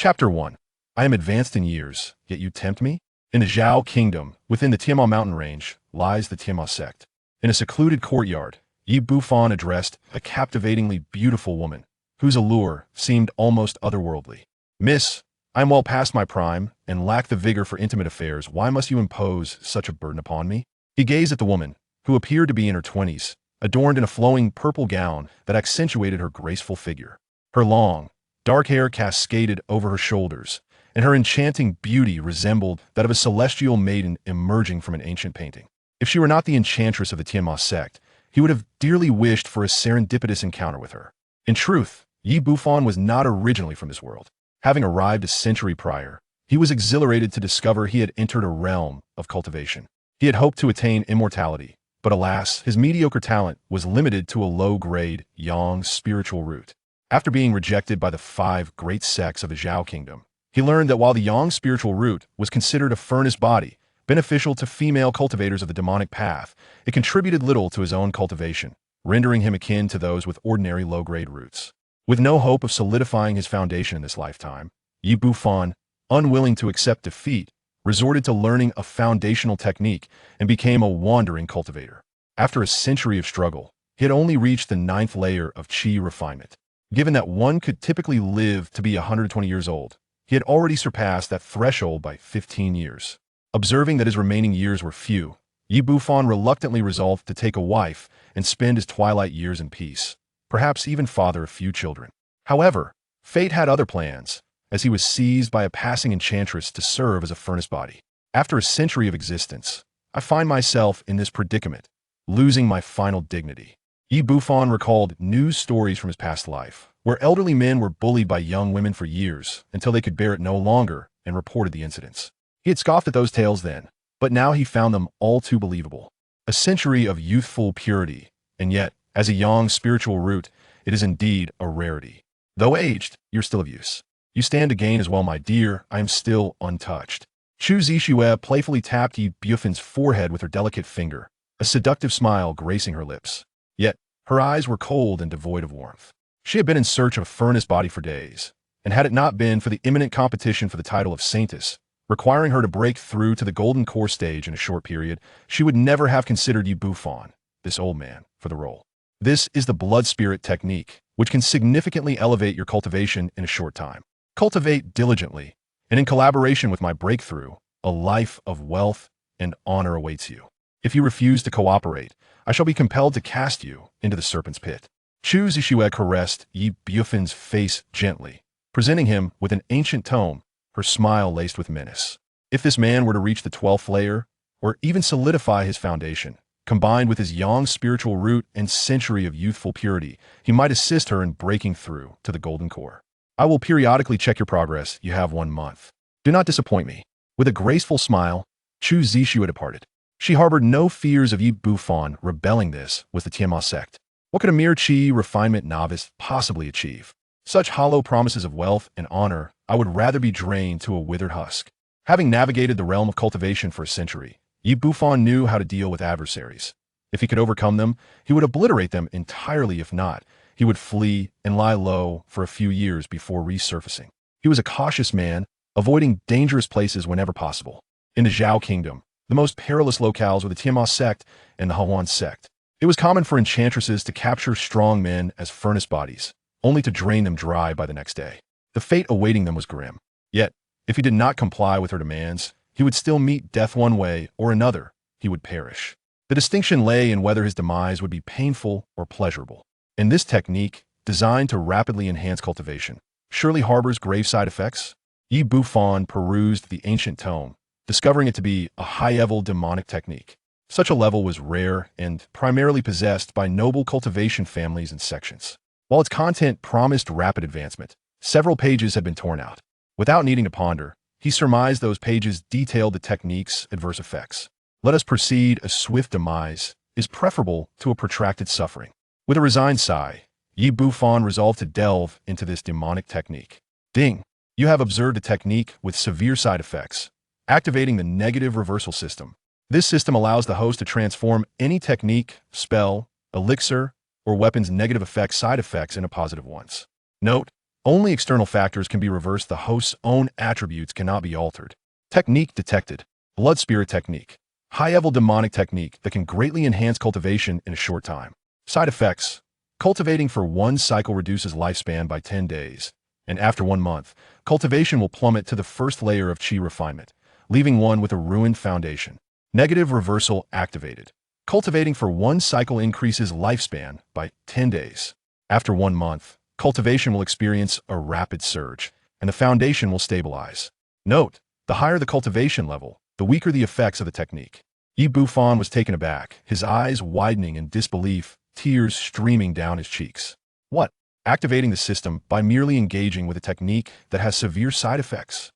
Chapter 1. I am advanced in years, yet you tempt me? In the Zhao Kingdom, within the Tiamat mountain range, lies the Demoness Sect. In a secluded courtyard, Bufan addressed a captivatingly beautiful woman, whose allure seemed almost otherworldly. Miss, I am well past my prime, and lack the vigor for intimate affairs. Why must you impose such a burden upon me? He gazed at the woman, who appeared to be in her 20s, adorned in a flowing purple gown that accentuated her graceful figure. Her long, dark hair cascaded over her shoulders, and her enchanting beauty resembled that of a celestial maiden emerging from an ancient painting. If she were not the enchantress of the Demoness Sect, he would have dearly wished for a serendipitous encounter with her. In truth, Bufan was not originally from this world. Having arrived a century prior, he was exhilarated to discover he had entered a realm of cultivation. He had hoped to attain immortality, but alas, his mediocre talent was limited to a low-grade, yang spiritual root. After being rejected by the 5 great sects of the Zhao Kingdom, he learned that while the yang spiritual root was considered a furnace body, beneficial to female cultivators of the demonic path, it contributed little to his own cultivation, rendering him akin to those with ordinary low-grade roots. With no hope of solidifying his foundation in this lifetime, Bufan, unwilling to accept defeat, resorted to learning a foundational technique and became a wandering cultivator. After a century of struggle, he had only reached the 9th layer of Qi refinement. Given that one could typically live to be 120 years old, he had already surpassed that threshold by 15 years. Observing that his remaining years were few, Bufan reluctantly resolved to take a wife and spend his twilight years in peace, perhaps even father a few children. However, fate had other plans, as he was seized by a passing enchantress to serve as a furnace body. After a century of existence, I find myself in this predicament, losing my final dignity. Bufan recalled news stories from his past life, where elderly men were bullied by young women for years until they could bear it no longer and reported the incidents. He had scoffed at those tales then, but now he found them all too believable. A century of youthful purity, and yet, as a yang spiritual root, it is indeed a rarity. Though aged, you're still of use. You stand to gain as well, my dear. I am still untouched. Chu Zixue playfully tapped Bufan's forehead with her delicate finger, a seductive smile gracing her lips. Yet, her eyes were cold and devoid of warmth. She had been in search of a furnace body for days, and had it not been for the imminent competition for the title of Saintess, requiring her to break through to the golden core stage in a short period, she would never have considered Bufan, this old man, for the role. This is the blood spirit technique, which can significantly elevate your cultivation in a short time. Cultivate diligently, and in collaboration with my breakthrough, a life of wealth and honor awaits you. If you refuse to cooperate, I shall be compelled to cast you into the serpent's pit. Chu Zixue caressed Bufan's face gently, presenting him with an ancient tome, her smile laced with menace. If this man were to reach the 12th layer, or even solidify his foundation, combined with his yang spiritual root and century of youthful purity, he might assist her in breaking through to the golden core. I will periodically check your progress. You have 1 month. Do not disappoint me. With a graceful smile, Chu Zixue departed. She harbored no fears of Bufan rebelling. This was the Demoness Sect. What could a mere Qi refinement novice possibly achieve? Such hollow promises of wealth and honor, I would rather be drained to a withered husk. Having navigated the realm of cultivation for a century, Bufan knew how to deal with adversaries. If he could overcome them, he would obliterate them entirely. If not, he would flee and lie low for a few years before resurfacing. He was a cautious man, avoiding dangerous places whenever possible. In the Zhao Kingdom, the most perilous locales were the Demoness Sect and the Heavenly Sect. It was common for enchantresses to capture strong men as furnace bodies, only to drain them dry by the next day. The fate awaiting them was grim. Yet, if he did not comply with her demands, he would still meet death one way or another. He would perish. The distinction lay in whether his demise would be painful or pleasurable. And this technique, designed to rapidly enhance cultivation, surely harbors grave side effects? Bufan perused the ancient tome, discovering it to be a high-level demonic technique. Such a level was rare and primarily possessed by noble cultivation families and sections. While its content promised rapid advancement, several pages had been torn out. Without needing to ponder, he surmised those pages detailed the technique's adverse effects. Let us proceed. A swift demise is preferable to a protracted suffering. With a resigned sigh, Bufan resolved to delve into this demonic technique. Ding! You have observed a technique with severe side effects, activating the negative reversal system. This system allows the host to transform any technique, spell, elixir, or weapon's negative effects side effects into positive ones. Note, Only external factors can be reversed. The host's own attributes cannot be altered. Technique detected. Blood spirit technique. High-level demonic technique that can greatly enhance cultivation in a short time. Side effects. Cultivating for one cycle reduces lifespan by 10 days. And after 1 month, cultivation will plummet to the first layer of chi refinement, leaving one with a ruined foundation. Negative reversal activated. Cultivating for one cycle increases lifespan by 10 days. After 1 month, cultivation will experience a rapid surge, and the foundation will stabilize. Note, the higher the cultivation level, the weaker the effects of the technique. Bufan was taken aback, his eyes widening in disbelief, tears streaming down his cheeks. What? Activating the system by merely engaging with a technique that has severe side effects?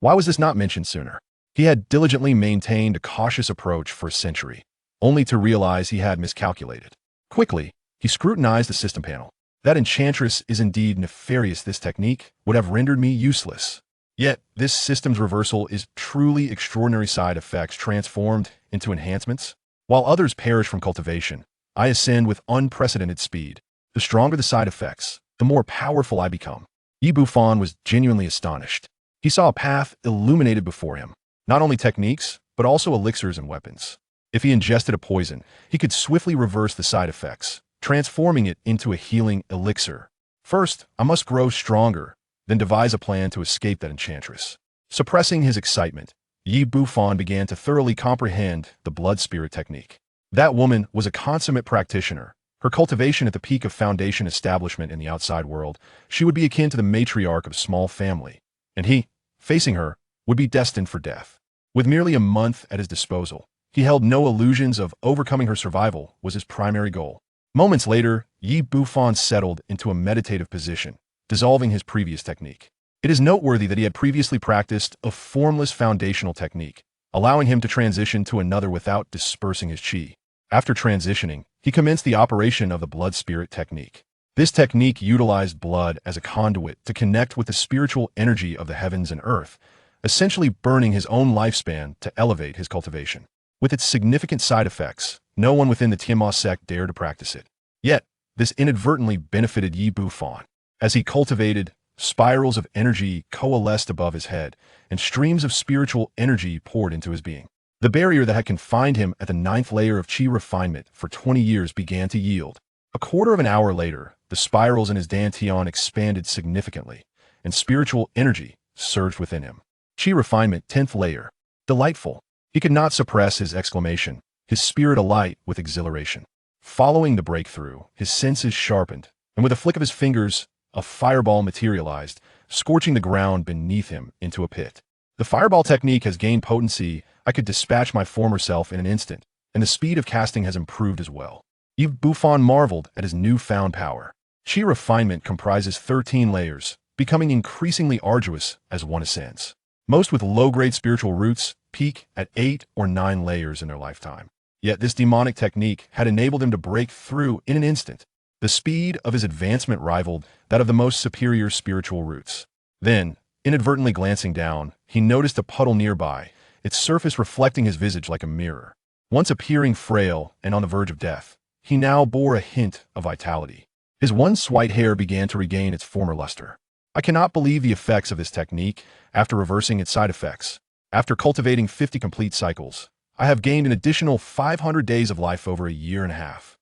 Why was this not mentioned sooner? He had diligently maintained a cautious approach for a century, only to realize he had miscalculated. Quickly, he scrutinized the system panel. That enchantress is indeed nefarious. This technique would have rendered me useless. Yet, this system's reversal is truly extraordinary. Side effects transformed into enhancements. While others perish from cultivation, I ascend with unprecedented speed. The stronger the side effects, the more powerful I become. Bufan was genuinely astonished. He saw a path illuminated before him. Not only techniques, but also elixirs and weapons. If he ingested a poison, he could swiftly reverse the side effects, transforming it into a healing elixir. First, I must grow stronger, then devise a plan to escape that enchantress. Suppressing his excitement, Bufan began to thoroughly comprehend the blood spirit technique. That woman was a consummate practitioner. Her cultivation at the peak of foundation establishment in the outside world, she would be akin to the matriarch of a small family. And he, facing her, would be destined for death. With merely a month at his disposal, he held no illusions of overcoming her. Survival was his primary goal. Moments later, Bufan settled into a meditative position, dissolving his previous technique. It is noteworthy that he had previously practiced a formless foundational technique, allowing him to transition to another without dispersing his chi. After transitioning, he commenced the operation of the blood spirit technique. This technique utilized blood as a conduit to connect with the spiritual energy of the heavens and earth, essentially burning his own lifespan to elevate his cultivation. With its significant side effects, no one within the demoness sect dared to practice it. Yet, this inadvertently benefited Bufan. As he cultivated, spirals of energy coalesced above his head, and streams of spiritual energy poured into his being. The barrier that had confined him at the 9th layer of chi refinement for 20 years began to yield. A quarter of an hour later, the spirals in his dantian expanded significantly, and spiritual energy surged within him. Chi refinement 10th layer. Delightful. He could not suppress his exclamation, his spirit alight with exhilaration. Following the breakthrough, his senses sharpened, and with a flick of his fingers, a fireball materialized, scorching the ground beneath him into a pit. The fireball technique has gained potency. I could dispatch my former self in an instant, and the speed of casting has improved as well. Bufan marveled at his newfound power. Chi refinement comprises 13 layers, becoming increasingly arduous as one ascends. Most with low-grade spiritual roots peak at 8 or 9 layers in their lifetime. Yet this demonic technique had enabled him to break through in an instant. The speed of his advancement rivaled that of the most superior spiritual roots. Then, inadvertently glancing down, he noticed a puddle nearby, its surface reflecting his visage like a mirror. Once appearing frail and on the verge of death, he now bore a hint of vitality. His once white hair began to regain its former luster. I cannot believe the effects of this technique after reversing its side effects. After cultivating 50 complete cycles, I have gained an additional 500 days of life over a year and a half.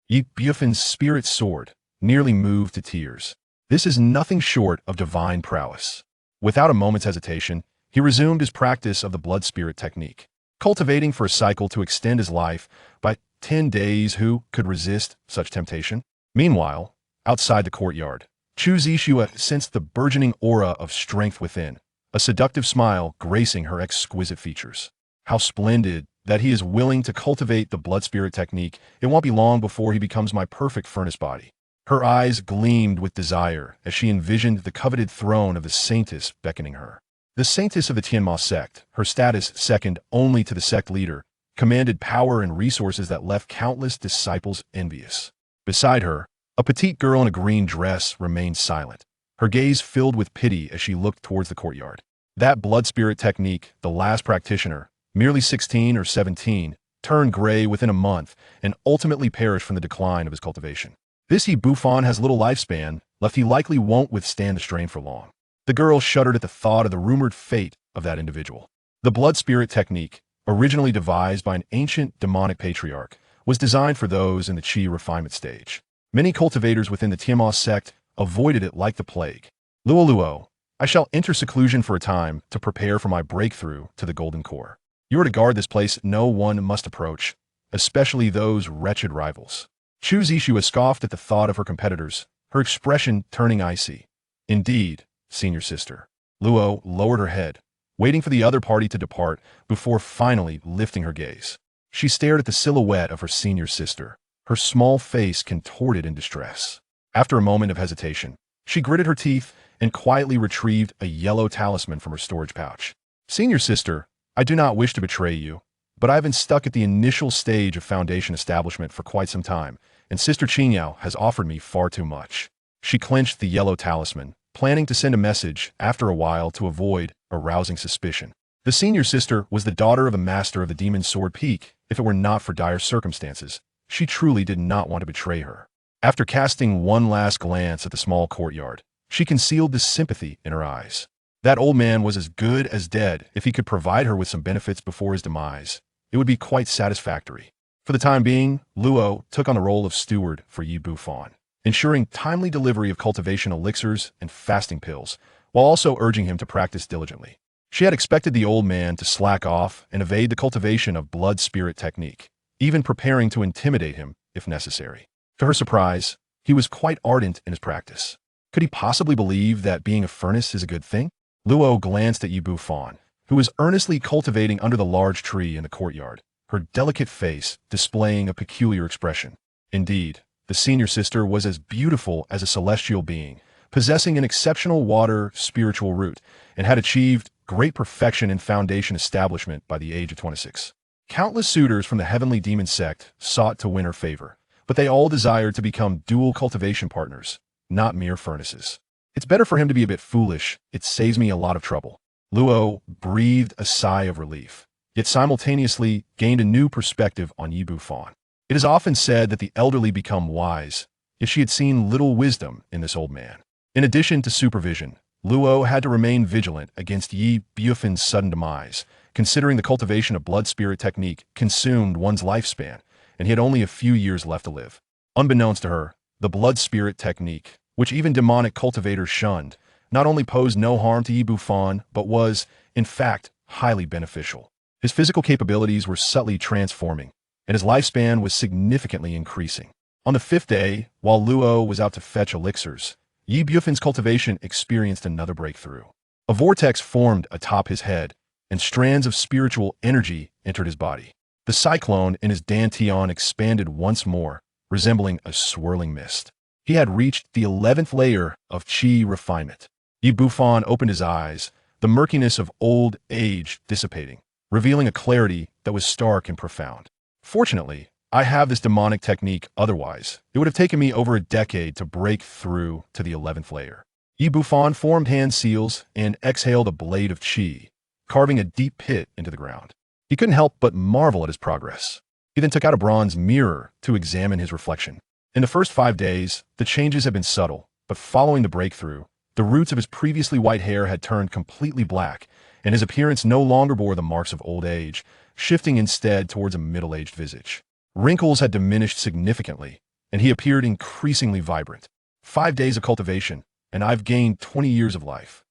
Bufan's spirit soared, nearly moved to tears. This is nothing short of divine prowess. Without a moment's hesitation, he resumed his practice of the blood spirit technique, cultivating for a cycle to extend his life by 10 days. Who could resist such temptation? Meanwhile, outside the courtyard, Chu Zishua sensed the burgeoning aura of strength within, a seductive smile gracing her exquisite features. How splendid that he is willing to cultivate the blood spirit technique. It won't be long before he becomes my perfect furnace body. Her eyes gleamed with desire as she envisioned the coveted throne of the saintess beckoning her. The saintess of the demoness sect, her status second only to the sect leader, commanded power and resources that left countless disciples envious. Beside her, a petite girl in a green dress remained silent, her gaze filled with pity as she looked towards the courtyard. That blood spirit technique, the last practitioner, merely 16 or 17, turned gray within a month and ultimately perished from the decline of his cultivation. This Bufan has little lifespan, left he likely won't withstand the strain for long. The girl shuddered at the thought of the rumored fate of that individual. The blood spirit technique, originally devised by an ancient demonic patriarch, was designed for those in the chi refinement stage. Many cultivators within the Tiamat sect avoided it like the plague. Luo, I shall enter seclusion for a time to prepare for my breakthrough to the golden core. You are to guard this place no one must approach, especially those wretched rivals. Chu Zishua scoffed at the thought of her competitors, her expression turning icy. Indeed, senior sister. Luo lowered her head, waiting for the other party to depart before finally lifting her gaze. She stared at the silhouette of her senior sister, her small face contorted in distress. After a moment of hesitation, she gritted her teeth and quietly retrieved a yellow talisman from her storage pouch. Senior sister, I do not wish to betray you, but I have been stuck at the initial stage of foundation establishment for quite some time, and Sister Qingyao has offered me far too much. She clenched the yellow talisman, planning to send a message after a while to avoid arousing suspicion. The senior sister was the daughter of a master of the Demon Sword Peak. If it were not for dire circumstances, she truly did not want to betray her. After casting one last glance at the small courtyard, she concealed the sympathy in her eyes. That old man was as good as dead. If he could provide her with some benefits before his demise, it would be quite satisfactory. For the time being, Luo took on the role of steward for Bufan, ensuring timely delivery of cultivation elixirs and fasting pills, while also urging him to practice diligently. She had expected the old man to slack off and evade the cultivation of blood spirit technique, even preparing to intimidate him if necessary. To her surprise, he was quite ardent in his practice. Could he possibly believe that being a furnace is a good thing? Luo glanced at Bufan, who was earnestly cultivating under the large tree in the courtyard, her delicate face displaying a peculiar expression. Indeed, the senior sister was as beautiful as a celestial being, possessing an exceptional water spiritual root, and had achieved great perfection in foundation establishment by the age of 26. Countless suitors from the Heavenly Demon Sect sought to win her favor, but they all desired to become dual cultivation partners, not mere furnaces. It's better for him to be a bit foolish. It saves me a lot of trouble. Luo breathed a sigh of relief, yet simultaneously gained a new perspective on Bufan. It is often said that the elderly become wise, yet she had seen little wisdom in this old man. In addition to supervision, Luo had to remain vigilant against Bufan's sudden demise, considering the cultivation of blood spirit technique consumed one's lifespan, and he had only a few years left to live. Unbeknownst to her, the blood spirit technique, which even demonic cultivators shunned, not only posed no harm to Bufan, but was, in fact, highly beneficial. His physical capabilities were subtly transforming, and his lifespan was significantly increasing. On the 5th day, while Luo was out to fetch elixirs, Bufan's cultivation experienced another breakthrough. A vortex formed atop his head, and strands of spiritual energy entered his body. The cyclone in his dantian expanded once more, resembling a swirling mist. He had reached the 11th layer of chi refinement. Bufan opened his eyes, the murkiness of old age dissipating, revealing a clarity that was stark and profound. Fortunately, I have this demonic technique, otherwise, it would have taken me over a decade to break through to the 11th layer. Bufan formed hand seals and exhaled a blade of chi, carving a deep pit into the ground. He couldn't help but marvel at his progress. He then took out a bronze mirror to examine his reflection. In the first 5 days, the changes had been subtle, but following the breakthrough, the roots of his previously white hair had turned completely black, and his appearance no longer bore the marks of old age, shifting instead towards a middle-aged visage. Wrinkles had diminished significantly, and he appeared increasingly vibrant. 5 days of cultivation, and I've gained 20 years of life.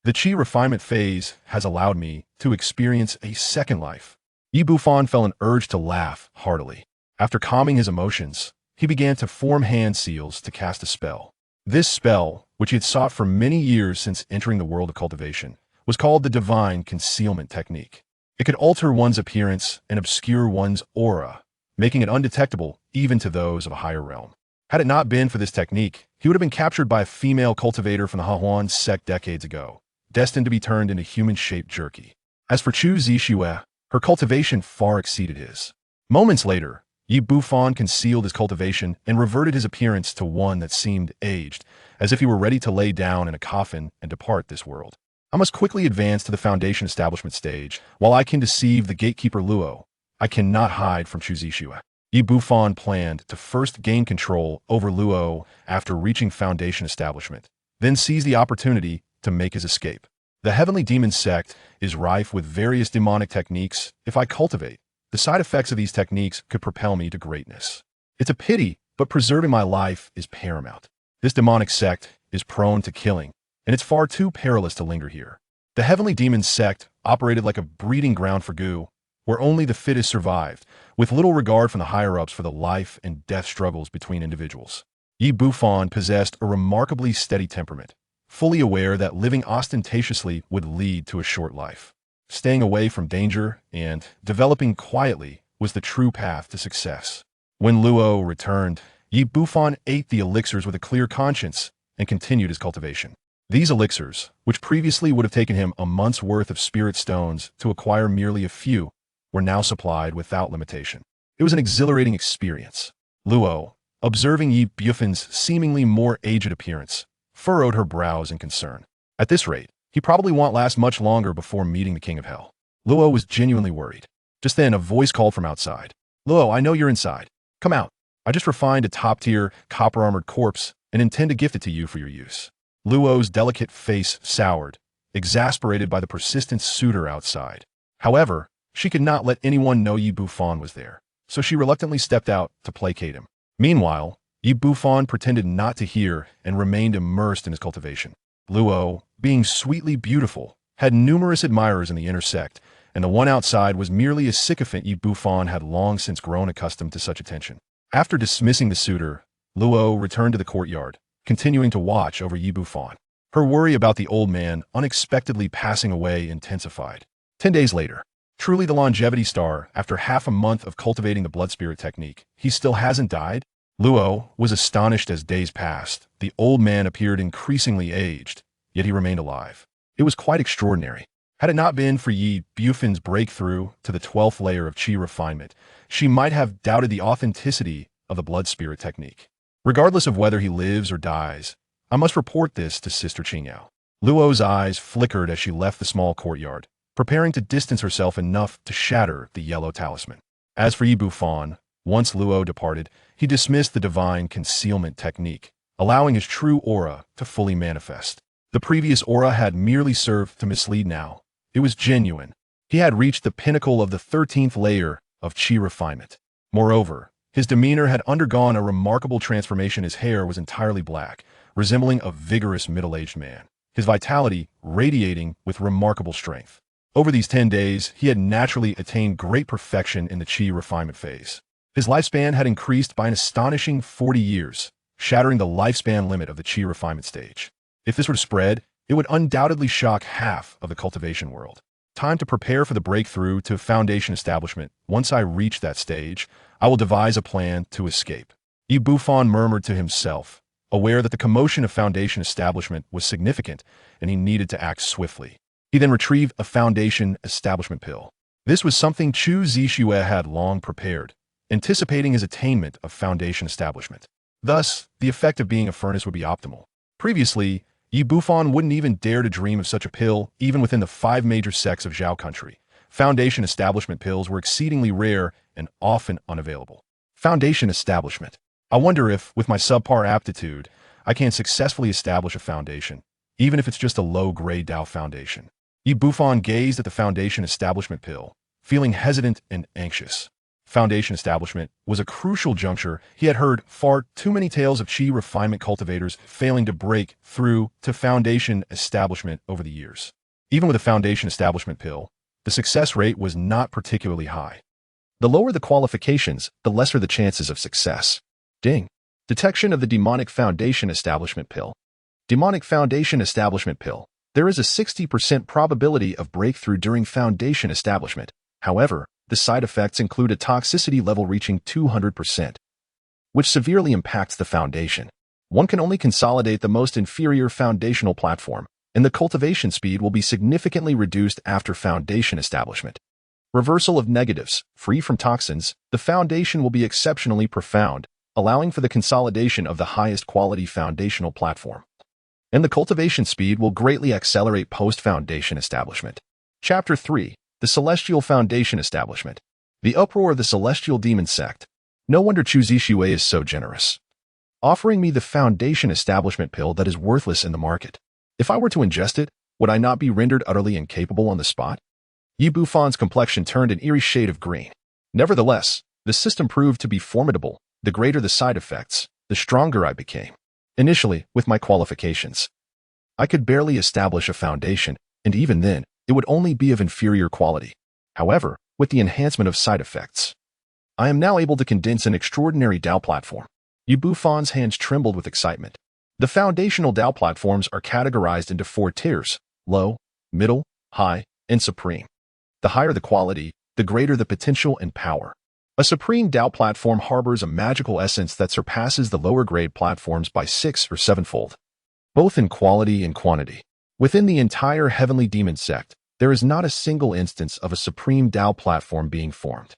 The chi refinement phase has allowed me to experience a second life. Bufan felt an urge to laugh heartily. After calming his emotions, he began to form hand seals to cast a spell. This spell, which he had sought for many years since entering the world of cultivation, was called the Divine Concealment Technique. It could alter one's appearance and obscure one's aura, making it undetectable even to those of a higher realm. Had it not been for this technique, he would have been captured by a female cultivator from the Hahuan sect decades ago, destined to be turned into human-shaped jerky. As for Chu Zishua, her cultivation far exceeded his. Moments later, Bufan concealed his cultivation and reverted his appearance to one that seemed aged, as if he were ready to lay down in a coffin and depart this world. I must quickly advance to the foundation establishment stage. While I can deceive the gatekeeper Luo, I cannot hide from Chu Zishua. Bufan planned to first gain control over Luo after reaching Foundation establishment, then seize the opportunity to make his escape. The Heavenly Demon Sect is rife with various demonic techniques. If I cultivate, the side effects of these techniques could propel me to greatness. It's a pity, but preserving my life is paramount. This demonic sect is prone to killing, and it's far too perilous to linger here. The Heavenly Demon Sect operated like a breeding ground for goo, where only the fittest survived, with little regard from the higher-ups for the life and death struggles between individuals. Bufan possessed a remarkably steady temperament, fully aware that living ostentatiously would lead to a short life. Staying away from danger and developing quietly was the true path to success. When Luo returned, Bufan ate the elixirs with a clear conscience and continued his cultivation. These elixirs, which previously would have taken him a month's worth of spirit stones to acquire merely a few, were now supplied without limitation. It was an exhilarating experience. Luo, observing Bufan's seemingly more aged appearance, furrowed her brows in concern. At this rate, he probably won't last much longer before meeting the King of Hell. Luo was genuinely worried. Just then, a voice called from outside. Luo, I know you're inside. Come out. I just refined a top-tier, copper-armored corpse and intend to gift it to you for your use. Luo's delicate face soured, exasperated by the persistent suitor outside. However, she could not let anyone know Bufan was there, so she reluctantly stepped out to placate him. Meanwhile, Bufan pretended not to hear and remained immersed in his cultivation. Luo, being sweetly beautiful, had numerous admirers in the inner sect, and the one outside was merely a sycophant Bufan had long since grown accustomed to such attention. After dismissing the suitor, Luo returned to the courtyard, continuing to watch over Bufan. Her worry about the old man unexpectedly passing away intensified. 10 days later, truly the longevity star, after half a month of cultivating the blood spirit technique, he still hasn't died? Luo was astonished as days passed. The old man appeared increasingly aged, yet he remained alive. It was quite extraordinary. Had it not been for Bufan's breakthrough to the 12th layer of chi refinement, she might have doubted the authenticity of the blood spirit technique. Regardless of whether he lives or dies, I must report this to Sister Qingyao. Luo's eyes flickered as she left the small courtyard, preparing to distance herself enough to shatter the yellow talisman. As for Bufan, once Luo departed, he dismissed the divine concealment technique, allowing his true aura to fully manifest. The previous aura had merely served to mislead now. It was genuine. He had reached the pinnacle of the 13th layer of chi refinement. Moreover, his demeanor had undergone a remarkable transformation. His hair was entirely black, resembling a vigorous middle-aged man, his vitality radiating with remarkable strength. Over these 10 days, he had naturally attained great perfection in the chi refinement phase. His lifespan had increased by an astonishing 40 years, shattering the lifespan limit of the chi refinement stage. If this were to spread, it would undoubtedly shock half of the cultivation world. Time to prepare for the breakthrough to Foundation establishment. Once I reach that stage, I will devise a plan to escape. Bufan murmured to himself, aware that the commotion of Foundation establishment was significant and he needed to act swiftly. He then retrieved a Foundation establishment pill. This was something Chu Zixue had long prepared, anticipating his attainment of Foundation establishment. Thus, the effect of being a furnace would be optimal. Previously, Bufan wouldn't even dare to dream of such a pill, even within the 5 major sects of Zhao country. Foundation establishment pills were exceedingly rare and often unavailable. Foundation establishment. I wonder if, with my subpar aptitude, I can successfully establish a foundation, even if it's just a low-grade Dao foundation. Bufan gazed at the Foundation establishment pill, feeling hesitant and anxious. Foundation establishment was a crucial juncture. He had heard far too many tales of chi refinement cultivators failing to break through to Foundation establishment over the years. Even with a Foundation establishment pill, the success rate was not particularly high. The lower the qualifications, the lesser the chances of success. Ding. Detection of the demonic Foundation establishment pill. Demonic Foundation establishment pill. There is a 60% probability of breakthrough during Foundation establishment. However, the side effects include a toxicity level reaching 200%, which severely impacts the foundation. One can only consolidate the most inferior foundational platform, and the cultivation speed will be significantly reduced after foundation establishment. Reversal of negatives. Free from toxins, the foundation will be exceptionally profound, allowing for the consolidation of the highest quality foundational platform. And the cultivation speed will greatly accelerate post-foundation establishment. Chapter 3. The Celestial Foundation Establishment. The uproar of the Celestial Demon Sect. No wonder Chu Zixue is so generous, offering me the foundation establishment pill that is worthless in the market. If I were to ingest it, would I not be rendered utterly incapable on the spot? Yi Bufan's complexion turned an eerie shade of green. Nevertheless, the system proved to be formidable. The greater the side effects, the stronger I became. Initially, with my qualifications, I could barely establish a foundation, and even then, it would only be of inferior quality. However, with the enhancement of side effects, I am now able to condense an extraordinary Dao platform. Yi Bufan's hands trembled with excitement. The foundational Dao platforms are categorized into 4 tiers: low, middle, high, and supreme. The higher the quality, the greater the potential and power. A supreme Dao platform harbors a magical essence that surpasses the lower-grade platforms by 6 or 7-fold, both in quality and quantity. Within the entire Heavenly Demon Sect, there is not a single instance of a supreme Dao platform being formed.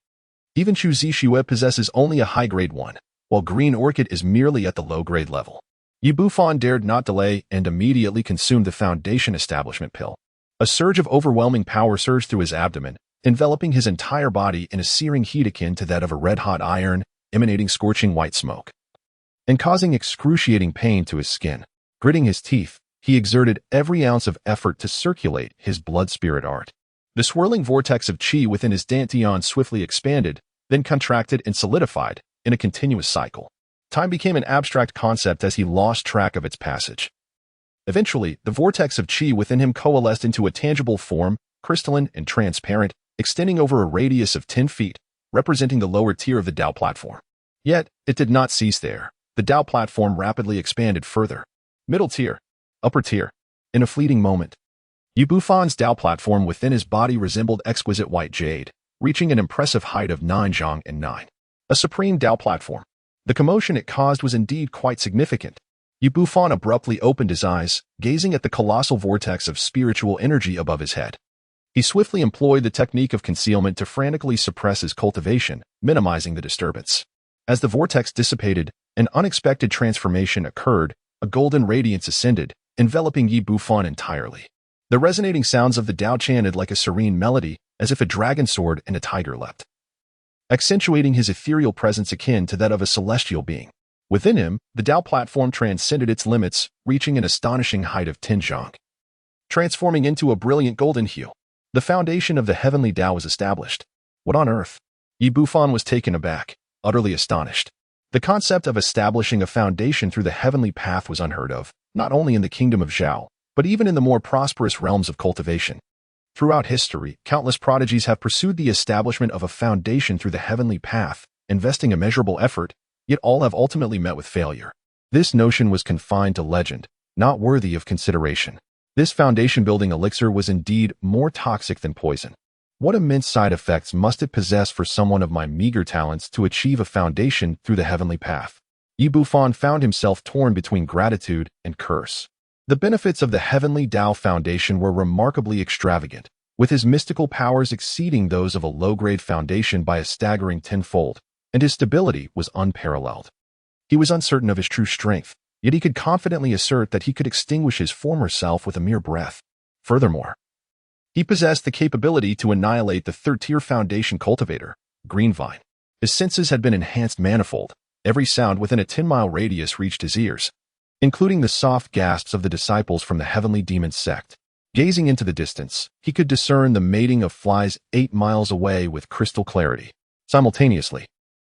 Even Chu Zixue possesses only a high-grade one, while Green Orchid is merely at the low-grade level. Yi Bufan dared not delay and immediately consumed the foundation establishment pill. A surge of overwhelming power surged through his abdomen, enveloping his entire body in a searing heat akin to that of a red-hot iron, emanating scorching white smoke, and causing excruciating pain to his skin. Gritting his teeth, he exerted every ounce of effort to circulate his blood-spirit art. The swirling vortex of qi within his dantian swiftly expanded, then contracted and solidified in a continuous cycle. Time became an abstract concept as he lost track of its passage. Eventually, the vortex of qi within him coalesced into a tangible form, crystalline and transparent, extending over a radius of 10 feet, representing the lower tier of the Dao platform. Yet, it did not cease there. The Dao platform rapidly expanded further. Middle tier, upper tier. In a fleeting moment, Yi Bufan's Dao platform within his body resembled exquisite white jade, reaching an impressive height of 9 zhang and 9. A supreme Dao platform. The commotion it caused was indeed quite significant. Yi Bufan abruptly opened his eyes, gazing at the colossal vortex of spiritual energy above his head. He swiftly employed the technique of concealment to frantically suppress his cultivation, minimizing the disturbance. As the vortex dissipated, an unexpected transformation occurred. A golden radiance ascended, enveloping Yi Bufan entirely. The resonating sounds of the Dao chanted like a serene melody, as if a dragon soared and a tiger leapt, accentuating his ethereal presence akin to that of a celestial being. Within him, the Dao platform transcended its limits, reaching an astonishing height of 10 zhang, transforming into a brilliant golden hue. The foundation of the heavenly Dao was established. What on earth? Yi Bufan was taken aback, utterly astonished. The concept of establishing a foundation through the heavenly path was unheard of, not only in the kingdom of Zhao, but even in the more prosperous realms of cultivation. Throughout history, countless prodigies have pursued the establishment of a foundation through the heavenly path, investing immeasurable effort, yet all have ultimately met with failure. This notion was confined to legend, not worthy of consideration. This foundation-building elixir was indeed more toxic than poison. What immense side effects must it possess for someone of my meager talents to achieve a foundation through the heavenly path? Yi Bufan found himself torn between gratitude and curse. The benefits of the heavenly Dao foundation were remarkably extravagant, with his mystical powers exceeding those of a low-grade foundation by a staggering 10-fold, and his stability was unparalleled. He was uncertain of his true strength, yet he could confidently assert that he could extinguish his former self with a mere breath. Furthermore, he possessed the capability to annihilate the third-tier foundation cultivator, Greenvine. His senses had been enhanced manifold. Every sound within a 10-mile radius reached his ears, including the soft gasps of the disciples from the Heavenly Demon Sect. Gazing into the distance, he could discern the mating of flies 8 miles away with crystal clarity. Simultaneously,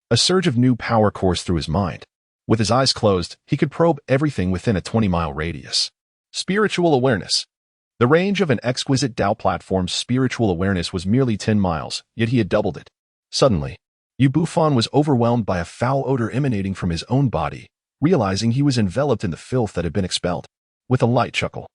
a surge of new power coursed through his mind. With his eyes closed, he could probe everything within a 20-mile radius. Spiritual awareness. The range of an exquisite Dao platform's spiritual awareness was merely 10 miles, yet he had doubled it. Suddenly, Yi Bufan was overwhelmed by a foul odor emanating from his own body, realizing he was enveloped in the filth that had been expelled. With a light chuckle,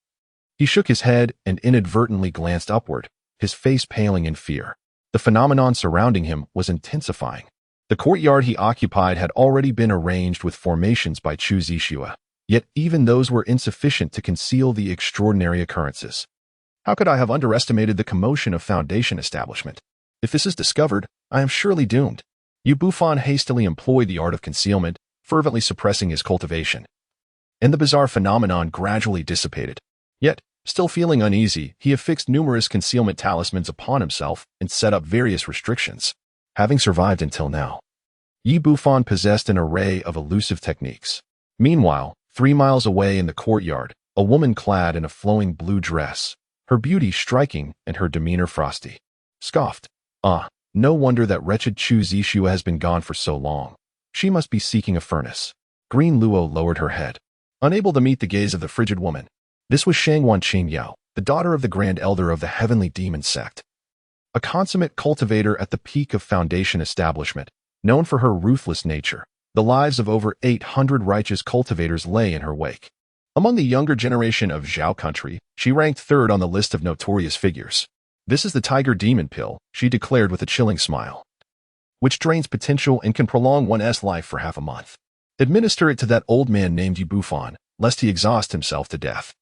he shook his head and inadvertently glanced upward, his face paling in fear. The phenomenon surrounding him was intensifying. The courtyard he occupied had already been arranged with formations by Chu Zixue, yet even those were insufficient to conceal the extraordinary occurrences. How could I have underestimated the commotion of foundation establishment? If this is discovered, I am surely doomed. Yi Bufan hastily employed the art of concealment, fervently suppressing his cultivation, and the bizarre phenomenon gradually dissipated. Yet, still feeling uneasy, he affixed numerous concealment talismans upon himself and set up various restrictions. Having survived until now, Yi Bufan possessed an array of elusive techniques. Meanwhile, 3 miles away in the courtyard, a woman clad in a flowing blue dress, her beauty striking and her demeanor frosty, scoffed. Ah, no wonder that wretched Chu Zishua has been gone for so long. She must be seeking a furnace. Green Luo lowered her head, unable to meet the gaze of the frigid woman. This was Shangwan Qingyao, the daughter of the Grand Elder of the Heavenly Demon Sect. A consummate cultivator at the peak of Foundation establishment, known for her ruthless nature. The lives of over 800 righteous cultivators lay in her wake. Among the younger generation of Zhao country, she ranked third on the list of notorious figures. This is the Tiger Demon Pill, she declared with a chilling smile, which drains potential and can prolong one's life for half a month. Administer it to that old man named Yi Bufan, lest he exhaust himself to death.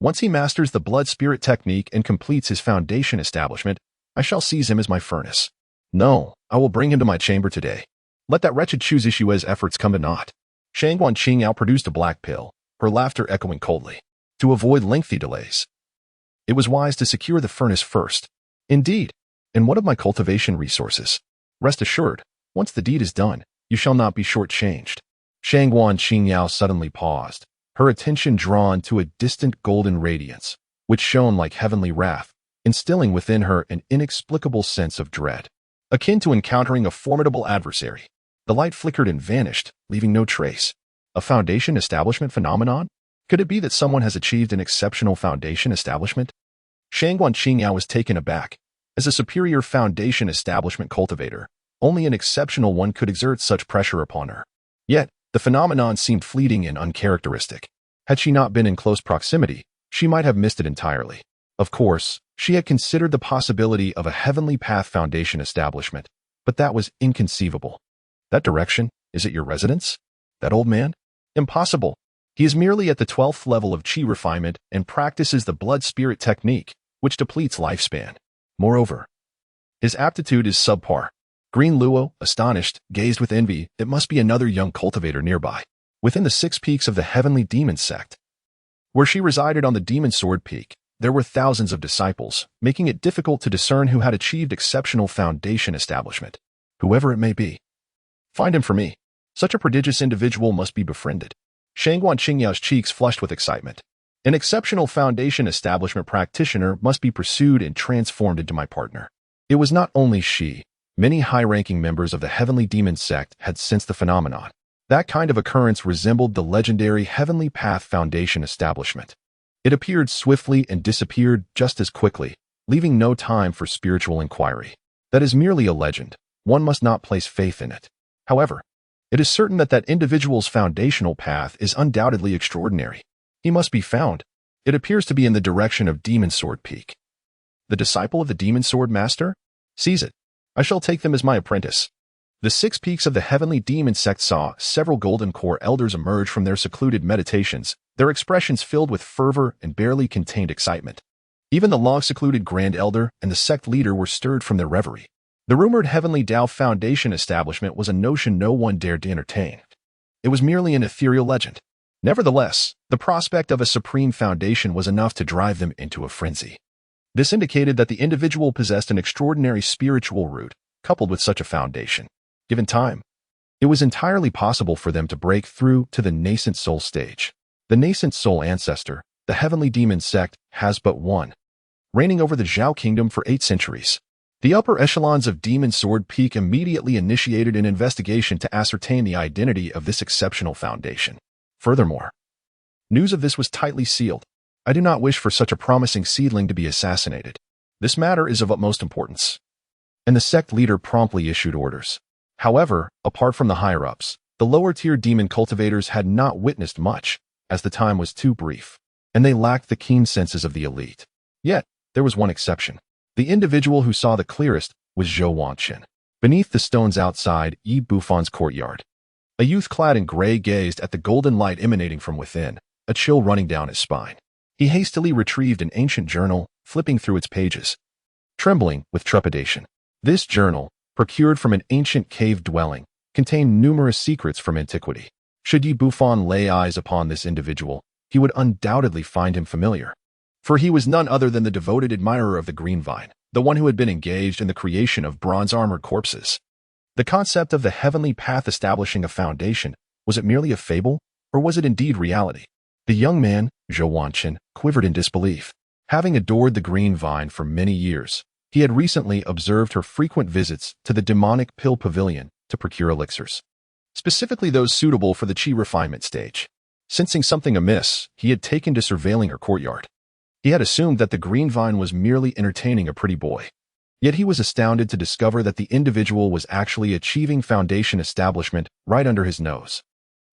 Once he masters the blood spirit technique and completes his Foundation establishment, I shall seize him as my furnace. No, I will bring him to my chamber today. Let that wretched Chu Zishua's efforts come to naught. Shangwan Qingyao produced a black pill, her laughter echoing coldly. To avoid lengthy delays, it was wise to secure the furnace first. Indeed, and what of my cultivation resources? Rest assured, once the deed is done, you shall not be shortchanged. Shangwan Qingyao suddenly paused, her attention drawn to a distant golden radiance, which shone like heavenly wrath, instilling within her an inexplicable sense of dread, akin to encountering a formidable adversary. The light flickered and vanished, leaving no trace. A Foundation establishment phenomenon? Could it be that someone has achieved an exceptional Foundation establishment? Shangwan Qingyao was taken aback. As a superior Foundation establishment cultivator, only an exceptional one could exert such pressure upon her. Yet, the phenomenon seemed fleeting and uncharacteristic. Had she not been in close proximity, she might have missed it entirely. Of course, she had considered the possibility of a Heavenly Path Foundation establishment, but that was inconceivable. That direction? Is it your residence? That old man? Impossible. He is merely at the 12th level of Qi refinement and practices the blood spirit technique, which depletes lifespan. Moreover, his aptitude is subpar. Green Luo, astonished, gazed with envy. It must be another young cultivator nearby, within the 6 peaks of the Heavenly Demon Sect. Where she resided on the Demon Sword Peak, there were thousands of disciples, making it difficult to discern who had achieved exceptional Foundation establishment. Whoever it may be, find him for me. Such a prodigious individual must be befriended. Shangwan Qingyao's cheeks flushed with excitement. An exceptional Foundation establishment practitioner must be pursued and transformed into my partner. It was not only she. Many high-ranking members of the Heavenly Demon Sect had sensed the phenomenon. That kind of occurrence resembled the legendary Heavenly Path Foundation establishment. It appeared swiftly and disappeared just as quickly, leaving no time for spiritual inquiry. That is merely a legend. One must not place faith in it. However, it is certain that that individual's foundational path is undoubtedly extraordinary. He must be found. It appears to be in the direction of Demon Sword Peak. The disciple of the Demon Sword Master? Seize it. I shall take them as my apprentice. The 6 peaks of the Heavenly Demon Sect saw several Golden Core elders emerge from their secluded meditations, their expressions filled with fervor and barely contained excitement. Even the long-secluded Grand Elder and the sect leader were stirred from their reverie. The rumored Heavenly Tao Foundation establishment was a notion no one dared to entertain. It was merely an ethereal legend. Nevertheless, the prospect of a supreme foundation was enough to drive them into a frenzy. This indicated that the individual possessed an extraordinary spiritual root, coupled with such a foundation. Given time, it was entirely possible for them to break through to the nascent soul stage. The nascent soul ancestor, the Heavenly Demon Sect, has but one, reigning over the Zhao Kingdom for 8 centuries. The upper echelons of Demon Sword Peak immediately initiated an investigation to ascertain the identity of this exceptional foundation. Furthermore, news of this was tightly sealed. I do not wish for such a promising seedling to be assassinated. This matter is of utmost importance. And the sect leader promptly issued orders. However, apart from the higher-ups, the lower-tier demon cultivators had not witnessed much, as the time was too brief, and they lacked the keen senses of the elite. Yet, there was one exception. The individual who saw the clearest was Zhou Wanqin. Beneath the stones outside Yi Bufan's courtyard, a youth clad in gray gazed at the golden light emanating from within, a chill running down his spine. He hastily retrieved an ancient journal, flipping through its pages, trembling with trepidation. This journal, procured from an ancient cave dwelling, contained numerous secrets from antiquity. Should Yi Bufan lay eyes upon this individual, he would undoubtedly find him familiar. For he was none other than the devoted admirer of the green vine, the one who had been engaged in the creation of bronze-armored corpses. The concept of the heavenly path establishing a foundation, was it merely a fable, or was it indeed reality? The young man, Zhao, quivered in disbelief. Having adored the green vine for many years, he had recently observed her frequent visits to the demonic pill pavilion to procure elixirs, specifically those suitable for the chi refinement stage. Sensing something amiss, he had taken to surveilling her courtyard. He had assumed that the green vine was merely entertaining a pretty boy. Yet he was astounded to discover that the individual was actually achieving foundation establishment right under his nose.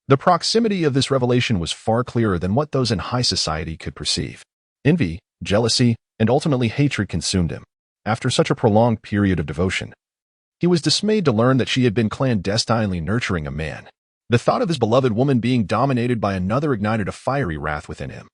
The proximity of this revelation was far clearer than what those in high society could perceive. Envy, jealousy, and ultimately hatred consumed him. After such a prolonged period of devotion, he was dismayed to learn that she had been clandestinely nurturing a man. The thought of his beloved woman being dominated by another ignited a fiery wrath within him.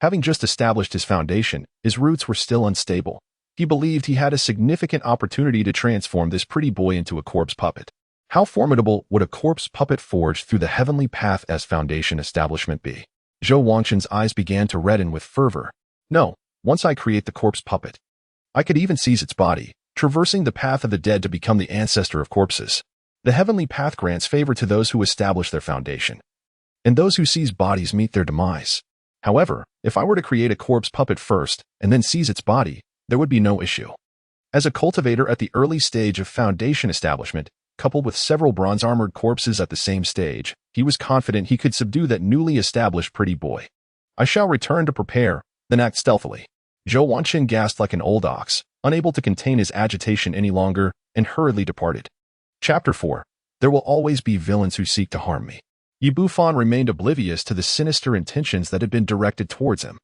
Having just established his foundation, his roots were still unstable. He believed he had a significant opportunity to transform this pretty boy into a corpse puppet. How formidable would a corpse puppet forged through the heavenly path as foundation establishment be? Zhao Wangshan's eyes began to redden with fervor. No, once I create the corpse puppet, I could even seize its body, traversing the path of the dead to become the ancestor of corpses. The heavenly path grants favor to those who establish their foundation, and those who seize bodies meet their demise. However, if I were to create a corpse puppet first and then seize its body, there would be no issue. As a cultivator at the early stage of foundation establishment, coupled with several bronze-armored corpses at the same stage, he was confident he could subdue that newly established pretty boy. I shall return to prepare, then act stealthily. Zhao Wanshan gasped like an old ox, unable to contain his agitation any longer, and hurriedly departed. Chapter 4. There will always be villains who seek to harm me. Bufan remained oblivious to the sinister intentions that had been directed towards him.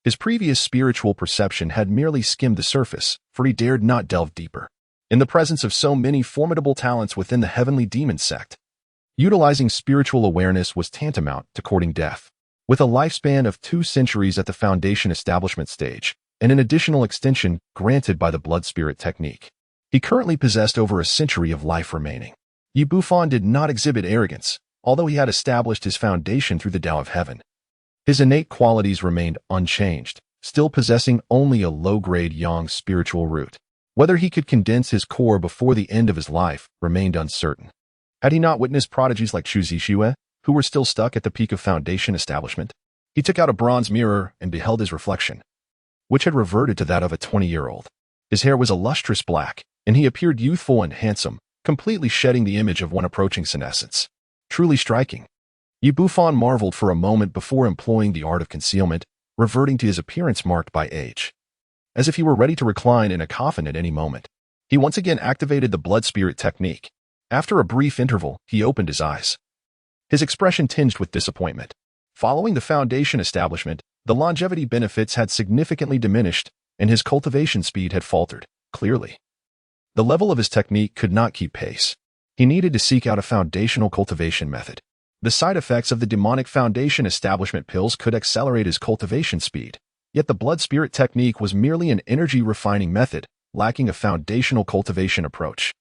His previous spiritual perception had merely skimmed the surface, for he dared not delve deeper. In the presence of so many formidable talents within the Heavenly Demon Sect, utilizing spiritual awareness was tantamount to courting death. With a lifespan of 2 centuries at the foundation establishment stage, and an additional extension granted by the blood spirit technique, he currently possessed over a century of life remaining. Bufan did not exhibit arrogance, although he had established his foundation through the Tao of Heaven. His innate qualities remained unchanged, still possessing only a low-grade yang spiritual root. Whether he could condense his core before the end of his life remained uncertain. Had he not witnessed prodigies like Chu Zixue, who were still stuck at the peak of foundation establishment? He took out a bronze mirror and beheld his reflection, which had reverted to that of a 20-year-old. His hair was a lustrous black, and he appeared youthful and handsome, completely shedding the image of one approaching senescence. Truly striking. Bufan marveled for a moment before employing the art of concealment, reverting to his appearance marked by age. As if he were ready to recline in a coffin at any moment, he once again activated the blood spirit technique. After a brief interval, he opened his eyes, his expression tinged with disappointment. Following the foundation establishment, the longevity benefits had significantly diminished, and his cultivation speed had faltered. Clearly, the level of his technique could not keep pace. He needed to seek out a foundational cultivation method. The side effects of the demonic foundation establishment pills could accelerate his cultivation speed, yet the blood spirit technique was merely an energy refining method, lacking a foundational cultivation approach.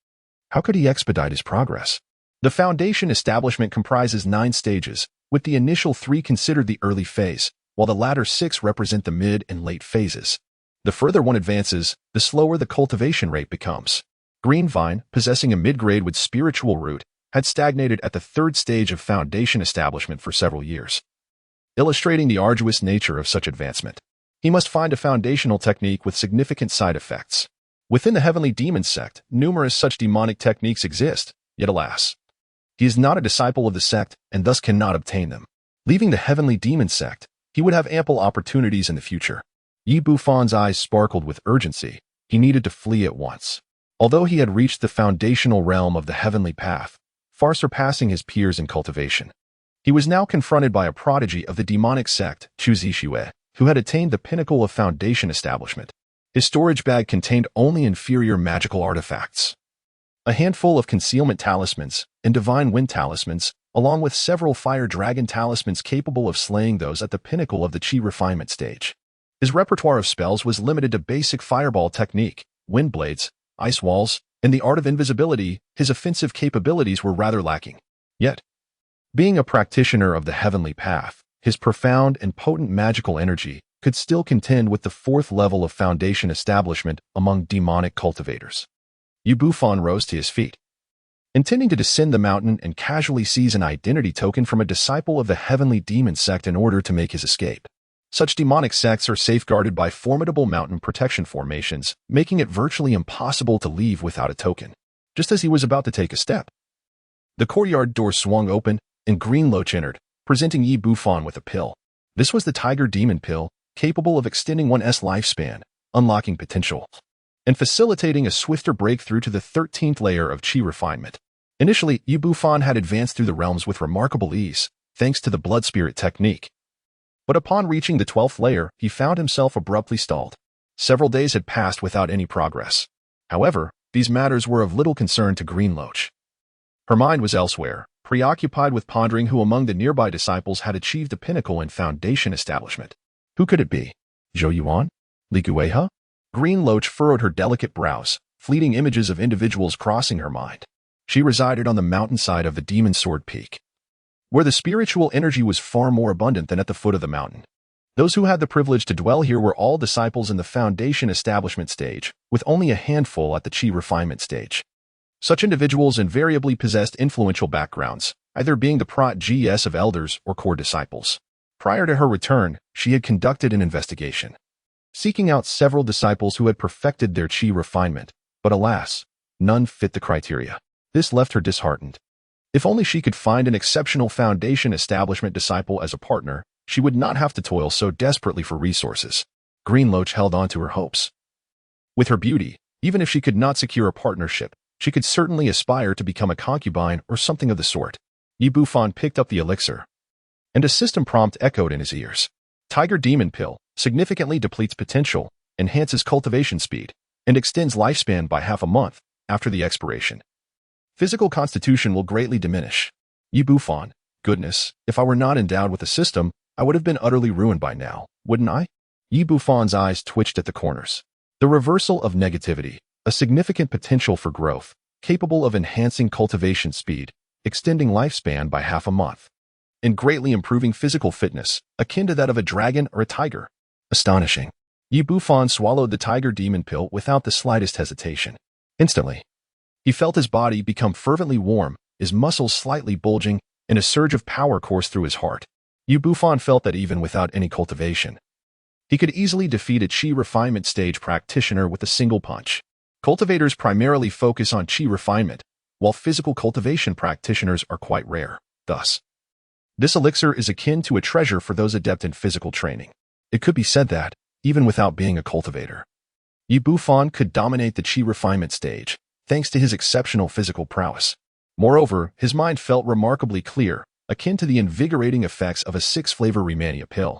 How could he expedite his progress? The foundation establishment comprises 9 stages, with the initial 3 considered the early phase, while the latter 6 represent the mid and late phases. The further one advances, the slower the cultivation rate becomes. Green Vine, possessing a mid-grade with spiritual root, had stagnated at the 3rd stage of foundation establishment for several years, illustrating the arduous nature of such advancement. He must find a foundational technique with significant side effects. Within the Heavenly Demon Sect, numerous such demonic techniques exist, yet alas, he is not a disciple of the sect and thus cannot obtain them. Leaving the Heavenly Demon Sect, he would have ample opportunities in the future. Bufan's eyes sparkled with urgency. He needed to flee at once. Although he had reached the foundational realm of the heavenly path, far surpassing his peers in cultivation, he was now confronted by a prodigy of the demonic sect, Chu Zixue, who had attained the pinnacle of foundation establishment. His storage bag contained only inferior magical artifacts, a handful of concealment talismans and divine wind talismans, along with several fire dragon talismans capable of slaying those at the pinnacle of the chi refinement stage. His repertoire of spells was limited to basic fireball technique, wind blades, ice walls, and the art of invisibility. His offensive capabilities were rather lacking. Yet, being a practitioner of the heavenly path, his profound and potent magical energy could still contend with the 4th level of foundation establishment among demonic cultivators. Bufan rose to his feet. intending to descend the mountain and casually seize an identity token from a disciple of the Heavenly Demon Sect in order to make his escape. Such demonic sects are safeguarded by formidable mountain protection formations, making it virtually impossible to leave without a token. Just as he was about to take a step, the courtyard door swung open, and Green Loach entered, presenting Yi Bufan with a pill. This was the Tiger Demon Pill, capable of extending one's lifespan, unlocking potential, and facilitating a swifter breakthrough to the 13th layer of Qi refinement. Initially, Yi Bufan had advanced through the realms with remarkable ease, thanks to the blood spirit technique. But upon reaching the 12th layer, he found himself abruptly stalled. Several days had passed without any progress. However, these matters were of little concern to Green Loach. Her mind was elsewhere, preoccupied with pondering who among the nearby disciples had achieved a pinnacle in foundation establishment. Who could it be? Zhou Yuan? Li Guihe? Green Loach furrowed her delicate brows, fleeting images of individuals crossing her mind. She resided on the mountainside of the Demon Sword Peak, where the spiritual energy was far more abundant than at the foot of the mountain. Those who had the privilege to dwell here were all disciples in the foundation establishment stage, with only a handful at the Qi refinement stage. Such individuals invariably possessed influential backgrounds, either being the prot-gs of elders or core disciples. Prior to her return, she had conducted an investigation, seeking out several disciples who had perfected their Qi refinement, but alas, none fit the criteria. This left her disheartened. If only she could find an exceptional foundation establishment disciple as a partner, she would not have to toil so desperately for resources. Green Loach held on to her hopes. With her beauty, even if she could not secure a partnership, she could certainly aspire to become a concubine or something of the sort. Yi Bufan picked up the elixir, and a system prompt echoed in his ears. Tiger Demon Pill significantly depletes potential, enhances cultivation speed, and extends lifespan by half a month after the expiration. Physical constitution will greatly diminish. Yi Bufan, goodness, if I were not endowed with a system, I would have been utterly ruined by now, wouldn't I? Yi Bufan's eyes twitched at the corners. The reversal of negativity, a significant potential for growth, capable of enhancing cultivation speed, extending lifespan by half a month, and greatly improving physical fitness, akin to that of a dragon or a tiger. Astonishing. Yi Bufan swallowed the Tiger Demon Pill without the slightest hesitation. Instantly, he felt his body become fervently warm, his muscles slightly bulging, and a surge of power coursed through his heart. Yi Bufan felt that even without any cultivation, he could easily defeat a Qi refinement stage practitioner with a single punch. Cultivators primarily focus on Qi refinement, while physical cultivation practitioners are quite rare. Thus, this elixir is akin to a treasure for those adept in physical training. It could be said that, even without being a cultivator, Yi Bufan could dominate the Qi refinement stage, thanks to his exceptional physical prowess. Moreover, his mind felt remarkably clear, akin to the invigorating effects of a 6-flavor Rehmannia pill,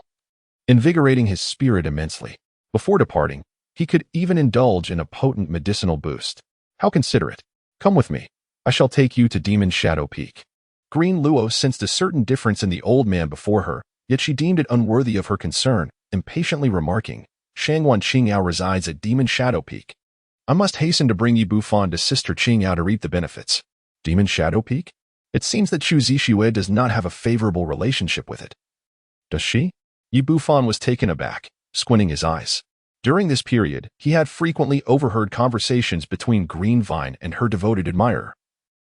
invigorating his spirit immensely. Before departing, he could even indulge in a potent medicinal boost. How considerate. Come with me. I shall take you to Demon Shadow Peak. Green Luo sensed a certain difference in the old man before her, yet she deemed it unworthy of her concern, impatiently remarking, Shangwan Qingyao resides at Demon Shadow Peak. I must hasten to bring Yi Bufan to Sister Qingyao to reap the benefits. Demon Shadow Peak? It seems that Chu Zixue does not have a favorable relationship with it. Does she? Yi Bufan was taken aback, squinting his eyes. During this period, he had frequently overheard conversations between Green Vine and her devoted admirer,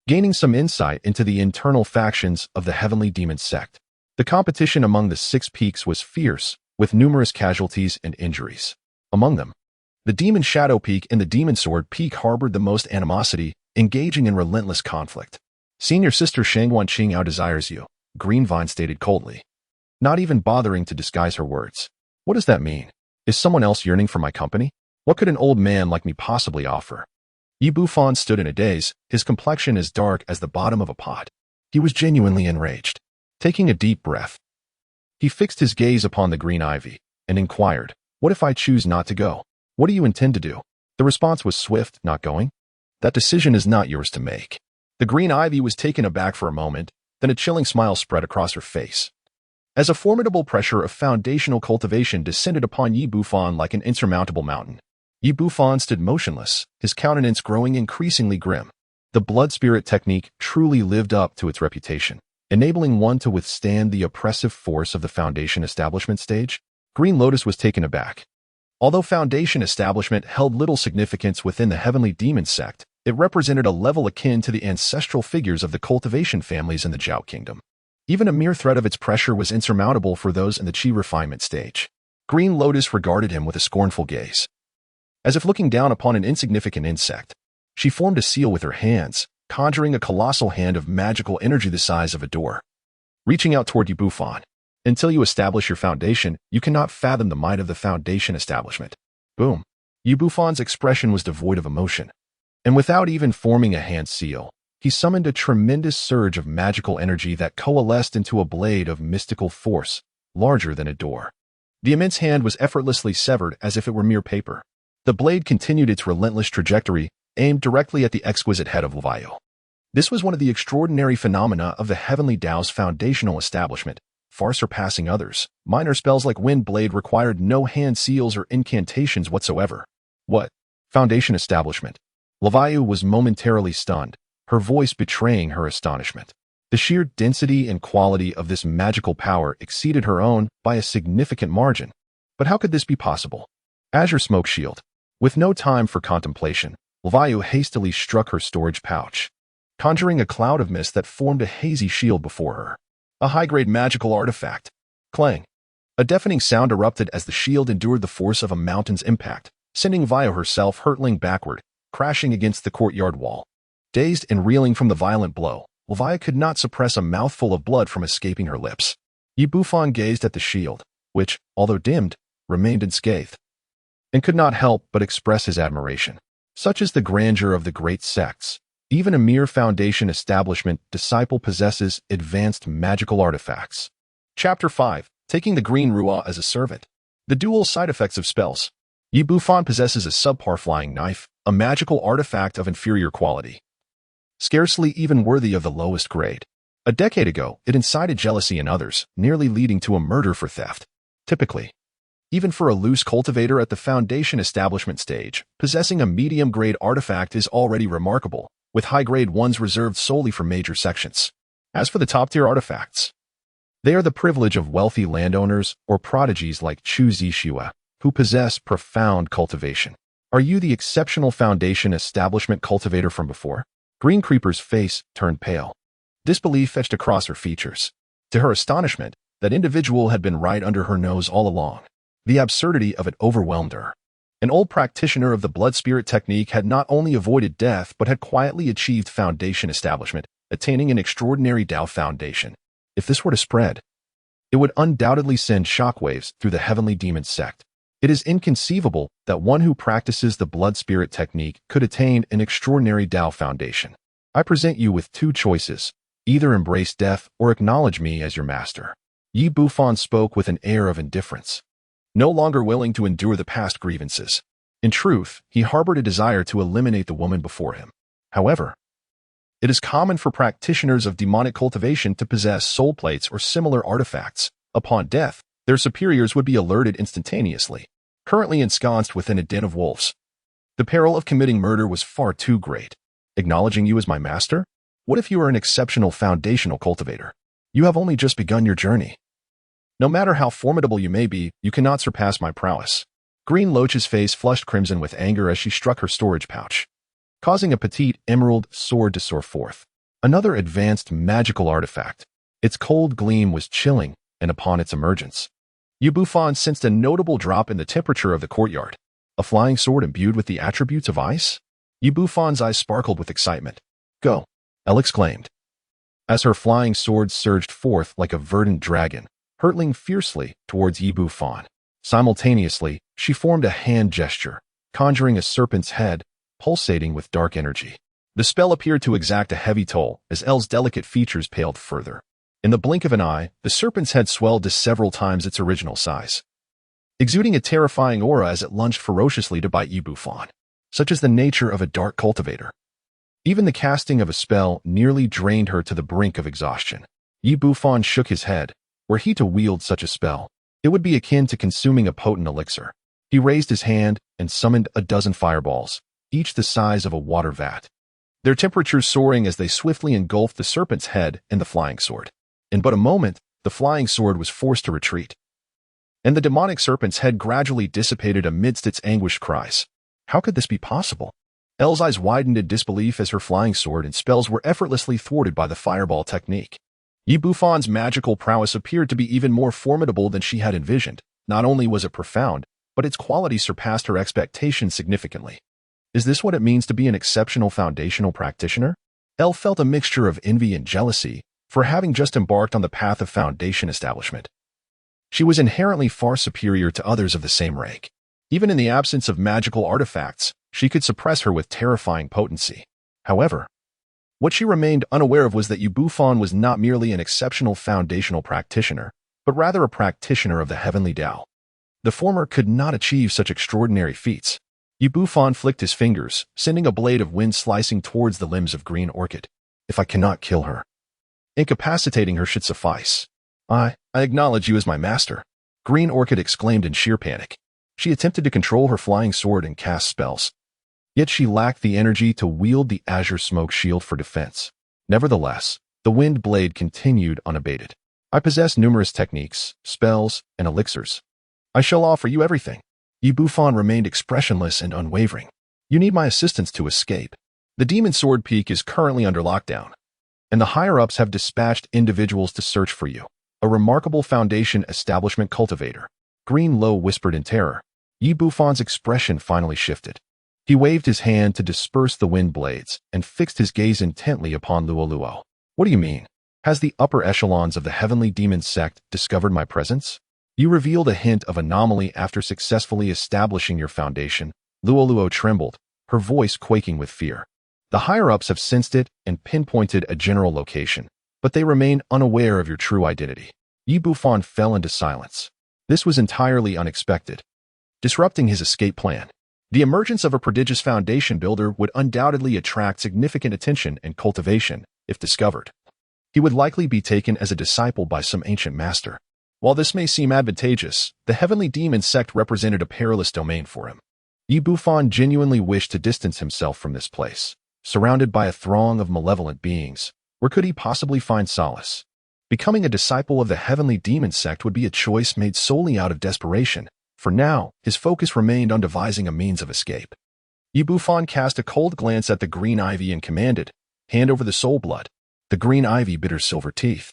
gaining some insight into the internal factions of the Heavenly Demon Sect. The competition among the 6 peaks was fierce, with numerous casualties and injuries. Among them, the Demon Shadow Peak and the Demon Sword Peak harbored the most animosity, engaging in relentless conflict. Senior Sister Shangwan Qingyao desires you, Green Vine stated coldly, not even bothering to disguise her words. What does that mean? Is someone else yearning for my company? What could an old man like me possibly offer? Yi Bufan stood in a daze, his complexion as dark as the bottom of a pot. He was genuinely enraged. Taking a deep breath, he fixed his gaze upon the green ivy and inquired, what if I choose not to go? What do you intend to do? The response was swift, not going? That decision is not yours to make. The green ivy was taken aback for a moment, then a chilling smile spread across her face, as a formidable pressure of foundational cultivation descended upon Yi Bufan like an insurmountable mountain. Yi Bufan stood motionless, his countenance growing increasingly grim. The blood spirit technique truly lived up to its reputation, enabling one to withstand the oppressive force of the foundation establishment stage. Green Lotus was taken aback. Although foundation establishment held little significance within the Heavenly Demon Sect, It represented a level akin to the ancestral figures of the cultivation families in the Zhao Kingdom. Even a mere threat of its pressure was insurmountable for those in the chi refinement stage. Green Lotus regarded him with a scornful gaze. As if looking down upon an insignificant insect, she formed a seal with her hands, conjuring a colossal hand of magical energy the size of a door. Reaching out toward you, Bufan. Until you establish your foundation, you cannot fathom the might of the foundation establishment. Boom. Bufan's expression was devoid of emotion. And without even forming a hand seal, he summoned a tremendous surge of magical energy that coalesced into a blade of mystical force, larger than a door. The immense hand was effortlessly severed as if it were mere paper. The blade continued its relentless trajectory, aimed directly at the exquisite head of Leviathan. This was one of the extraordinary phenomena of the Heavenly Tao's foundational establishment, far surpassing others. Minor spells like Wind Blade required no hand seals or incantations whatsoever. What? Foundation establishment. Leviathan was momentarily stunned, her voice betraying her astonishment. The sheer density and quality of this magical power exceeded her own by a significant margin. But how could this be possible? Azure Smoke Shield. With no time for contemplation, Leviathan hastily struck her storage pouch, conjuring a cloud of mist that formed a hazy shield before her. A high-grade magical artifact. Clang. A deafening sound erupted as the shield endured the force of a mountain's impact, sending Leviathan herself hurtling backward, crashing against the courtyard wall. Dazed and reeling from the violent blow, Leviathan could not suppress a mouthful of blood from escaping her lips. Bufan gazed at the shield, which, although dimmed, remained unscathed, and could not help but express his admiration. Such is the grandeur of the great sects. Even a mere foundation establishment disciple possesses advanced magical artifacts. Chapter 5. Taking the Green Ruah as a Servant. The dual side effects of spells. Bufan possesses a subpar flying knife, a magical artifact of inferior quality, scarcely even worthy of the lowest grade. A decade ago, it incited jealousy in others, nearly leading to a murder for theft. Typically, even for a loose cultivator at the foundation establishment stage, possessing a medium-grade artifact is already remarkable, with high-grade ones reserved solely for major sections. As for the top-tier artifacts, they are the privilege of wealthy landowners or prodigies like Chu Zishua, who possess profound cultivation. Are you the exceptional foundation establishment cultivator from before? Green Creeper's face turned pale. Disbelief etched across her features. To her astonishment, that individual had been right under her nose all along. The absurdity of it overwhelmed her. An old practitioner of the blood spirit technique had not only avoided death but had quietly achieved foundation establishment, attaining an extraordinary Tao foundation. If this were to spread, it would undoubtedly send shockwaves through the Heavenly Demon Sect. It is inconceivable that one who practices the blood spirit technique could attain an extraordinary Tao foundation. I present you with two choices. Either embrace death or acknowledge me as your master. Bufan spoke with an air of indifference, no longer willing to endure the past grievances. In truth, he harbored a desire to eliminate the woman before him. However, it is common for practitioners of demonic cultivation to possess soul plates or similar artifacts. Upon death, their superiors would be alerted instantaneously, currently ensconced within a den of wolves. The peril of committing murder was far too great. Acknowledging you as my master? What if you are an exceptional foundational cultivator? You have only just begun your journey. No matter how formidable you may be, you cannot surpass my prowess. Green Loach's face flushed crimson with anger as she struck her storage pouch, causing a petite emerald sword to soar forth. Another advanced magical artifact. Its cold gleam was chilling, and upon its emergence, Bufan sensed a notable drop in the temperature of the courtyard. A flying sword imbued with the attributes of ice? Bufan's eyes sparkled with excitement. Go, Elle exclaimed, as her flying sword surged forth like a verdant dragon, hurtling fiercely towards Bufan. Simultaneously, she formed a hand gesture, conjuring a serpent's head, pulsating with dark energy. The spell appeared to exact a heavy toll as Elle's delicate features paled further. In the blink of an eye, the serpent's head swelled to several times its original size, exuding a terrifying aura as it lunged ferociously to bite Bufan. Such is the nature of a dark cultivator. Even the casting of a spell nearly drained her to the brink of exhaustion. Bufan shook his head. Were he to wield such a spell, it would be akin to consuming a potent elixir. He raised his hand and summoned a dozen fireballs, each the size of a water vat, their temperatures soaring as they swiftly engulfed the serpent's head and the flying sword. In but a moment, the flying sword was forced to retreat, and the demonic serpent's head gradually dissipated amidst its anguished cries. How could this be possible? Elle's eyes widened in disbelief as her flying sword and spells were effortlessly thwarted by the fireball technique. Yi Bufan's magical prowess appeared to be even more formidable than she had envisioned. Not only was it profound, but its quality surpassed her expectations significantly. Is this what it means to be an exceptional foundational practitioner? Elle felt a mixture of envy and jealousy for having just embarked on the path of foundation establishment. She was inherently far superior to others of the same rank. Even in the absence of magical artifacts, she could suppress her with terrifying potency. However, what she remained unaware of was that Yi Bufan was not merely an exceptional foundational practitioner, but rather a practitioner of the Heavenly Tao. The former could not achieve such extraordinary feats. Yi Bufan flicked his fingers, sending a blade of wind slicing towards the limbs of Green Orchid. If I cannot kill her, incapacitating her should suffice. I acknowledge you as my master, Green Orchid exclaimed in sheer panic. She attempted to control her flying sword and cast spells. Yet she lacked the energy to wield the azure smoke shield for defense. Nevertheless, the wind blade continued unabated. I possess numerous techniques, spells, and elixirs. I shall offer you everything. Yi Bufan remained expressionless and unwavering. You need my assistance to escape. The Demon Sword Peak is currently under lockdown, and the higher-ups have dispatched individuals to search for you. A remarkable foundation establishment cultivator. Green Low whispered in terror. Yi Bufan's expression finally shifted. He waved his hand to disperse the wind blades and fixed his gaze intently upon Luo. What do you mean? Has the upper echelons of the Heavenly Demon Sect discovered my presence? You revealed a hint of anomaly after successfully establishing your foundation. Luo trembled, her voice quaking with fear. The higher-ups have sensed it and pinpointed a general location, but they remain unaware of your true identity. Yi Bufan fell into silence. This was entirely unexpected, disrupting his escape plan. The emergence of a prodigious foundation builder would undoubtedly attract significant attention and cultivation, if discovered. He would likely be taken as a disciple by some ancient master. While this may seem advantageous, the Heavenly Demon Sect represented a perilous domain for him. Yi Bufan genuinely wished to distance himself from this place. Surrounded by a throng of malevolent beings, where could he possibly find solace? Becoming a disciple of the Heavenly Demon Sect would be a choice made solely out of desperation. For now, his focus remained on devising a means of escape. Yi Bufan cast a cold glance at the green ivy and commanded, "Hand over the soul blood." The green ivy bit her silver teeth,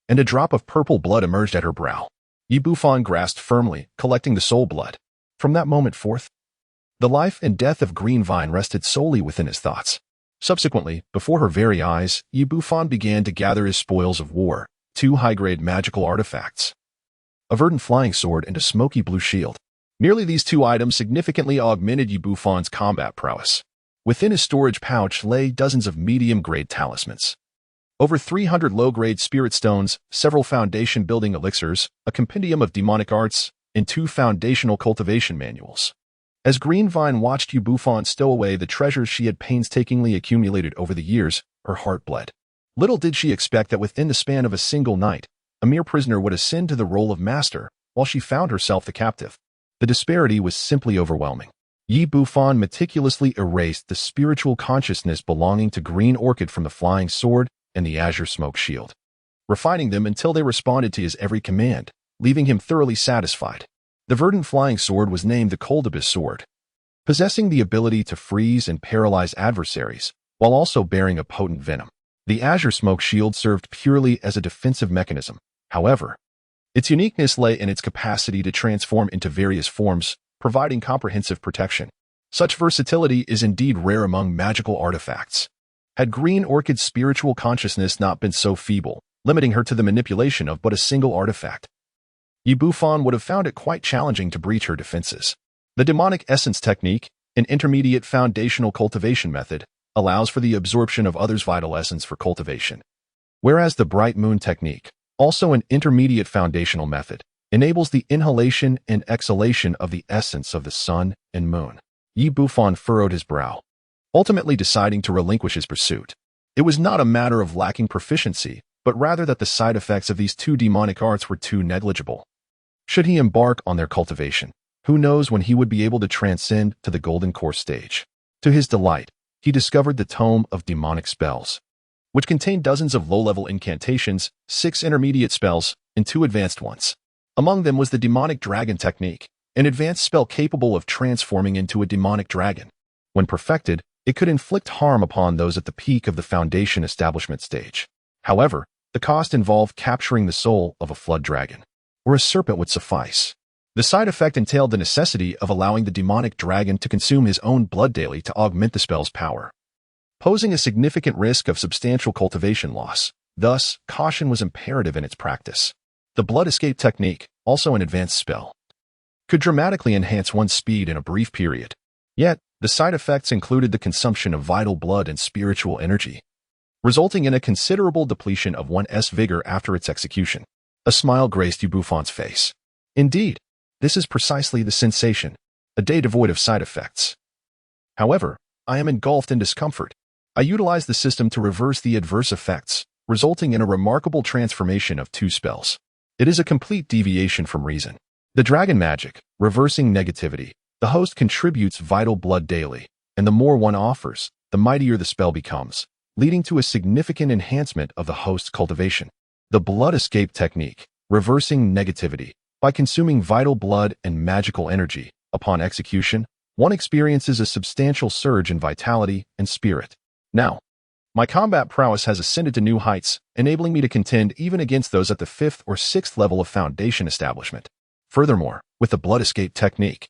and a drop of purple blood emerged at her brow. Yi Bufan grasped firmly, collecting the soul blood. From that moment forth, the life and death of Green Vine rested solely within his thoughts. Subsequently, before her very eyes, Yi Bufan began to gather his spoils of war, 2 high-grade magical artifacts, a verdant flying sword and a smoky blue shield. Merely these 2 items significantly augmented Yi Bufan's combat prowess. Within his storage pouch lay dozens of medium-grade talismans, over 300 low-grade spirit stones, several foundation-building elixirs, a compendium of demonic arts, and 2 foundational cultivation manuals. As Green Vine watched Yi Bufan stow away the treasures she had painstakingly accumulated over the years, her heart bled. Little did she expect that within the span of a single night, a mere prisoner would ascend to the role of master, while she found herself the captive. The disparity was simply overwhelming. Yi Bufan meticulously erased the spiritual consciousness belonging to Green Orchid from the flying sword and the azure smoke shield, refining them until they responded to his every command, leaving him thoroughly satisfied. The verdant flying sword was named the Cultivating sword, possessing the ability to freeze and paralyze adversaries, while also bearing a potent venom. The azure smoke shield served purely as a defensive mechanism. However, its uniqueness lay in its capacity to transform into various forms, providing comprehensive protection. Such versatility is indeed rare among magical artifacts. Had Green Orchid's spiritual consciousness not been so feeble, limiting her to the manipulation of but a single artifact, Yi Bufan would have found it quite challenging to breach her defenses. The demonic essence technique, an intermediate foundational cultivation method, allows for the absorption of others' vital essence for cultivation, whereas the bright moon technique, also an intermediate foundational method, enables the inhalation and exhalation of the essence of the sun and moon. Yi Bufan furrowed his brow, ultimately deciding to relinquish his pursuit. It was not a matter of lacking proficiency, but rather that the side effects of these 2 demonic arts were too negligible. Should he embark on their cultivation, who knows when he would be able to transcend to the Golden Core stage. To his delight, he discovered the Tome of Demonic Spells, which contained dozens of low-level incantations, 6 intermediate spells, and 2 advanced ones. Among them was the Demonic Dragon technique, an advanced spell capable of transforming into a demonic dragon. When perfected, It could inflict harm upon those at the peak of the foundation establishment stage. However, the cost involved capturing the soul of a flood dragon, or a serpent would suffice. The side effect entailed the necessity of allowing the demonic dragon to consume his own blood daily to augment the spell's power, posing a significant risk of substantial cultivation loss. Thus, caution was imperative in its practice. The blood escape technique, also an advanced spell, could dramatically enhance one's speed in a brief period. Yet, the side effects included the consumption of vital blood and spiritual energy, resulting in a considerable depletion of one's vigor after its execution. A smile graced Bufan's face. Indeed, this is precisely the sensation, a day devoid of side effects. However, I am engulfed in discomfort. I utilize the system to reverse the adverse effects, resulting in a remarkable transformation of 2 spells. It is a complete deviation from reason. The dragon magic, reversing negativity. The host contributes vital blood daily, and the more one offers, the mightier the spell becomes, leading to a significant enhancement of the host's cultivation. The blood escape technique, reversing negativity. By consuming vital blood and magical energy, upon execution, one experiences a substantial surge in vitality and spirit. Now, my combat prowess has ascended to new heights, enabling me to contend even against those at the 5th or 6th level of foundation establishment. Furthermore, with the blood escape technique,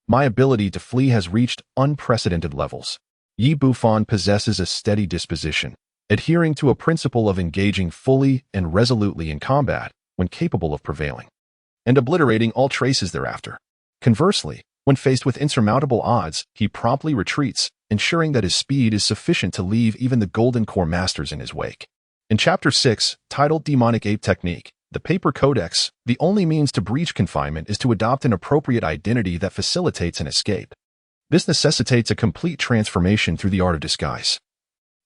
my ability to flee has reached unprecedented levels. Bufan possesses a steady disposition, adhering to a principle of engaging fully and resolutely in combat when capable of prevailing, and obliterating all traces thereafter. Conversely, when faced with insurmountable odds, he promptly retreats, ensuring that his speed is sufficient to leave even the Golden Core Masters in his wake. In Chapter 6, titled Demonic Ape Technique, the Paper Codex, the only means to breach confinement is to adopt an appropriate identity that facilitates an escape. This necessitates a complete transformation through the art of disguise,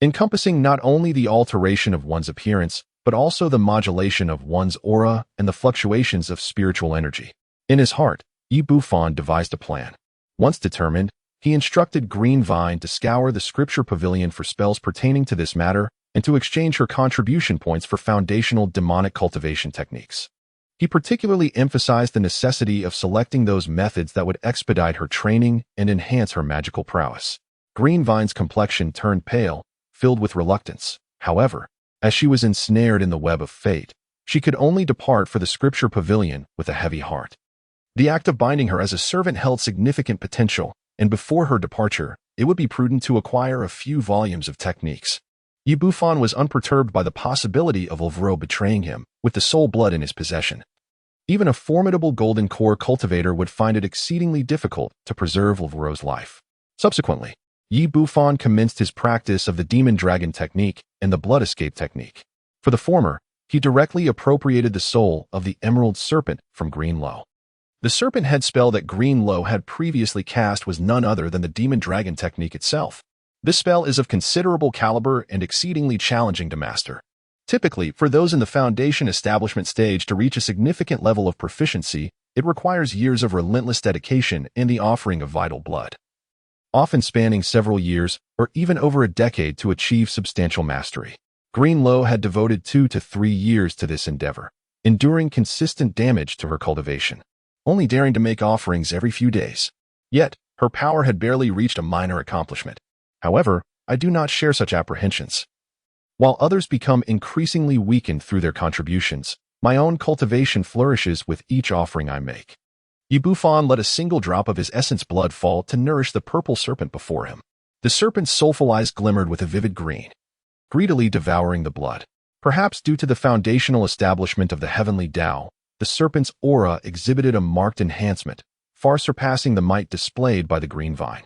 encompassing not only the alteration of one's appearance, but also the modulation of one's aura and the fluctuations of spiritual energy. In his heart, Bufan devised a plan. Once determined, he instructed Green Vine to scour the scripture pavilion for spells pertaining to this matter and to exchange her contribution points for foundational demonic cultivation techniques. He particularly emphasized the necessity of selecting those methods that would expedite her training and enhance her magical prowess. Green Vine's complexion turned pale, filled with reluctance. However, as she was ensnared in the web of fate, she could only depart for the scripture pavilion with a heavy heart. The act of binding her as a servant held significant potential, and before her departure, it would be prudent to acquire a few volumes of techniques. Bufan was unperturbed by the possibility of Ulvro betraying him, with the soul blood in his possession. Even a formidable golden core cultivator would find it exceedingly difficult to preserve Ulvro's life. Subsequently, Bufan commenced his practice of the demon dragon technique and the blood escape technique. For the former, he directly appropriated the soul of the emerald serpent from Greenlow. The serpent head spell that Greenlow had previously cast was none other than the demon dragon technique itself. This spell is of considerable caliber and exceedingly challenging to master. Typically, for those in the foundation establishment stage to reach a significant level of proficiency, it requires years of relentless dedication and the offering of vital blood, often spanning several years or even over a decade to achieve substantial mastery. Greenlow had devoted 2 to 3 years to this endeavor, enduring consistent damage to her cultivation, only daring to make offerings every few days. Yet, her power had barely reached a minor accomplishment. However, I do not share such apprehensions. While others become increasingly weakened through their contributions, my own cultivation flourishes with each offering I make. Bufan let a single drop of his essence blood fall to nourish the purple serpent before him. The serpent's soulful eyes glimmered with a vivid green, greedily devouring the blood. Perhaps due to the foundational establishment of the heavenly Tao, the serpent's aura exhibited a marked enhancement, far surpassing the might displayed by the green vine.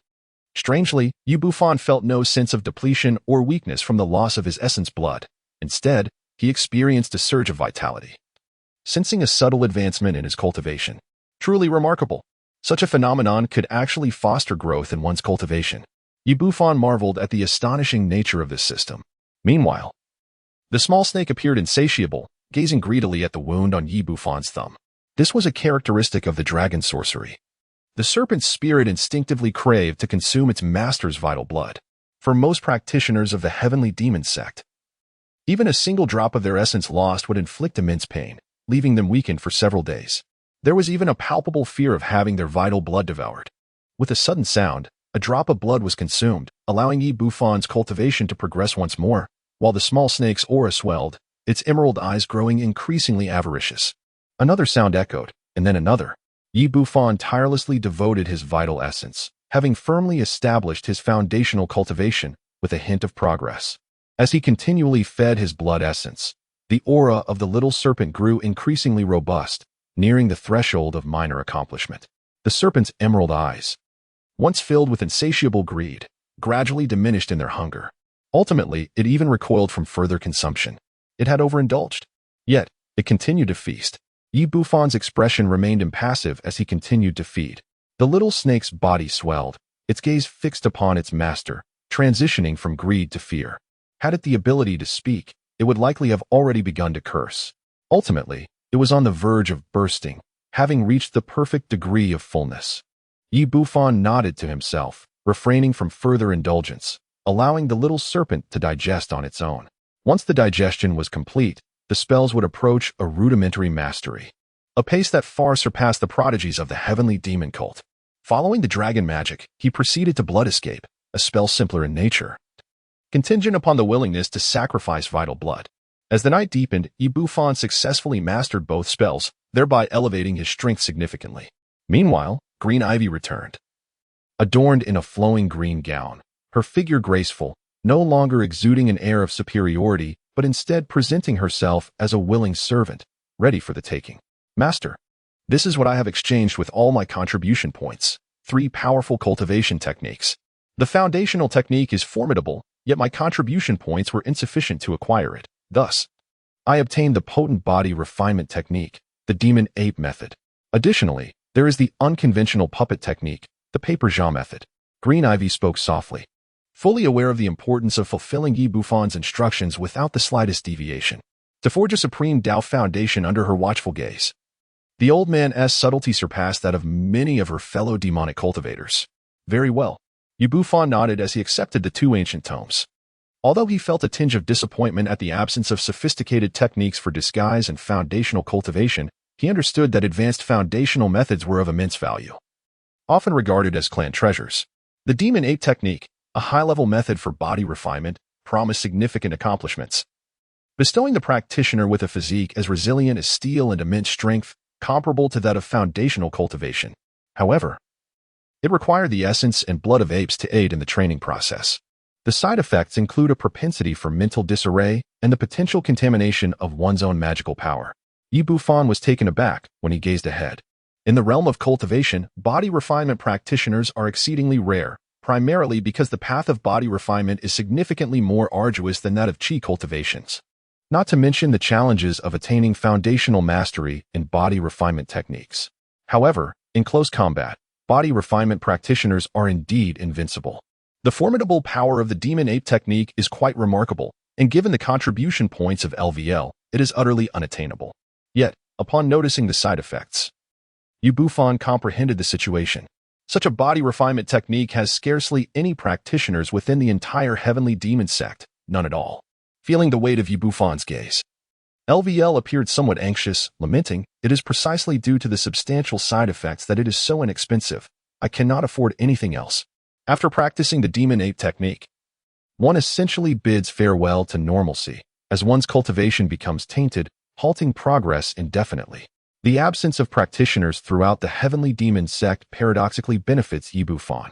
Strangely, Bufan felt no sense of depletion or weakness from the loss of his essence blood. Instead, he experienced a surge of vitality, sensing a subtle advancement in his cultivation. Truly remarkable. Such a phenomenon could actually foster growth in one's cultivation. Bufan marveled at the astonishing nature of this system. Meanwhile, the small snake appeared insatiable, gazing greedily at the wound on Bufan's thumb. This was a characteristic of the dragon sorcery. The serpent's spirit instinctively craved to consume its master's vital blood. For most practitioners of the Heavenly Demon Sect, even a single drop of their essence lost would inflict immense pain, leaving them weakened for several days. There was even a palpable fear of having their vital blood devoured. With a sudden sound, A drop of blood was consumed, allowing Bufan's cultivation to progress once more, while the small snake's aura swelled, its emerald eyes growing increasingly avaricious. Another sound echoed, and then another. Bufan tirelessly devoted his vital essence, having firmly established his foundational cultivation with a hint of progress. As he continually fed his blood essence, the aura of the little serpent grew increasingly robust, nearing the threshold of minor accomplishment. The serpent's emerald eyes, once filled with insatiable greed, gradually diminished in their hunger. Ultimately, it even recoiled from further consumption. It had overindulged. Yet, it continued to feast. Bufan's expression remained impassive as he continued to feed. The little snake's body swelled, its gaze fixed upon its master, transitioning from greed to fear. Had it the ability to speak, it would likely have already begun to curse. Ultimately, it was on the verge of bursting, having reached the perfect degree of fullness. Bufan nodded to himself, refraining from further indulgence, allowing the little serpent to digest on its own. Once the digestion was complete, the spells would approach a rudimentary mastery, a pace that far surpassed the prodigies of the Heavenly Demon cult. Following the dragon magic, he proceeded to blood escape, a spell simpler in nature, contingent upon the willingness to sacrifice vital blood. As the night deepened, Bufan successfully mastered both spells, thereby elevating his strength significantly. Meanwhile, Green Ivy returned. Adorned in a flowing green gown, her figure graceful, no longer exuding an air of superiority, but instead presenting herself as a willing servant, ready for the taking. Master, this is what I have exchanged with all my contribution points. 3 powerful cultivation techniques. The foundational technique is formidable, yet my contribution points were insufficient to acquire it. Thus, I obtained the potent body refinement technique, the demon ape method. Additionally, there is the unconventional puppet technique, the paper Zhao method. Green Ivy spoke softly, fully aware of the importance of fulfilling Bufan's instructions without the slightest deviation, to forge a supreme Tao foundation under her watchful gaze. The old man's subtlety surpassed that of many of her fellow demonic cultivators. Very well. Bufan nodded as he accepted the 2 ancient tomes. Although he felt a tinge of disappointment at the absence of sophisticated techniques for disguise and foundational cultivation, he understood that advanced foundational methods were of immense value. Often regarded as clan treasures, the demon ape technique, a high-level method for body refinement, promised significant accomplishments, bestowing the practitioner with a physique as resilient as steel and immense strength, comparable to that of foundational cultivation. However, it required the essence and blood of apes to aid in the training process. The side effects include a propensity for mental disarray and the potential contamination of one's own magical power. Bufan was taken aback when he gazed ahead. In the realm of cultivation, body refinement practitioners are exceedingly rare, primarily because the path of body refinement is significantly more arduous than that of chi cultivations. Not to mention the challenges of attaining foundational mastery in body refinement techniques. However, in close combat, body refinement practitioners are indeed invincible. The formidable power of the demon ape technique is quite remarkable, and given the contribution points of LVL, it is utterly unattainable. Yet, upon noticing the side effects, Bufan comprehended the situation. Such a body refinement technique has scarcely any practitioners within the entire Heavenly Demon Sect, none at all. Feeling the weight of Bufan's gaze, LVL appeared somewhat anxious, lamenting, "It is precisely due to the substantial side effects that it is so inexpensive. I cannot afford anything else." After practicing the demon ape technique, one essentially bids farewell to normalcy, as one's cultivation becomes tainted, halting progress indefinitely. The absence of practitioners throughout the Heavenly Demon Sect paradoxically benefits Bufan.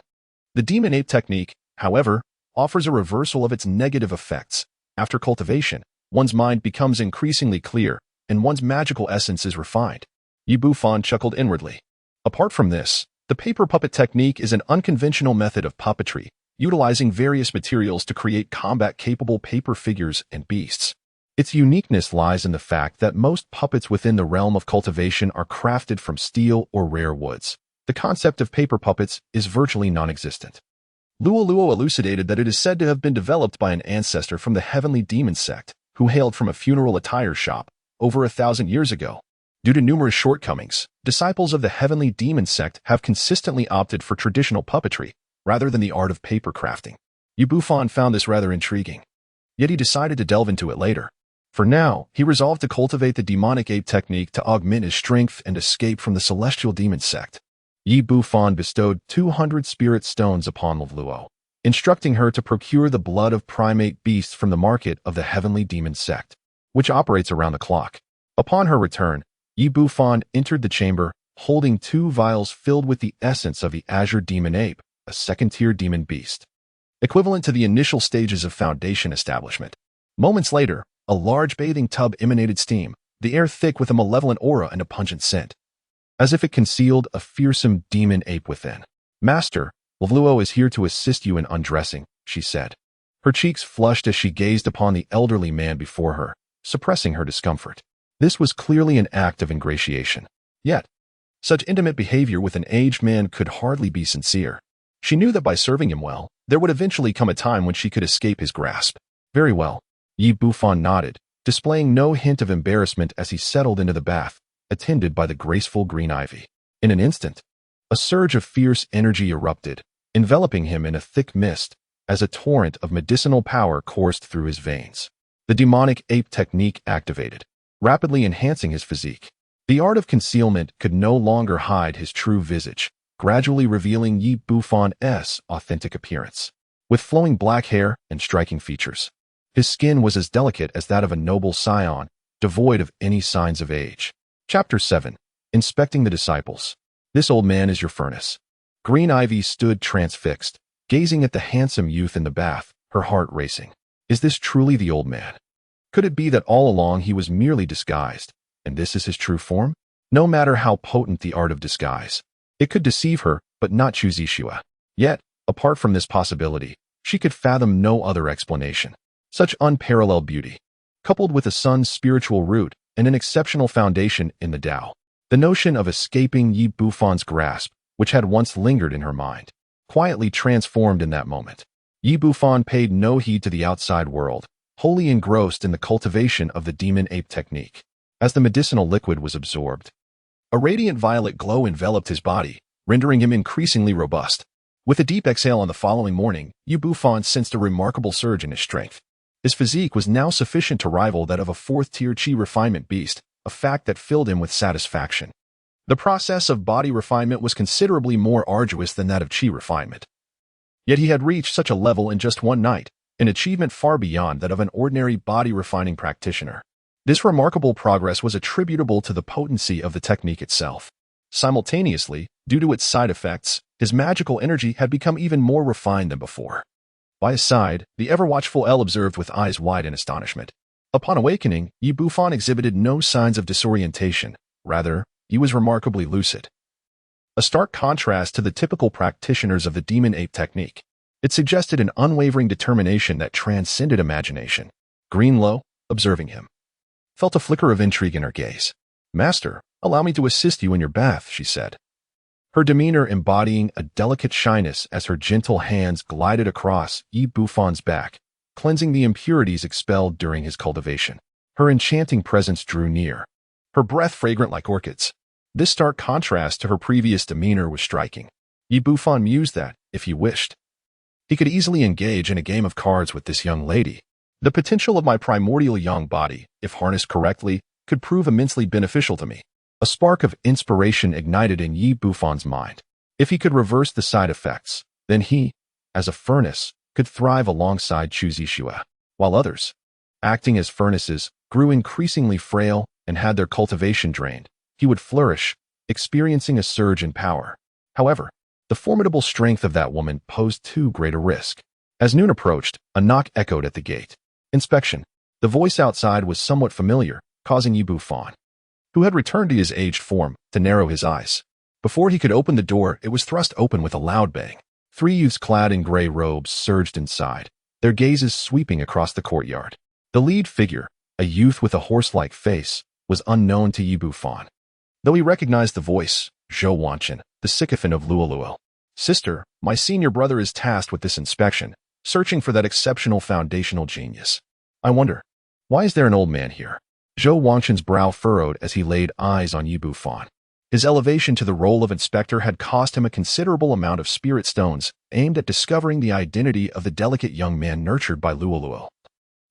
The demon ape technique, however, offers a reversal of its negative effects. After cultivation, one's mind becomes increasingly clear, and one's magical essence is refined. Bufan chuckled inwardly. Apart from this, the paper puppet technique is an unconventional method of puppetry, utilizing various materials to create combat-capable paper figures and beasts. Its uniqueness lies in the fact that most puppets within the realm of cultivation are crafted from steel or rare woods. The concept of paper puppets is virtually non-existent. Luo elucidated that it is said to have been developed by an ancestor from the Heavenly Demon Sect, who hailed from a funeral attire shop over 1,000 years ago. Due to numerous shortcomings, disciples of the Heavenly Demon Sect have consistently opted for traditional puppetry rather than the art of paper crafting. Bufan found this rather intriguing, yet he decided to delve into it later. For now, he resolved to cultivate the demonic ape technique to augment his strength and escape from the celestial demon sect. Yi Bufan bestowed 200 spirit stones upon Luo, instructing her to procure the blood of primate beasts from the market of the Heavenly Demon Sect, which operates around the clock. Upon her return, Yi Bufan entered the chamber, holding 2 vials filled with the essence of the Azure Demon Ape, a second-tier demon beast, equivalent to the initial stages of Foundation establishment. Moments later, a large bathing tub emanated steam, the air thick with a malevolent aura and a pungent scent, as if it concealed a fearsome demon ape within. "Master, Luo is here to assist you in undressing," she said. Her cheeks flushed as she gazed upon the elderly man before her, suppressing her discomfort. This was clearly an act of ingratiation. Yet, such intimate behavior with an aged man could hardly be sincere. She knew that by serving him well, there would eventually come a time when she could escape his grasp. "Very well." Yi Bufan nodded, displaying no hint of embarrassment as he settled into the bath, attended by the graceful green ivy. In an instant, a surge of fierce energy erupted, enveloping him in a thick mist as a torrent of medicinal power coursed through his veins. The demonic ape technique activated, rapidly enhancing his physique. The art of concealment could no longer hide his true visage, gradually revealing Yi Bufan's authentic appearance. With flowing black hair and striking features, his skin was as delicate as that of a noble scion, devoid of any signs of age. Chapter 7. Inspecting the Disciples. "This old man is your furnace." Green Ivy stood transfixed, gazing at the handsome youth in the bath, her heart racing. Is this truly the old man? Could it be that all along he was merely disguised, and this is his true form? No matter how potent the art of disguise, it could deceive her, but not choose Ishua. Yet, apart from this possibility, she could fathom no other explanation. Such unparalleled beauty, coupled with a son's spiritual root and an exceptional foundation in the Tao. The notion of escaping Yi Bufan's grasp, which had once lingered in her mind, quietly transformed in that moment. Yi Bufan paid no heed to the outside world, wholly engrossed in the cultivation of the demon ape technique. As the medicinal liquid was absorbed, a radiant violet glow enveloped his body, rendering him increasingly robust. With a deep exhale on the following morning, Yi Bufan sensed a remarkable surge in his strength. His physique was now sufficient to rival that of a 4th-tier chi refinement beast, a fact that filled him with satisfaction. The process of body refinement was considerably more arduous than that of chi refinement. Yet he had reached such a level in just one night, an achievement far beyond that of an ordinary body-refining practitioner. This remarkable progress was attributable to the potency of the technique itself. Simultaneously, due to its side effects, his magical energy had become even more refined than before. By his side, the ever-watchful El observed with eyes wide in astonishment. Upon awakening, Yi Bufan exhibited no signs of disorientation. Rather, he was remarkably lucid. A stark contrast to the typical practitioners of the demon ape technique. It suggested an unwavering determination that transcended imagination. Greenlow, observing him, felt a flicker of intrigue in her gaze. "Master, allow me to assist you in your bath," she said, her demeanor embodying a delicate shyness as her gentle hands glided across Yi Bufan's back, cleansing the impurities expelled during his cultivation. Her enchanting presence drew near, her breath fragrant like orchids. This stark contrast to her previous demeanor was striking. Yi Bufan mused that, if he wished, he could easily engage in a game of cards with this young lady. The potential of my primordial young body, if harnessed correctly, could prove immensely beneficial to me. A spark of inspiration ignited in Yi Bufan's mind. If he could reverse the side effects, then he, as a furnace, could thrive alongside Chuzishua, while others, acting as furnaces, grew increasingly frail and had their cultivation drained. He would flourish, experiencing a surge in power. However, the formidable strength of that woman posed too great a risk. As noon approached, a knock echoed at the gate. Inspection. The voice outside was somewhat familiar, causing Yi Bufan, who had returned to his aged form, to narrow his eyes. Before he could open the door, it was thrust open with a loud bang. 3 youths clad in gray robes surged inside, their gazes sweeping across the courtyard. The lead figure, a youth with a horse-like face, was unknown to Yi Bufan, though he recognized the voice, Zhou Wanchin, the sycophant of Luoluo. "Sister, my senior brother is tasked with this inspection, searching for that exceptional foundational genius. I wonder, why is there an old man here?" Zhou Wanchin's brow furrowed as he laid eyes on Yi Bufan. His elevation to the role of inspector had cost him a considerable amount of spirit stones aimed at discovering the identity of the delicate young man nurtured by Luoluo,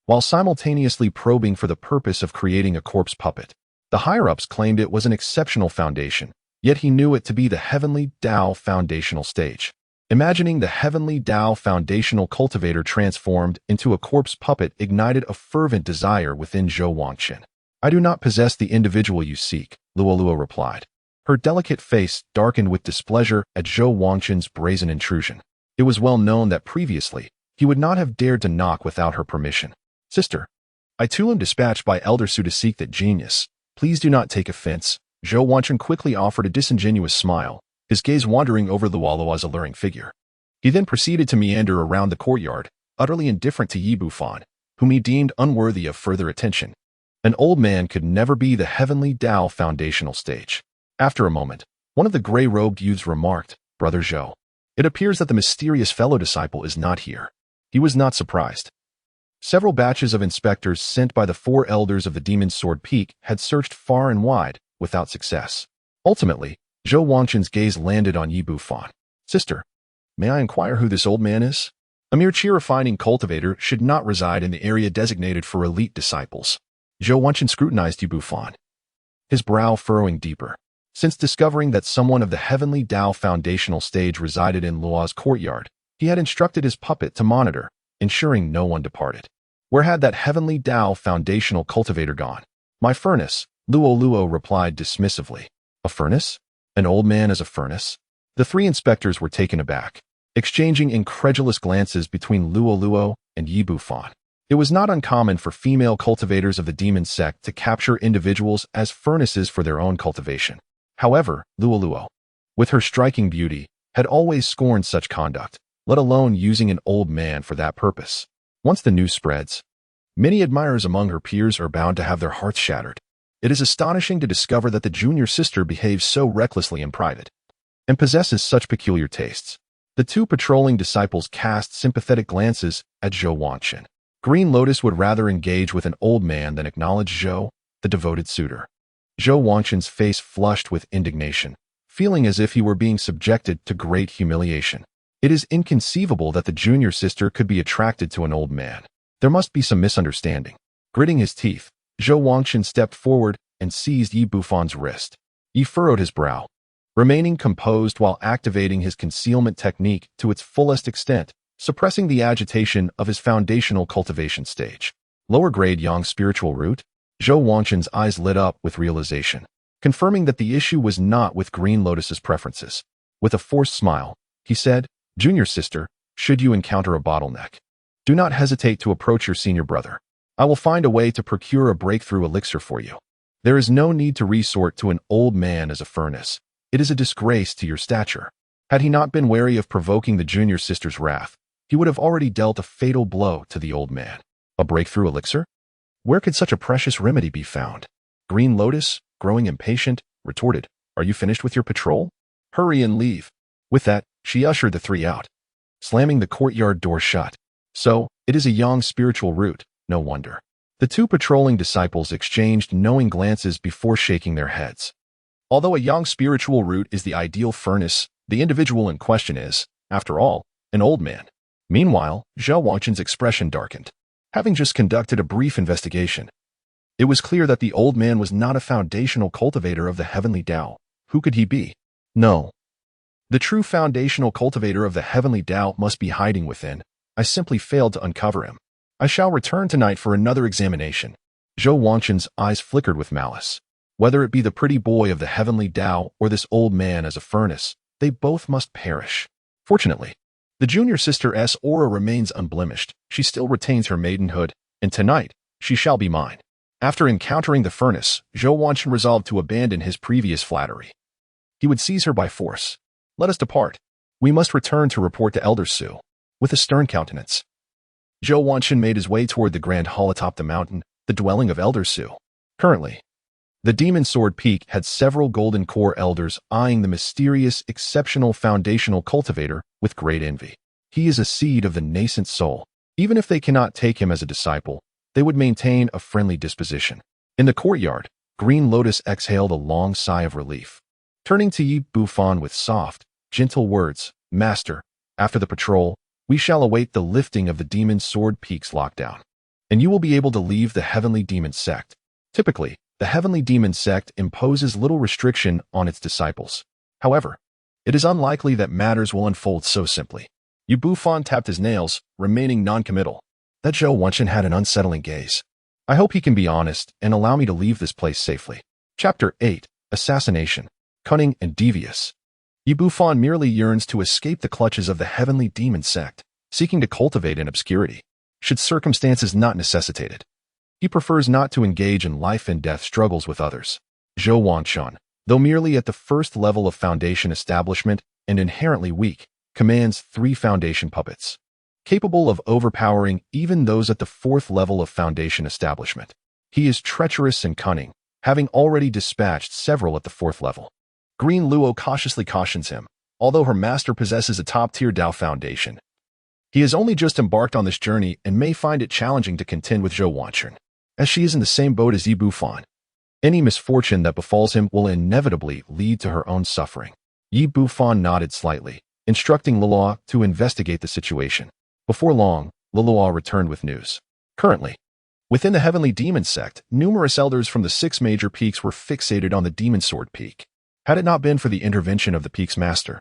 while simultaneously probing for the purpose of creating a corpse puppet. The higher-ups claimed it was an exceptional foundation, yet he knew it to be the Heavenly Tao foundational stage. Imagining the Heavenly Tao foundational cultivator transformed into a corpse puppet ignited a fervent desire within Zhou Wangqin. I do not possess the individual you seek, Luo replied. Her delicate face darkened with displeasure at Zhou Wangqin's brazen intrusion. It was well known that previously, he would not have dared to knock without her permission. Sister, I too am dispatched by Elder Su to seek that genius. Please do not take offense. Zhou Wangqin quickly offered a disingenuous smile, his gaze wandering over Luo's alluring figure. He then proceeded to meander around the courtyard, utterly indifferent to Yi Bufan, whom he deemed unworthy of further attention. An old man could never be the Heavenly Tao foundational stage. After a moment, one of the gray-robed youths remarked, Brother Zhou, it appears that the mysterious fellow disciple is not here. He was not surprised. Several batches of inspectors sent by the 4 elders of the Demon's Sword Peak had searched far and wide, without success. Ultimately, Zhou Wangqin's gaze landed on Yi Bufan. Sister, may I inquire who this old man is? A mere cheer-refining cultivator should not reside in the area designated for elite disciples. Zhou Wangqin scrutinized Yi Bufan, his brow furrowing deeper. Since discovering that someone of the Heavenly Tao foundational stage resided in Luo's courtyard, he had instructed his puppet to monitor, ensuring no one departed. Where had that Heavenly Tao foundational cultivator gone? My furnace, Luo replied dismissively. A furnace? An old man as a furnace? The 3 inspectors were taken aback, exchanging incredulous glances between Luo and Yi Bufan. It was not uncommon for female cultivators of the Demon Sect to capture individuals as furnaces for their own cultivation. However, Luo, with her striking beauty, had always scorned such conduct, let alone using an old man for that purpose. Once the news spreads, many admirers among her peers are bound to have their hearts shattered. It is astonishing to discover that the junior sister behaves so recklessly in private and possesses such peculiar tastes. The 2 patrolling disciples cast sympathetic glances at Zhou Wangqin. Green Lotus would rather engage with an old man than acknowledge Zhou, the devoted suitor. Zhou Wangqin's face flushed with indignation, feeling as if he were being subjected to great humiliation. It is inconceivable that the junior sister could be attracted to an old man. There must be some misunderstanding. Gritting his teeth, Zhou Wangqin stepped forward and seized Yi Bufan's wrist. Yi furrowed his brow, remaining composed while activating his concealment technique to its fullest extent, suppressing the agitation of his foundational cultivation stage. Lower-grade Yang spiritual root? Zhou Wangqin's eyes lit up with realization, confirming that the issue was not with Green Lotus's preferences. With a forced smile, he said, Junior sister, should you encounter a bottleneck, do not hesitate to approach your senior brother. I will find a way to procure a breakthrough elixir for you. There is no need to resort to an old man as a furnace. It is a disgrace to your stature. Had he not been wary of provoking the junior sister's wrath, he would have already dealt a fatal blow to the old man. A breakthrough elixir? Where could such a precious remedy be found? Green Lotus, growing impatient, retorted, Are you finished with your patrol? Hurry and leave. With that, she ushered the 3 out, slamming the courtyard door shut. So, it is a Yang spiritual root, no wonder. The 2 patrolling disciples exchanged knowing glances before shaking their heads. Although a Yang spiritual root is the ideal furnace, the individual in question is, after all, an old man. Meanwhile, Zhou Wangqin's expression darkened. Having just conducted a brief investigation, it was clear that the old man was not a foundational cultivator of the Heavenly Tao. Who could he be? No. The true foundational cultivator of the Heavenly Tao must be hiding within. I simply failed to uncover him. I shall return tonight for another examination. Zhou Wangqin's eyes flickered with malice. Whether it be the pretty boy of the Heavenly Tao or this old man as a furnace, they both must perish. Fortunately, the junior sister's aura remains unblemished. She still retains her maidenhood, and tonight, she shall be mine. After encountering the furnace, Zhou Wangqin resolved to abandon his previous flattery. He would seize her by force. Let us depart. We must return to report to Elder Su. With a stern countenance, Zhou Wangqin made his way toward the grand hall atop the mountain, the dwelling of Elder Su. Currently, the Demon Sword Peak had several golden core elders eyeing the mysterious, exceptional foundational cultivator with great envy. He is a seed of the nascent soul. Even if they cannot take him as a disciple, they would maintain a friendly disposition. In the courtyard, Green Lotus exhaled a long sigh of relief. Turning to Yi Bufan with soft, gentle words, Master, after the patrol, we shall await the lifting of the Demon Sword Peak's lockdown, and you will be able to leave the Heavenly Demon Sect. Typically, The Heavenly Demon Sect imposes little restriction on its disciples. However, it is unlikely that matters will unfold so simply. Bufan tapped his nails, remaining non-committal. That Zhao Kingdom had an unsettling gaze. I hope he can be honest and allow me to leave this place safely. Chapter 8. Assassination. Cunning and devious. Bufan merely yearns to escape the clutches of the Heavenly Demon Sect, seeking to cultivate in obscurity, should circumstances not necessitate it. He prefers not to engage in life and death struggles with others. Zhao Kingdom, though merely at the first level of foundation establishment and inherently weak, commands 3 foundation puppets, capable of overpowering even those at the 4th level of foundation establishment. He is treacherous and cunning, having already dispatched several at the 4th level. Green Luo cautiously cautions him, although her master possesses a top-tier Dao foundation. He has only just embarked on this journey and may find it challenging to contend with Zhao Kingdom, as she is in the same boat as Bufan. Any misfortune that befalls him will inevitably lead to her own suffering. Bufan nodded slightly, instructing Luo to investigate the situation. Before long, Luo returned with news. Currently, within the Heavenly Demon Sect, numerous elders from the 6 major peaks were fixated on the Demon Sword Peak. Had it not been for the intervention of the peak's master,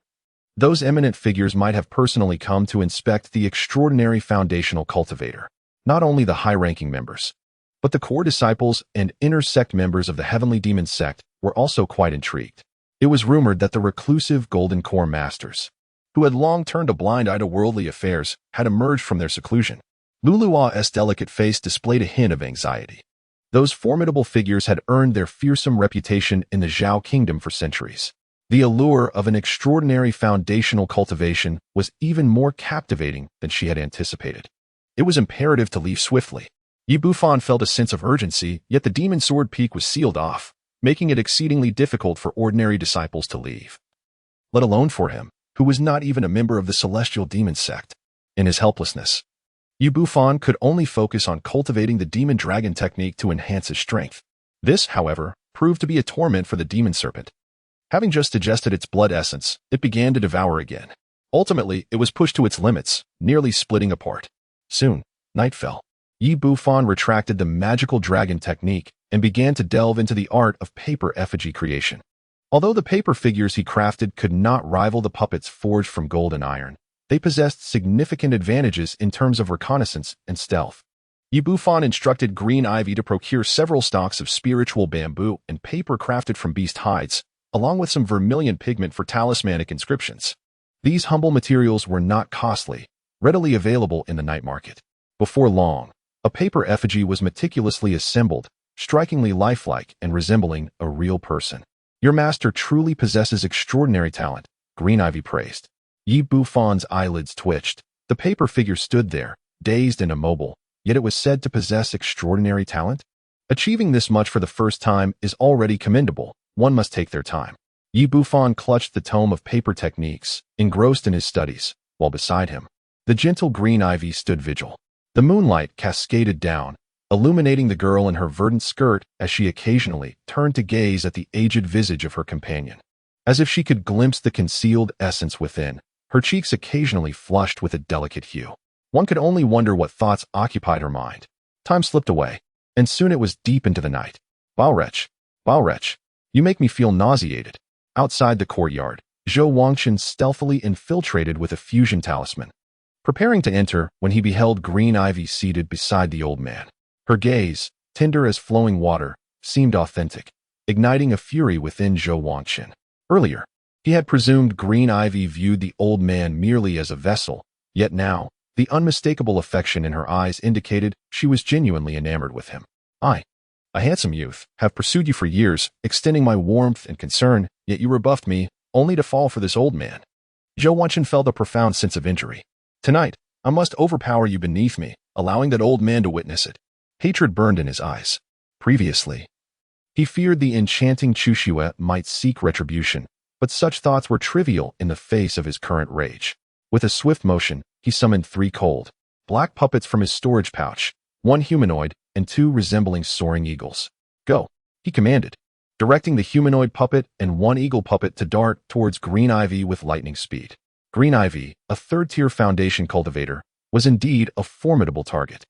those eminent figures might have personally come to inspect the extraordinary foundational cultivator. Not only the high-ranking members, but the core disciples and inner sect members of the Heavenly Demon Sect were also quite intrigued. It was rumored that the reclusive Golden Core Masters, who had long turned a blind eye to worldly affairs, had emerged from their seclusion. Lulua's delicate face displayed a hint of anxiety. Those formidable figures had earned their fearsome reputation in the Zhao Kingdom for centuries. The allure of an extraordinary foundational cultivation was even more captivating than she had anticipated. It was imperative to leave swiftly. Bufan felt a sense of urgency, yet the Demon Sword Peak was sealed off, making it exceedingly difficult for ordinary disciples to leave. Let alone for him, who was not even a member of the Celestial Demon Sect. In his helplessness, Bufan could only focus on cultivating the Demon Dragon technique to enhance his strength. This, however, proved to be a torment for the Demon Serpent. Having just digested its blood essence, it began to devour again. Ultimately, it was pushed to its limits, nearly splitting apart. Soon, night fell. Bufan retracted the magical dragon technique and began to delve into the art of paper effigy creation. Although the paper figures he crafted could not rival the puppets forged from gold and iron, they possessed significant advantages in terms of reconnaissance and stealth. Bufan instructed Green Ivy to procure several stalks of spiritual bamboo and paper crafted from beast hides, along with some vermilion pigment for talismanic inscriptions. These humble materials were not costly, readily available in the night market. Before long, a paper effigy was meticulously assembled, strikingly lifelike and resembling a real person. Your master truly possesses extraordinary talent, Green Ivy praised. Bufan's eyelids twitched. The paper figure stood there, dazed and immobile, yet it was said to possess extraordinary talent. Achieving this much for the first time is already commendable. One must take their time. Bufan clutched the tome of paper techniques, engrossed in his studies, while beside him, the gentle Green Ivy stood vigil. The moonlight cascaded down, illuminating the girl in her verdant skirt as she occasionally turned to gaze at the aged visage of her companion. As if she could glimpse the concealed essence within, her cheeks occasionally flushed with a delicate hue. One could only wonder what thoughts occupied her mind. Time slipped away, and soon it was deep into the night. Balrech, you make me feel nauseated. Outside the courtyard, Zhao Kingdom stealthily infiltrated with a fusion talisman, preparing to enter when he beheld Green Ivy seated beside the old man. Her gaze, tender as flowing water, seemed authentic, igniting a fury within Zhao Kingdom. Earlier, he had presumed Green Ivy viewed the old man merely as a vessel, yet now, the unmistakable affection in her eyes indicated she was genuinely enamored with him. I, a handsome youth, have pursued you for years, extending my warmth and concern, yet you rebuffed me, only to fall for this old man. Zhao Kingdom felt a profound sense of injury. Tonight, I must overpower you beneath me, allowing that old man to witness it. Hatred burned in his eyes. Previously, he feared the enchanting Chushue might seek retribution, but such thoughts were trivial in the face of his current rage. With a swift motion, he summoned 3 cold, black puppets from his storage pouch, 1 humanoid and 2 resembling soaring eagles. Go, he commanded, directing the humanoid puppet and 1 eagle puppet to dart towards Green Ivy with lightning speed. Green Ivy, a 3rd-tier foundation cultivator, was indeed a formidable target.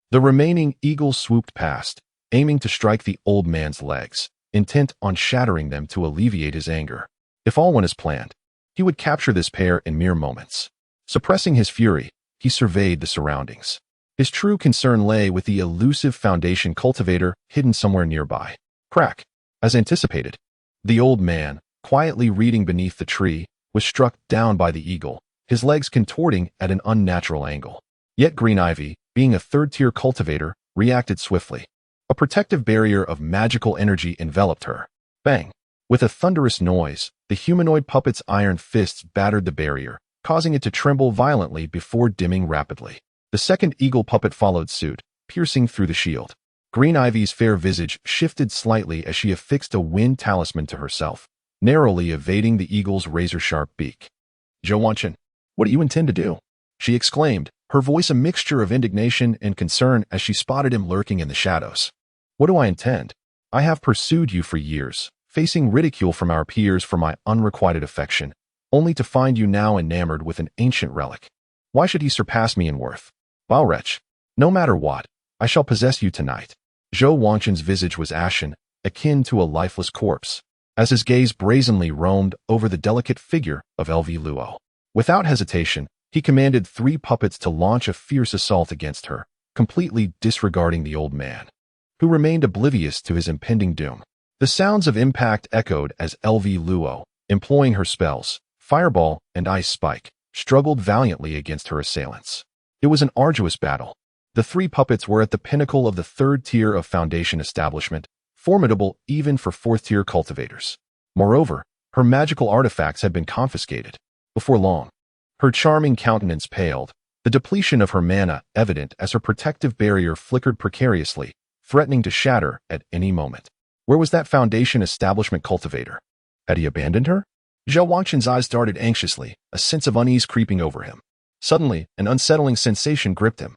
The remaining eagles swooped past, aiming to strike the old man's legs, intent on shattering them to alleviate his anger. If all went as planned, he would capture this pair in mere moments. Suppressing his fury, he surveyed the surroundings. His true concern lay with the elusive foundation cultivator hidden somewhere nearby. Crack. As anticipated, the old man, quietly reading beneath the tree, was struck down by the eagle, his legs contorting at an unnatural angle. Yet Green Ivy, being a third-tier cultivator, reacted swiftly. A protective barrier of magical energy enveloped her. Bang! With a thunderous noise, the humanoid puppet's iron fists battered the barrier, causing it to tremble violently before dimming rapidly. The second eagle puppet followed suit, piercing through the shield. Green Ivy's fair visage shifted slightly as she affixed a wind talisman to herself, narrowly evading the eagle's razor-sharp beak. "Zhao Wanchen, what do you intend to do?" she exclaimed, her voice a mixture of indignation and concern as she spotted him lurking in the shadows. "What do I intend? I have pursued you for years, facing ridicule from our peers for my unrequited affection, only to find you now enamored with an ancient relic. Why should he surpass me in worth? Vile wretch, no matter what, I shall possess you tonight." Zhao Wanchen's visage was ashen, akin to a lifeless corpse, as his gaze brazenly roamed over the delicate figure of LV Luo. Without hesitation, he commanded 3 puppets to launch a fierce assault against her, completely disregarding the old man, who remained oblivious to his impending doom. The sounds of impact echoed as LV Luo, employing her spells, Fireball and Ice Spike, struggled valiantly against her assailants. It was an arduous battle. The 3 puppets were at the pinnacle of the 3rd tier of foundation establishment, formidable even for 4th-tier cultivators. Moreover, her magical artifacts had been confiscated. Before long, her charming countenance paled, the depletion of her mana evident as her protective barrier flickered precariously, threatening to shatter at any moment. Where was that foundation establishment cultivator? Had he abandoned her? Zhao Wanchen's eyes darted anxiously, a sense of unease creeping over him. Suddenly, an unsettling sensation gripped him,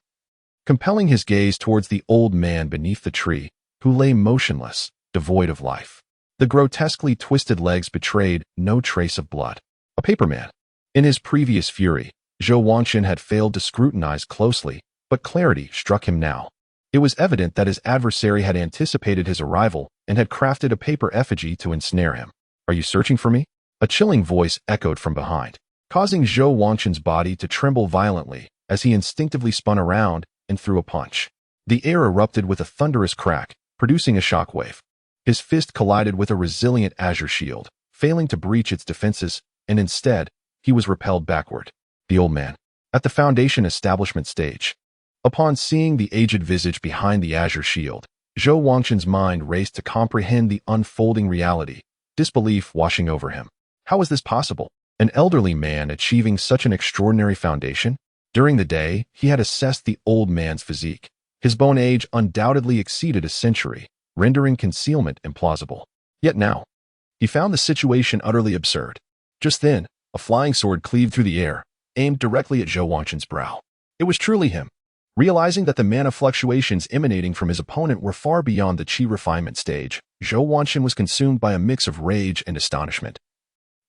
compelling his gaze towards the old man beneath the tree, who lay motionless, devoid of life. The grotesquely twisted legs betrayed no trace of blood. A paperman. In his previous fury, Zhao Wanchen had failed to scrutinize closely, but clarity struck him now. It was evident that his adversary had anticipated his arrival and had crafted a paper effigy to ensnare him. "Are you searching for me?" A chilling voice echoed from behind, causing Zhao Wanchen's body to tremble violently as he instinctively spun around and threw a punch. The air erupted with a thunderous crack, producing a shockwave. His fist collided with a resilient azure shield, failing to breach its defenses, and instead, he was repelled backward. The old man, at the foundation establishment stage. Upon seeing the aged visage behind the azure shield, Zhao Wanchen's mind raced to comprehend the unfolding reality, disbelief washing over him. How was this possible? An elderly man achieving such an extraordinary foundation? During the day, he had assessed the old man's physique. His bone age undoubtedly exceeded a century, rendering concealment implausible. Yet now, he found the situation utterly absurd. Just then, a flying sword cleaved through the air, aimed directly at Zhao Wanchen's brow. It was truly him. Realizing that the mana fluctuations emanating from his opponent were far beyond the chi refinement stage, Zhao Wanchen was consumed by a mix of rage and astonishment,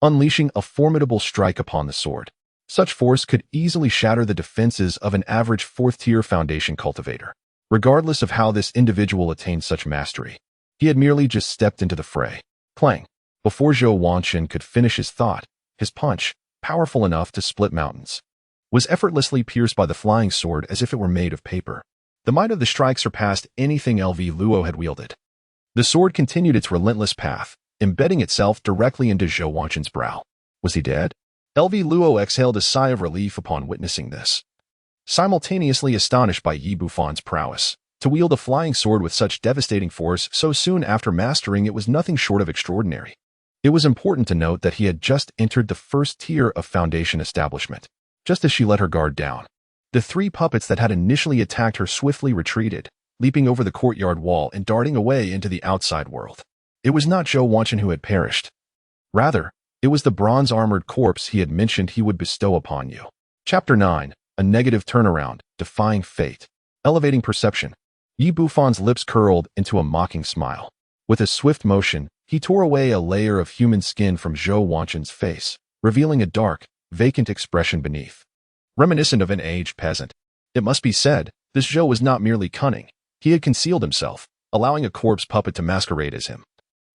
unleashing a formidable strike upon the sword. Such force could easily shatter the defenses of an average 4th-tier foundation cultivator. Regardless of how this individual attained such mastery, he had merely just stepped into the fray. Clang! Before Zhao Wanchen could finish his thought, his punch, powerful enough to split mountains, was effortlessly pierced by the flying sword as if it were made of paper. The might of the strike surpassed anything LV Luo had wielded. The sword continued its relentless path, embedding itself directly into Zhao Wanchen's brow. Was he dead? LV Luo exhaled a sigh of relief upon witnessing this, simultaneously astonished by Yi Bufan's prowess. To wield a flying sword with such devastating force so soon after mastering it was nothing short of extraordinary. It was important to note that he had just entered the 1st tier of foundation establishment. Just as she let her guard down, the 3 puppets that had initially attacked her swiftly retreated, leaping over the courtyard wall and darting away into the outside world. It was not Zhao Wanchen who had perished. Rather, it was the bronze-armored corpse he had mentioned he would bestow upon you. Chapter 9. A negative turnaround, defying fate. Elevating perception. Yi Bufan's lips curled into a mocking smile. With a swift motion, he tore away a layer of human skin from Zhao Wanchen's face, revealing a dark, vacant expression beneath. Reminiscent of an aged peasant. It must be said, this Zhao was not merely cunning. He had concealed himself, allowing a corpse puppet to masquerade as him,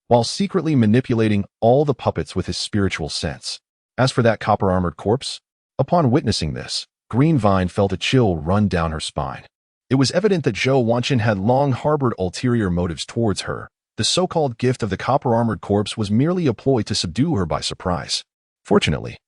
while secretly manipulating all the puppets with his spiritual sense. As for that copper-armored corpse, upon witnessing this, Greenvine felt a chill run down her spine. It was evident that Zhou Wanqin had long harbored ulterior motives towards her. The so-called gift of the copper-armored corpse was merely a ploy to subdue her by surprise. Fortunately,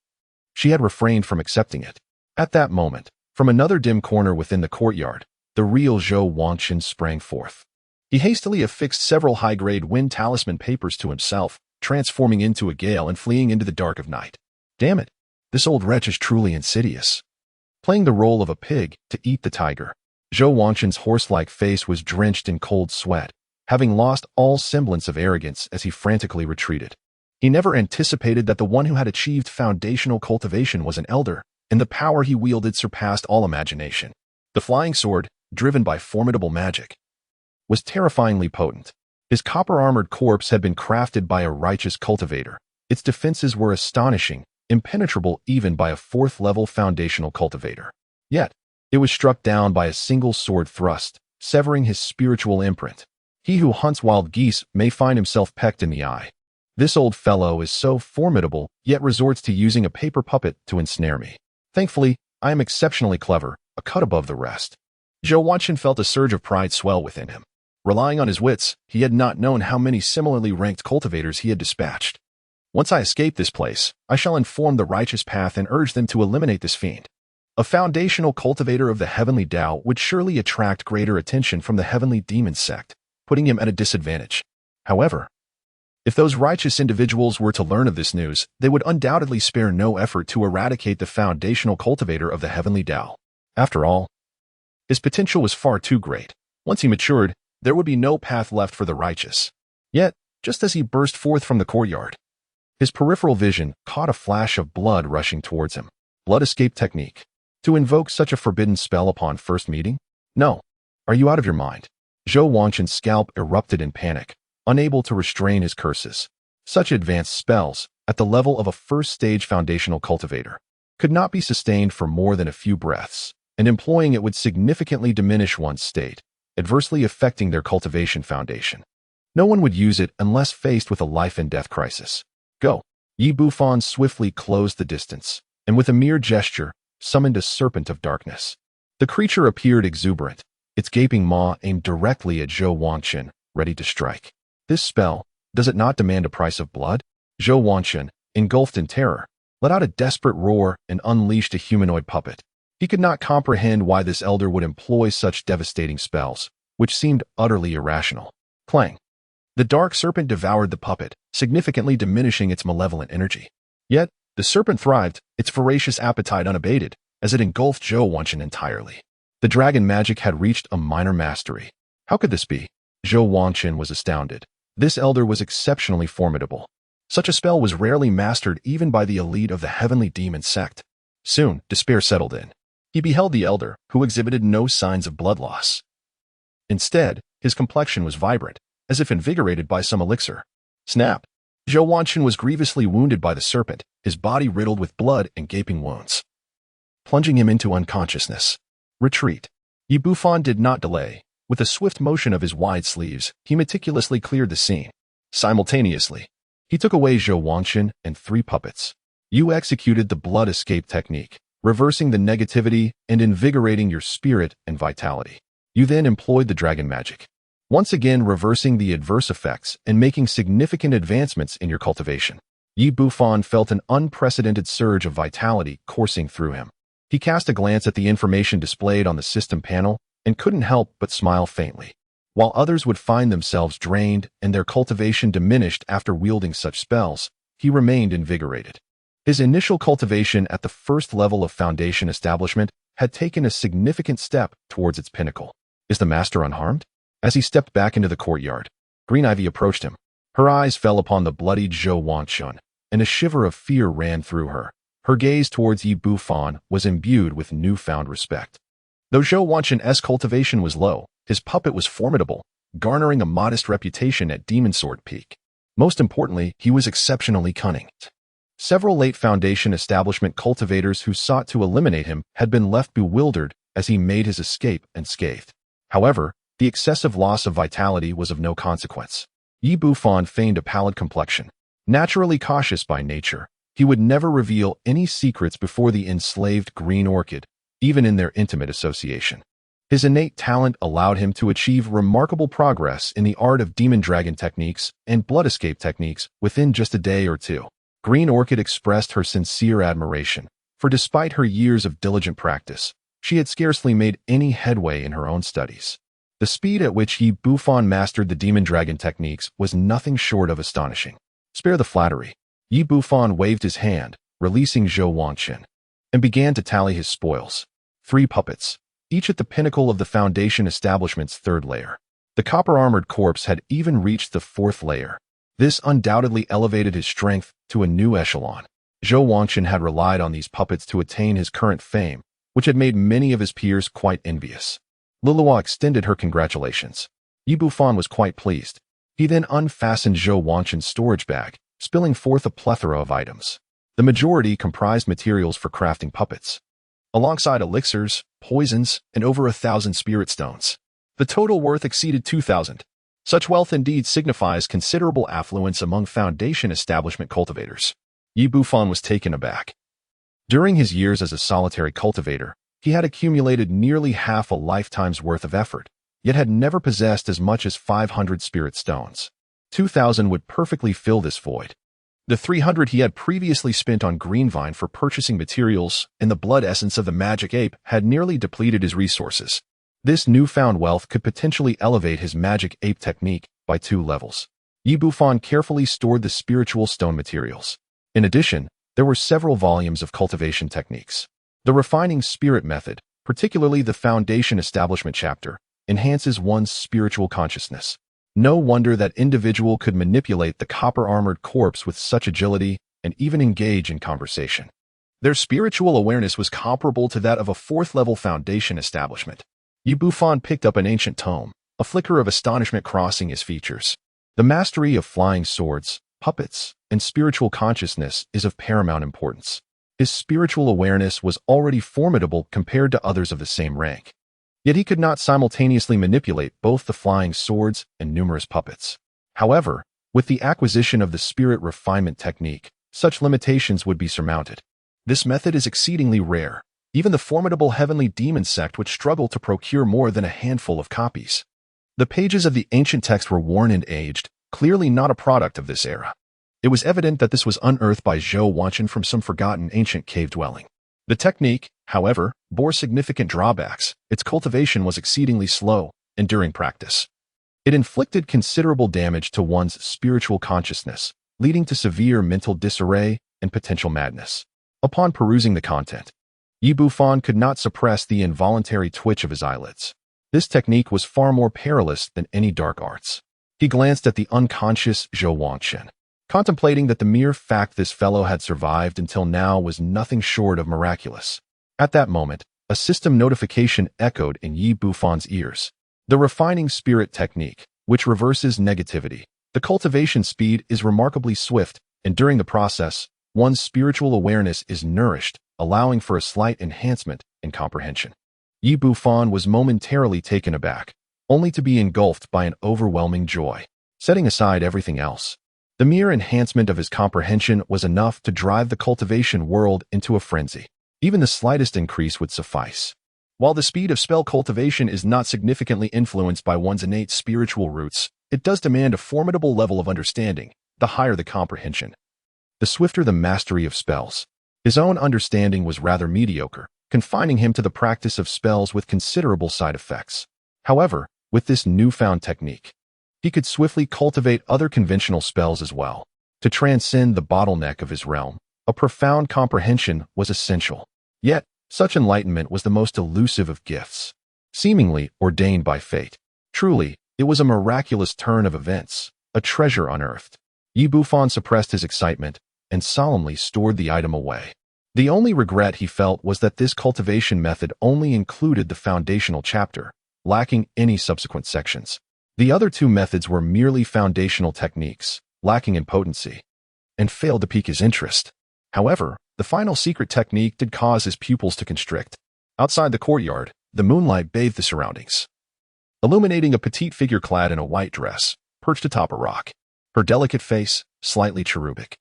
she had refrained from accepting it. At that moment, from another dim corner within the courtyard, the real Zhou Wanqin sprang forth. He hastily affixed several high-grade wind talisman papers to himself, transforming into a gale and fleeing into the dark of night. Damn it, this old wretch is truly insidious. Playing the role of a pig to eat the tiger, Zhou Wanqin's horse-like face was drenched in cold sweat, having lost all semblance of arrogance as he frantically retreated. He never anticipated that the one who had achieved foundational cultivation was an elder, and the power he wielded surpassed all imagination. The flying sword, driven by formidable magic, was terrifyingly potent. His copper-armored corpse had been crafted by a righteous cultivator. Its defenses were astonishing, impenetrable even by a fourth-level foundational cultivator. Yet, it was struck down by a single sword thrust, severing his spiritual imprint. He who hunts wild geese may find himself pecked in the eye. This old fellow is so formidable, yet resorts to using a paper puppet to ensnare me. Thankfully, I am exceptionally clever, a cut above the rest. Zhou Wanqin felt a surge of pride swell within him. Relying on his wits, he had not known how many similarly ranked cultivators he had dispatched. Once I escape this place, I shall inform the righteous path and urge them to eliminate this fiend. A foundational cultivator of the Heavenly Tao would surely attract greater attention from the Heavenly Demon Sect, putting him at a disadvantage. However, if those righteous individuals were to learn of this news, they would undoubtedly spare no effort to eradicate the foundational cultivator of the Heavenly Tao. After all, his potential was far too great. Once he matured, there would be no path left for the righteous. Yet, just as he burst forth from the courtyard, his peripheral vision caught a flash of blood rushing towards him. Blood escape technique. To invoke such a forbidden spell upon first meeting? No. Are you out of your mind? Zhou Wanqin's scalp erupted in panic, unable to restrain his curses. Such advanced spells, at the level of a first-stage foundational cultivator, could not be sustained for more than a few breaths, and employing it would significantly diminish one's state, adversely affecting their cultivation foundation. No one would use it unless faced with a life-and-death crisis. Go. Yi Bufan swiftly closed the distance, and with a mere gesture, summoned a serpent of darkness. The creature appeared exuberant, its gaping maw aimed directly at Zhou Wanqin, ready to strike. This spell, does it not demand a price of blood? Zhou Wanqin, engulfed in terror, let out a desperate roar and unleashed a humanoid puppet. He could not comprehend why this elder would employ such devastating spells, which seemed utterly irrational. Clang. The dark serpent devoured the puppet, significantly diminishing its malevolent energy. Yet, the serpent thrived, its voracious appetite unabated, as it engulfed Zhou Wanqin entirely. The dragon magic had reached a minor mastery. How could this be? Zhou Wanqin was astounded. This elder was exceptionally formidable. Such a spell was rarely mastered even by the elite of the Heavenly Demon Sect. Soon, despair settled in. He beheld the elder, who exhibited no signs of blood loss. Instead, his complexion was vibrant, as if invigorated by some elixir. Snap! Zhou Wanqin was grievously wounded by the serpent, his body riddled with blood and gaping wounds, plunging him into unconsciousness. Retreat. Yi Bufan did not delay. With a swift motion of his wide sleeves, he meticulously cleared the scene. Simultaneously, he took away Zhou Wanqin and 3 puppets. You executed the blood escape technique, reversing the negativity and invigorating your spirit and vitality. You then employed the dragon magic, once again reversing the adverse effects and making significant advancements in your cultivation. Yi Bufan felt an unprecedented surge of vitality coursing through him. He cast a glance at the information displayed on the system panel and couldn't help but smile faintly. While others would find themselves drained and their cultivation diminished after wielding such spells, he remained invigorated. His initial cultivation at the first level of foundation establishment had taken a significant step towards its pinnacle. Is the master unharmed? As he stepped back into the courtyard, Green Ivy approached him. Her eyes fell upon the bloodied Zhou Wanqin, and a shiver of fear ran through her. Her gaze towards Yi Bufan was imbued with newfound respect. Though Zhou Wanqin's cultivation was low, his puppet was formidable, garnering a modest reputation at Demon Sword Peak. Most importantly, he was exceptionally cunning. Several late Foundation establishment cultivators who sought to eliminate him had been left bewildered as he made his escape unscathed. However, The excessive loss of vitality was of no consequence. Yi Bufan feigned a pallid complexion. Naturally cautious by nature, he would never reveal any secrets before the enslaved green orchid, even in their intimate association. His innate talent allowed him to achieve remarkable progress in the art of demon dragon techniques and blood escape techniques within just a day or two. Green Orchid expressed her sincere admiration, for despite her years of diligent practice, she had scarcely made any headway in her own studies. The speed at which Yi Bufan mastered the demon dragon techniques was nothing short of astonishing. Spare the flattery. Yi Bufan waved his hand, releasing Zhou Wangqin, and began to tally his spoils. 3 puppets, each at the pinnacle of the foundation establishment's 3rd layer. The copper-armored corpse had even reached the 4th layer. This undoubtedly elevated his strength to a new echelon. Zhou Wangqin had relied on these puppets to attain his current fame, which had made many of his peers quite envious. Lilua extended her congratulations. Yi Bufan was quite pleased. He then unfastened Zhou Wangqin's storage bag, spilling forth a plethora of items. The majority comprised materials for crafting puppets, alongside elixirs, poisons, and over 1,000 spirit stones. The total worth exceeded 2,000. Such wealth indeed signifies considerable affluence among foundation establishment cultivators. Yi Bufan was taken aback. During his years as a solitary cultivator, he had accumulated nearly half a lifetime's worth of effort, yet had never possessed as much as 500 spirit stones. 2,000 would perfectly fill this void. The 300 he had previously spent on Greenvine for purchasing materials and the blood essence of the magic ape had nearly depleted his resources. This newfound wealth could potentially elevate his magic ape technique by 2 levels. Yi Bufan carefully stored the spiritual stone materials. In addition, there were several volumes of cultivation techniques. The refining spirit method, particularly the foundation establishment chapter, enhances one's spiritual consciousness. No wonder that individual could manipulate the copper-armored corpse with such agility and even engage in conversation. Their spiritual awareness was comparable to that of a 4th-level foundation establishment. Yi Bufan picked up an ancient tome, a flicker of astonishment crossing his features. The mastery of flying swords, puppets, and spiritual consciousness is of paramount importance. His spiritual awareness was already formidable compared to others of the same rank. Yet he could not simultaneously manipulate both the flying swords and numerous puppets. However, with the acquisition of the spirit refinement technique, such limitations would be surmounted. This method is exceedingly rare. Even the formidable Heavenly Demon Sect would struggle to procure more than a handful of copies. The pages of the ancient text were worn and aged, clearly not a product of this era. It was evident that this was unearthed by Zhou Wangqin from some forgotten ancient cave dwelling. The technique, however, bore significant drawbacks. Its cultivation was exceedingly slow, and during practice, it inflicted considerable damage to one's spiritual consciousness, leading to severe mental disarray and potential madness. Upon perusing the content, Yi Bufan could not suppress the involuntary twitch of his eyelids. This technique was far more perilous than any dark arts. He glanced at the unconscious Zhou Wangqin, contemplating that the mere fact this fellow had survived until now was nothing short of miraculous. At that moment, a system notification echoed in Yi Bufan's ears. The refining spirit technique, which reverses negativity. The cultivation speed is remarkably swift, and during the process, one's spiritual awareness is nourished, allowing for a slight enhancement in comprehension. Yi Bufan was momentarily taken aback, only to be engulfed by an overwhelming joy. Setting aside everything else, the mere enhancement of his comprehension was enough to drive the cultivation world into a frenzy. Even the slightest increase would suffice. While the speed of spell cultivation is not significantly influenced by one's innate spiritual roots, it does demand a formidable level of understanding, the higher the comprehension, the swifter the mastery of spells. His own understanding was rather mediocre, confining him to the practice of spells with considerable side effects. However, with this newfound technique, he could swiftly cultivate other conventional spells as well. To transcend the bottleneck of his realm, a profound comprehension was essential. Yet, such enlightenment was the most elusive of gifts, seemingly ordained by fate. Truly, it was a miraculous turn of events, a treasure unearthed. Yi Bufan suppressed his excitement and solemnly stored the item away. The only regret he felt was that this cultivation method only included the foundational chapter, lacking any subsequent sections. The other 2 methods were merely foundational techniques, lacking in potency, and failed to pique his interest. However, the final secret technique did cause his pupils to constrict. Outside the courtyard, the moonlight bathed the surroundings. illuminating a petite figure clad in a white dress, perched atop a rock. Her delicate face, slightly cherubic,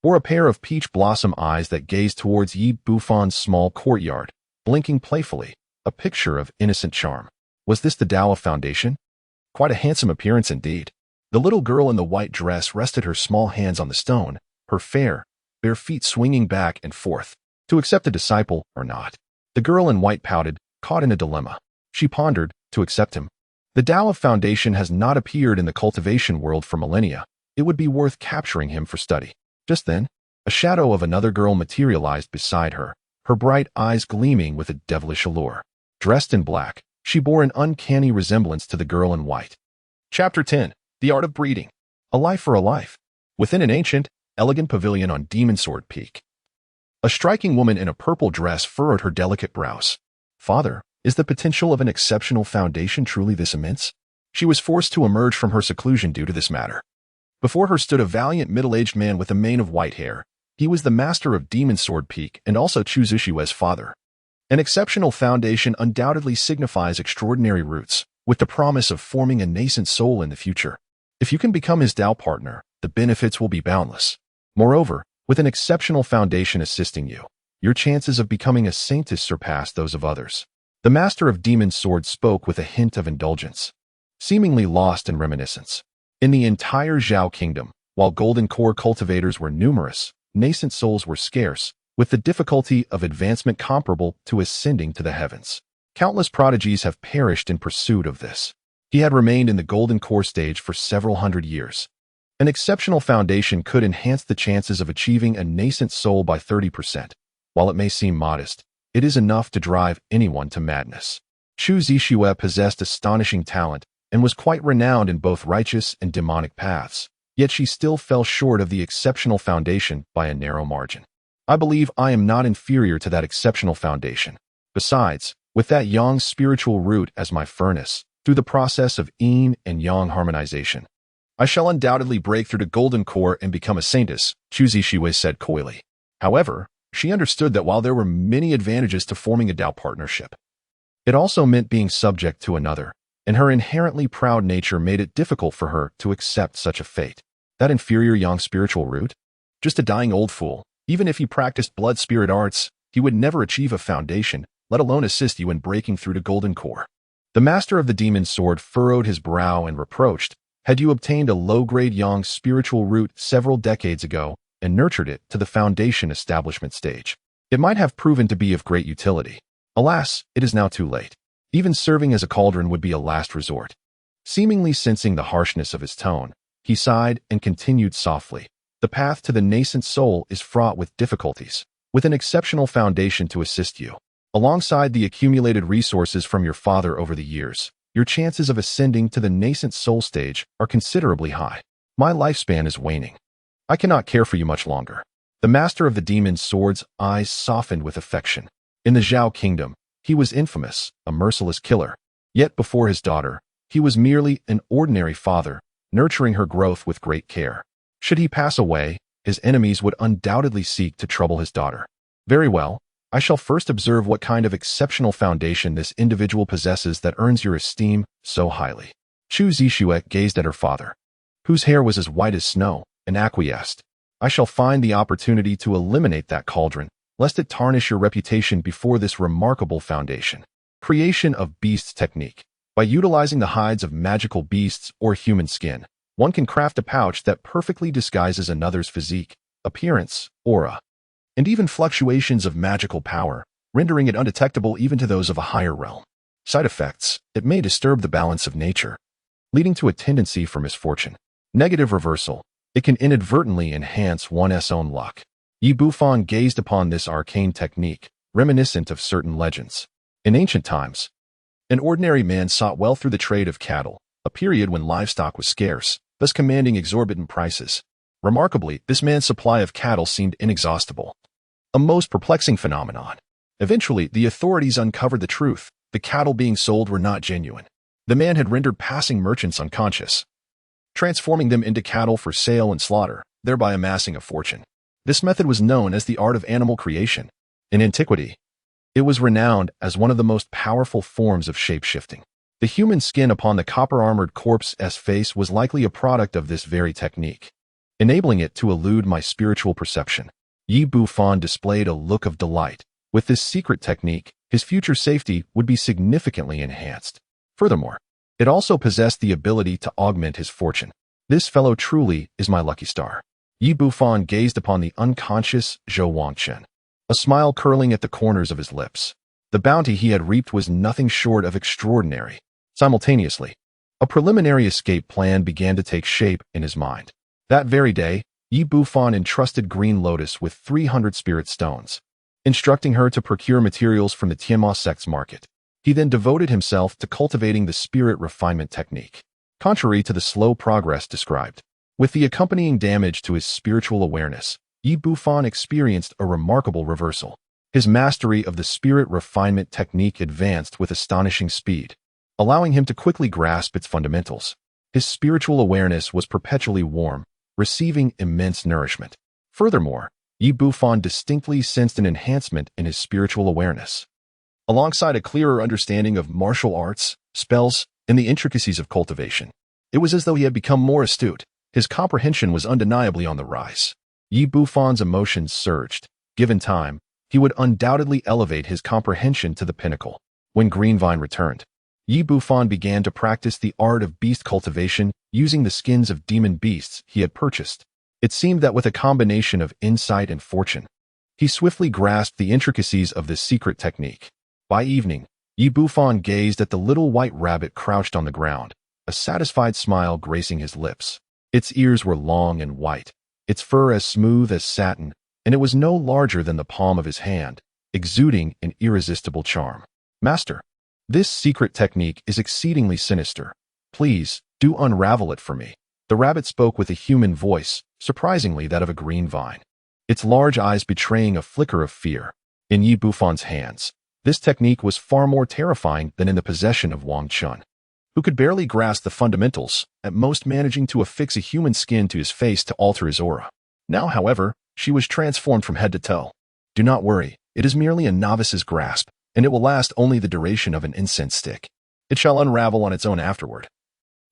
bore a pair of peach blossom eyes that gazed towards Yi Bufan's small courtyard, blinking playfully, a picture of innocent charm. Was this the Dao of Foundation? Quite a handsome appearance indeed. The little girl in the white dress rested her small hands on the stone, her fair, bare feet swinging back and forth, to accept a disciple or not. The girl in white pouted, caught in a dilemma. She pondered, to accept him. The Dao of Foundation has not appeared in the cultivation world for millennia. It would be worth capturing him for study. Just then, a shadow of another girl materialized beside her, her bright eyes gleaming with a devilish allure. Dressed in black, she bore an uncanny resemblance to the girl in white. Chapter 10. The Art of Breeding. A Life for a Life. Within an ancient, elegant pavilion on Demon Sword Peak, a striking woman in a purple dress furrowed her delicate brows. Father, is the potential of an exceptional foundation truly this immense? She was forced to emerge from her seclusion due to this matter. Before her stood a valiant middle-aged man with a mane of white hair. He was the master of Demon Sword Peak and also Chu Zishue's father. An exceptional foundation undoubtedly signifies extraordinary roots, with the promise of forming a nascent soul in the future. If you can become his Dao partner, the benefits will be boundless. Moreover, with an exceptional foundation assisting you, your chances of becoming a saintess surpass those of others. The master of Demon Sword spoke with a hint of indulgence, seemingly lost in reminiscence. In the entire Zhao Kingdom, while golden core cultivators were numerous, nascent souls were scarce, with the difficulty of advancement comparable to ascending to the heavens. Countless prodigies have perished in pursuit of this. He had remained in the golden core stage for several hundred years. An exceptional foundation could enhance the chances of achieving a nascent soul by 30%. While it may seem modest, it is enough to drive anyone to madness. Chu Zishue possessed astonishing talent and was quite renowned in both righteous and demonic paths, yet she still fell short of the exceptional foundation by a narrow margin. I believe I am not inferior to that exceptional foundation. Besides, with that yang spiritual root as my furnace, through the process of yin and yang harmonization, I shall undoubtedly break through the golden core and become a saintess, Chu Zishue said coyly. However, she understood that while there were many advantages to forming a Dao partnership, it also meant being subject to another, and her inherently proud nature made it difficult for her to accept such a fate. That inferior yang spiritual root? Just a dying old fool. Even if he practiced blood spirit arts, he would never achieve a foundation, let alone assist you in breaking through the golden core. The master of the demon sword furrowed his brow and reproached, had you obtained a low-grade yang spiritual root several decades ago and nurtured it to the foundation establishment stage, it might have proven to be of great utility. Alas, it is now too late. Even serving as a cauldron would be a last resort. Seemingly sensing the harshness of his tone, he sighed and continued softly. The path to the nascent soul is fraught with difficulties, with an exceptional foundation to assist you. Alongside the accumulated resources from your father over the years, your chances of ascending to the nascent soul stage are considerably high. My lifespan is waning. I cannot care for you much longer. The master of the demon sword's eyes softened with affection. In the Zhao Kingdom, he was infamous, a merciless killer. Yet before his daughter, he was merely an ordinary father, nurturing her growth with great care. Should he pass away, his enemies would undoubtedly seek to trouble his daughter. Very well, I shall first observe what kind of exceptional foundation this individual possesses that earns your esteem so highly. Chu Zishue gazed at her father, whose hair was as white as snow, and acquiesced. I shall find the opportunity to eliminate that cauldron, lest it tarnish your reputation before this remarkable foundation. Creation of beasts technique. By utilizing the hides of magical beasts or human skin, one can craft a pouch that perfectly disguises another's physique, appearance, aura, and even fluctuations of magical power, rendering it undetectable even to those of a higher realm. Side effects: it may disturb the balance of nature, leading to a tendency for misfortune. Negative reversal: it can inadvertently enhance one's own luck. Yi Bufan gazed upon this arcane technique, reminiscent of certain legends. In ancient times, an ordinary man sought wealth through the trade of cattle, a period when livestock was scarce, thus commanding exorbitant prices. Remarkably, this man's supply of cattle seemed inexhaustible. A most perplexing phenomenon. Eventually, the authorities uncovered the truth. The cattle being sold were not genuine. The man had rendered passing merchants unconscious, transforming them into cattle for sale and slaughter, thereby amassing a fortune. This method was known as the art of animal creation. In antiquity, it was renowned as one of the most powerful forms of shape-shifting. The human skin upon the copper-armored corpse's face was likely a product of this very technique, enabling it to elude my spiritual perception. Yi Bufan displayed a look of delight. With this secret technique, his future safety would be significantly enhanced. Furthermore, it also possessed the ability to augment his fortune. This fellow truly is my lucky star. Yi Bufan gazed upon the unconscious Zhou Wangchen, a smile curling at the corners of his lips. The bounty he had reaped was nothing short of extraordinary. Simultaneously, a preliminary escape plan began to take shape in his mind. That very day, Yi Bufan entrusted Green Lotus with 300 spirit stones, instructing her to procure materials from the Demoness Sect's market. He then devoted himself to cultivating the spirit refinement technique. Contrary to the slow progress described, with the accompanying damage to his spiritual awareness, Yi Bufan experienced a remarkable reversal. His mastery of the spirit refinement technique advanced with astonishing speed, allowing him to quickly grasp its fundamentals. His spiritual awareness was perpetually warm, receiving immense nourishment. Furthermore, Yi Bufan distinctly sensed an enhancement in his spiritual awareness, alongside a clearer understanding of martial arts, spells, and the intricacies of cultivation. It was as though he had become more astute. His comprehension was undeniably on the rise. Yi Bufan's emotions surged. Given time, he would undoubtedly elevate his comprehension to the pinnacle. When Greenvine returned, Yi Bufan began to practice the art of beast cultivation using the skins of demon beasts he had purchased. It seemed that with a combination of insight and fortune, he swiftly grasped the intricacies of this secret technique. By evening, Yi Bufan gazed at the little white rabbit crouched on the ground, a satisfied smile gracing his lips. Its ears were long and white, its fur as smooth as satin, and it was no larger than the palm of his hand, exuding an irresistible charm. Master, this secret technique is exceedingly sinister. Please, do unravel it for me. The rabbit spoke with a human voice, surprisingly that of a green vine, its large eyes betraying a flicker of fear. In Yi Bufan's hands, this technique was far more terrifying than in the possession of Wang Chun, who could barely grasp the fundamentals, at most managing to affix a human skin to his face to alter his aura. Now, however, she was transformed from head to toe. Do not worry, it is merely a novice's grasp, and it will last only the duration of an incense stick. It shall unravel on its own afterward,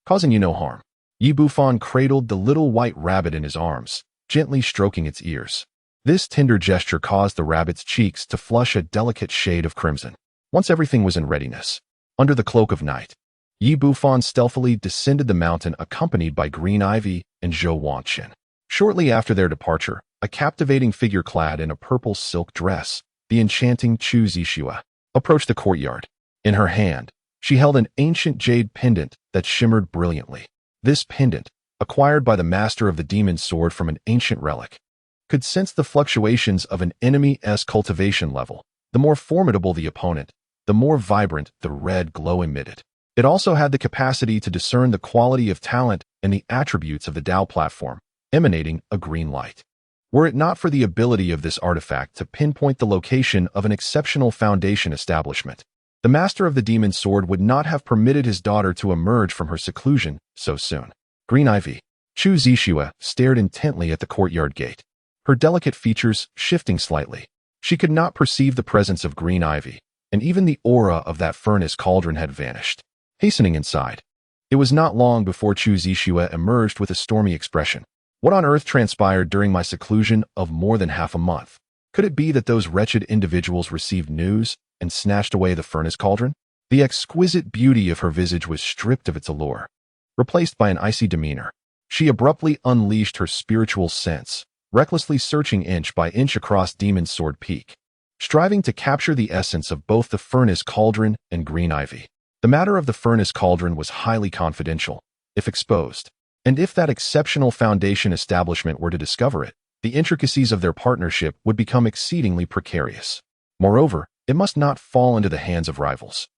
causing you no harm. Yi Bufan cradled the little white rabbit in his arms, gently stroking its ears. This tender gesture caused the rabbit's cheeks to flush a delicate shade of crimson. Once everything was in readiness, under the cloak of night, Yi Bufan stealthily descended the mountain accompanied by Green Ivy and Zhou Wangchen. Shortly after their departure, a captivating figure clad in a purple silk dress, the enchanting Chu Zixue, approached the courtyard. In her hand, she held an ancient jade pendant that shimmered brilliantly. This pendant, acquired by the master of the demon sword from an ancient relic, could sense the fluctuations of an enemy's cultivation level. The more formidable the opponent, the more vibrant the red glow emitted. It also had the capacity to discern the quality of talent and the attributes of the Dao platform, emanating a green light. Were it not for the ability of this artifact to pinpoint the location of an exceptional foundation establishment, the master of the demon sword would not have permitted his daughter to emerge from her seclusion so soon. Green Ivy, Chu Zixue, stared intently at the courtyard gate, her delicate features shifting slightly. She could not perceive the presence of Green Ivy, and even the aura of that furnace cauldron had vanished. Hastening inside, it was not long before Chu Zixue emerged with a stormy expression. What on earth transpired during my seclusion of more than half a month? Could it be that those wretched individuals received news and snatched away the furnace cauldron? The exquisite beauty of her visage was stripped of its allure, replaced by an icy demeanor. She abruptly unleashed her spiritual sense, recklessly searching inch by inch across Demon Sword Peak, striving to capture the essence of both the furnace cauldron and Green Ivy. The matter of the furnace cauldron was highly confidential, if exposed, and if that exceptional foundation establishment were to discover it, the intricacies of their partnership would become exceedingly precarious. Moreover, it must not fall into the hands of rivals.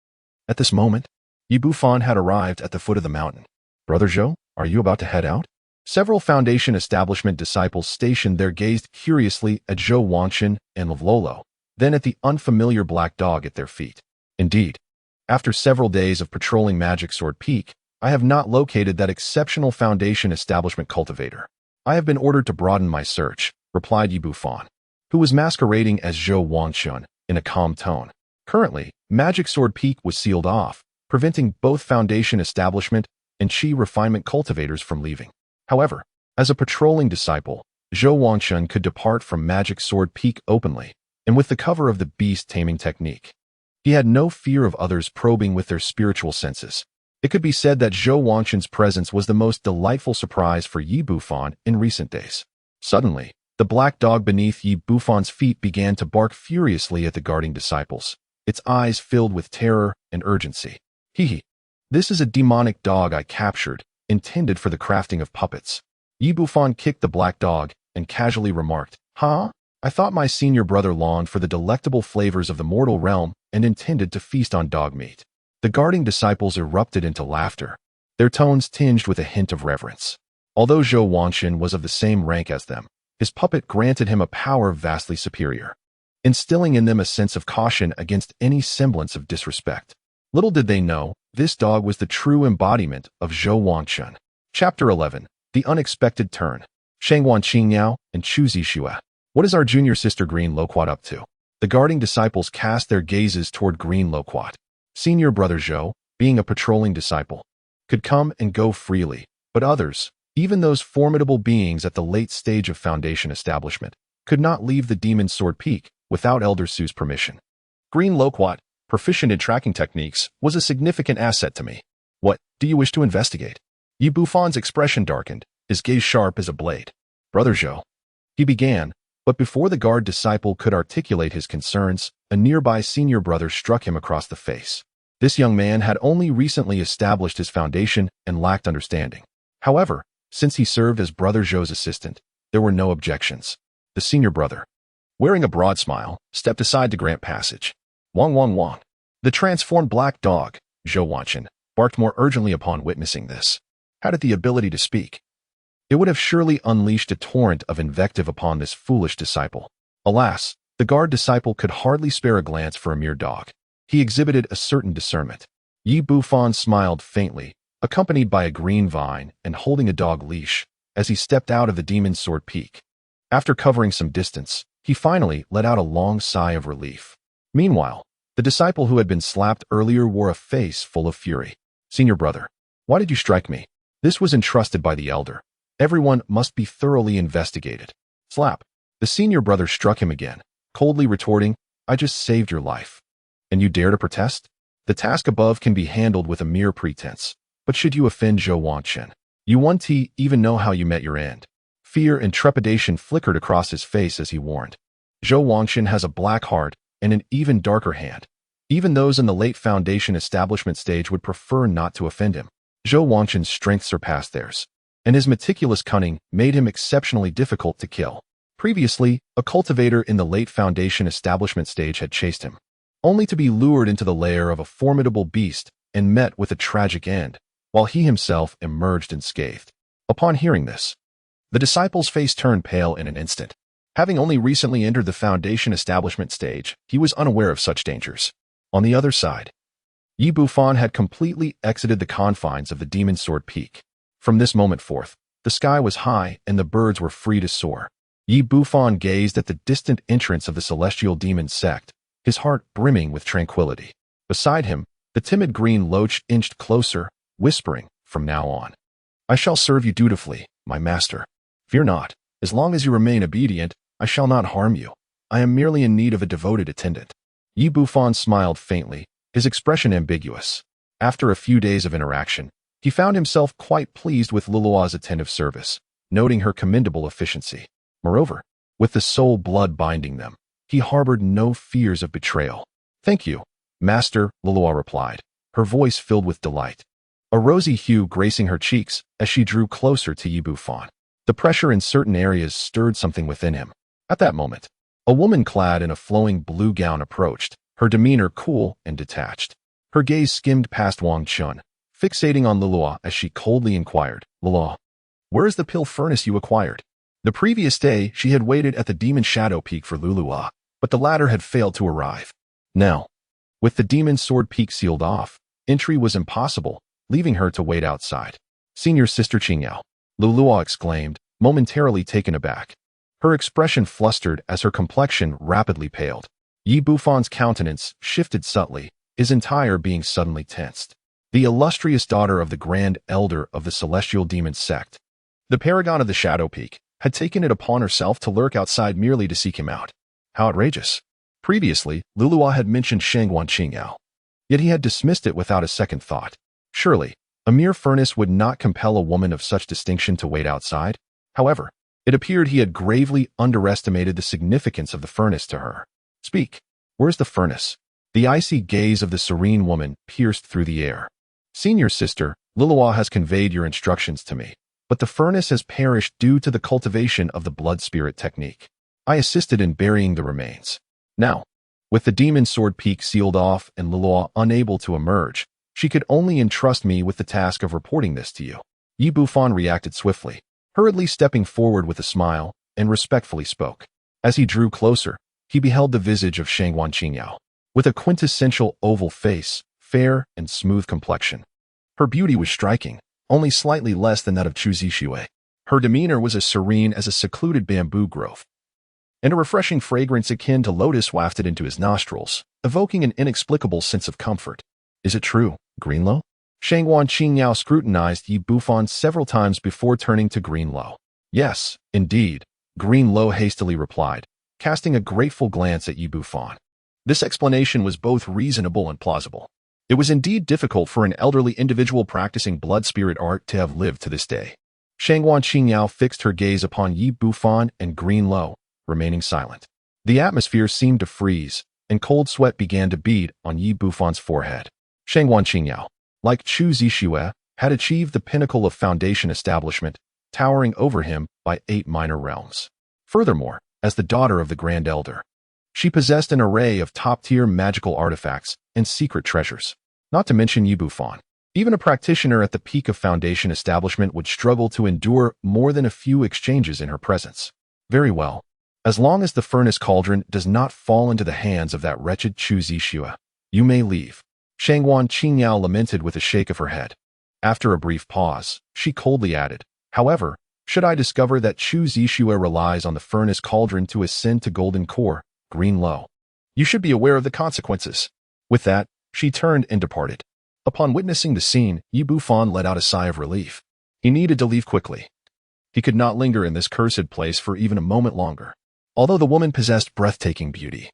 At this moment, Yi Bufan had arrived at the foot of the mountain. Brother Zhou, are you about to head out? Several foundation establishment disciples stationed there gazed curiously at Zhou Wangchen and Lolo, then at the unfamiliar black dog at their feet. Indeed, after several days of patrolling Magic Sword Peak, I have not located that exceptional foundation establishment cultivator. I have been ordered to broaden my search, replied Yi Bufan, who was masquerading as Zhou Wangchen in a calm tone. Currently, Magic Sword Peak was sealed off, preventing both Foundation establishment and Qi refinement cultivators from leaving. However, as a patrolling disciple, Zhou Wangchun could depart from Magic Sword Peak openly, and with the cover of the beast taming technique. He had no fear of others probing with their spiritual senses. It could be said that Zhou Wangchun's presence was the most delightful surprise for Yi Bufan in recent days. Suddenly, the black dog beneath Yi Bufan's feet began to bark furiously at the guarding disciples, its eyes filled with terror and urgency. Hee. This is a demonic dog I captured, intended for the crafting of puppets. Yi Bufan kicked the black dog and casually remarked, "Huh? I thought my senior brother longed for the delectable flavors of the mortal realm and intended to feast on dog meat." The guarding disciples erupted into laughter, their tones tinged with a hint of reverence. Although Zhou Wangchun was of the same rank as them, his puppet granted him a power vastly superior, instilling in them a sense of caution against any semblance of disrespect. Little did they know, this dog was the true embodiment of Zhou Wangchun. Chapter 11. The Unexpected Turn. Shangwan Qingyao and Chu Zixue. What is our junior sister Green Loquat up to? The guarding disciples cast their gazes toward Green Loquat. Senior brother Zhou, being a patrolling disciple, could come and go freely, but others, even those formidable beings at the late stage of Foundation establishment, could not leave the Demon Sword Peak without Elder Su's permission. Green Loquat, proficient in tracking techniques, was a significant asset to me. What do you wish to investigate? Yi Bufan's expression darkened, his gaze sharp as a blade. Brother Zhou, he began, but before the guard disciple could articulate his concerns, a nearby senior brother struck him across the face. This young man had only recently established his foundation and lacked understanding. However, since he served as Brother Zhou's assistant, there were no objections. The senior brother, wearing a broad smile, stepped aside to grant passage. Wang Wang Wang. The transformed black dog, Zhou Wangchun, barked more urgently upon witnessing this. Had it the ability to speak, it would have surely unleashed a torrent of invective upon this foolish disciple. Alas, the guard disciple could hardly spare a glance for a mere dog. He exhibited a certain discernment. Yi Bufan smiled faintly, accompanied by a green vine and holding a dog leash, as he stepped out of the Demon Sword Peak. After covering some distance, he finally let out a long sigh of relief. Meanwhile, the disciple who had been slapped earlier wore a face full of fury. Senior brother, why did you strike me? This was entrusted by the elder. Everyone must be thoroughly investigated. Slap. The senior brother struck him again, coldly retorting, I just saved your life. And you dare to protest? The task above can be handled with a mere pretense. But should you offend Zhou Wangchun, you won't even know how you met your end. Fear and trepidation flickered across his face as he warned. Zhou Wangchun has a black heart and an even darker hand. Even those in the late Foundation establishment stage would prefer not to offend him. Zhou Wangchun's strength surpassed theirs, and his meticulous cunning made him exceptionally difficult to kill. Previously, a cultivator in the late Foundation establishment stage had chased him, only to be lured into the lair of a formidable beast and met with a tragic end, while he himself emerged unscathed. Upon hearing this, the disciple's face turned pale in an instant. Having only recently entered the Foundation establishment stage, he was unaware of such dangers. On the other side, Yi Bufan had completely exited the confines of the Demon Sword Peak. From this moment forth, the sky was high and the birds were free to soar. Yi Bufan gazed at the distant entrance of the celestial demon sect, his heart brimming with tranquility. Beside him, the timid green loach inched closer, whispering, from now on, I shall serve you dutifully, my master. Fear not, as long as you remain obedient, I shall not harm you. I am merely in need of a devoted attendant. Yi Bufan smiled faintly, his expression ambiguous. After a few days of interaction, he found himself quite pleased with Lilua's attentive service, noting her commendable efficiency. Moreover, with the soul blood binding them, he harbored no fears of betrayal. Thank you, master, Lilua replied, her voice filled with delight, a rosy hue gracing her cheeks as she drew closer to Yi Bufan. The pressure in certain areas stirred something within him. At that moment, a woman clad in a flowing blue gown approached, her demeanor cool and detached. Her gaze skimmed past Wangchun, fixating on Lilua as she coldly inquired, Lilua, where is the pill furnace you acquired? The previous day, she had waited at the Demon Shadow Peak for Lilua, but the latter had failed to arrive. Now, with the Demon Sword Peak sealed off, entry was impossible, leaving her to wait outside. Senior Sister Qingyao, Lilua exclaimed, momentarily taken aback. Her expression flustered as her complexion rapidly paled. Yi Bufan's countenance shifted subtly, his entire being suddenly tensed. the illustrious daughter of the Grand Elder of the Celestial Demon Sect. The paragon of the Shadow Peak had taken it upon herself to lurk outside merely to seek him out. How outrageous. Previously, Lulua had mentioned Shangguan Qingyao, yet he had dismissed it without a second thought. Surely, a mere furnace would not compel a woman of such distinction to wait outside. However, it appeared he had gravely underestimated the significance of the furnace to her. Speak. Where's the furnace? The icy gaze of the serene woman pierced through the air. Senior sister, Lulua has conveyed your instructions to me, but the furnace has perished due to the cultivation of the blood spirit technique. I assisted in burying the remains. Now, with the demon sword peak sealed off and Lulua unable to emerge, she could only entrust me with the task of reporting this to you. Yi Bufan reacted swiftly, hurriedly stepping forward with a smile, and respectfully spoke. As he drew closer, he beheld the visage of Shangguan Qingyao, with a quintessential oval face, fair and smooth complexion. Her beauty was striking, only slightly less than that of Chu Zixue. Her demeanor was as serene as a secluded bamboo grove, and a refreshing fragrance akin to lotus wafted into his nostrils, evoking an inexplicable sense of comfort. Is it true, Greenlow? Shangguan Qingyao scrutinized Yi Bufan several times before turning to Greenlow. Yes, indeed, Greenlow hastily replied, casting a grateful glance at Yi Bufan. This explanation was both reasonable and plausible. It was indeed difficult for an elderly individual practicing blood spirit art to have lived to this day. Shangguan Qingyao fixed her gaze upon Yi Bufan and Greenlow, remaining silent. The atmosphere seemed to freeze, and cold sweat began to bead on Yi Bufan's forehead. Shangguan Qingyao, like Chu Zixue, had achieved the pinnacle of foundation establishment, towering over him by 8 minor realms. Furthermore, as the daughter of the Grand Elder, she possessed an array of top-tier magical artifacts and secret treasures. Not to mention Yi Bufan. Even a practitioner at the peak of foundation establishment would struggle to endure more than a few exchanges in her presence. Very well. As long as the furnace cauldron does not fall into the hands of that wretched Chu Zixue, you may leave. Shangguan Qingyao lamented with a shake of her head. After a brief pause, she coldly added, however, should I discover that Chu Zixue relies on the furnace cauldron to ascend to Golden Core, Greenlow, you should be aware of the consequences. With that, she turned and departed. Upon witnessing the scene, Yi Bufan let out a sigh of relief. He needed to leave quickly. He could not linger in this cursed place for even a moment longer. Although the woman possessed breathtaking beauty,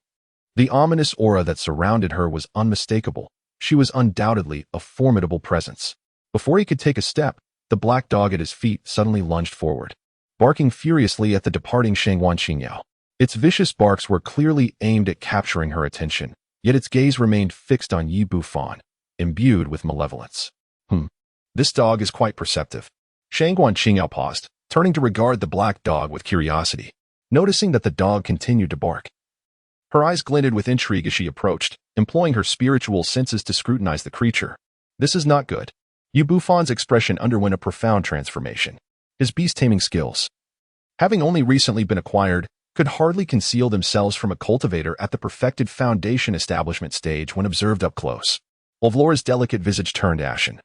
the ominous aura that surrounded her was unmistakable. She was undoubtedly a formidable presence. Before he could take a step, the black dog at his feet suddenly lunged forward, barking furiously at the departing Shangguan Qingyao. Its vicious barks were clearly aimed at capturing her attention, yet its gaze remained fixed on Yi Bufan, imbued with malevolence. This dog is quite perceptive. Shangguan Qingyao paused, turning to regard the black dog with curiosity, noticing that the dog continued to bark. Her eyes glinted with intrigue as she approached, employing her spiritual senses to scrutinize the creature. This is not good. Yi Bufan's expression underwent a profound transformation. His beast-taming skills, having only recently been acquired, could hardly conceal themselves from a cultivator at the perfected foundation establishment stage when observed up close. Olvlora's delicate visage turned ashen.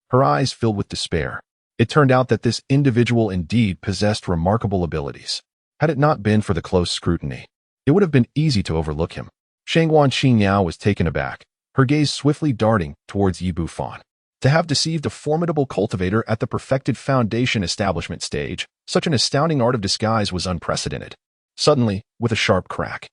Her eyes filled with despair. It turned out that this individual indeed possessed remarkable abilities. Had it not been for the close scrutiny, it would have been easy to overlook him. Shangguan Qingyao was taken aback, her gaze swiftly darting towards Yi Bufan. To have deceived a formidable cultivator at the perfected foundation establishment stage, such an astounding art of disguise was unprecedented. Suddenly, with a sharp crack,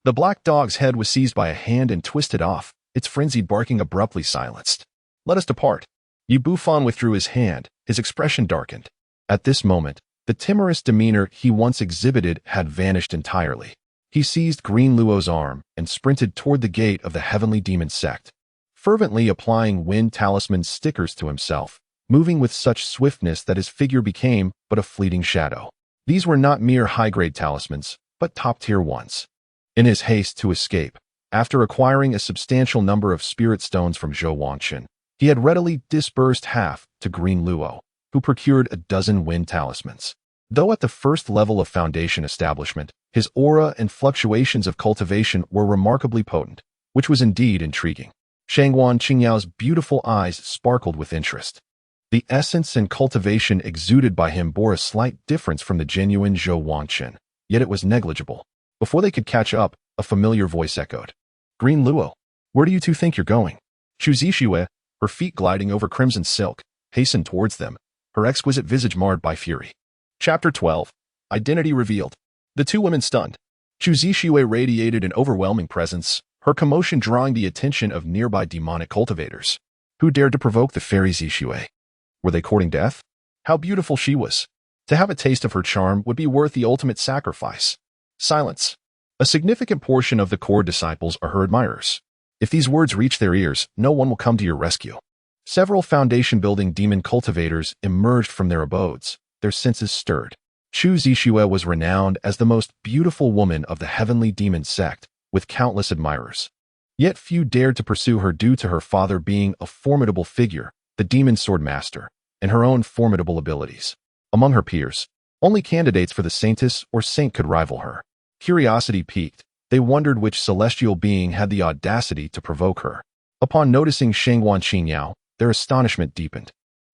the black dog's head was seized by a hand and twisted off, its frenzied barking abruptly silenced. Let us depart. Yi Bufan withdrew his hand, his expression darkened. At this moment, the timorous demeanor he once exhibited had vanished entirely. He seized Greenlow's arm and sprinted toward the gate of the Heavenly Demon Sect, fervently applying wind talisman stickers to himself, moving with such swiftness that his figure became but a fleeting shadow. These were not mere high-grade talismans, but top-tier ones. In his haste to escape, after acquiring a substantial number of spirit stones from Zhou Wangshan, he had readily disbursed half to Greenlow, who procured a dozen wind talismans. Though at the first level of foundation establishment, his aura and fluctuations of cultivation were remarkably potent, which was indeed intriguing. Shangguan Qingyao's beautiful eyes sparkled with interest. The essence and cultivation exuded by him bore a slight difference from the genuine Zhou Wangshan, yet it was negligible. Before they could catch up, a familiar voice echoed. Greenlow, where do you two think you're going? Chu Zixue, her feet gliding over crimson silk, hastened towards them, her exquisite visage marred by fury. Chapter 12. Identity Revealed. The two women stunned. Chu Zixue radiated an overwhelming presence, her commotion drawing the attention of nearby demonic cultivators. Who dared to provoke the fairy Zixue? Were they courting death? How beautiful she was! To have a taste of her charm would be worth the ultimate sacrifice. Silence. A significant portion of the core disciples are her admirers. If these words reach their ears, no one will come to your rescue. Several foundation-building demon cultivators emerged from their abodes, their senses stirred. Chu Zixue was renowned as the most beautiful woman of the Heavenly Demon Sect, with countless admirers. Yet few dared to pursue her due to her father being a formidable figure, the demon sword master, and her own formidable abilities. Among her peers, only candidates for the saintess or saint could rival her. Curiosity piqued. They wondered which celestial being had the audacity to provoke her. Upon noticing Shangguan Qingyao, their astonishment deepened.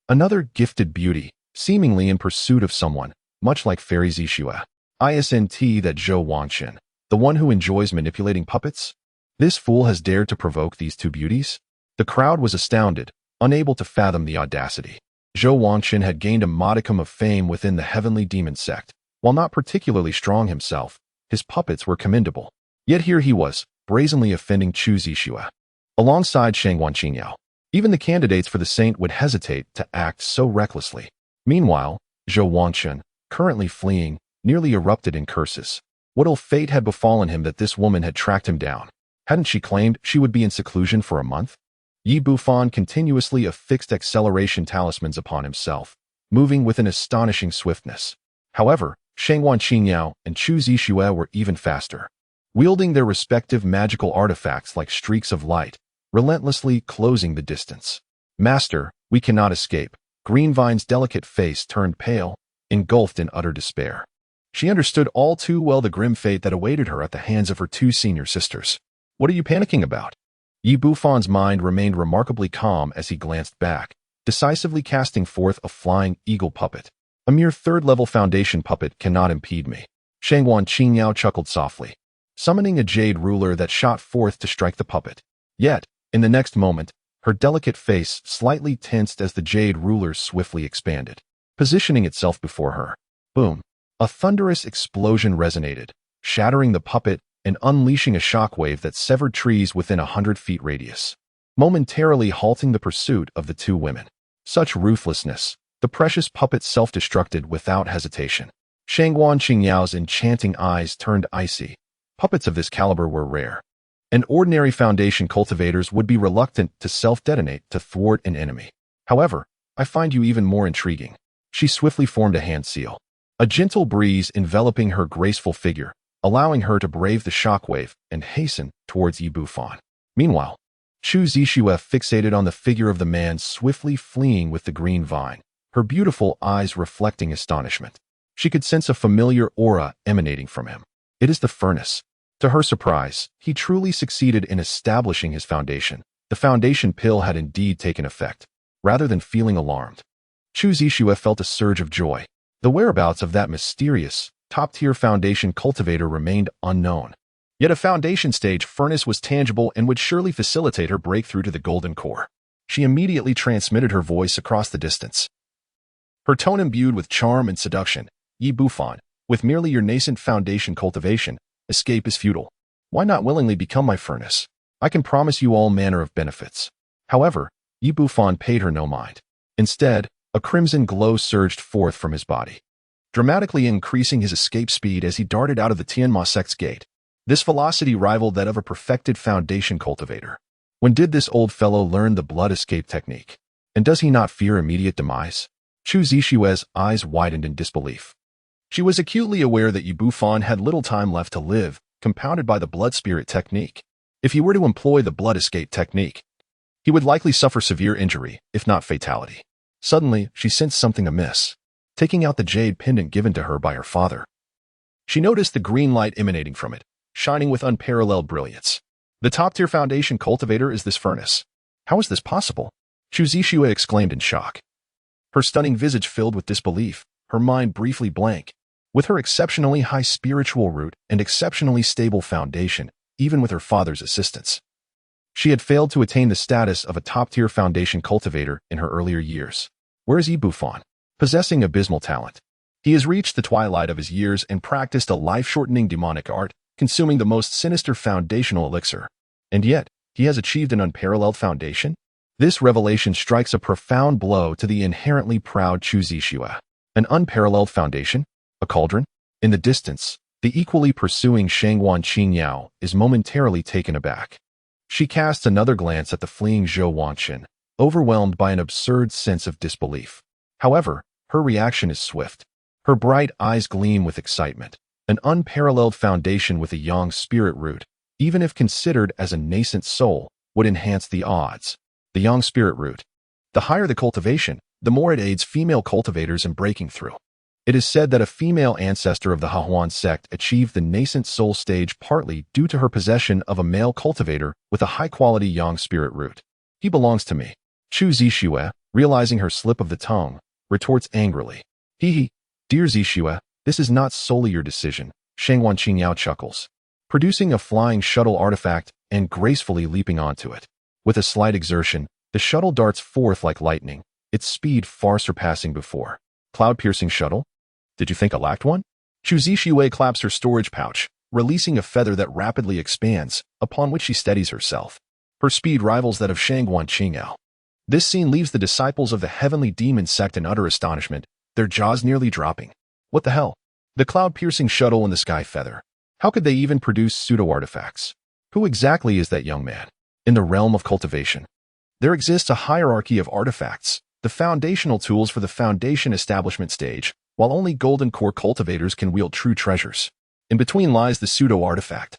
Another gifted beauty, seemingly in pursuit of someone, much like Fairy Zixue. Isn't that Zhou Wangchen, the one who enjoys manipulating puppets? This fool has dared to provoke these two beauties? The crowd was astounded, unable to fathom the audacity. Zhou Wangchen had gained a modicum of fame within the Heavenly Demon Sect. While not particularly strong himself, his puppets were commendable. Yet here he was, brazenly offending Chu Zixue. Alongside Shangguan Qingyao, even the candidates for the saint would hesitate to act so recklessly. Meanwhile, Zhou Wangchen, currently fleeing, nearly erupted in curses. What ill fate had befallen him that this woman had tracked him down? Hadn't she claimed she would be in seclusion for a month? Yi Bufan continuously affixed acceleration talismans upon himself, moving with an astonishing swiftness. However, Shangguan Qingyao and Chu Zixue were even faster, wielding their respective magical artifacts like streaks of light, relentlessly closing the distance. Master, we cannot escape. Greenvine's delicate face turned pale, engulfed in utter despair. She understood all too well the grim fate that awaited her at the hands of her two senior sisters. What are you panicking about? Yi Bufan's mind remained remarkably calm as he glanced back, decisively casting forth a flying eagle puppet. A mere third-level foundation puppet cannot impede me. Shangguan Qingyao chuckled softly, summoning a jade ruler that shot forth to strike the puppet. Yet, in the next moment, her delicate face slightly tensed as the jade ruler swiftly expanded, positioning itself before her. Boom! A thunderous explosion resonated, shattering the puppet and unleashing a shockwave that severed trees within 100 feet radius, momentarily halting the pursuit of the two women. Such ruthlessness! The precious puppet self-destructed without hesitation. Shangguan Qingyao's enchanting eyes turned icy. Puppets of this caliber were rare, and ordinary foundation cultivators would be reluctant to self-detonate to thwart an enemy. However, I find you even more intriguing. She swiftly formed a hand seal, a gentle breeze enveloping her graceful figure, allowing her to brave the shockwave and hasten towards Yi Bufan. Meanwhile, Chu Zixue fixated on the figure of the man swiftly fleeing with the green vine, her beautiful eyes reflecting astonishment. She could sense a familiar aura emanating from him. It is the furnace. To her surprise, he truly succeeded in establishing his foundation. The foundation pill had indeed taken effect. Rather than feeling alarmed, Chu Zixue felt a surge of joy. The whereabouts of that mysterious, top-tier foundation cultivator remained unknown. Yet a foundation stage furnace was tangible and would surely facilitate her breakthrough to the golden core. She immediately transmitted her voice across the distance, her tone imbued with charm and seduction. Yi Bufan, with merely your nascent foundation cultivation, escape is futile. Why not willingly become my furnace? I can promise you all manner of benefits. However, Yi Bufan paid her no mind. Instead, a crimson glow surged forth from his body, dramatically increasing his escape speed as he darted out of the Tianma Sect's gate. This velocity rivaled that of a perfected foundation cultivator. When did this old fellow learn the blood escape technique? And does he not fear immediate demise? Chu Zixue's eyes widened in disbelief. She was acutely aware that Yi Bufan had little time left to live, compounded by the blood spirit technique. If he were to employ the blood escape technique, he would likely suffer severe injury, if not fatality. Suddenly, she sensed something amiss. Taking out the jade pendant given to her by her father, she noticed the green light emanating from it, shining with unparalleled brilliance. The top-tier foundation cultivator is this furnace. How is this possible? Chu Zixue exclaimed in shock. Her stunning visage filled with disbelief, her mind briefly blank. With her exceptionally high spiritual root and exceptionally stable foundation, even with her father's assistance, She had failed to attain the status of a top-tier foundation cultivator in her earlier years. Where is Bufan? Possessing abysmal talent. He has reached the twilight of his years and practiced a life-shortening demonic art, consuming the most sinister foundational elixir. And yet, he has achieved an unparalleled foundation? This revelation strikes a profound blow to the inherently proud Chu Zixue. An unparalleled foundation? A cauldron? In the distance, the equally pursuing Shangguan Qingyao is momentarily taken aback. She casts another glance at the fleeing Zhou Wangqin, overwhelmed by an absurd sense of disbelief. However, her reaction is swift. Her bright eyes gleam with excitement. An unparalleled foundation with a yang spirit root, even if considered as a nascent soul, would enhance the odds. The yang spirit root. The higher the cultivation, the more it aids female cultivators in breaking through. It is said that a female ancestor of the Hehuan sect achieved the nascent soul stage partly due to her possession of a male cultivator with a high-quality yang spirit root. He belongs to me. Chu Zixue, realizing her slip of the tongue, retorts angrily. Hee, dear Zixue, this is not solely your decision. Shangguan Qingyao chuckles, producing a flying shuttle artifact and gracefully leaping onto it. With a slight exertion, the shuttle darts forth like lightning, its speed far surpassing before. Cloud-piercing shuttle? Did you think I lacked one? Chu Zixue claps her storage pouch, releasing a feather that rapidly expands, upon which she steadies herself. Her speed rivals that of Shangguan Qingyao. This scene leaves the disciples of the Heavenly Demon Sect in utter astonishment, their jaws nearly dropping. What the hell? The cloud-piercing shuttle and the sky feather. How could they even produce pseudo-artifacts? Who exactly is that young man? In the realm of cultivation, there exists a hierarchy of artifacts, the foundational tools for the foundation establishment stage, while only golden core cultivators can wield true treasures. In between lies the pseudo-artifact,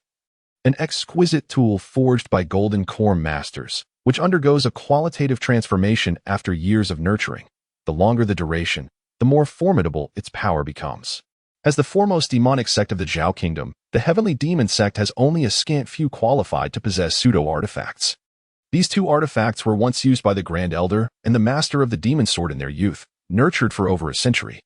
an exquisite tool forged by golden core masters, which undergoes a qualitative transformation after years of nurturing. The longer the duration, the more formidable its power becomes. As the foremost demonic sect of the Zhao Kingdom, the Heavenly Demon Sect has only a scant few qualified to possess pseudo-artifacts. These two artifacts were once used by the Grand Elder and the Master of the Demon Sword in their youth, nurtured for over a century.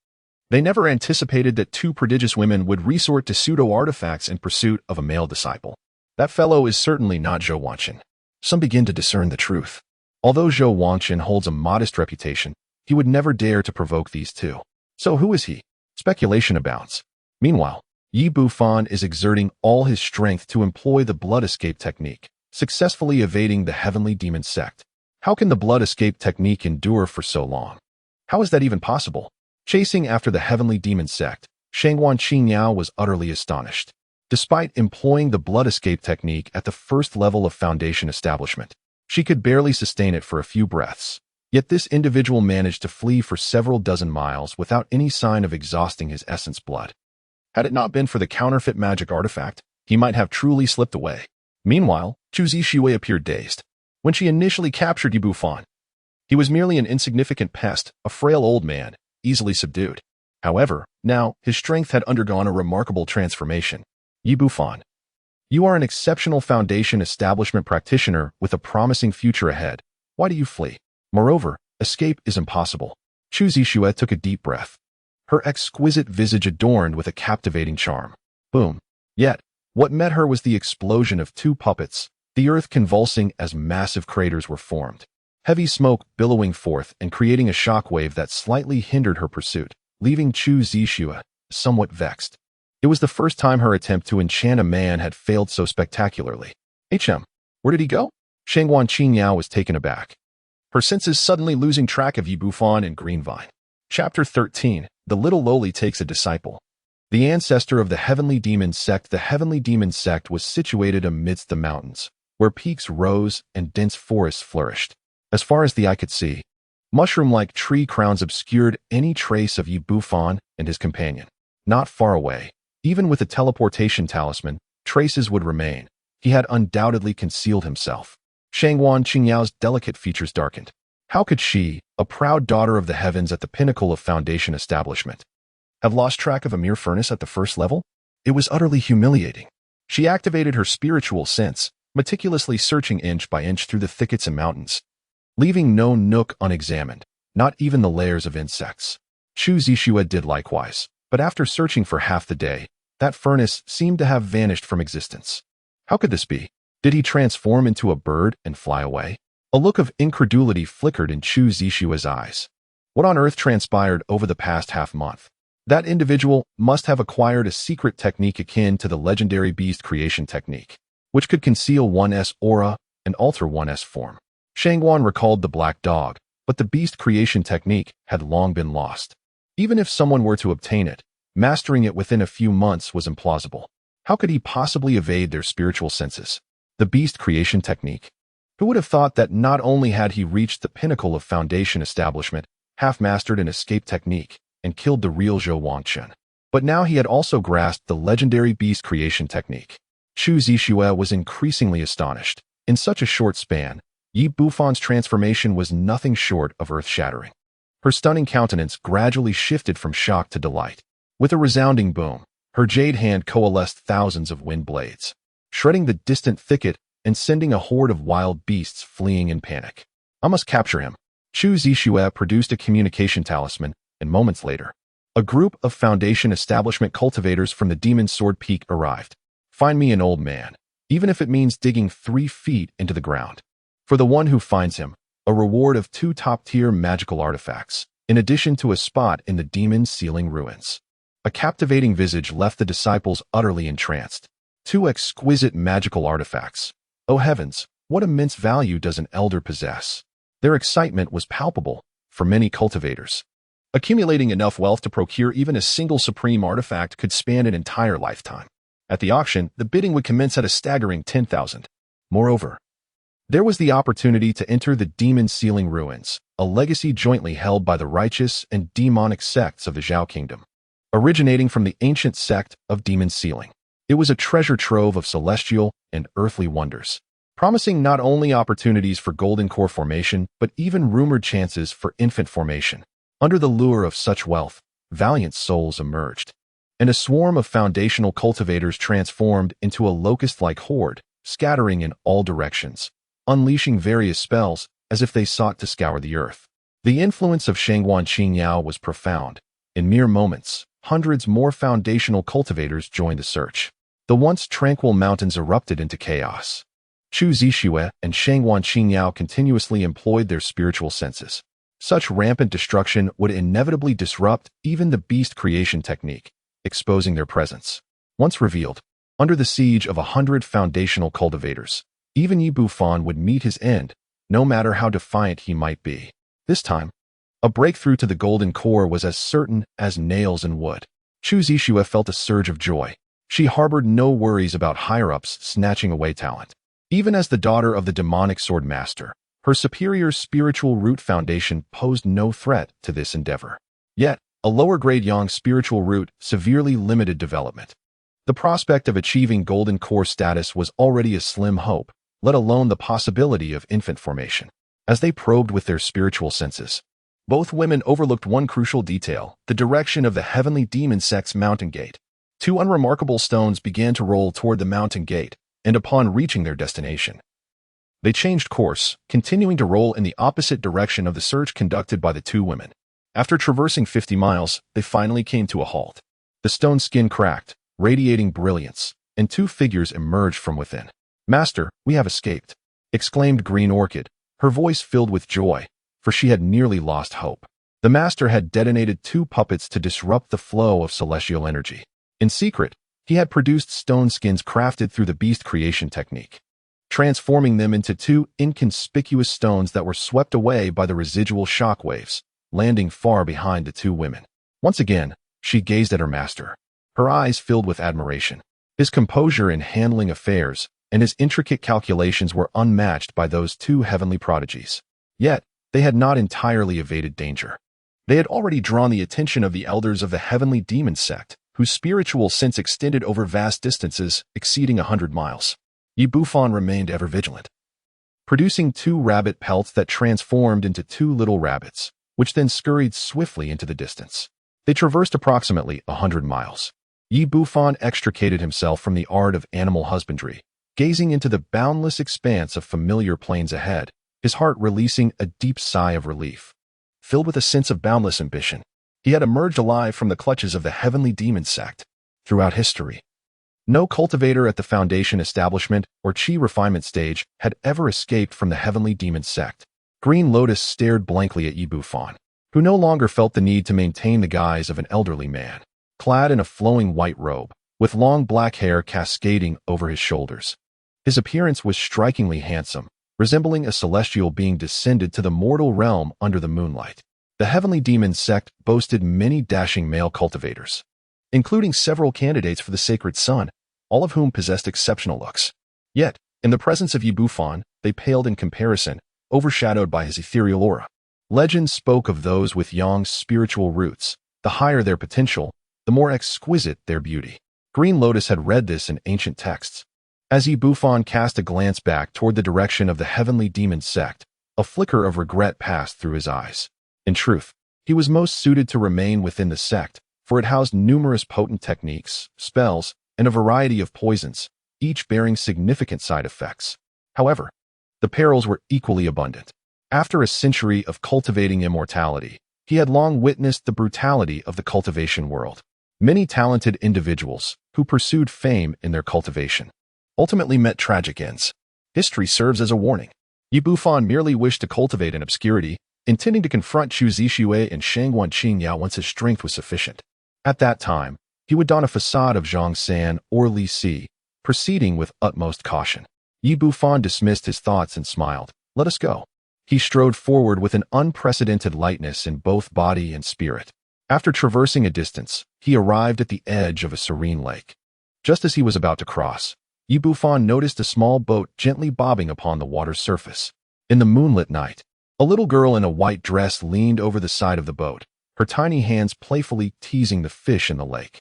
They never anticipated that two prodigious women would resort to pseudo-artifacts in pursuit of a male disciple. That fellow is certainly not Zhou Wangqin. Some begin to discern the truth. Although Zhou Wangqin holds a modest reputation, he would never dare to provoke these two. So who is he? Speculation abounds. Meanwhile, Bufan is exerting all his strength to employ the blood escape technique, successfully evading the Heavenly Demon Sect. How can the blood escape technique endure for so long? How is that even possible? Chasing after the Heavenly Demon Sect, Shangguan Qingyao was utterly astonished. Despite employing the blood escape technique at the first level of foundation establishment, she could barely sustain it for a few breaths. Yet this individual managed to flee for several dozen miles without any sign of exhausting his essence blood. Had it not been for the counterfeit magic artifact, he might have truly slipped away. Meanwhile, Chu Zixue appeared dazed. When she initially captured Bufan, he was merely an insignificant pest, a frail old man, easily subdued. However, now, his strength had undergone a remarkable transformation. Bufan, you are an exceptional foundation establishment practitioner with a promising future ahead. Why do you flee? Moreover, escape is impossible. Chu Zixue took a deep breath, her exquisite visage adorned with a captivating charm. Boom. Yet, what met her was the explosion of two puppets, the earth convulsing as massive craters were formed. Heavy smoke billowing forth and creating a shockwave that slightly hindered her pursuit, leaving Chu Zixue somewhat vexed. It was the first time her attempt to enchant a man had failed so spectacularly. Where did he go? Shangguan Qingyao was taken aback, her senses suddenly losing track of Bufan and Greenvine. Chapter 13. The Little Lowly Takes a Disciple. The ancestor of the Heavenly Demon Sect. The Heavenly Demon Sect was situated amidst the mountains, where peaks rose and dense forests flourished. As far as the eye could see, mushroom-like tree crowns obscured any trace of Bufan and his companion. Not far away, even with a teleportation talisman, traces would remain. He had undoubtedly concealed himself. Shangguan Qingyao's delicate features darkened. How could she, a proud daughter of the heavens at the pinnacle of foundation establishment, have lost track of a mere furnace at the first level? It was utterly humiliating. She activated her spiritual sense, meticulously searching inch by inch through the thickets and mountains, leaving no nook unexamined, not even the layers of insects. Chu Zixue did likewise, but after searching for half the day, that furnace seemed to have vanished from existence. How could this be? Did he transform into a bird and fly away? A look of incredulity flickered in Chu Zishua's eyes. What on earth transpired over the past half-month? That individual must have acquired a secret technique akin to the legendary beast creation technique, which could conceal one's aura and alter one's form. Shangguan recalled the black dog, but the beast creation technique had long been lost. Even if someone were to obtain it, mastering it within a few months was implausible. How could he possibly evade their spiritual senses? The beast creation technique. Who would have thought that not only had he reached the pinnacle of foundation establishment, half-mastered an escape technique, and killed the real Zhou Wangchen, but now he had also grasped the legendary beast creation technique. Chu Zishue was increasingly astonished. In such a short span, Yi Bufan's transformation was nothing short of earth-shattering. Her stunning countenance gradually shifted from shock to delight. With a resounding boom, her jade hand coalesced thousands of wind blades, shredding the distant thicket and sending a horde of wild beasts fleeing in panic. I must capture him. Chu Zishue produced a communication talisman, and moments later, a group of Foundation establishment cultivators from the Demon Sword Peak arrived. Find me an old man, even if it means digging 3 feet into the ground. For the one who finds him, a reward of 2 top-tier magical artifacts, in addition to a spot in the demon ceiling ruins. A captivating visage left the disciples utterly entranced. 2 exquisite magical artifacts. Oh heavens, what immense value does an elder possess? Their excitement was palpable for many cultivators. Accumulating enough wealth to procure even a single supreme artifact could span an entire lifetime. At the auction, the bidding would commence at a staggering 10,000. Moreover, there was the opportunity to enter the demon ceiling ruins, a legacy jointly held by the righteous and demonic sects of the Zhao Kingdom. Originating from the ancient sect of demon ceiling, it was a treasure trove of celestial and earthly wonders, promising not only opportunities for golden core formation, but even rumored chances for infant formation. Under the lure of such wealth, valiant souls emerged, and a swarm of foundational cultivators transformed into a locust-like horde, scattering in all directions, unleashing various spells as if they sought to scour the earth. The influence of Shangguan Qingyao was profound. In mere moments, hundreds more foundational cultivators joined the search. The once tranquil mountains erupted into chaos. Chu Zishue and Shangguan Qingyao continuously employed their spiritual senses. Such rampant destruction would inevitably disrupt even the beast creation technique, exposing their presence. Once revealed, under the siege of 100 foundational cultivators, even Yi Bufan would meet his end, no matter how defiant he might be. This time, a breakthrough to the golden core was as certain as nails in wood. Chu Zishue felt a surge of joy. She harbored no worries about higher-ups snatching away talent. Even as the daughter of the demonic sword master, her superior spiritual root foundation posed no threat to this endeavor. Yet, a lower-grade yang spiritual root severely limited development. The prospect of achieving golden core status was already a slim hope, let alone the possibility of infant formation. As they probed with their spiritual senses, both women overlooked one crucial detail: the direction of the Heavenly Demon Sect's mountain gate. 2 unremarkable stones began to roll toward the mountain gate, and upon reaching their destination, they changed course, continuing to roll in the opposite direction of the search conducted by the 2 women. After traversing 50 miles, they finally came to a halt. The stone skin cracked, radiating brilliance, and 2 figures emerged from within. "Master, we have escaped," exclaimed Green Orchid, her voice filled with joy, for she had nearly lost hope. The master had detonated 2 puppets to disrupt the flow of celestial energy. In secret, he had produced stone skins crafted through the beast creation technique, transforming them into 2 inconspicuous stones that were swept away by the residual shock waves, landing far behind the 2 women. Once again, she gazed at her master, her eyes filled with admiration. His composure in handling affairs and his intricate calculations were unmatched by those 2 heavenly prodigies. Yet, they had not entirely evaded danger. They had already drawn the attention of the elders of the Heavenly Demon Sect, whose spiritual sense extended over vast distances exceeding 100 miles. Yi Bufan remained ever vigilant, producing 2 rabbit pelts that transformed into 2 little rabbits, which then scurried swiftly into the distance. They traversed approximately 100 miles. Yi Bufan extricated himself from the art of animal husbandry, gazing into the boundless expanse of familiar plains ahead, his heart releasing a deep sigh of relief. Filled with a sense of boundless ambition, he had emerged alive from the clutches of the Heavenly Demon Sect. Throughout history, No cultivator at the Foundation establishment or Chi refinement stage had ever escaped from the Heavenly Demon Sect. Green Lotus stared blankly at Bufan, who no longer felt the need to maintain the guise of an elderly man, clad in a flowing white robe, with long black hair cascading over his shoulders. His appearance was strikingly handsome, resembling a celestial being descended to the mortal realm under the moonlight. The Heavenly Demon Sect boasted many dashing male cultivators, including several candidates for the Sacred Sun, all of whom possessed exceptional looks. Yet, in the presence of Bufan, they paled in comparison, overshadowed by his ethereal aura. Legend spoke of those with Yang's spiritual roots. The higher their potential, the more exquisite their beauty. Green Lotus had read this in ancient texts. As Bufan cast a glance back toward the direction of the Heavenly Demon Sect, a flicker of regret passed through his eyes. In truth, he was most suited to remain within the sect, for it housed numerous potent techniques, spells, and a variety of poisons, each bearing significant side effects. However, the perils were equally abundant. After a century of cultivating immortality, he had long witnessed the brutality of the cultivation world. Many talented individuals, who pursued fame in their cultivation, ultimately met tragic ends. History serves as a warning. Bufan merely wished to cultivate in obscurity, intending to confront Chu Zixue and Shangguan Qingyao once his strength was sufficient. At that time, he would don a facade of Zhang San or Li Si, proceeding with utmost caution. Bufan dismissed his thoughts and smiled. Let us go. He strode forward with an unprecedented lightness in both body and spirit. After traversing a distance, he arrived at the edge of a serene lake. Just as he was about to cross, Bufan noticed a small boat gently bobbing upon the water's surface. In the moonlit night, a little girl in a white dress leaned over the side of the boat, her tiny hands playfully teasing the fish in the lake.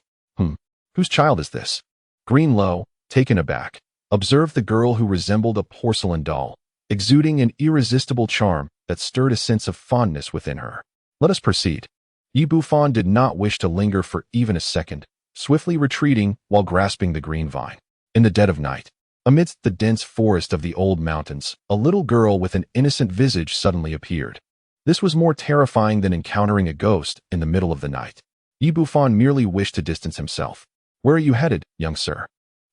Whose child is this? Green Lo, taken aback, observed the girl who resembled a porcelain doll, exuding an irresistible charm that stirred a sense of fondness within her. Let us proceed. Bufan did not wish to linger for even a second, swiftly retreating while grasping the green vine. In the dead of night, amidst the dense forest of the old mountains, a little girl with an innocent visage suddenly appeared. This was more terrifying than encountering a ghost in the middle of the night. Bufan merely wished to distance himself. Where are you headed, young sir?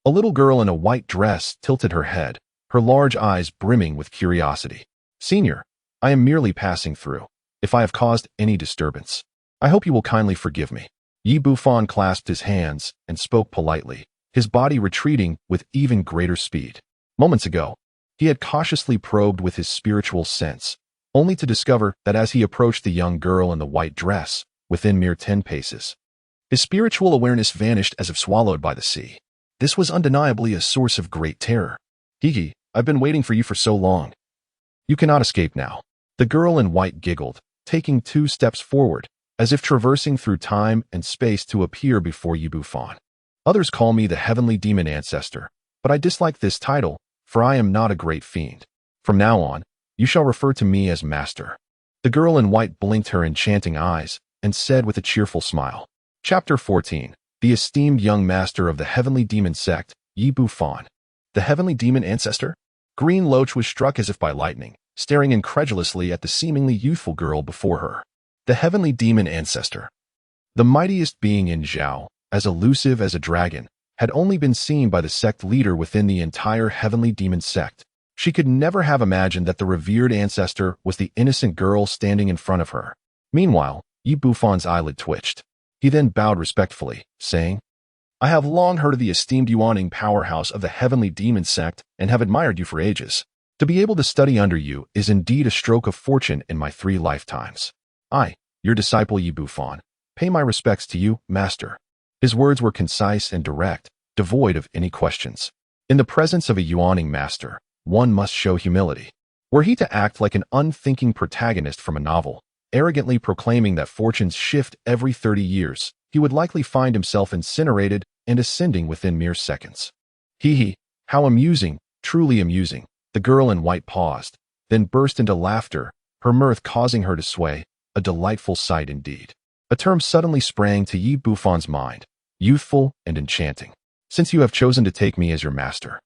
A little girl in a white dress tilted her head, her large eyes brimming with curiosity. Senior, I am merely passing through. If I have caused any disturbance, I hope you will kindly forgive me. Bufan clasped his hands and spoke politely, his body retreating with even greater speed. Moments ago, he had cautiously probed with his spiritual sense, only to discover that as he approached the young girl in the white dress, within mere 10 paces, his spiritual awareness vanished as if swallowed by the sea. This was undeniably a source of great terror. Hee, I've been waiting for you for so long. You cannot escape now. The girl in white giggled, taking 2 steps forward, as if traversing through time and space to appear before Bufan. Others call me the Heavenly Demon Ancestor, but I dislike this title, for I am not a great fiend. From now on, you shall refer to me as Master. The girl in white blinked her enchanting eyes and said with a cheerful smile. Chapter 14. The esteemed young master of the Heavenly Demon Sect, Bufan. The Heavenly Demon Ancestor? Green Loach was struck as if by lightning, staring incredulously at the seemingly youthful girl before her. The Heavenly Demon Ancestor. The mightiest being in Zhao, as elusive as a dragon, had only been seen by the sect leader within the entire Heavenly Demon Sect. She could never have imagined that the revered ancestor was the innocent girl standing in front of her. Meanwhile, Bufan's eyelid twitched. He then bowed respectfully, saying, I have long heard of the esteemed Yuaning powerhouse of the Heavenly Demon Sect and have admired you for ages. To be able to study under you is indeed a stroke of fortune in my 3 lifetimes. I, your disciple Bufan, pay my respects to you, Master. His words were concise and direct, devoid of any questions. In the presence of a Yuaning master, one must show humility. Were he to act like an unthinking protagonist from a novel, arrogantly proclaiming that fortunes shift every 30 years, he would likely find himself incinerated and ascending within mere seconds. How amusing, truly amusing. The girl in white paused, then burst into laughter, her mirth causing her to sway, a delightful sight indeed. A term suddenly sprang to Bufan's mind, youthful and enchanting. Since you have chosen to take me as your master,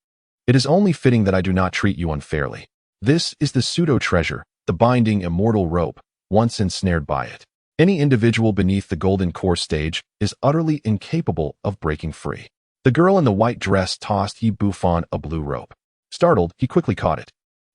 it is only fitting that I do not treat you unfairly. This is the pseudo-treasure, the binding immortal rope, once ensnared by it. Any individual beneath the golden core stage is utterly incapable of breaking free. The girl in the white dress tossed Yi Bufan a blue rope. Startled, he quickly caught it,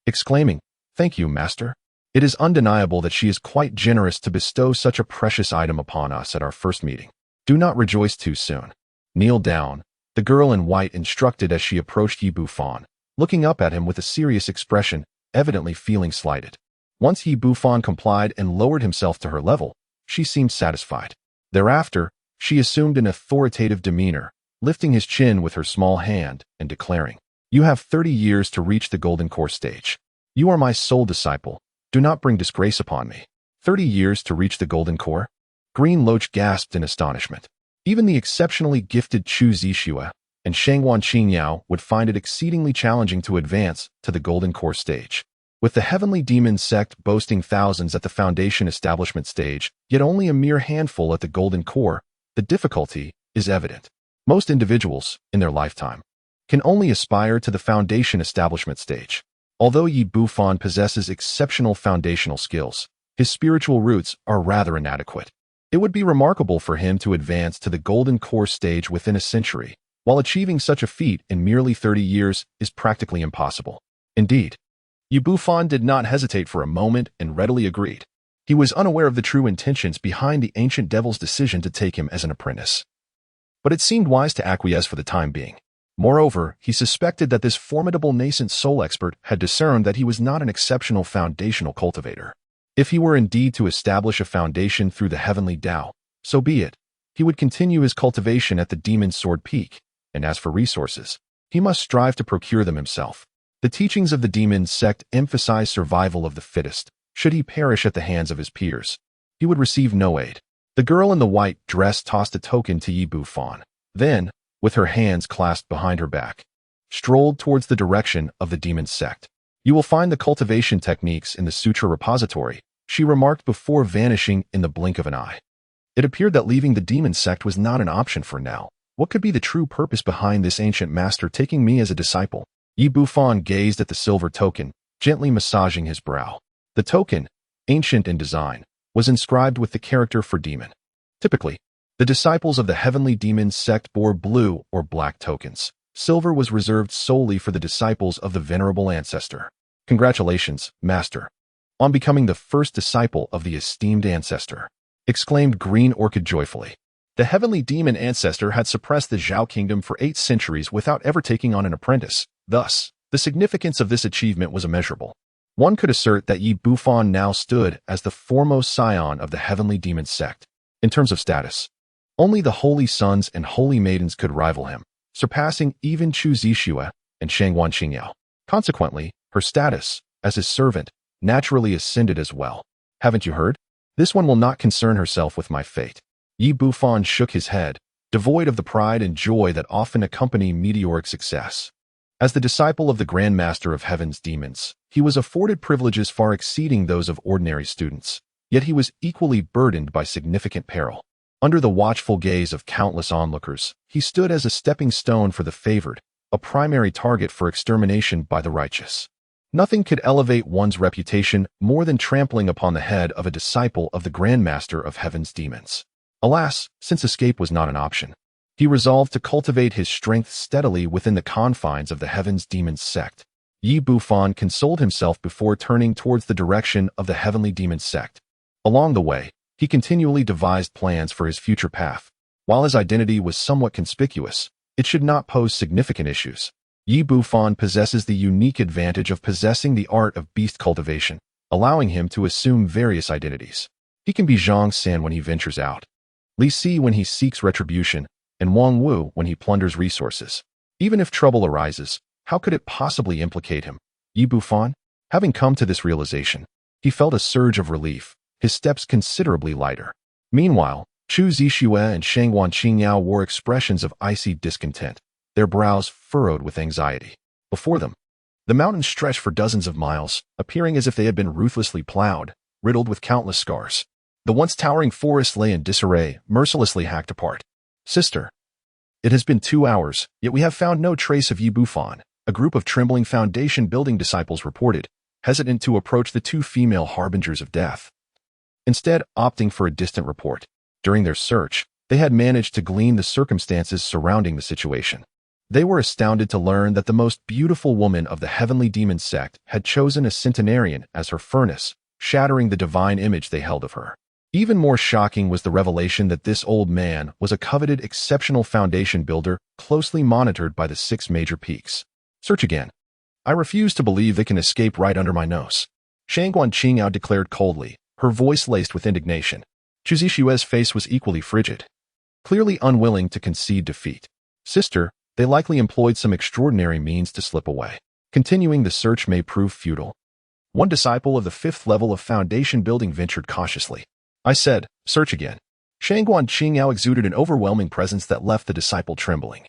exclaiming, "Thank you, master. It is undeniable that she is quite generous to bestow such a precious item upon us at our first meeting. Do not rejoice too soon. Kneel down," the girl in white instructed as she approached Yi Bufan, looking up at him with a serious expression, evidently feeling slighted. Once Yi Bufan complied and lowered himself to her level, she seemed satisfied. Thereafter, she assumed an authoritative demeanor, lifting his chin with her small hand and declaring, "You have 30 years to reach the golden core stage. You are my sole disciple. Do not bring disgrace upon me." 30 years to reach the golden core? Green Loach gasped in astonishment. Even the exceptionally gifted Chu Zixue and Shangwan Qingyao would find it exceedingly challenging to advance to the golden core stage. With the Heavenly Demon Sect boasting thousands at the Foundation establishment stage, yet only a mere handful at the golden core, the difficulty is evident. Most individuals, in their lifetime, can only aspire to the Foundation establishment stage. Although Yi Bufan possesses exceptional foundational skills, his spiritual roots are rather inadequate. It would be remarkable for him to advance to the golden core stage within a century, while achieving such a feat in merely 30 years is practically impossible. Indeed, Yi Bufan did not hesitate for a moment and readily agreed. He was unaware of the true intentions behind the ancient devil's decision to take him as an apprentice. But it seemed wise to acquiesce for the time being. Moreover, he suspected that this formidable nascent soul expert had discerned that he was not an exceptional foundational cultivator. If he were indeed to establish a foundation through the heavenly Tao, so be it. He would continue his cultivation at the Demon Sword Peak, and as for resources, he must strive to procure them himself. The teachings of the Demon Sect emphasize survival of the fittest. Should he perish at the hands of his peers, he would receive no aid. The girl in the white dress tossed a token to Yi Bufan. Then, with her hands clasped behind her back, strolled towards the direction of the Demon Sect. "You will find the cultivation techniques in the Sutra repository," she remarked before vanishing in the blink of an eye. It appeared that leaving the Demon Sect was not an option for now. What could be the true purpose behind this ancient master taking me as a disciple? Yi Bufan gazed at the silver token, gently massaging his brow. The token, ancient in design, was inscribed with the character for demon. Typically, the disciples of the Heavenly Demon Sect bore blue or black tokens. Silver was reserved solely for the disciples of the venerable ancestor. "Congratulations, master, on becoming the first disciple of the esteemed ancestor," exclaimed Green Orchid joyfully. The Heavenly Demon Ancestor had suppressed the Zhao Kingdom for 8 centuries without ever taking on an apprentice. Thus, the significance of this achievement was immeasurable. One could assert that Yi Bufan now stood as the foremost scion of the Heavenly Demon Sect. In terms of status, only the Holy Sons and Holy Maidens could rival him, surpassing even Chu Zixue and Shangwan Qingyao. Consequently, her status, as his servant, naturally ascended as well. "Haven't you heard? This one will not concern herself with my fate." Yi Bufan shook his head, devoid of the pride and joy that often accompany meteoric success. As the disciple of the Grand Master of Heaven's demons, he was afforded privileges far exceeding those of ordinary students, yet he was equally burdened by significant peril. Under the watchful gaze of countless onlookers, he stood as a stepping stone for the favored, a primary target for extermination by the righteous. Nothing could elevate one's reputation more than trampling upon the head of a disciple of the Grand Master of Heaven's demons. Alas, since escape was not an option, he resolved to cultivate his strength steadily within the confines of the Heaven's Demon Sect. Yi Bufan consoled himself before turning towards the direction of the Heavenly Demon Sect. Along the way, he continually devised plans for his future path. While his identity was somewhat conspicuous, it should not pose significant issues. Yi Bufan possesses the unique advantage of possessing the art of beast cultivation, allowing him to assume various identities. He can be Zhang San when he ventures out, Li Si when he seeks retribution, and Wang Wu when he plunders resources. Even if trouble arises, how could it possibly implicate him? Yi Bufan, having come to this realization, he felt a surge of relief, his steps considerably lighter. Meanwhile, Chu Zixue and Shangwan Qingyao wore expressions of icy discontent, their brows furrowed with anxiety. Before them, the mountains stretched for dozens of miles, appearing as if they had been ruthlessly plowed, riddled with countless scars. The once towering forest lay in disarray, mercilessly hacked apart. "Sister, it has been 2 hours, yet we have found no trace of Yi Bufan," a group of trembling foundation-building disciples reported, hesitant to approach the 2 female harbingers of death. Instead, opting for a distant report. During their search, They had managed to glean the circumstances surrounding the situation. They were astounded to learn that the most beautiful woman of the Heavenly Demon Sect had chosen a centenarian as her furnace, shattering the divine image they held of her. Even more shocking was the revelation that this old man was a coveted exceptional foundation builder closely monitored by the 6 major peaks. Search again. I refuse to believe they can escape right under my nose. Shangguan Qingao declared coldly, her voice laced with indignation. Chu Zixue's face was equally frigid, clearly unwilling to concede defeat. Sister, they likely employed some extraordinary means to slip away. Continuing the search may prove futile. One disciple of the 5th level of foundation building ventured cautiously. I said, search again. Shangguan Qingao exuded an overwhelming presence that left the disciple trembling,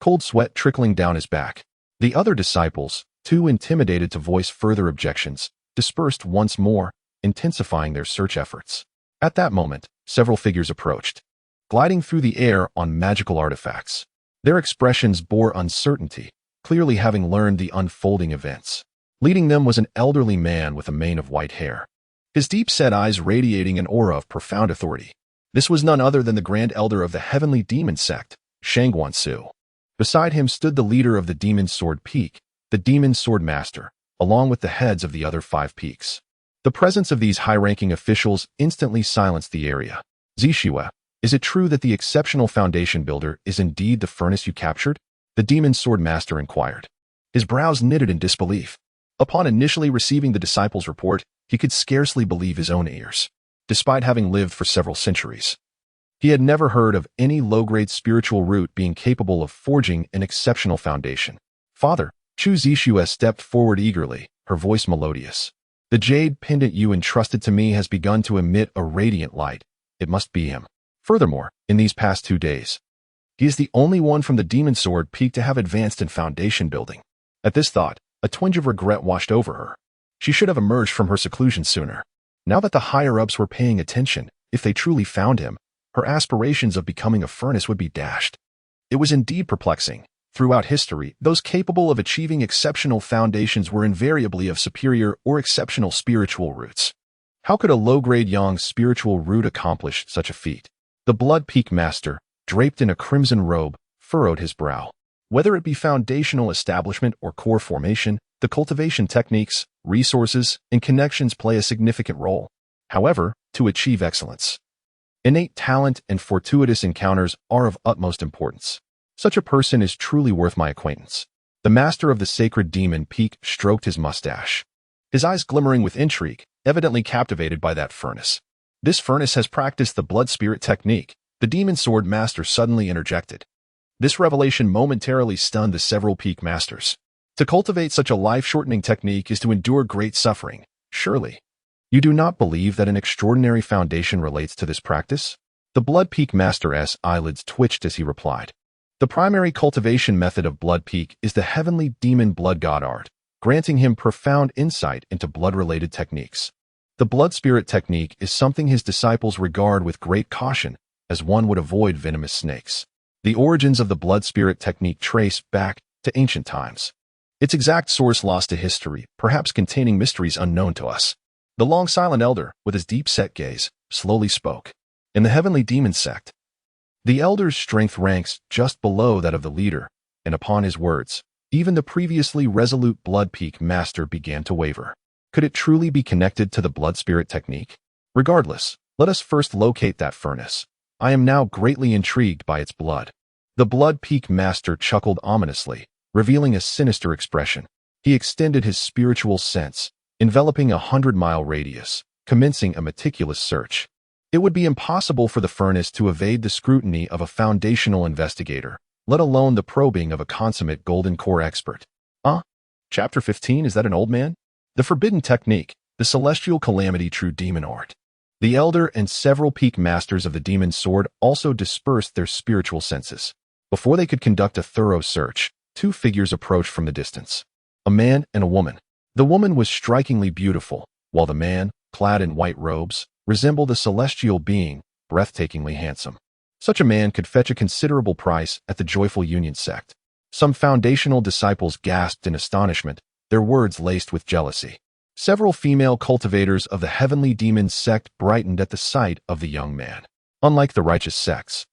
cold sweat trickling down his back. The other disciples, too intimidated to voice further objections, dispersed once more, intensifying their search efforts. At that moment, several figures approached, gliding through the air on magical artifacts. Their expressions bore uncertainty, clearly having learned the unfolding events. Leading them was an elderly man with a mane of white hair, his deep-set eyes radiating an aura of profound authority. This was none other than the Grand Elder of the Heavenly Demon Sect, Shangguan Su. Beside him stood the leader of the Demon Sword Peak, the Demon Sword Master, along with the heads of the other 5 peaks. The presence of these high-ranking officials instantly silenced the area. Zixue, is it true that the exceptional foundation builder is indeed the furnace you captured? The Demon Sword Master inquired. His brows knitted in disbelief. Upon initially receiving the disciple's report, he could scarcely believe his own ears. Despite having lived for several centuries, he had never heard of any low-grade spiritual root being capable of forging an exceptional foundation. Father, Chu Zixue stepped forward eagerly, her voice melodious. The jade pendant you entrusted to me has begun to emit a radiant light. It must be him. Furthermore, in these past 2 days, he is the only one from the Demon Sword Peak to have advanced in foundation building. At this thought, a twinge of regret washed over her. She should have emerged from her seclusion sooner. Now that the higher-ups were paying attention, if they truly found him, her aspirations of becoming a furnace would be dashed. It was indeed perplexing. Throughout history, those capable of achieving exceptional foundations were invariably of superior or exceptional spiritual roots. How could a low-grade Yang spiritual root accomplish such a feat? The Blood Peak Master, draped in a crimson robe, furrowed his brow. Whether it be foundational establishment or core formation, the cultivation techniques, resources, and connections play a significant role. However, to achieve excellence, innate talent and fortuitous encounters are of utmost importance. Such a person is truly worth my acquaintance. The master of the sacred demon peak stroked his mustache, his eyes glimmering with intrigue, evidently captivated by that furnace. This furnace has practiced the blood spirit technique, the demon sword master suddenly interjected. This revelation momentarily stunned the several peak masters. To cultivate such a life-shortening technique is to endure great suffering, surely. You do not believe that an extraordinary foundation relates to this practice? The Blood Peak Master's eyelids twitched as he replied. The primary cultivation method of Blood Peak is the Heavenly Demon Blood God art, granting him profound insight into blood-related techniques. The blood spirit technique is something his disciples regard with great caution, as one would avoid venomous snakes. The origins of the blood spirit technique trace back to ancient times. Its exact source lost to history, perhaps containing mysteries unknown to us. The long silent elder, with his deep-set gaze, slowly spoke. In the Heavenly Demon Sect, the elder's strength ranks just below that of the leader, and upon his words, even the previously resolute Blood Peak Master began to waver. Could it truly be connected to the blood spirit technique? Regardless, let us first locate that furnace. I am now greatly intrigued by its blood. The Blood Peak Master chuckled ominously, revealing a sinister expression. He extended his spiritual sense, enveloping a 100-mile radius, commencing a meticulous search. It would be impossible for the furnace to evade the scrutiny of a foundational investigator, let alone the probing of a consummate golden core expert. Chapter 15, is that an old man? The Forbidden Technique, the Celestial Calamity True Demon Art. The Elder and several peak masters of the Demon Sword also dispersed their spiritual senses. Before they could conduct a thorough search, 2 figures approached from the distance. A man and a woman. The woman was strikingly beautiful, while the man, clad in white robes, resembled a celestial being, breathtakingly handsome. Such a man could fetch a considerable price at the Joyful Union sect. Some foundational disciples gasped in astonishment, their words laced with jealousy. Several female cultivators of the Heavenly Demon Sect brightened at the sight of the young man. Unlike the righteous sects,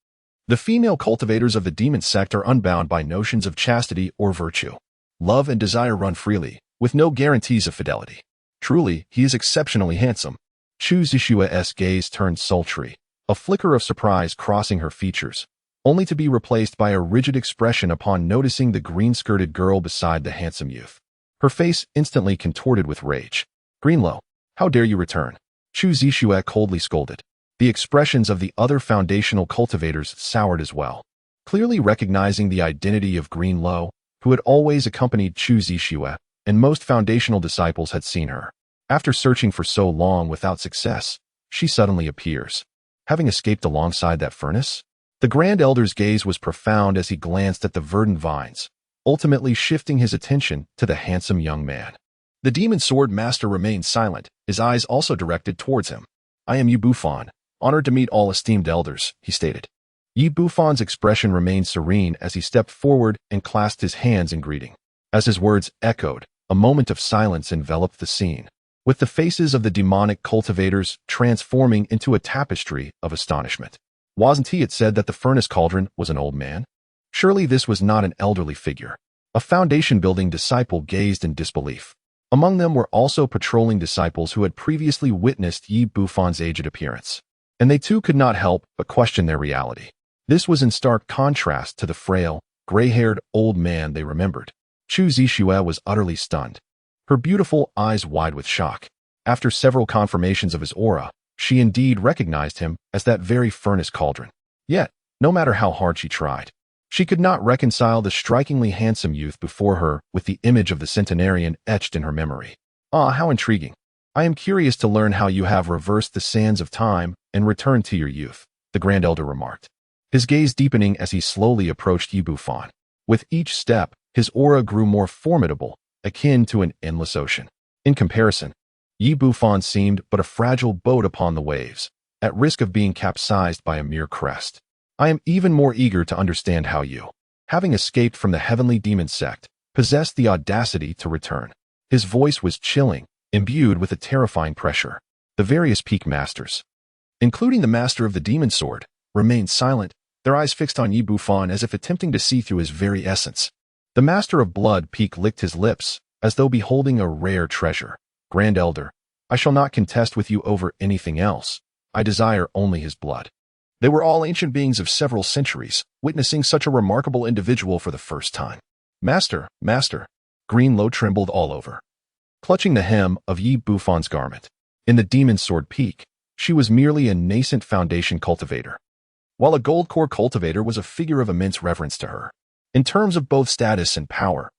The female cultivators of the demon sect are unbound by notions of chastity or virtue. Love and desire run freely, with no guarantees of fidelity. Truly, he is exceptionally handsome. Chu Zishua's gaze turned sultry, a flicker of surprise crossing her features, only to be replaced by a rigid expression upon noticing the green-skirted girl beside the handsome youth. Her face instantly contorted with rage. Greenlow, how dare you return? Chu Zishua coldly scolded. The expressions of the other foundational cultivators soured as well. Clearly recognizing the identity of Greenlow, who had always accompanied Chu Zishua, and most foundational disciples had seen her. After searching for so long without success, she suddenly appears. Having escaped alongside that furnace? The Grand Elder's gaze was profound as he glanced at the verdant vines, ultimately shifting his attention to the handsome young man. The demon sword master remained silent, his eyes also directed towards him. I am Yi Bufan, honored to meet all esteemed elders, he stated. Yi Bufan's expression remained serene as he stepped forward and clasped his hands in greeting. As his words echoed, a moment of silence enveloped the scene, with the faces of the demonic cultivators transforming into a tapestry of astonishment. Wasn't he had said that the furnace cauldron was an old man? Surely this was not an elderly figure. A foundation-building disciple gazed in disbelief. Among them were also patrolling disciples who had previously witnessed Yi Bufan's aged appearance, and they too could not help but question their reality. This was in stark contrast to the frail, gray-haired old man they remembered. Chu Zishua was utterly stunned, her beautiful eyes wide with shock. After several confirmations of his aura, she indeed recognized him as that very furnace cauldron. Yet, no matter how hard she tried, she could not reconcile the strikingly handsome youth before her with the image of the centenarian etched in her memory. Ah, how intriguing. I am curious to learn how you have reversed the sands of time and returned to your youth, the Grand Elder remarked, his gaze deepening as he slowly approached Yi Bufan. With each step, his aura grew more formidable, akin to an endless ocean. In comparison, Yi Bufan seemed but a fragile boat upon the waves, at risk of being capsized by a mere crest. I am even more eager to understand how you, having escaped from the Heavenly Demon Sect, possessed the audacity to return. His voice was chilling, imbued with a terrifying pressure. The various peak masters, including the master of the demon sword, remained silent, their eyes fixed on Yi Bufan as if attempting to see through his very essence. The master of blood peak licked his lips, as though beholding a rare treasure. Grand Elder, I shall not contest with you over anything else. I desire only his blood. They were all ancient beings of several centuries, witnessing such a remarkable individual for the first time. Master, master. Greenlow trembled all over, clutching the hem of Yi Bufan's garment. In the demon sword peak, she was merely a nascent foundation cultivator, while a gold core cultivator was a figure of immense reverence to her. In terms of both status and power,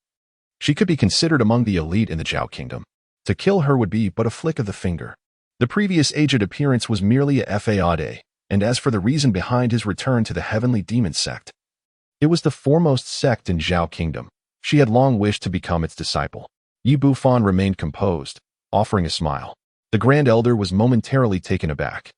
she could be considered among the elite in the Zhao Kingdom. To kill her would be but a flick of the finger. The previous aged appearance was merely a fade, and as for the reason behind his return to the Heavenly Demon Sect, it was the foremost sect in Zhao Kingdom. She had long wished to become its disciple. Yi Bufan remained composed, offering a smile. The Grand Elder was momentarily taken aback.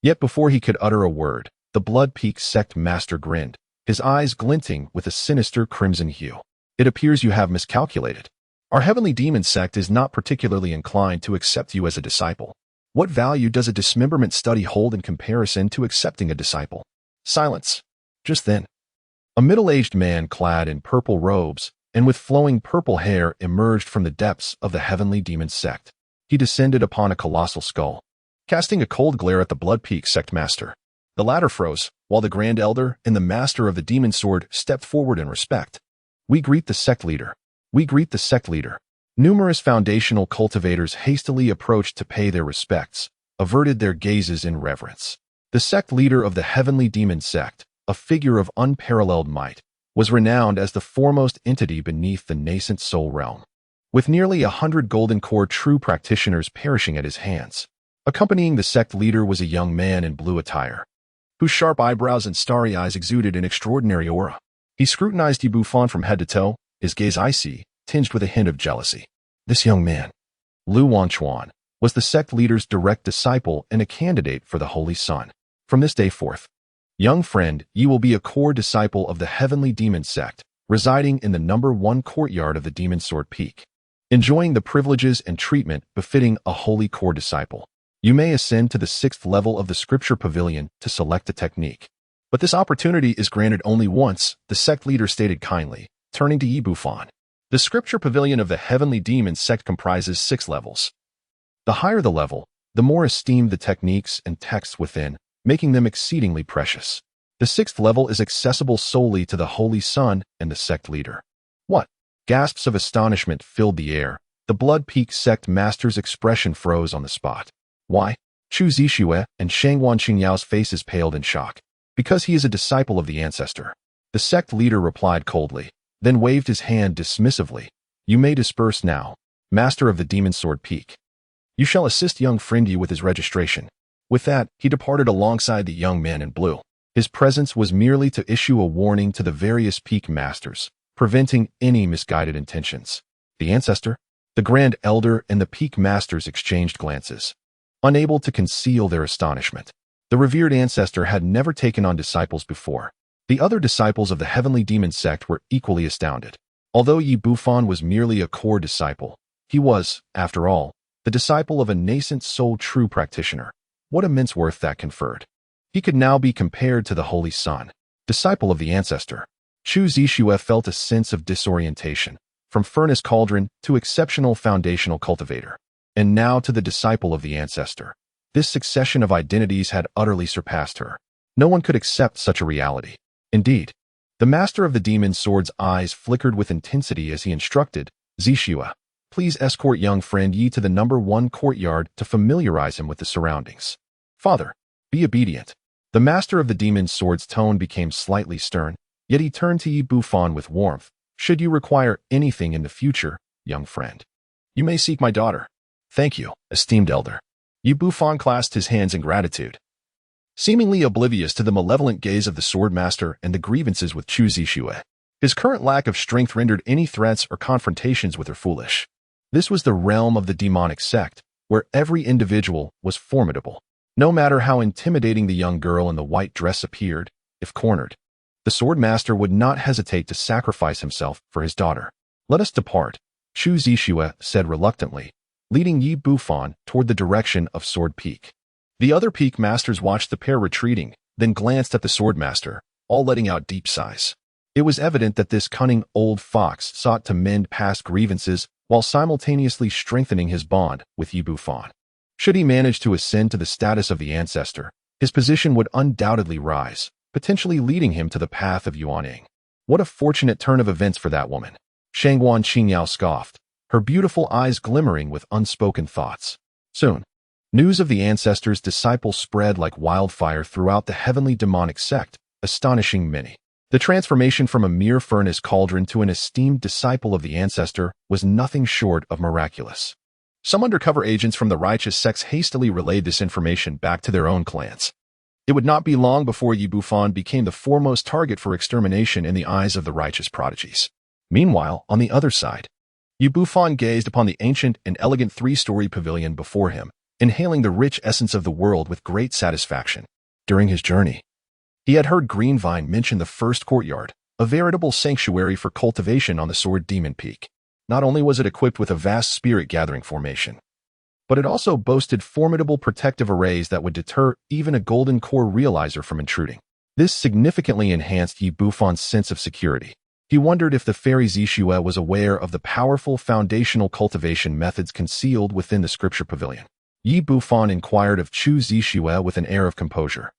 Yet before he could utter a word, the Blood Peak sect master grinned, his eyes glinting with a sinister crimson hue. It appears you have miscalculated. Our Heavenly Demon Sect is not particularly inclined to accept you as a disciple. What value does a dismemberment study hold in comparison to accepting a disciple? Silence. Just then, a middle-aged man clad in purple robes and with flowing purple hair emerged from the depths of the Heavenly Demon Sect. He descended upon a colossal skull, casting a cold glare at the Blood Peak sect master. The latter froze, while the Grand Elder and the master of the demon sword stepped forward in respect. We greet the sect leader. We greet the sect leader. Numerous foundational cultivators hastily approached to pay their respects, averted their gazes in reverence. The sect leader of the Heavenly Demon Sect, a figure of unparalleled might, was renowned as the foremost entity beneath the nascent soul realm, with nearly 100 golden core true practitioners perishing at his hands. Accompanying the sect leader was a young man in blue attire, whose sharp eyebrows and starry eyes exuded an extraordinary aura. He scrutinized Yi Bufan from head to toe, his gaze icy, tinged with a hint of jealousy. This young man, Lu Wanchuan, was the sect leader's direct disciple and a candidate for the Holy Sun. From this day forth, young friend, ye will be a core disciple of the Heavenly Demon Sect, residing in the #1 courtyard of the Demon Sword Peak, enjoying the privileges and treatment befitting a holy core disciple. You may ascend to the 6th level of the Scripture Pavilion to select a technique. But this opportunity is granted only once, the sect leader stated kindly, turning to Yi Bufan. The scripture pavilion of the Heavenly Demon Sect comprises 6 levels. The higher the level, the more esteemed the techniques and texts within, making them exceedingly precious. The 6th level is accessible solely to the Holy Sun and the sect leader. What? Gasps of astonishment filled the air. The Blood Peak sect master's expression froze on the spot. Why? Chu Zixue and Shangwan Qingyao's faces paled in shock. Because he is a disciple of the ancestor. The sect leader replied coldly, then waved his hand dismissively. You may disperse now, master of the Demon Sword Peak. You shall assist young friend Yi with his registration. With that, he departed alongside the young man in blue. His presence was merely to issue a warning to the various peak masters, preventing any misguided intentions. The ancestor, the Grand Elder, and the peak masters exchanged glances, unable to conceal their astonishment. The revered ancestor had never taken on disciples before. The other disciples of the Heavenly Demon Sect were equally astounded. Although Yi Bufan was merely a core disciple, he was, after all, the disciple of a nascent soul true practitioner. What immense worth that conferred. He could now be compared to the Holy Sun, disciple of the ancestor. Chu Zixue felt a sense of disorientation, from furnace cauldron to exceptional foundational cultivator, and now to the disciple of the ancestor. This succession of identities had utterly surpassed her. No one could accept such a reality. Indeed, the master of the demon sword's eyes flickered with intensity as he instructed, Zixue, please escort young friend Yi to the No. 1 courtyard to familiarize him with the surroundings. Father, be obedient. The master of the demon sword's tone became slightly stern, yet he turned to Yi Bufan with warmth. Should you require anything in the future, young friend, you may seek my daughter. Thank you, esteemed elder. Yi Bufan clasped his hands in gratitude, seemingly oblivious to the malevolent gaze of the swordmaster and the grievances with Chu Zixue. His current lack of strength rendered any threats or confrontations with her foolish. This was the realm of the demonic sect, where every individual was formidable. No matter how intimidating the young girl in the white dress appeared, if cornered, the swordmaster would not hesitate to sacrifice himself for his daughter. Let us depart, Chu Zixue said reluctantly, leading Yi Bufan toward the direction of Sword Peak. The other peak masters watched the pair retreating, then glanced at the swordmaster, all letting out deep sighs. It was evident that this cunning old fox sought to mend past grievances while simultaneously strengthening his bond with Yi Bufan. Should he manage to ascend to the status of the ancestor, his position would undoubtedly rise, potentially leading him to the path of Yuanying. What a fortunate turn of events for that woman. Shangwan Qingyao scoffed, her beautiful eyes glimmering with unspoken thoughts. Soon, news of the ancestor's disciple spread like wildfire throughout the Heavenly Demonic Sect, astonishing many. The transformation from a mere furnace cauldron to an esteemed disciple of the ancestor was nothing short of miraculous. Some undercover agents from the righteous sects hastily relayed this information back to their own clans. It would not be long before Yi Bufan became the foremost target for extermination in the eyes of the righteous prodigies. Meanwhile, on the other side, Yi Bufan gazed upon the ancient and elegant 3-story pavilion before him, inhaling the rich essence of the world with great satisfaction. During his journey, he had heard Greenvine mention the first courtyard, a veritable sanctuary for cultivation on the Sword Demon Peak. Not only was it equipped with a vast spirit-gathering formation, but it also boasted formidable protective arrays that would deter even a golden core realizer from intruding. This significantly enhanced Yi Bufan's sense of security. He wondered if the fairy Zixue was aware of the powerful foundational cultivation methods concealed within the scripture pavilion. Yi Bufan inquired of Chu Zixue with an air of composure,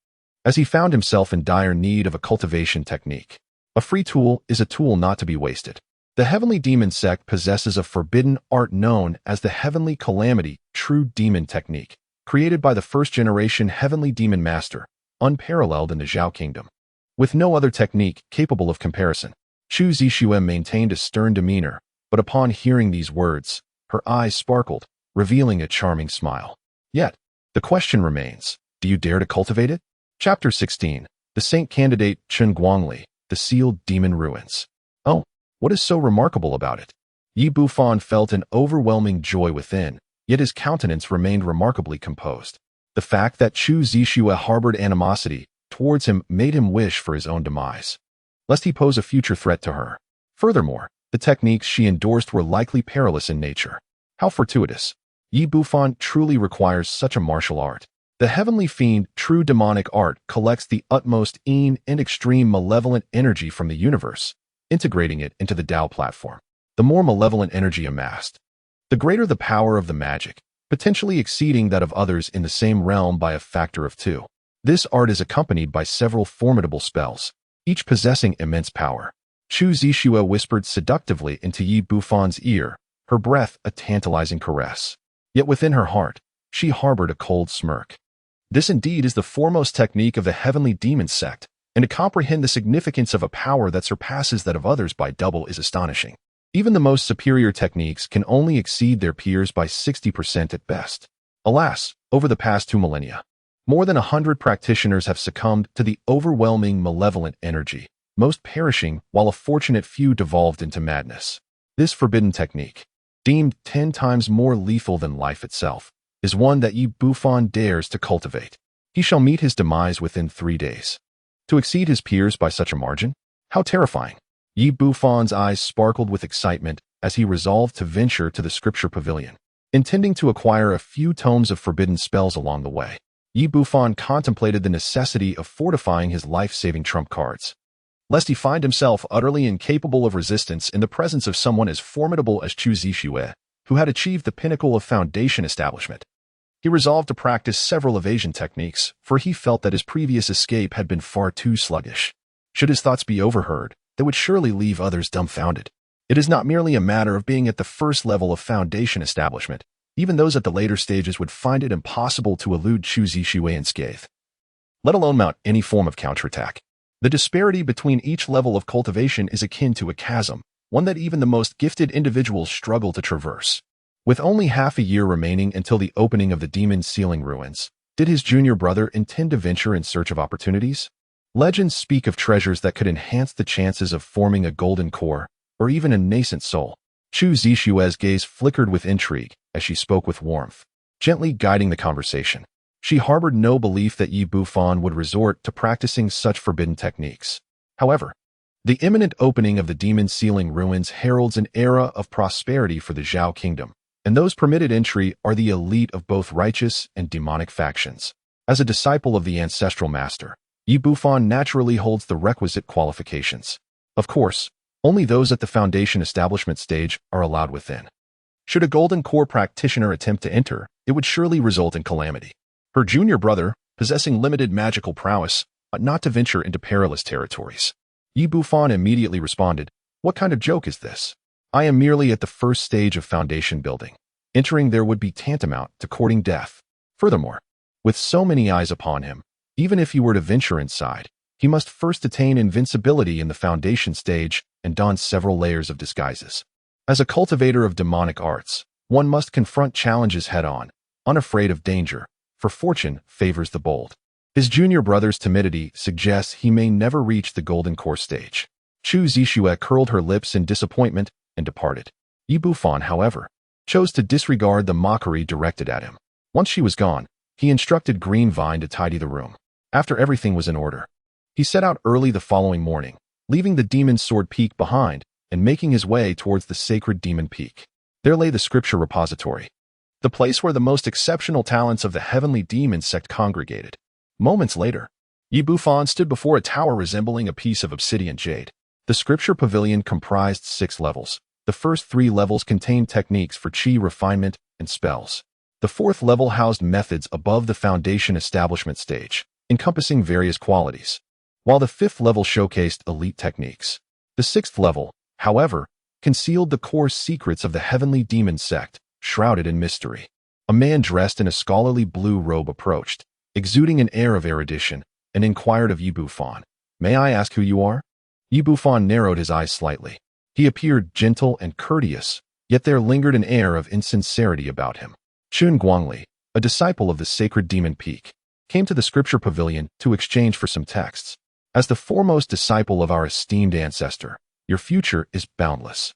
as he found himself in dire need of a cultivation technique. A free tool is a tool not to be wasted. The Heavenly Demon Sect possesses a forbidden art known as the Heavenly Calamity True Demon Technique, created by the first-generation Heavenly Demon Master, unparalleled in the Zhao Kingdom. With no other technique capable of comparison, Chu Zixue maintained a stern demeanor, but upon hearing these words, her eyes sparkled, revealing a charming smile. Yet, the question remains, do you dare to cultivate it? Chapter 16, The Saint Candidate Chen Guangli, The Sealed Demon Ruins. Oh, what is so remarkable about it? Yi Bufan felt an overwhelming joy within, yet his countenance remained remarkably composed. The fact that Chu Zixue harbored animosity towards him made him wish for his own demise, lest he pose a future threat to her. Furthermore, the techniques she endorsed were likely perilous in nature. How fortuitous. Yi Bufan truly requires such a martial art. The heavenly fiend, true demonic art, collects the utmost and extreme malevolent energy from the universe, integrating it into the Tao platform. The more malevolent energy amassed, the greater the power of the magic, potentially exceeding that of others in the same realm by a factor of 2. This art is accompanied by several formidable spells, each possessing immense power. Chu Zixue whispered seductively into Yi Bufan's ear, her breath a tantalizing caress. Yet within her heart, she harbored a cold smirk. This indeed is the foremost technique of the Heavenly Demon Sect, and to comprehend the significance of a power that surpasses that of others by double is astonishing. Even the most superior techniques can only exceed their peers by 60% at best. Alas, over the past 2 millennia, more than 100 practitioners have succumbed to the overwhelming malevolent energy, most perishing while a fortunate few devolved into madness. This forbidden technique, deemed 10 times more lethal than life itself, is one that Yi Bufan dares to cultivate. He shall meet his demise within 3 days. To exceed his peers by such a margin? How terrifying! Yi Bufan's eyes sparkled with excitement as he resolved to venture to the scripture pavilion. Intending to acquire a few tomes of forbidden spells along the way, Yi Bufan contemplated the necessity of fortifying his life-saving trump cards, lest he find himself utterly incapable of resistance in the presence of someone as formidable as Chu Zixue, who had achieved the pinnacle of foundation establishment. He resolved to practice several evasion techniques, for he felt that his previous escape had been far too sluggish. Should his thoughts be overheard, they would surely leave others dumbfounded. It is not merely a matter of being at the first level of foundation establishment. Even those at the later stages would find it impossible to elude Chu Zixue unscathed, let alone mount any form of counterattack. The disparity between each level of cultivation is akin to a chasm, one that even the most gifted individuals struggle to traverse. With only half a year remaining until the opening of the Demon Sealing Ruins, did his junior brother intend to venture in search of opportunities? Legends speak of treasures that could enhance the chances of forming a golden core, or even a nascent soul. Chu Zixue's gaze flickered with intrigue as she spoke with warmth, gently guiding the conversation. She harbored no belief that Yi Bufan would resort to practicing such forbidden techniques. However, the imminent opening of the Demon Sealing Ruins heralds an era of prosperity for the Zhao Kingdom, and those permitted entry are the elite of both righteous and demonic factions. As a disciple of the ancestral master, Yi Bufan naturally holds the requisite qualifications. Of course, only those at the foundation establishment stage are allowed within. Should a golden core practitioner attempt to enter, it would surely result in calamity. Her junior brother, possessing limited magical prowess, ought not to venture into perilous territories. Yi Bufan immediately responded, "What kind of joke is this? I am merely at the first stage of foundation building. Entering there would be tantamount to courting death. Furthermore, with so many eyes upon him, even if he were to venture inside, he must first attain invincibility in the foundation stage and don several layers of disguises. As a cultivator of demonic arts, one must confront challenges head-on, unafraid of danger, for fortune favors the bold." His junior brother's timidity suggests he may never reach the golden core stage. Chu Zixue curled her lips in disappointment and departed. Yi Bufan, however, chose to disregard the mockery directed at him. Once she was gone, he instructed Green Vine to tidy the room. After everything was in order, he set out early the following morning, leaving the Demon Sword Peak behind and making his way towards the sacred Demon Peak. There lay the scripture repository, the place where the most exceptional talents of the Heavenly Demon Sect congregated. Moments later, Yi Bufan stood before a tower resembling a piece of obsidian jade. The scripture pavilion comprised 6 levels. The first 3 levels contained techniques for chi refinement and spells. The 4th level housed methods above the foundation establishment stage, encompassing various qualities, while the 5th level showcased elite techniques. The 6th level, however, concealed the core secrets of the Heavenly Demon Sect, shrouded in mystery. A man dressed in a scholarly blue robe approached, exuding an air of erudition, and inquired of Yi Bufan, "May I ask who you are?" Yi Bufan narrowed his eyes slightly. He appeared gentle and courteous, yet there lingered an air of insincerity about him. Chun Guangli, a disciple of the sacred Demon Peak, came to the scripture pavilion to exchange for some texts. As the foremost disciple of our esteemed ancestor, your future is boundless,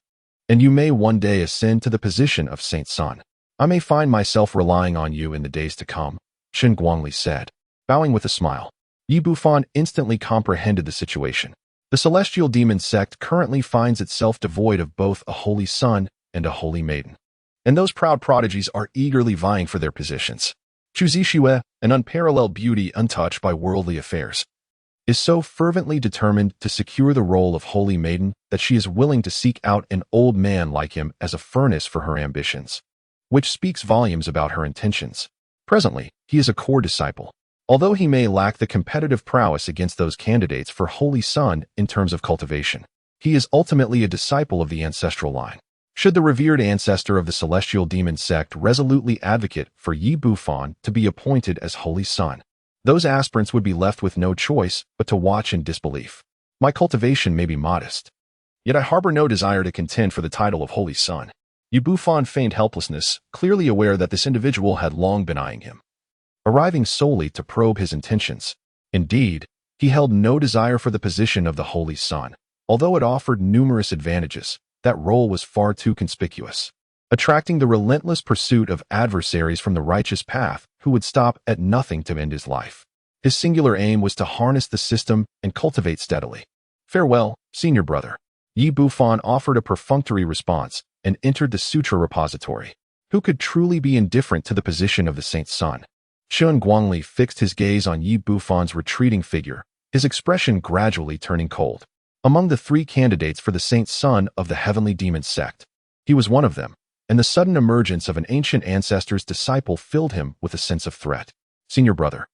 and you may one day ascend to the position of Saint Sun. I may find myself relying on you in the days to come, Chun Guangli said, bowing with a smile. Yi Bufan instantly comprehended the situation. The celestial demon sect currently finds itself devoid of both a holy son and a holy maiden, and those proud prodigies are eagerly vying for their positions. Chu Zixue, an unparalleled beauty untouched by worldly affairs, is so fervently determined to secure the role of holy maiden that she is willing to seek out an old man like him as a furnace for her ambitions, which speaks volumes about her intentions. Presently, he is a core disciple. Although he may lack the competitive prowess against those candidates for Holy Sun in terms of cultivation, he is ultimately a disciple of the ancestral line. Should the revered ancestor of the Celestial Demon Sect resolutely advocate for Yi Bufan to be appointed as Holy Sun, those aspirants would be left with no choice but to watch in disbelief. My cultivation may be modest, yet I harbor no desire to contend for the title of Holy Sun. Yi Bufan feigned helplessness, clearly aware that this individual had long been eyeing him, arriving solely to probe his intentions. Indeed, he held no desire for the position of the Holy Sun. Although it offered numerous advantages, that role was far too conspicuous, attracting the relentless pursuit of adversaries from the righteous path who would stop at nothing to end his life. His singular aim was to harness the system and cultivate steadily. Farewell, senior brother. Yi Bufan offered a perfunctory response and entered the sutra repository. Who could truly be indifferent to the position of the Saint's son? Shun Guangli fixed his gaze on Yi Bufan's retreating figure, his expression gradually turning cold. Among the 3 candidates for the Saint's son of the Heavenly Demon Sect, he was one of them, and the sudden emergence of an ancient ancestor's disciple filled him with a sense of threat. Senior brother.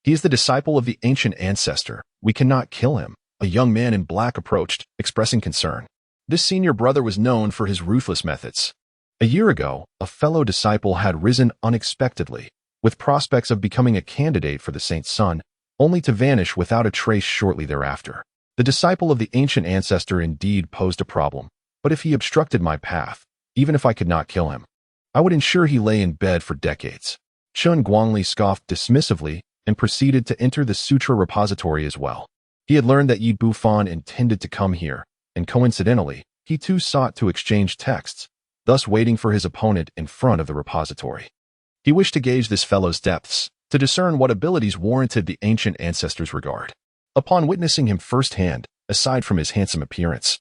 He is the disciple of the ancient ancestor. We cannot kill him. A young man in black approached, expressing concern. This senior brother was known for his ruthless methods. A year ago, a fellow disciple had risen unexpectedly, with prospects of becoming a candidate for the Saint's son, only to vanish without a trace shortly thereafter. The disciple of the ancient ancestor indeed posed a problem, but if he obstructed my path, even if I could not kill him, I would ensure he lay in bed for decades. Shun Guangli scoffed dismissively and proceeded to enter the sutra repository as well. He had learned that Yi Bufan intended to come here, and coincidentally, he too sought to exchange texts, thus waiting for his opponent in front of the repository. He wished to gauge this fellow's depths, to discern what abilities warranted the ancient ancestor's regard. Upon witnessing him firsthand, aside from his handsome appearance,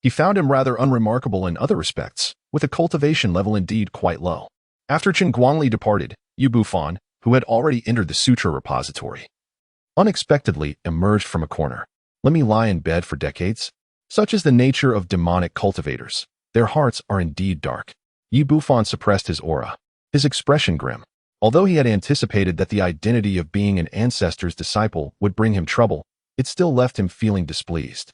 he found him rather unremarkable in other respects, with a cultivation level indeed quite low. After Chen Guangli departed, Yi Bufan, who had already entered the sutra repository, unexpectedly emerged from a corner. Let me lie in bed for decades? Such is the nature of demonic cultivators. Their hearts are indeed dark. Yi Bufan suppressed his aura, his expression grim. Although he had anticipated that the identity of being an ancestor's disciple would bring him trouble, it still left him feeling displeased.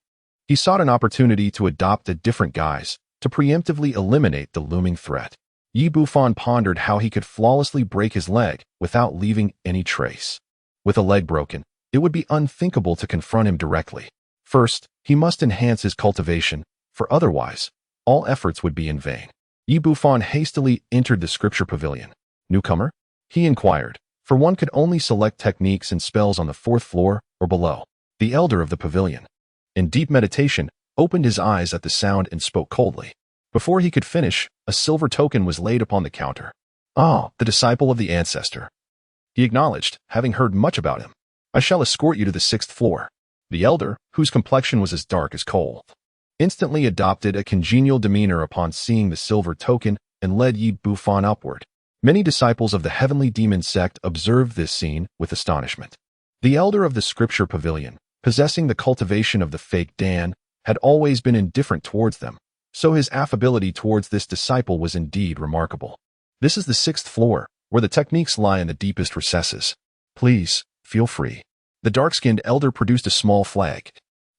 He sought an opportunity to adopt a different guise, to preemptively eliminate the looming threat. Yi Bufan pondered how he could flawlessly break his leg without leaving any trace. With a leg broken, it would be unthinkable to confront him directly. First, he must enhance his cultivation, for otherwise, all efforts would be in vain. Yi Bufan hastily entered the scripture pavilion. Newcomer? He inquired, for one could only select techniques and spells on the 4th floor or below. The elder of the pavilion, in deep meditation, opened his eyes at the sound and spoke coldly. Before he could finish, a silver token was laid upon the counter. Ah, the disciple of the ancestor. He acknowledged, having heard much about him. I shall escort you to the 6th floor. The elder, whose complexion was as dark as coal, instantly adopted a congenial demeanor upon seeing the silver token and led Yi Bufan upward. Many disciples of the Heavenly Demon Sect observed this scene with astonishment. The elder of the scripture pavilion, possessing the cultivation of the fake Dan, had always been indifferent towards them, so his affability towards this disciple was indeed remarkable. This is the 6th floor, where the techniques lie in the deepest recesses. Please, feel free. The dark-skinned elder produced a small flag,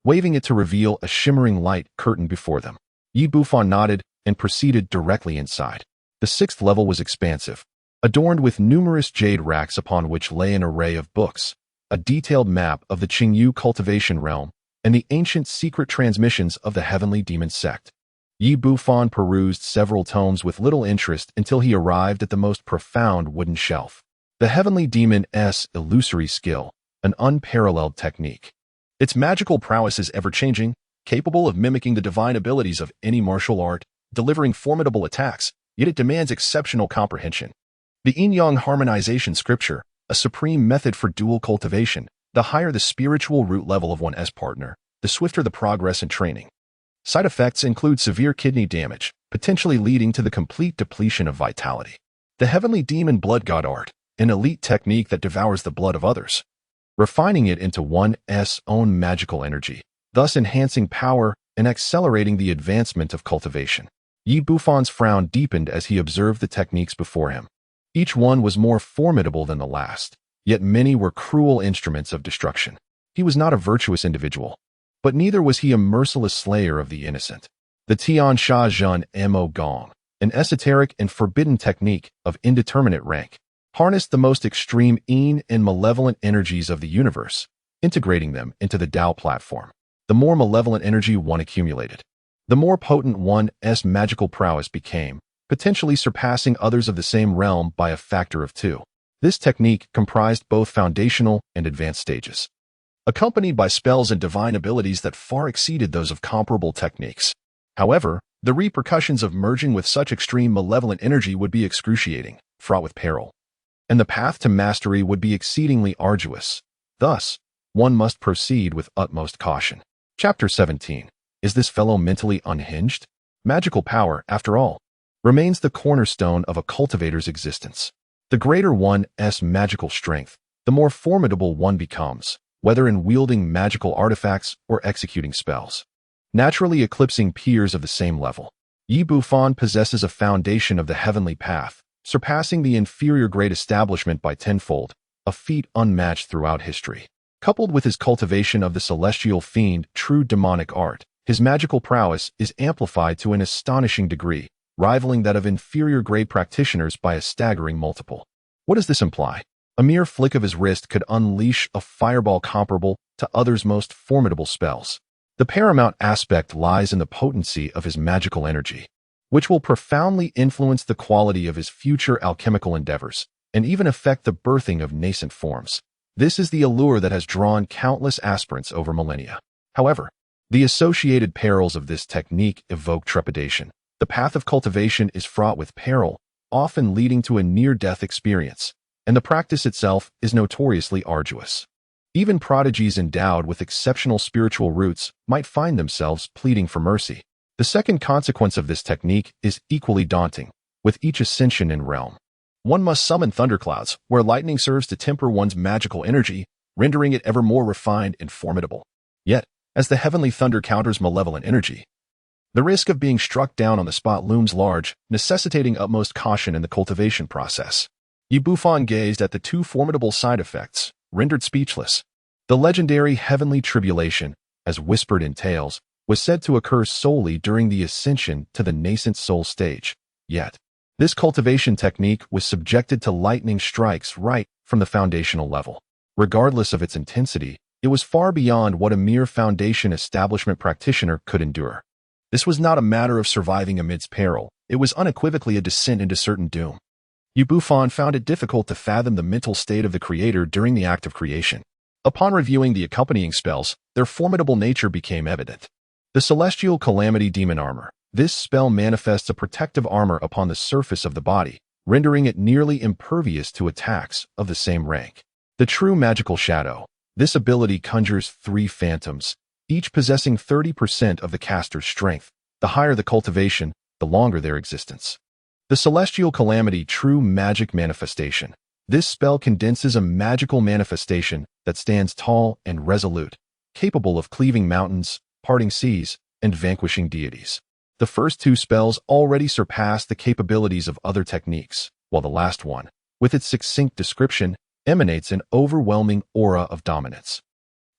waving it to reveal a shimmering light curtain before them. Yi Bufan nodded and proceeded directly inside. The 6th level was expansive, adorned with numerous jade racks upon which lay an array of books, a detailed map of the Qingyu cultivation realm, and the ancient secret transmissions of the Heavenly Demon Sect. Yi Bufan perused several tomes with little interest until he arrived at the most profound wooden shelf. The Heavenly Demon's illusory skill, an unparalleled technique. Its magical prowess is ever-changing, capable of mimicking the divine abilities of any martial art, delivering formidable attacks, yet it demands exceptional comprehension. The yin-yang harmonization scripture, a supreme method for dual cultivation, the higher the spiritual root level of one's partner, the swifter the progress and training. Side effects include severe kidney damage, potentially leading to the complete depletion of vitality. The Heavenly Demon Blood God art, an elite technique that devours the blood of others, refining it into one's own magical energy, thus enhancing power and accelerating the advancement of cultivation. Yi Bufan's frown deepened as he observed the techniques before him. Each one was more formidable than the last, yet many were cruel instruments of destruction. He was not a virtuous individual, but neither was he a merciless slayer of the innocent. The Tian Sha Zhen Mo Gong, an esoteric and forbidden technique of indeterminate rank, harnessed the most extreme and malevolent energies of the universe, integrating them into the Tao platform. The more malevolent energy one accumulated, the more potent one's magical prowess became, potentially surpassing others of the same realm by a factor of 2. This technique comprised both foundational and advanced stages, accompanied by spells and divine abilities that far exceeded those of comparable techniques. However, the repercussions of merging with such extreme malevolent energy would be excruciating, fraught with peril, and the path to mastery would be exceedingly arduous. Thus, one must proceed with utmost caution. Chapter 17. Is this fellow mentally unhinged? Magical power, after all, remains the cornerstone of a cultivator's existence. The greater one's magical strength, the more formidable one becomes, whether in wielding magical artifacts or executing spells, naturally eclipsing peers of the same level. Yi Bufan possesses a foundation of the heavenly path, surpassing the inferior grade establishment by tenfold, a feat unmatched throughout history. Coupled with his cultivation of the celestial fiend, true demonic art, his magical prowess is amplified to an astonishing degree, rivaling that of inferior grade practitioners by a staggering multiple. What does this imply? A mere flick of his wrist could unleash a fireball comparable to others' most formidable spells. The paramount aspect lies in the potency of his magical energy, which will profoundly influence the quality of his future alchemical endeavors, and even affect the birthing of nascent forms. This is the allure that has drawn countless aspirants over millennia. However, the associated perils of this technique evoke trepidation. The path of cultivation is fraught with peril, often leading to a near-death experience, and the practice itself is notoriously arduous. Even prodigies endowed with exceptional spiritual roots might find themselves pleading for mercy. The second consequence of this technique is equally daunting. With each ascension in realm, one must summon thunderclouds, where lightning serves to temper one's magical energy, rendering it ever more refined and formidable. Yet, as the heavenly thunder counters malevolent energy, the risk of being struck down on the spot looms large, necessitating utmost caution in the cultivation process. Yi Bufan gazed at the two formidable side effects, rendered speechless. The legendary heavenly tribulation, as whispered in tales, was said to occur solely during the ascension to the nascent soul stage. Yet, this cultivation technique was subjected to lightning strikes right from the foundational level. Regardless of its intensity, it was far beyond what a mere foundation establishment practitioner could endure. This was not a matter of surviving amidst peril, it was unequivocally a descent into certain doom. Yi Bufan found it difficult to fathom the mental state of the creator during the act of creation. Upon reviewing the accompanying spells, their formidable nature became evident. The Celestial Calamity Demon Armor. This spell manifests a protective armor upon the surface of the body, rendering it nearly impervious to attacks of the same rank. The True Magical Shadow. This ability conjures 3 phantoms, each possessing 30% of the caster's strength. The higher the cultivation, the longer their existence. The Celestial Calamity True Magic Manifestation. This spell condenses a magical manifestation that stands tall and resolute, capable of cleaving mountains, parting seas, and vanquishing deities. The first 2 spells already surpass the capabilities of other techniques, while the last one, with its succinct description, emanates an overwhelming aura of dominance.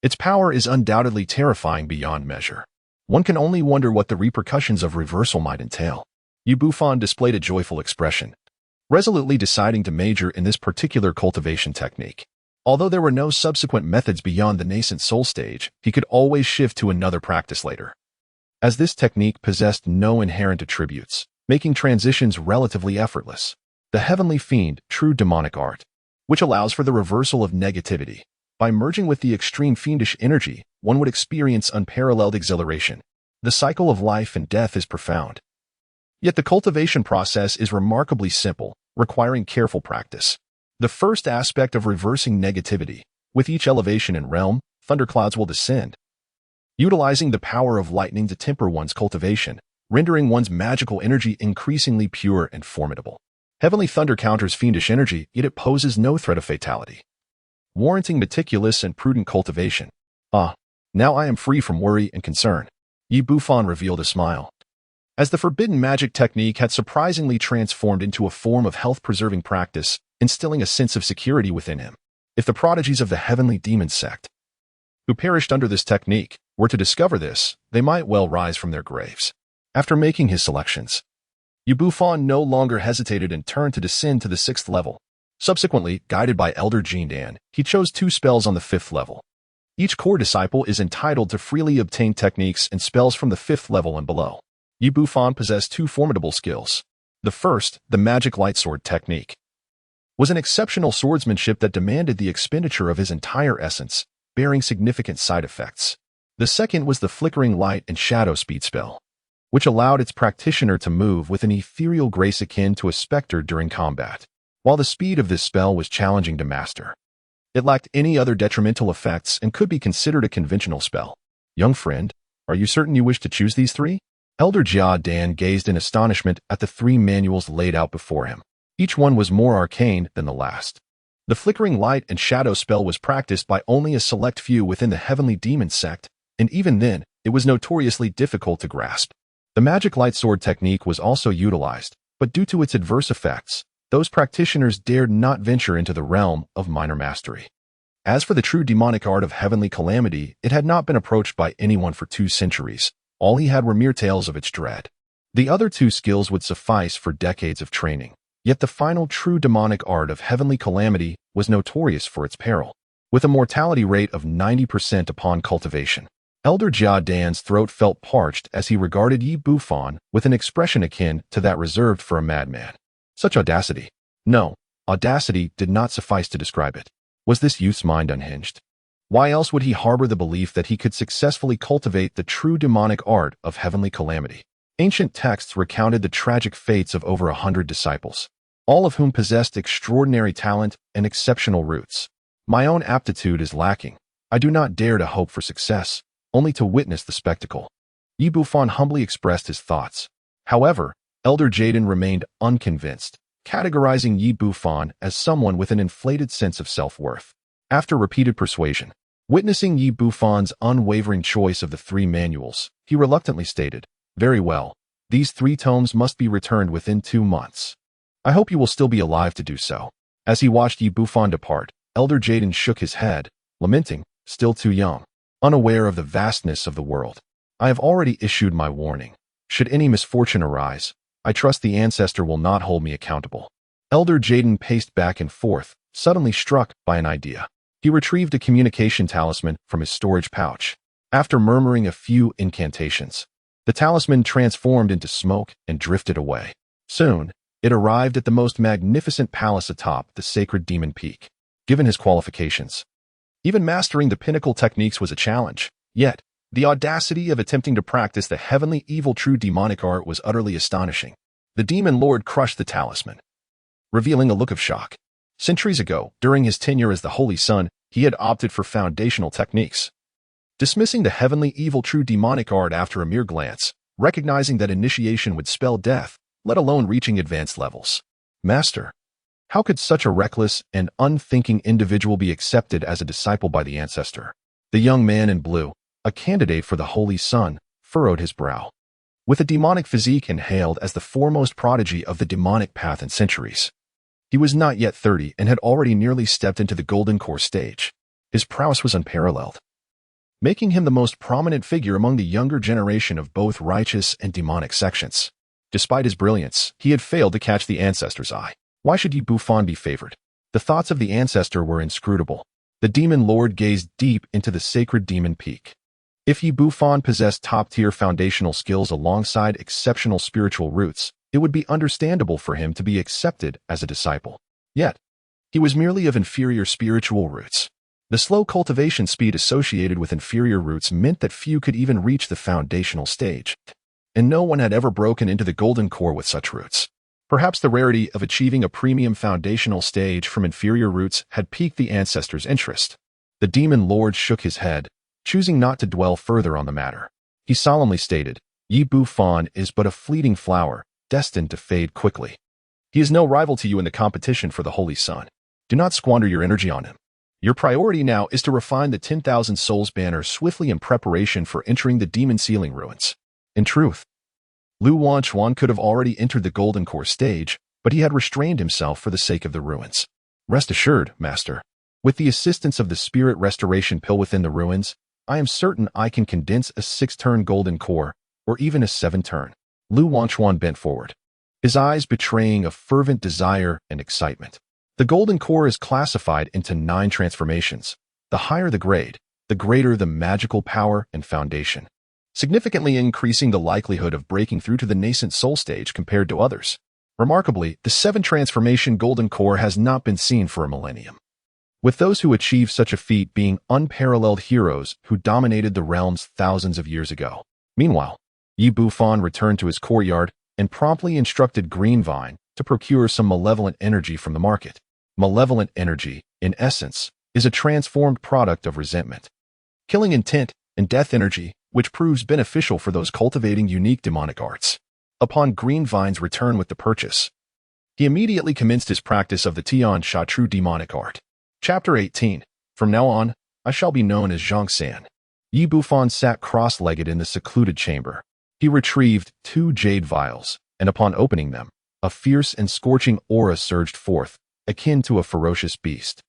Its power is undoubtedly terrifying beyond measure. One can only wonder what the repercussions of reversal might entail. Yi Bufan displayed a joyful expression, resolutely deciding to major in this particular cultivation technique. Although there were no subsequent methods beyond the nascent soul stage, he could always shift to another practice later, as this technique possessed no inherent attributes, making transitions relatively effortless. The Heavenly Fiend, True Demonic Art, which allows for the reversal of negativity. By merging with the extreme fiendish energy, one would experience unparalleled exhilaration. The cycle of life and death is profound. Yet the cultivation process is remarkably simple, requiring careful practice. The first aspect of reversing negativity. With each elevation in realm, thunderclouds will descend, utilizing the power of lightning to temper one's cultivation, rendering one's magical energy increasingly pure and formidable. Heavenly Thunder counters fiendish energy, yet it poses no threat of fatality, warranting meticulous and prudent cultivation. Ah, now I am free from worry and concern. Yi Bufan revealed a smile, as the forbidden magic technique had surprisingly transformed into a form of health-preserving practice, instilling a sense of security within him. If the prodigies of the Heavenly Demon Sect, who perished under this technique, were to discover this, they might well rise from their graves. After making his selections, Yi Bufan no longer hesitated and turned to descend to the 6th level. Subsequently, guided by Elder Jindan, he chose 2 spells on the 5th level. Each core disciple is entitled to freely obtain techniques and spells from the 5th level and below. Yi Bufan possessed 2 formidable skills. The first, the Magic Lightsword technique, was an exceptional swordsmanship that demanded the expenditure of his entire essence, bearing significant side effects. The second was the Flickering Light and Shadow Speed spell, which allowed its practitioner to move with an ethereal grace akin to a specter during combat. While the speed of this spell was challenging to master, it lacked any other detrimental effects and could be considered a conventional spell. Young friend, are you certain you wish to choose these 3? Elder Jindan gazed in astonishment at the 3 manuals laid out before him. Each one was more arcane than the last. The Flickering Light and Shadow spell was practiced by only a select few within the Heavenly Demon Sect, and even then, it was notoriously difficult to grasp. The Magic Lightsword technique was also utilized, but due to its adverse effects, those practitioners dared not venture into the realm of minor mastery. As for the true demonic art of Heavenly Calamity, it had not been approached by anyone for 2 centuries. All he had were mere tales of its dread. The other 2 skills would suffice for decades of training. Yet the final true demonic art of Heavenly Calamity was notorious for its peril, with a mortality rate of 90% upon cultivation. Elder Jindan's throat felt parched as he regarded Yi Bufan with an expression akin to that reserved for a madman. Such audacity. No, audacity did not suffice to describe it. Was this youth's mind unhinged? Why else would he harbor the belief that he could successfully cultivate the true demonic art of Heavenly Calamity? Ancient texts recounted the tragic fates of over 100 disciples, all of whom possessed extraordinary talent and exceptional roots. My own aptitude is lacking. I do not dare to hope for success, only to witness the spectacle. Yi Bufan humbly expressed his thoughts. However, Elder Jindan remained unconvinced, categorizing Yi Bufan as someone with an inflated sense of self-worth. After repeated persuasion, witnessing Yi Bufan's unwavering choice of the 3 manuals, he reluctantly stated, "Very well, these 3 tomes must be returned within 2 months. I hope you will still be alive to do so." As he watched Yi Bufan depart, Elder Jindan shook his head, lamenting, "Still too young, unaware of the vastness of the world. I have already issued my warning. Should any misfortune arise, I trust the ancestor will not hold me accountable." Elder Jindan paced back and forth, suddenly struck by an idea. He retrieved a communication talisman from his storage pouch. After murmuring a few incantations, the talisman transformed into smoke and drifted away. Soon, it arrived at the most magnificent palace atop the sacred demon peak. Given his qualifications, even mastering the pinnacle techniques was a challenge. Yet, the audacity of attempting to practice the heavenly evil true demonic art was utterly astonishing. The demon lord crushed the talisman, revealing a look of shock. Centuries ago, during his tenure as the Holy Sun, he had opted for foundational techniques, dismissing the heavenly evil true demonic art after a mere glance, recognizing that initiation would spell death, let alone reaching advanced levels. Master, how could such a reckless and unthinking individual be accepted as a disciple by the ancestor? The young man in blue, a candidate for the Holy Sun, furrowed his brow. With a demonic physique and hailed as the foremost prodigy of the demonic path in centuries, he was not yet 30 and had already nearly stepped into the Golden Core stage. His prowess was unparalleled, making him the most prominent figure among the younger generation of both righteous and demonic sections. Despite his brilliance, he had failed to catch the ancestor's eye. Why should Yi Bufan be favored? The thoughts of the ancestor were inscrutable. The demon lord gazed deep into the sacred demon peak. If Yi Bufan possessed top-tier foundational skills alongside exceptional spiritual roots, it would be understandable for him to be accepted as a disciple. Yet, he was merely of inferior spiritual roots. The slow cultivation speed associated with inferior roots meant that few could even reach the foundational stage, and no one had ever broken into the Golden Core with such roots. Perhaps the rarity of achieving a premium foundational stage from inferior roots had piqued the ancestor's interest. The demon lord shook his head, choosing not to dwell further on the matter. He solemnly stated, "Yi Bufan is but a fleeting flower, destined to fade quickly. He is no rival to you in the competition for the Holy Sun. Do not squander your energy on him. Your priority now is to refine the 10,000 Souls banner swiftly in preparation for entering the Demon Sealing Ruins. In truth, Lu Wanchuan could have already entered the Golden Core stage, but he had restrained himself for the sake of the ruins. Rest assured, Master, with the assistance of the Spirit Restoration Pill within the ruins, I am certain I can condense a 6-turn Golden Core, or even a 7-turn. Lu Wanchuan bent forward, his eyes betraying a fervent desire and excitement. The Golden Core is classified into 9 transformations. The higher the grade, the greater the magical power and foundation, significantly increasing the likelihood of breaking through to the nascent soul stage compared to others. Remarkably, the 7-transformation Golden Core has not been seen for a millennium, with those who achieve such a feat being unparalleled heroes who dominated the realms thousands of years ago. Meanwhile, Yi Bufan returned to his courtyard and promptly instructed Greenvine to procure some malevolent energy from the market. Malevolent energy, in essence, is a transformed product of resentment, killing intent, and death energy, which proves beneficial for those cultivating unique demonic arts. Upon Greenvine's return with the purchase, he immediately commenced his practice of the Tian Sha True Demonic Art. Chapter 18. From now on, I shall be known as Zhang San. Yi Bufan sat cross-legged in the secluded chamber. He retrieved 2 jade vials, and upon opening them, a fierce and scorching aura surged forth, akin to a ferocious beast,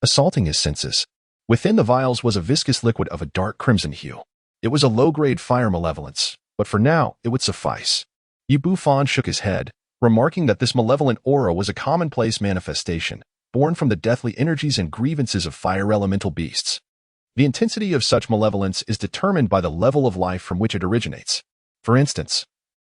assaulting his senses. Within the vials was a viscous liquid of a dark crimson hue. It was a low-grade fire malevolence, but for now it would suffice. Yi Bufan shook his head, remarking that this malevolent aura was a commonplace manifestation, born from the deathly energies and grievances of fire elemental beasts. The intensity of such malevolence is determined by the level of life from which it originates. For instance,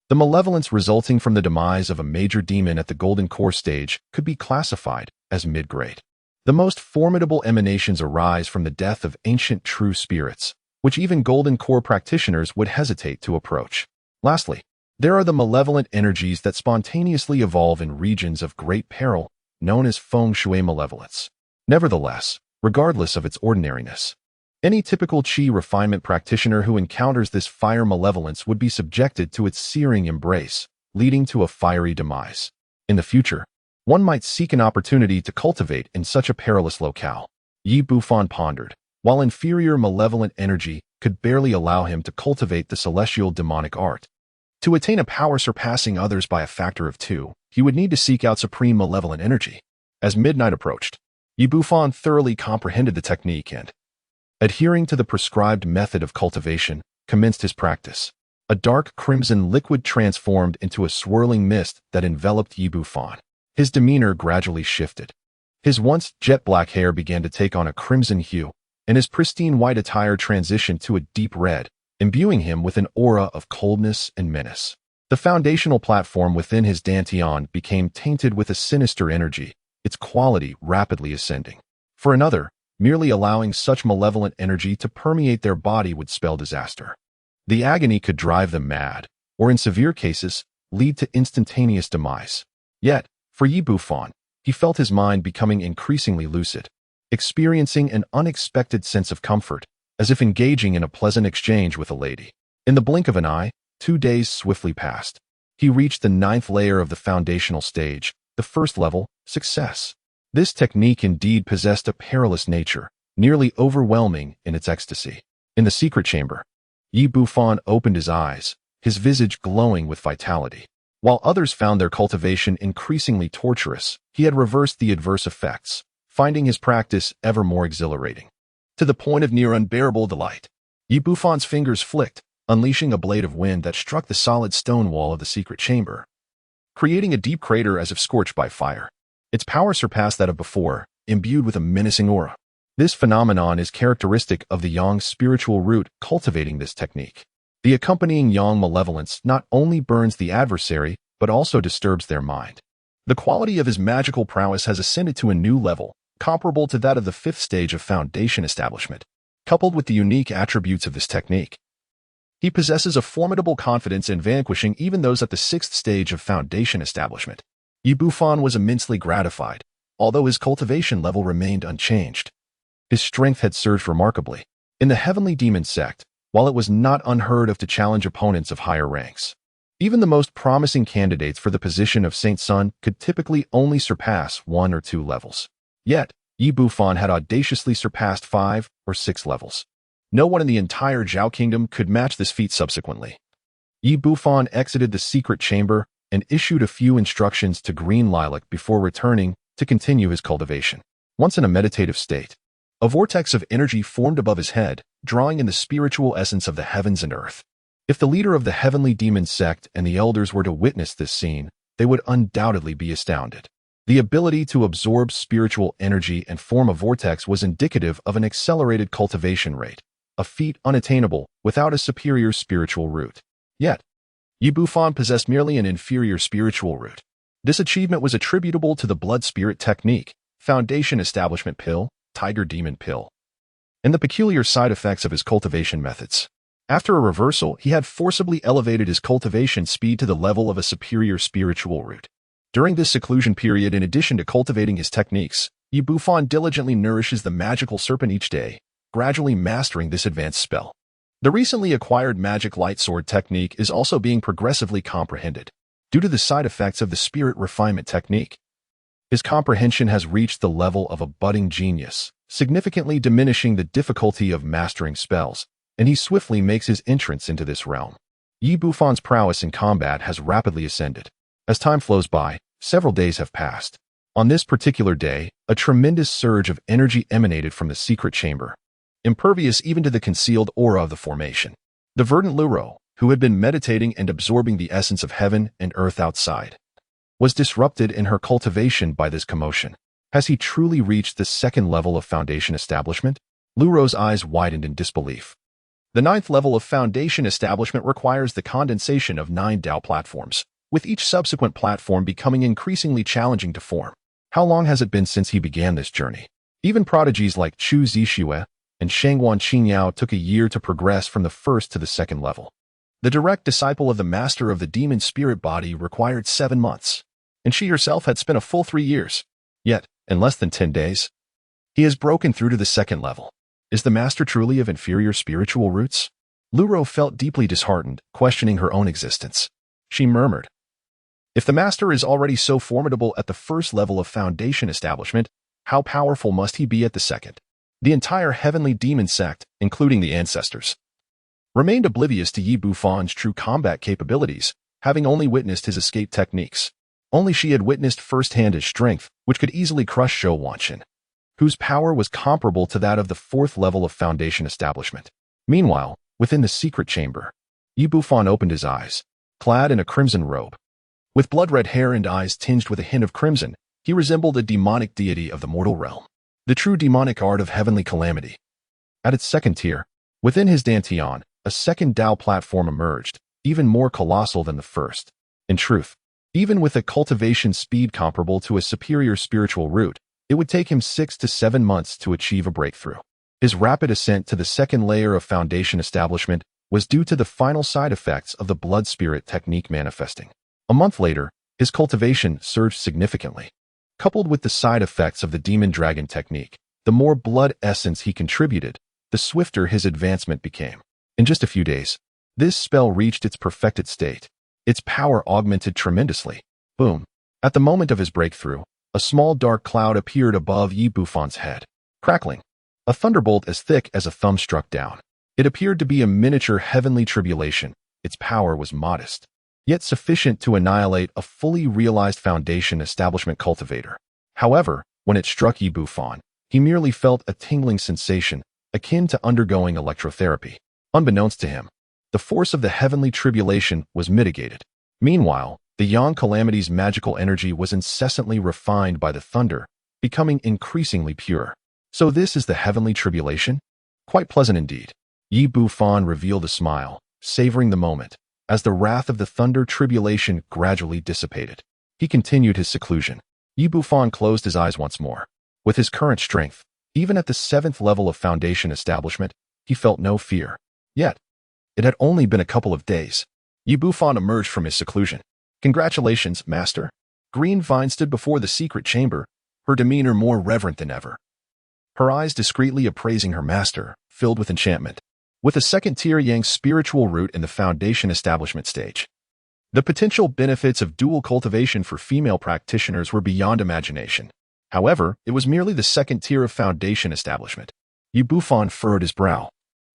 the malevolence resulting from the demise of a major demon at the Golden Core stage could be classified as mid-grade. The most formidable emanations arise from the death of ancient true spirits, which even Golden Core practitioners would hesitate to approach. Lastly, there are the malevolent energies that spontaneously evolve in regions of great peril, known as feng shui malevolence. Nevertheless, regardless of its ordinariness, any typical qi refinement practitioner who encounters this fire malevolence would be subjected to its searing embrace, leading to a fiery demise. In the future, one might seek an opportunity to cultivate in such a perilous locale. Yi Bufan pondered, while inferior malevolent energy could barely allow him to cultivate the celestial demonic art. To attain a power surpassing others by a factor of 2, he would need to seek out supreme malevolent energy. As midnight approached, Yi Bufan thoroughly comprehended the technique and, adhering to the prescribed method of cultivation, commenced his practice. A dark crimson liquid transformed into a swirling mist that enveloped Yi Bufan. His demeanor gradually shifted. His once jet-black hair began to take on a crimson hue, and his pristine white attire transitioned to a deep red, imbuing him with an aura of coldness and menace. The foundational platform within his dantian became tainted with a sinister energy, its quality rapidly ascending. For another, merely allowing such malevolent energy to permeate their body would spell disaster. The agony could drive them mad, or in severe cases, lead to instantaneous demise. Yet, for Yi Bufan, he felt his mind becoming increasingly lucid, experiencing an unexpected sense of comfort, as if engaging in a pleasant exchange with a lady. In the blink of an eye, 2 days swiftly passed. He reached the 9th layer of the foundational stage, the first level, success. This technique indeed possessed a perilous nature, nearly overwhelming in its ecstasy. In the secret chamber, Yi Bufan opened his eyes, his visage glowing with vitality. While others found their cultivation increasingly torturous, he had reversed the adverse effects, finding his practice ever more exhilarating. To the point of near unbearable delight, Yi Bufan's fingers flicked, unleashing a blade of wind that struck the solid stone wall of the secret chamber, creating a deep crater as if scorched by fire. Its power surpassed that of before, imbued with a menacing aura. This phenomenon is characteristic of the Yang spiritual root cultivating this technique. The accompanying Yang malevolence not only burns the adversary, but also disturbs their mind. The quality of his magical prowess has ascended to a new level, comparable to that of the 5th stage of foundation establishment. Coupled with the unique attributes of this technique, he possesses a formidable confidence in vanquishing even those at the 6th stage of foundation establishment. Yi Bufan was immensely gratified, although his cultivation level remained unchanged. His strength had surged remarkably. In the Heavenly Demon Sect, while it was not unheard of to challenge opponents of higher ranks, Even the most promising candidates for the position of Saint Sun could typically only surpass 1 or 2 levels. Yet, Yi Bufan had audaciously surpassed 5 or 6 levels. No one in the entire Zhao Kingdom could match this feat subsequently. Yi Bufan exited the secret chamber and issued a few instructions to Green Lilac before returning to continue his cultivation. Once in a meditative state, a vortex of energy formed above his head, drawing in the spiritual essence of the heavens and earth. If the leader of the Heavenly Demon Sect and the elders were to witness this scene, they would undoubtedly be astounded. The ability to absorb spiritual energy and form a vortex was indicative of an accelerated cultivation rate, a feat unattainable without a superior spiritual root. Yet, Yi Bufan possessed merely an inferior spiritual root. This achievement was attributable to the blood spirit technique, foundation establishment pill, tiger demon pill, and the peculiar side effects of his cultivation methods. After a reversal, he had forcibly elevated his cultivation speed to the level of a superior spiritual root. During this seclusion period, in addition to cultivating his techniques, Yi Bufan diligently nourishes the magical serpent each day, gradually mastering this advanced spell. The recently acquired magic light sword technique is also being progressively comprehended, due to the side effects of the spirit refinement technique. His comprehension has reached the level of a budding genius, significantly diminishing the difficulty of mastering spells, and he swiftly makes his entrance into this realm. Yi Bufan's prowess in combat has rapidly ascended. As time flows by, several days have passed. On this particular day, a tremendous surge of energy emanated from the secret chamber, impervious even to the concealed aura of the formation. The verdant Luro, who had been meditating and absorbing the essence of heaven and earth outside, was disrupted in her cultivation by this commotion. Has he truly reached the second level of foundation establishment? Luro's eyes widened in disbelief. The 9th level of foundation establishment requires the condensation of 9 Dao platforms, with each subsequent platform becoming increasingly challenging to form. How long has it been since he began this journey? Even prodigies like Chu Zixue and Shangguan Qingyao took a year to progress from the 1st to the 2nd level. The direct disciple of the master of the demon spirit body required 7 months, and she herself had spent a full 3 years. Yet, in less than 10 days, he has broken through to the 2nd level. Is the master truly of inferior spiritual roots? Luro felt deeply disheartened, questioning her own existence. She murmured, "If the master is already so formidable at the 1st level of foundation establishment, how powerful must he be at the 2nd? The entire Heavenly Demon Sect, including the ancestors, remained oblivious to Yi Bufan's true combat capabilities, having only witnessed his escape techniques. Only she had witnessed firsthand his strength, which could easily crush Zhou Wanqin, whose power was comparable to that of the 4th level of foundation establishment. Meanwhile, within the secret chamber, Yi Bufan opened his eyes, clad in a crimson robe. With blood-red hair and eyes tinged with a hint of crimson, he resembled a demonic deity of the mortal realm, the true demonic art of heavenly calamity. At its 2nd tier, within his dantian, a 2nd Dao platform emerged, even more colossal than the 1st. In truth, even with a cultivation speed comparable to a superior spiritual root, it would take him 6 to 7 months to achieve a breakthrough. His rapid ascent to the 2nd layer of foundation establishment was due to the final side effects of the blood spirit technique manifesting. A month later, his cultivation surged significantly. Coupled with the side effects of the demon dragon technique, the more blood essence he contributed, the swifter his advancement became. In just a few days, this spell reached its perfected state. Its power augmented tremendously. Boom. At the moment of his breakthrough, a small dark cloud appeared above Yi Bufan's head. Crackling. A thunderbolt as thick as a thumb struck down. It appeared to be a miniature heavenly tribulation. Its power was modest, yet sufficient to annihilate a fully realized foundation establishment cultivator. However, when it struck Yi Bufan, he merely felt a tingling sensation, akin to undergoing electrotherapy. Unbeknownst to him, the force of the heavenly tribulation was mitigated. Meanwhile, the Yang Calamity's magical energy was incessantly refined by the thunder, becoming increasingly pure. So this is the heavenly tribulation? Quite pleasant indeed. Yi Bufan revealed a smile, savoring the moment, as the wrath of the thunder tribulation gradually dissipated. He continued his seclusion. Yi Bufan closed his eyes once more. With his current strength, even at the 7th level of foundation establishment, he felt no fear. Yet, it had only been a couple of days. Yi Bufan emerged from his seclusion. "Congratulations, master." Green Vine stood before the secret chamber, her demeanor more reverent than ever. Her eyes discreetly appraising her master, filled with enchantment. With a 2nd tier Yang spiritual root in the foundation establishment stage, The potential benefits of dual cultivation for female practitioners were beyond imagination. However, it was merely the second tier of foundation establishment. Bufan furrowed his brow,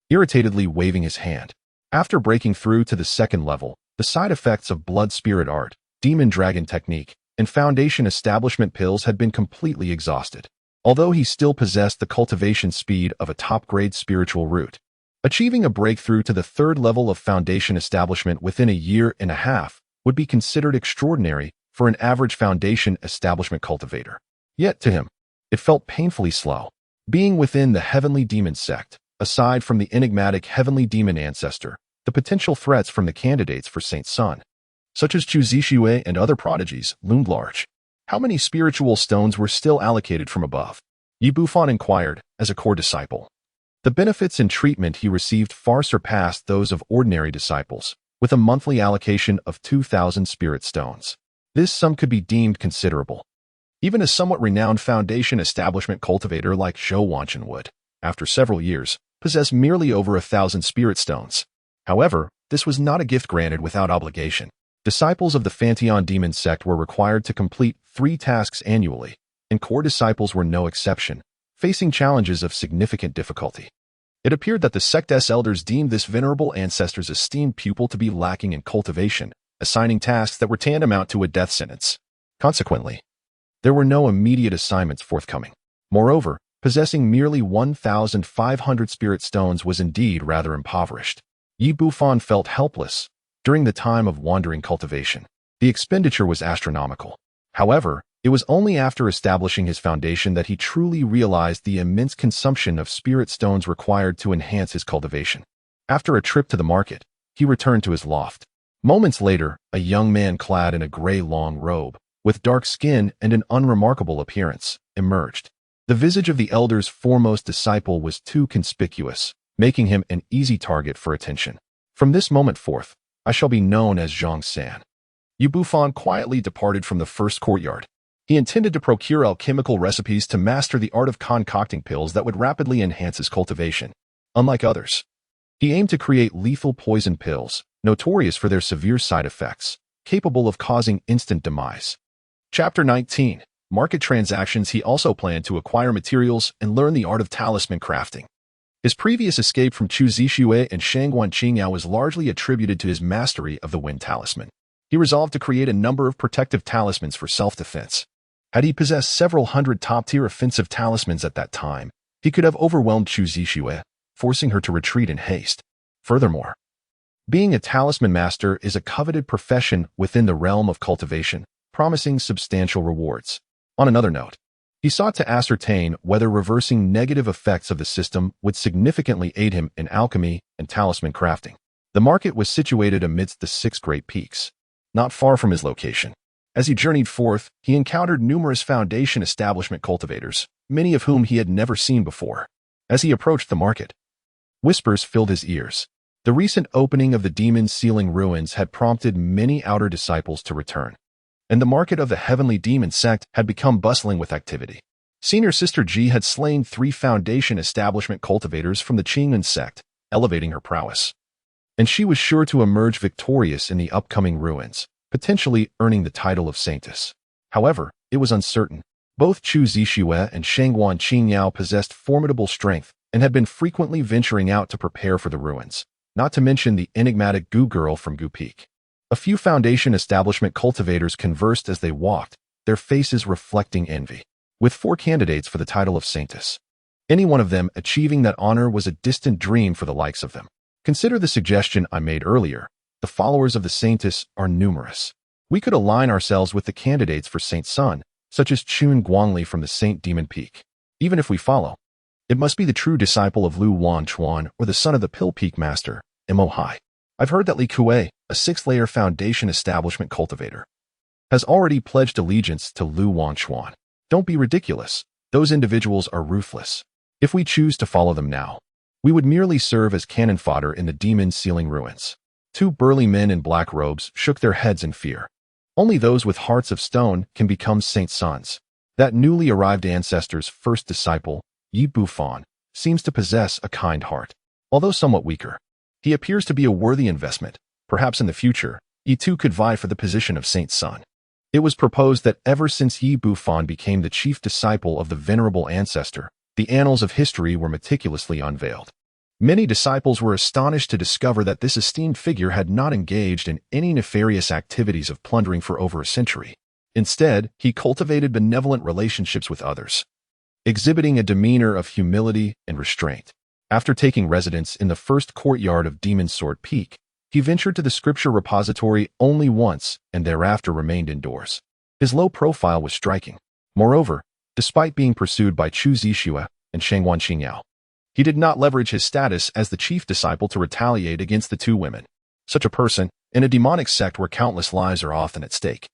irritatedly waving his hand. After breaking through to the second level, the side effects of blood spirit art, demon dragon technique, and foundation establishment pills had been completely exhausted. Although he still possessed the cultivation speed of a top-grade spiritual root, achieving a breakthrough to the third level of foundation establishment within a year and a half would be considered extraordinary for an average foundation establishment cultivator. Yet to him, it felt painfully slow. Being within the Heavenly Demon Sect, aside from the enigmatic Heavenly Demon Ancestor, the potential threats from the candidates for Saint Sun, such as Chu Zixue and other prodigies, loomed large. How many spiritual stones were still allocated from above? Bufan inquired, as a core disciple. The benefits and treatment he received far surpassed those of ordinary disciples, with a monthly allocation of 2,000 spirit stones. This sum could be deemed considerable. Even a somewhat renowned foundation establishment cultivator like Zhou Wanchen would, after several years, possess merely over 1,000 spirit stones. However, this was not a gift granted without obligation. Disciples of the Heavenly Demon Sect were required to complete 3 tasks annually, and core disciples were no exception, facing challenges of significant difficulty. It appeared that the sect's elders deemed this venerable ancestor's esteemed pupil to be lacking in cultivation, assigning tasks that were tantamount to a death sentence. Consequently, there were no immediate assignments forthcoming. Moreover, possessing merely 1,500 spirit stones was indeed rather impoverished. Bufan felt helpless during the time of wandering cultivation. The expenditure was astronomical. However, it was only after establishing his foundation that he truly realized the immense consumption of spirit stones required to enhance his cultivation. After a trip to the market, he returned to his loft. Moments later, a young man clad in a gray long robe, with dark skin and an unremarkable appearance, emerged. The visage of the elder's foremost disciple was too conspicuous, making him an easy target for attention. From this moment forth, I shall be known as Zhang San. Bufan quietly departed from the first courtyard. He intended to procure alchemical recipes to master the art of concocting pills that would rapidly enhance his cultivation. Unlike others, he aimed to create lethal poison pills, notorious for their severe side effects, capable of causing instant demise. Chapter 19. Market transactions. He also planned to acquire materials and learn the art of talisman crafting. His previous escape from Chu Zixue and Shangguan Qingyao was largely attributed to his mastery of the wind talisman. He resolved to create a number of protective talismans for self-defense. Had he possessed several hundred top-tier offensive talismans at that time, he could have overwhelmed Chu Zixue, forcing her to retreat in haste. Furthermore, being a talisman master is a coveted profession within the realm of cultivation, promising substantial rewards. On another note, he sought to ascertain whether reversing negative effects of the system would significantly aid him in alchemy and talisman crafting. The market was situated amidst the 6 great peaks, not far from his location. As he journeyed forth, he encountered numerous foundation establishment cultivators, many of whom he had never seen before. As he approached the market, whispers filled his ears. The recent opening of the Demon Sealing Ruins had prompted many outer disciples to return, and the market of the Heavenly Demon Sect had become bustling with activity. Senior Sister Ji had slain 3 foundation establishment cultivators from the Qingmen sect, elevating her prowess. And she was sure to emerge victorious in the upcoming ruins, potentially earning the title of Saintess. However, it was uncertain. Both Chu Zixue and Shangguan Qingyao possessed formidable strength and had been frequently venturing out to prepare for the ruins, not to mention the enigmatic Gu girl from Gu Peak. A few foundation establishment cultivators conversed as they walked, their faces reflecting envy. With 4 candidates for the title of Saintess, any one of them achieving that honor was a distant dream for the likes of them. Consider the suggestion I made earlier. The followers of the Saintess are numerous. We could align ourselves with the candidates for Saint Sun, such as Chun Guangli from the Saint Demon Peak. Even if we follow, it must be the true disciple of Lu Wanchuan or the son of the Pill Peak Master, Mo Hai. I've heard that Li Kuei, a 6th-layer foundation establishment cultivator, has already pledged allegiance to Lu Wanchuan. Don't be ridiculous. Those individuals are ruthless. If we choose to follow them now, we would merely serve as cannon fodder in the Demon Sealing Ruins. 2 burly men in black robes shook their heads in fear. Only those with hearts of stone can become Saint Sons. That newly arrived ancestor's first disciple, Bufan, seems to possess a kind heart. Although somewhat weaker, he appears to be a worthy investment. Perhaps in the future, Yi too could vie for the position of Saint Sun. It was proposed that ever since Yi Bufan became the chief disciple of the venerable ancestor, the annals of history were meticulously unveiled. Many disciples were astonished to discover that this esteemed figure had not engaged in any nefarious activities of plundering for over a century. Instead, he cultivated benevolent relationships with others, exhibiting a demeanor of humility and restraint. After taking residence in the first courtyard of Demon Sword Peak, he ventured to the scripture repository only once and thereafter remained indoors. His low profile was striking. Moreover, despite being pursued by Chu Zixue and Shangwan Qingyao, he did not leverage his status as the chief disciple to retaliate against the two women. Such a person, in a demonic sect where countless lives are often at stake,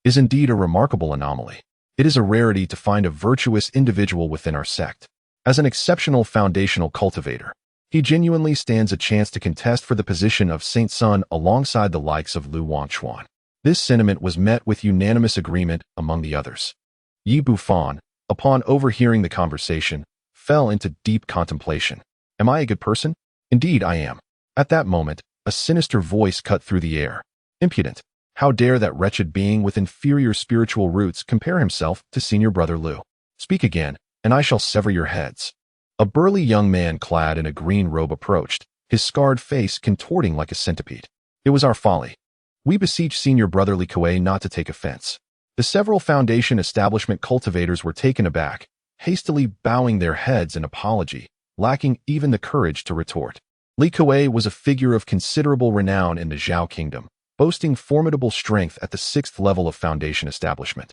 is indeed a remarkable anomaly. It is a rarity to find a virtuous individual within our sect. As an exceptional foundational cultivator, he genuinely stands a chance to contest for the position of Saint Sun alongside the likes of Lu Wanchuan. This sentiment was met with unanimous agreement among the others. Yi Bufan, upon overhearing the conversation, fell into deep contemplation. Am I a good person? Indeed I am. At that moment, a sinister voice cut through the air. Impudent! How dare that wretched being with inferior spiritual roots compare himself to senior brother Lu? Speak again, and I shall sever your heads. A burly young man clad in a green robe approached, his scarred face contorting like a centipede. It was our folly. We beseech senior brother Li Kuei not to take offense. The several Foundation establishment cultivators were taken aback, hastily bowing their heads in apology, lacking even the courage to retort. Li Kuei was a figure of considerable renown in the Zhao Kingdom, boasting formidable strength at the 6th level of Foundation establishment.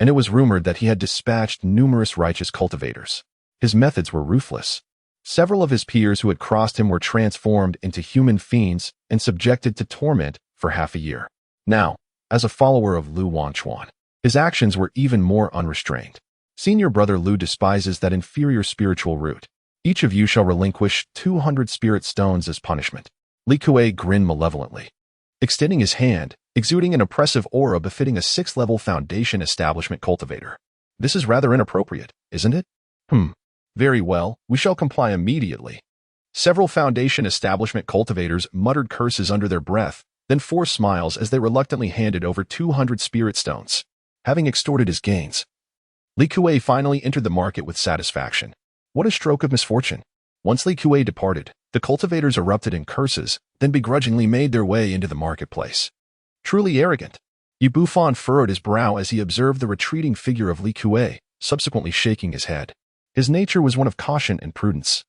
And it was rumored that he had dispatched numerous righteous cultivators. His methods were ruthless. Several of his peers who had crossed him were transformed into human fiends and subjected to torment for half a year. Now, as a follower of Lu Wanchuan, his actions were even more unrestrained. Senior brother Lu despises that inferior spiritual root. Each of you shall relinquish 200 spirit stones as punishment. Li Kuei grinned malevolently, extending his hand, exuding an oppressive aura befitting a 6th-level Foundation establishment cultivator. This is rather inappropriate, isn't it? Very well, we shall comply immediately. Several Foundation establishment cultivators muttered curses under their breath, then forced smiles as they reluctantly handed over 200 spirit stones. Having extorted his gains, Li Kuei finally entered the market with satisfaction. What a stroke of misfortune. Once Li Kuei departed, the cultivators erupted in curses, then begrudgingly made their way into the marketplace. Truly arrogant. Yi Bufan furrowed his brow as he observed the retreating figure of Li Kuei, subsequently shaking his head. His nature was one of caution and prudence.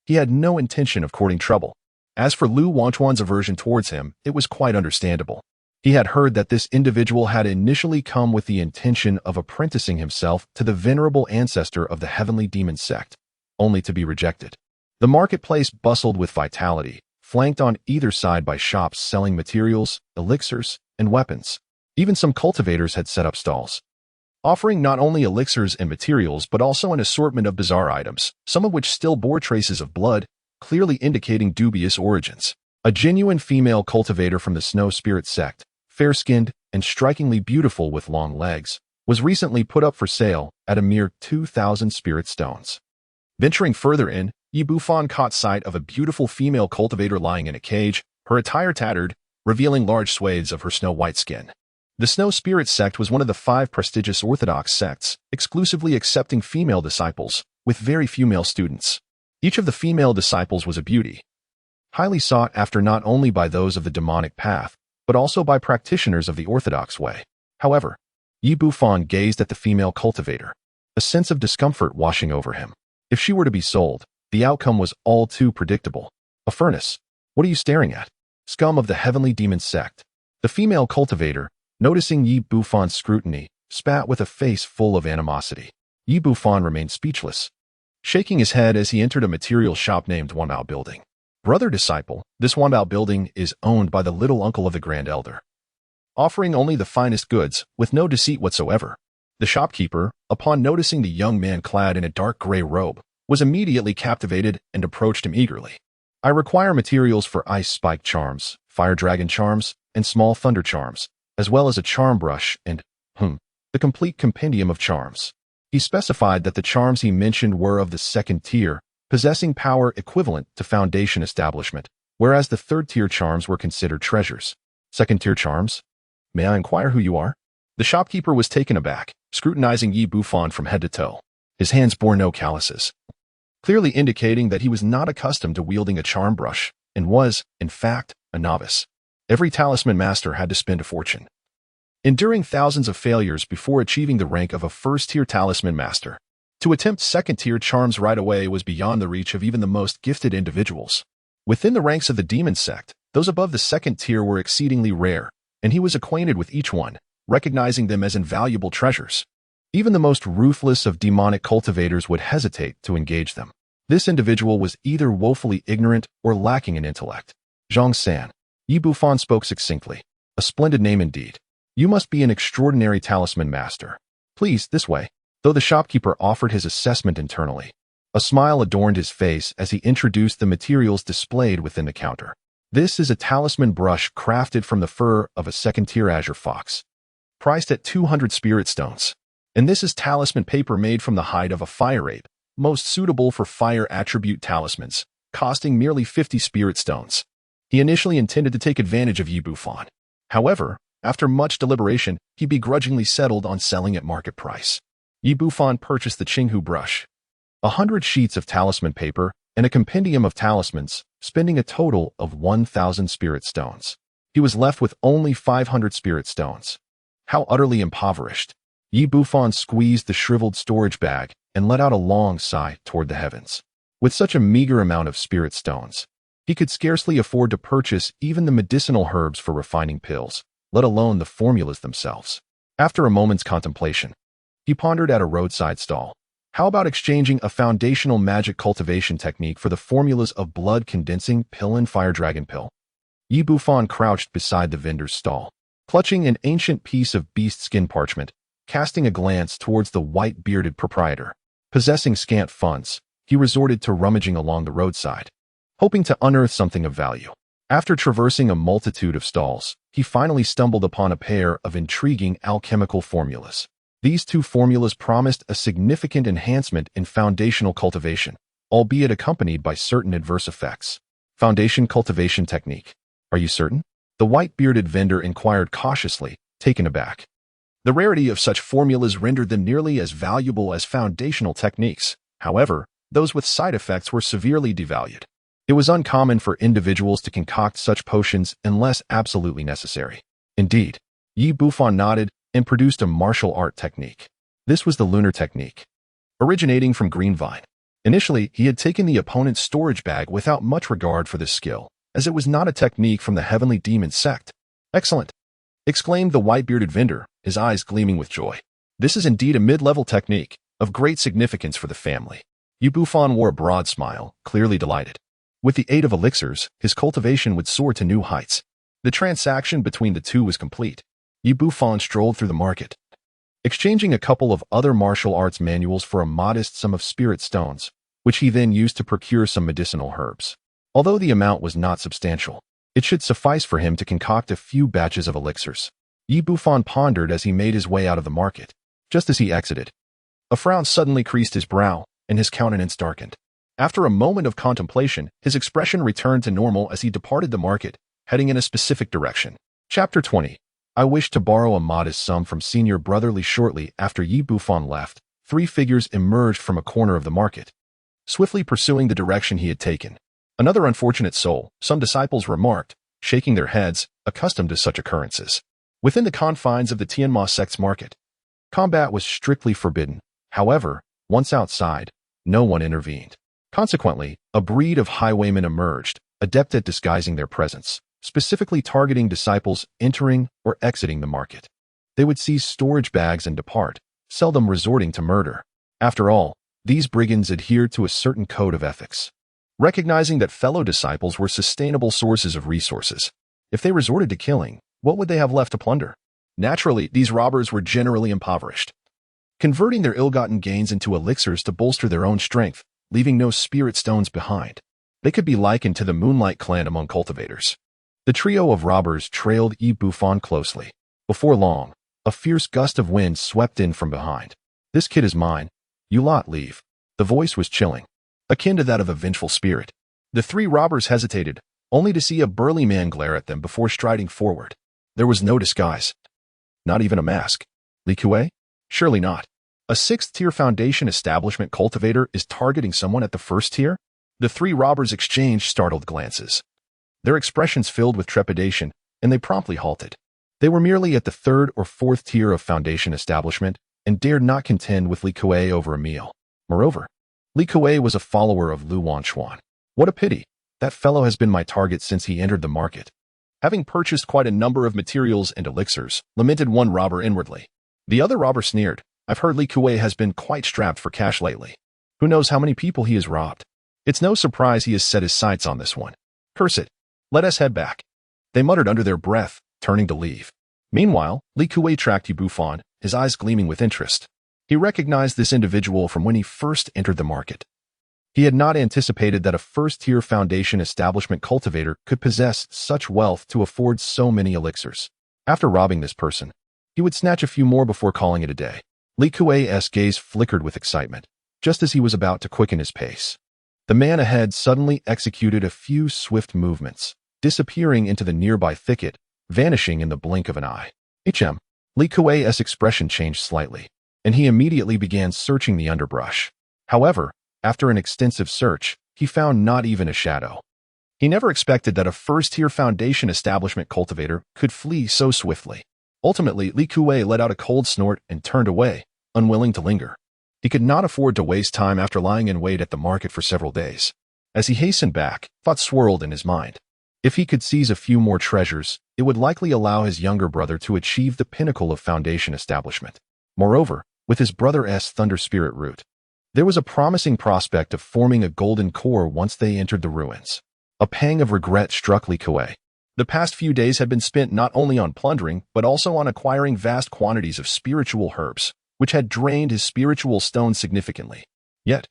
He had no intention of courting trouble. As for Lu Wanchuan's aversion towards him, it was quite understandable. He had heard that this individual had initially come with the intention of apprenticing himself to the venerable ancestor of the Heavenly Demon Sect, only to be rejected. The marketplace bustled with vitality, flanked on either side by shops selling materials, elixirs, and weapons. Even some cultivators had set up stalls, offering not only elixirs and materials but also an assortment of bizarre items, some of which still bore traces of blood, clearly indicating dubious origins. A genuine female cultivator from the Snow Spirit Sect, fair-skinned and strikingly beautiful with long legs, was recently put up for sale at a mere 2,000 spirit stones. Venturing further in, Yi Bufan caught sight of a beautiful female cultivator lying in a cage, her attire tattered, revealing large swathes of her snow-white skin. The Snow Spirit Sect was one of the 5 prestigious Orthodox sects, exclusively accepting female disciples, with very few male students. Each of the female disciples was a beauty, highly sought after not only by those of the demonic path, but also by practitioners of the Orthodox way. However, Yi Bufan gazed at the female cultivator, a sense of discomfort washing over him. If she were to be sold, the outcome was all too predictable. A furnace. What are you staring at? Scum of the Heavenly Demon Sect. The female cultivator, noticing Yi Bufan's scrutiny, spat with a face full of animosity. Yi Bufan remained speechless, shaking his head as he entered a material shop named Wanbao Building. Brother disciple, this Wanbao Building is owned by the little uncle of the Grand Elder, offering only the finest goods, with no deceit whatsoever. The shopkeeper, upon noticing the young man clad in a dark gray robe, was immediately captivated and approached him eagerly. I require materials for ice spike charms, fire dragon charms, and small thunder charms, as well as a charm brush and, the complete compendium of charms. He specified that the charms he mentioned were of the 2nd tier, possessing power equivalent to Foundation establishment, whereas the 3rd tier charms were considered treasures. Second-tier charms? May I inquire who you are? The shopkeeper was taken aback, scrutinizing Yi Bufan from head to toe. His hands bore no calluses, clearly indicating that he was not accustomed to wielding a charm brush and was, in fact, a novice. Every talisman master had to spend a fortune, enduring thousands of failures before achieving the rank of a first-tier talisman master. To attempt second-tier charms right away was beyond the reach of even the most gifted individuals. Within the ranks of the Demon Sect, those above the second tier were exceedingly rare, and he was acquainted with each one, recognizing them as invaluable treasures. Even the most ruthless of demonic cultivators would hesitate to engage them. This individual was either woefully ignorant or lacking in intellect. Zhang San. Yi Bufan spoke succinctly. A splendid name indeed. You must be an extraordinary talisman master. Please, this way. Though the shopkeeper offered his assessment internally, a smile adorned his face as he introduced the materials displayed within the counter. This is a talisman brush crafted from the fur of a second-tier azure fox, priced at 200 spirit stones. And this is talisman paper made from the hide of a fire ape, most suitable for fire attribute talismans, costing merely 50 spirit stones. He initially intended to take advantage of Yi Bufan. However, after much deliberation, he begrudgingly settled on selling at market price. Yi Bufan purchased the Qinghu brush, 100 sheets of talisman paper, and a compendium of talismans, spending a total of 1,000 spirit stones. He was left with only 500 spirit stones. How utterly impoverished! Yi Bufan squeezed the shriveled storage bag and let out a long sigh toward the heavens. With such a meager amount of spirit stones, he could scarcely afford to purchase even the medicinal herbs for refining pills, let alone the formulas themselves. After a moment's contemplation, he pondered at a roadside stall. How about exchanging a foundational magic cultivation technique for the formulas of blood condensing pill and fire dragon pill? Yi Bufan crouched beside the vendor's stall, clutching an ancient piece of beast skin parchment, casting a glance towards the white-bearded proprietor. Possessing scant funds, he resorted to rummaging along the roadside, hoping to unearth something of value. After traversing a multitude of stalls, he finally stumbled upon a pair of intriguing alchemical formulas. These two formulas promised a significant enhancement in foundational cultivation, albeit accompanied by certain adverse effects. Foundation cultivation technique. Are you certain? The white-bearded vendor inquired cautiously, taken aback. The rarity of such formulas rendered them nearly as valuable as foundational techniques. However, those with side effects were severely devalued. It was uncommon for individuals to concoct such potions unless absolutely necessary. Indeed, Yi Bufan nodded and produced a martial art technique. This was the lunar technique, originating from green vine. Initially, he had taken the opponent's storage bag without much regard for this skill, as it was not a technique from the Heavenly Demon Sect. Excellent! Exclaimed the white-bearded vendor, his eyes gleaming with joy. This is indeed a mid-level technique, of great significance for the family. Yi Bufan wore a broad smile, clearly delighted. With the aid of elixirs, his cultivation would soar to new heights. The transaction between the two was complete. Yi Bufan strolled through the market, exchanging a couple of other martial arts manuals for a modest sum of spirit stones, which he then used to procure some medicinal herbs. Although the amount was not substantial, it should suffice for him to concoct a few batches of elixirs. Yi Bufan pondered as he made his way out of the market. Just as he exited, a frown suddenly creased his brow, and his countenance darkened. After a moment of contemplation, his expression returned to normal as he departed the market, heading in a specific direction. Chapter 20. I wish to borrow a modest sum from Senior Brotherly. Shortly after Yi Bufan left, 3 figures emerged from a corner of the market, swiftly pursuing the direction he had taken. Another unfortunate soul, some disciples remarked, shaking their heads, accustomed to such occurrences. Within the confines of the Tianma sect's market, combat was strictly forbidden. However, once outside, no one intervened. Consequently, a breed of highwaymen emerged, adept at disguising their presence, specifically targeting disciples entering or exiting the market. They would seize storage bags and depart, seldom resorting to murder. After all, these brigands adhered to a certain code of ethics, recognizing that fellow disciples were sustainable sources of resources. If they resorted to killing, what would they have left to plunder? Naturally, these robbers were generally impoverished, converting their ill-gotten gains into elixirs to bolster their own strength, leaving no spirit stones behind. They could be likened to the Moonlight Clan among cultivators. The trio of robbers trailed Yi Bufan closely. Before long, a fierce gust of wind swept in from behind. This kid is mine. You lot leave. The voice was chilling, akin to that of a vengeful spirit. The 3 robbers hesitated, only to see a burly man glare at them before striding forward. There was no disguise. Not even a mask. Li Kuei? Surely not. A 6th-tier Foundation establishment cultivator is targeting someone at the 1st tier? The 3 robbers exchanged startled glances. Their expressions filled with trepidation, and they promptly halted. They were merely at the 3rd or 4th tier of Foundation establishment and dared not contend with Li Kuei over a meal. Moreover, Li Kuei was a follower of Lu Wanchuan. What a pity. That fellow has been my target since he entered the market. Having purchased quite a number of materials and elixirs, lamented one robber inwardly. The other robber sneered. I've heard Li Kuei has been quite strapped for cash lately. Who knows how many people he has robbed? It's no surprise he has set his sights on this one. Curse it. Let us head back. They muttered under their breath, turning to leave. Meanwhile, Li Kuei tracked Bufan, his eyes gleaming with interest. He recognized this individual from when he first entered the market. He had not anticipated that a 1st-tier Foundation establishment cultivator could possess such wealth to afford so many elixirs. After robbing this person, he would snatch a few more before calling it a day. Li Kuei's gaze flickered with excitement, just as he was about to quicken his pace. The man ahead suddenly executed a few swift movements, disappearing into the nearby thicket, vanishing in the blink of an eye. Li Kuei's expression changed slightly, and he immediately began searching the underbrush. However, after an extensive search, he found not even a shadow. He never expected that a 1st-tier Foundation establishment cultivator could flee so swiftly. Ultimately, Li Kuei let out a cold snort and turned away, unwilling to linger. He could not afford to waste time after lying in wait at the market for several days. As he hastened back, thoughts swirled in his mind. If he could seize a few more treasures, it would likely allow his younger brother to achieve the pinnacle of Foundation establishment. Moreover, with his brother's Thunder Spirit root, there was a promising prospect of forming a golden core once they entered the ruins. A pang of regret struck Li Kuei. The past few days had been spent not only on plundering, but also on acquiring vast quantities of spiritual herbs, which had drained his spiritual stone significantly. Yet,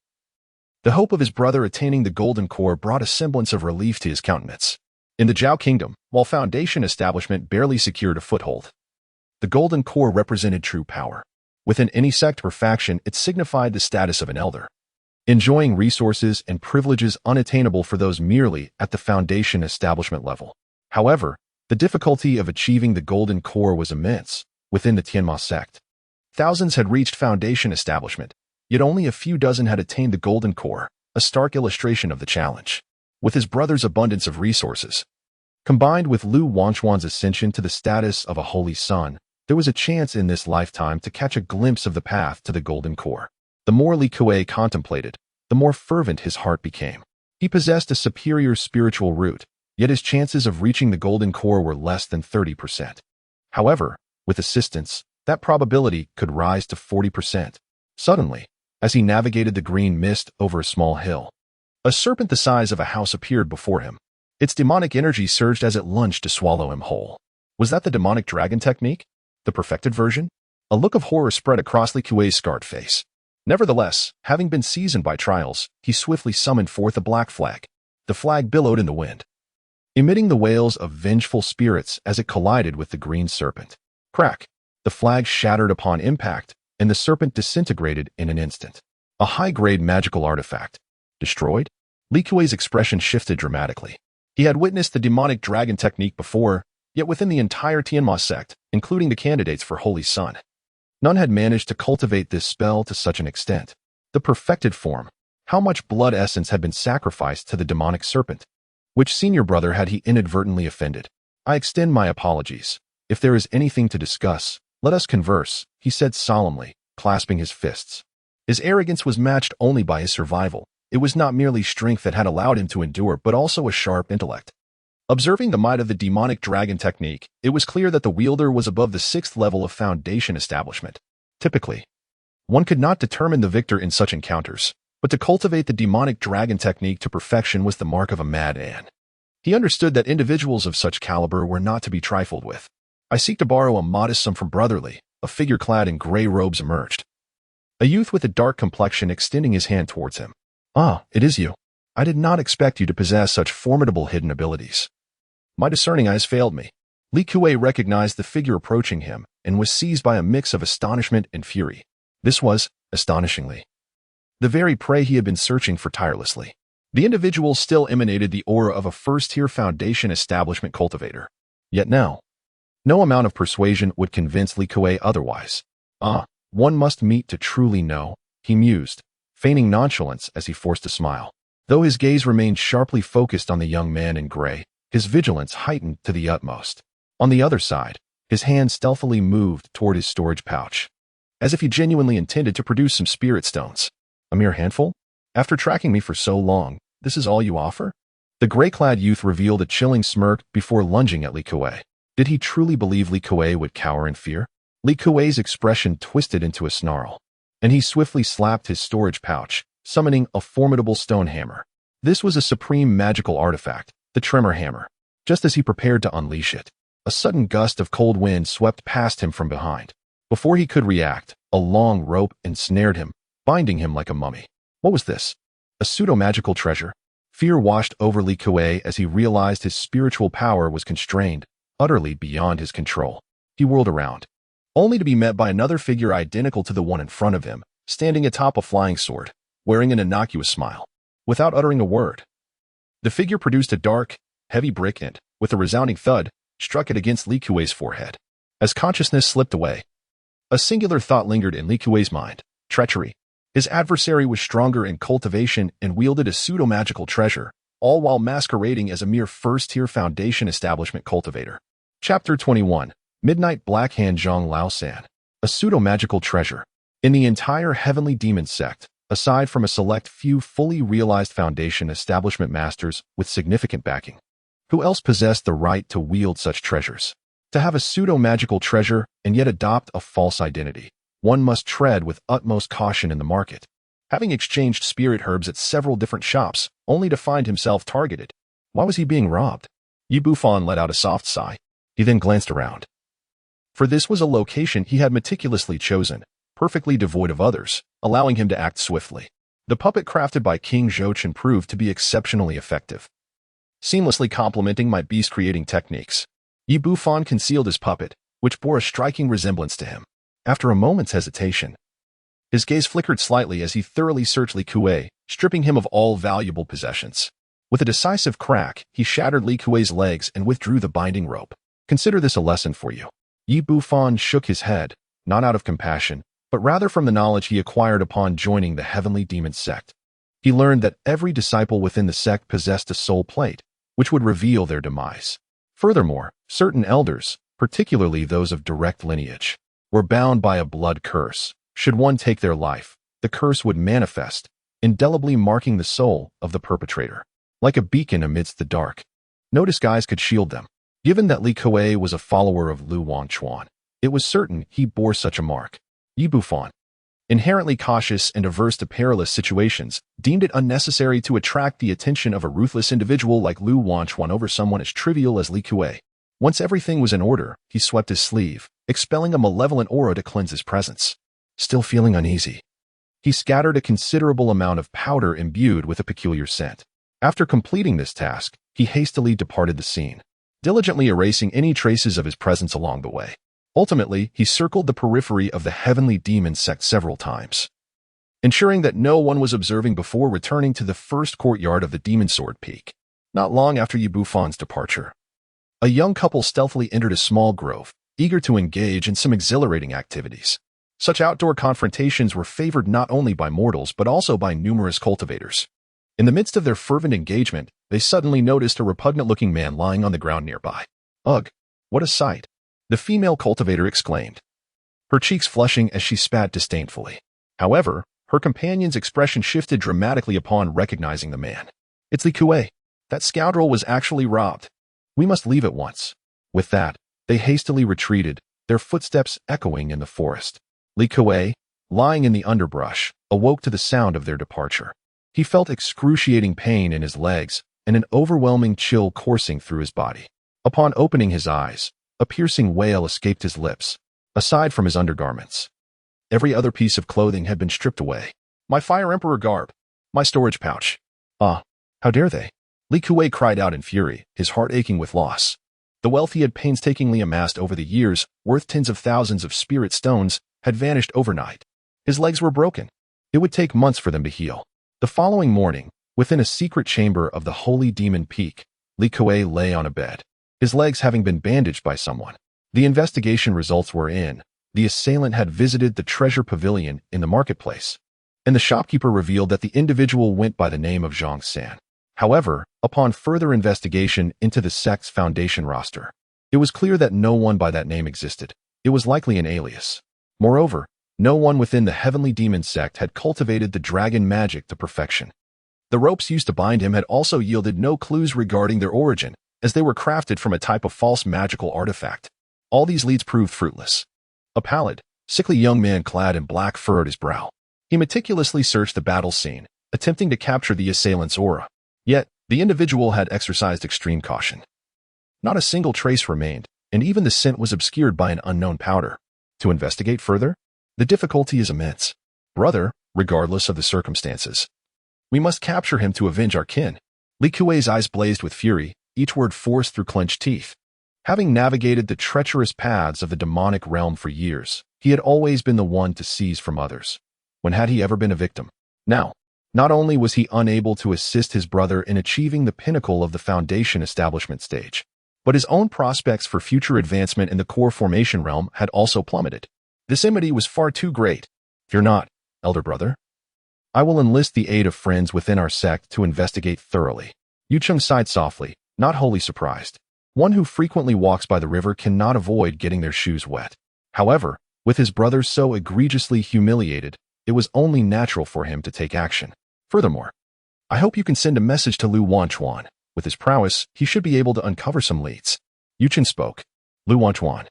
the hope of his brother attaining the golden core brought a semblance of relief to his countenance. In the Zhao Kingdom, while Foundation establishment barely secured a foothold, the golden core represented true power. Within any sect or faction, it signified the status of an elder, enjoying resources and privileges unattainable for those merely at the Foundation establishment level. However, the difficulty of achieving the golden core was immense within the Demoness sect. Thousands had reached Foundation establishment, yet only a few dozen had attained the golden core, a stark illustration of the challenge. With his brother's abundance of resources, combined with Lu Wanchuan's ascension to the status of a holy son, there was a chance in this lifetime to catch a glimpse of the path to the golden core. The more Li Kuei contemplated, the more fervent his heart became. He possessed a superior spiritual root, yet his chances of reaching the golden core were less than 30%. However, with assistance, that probability could rise to 40%. Suddenly, as he navigated the green mist over a small hill, a serpent the size of a house appeared before him. Its demonic energy surged as it lunged to swallow him whole. Was that the demonic dragon technique? The perfected version? A look of horror spread across Li Kuei's scarred face. Nevertheless, having been seasoned by trials, he swiftly summoned forth a black flag. The flag billowed in the wind, emitting the wails of vengeful spirits as it collided with the green serpent. Crack! The flag shattered upon impact, and the serpent disintegrated in an instant. A high-grade magical artifact. Destroyed? Li Kuei's expression shifted dramatically. He had witnessed the demonic dragon technique before, yet within the entire Demoness sect, including the candidates for Holy Sun, none had managed to cultivate this spell to such an extent. The perfected form. How much blood essence had been sacrificed to the demonic serpent? Which senior brother had he inadvertently offended? I extend my apologies. If there is anything to discuss, let us converse, he said solemnly, clasping his fists. His arrogance was matched only by his survival. It was not merely strength that had allowed him to endure, but also a sharp intellect. Observing the might of the demonic dragon technique, it was clear that the wielder was above the 6th level of Foundation establishment. Typically, one could not determine the victor in such encounters, but to cultivate the demonic dragon technique to perfection was the mark of a madman. He understood that individuals of such caliber were not to be trifled with. I seek to borrow a modest sum from Brotherly. A figure clad in gray robes emerged. A youth with a dark complexion extending his hand towards him. Ah, it is you. I did not expect you to possess such formidable hidden abilities. My discerning eyes failed me. Li Kuei recognized the figure approaching him and was seized by a mix of astonishment and fury. This was, astonishingly, the very prey he had been searching for tirelessly. The individual still emanated the aura of a 1st-tier Foundation establishment cultivator. Yet now, No amount of persuasion would convince Li Kuei otherwise. One must meet to truly know, he mused, feigning nonchalance as he forced a smile. Though his gaze remained sharply focused on the young man in gray, his vigilance heightened to the utmost. On the other side, his hand stealthily moved toward his storage pouch, as if he genuinely intended to produce some spirit stones. A mere handful? After tracking me for so long, this is all you offer? The gray-clad youth revealed a chilling smirk before lunging at Li Kuei. Did he truly believe Li Kuei would cower in fear? Li Kuei's expression twisted into a snarl, and he swiftly slapped his storage pouch, summoning a formidable stone hammer. This was a supreme magical artifact, the Tremor Hammer. Just as he prepared to unleash it, a sudden gust of cold wind swept past him from behind. Before he could react, a long rope ensnared him, binding him like a mummy. What was this? A pseudo-magical treasure? Fear washed over Li Kuei as he realized his spiritual power was constrained, utterly beyond his control. He whirled around, only to be met by another figure identical to the one in front of him, standing atop a flying sword, wearing an innocuous smile. Without uttering a word, the figure produced a dark, heavy brick and, with a resounding thud, struck it against Li Kuei's forehead. As consciousness slipped away, a singular thought lingered in Li Kuei's mind: treachery. His adversary was stronger in cultivation and wielded a pseudo-magical treasure, all while masquerading as a mere first-tier foundation establishment cultivator. Chapter 21. Midnight Blackhand Zhang Laosan. A pseudo-magical treasure. In the entire Heavenly Demon Sect, aside from a select few fully realized foundation establishment masters with significant backing, who else possessed the right to wield such treasures? To have a pseudo-magical treasure and yet adopt a false identity, one must tread with utmost caution in the market. Having exchanged spirit herbs at several different shops, only to find himself targeted. Why was he being robbed? Bufan let out a soft sigh. He then glanced around. For this was a location he had meticulously chosen, perfectly devoid of others, allowing him to act swiftly. The puppet crafted by King Zhou proved to be exceptionally effective, seamlessly complementing my beast-creating techniques. Bufan concealed his puppet, which bore a striking resemblance to him. After a moment's hesitation, his gaze flickered slightly as he thoroughly searched Li Kuei, stripping him of all valuable possessions. With a decisive crack, he shattered Li Kuei's legs and withdrew the binding rope. Consider this a lesson for you. Bufan shook his head, not out of compassion, but rather from the knowledge he acquired upon joining the Heavenly Demon Sect. He learned that every disciple within the sect possessed a soul plate, which would reveal their demise. Furthermore, certain elders, particularly those of direct lineage, were bound by a blood curse. Should one take their life, the curse would manifest, indelibly marking the soul of the perpetrator. Like a beacon amidst the dark, no disguise could shield them. Given that Li Kuei was a follower of Lu Wangchuan, it was certain he bore such a mark. Bufan, inherently cautious and averse to perilous situations, deemed it unnecessary to attract the attention of a ruthless individual like Lu Wangchuan over someone as trivial as Li Kuei. Once everything was in order, he swept his sleeve, expelling a malevolent aura to cleanse his presence. Still feeling uneasy, he scattered a considerable amount of powder imbued with a peculiar scent. After completing this task, he hastily departed the scene, diligently erasing any traces of his presence along the way. Ultimately, he circled the periphery of the Heavenly Demon Sect several times, ensuring that no one was observing before returning to the first courtyard of the Demon Sword Peak. Not long after Bufan's departure, a young couple stealthily entered a small grove, eager to engage in some exhilarating activities. Such outdoor confrontations were favored not only by mortals but also by numerous cultivators. In the midst of their fervent engagement, they suddenly noticed a repugnant-looking man lying on the ground nearby. Ugh, what a sight! The female cultivator exclaimed, her cheeks flushing as she spat disdainfully. However, her companion's expression shifted dramatically upon recognizing the man. It's Li Kuei. That scoundrel was actually robbed. We must leave at once. With that, they hastily retreated, their footsteps echoing in the forest. Li Kuei, lying in the underbrush, awoke to the sound of their departure. He felt excruciating pain in his legs and an overwhelming chill coursing through his body. Upon opening his eyes, a piercing wail escaped his lips. Aside from his undergarments, every other piece of clothing had been stripped away. My Fire Emperor garb, my storage pouch. Ah, how dare they? Li Kuei cried out in fury, his heart aching with loss. The wealth he had painstakingly amassed over the years, worth tens of thousands of spirit stones, had vanished overnight. His legs were broken. It would take months for them to heal. The following morning, within a secret chamber of the Holy Demon Peak, Li Kuei lay on a bed, his legs having been bandaged by someone. The investigation results were in. The assailant had visited the treasure pavilion in the marketplace, and the shopkeeper revealed that the individual went by the name of Zhang San. However, upon further investigation into the sect's foundation roster, it was clear that no one by that name existed. It was likely an alias. Moreover, no one within the Heavenly Demon Sect had cultivated the dragon magic to perfection. The ropes used to bind him had also yielded no clues regarding their origin, as they were crafted from a type of false magical artifact. All these leads proved fruitless. A pallid, sickly young man clad in black furrowed his brow. He meticulously searched the battle scene, attempting to capture the assailant's aura. Yet, the individual had exercised extreme caution. Not a single trace remained, and even the scent was obscured by an unknown powder. To investigate further, the difficulty is immense. Brother, regardless of the circumstances, we must capture him to avenge our kin. Li Kuei's eyes blazed with fury, each word forced through clenched teeth. Having navigated the treacherous paths of the demonic realm for years, he had always been the one to seize from others. When had he ever been a victim? Now, not only was he unable to assist his brother in achieving the pinnacle of the foundation establishment stage, but his own prospects for future advancement in the core formation realm had also plummeted. This enmity was far too great. Fear not, elder brother. I will enlist the aid of friends within our sect to investigate thoroughly. Yu Cheng sighed softly, not wholly surprised. One who frequently walks by the river cannot avoid getting their shoes wet. However, with his brother so egregiously humiliated, it was only natural for him to take action. Furthermore, I hope you can send a message to Lu Wanchuan. With his prowess, he should be able to uncover some leads. Yu Cheng spoke. Lu Wanchuan,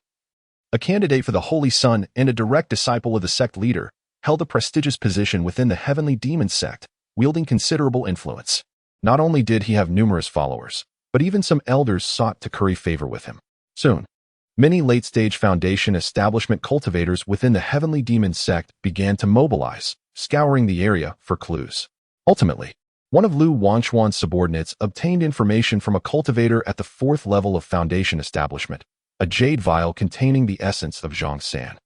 a candidate for the Holy Sun and a direct disciple of the sect leader, held a prestigious position within the Heavenly Demon Sect, wielding considerable influence. Not only did he have numerous followers, but even some elders sought to curry favor with him. Soon, many late-stage foundation establishment cultivators within the Heavenly Demon Sect began to mobilize, scouring the area for clues. Ultimately, one of Lu Wanchuan's subordinates obtained information from a cultivator at the 4th level of foundation establishment, a jade vial containing the essence of Zhang San.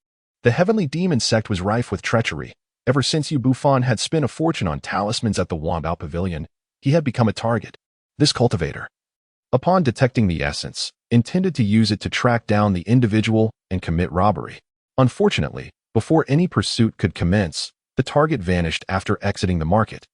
The Heavenly Demon Sect was rife with treachery. Ever since Bufan had spent a fortune on talismans at the Wanbao Pavilion, he had become a target. This cultivator, upon detecting the essence, intended to use it to track down the individual and commit robbery. Unfortunately, before any pursuit could commence, the target vanished after exiting the market,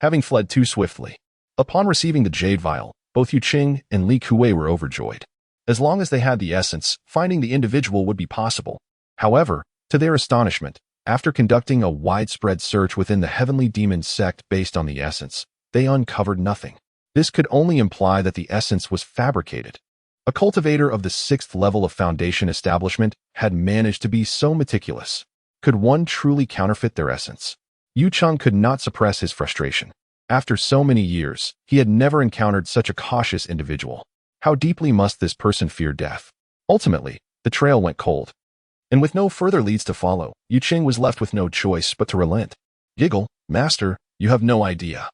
having fled too swiftly. Upon receiving the jade vial, both Yu Cheng and Li Kuei were overjoyed. As long as they had the essence, finding the individual would be possible. However, to their astonishment, after conducting a widespread search within the Heavenly Demon Sect based on the essence, they uncovered nothing. This could only imply that the essence was fabricated. A cultivator of the 6th level of foundation establishment had managed to be so meticulous. Could one truly counterfeit their essence? Yu Cheng could not suppress his frustration. After so many years, he had never encountered such a cautious individual. How deeply must this person fear death? Ultimately, the trail went cold. And with no further leads to follow, Yu Cheng was left with no choice but to relent. Giggle, master, you have no idea.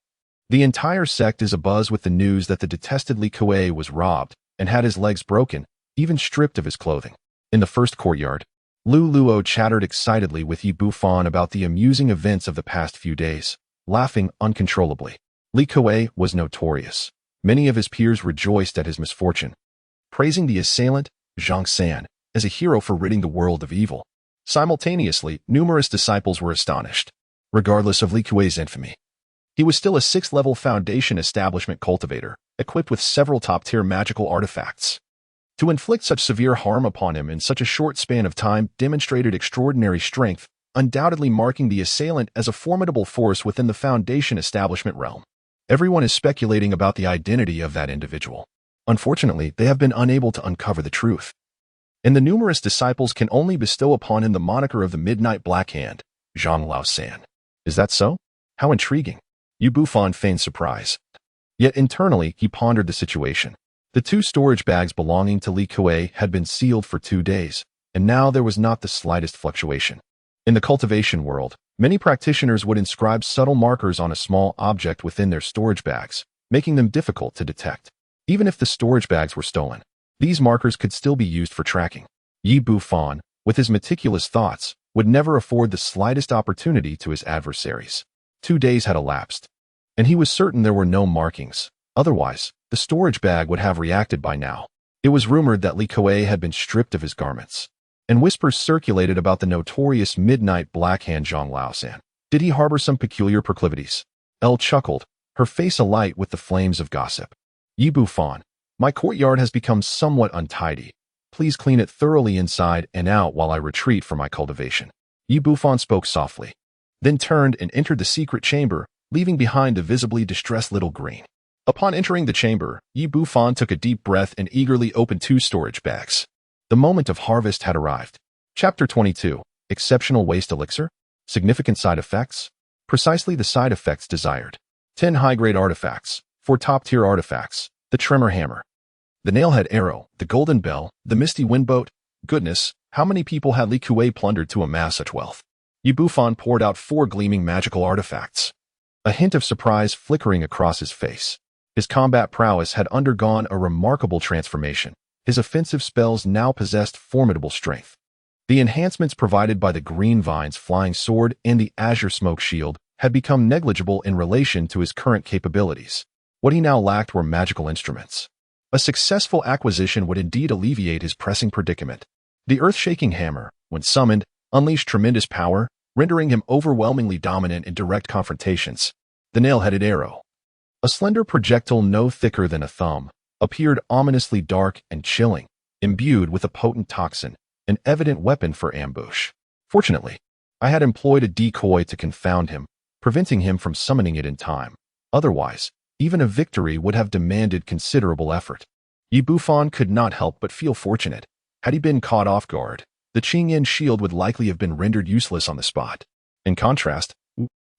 The entire sect is abuzz with the news that the detested Li Kuei was robbed and had his legs broken, even stripped of his clothing. In the first courtyard, Lu Luo chattered excitedly with Yi Bufan about the amusing events of the past few days, laughing uncontrollably. Li Kuei was notorious. Many of his peers rejoiced at his misfortune, praising the assailant, Zhang San, as a hero for ridding the world of evil. Simultaneously, numerous disciples were astonished. Regardless of Li Kuei's infamy, he was still a 6th-level foundation establishment cultivator, equipped with several top-tier magical artifacts. To inflict such severe harm upon him in such a short span of time demonstrated extraordinary strength, undoubtedly marking the assailant as a formidable force within the foundation establishment realm. Everyone is speculating about the identity of that individual. Unfortunately, they have been unable to uncover the truth. And the numerous disciples can only bestow upon him the moniker of the Midnight Black Hand, Zhang Lao San. Is that so? How intriguing. Yu Bufan feigned surprise. Yet internally, he pondered the situation. The 2 storage bags belonging to Li Kuei had been sealed for 2 days, and now there was not the slightest fluctuation. In the cultivation world, many practitioners would inscribe subtle markers on a small object within their storage bags, making them difficult to detect. Even if the storage bags were stolen, these markers could still be used for tracking. Yi Bufan, with his meticulous thoughts, would never afford the slightest opportunity to his adversaries. 2 days had elapsed, and he was certain there were no markings. Otherwise, the storage bag would have reacted by now. It was rumored that Li Kuei had been stripped of his garments, and whispers circulated about the notorious midnight Black Hand Zhang Laosan. Did he harbor some peculiar proclivities? Elle chuckled, her face alight with the flames of gossip. Yi Bufan, my courtyard has become somewhat untidy. Please clean it thoroughly inside and out while I retreat for my cultivation. Yi Bufan spoke softly, then turned and entered the secret chamber, leaving behind the visibly distressed little green. Upon entering the chamber, Yi Bufan took a deep breath and eagerly opened 2 storage bags. The moment of harvest had arrived. Chapter 22. Exceptional Waste Elixir? Significant Side Effects? Precisely the side effects desired. 10 high-grade artifacts, 4 top-tier artifacts, the Tremor Hammer, the Nailhead Arrow, the Golden Bell, the Misty Windboat. Goodness, how many people had Li Kuei plundered to amass such wealth? Yi Bufan poured out 4 gleaming magical artifacts, a hint of surprise flickering across his face. His combat prowess had undergone a remarkable transformation. His offensive spells now possessed formidable strength. The enhancements provided by the Green Vine's Flying Sword and the Azure Smoke Shield had become negligible in relation to his current capabilities. What he now lacked were magical instruments. A successful acquisition would indeed alleviate his pressing predicament. The earth-shaking hammer, when summoned, unleashed tremendous power, rendering him overwhelmingly dominant in direct confrontations. The nail-headed arrow, a slender projectile no thicker than a thumb, appeared ominously dark and chilling, imbued with a potent toxin, an evident weapon for ambush. Fortunately, I had employed a decoy to confound him, preventing him from summoning it in time. Otherwise, even a victory would have demanded considerable effort. Yi Bufan could not help but feel fortunate. Had he been caught off guard, the Qingyan shield would likely have been rendered useless on the spot. In contrast,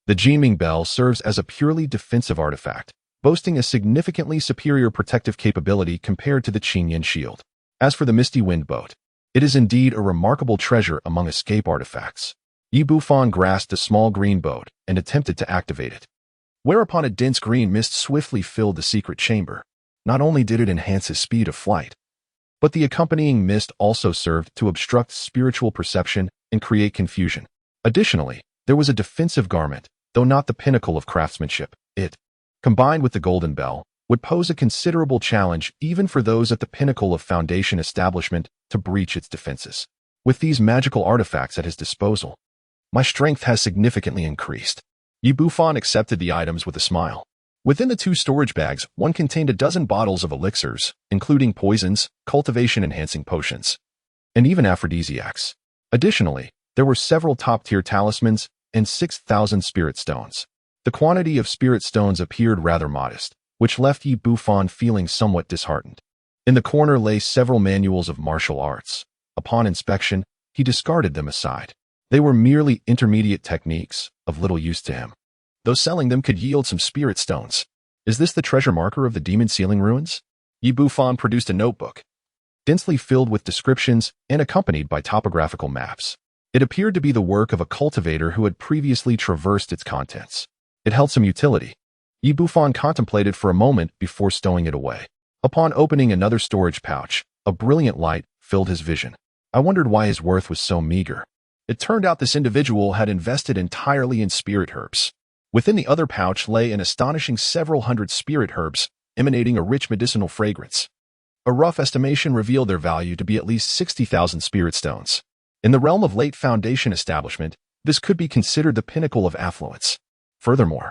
the Jiming Bell serves as a purely defensive artifact, boasting a significantly superior protective capability compared to the Qingyan shield. As for the Misty Windboat, it is indeed a remarkable treasure among escape artifacts. Yi Bufan grasped a small green boat and attempted to activate it, whereupon a dense green mist swiftly filled the secret chamber. Not only did it enhance his speed of flight, but the accompanying mist also served to obstruct spiritual perception and create confusion. Additionally, there was a defensive garment, though not the pinnacle of craftsmanship. It, combined with the Golden Bell, would pose a considerable challenge even for those at the pinnacle of Foundation establishment to breach its defenses. With these magical artifacts at his disposal, my strength has significantly increased. Yi Bufan accepted the items with a smile. Within the 2 storage bags, one contained a dozen bottles of elixirs, including poisons, cultivation-enhancing potions, and even aphrodisiacs. Additionally, there were several top-tier talismans and 6,000 spirit stones. The quantity of spirit stones appeared rather modest, which left Yi Bufan feeling somewhat disheartened. In the corner lay several manuals of martial arts. Upon inspection, he discarded them aside. They were merely intermediate techniques, of little use to him, though selling them could yield some spirit stones. Is this the treasure marker of the Demon Sealing Ruins? Yi Bufan produced a notebook, densely filled with descriptions and accompanied by topographical maps. It appeared to be the work of a cultivator who had previously traversed its contents. It held some utility. Yi Bufan contemplated for a moment before stowing it away. Upon opening another storage pouch, a brilliant light filled his vision. I wondered why his worth was so meager. It turned out this individual had invested entirely in spirit herbs. Within the other pouch lay an astonishing several hundred spirit herbs, emanating a rich medicinal fragrance. A rough estimation revealed their value to be at least 60,000 spirit stones. In the realm of late Foundation establishment, this could be considered the pinnacle of affluence. Furthermore,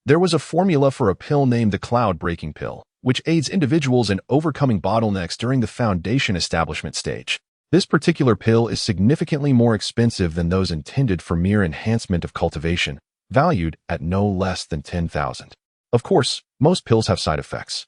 there was a formula for a pill named the Cloud-Breaking Pill, which aids individuals in overcoming bottlenecks during the Foundation establishment stage. This particular pill is significantly more expensive than those intended for mere enhancement of cultivation, valued at no less than 10,000. Of course, most pills have side effects,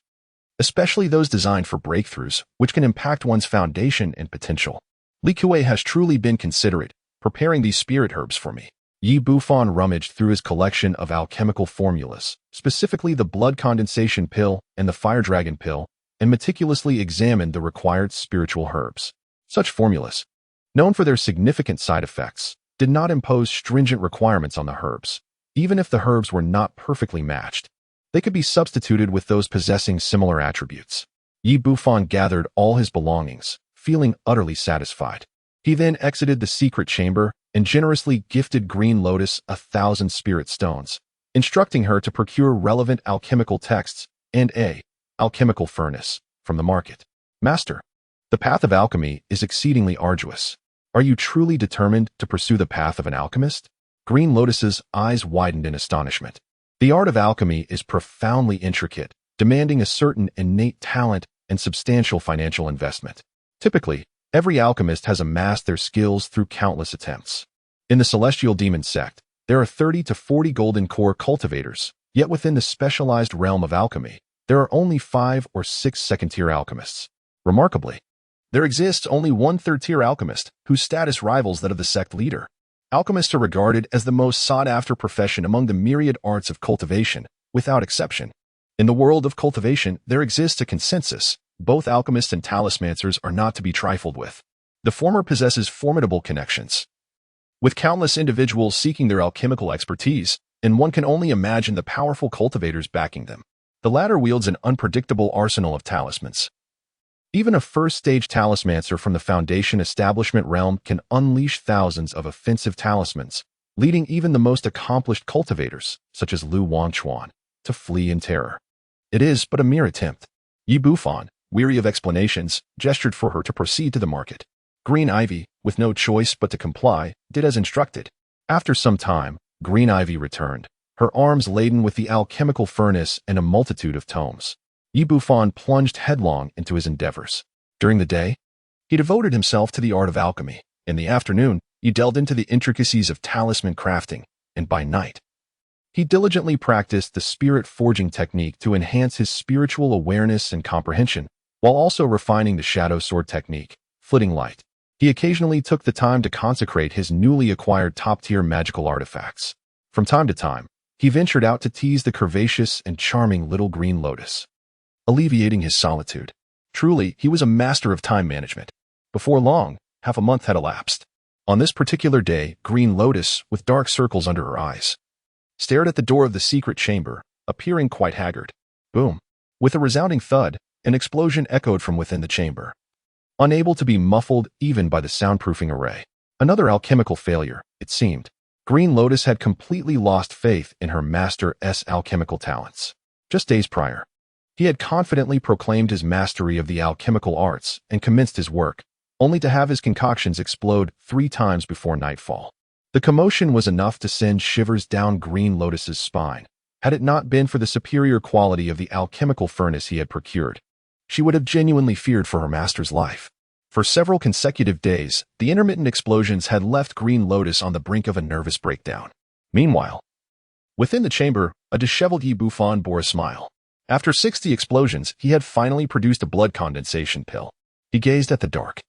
especially those designed for breakthroughs, which can impact one's foundation and potential. Li Kuei has truly been considerate, preparing these spirit herbs for me. Yi Bufan rummaged through his collection of alchemical formulas, specifically the blood condensation pill and the fire dragon pill, and meticulously examined the required spiritual herbs. Such formulas, known for their significant side effects, did not impose stringent requirements on the herbs. Even if the herbs were not perfectly matched, they could be substituted with those possessing similar attributes. Yi Bufan gathered all his belongings, feeling utterly satisfied. He then exited the secret chamber and generously gifted Green Lotus 1,000 spirit stones, instructing her to procure relevant alchemical texts and a alchemical furnace from the market. Master, the path of alchemy is exceedingly arduous. Are you truly determined to pursue the path of an alchemist? Green Lotus's eyes widened in astonishment. The art of alchemy is profoundly intricate, demanding a certain innate talent and substantial financial investment. Typically, every alchemist has amassed their skills through countless attempts. In the Celestial Demon Sect, there are 30 to 40 golden core cultivators, yet within the specialized realm of alchemy, there are only 5 or 6 second-tier alchemists. Remarkably, there exists only one third-tier alchemist, whose status rivals that of the sect leader. Alchemists are regarded as the most sought-after profession among the myriad arts of cultivation, without exception. In the world of cultivation, there exists a consensus. Both alchemists and talismancers are not to be trifled with. The former possesses formidable connections, with countless individuals seeking their alchemical expertise, and one can only imagine the powerful cultivators backing them. The latter wields an unpredictable arsenal of talismans. Even a first-stage talismancer from the Foundation establishment realm can unleash thousands of offensive talismans, leading even the most accomplished cultivators, such as Lu Wangchuan, to flee in terror. It is but a mere attempt. Yi Bufan, weary of explanations, gestured for her to proceed to the market. Green Ivy, with no choice but to comply, did as instructed. After some time, Green Ivy returned, her arms laden with the alchemical furnace and a multitude of tomes. Yi Bufan plunged headlong into his endeavors. During the day, he devoted himself to the art of alchemy. In the afternoon, he delved into the intricacies of talisman crafting, and by night, he diligently practiced the spirit forging technique to enhance his spiritual awareness and comprehension, while also refining the shadow sword technique, flitting light. He occasionally took the time to consecrate his newly acquired top-tier magical artifacts. From time to time, he ventured out to tease the curvaceous and charming little Green Lotus, alleviating his solitude. Truly, he was a master of time management. Before long, half a month had elapsed. On this particular day, Green Lotus, with dark circles under her eyes, stared at the door of the secret chamber, appearing quite haggard. Boom! With a resounding thud, an explosion echoed from within the chamber, unable to be muffled even by the soundproofing array. Another alchemical failure, it seemed. Green Lotus had completely lost faith in her master's alchemical talents. Just days prior, he had confidently proclaimed his mastery of the alchemical arts and commenced his work, only to have his concoctions explode 3 times before nightfall. The commotion was enough to send shivers down Green Lotus's spine. Had it not been for the superior quality of the alchemical furnace he had procured, she would have genuinely feared for her master's life. For several consecutive days, the intermittent explosions had left Green Lotus on the brink of a nervous breakdown. Meanwhile, within the chamber, a disheveled Yi Bufan bore a smile. After 60 explosions, he had finally produced a blood condensation pill. He gazed at the dark,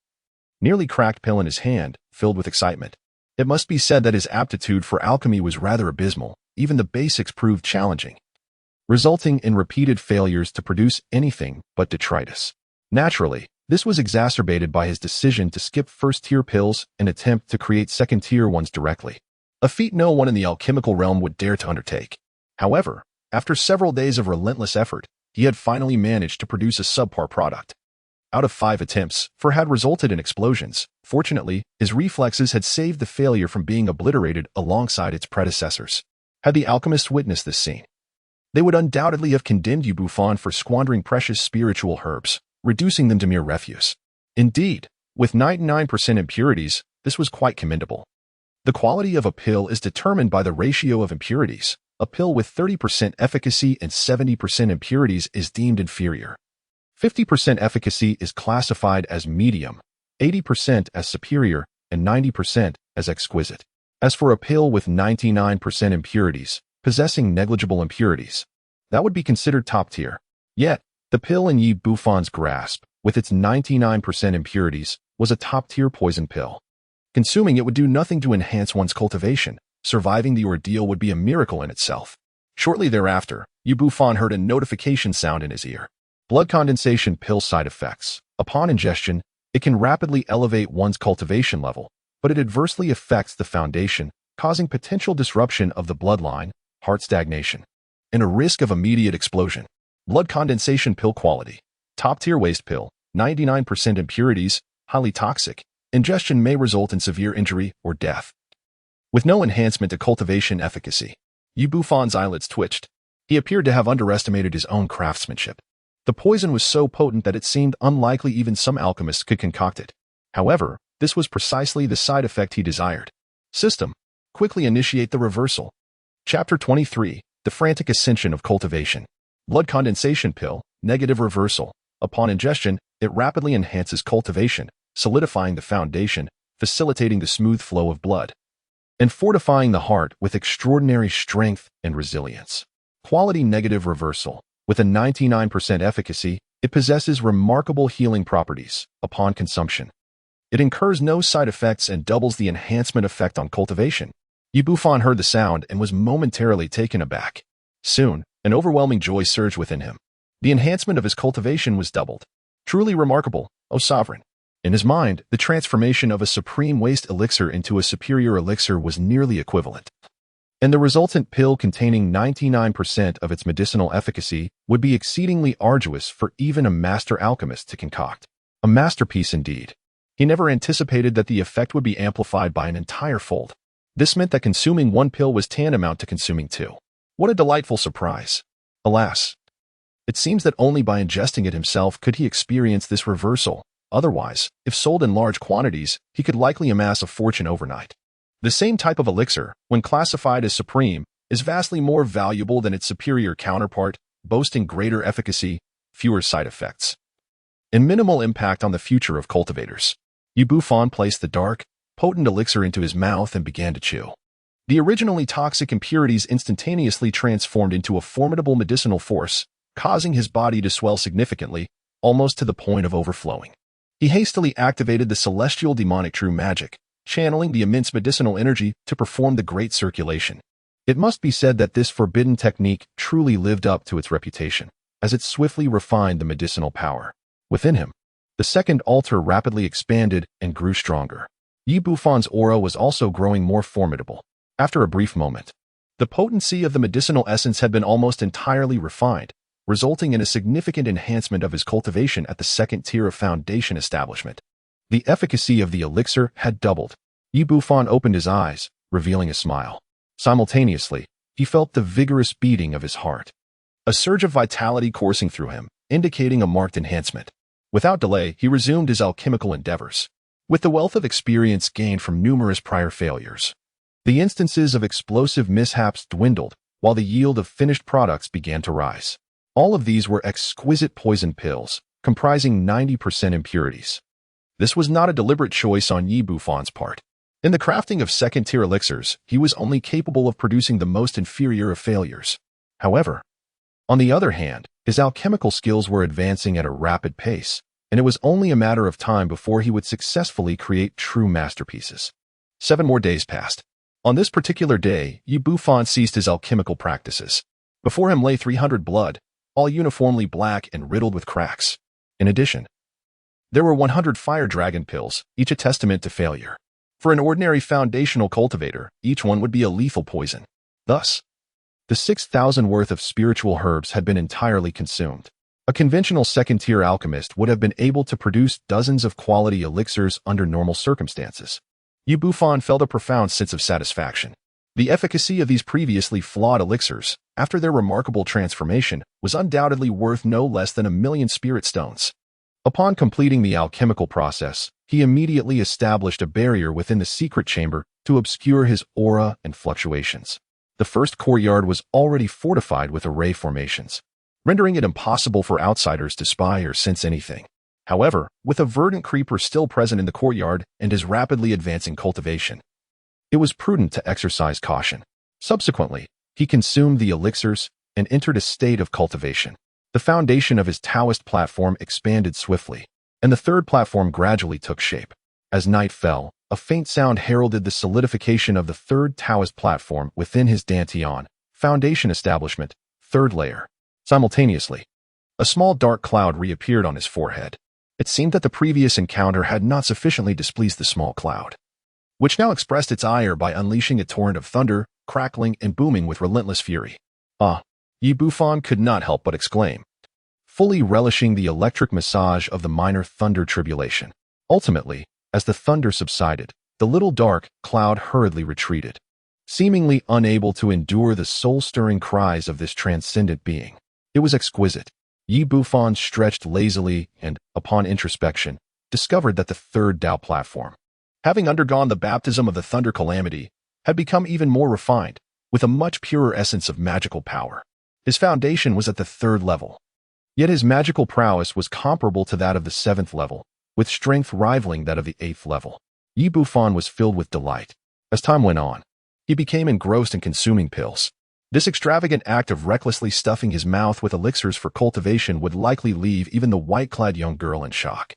nearly cracked pill in his hand, filled with excitement. It must be said that his aptitude for alchemy was rather abysmal. Even the basics proved challenging, resulting in repeated failures to produce anything but detritus. Naturally, this was exacerbated by his decision to skip first-tier pills and attempt to create second-tier ones directly, a feat no one in the alchemical realm would dare to undertake. However, after several days of relentless effort, he had finally managed to produce a subpar product. Out of 5 attempts, 4 had resulted in explosions. Fortunately, his reflexes had saved the failure from being obliterated alongside its predecessors. Had the alchemists witnessed this scene, they would undoubtedly have condemned Yi Bufan for squandering precious spiritual herbs, reducing them to mere refuse. Indeed, with 99% impurities, this was quite commendable. The quality of a pill is determined by the ratio of impurities. A pill with 30% efficacy and 70% impurities is deemed inferior. 50% efficacy is classified as medium, 80% as superior, and 90% as exquisite. As for a pill with 99% impurities, possessing negligible impurities, that would be considered top tier. Yet, the pill in Yi Bufan's grasp, with its 99% impurities, was a top-tier poison pill. Consuming it would do nothing to enhance one's cultivation. Surviving the ordeal would be a miracle in itself. Shortly thereafter, Yi Bufan heard a notification sound in his ear. Blood condensation pill side effects. Upon ingestion, it can rapidly elevate one's cultivation level, but it adversely affects the foundation, causing potential disruption of the bloodline, heart stagnation, and a risk of immediate explosion. Blood condensation pill quality. Top-tier waste pill, 99% impurities, highly toxic. Ingestion may result in severe injury or death, with no enhancement to cultivation efficacy. Yi Bufan's eyelids twitched. He appeared to have underestimated his own craftsmanship. The poison was so potent that it seemed unlikely even some alchemists could concoct it. However, this was precisely the side effect he desired. System. Quickly initiate the reversal. Chapter 23. The Frantic Ascension of Cultivation. Blood condensation pill, negative reversal. Upon ingestion, it rapidly enhances cultivation, solidifying the foundation, facilitating the smooth flow of blood, and fortifying the heart with extraordinary strength and resilience. Quality negative reversal. With a 99% efficacy, it possesses remarkable healing properties upon consumption. It incurs no side effects and doubles the enhancement effect on cultivation. Bufan heard the sound and was momentarily taken aback. Soon, an overwhelming joy surged within him. The enhancement of his cultivation was doubled. Truly remarkable, O sovereign. In his mind, the transformation of a supreme waste elixir into a superior elixir was nearly equivalent. And the resultant pill containing 99% of its medicinal efficacy would be exceedingly arduous for even a master alchemist to concoct. A masterpiece indeed. He never anticipated that the effect would be amplified by an entire fold. This meant that consuming one pill was tantamount to consuming two. What a delightful surprise. Alas, it seems that only by ingesting it himself could he experience this reversal. Otherwise, if sold in large quantities, he could likely amass a fortune overnight. The same type of elixir, when classified as supreme, is vastly more valuable than its superior counterpart, boasting greater efficacy, fewer side effects, and minimal impact on the future of cultivators. Bufan placed the dark, potent elixir into his mouth and began to chew. The originally toxic impurities instantaneously transformed into a formidable medicinal force, causing his body to swell significantly, almost to the point of overflowing. He hastily activated the celestial demonic true magic, channeling the immense medicinal energy to perform the great circulation. It must be said that this forbidden technique truly lived up to its reputation, as it swiftly refined the medicinal power within him. The second altar rapidly expanded and grew stronger. Bufan's aura was also growing more formidable. After a brief moment, the potency of the medicinal essence had been almost entirely refined, resulting in a significant enhancement of his cultivation at the second tier of foundation establishment. The efficacy of the elixir had doubled. Bufan opened his eyes, revealing a smile. Simultaneously, he felt the vigorous beating of his heart. A surge of vitality coursing through him, indicating a marked enhancement. Without delay, he resumed his alchemical endeavors. With the wealth of experience gained from numerous prior failures, the instances of explosive mishaps dwindled, while the yield of finished products began to rise. All of these were exquisite poison pills, comprising 90% impurities. This was not a deliberate choice on Bufan's part. In the crafting of second-tier elixirs, he was only capable of producing the most inferior of failures. However, on the other hand, his alchemical skills were advancing at a rapid pace, and it was only a matter of time before he would successfully create true masterpieces. 7 more days passed. On this particular day, Bufan ceased his alchemical practices. Before him lay 300 blood, all uniformly black and riddled with cracks. In addition, there were 100 fire dragon pills, each a testament to failure. For an ordinary foundational cultivator, each one would be a lethal poison. Thus, the 6,000 worth of spiritual herbs had been entirely consumed. A conventional second-tier alchemist would have been able to produce dozens of quality elixirs under normal circumstances. Bufan felt a profound sense of satisfaction. The efficacy of these previously flawed elixirs, after their remarkable transformation, was undoubtedly worth no less than 1,000,000 spirit stones. Upon completing the alchemical process, he immediately established a barrier within the secret chamber to obscure his aura and fluctuations. The first courtyard was already fortified with array formations, rendering it impossible for outsiders to spy or sense anything. However, with a verdant creeper still present in the courtyard and his rapidly advancing cultivation, it was prudent to exercise caution. Subsequently, he consumed the elixirs and entered a state of cultivation. The foundation of his Taoist platform expanded swiftly, and the third platform gradually took shape. As night fell, a faint sound heralded the solidification of the third Taoist platform within his Dantian foundation establishment, third layer. Simultaneously, a small dark cloud reappeared on his forehead. It seemed that the previous encounter had not sufficiently displeased the small cloud, which now expressed its ire by unleashing a torrent of thunder, crackling and booming with relentless fury. Bufan could not help but exclaim, fully relishing the electric massage of the minor thunder tribulation. Ultimately, as the thunder subsided, the little dark cloud hurriedly retreated, seemingly unable to endure the soul-stirring cries of this transcendent being. It was exquisite. Yi Bufan stretched lazily and, upon introspection, discovered that the third Tao platform, having undergone the baptism of the Thunder Calamity, had become even more refined, with a much purer essence of magical power. His foundation was at the third level. Yet his magical prowess was comparable to that of the seventh level, with strength rivaling that of the eighth level. Yi Bufan was filled with delight. As time went on, he became engrossed in consuming pills. This extravagant act of recklessly stuffing his mouth with elixirs for cultivation would likely leave even the white-clad young girl in shock.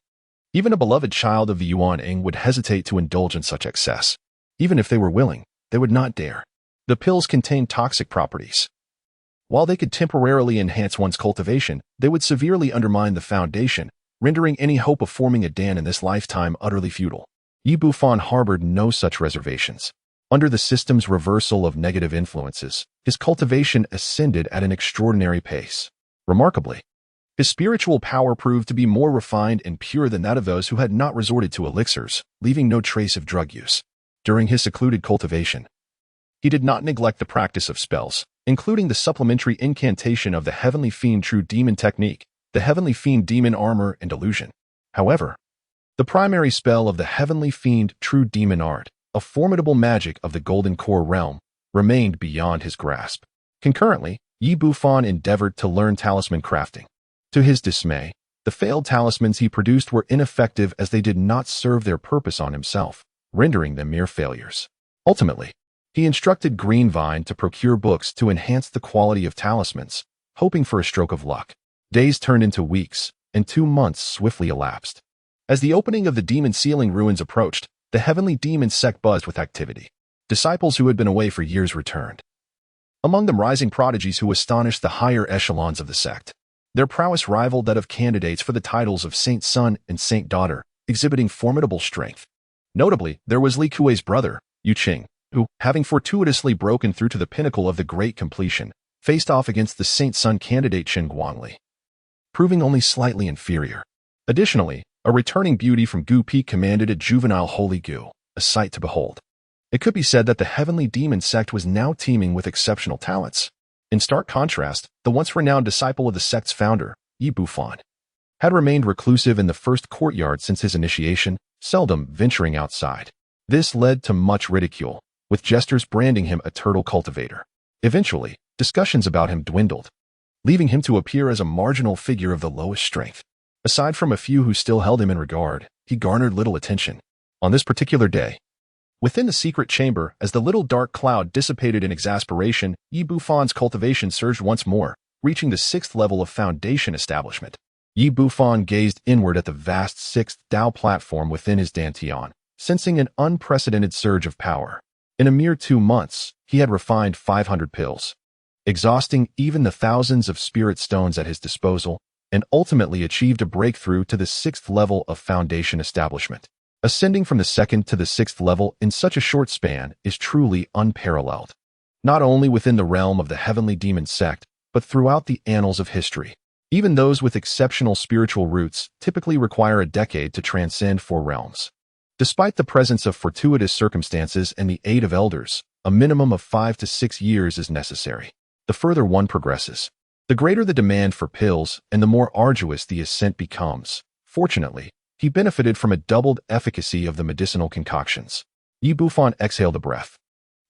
Even a beloved child of the Yuan-ing would hesitate to indulge in such excess. Even if they were willing, they would not dare. The pills contained toxic properties. While they could temporarily enhance one's cultivation, they would severely undermine the foundation, rendering any hope of forming a Dan in this lifetime utterly futile. Yi Bufan harbored no such reservations. Under the system's reversal of negative influences, his cultivation ascended at an extraordinary pace. Remarkably, his spiritual power proved to be more refined and pure than that of those who had not resorted to elixirs, leaving no trace of drug use. During his secluded cultivation, he did not neglect the practice of spells, including the supplementary incantation of the Heavenly Fiend True Demon technique, the Heavenly Fiend Demon Armor and Illusion. However, the primary spell of the Heavenly Fiend True Demon Art, a formidable magic of the Golden Core realm, remained beyond his grasp. Concurrently, Yi Bufan endeavored to learn talisman crafting. To his dismay, the failed talismans he produced were ineffective as they did not serve their purpose on himself, rendering them mere failures. Ultimately, he instructed Greenvine to procure books to enhance the quality of talismans, hoping for a stroke of luck. Days turned into weeks, and 2 months swiftly elapsed. As the opening of the Demon Sealing ruins approached, the Heavenly Demon Sect buzzed with activity. Disciples who had been away for years returned. Among them rising prodigies who astonished the higher echelons of the sect. Their prowess rivaled that of candidates for the titles of Saint Son and Saint Daughter, exhibiting formidable strength. Notably, there was Li Kuei's brother, Yu Qing, who, having fortuitously broken through to the pinnacle of the Great Completion, faced off against the Saint Son candidate Chen Guangli, proving only slightly inferior. Additionally, a returning beauty from Gu Peak commanded a juvenile Holy Gu, a sight to behold. It could be said that the Heavenly Demon Sect was now teeming with exceptional talents. In stark contrast, the once renowned disciple of the sect's founder, Yi Bufan, had remained reclusive in the first courtyard since his initiation, seldom venturing outside. This led to much ridicule, with jesters branding him a turtle cultivator. Eventually, discussions about him dwindled, leaving him to appear as a marginal figure of the lowest strength. Aside from a few who still held him in regard, he garnered little attention. On this particular day, within the secret chamber, as the little dark cloud dissipated in exasperation, Yi Bufan's cultivation surged once more, reaching the 6th level of foundation establishment. Yi Bufan gazed inward at the vast 6th Tao platform within his dantian, sensing an unprecedented surge of power. In a mere 2 months, he had refined 500 pills, exhausting even the thousands of spirit stones at his disposal, and ultimately achieved a breakthrough to the 6th level of foundation establishment. Ascending from the 2nd to the 6th level in such a short span is truly unparalleled, not only within the realm of the Heavenly Demon Sect, but throughout the annals of history. Even those with exceptional spiritual roots typically require a decade to transcend 4 realms. Despite the presence of fortuitous circumstances and the aid of elders, a minimum of 5 to 6 years is necessary. The further one progresses, the greater the demand for pills and the more arduous the ascent becomes. Fortunately, he benefited from a doubled efficacy of the medicinal concoctions. Yi Bufan exhaled a breath.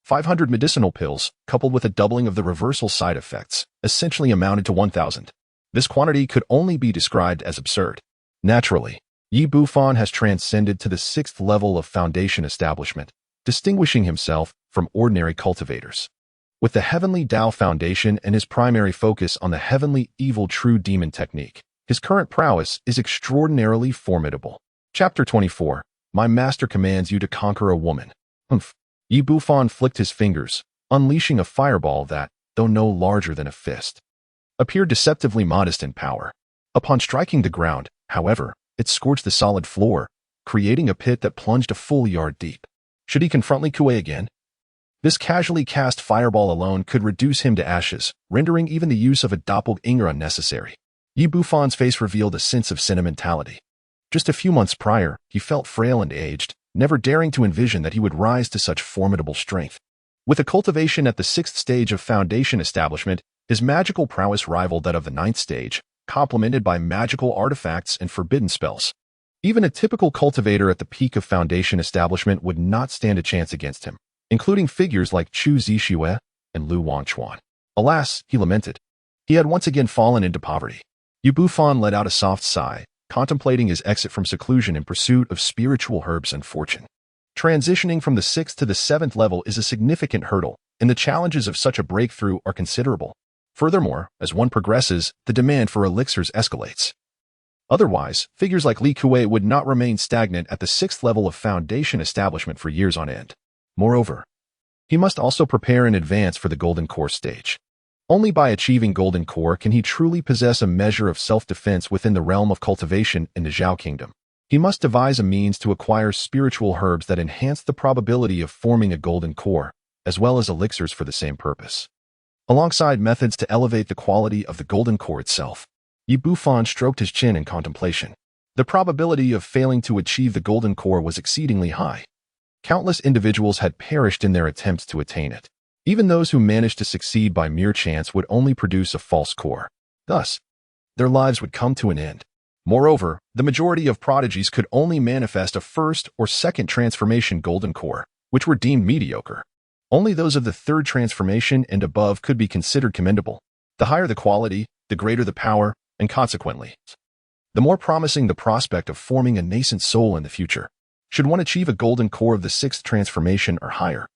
500 medicinal pills, coupled with a doubling of the reversal side effects, essentially amounted to 1,000. This quantity could only be described as absurd. Naturally, Yi Bufan has transcended to the 6th level of foundation establishment, distinguishing himself from ordinary cultivators. With the Heavenly Tao Foundation and his primary focus on the Heavenly Evil True Demon technique, his current prowess is extraordinarily formidable. Chapter 24. My master commands you to conquer a woman. Humph. Yi Bufan flicked his fingers, unleashing a fireball that, though no larger than a fist, appeared deceptively modest in power. Upon striking the ground, however, it scorched the solid floor, creating a pit that plunged a full yard deep. Should he confront Li Kuei again? This casually cast fireball alone could reduce him to ashes, rendering even the use of a doppelganger unnecessary. Yi Bufan's face revealed a sense of sentimentality. Just a few months prior, he felt frail and aged, never daring to envision that he would rise to such formidable strength. With a cultivation at the 6th stage of foundation establishment, his magical prowess rivaled that of the 9th stage, complemented by magical artifacts and forbidden spells. Even a typical cultivator at the peak of Foundation establishment would not stand a chance against him, including figures like Chu Zixue and Lu Wangchuan. Alas, he lamented, he had once again fallen into poverty. Yu Bufan let out a soft sigh, contemplating his exit from seclusion in pursuit of spiritual herbs and fortune. Transitioning from the 6th to the 7th level is a significant hurdle, and the challenges of such a breakthrough are considerable. Furthermore, as one progresses, the demand for elixirs escalates. Otherwise, figures like Li Kuei would not remain stagnant at the 6th level of Foundation establishment for years on end. Moreover, he must also prepare in advance for the Golden Core stage. Only by achieving Golden Core can he truly possess a measure of self-defense within the realm of cultivation in the Zhao Kingdom. He must devise a means to acquire spiritual herbs that enhance the probability of forming a Golden Core, as well as elixirs for the same purpose. Alongside methods to elevate the quality of the Golden Core itself, Yu Bufan stroked his chin in contemplation. The probability of failing to achieve the Golden Core was exceedingly high. Countless individuals had perished in their attempts to attain it. Even those who managed to succeed by mere chance would only produce a false core. Thus, their lives would come to an end. Moreover, the majority of prodigies could only manifest a 1st or 2nd transformation Golden Core, which were deemed mediocre. Only those of the 3rd transformation and above could be considered commendable. The higher the quality, the greater the power, and consequently, the more promising the prospect of forming a nascent soul in the future. Should one achieve a Golden Core of the 6th transformation or higher,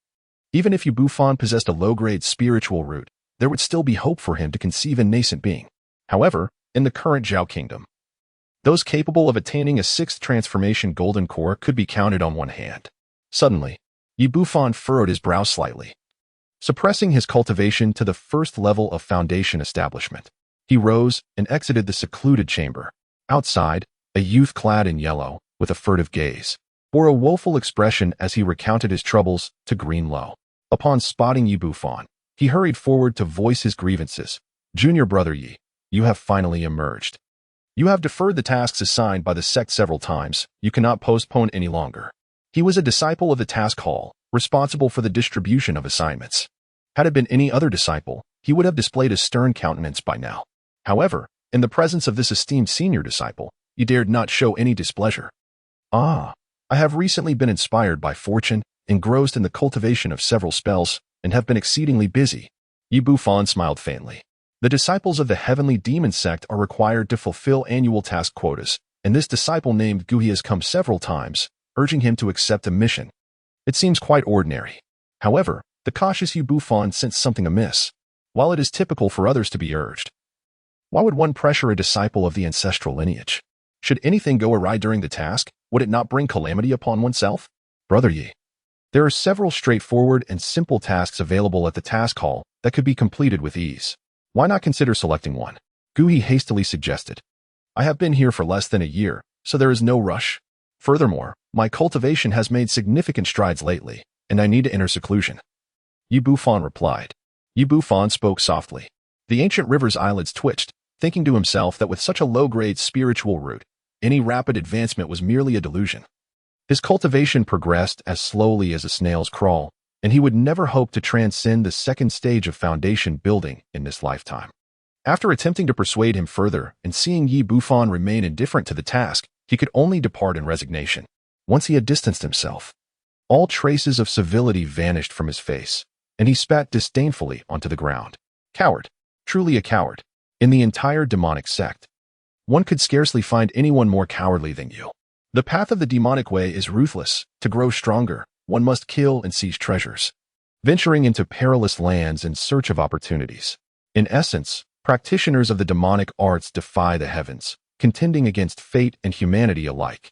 even if Yu Bufan possessed a low-grade spiritual root, there would still be hope for him to conceive a nascent being. However, in the current Zhao Kingdom, those capable of attaining a 6th transformation Golden Core could be counted on one hand. Suddenly, Yu Bufan furrowed his brow slightly. Suppressing his cultivation to the 1st level of Foundation establishment, he rose and exited the secluded chamber. Outside, a youth clad in yellow, with a furtive gaze, bore a woeful expression as he recounted his troubles to Green Lo. Upon spotting Yu Bufan, he hurried forward to voice his grievances. Junior brother Yi, you have finally emerged. You have deferred the tasks assigned by the sect several times. You cannot postpone any longer. He was a disciple of the task hall, responsible for the distribution of assignments. Had it been any other disciple, he would have displayed a stern countenance by now. However, in the presence of this esteemed senior disciple, he dared not show any displeasure. I have recently been inspired by fortune, engrossed in the cultivation of several spells, and have been exceedingly busy. Yu Bufan smiled faintly. The disciples of the Heavenly Demon Sect are required to fulfill annual task quotas, and this disciple named Guhi has come several times, urging him to accept a mission. It seems quite ordinary. However, the cautious Yu Bufan sensed something amiss. While it is typical for others to be urged, why would one pressure a disciple of the ancestral lineage? Should anything go awry during the task, would it not bring calamity upon oneself? Brother Yi, there are several straightforward and simple tasks available at the task hall that could be completed with ease. Why not consider selecting one? Guhi hastily suggested. I have been here for less than a year, so there is no rush. Furthermore, my cultivation has made significant strides lately, and I need to enter seclusion. Yu Bufan replied. Yu Bufan spoke softly. The ancient river's eyelids twitched, thinking to himself that with such a low-grade spiritual root, any rapid advancement was merely a delusion. His cultivation progressed as slowly as a snail's crawl, and he would never hope to transcend the 2nd stage of foundation building in this lifetime. After attempting to persuade him further and seeing Yu Bufan remain indifferent to the task, he could only depart in resignation. Once he had distanced himself, all traces of civility vanished from his face, and he spat disdainfully onto the ground. Coward. Truly a coward. In the entire demonic sect, one could scarcely find anyone more cowardly than you. The path of the demonic way is ruthless. To grow stronger, one must kill and seize treasures, venturing into perilous lands in search of opportunities. In essence, practitioners of the demonic arts defy the heavens, contending against fate and humanity alike.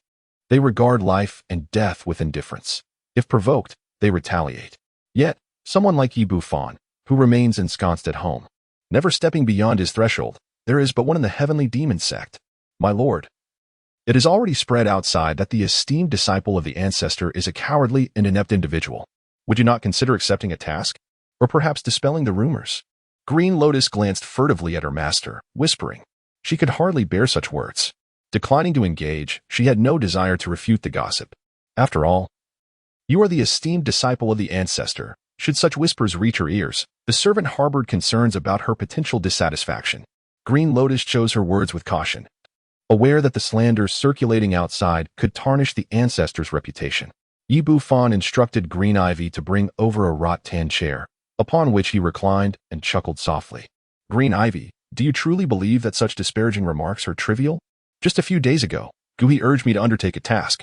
They regard life and death with indifference. If provoked, they retaliate. Yet, someone like Yu Bufan, who remains ensconced at home, never stepping beyond his threshold, there is but one in the Heavenly Demon Sect. My lord, it is already spread outside that the esteemed disciple of the ancestor is a cowardly and inept individual. Would you not consider accepting a task? Or perhaps dispelling the rumors? Green Lotus glanced furtively at her master, whispering. She could hardly bear such words. Declining to engage, she had no desire to refute the gossip. After all, you are the esteemed disciple of the ancestor. Should such whispers reach her ears, the servant harbored concerns about her potential dissatisfaction. Green Lotus chose her words with caution, aware that the slander circulating outside could tarnish the ancestor's reputation. Yi Bufan instructed Green Ivy to bring over a rattan chair, upon which he reclined and chuckled softly. Green Ivy, do you truly believe that such disparaging remarks are trivial? Just a few days ago, Gui urged me to undertake a task.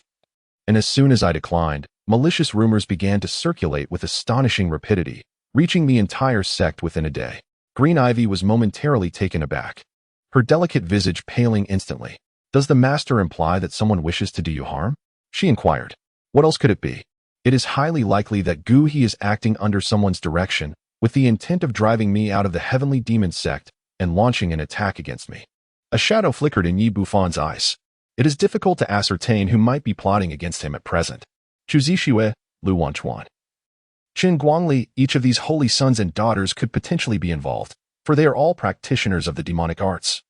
And as soon as I declined, malicious rumors began to circulate with astonishing rapidity, reaching the entire sect within a day. Green Ivy was momentarily taken aback, her delicate visage paling instantly. Does the master imply that someone wishes to do you harm? She inquired. What else could it be? It is highly likely that Guhi is acting under someone's direction, with the intent of driving me out of the Heavenly Demon Sect and launching an attack against me. A shadow flickered in Yi Bufan's eyes. It is difficult to ascertain who might be plotting against him at present. Chu Zixue, Lu Wanchuan, Qin Guangli, each of these holy sons and daughters could potentially be involved, for they are all practitioners of the demonic arts.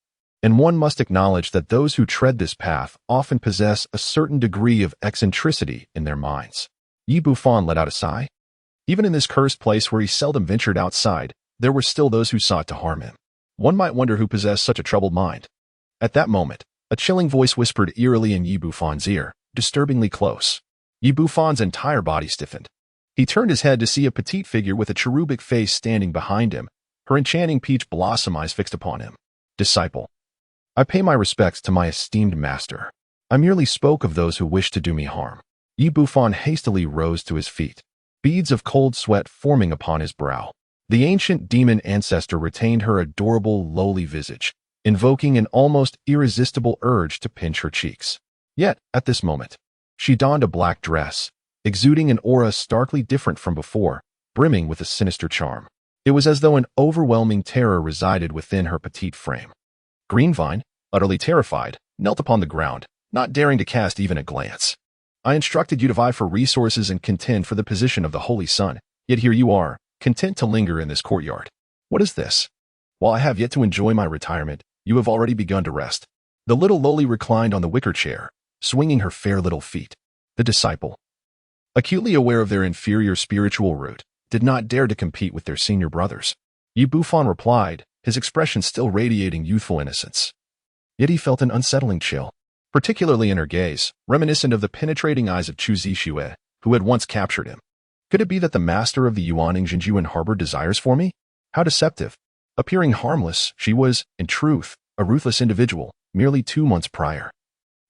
And one must acknowledge that those who tread this path often possess a certain degree of eccentricity in their minds. Yi Bufan let out a sigh. Even in this cursed place where he seldom ventured outside, there were still those who sought to harm him. One might wonder who possessed such a troubled mind. At that moment, a chilling voice whispered eerily in Yi Bufan's ear, disturbingly close. Yi Bufan's entire body stiffened. He turned his head to see a petite figure with a cherubic face standing behind him, her enchanting peach blossom eyes fixed upon him. Disciple. I pay my respects to my esteemed master. I merely spoke of those who wish to do me harm. Yi Bufan hastily rose to his feet, beads of cold sweat forming upon his brow. The ancient demon ancestor retained her adorable, lowly visage, invoking an almost irresistible urge to pinch her cheeks. Yet, at this moment, she donned a black dress, exuding an aura starkly different from before, brimming with a sinister charm. It was as though an overwhelming terror resided within her petite frame. Greenvine, utterly terrified, knelt upon the ground, not daring to cast even a glance. I instructed you to vie for resources and contend for the position of the Holy Sun, yet here you are, content to linger in this courtyard. What is this? While I have yet to enjoy my retirement, you have already begun to rest. The little lowly reclined on the wicker chair, swinging her fair little feet. The disciple, acutely aware of their inferior spiritual root, did not dare to compete with their senior brothers. Yi Bufan replied, his expression still radiating youthful innocence. Yet he felt an unsettling chill, particularly in her gaze, reminiscent of the penetrating eyes of Chu Zixue, who had once captured him. Could it be that the master of the Yuaning Jinjuan harbored desires for me? How deceptive. Appearing harmless, she was, in truth, a ruthless individual, merely 2 months prior.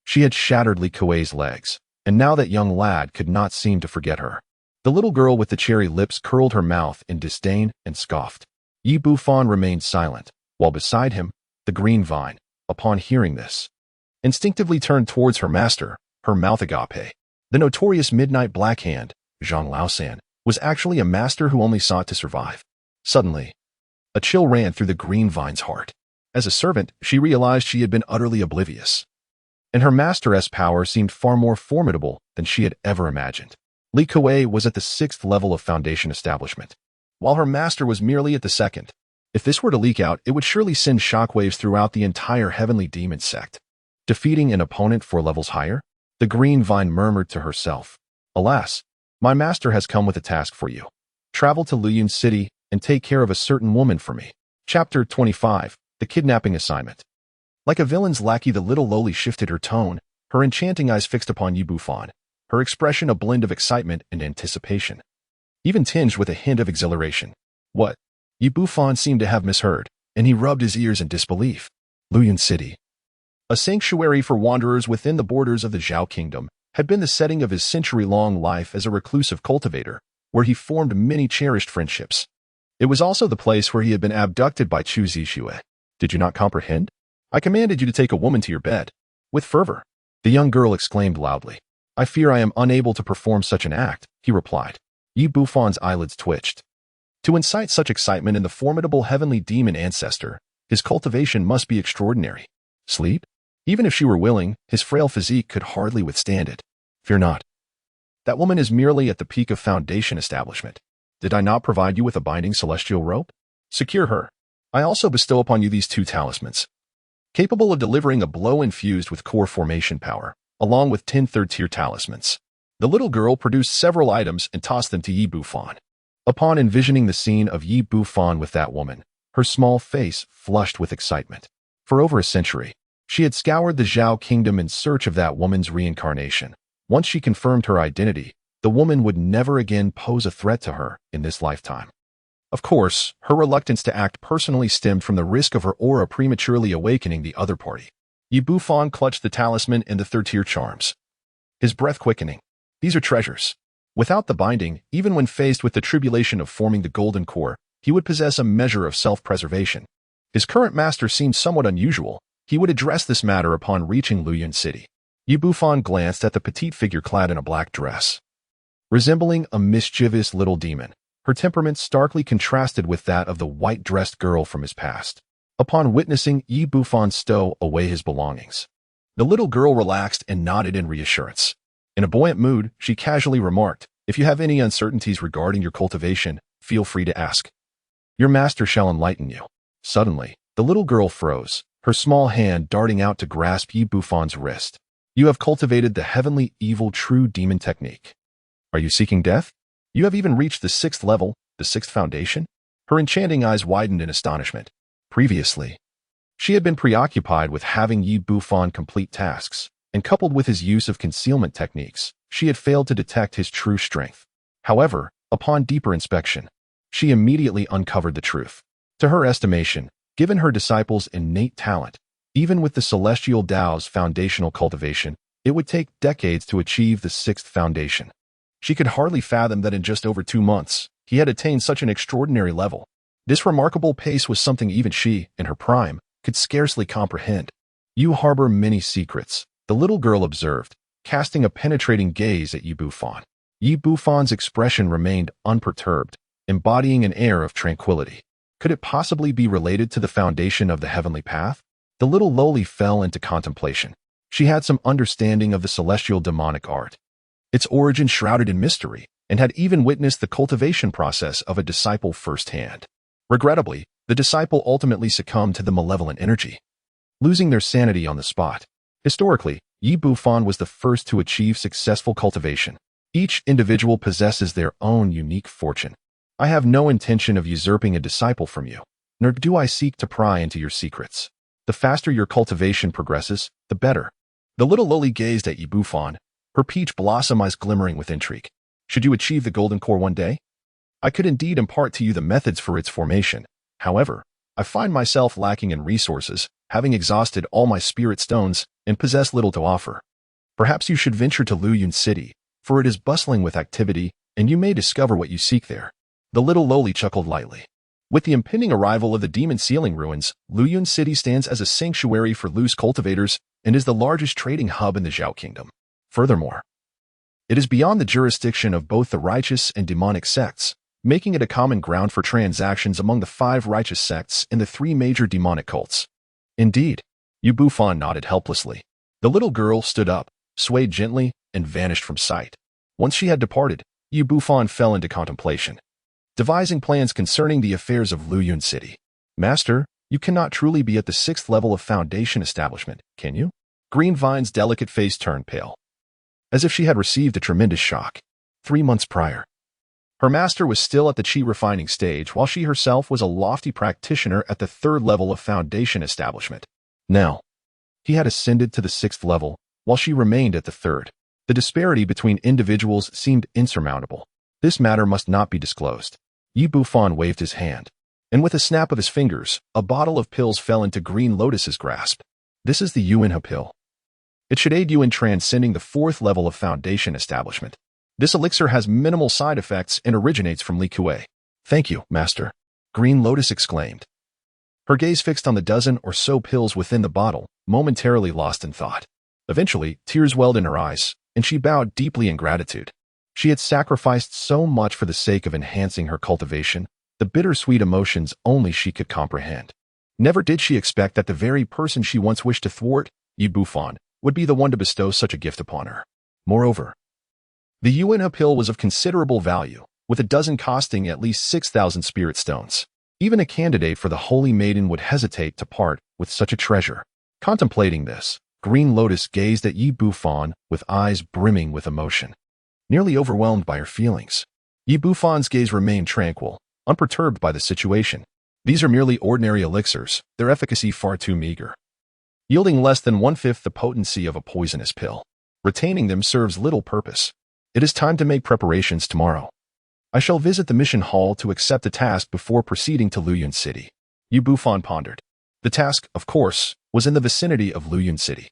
She had shattered Li Kuei's legs, and now that young lad could not seem to forget her. The little girl with the cherry lips curled her mouth in disdain and scoffed. Yi Bufan remained silent, while beside him, the green vine, upon hearing this, instinctively turned towards her master, her mouth agape. The notorious Midnight Black Hand, Zhang Laosan, was actually a master who only sought to survive. Suddenly, a chill ran through the green vine's heart. As a servant, she realized she had been utterly oblivious, and her master's power seemed far more formidable than she had ever imagined. Li Kuei was at the 6th level of Foundation establishment, while her master was merely at the 2nd. If this were to leak out, it would surely send shockwaves throughout the entire Heavenly Demon Sect. Defeating an opponent 4 levels higher? The green vine murmured to herself. Alas, my master has come with a task for you. Travel to Luyun City and take care of a certain woman for me. Chapter 25, The Kidnapping Assignment. Like a villain's lackey, the little lowly shifted her tone, her enchanting eyes fixed upon Yi Bufan, her expression a blend of excitement and anticipation, even tinged with a hint of exhilaration. What? Yi Bufan seemed to have misheard, and he rubbed his ears in disbelief. Luyun City, a sanctuary for wanderers within the borders of the Zhao Kingdom, had been the setting of his century-long life as a reclusive cultivator, where he formed many cherished friendships. It was also the place where he had been abducted by Chu Zixue. Did you not comprehend? I commanded you to take a woman to your bed. With fervor, the young girl exclaimed loudly. I fear I am unable to perform such an act, he replied. Yi Bufan's eyelids twitched. To incite such excitement in the formidable heavenly demon ancestor, his cultivation must be extraordinary. Sleep? Even if she were willing, his frail physique could hardly withstand it. Fear not. That woman is merely at the peak of Foundation establishment. Did I not provide you with a binding celestial rope? Secure her. I also bestow upon you these 2 talismans, capable of delivering a blow infused with core formation power, along with 10 third-tier talismans. The little girl produced several items and tossed them to Yi Bufan. Upon envisioning the scene of Yi Bufan with that woman, her small face flushed with excitement. For over a century, she had scoured the Zhao Kingdom in search of that woman's reincarnation. Once she confirmed her identity, the woman would never again pose a threat to her in this lifetime. Of course, her reluctance to act personally stemmed from the risk of her aura prematurely awakening the other party. Bufan clutched the talisman and the third-tier charms, his breath quickening. These are treasures. Without the binding, even when faced with the tribulation of forming the golden core, he would possess a measure of self-preservation. His current master seemed somewhat unusual. He would address this matter upon reaching Luyun City. Bufan glanced at the petite figure clad in a black dress. Resembling a mischievous little demon, her temperament starkly contrasted with that of the white-dressed girl from his past. Upon witnessing Bufan stow away his belongings, the little girl relaxed and nodded in reassurance. In a buoyant mood, she casually remarked, "If you have any uncertainties regarding your cultivation, feel free to ask. Your master shall enlighten you." Suddenly, the little girl froze, her small hand darting out to grasp Bufan's wrist. "You have cultivated the heavenly evil true demon technique. Are you seeking death? You have even reached the 6th level, the 6th foundation?" Her enchanting eyes widened in astonishment. Previously, she had been preoccupied with having Bufan complete tasks, and coupled with his use of concealment techniques, she had failed to detect his true strength. However, upon deeper inspection, she immediately uncovered the truth. To her estimation, given her disciples' innate talent, even with the celestial Tao's foundational cultivation, it would take decades to achieve the 6th foundation. She could hardly fathom that in just over 2 months, he had attained such an extraordinary level. This remarkable pace was something even she, in her prime, could scarcely comprehend. "You harbor many secrets," the little girl observed, casting a penetrating gaze at Bufan. Bufan's expression remained unperturbed, embodying an air of tranquility. Could it possibly be related to the foundation of the heavenly path? The little lowly fell into contemplation. She had some understanding of the celestial demonic art, its origin shrouded in mystery, and had even witnessed the cultivation process of a disciple firsthand. Regrettably, the disciple ultimately succumbed to the malevolent energy, losing their sanity on the spot. Historically, Bufan was the first to achieve successful cultivation. Each individual possesses their own unique fortune. I have no intention of usurping a disciple from you, nor do I seek to pry into your secrets. The faster your cultivation progresses, the better. The little lowly gazed at Bufan, her peach blossom eyes glimmering with intrigue. Should you achieve the golden core one day, I could indeed impart to you the methods for its formation. However, I find myself lacking in resources, having exhausted all my spirit stones and possess little to offer. Perhaps you should venture to Luyun City, for it is bustling with activity, and you may discover what you seek there." The little lowly chuckled lightly. With the impending arrival of the demon sealing ruins, Luyun City stands as a sanctuary for loose cultivators and is the largest trading hub in the Zhao Kingdom. Furthermore, it is beyond the jurisdiction of both the righteous and demonic sects, making it a common ground for transactions among the 5 righteous sects and the 3 major demonic cults. Indeed, Bufan nodded helplessly. The little girl stood up, swayed gently, and vanished from sight. Once she had departed, Bufan fell into contemplation, devising plans concerning the affairs of Luyun City. "Master, you cannot truly be at the 6th level of foundation establishment, can you?" Green Vine's delicate face turned pale, as if she had received a tremendous shock. 3 months prior, her master was still at the chi refining stage, while she herself was a lofty practitioner at the 3rd level of foundation establishment. Now, he had ascended to the 6th level, while she remained at the 3rd. The disparity between individuals seemed insurmountable. This matter must not be disclosed. Bufan waved his hand, and with a snap of his fingers, a bottle of pills fell into Green Lotus's grasp. "This is the Yuanhe pill. It should aid you in transcending the 4th level of foundation establishment. This elixir has minimal side effects and originates from Li Kuei." "Thank you, Master," Green Lotus exclaimed, her gaze fixed on the dozen or so pills within the bottle, momentarily lost in thought. Eventually, tears welled in her eyes, and she bowed deeply in gratitude. She had sacrificed so much for the sake of enhancing her cultivation, the bittersweet emotions only she could comprehend. Never did she expect that the very person she once wished to thwart, Bufan, would be the one to bestow such a gift upon her. Moreover, the Yuanhe pill was of considerable value, with a dozen costing at least 6,000 spirit stones. Even a candidate for the Holy Maiden would hesitate to part with such a treasure. Contemplating this, Green Lotus gazed at Bufan with eyes brimming with emotion, nearly overwhelmed by her feelings. Bufan's gaze remained tranquil, unperturbed by the situation. These are merely ordinary elixirs, their efficacy far too meager, yielding less than 1/5 the potency of a poisonous pill. Retaining them serves little purpose. It is time to make preparations tomorrow. I shall visit the mission hall to accept the task before proceeding to Luyun City. Yu Bufan pondered. The task, of course, was in the vicinity of Luyun City.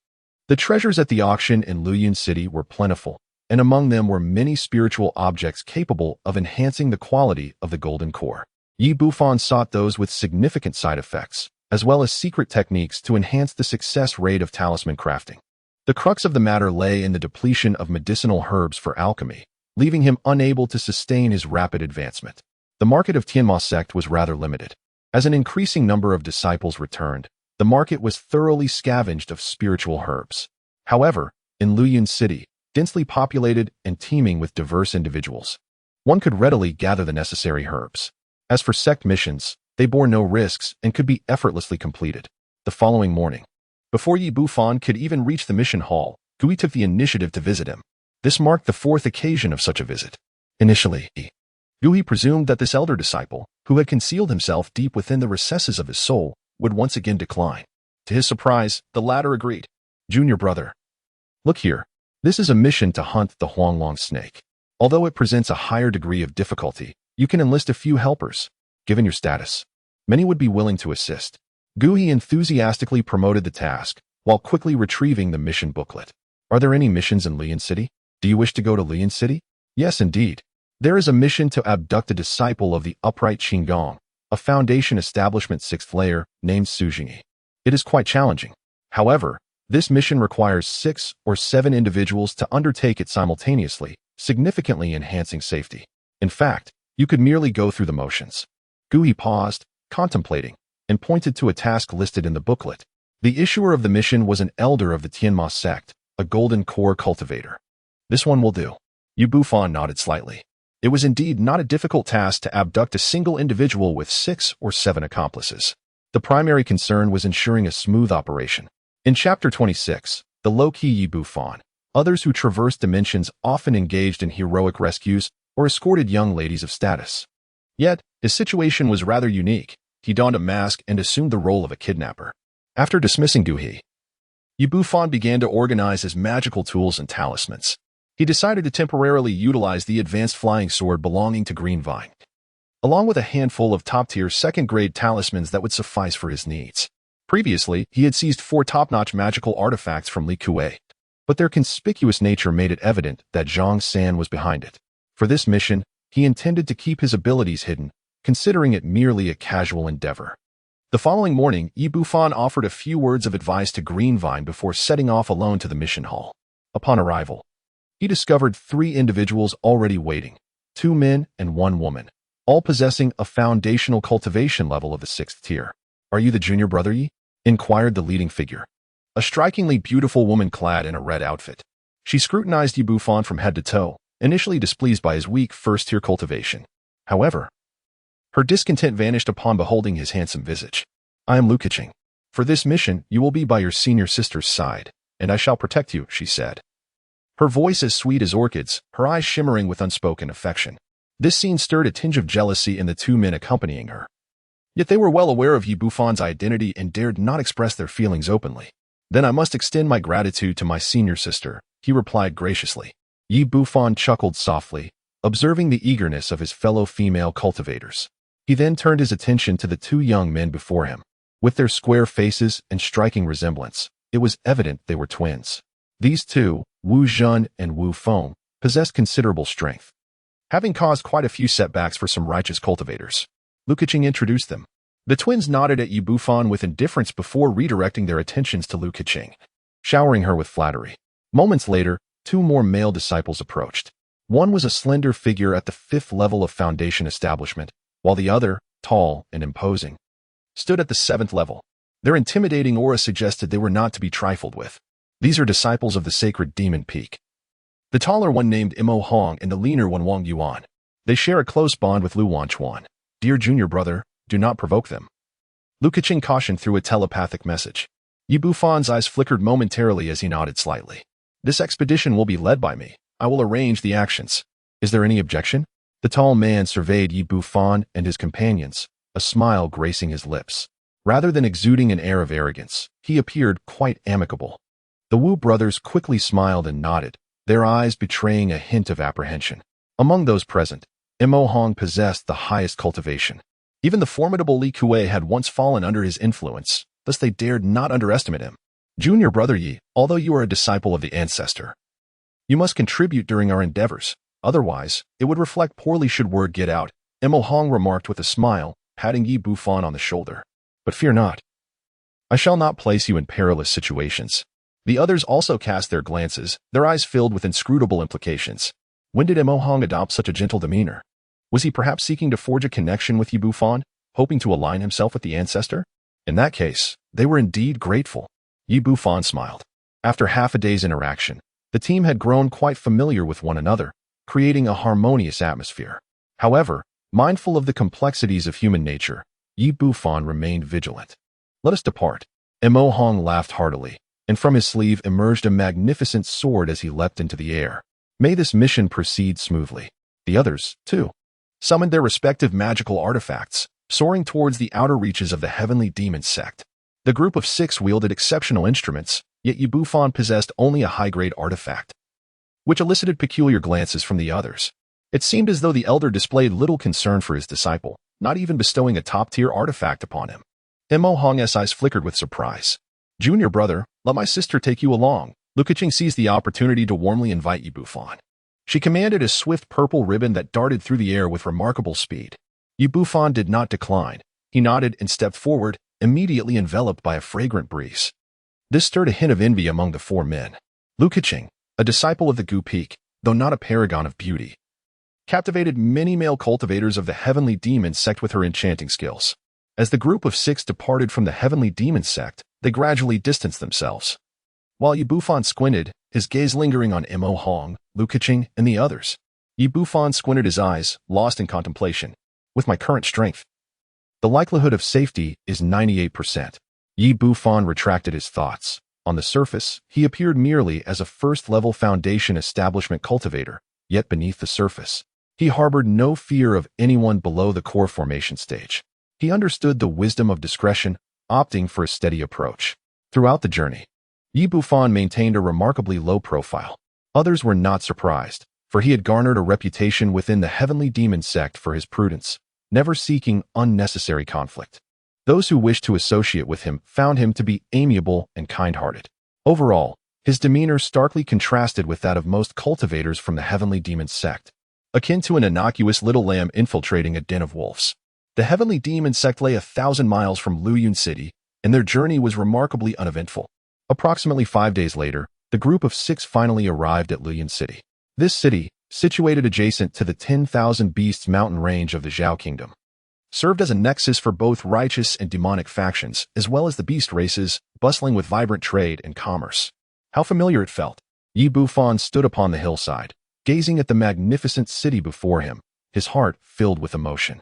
The treasures at the auction in Luyun City were plentiful, and among them were many spiritual objects capable of enhancing the quality of the golden core. Yi Bufan sought those with significant side effects, as well as secret techniques to enhance the success rate of talisman crafting. The crux of the matter lay in the depletion of medicinal herbs for alchemy, leaving him unable to sustain his rapid advancement. The market of Tianma sect was rather limited. As an increasing number of disciples returned, the market was thoroughly scavenged of spiritual herbs. However, in Luyun City, densely populated and teeming with diverse individuals, one could readily gather the necessary herbs. As for sect missions, they bore no risks and could be effortlessly completed. The following morning, before Yi Bufan could even reach the mission hall, Gui took the initiative to visit him. This marked the fourth occasion of such a visit. Initially, Gui presumed that this elder disciple, who had concealed himself deep within the recesses of his soul, would once again decline. To his surprise, the latter agreed. Junior brother, look here. This is a mission to hunt the Huanglong snake. Although it presents a higher degree of difficulty, you can enlist a few helpers. Given your status, many would be willing to assist. Gui enthusiastically promoted the task, while quickly retrieving the mission booklet. Are there any missions in Luyun City? Do you wish to go to Luyun City? Yes, indeed. There is a mission to abduct a disciple of the upright Qinggong, a foundation establishment 6th layer named Sujingyi. It is quite challenging. However, this mission requires 6 or 7 individuals to undertake it simultaneously, significantly enhancing safety. In fact, you could merely go through the motions. Gui paused, contemplating, and pointed to a task listed in the booklet. The issuer of the mission was an elder of the Tianma sect, a golden core cultivator. This one will do. Yu Bufan nodded slightly. It was indeed not a difficult task to abduct a single individual with 6 or 7 accomplices. The primary concern was ensuring a smooth operation. In Chapter 26, the low-key Yi Bufan, others who traversed dimensions often engaged in heroic rescues or escorted young ladies of status. Yet, his situation was rather unique. He donned a mask and assumed the role of a kidnapper. After dismissing Guhi, Yi Bufan began to organize his magical tools and talismans. He decided to temporarily utilize the advanced flying sword belonging to Green Vine, along with a handful of top-tier second-grade talismans that would suffice for his needs. Previously, he had seized 4 top-notch magical artifacts from Li Kuei, but their conspicuous nature made it evident that Zhang San was behind it. For this mission, he intended to keep his abilities hidden, considering it merely a casual endeavor. The following morning, Yi Bufan offered a few words of advice to Green Vine before setting off alone to the mission hall. Upon arrival, he discovered 3 individuals already waiting, 2 men and 1 woman, all possessing a foundational cultivation level of the 6th tier. Are you the junior brother Yi? Inquired the leading figure, a strikingly beautiful woman clad in a red outfit. She scrutinized Yi Bufan from head to toe, initially displeased by his weak first-tier cultivation. However, her discontent vanished upon beholding his handsome visage. I am Lu Keqing. For this mission, you will be by your senior sister's side, and I shall protect you, she said. Her voice as sweet as orchids, her eyes shimmering with unspoken affection. This scene stirred a tinge of jealousy in the 2 men accompanying her. Yet they were well aware of Yi Bufan's identity and dared not express their feelings openly. Then I must extend my gratitude to my senior sister, he replied graciously. Yi Bufan chuckled softly, observing the eagerness of his fellow female cultivators. He then turned his attention to the 2 young men before him. With their square faces and striking resemblance, it was evident they were twins. These 2, Wu Zhen and Wu Feng, possessed considerable strength, having caused quite a few setbacks for some righteous cultivators. Lu Keqing introduced them. The twins nodded at Yi Bufan with indifference before redirecting their attentions to Lu Keqing, showering her with flattery. Moments later, 2 more male disciples approached. One was a slender figure at the 5th level of foundation establishment, while the other, tall and imposing, stood at the 7th level. Their intimidating aura suggested they were not to be trifled with. These are disciples of the sacred Demon Peak. The taller one named Imo Hong and the leaner one Wang Yuan. They share a close bond with Lu Wanchuan. Dear junior brother, do not provoke them. Lu Keqing cautioned through a telepathic message. Yi Bufan's eyes flickered momentarily as he nodded slightly. This expedition will be led by me. I will arrange the actions. Is there any objection? The tall man surveyed Yi Bufan and his companions, a smile gracing his lips. Rather than exuding an air of arrogance, he appeared quite amicable. The Wu brothers quickly smiled and nodded, their eyes betraying a hint of apprehension. Among those present, Imo Hong possessed the highest cultivation. Even the formidable Li Kuei had once fallen under his influence, thus they dared not underestimate him. Junior brother Yi, although you are a disciple of the ancestor, you must contribute during our endeavors. Otherwise, it would reflect poorly should word get out, Imo Hong remarked with a smile, patting Yi Bufan on the shoulder. But fear not. I shall not place you in perilous situations. The others also cast their glances, their eyes filled with inscrutable implications. When did Imo Hong adopt such a gentle demeanor? Was he perhaps seeking to forge a connection with Yi Bufan, hoping to align himself with the ancestor? In that case, they were indeed grateful. Yi Bufan smiled. After half a day's interaction, the team had grown quite familiar with one another, creating a harmonious atmosphere. However, mindful of the complexities of human nature, Yi Bufan remained vigilant. Let us depart. Imo Hong laughed heartily, and from his sleeve emerged a magnificent sword as he leapt into the air. May this mission proceed smoothly. The others, too, summoned their respective magical artifacts, soaring towards the outer reaches of the Heavenly Demon Sect. The group of 6 wielded exceptional instruments, yet Yi Bufan possessed only a high-grade artifact, which elicited peculiar glances from the others. It seemed as though the elder displayed little concern for his disciple, not even bestowing a top-tier artifact upon him. Imo Hong's eyes flickered with surprise. Junior brother, let my sister take you along. Lukiching seized the opportunity to warmly invite Yi Bufan. She commanded a swift purple ribbon that darted through the air with remarkable speed. Yi Bufan did not decline. He nodded and stepped forward, immediately enveloped by a fragrant breeze. This stirred a hint of envy among the 4 men. Lukiching, a disciple of the Gu Peak, though not a paragon of beauty, captivated many male cultivators of the Heavenly Demon Sect with her enchanting skills. As the group of 6 departed from the Heavenly Demon Sect, they gradually distanced themselves. While Yi Bufan squinted, his gaze lingering on Imo Hong, Lukiching, and the others. Yi Bufan squinted his eyes, lost in contemplation. With my current strength, the likelihood of safety is 98%. Yi Bufan retracted his thoughts. On the surface, he appeared merely as a first-level foundation establishment cultivator, yet beneath the surface, he harbored no fear of anyone below the core formation stage. He understood the wisdom of discretion, opting for a steady approach. Throughout the journey, Yi Bufan maintained a remarkably low profile. Others were not surprised, for he had garnered a reputation within the Heavenly Demon Sect for his prudence, never seeking unnecessary conflict. Those who wished to associate with him found him to be amiable and kind-hearted. Overall, his demeanor starkly contrasted with that of most cultivators from the Heavenly Demon Sect, akin to an innocuous little lamb infiltrating a den of wolves. The Heavenly Demon Sect lay 1,000 miles from Luyun City, and their journey was remarkably uneventful. Approximately 5 days later, the group of 6 finally arrived at Luyun City. This city, situated adjacent to the 10,000 Beasts mountain range of the Zhao Kingdom, served as a nexus for both righteous and demonic factions, as well as the beast races, bustling with vibrant trade and commerce. How familiar it felt. Yi Bufan stood upon the hillside, gazing at the magnificent city before him, his heart filled with emotion.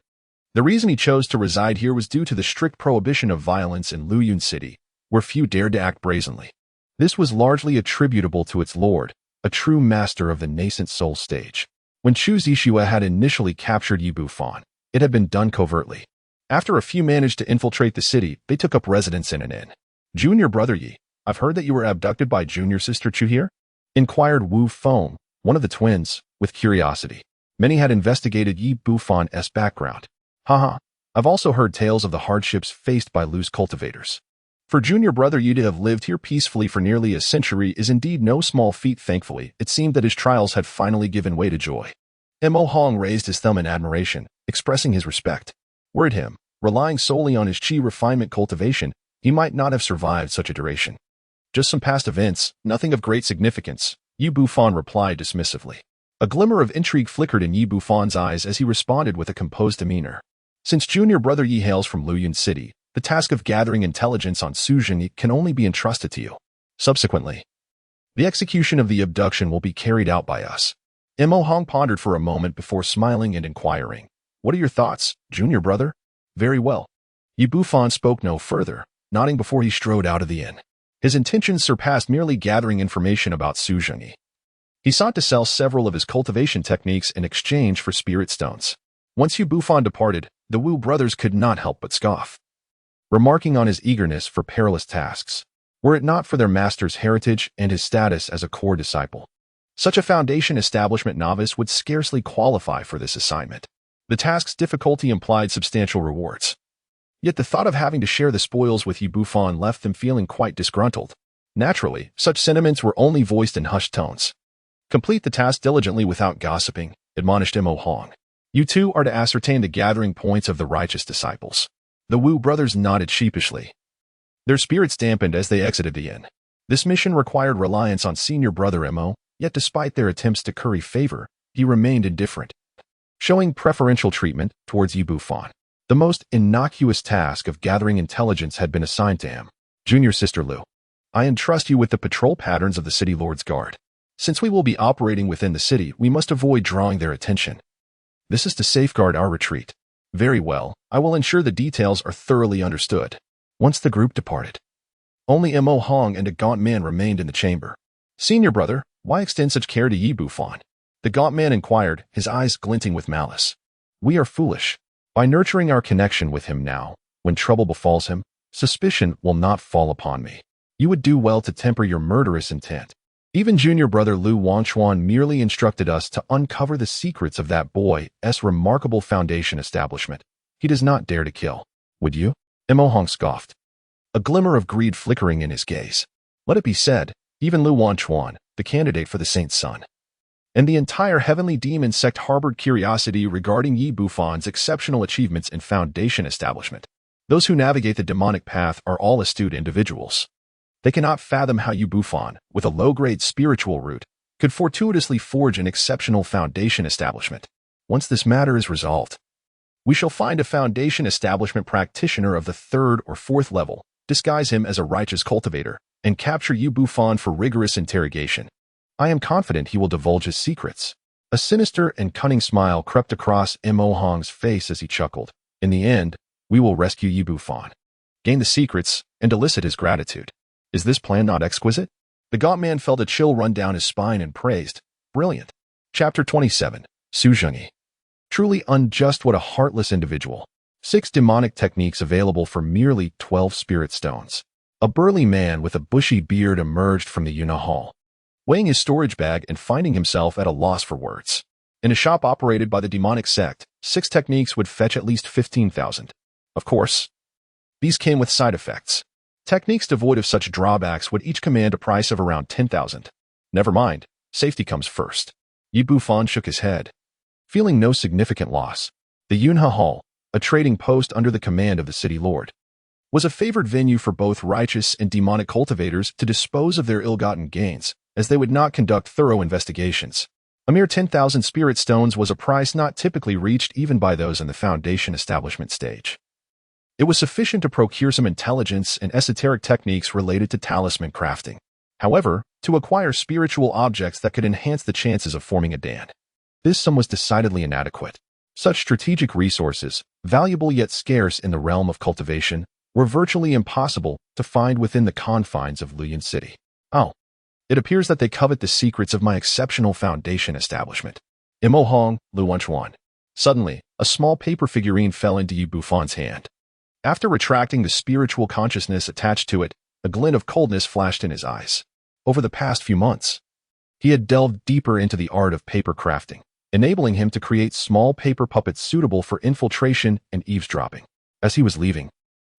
The reason he chose to reside here was due to the strict prohibition of violence in Luyun City, where few dared to act brazenly. This was largely attributable to its lord, a true master of the nascent soul stage. When Chu Zixue had initially captured Yi Bufan, it had been done covertly. After a few managed to infiltrate the city, they took up residence in an inn. Junior brother Yi, I've heard that you were abducted by junior sister Chu here? Inquired Wu Feng, one of the twins, with curiosity. Many had investigated Yi Bufan's background. Haha, I've also heard tales of the hardships faced by loose cultivators. For junior brother Yi to have lived here peacefully for nearly a century is indeed no small feat. Thankfully, it seemed that his trials had finally given way to joy. Imo Hong raised his thumb in admiration, expressing his respect. Were it him, relying solely on his chi refinement cultivation, he might not have survived such a duration. Just some past events, nothing of great significance, Yi Bufan replied dismissively. A glimmer of intrigue flickered in Yi Bufan's eyes as he responded with a composed demeanor. Since junior brother Yi hails from Luyun City, the task of gathering intelligence on Su Zhengyi can only be entrusted to you. Subsequently, the execution of the abduction will be carried out by us. Imo Hong pondered for a moment before smiling and inquiring. What are your thoughts, junior brother? Very well. Yi Bufan spoke no further, nodding before he strode out of the inn. His intentions surpassed merely gathering information about Su Zhengyi. He sought to sell several of his cultivation techniques in exchange for spirit stones. Once Yi Bufan departed, The Wu brothers could not help but scoff, remarking on his eagerness for perilous tasks, were it not for their master's heritage and his status as a core disciple. Such a foundation establishment novice would scarcely qualify for this assignment. The task's difficulty implied substantial rewards. Yet the thought of having to share the spoils with Yi Bufan left them feeling quite disgruntled. Naturally, such sentiments were only voiced in hushed tones. Complete the task diligently without gossiping, admonished Mo Hong. You two are to ascertain the gathering points of the righteous disciples. The Wu brothers nodded sheepishly. Their spirits dampened as they exited the inn. This mission required reliance on senior brother Mo, yet despite their attempts to curry favor, he remained indifferent, showing preferential treatment towards Yi Bufan. The most innocuous task of gathering intelligence had been assigned to him. Junior Sister Lu, I entrust you with the patrol patterns of the City Lord's Guard. Since we will be operating within the city, we must avoid drawing their attention. This is to safeguard our retreat. Very well, I will ensure the details are thoroughly understood. Once the group departed, only Mo Hong and a gaunt man remained in the chamber. Senior brother, why extend such care to Yi Bufan? The gaunt man inquired, his eyes glinting with malice. We are foolish. By nurturing our connection with him now, when trouble befalls him, suspicion will not fall upon me. You would do well to temper your murderous intent. Even junior brother Lu Wanchuan merely instructed us to uncover the secrets of that boy's remarkable foundation establishment. He does not dare to kill. Would you? Mo Hong scoffed, a glimmer of greed flickering in his gaze. Let it be said, even Lu Wanchuan, the candidate for the Saint's Son, and the entire Heavenly Demon Sect harbored curiosity regarding Yi Bufan's exceptional achievements in foundation establishment. Those who navigate the demonic path are all astute individuals. They cannot fathom how Yi Bufan, with a low-grade spiritual root, could fortuitously forge an exceptional foundation establishment. Once this matter is resolved, we shall find a foundation establishment practitioner of the 3rd or 4th level, disguise him as a righteous cultivator, and capture Yi Bufan for rigorous interrogation. I am confident he will divulge his secrets. A sinister and cunning smile crept across Mo Hong's face as he chuckled. In the end, we will rescue Yi Bufan, gain the secrets, and elicit his gratitude. Is this plan not exquisite? The gaunt man felt a chill run down his spine and praised. Brilliant. Chapter 27. Su Zhengyi. Truly unjust, what a heartless individual. 6 demonic techniques available for merely 12 spirit stones. A burly man with a bushy beard emerged from the Yuna Hall, weighing his storage bag and finding himself at a loss for words. In a shop operated by the demonic sect, 6 techniques would fetch at least 15,000. Of course, these came with side effects. Techniques devoid of such drawbacks would each command a price of around 10,000. Never mind, safety comes first. Yi Bufan shook his head, feeling no significant loss. The Yunha Hall, a trading post under the command of the city lord, was a favored venue for both righteous and demonic cultivators to dispose of their ill-gotten gains, as they would not conduct thorough investigations. A mere 10,000 spirit stones was a price not typically reached even by those in the foundation establishment stage. It was sufficient to procure some intelligence and esoteric techniques related to talisman crafting. However, to acquire spiritual objects that could enhance the chances of forming a dan, this sum was decidedly inadequate. Such strategic resources, valuable yet scarce in the realm of cultivation, were virtually impossible to find within the confines of Luyan City. Oh, it appears that they covet the secrets of my exceptional foundation establishment. Mo Hong, Lu Wanchuan. Suddenly, a small paper figurine fell into Yi Bufan's hand. After retracting the spiritual consciousness attached to it, a glint of coldness flashed in his eyes. Over the past few months, he had delved deeper into the art of paper crafting, enabling him to create small paper puppets suitable for infiltration and eavesdropping. As he was leaving,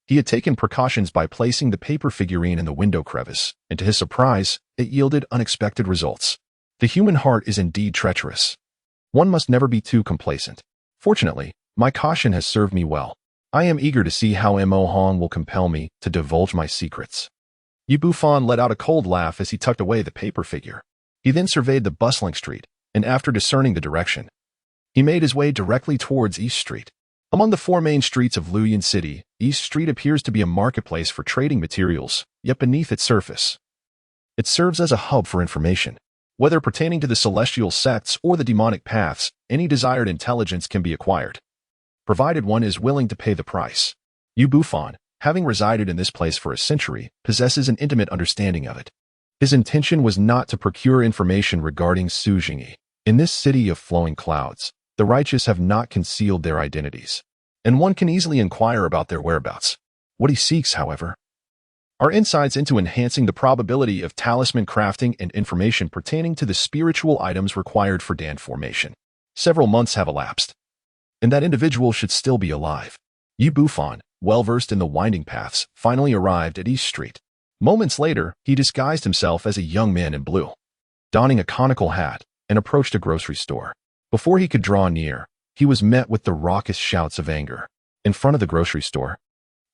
he had taken precautions by placing the paper figurine in the window crevice, and to his surprise, it yielded unexpected results. The human heart is indeed treacherous. One must never be too complacent. Fortunately, my caution has served me well. I am eager to see how Mo Hong will compel me to divulge my secrets. Yi Bufan let out a cold laugh as he tucked away the paper figure. He then surveyed the bustling street, and after discerning the direction, he made his way directly towards East Street. Among the 4 main streets of Luyan City, East Street appears to be a marketplace for trading materials, yet beneath its surface, it serves as a hub for information. Whether pertaining to the celestial sects or the demonic paths, any desired intelligence can be acquired, provided one is willing to pay the price. Yi Bufan, having resided in this place for a century, possesses an intimate understanding of it. His intention was not to procure information regarding Su Zhengyi. In this city of flowing clouds, the righteous have not concealed their identities, and one can easily inquire about their whereabouts. What he seeks, however, are insights into enhancing the probability of talisman crafting and information pertaining to the spiritual items required for Dan formation. Several months have elapsed, and that individual should still be alive. Bufan, well-versed in the winding paths, finally arrived at East Street. Moments later, he disguised himself as a young man in blue, donning a conical hat, and approached a grocery store. Before he could draw near, he was met with the raucous shouts of anger. In front of the grocery store,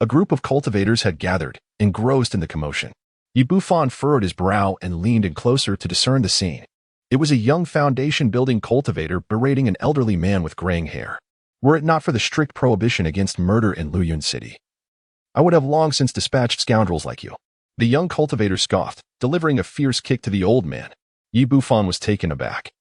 a group of cultivators had gathered, engrossed in the commotion. Bufan furrowed his brow and leaned in closer to discern the scene. It was a young foundation-building cultivator berating an elderly man with graying hair. Were it not for the strict prohibition against murder in Luyun City, I would have long since dispatched scoundrels like you. The young cultivator scoffed, delivering a fierce kick to the old man. Bufan was taken aback.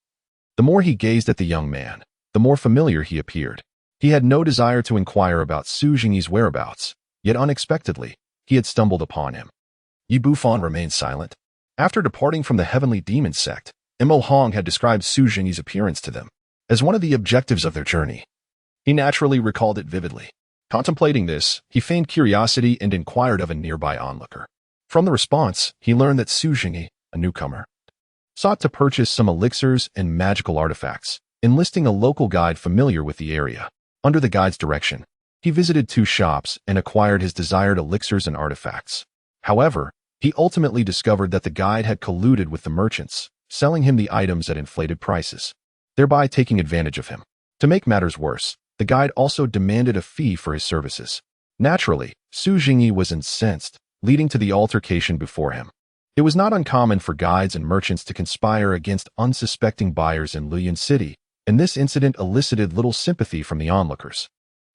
The more he gazed at the young man, the more familiar he appeared. He had no desire to inquire about Su Jingyi's whereabouts, yet unexpectedly, he had stumbled upon him. Bufan remained silent. After departing from the Heavenly Demon Sect, Mo Hong had described Su Jingyi's appearance to them as one of the objectives of their journey. He naturally recalled it vividly. Contemplating this, he feigned curiosity and inquired of a nearby onlooker. From the response, he learned that Su Jingyi, a newcomer, sought to purchase some elixirs and magical artifacts, enlisting a local guide familiar with the area. Under the guide's direction, he visited 2 shops and acquired his desired elixirs and artifacts. However, he ultimately discovered that the guide had colluded with the merchants, selling him the items at inflated prices, thereby taking advantage of him. To make matters worse, the guide also demanded a fee for his services. Naturally, Su Jingyi was incensed, leading to the altercation before him. It was not uncommon for guides and merchants to conspire against unsuspecting buyers in Luyun City, and this incident elicited little sympathy from the onlookers.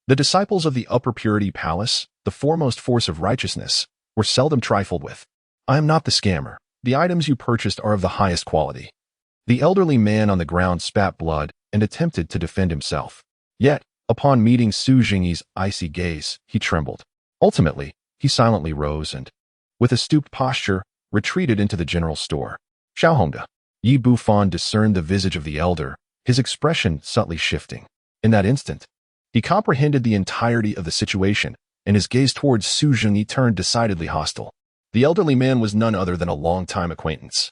The disciples of the Upper Purity Palace, the foremost force of righteousness, were seldom trifled with. I am not the scammer. The items you purchased are of the highest quality. The elderly man on the ground spat blood and attempted to defend himself. Yet, upon meeting Su Jingyi's icy gaze, he trembled. Ultimately, he silently rose and, with a stooped posture, retreated into the general store. Xiaohongda. Bufan discerned the visage of the elder, his expression subtly shifting. In that instant, he comprehended the entirety of the situation, and his gaze towards Su Jingyi turned decidedly hostile. The elderly man was none other than a long-time acquaintance.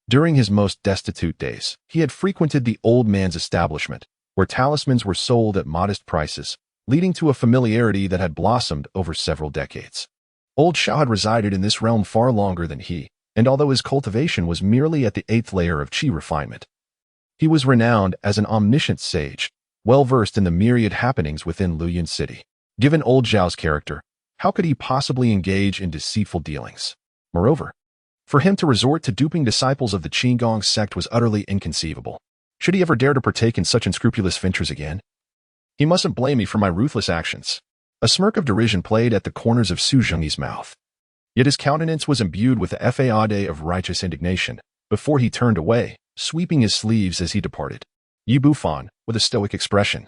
During his most destitute days, he had frequented the old man's establishment, where talismans were sold at modest prices, leading to a familiarity that had blossomed over several decades. Old Xiao had resided in this realm far longer than he, and although his cultivation was merely at the 8th layer of qi refinement, he was renowned as an omniscient sage, well-versed in the myriad happenings within Luyun City. Given old Zhao's character, how could he possibly engage in deceitful dealings? Moreover, for him to resort to duping disciples of the Qigong sect was utterly inconceivable. Should he ever dare to partake in such unscrupulous ventures again? He mustn't blame me for my ruthless actions. A smirk of derision played at the corners of Su Jingyi's mouth. Yet his countenance was imbued with the fade of righteous indignation, before he turned away, sweeping his sleeves as he departed. Bufan, with a stoic expression,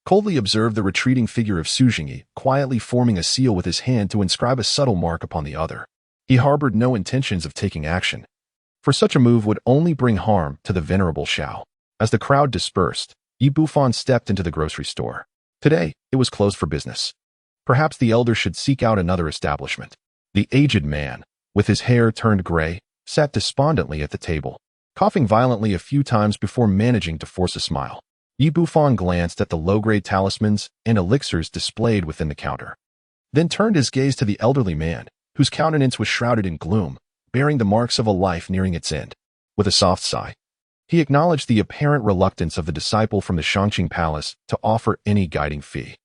coldly observed the retreating figure of Su Jingyi, quietly forming a seal with his hand to inscribe a subtle mark upon the other. He harbored no intentions of taking action, for such a move would only bring harm to the venerable Xiao. As the crowd dispersed, Bufan stepped into the grocery store. Today, it was closed for business. Perhaps the elder should seek out another establishment. The aged man, with his hair turned gray, sat despondently at the table, coughing violently a few times before managing to force a smile. Bufan glanced at the low-grade talismans and elixirs displayed within the counter, then turned his gaze to the elderly man, whose countenance was shrouded in gloom, bearing the marks of a life nearing its end. With a soft sigh, he acknowledged the apparent reluctance of the disciple from the Shangqing Palace to offer any guiding fee.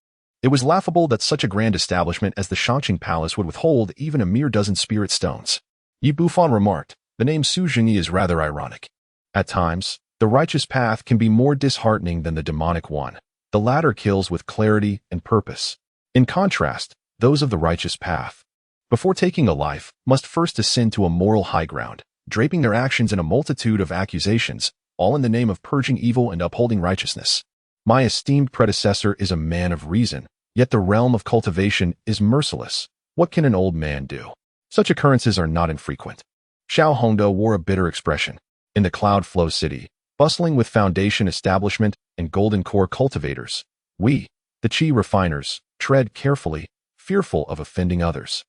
It was laughable that such a grand establishment as the Shangqing Palace would withhold even a mere dozen spirit stones. Bufan remarked, the name Su Jingyi is rather ironic. At times, the righteous path can be more disheartening than the demonic one. The latter kills with clarity and purpose. In contrast, those of the righteous path, before taking a life, must first ascend to a moral high ground, draping their actions in a multitude of accusations, all in the name of purging evil and upholding righteousness. My esteemed predecessor is a man of reason, yet the realm of cultivation is merciless. What can an old man do? Such occurrences are not infrequent. Xiaohongda wore a bitter expression. In the Cloud Flow City, bustling with foundation establishment and golden core cultivators, we, The Qi refiners tread carefully, fearful of offending others,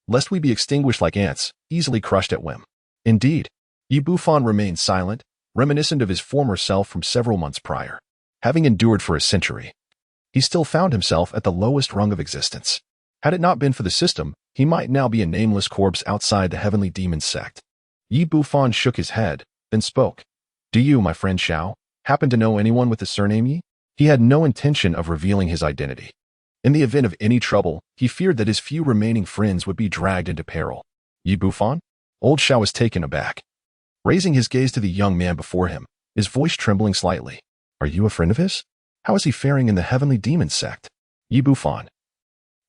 lest we be extinguished like ants, easily crushed at whim. Indeed, Yi Bufan remained silent, reminiscent of his former self from several months prior. Having endured for a century, he still found himself at the lowest rung of existence. Had it not been for the system, he might now be a nameless corpse outside the Heavenly Demon Sect. Yi Bufan shook his head, then spoke. Do you, my friend Xiao, happen to know anyone with the surname Yi? He had no intention of revealing his identity. In the event of any trouble, he feared that his few remaining friends would be dragged into peril. Yi Bufan? Old Xiao was taken aback. Raising his gaze to the young man before him, his voice trembling slightly. Are you a friend of his? How is he faring in the Heavenly Demon Sect? Yi Bufan,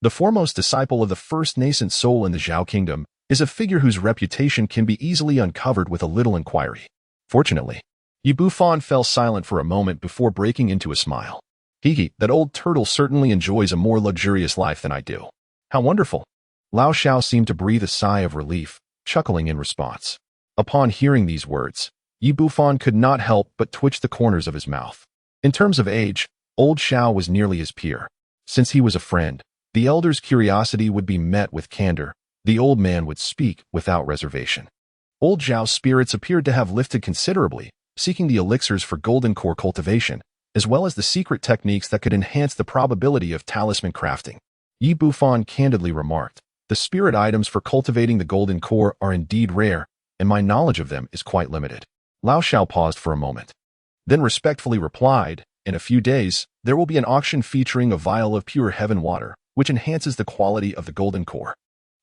the foremost disciple of the first nascent soul in the Zhao Kingdom, is a figure whose reputation can be easily uncovered with a little inquiry. Fortunately, Yi Bufan fell silent for a moment before breaking into a smile. Hee, that old turtle certainly enjoys a more luxurious life than I do. How wonderful! Lao Xiao seemed to breathe a sigh of relief, chuckling in response. Upon hearing these words, Yi Bufan could not help but twitch the corners of his mouth. In terms of age, old Xiao was nearly his peer. Since he was a friend, the elder's curiosity would be met with candor. The old man would speak without reservation. Old Zhao's spirits appeared to have lifted considerably, seeking the elixirs for golden core cultivation, as well as the secret techniques that could enhance the probability of talisman crafting. Yi Bufan candidly remarked, the spirit items for cultivating the golden core are indeed rare, and my knowledge of them is quite limited. Lao Xiao paused for a moment, then respectfully replied, in a few days, there will be an auction featuring a vial of pure heaven water, which enhances the quality of the golden core.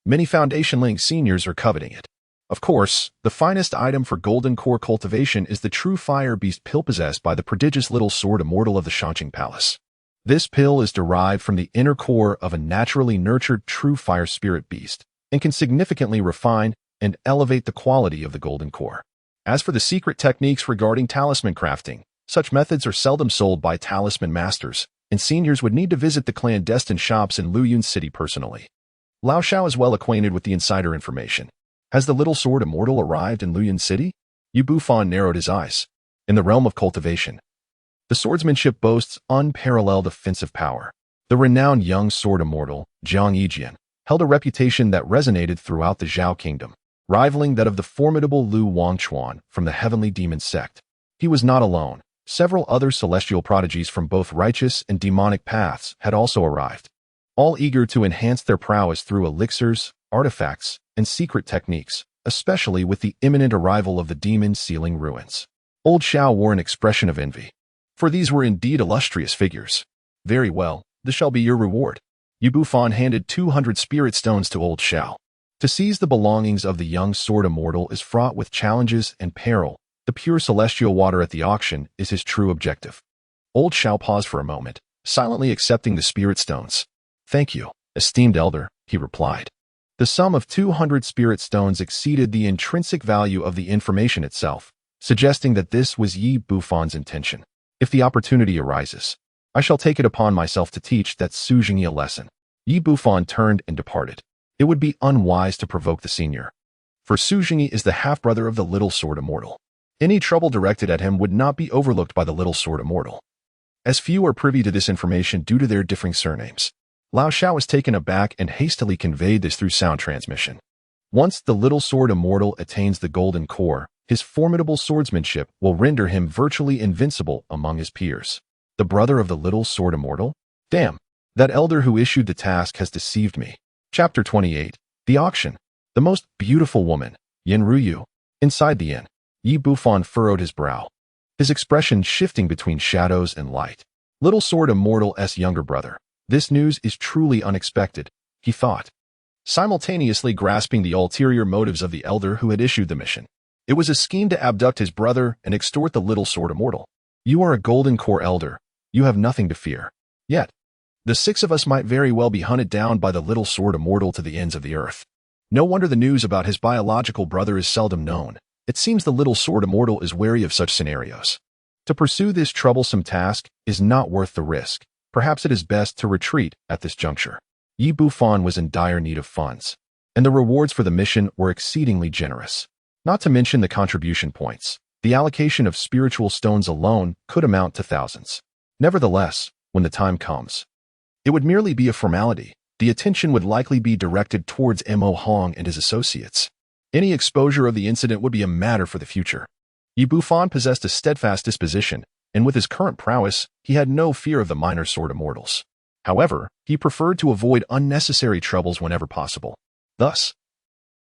Many Foundation-linked seniors are coveting it. Of course, the finest item for golden core cultivation is the true fire beast pill possessed by the prodigious little sword immortal of the Shanqing Palace. This pill is derived from the inner core of a naturally nurtured true fire spirit beast, and can significantly refine and elevate the quality of the golden core. As for the secret techniques regarding talisman crafting, such methods are seldom sold by talisman masters, and seniors would need to visit the clandestine shops in Luyun City personally. Lao Xiao is well acquainted with the insider information. Has the little sword immortal arrived in Luyun City? Yi Bufan narrowed his eyes. In the realm of cultivation, the swordsmanship boasts unparalleled offensive power. The renowned young sword immortal, Jiang Yijian, held a reputation that resonated throughout the Zhao Kingdom, rivaling that of the formidable Lu Wangchuan from the Heavenly Demon Sect. He was not alone. Several other celestial prodigies from both righteous and demonic paths had also arrived, all eager to enhance their prowess through elixirs, artifacts, and secret techniques, especially with the imminent arrival of the demon-sealing ruins. Old Xiao wore an expression of envy, for these were indeed illustrious figures. Very well, this shall be your reward. Yi Bufan handed 200 spirit stones to Old Xiao. To seize the belongings of the young sword immortal is fraught with challenges and peril. The pure celestial water at the auction is his true objective. Old Xiao paused for a moment, silently accepting the spirit stones. Thank you, esteemed elder, he replied. The sum of 200 spirit stones exceeded the intrinsic value of the information itself, suggesting that this was Yi Bufan's intention. If the opportunity arises, I shall take it upon myself to teach that Su Jingyi a lesson. Yi Bufan turned and departed. It would be unwise to provoke the senior, for Su Jingyi is the half-brother of the little sword immortal. Any trouble directed at him would not be overlooked by the little sword immortal, as few are privy to this information due to their differing surnames. Lao Xiao was taken aback and hastily conveyed this through sound transmission. Once the little sword immortal attains the golden core, his formidable swordsmanship will render him virtually invincible among his peers. The brother of the little sword immortal? Damn, that elder who issued the task has deceived me. Chapter 28. The Auction. The most beautiful woman, Yin Ruyu. Inside the inn, Yi Bufan furrowed his brow, his expression shifting between shadows and light. Little sword immortal's younger brother. This news is truly unexpected, he thought, simultaneously grasping the ulterior motives of the elder who had issued the mission. It was a scheme to abduct his brother and extort the little sword immortal. You are a golden core elder. You have nothing to fear. Yet, the 6 of us might very well be hunted down by the little sword immortal to the ends of the earth. No wonder the news about his biological brother is seldom known. It seems the little sword immortal is wary of such scenarios. To pursue this troublesome task is not worth the risk. Perhaps it is best to retreat at this juncture. Yi Bufan was in dire need of funds, and the rewards for the mission were exceedingly generous. Not to mention the contribution points. The allocation of spiritual stones alone could amount to thousands. Nevertheless, when the time comes, It would merely be a formality. The attention would likely be directed towards Mo Hong and his associates. Any exposure of the incident would be a matter for the future. Yi Bufan possessed a steadfast disposition, and with his current prowess, he had no fear of the minor sword immortals. However, he preferred to avoid unnecessary troubles whenever possible. Thus,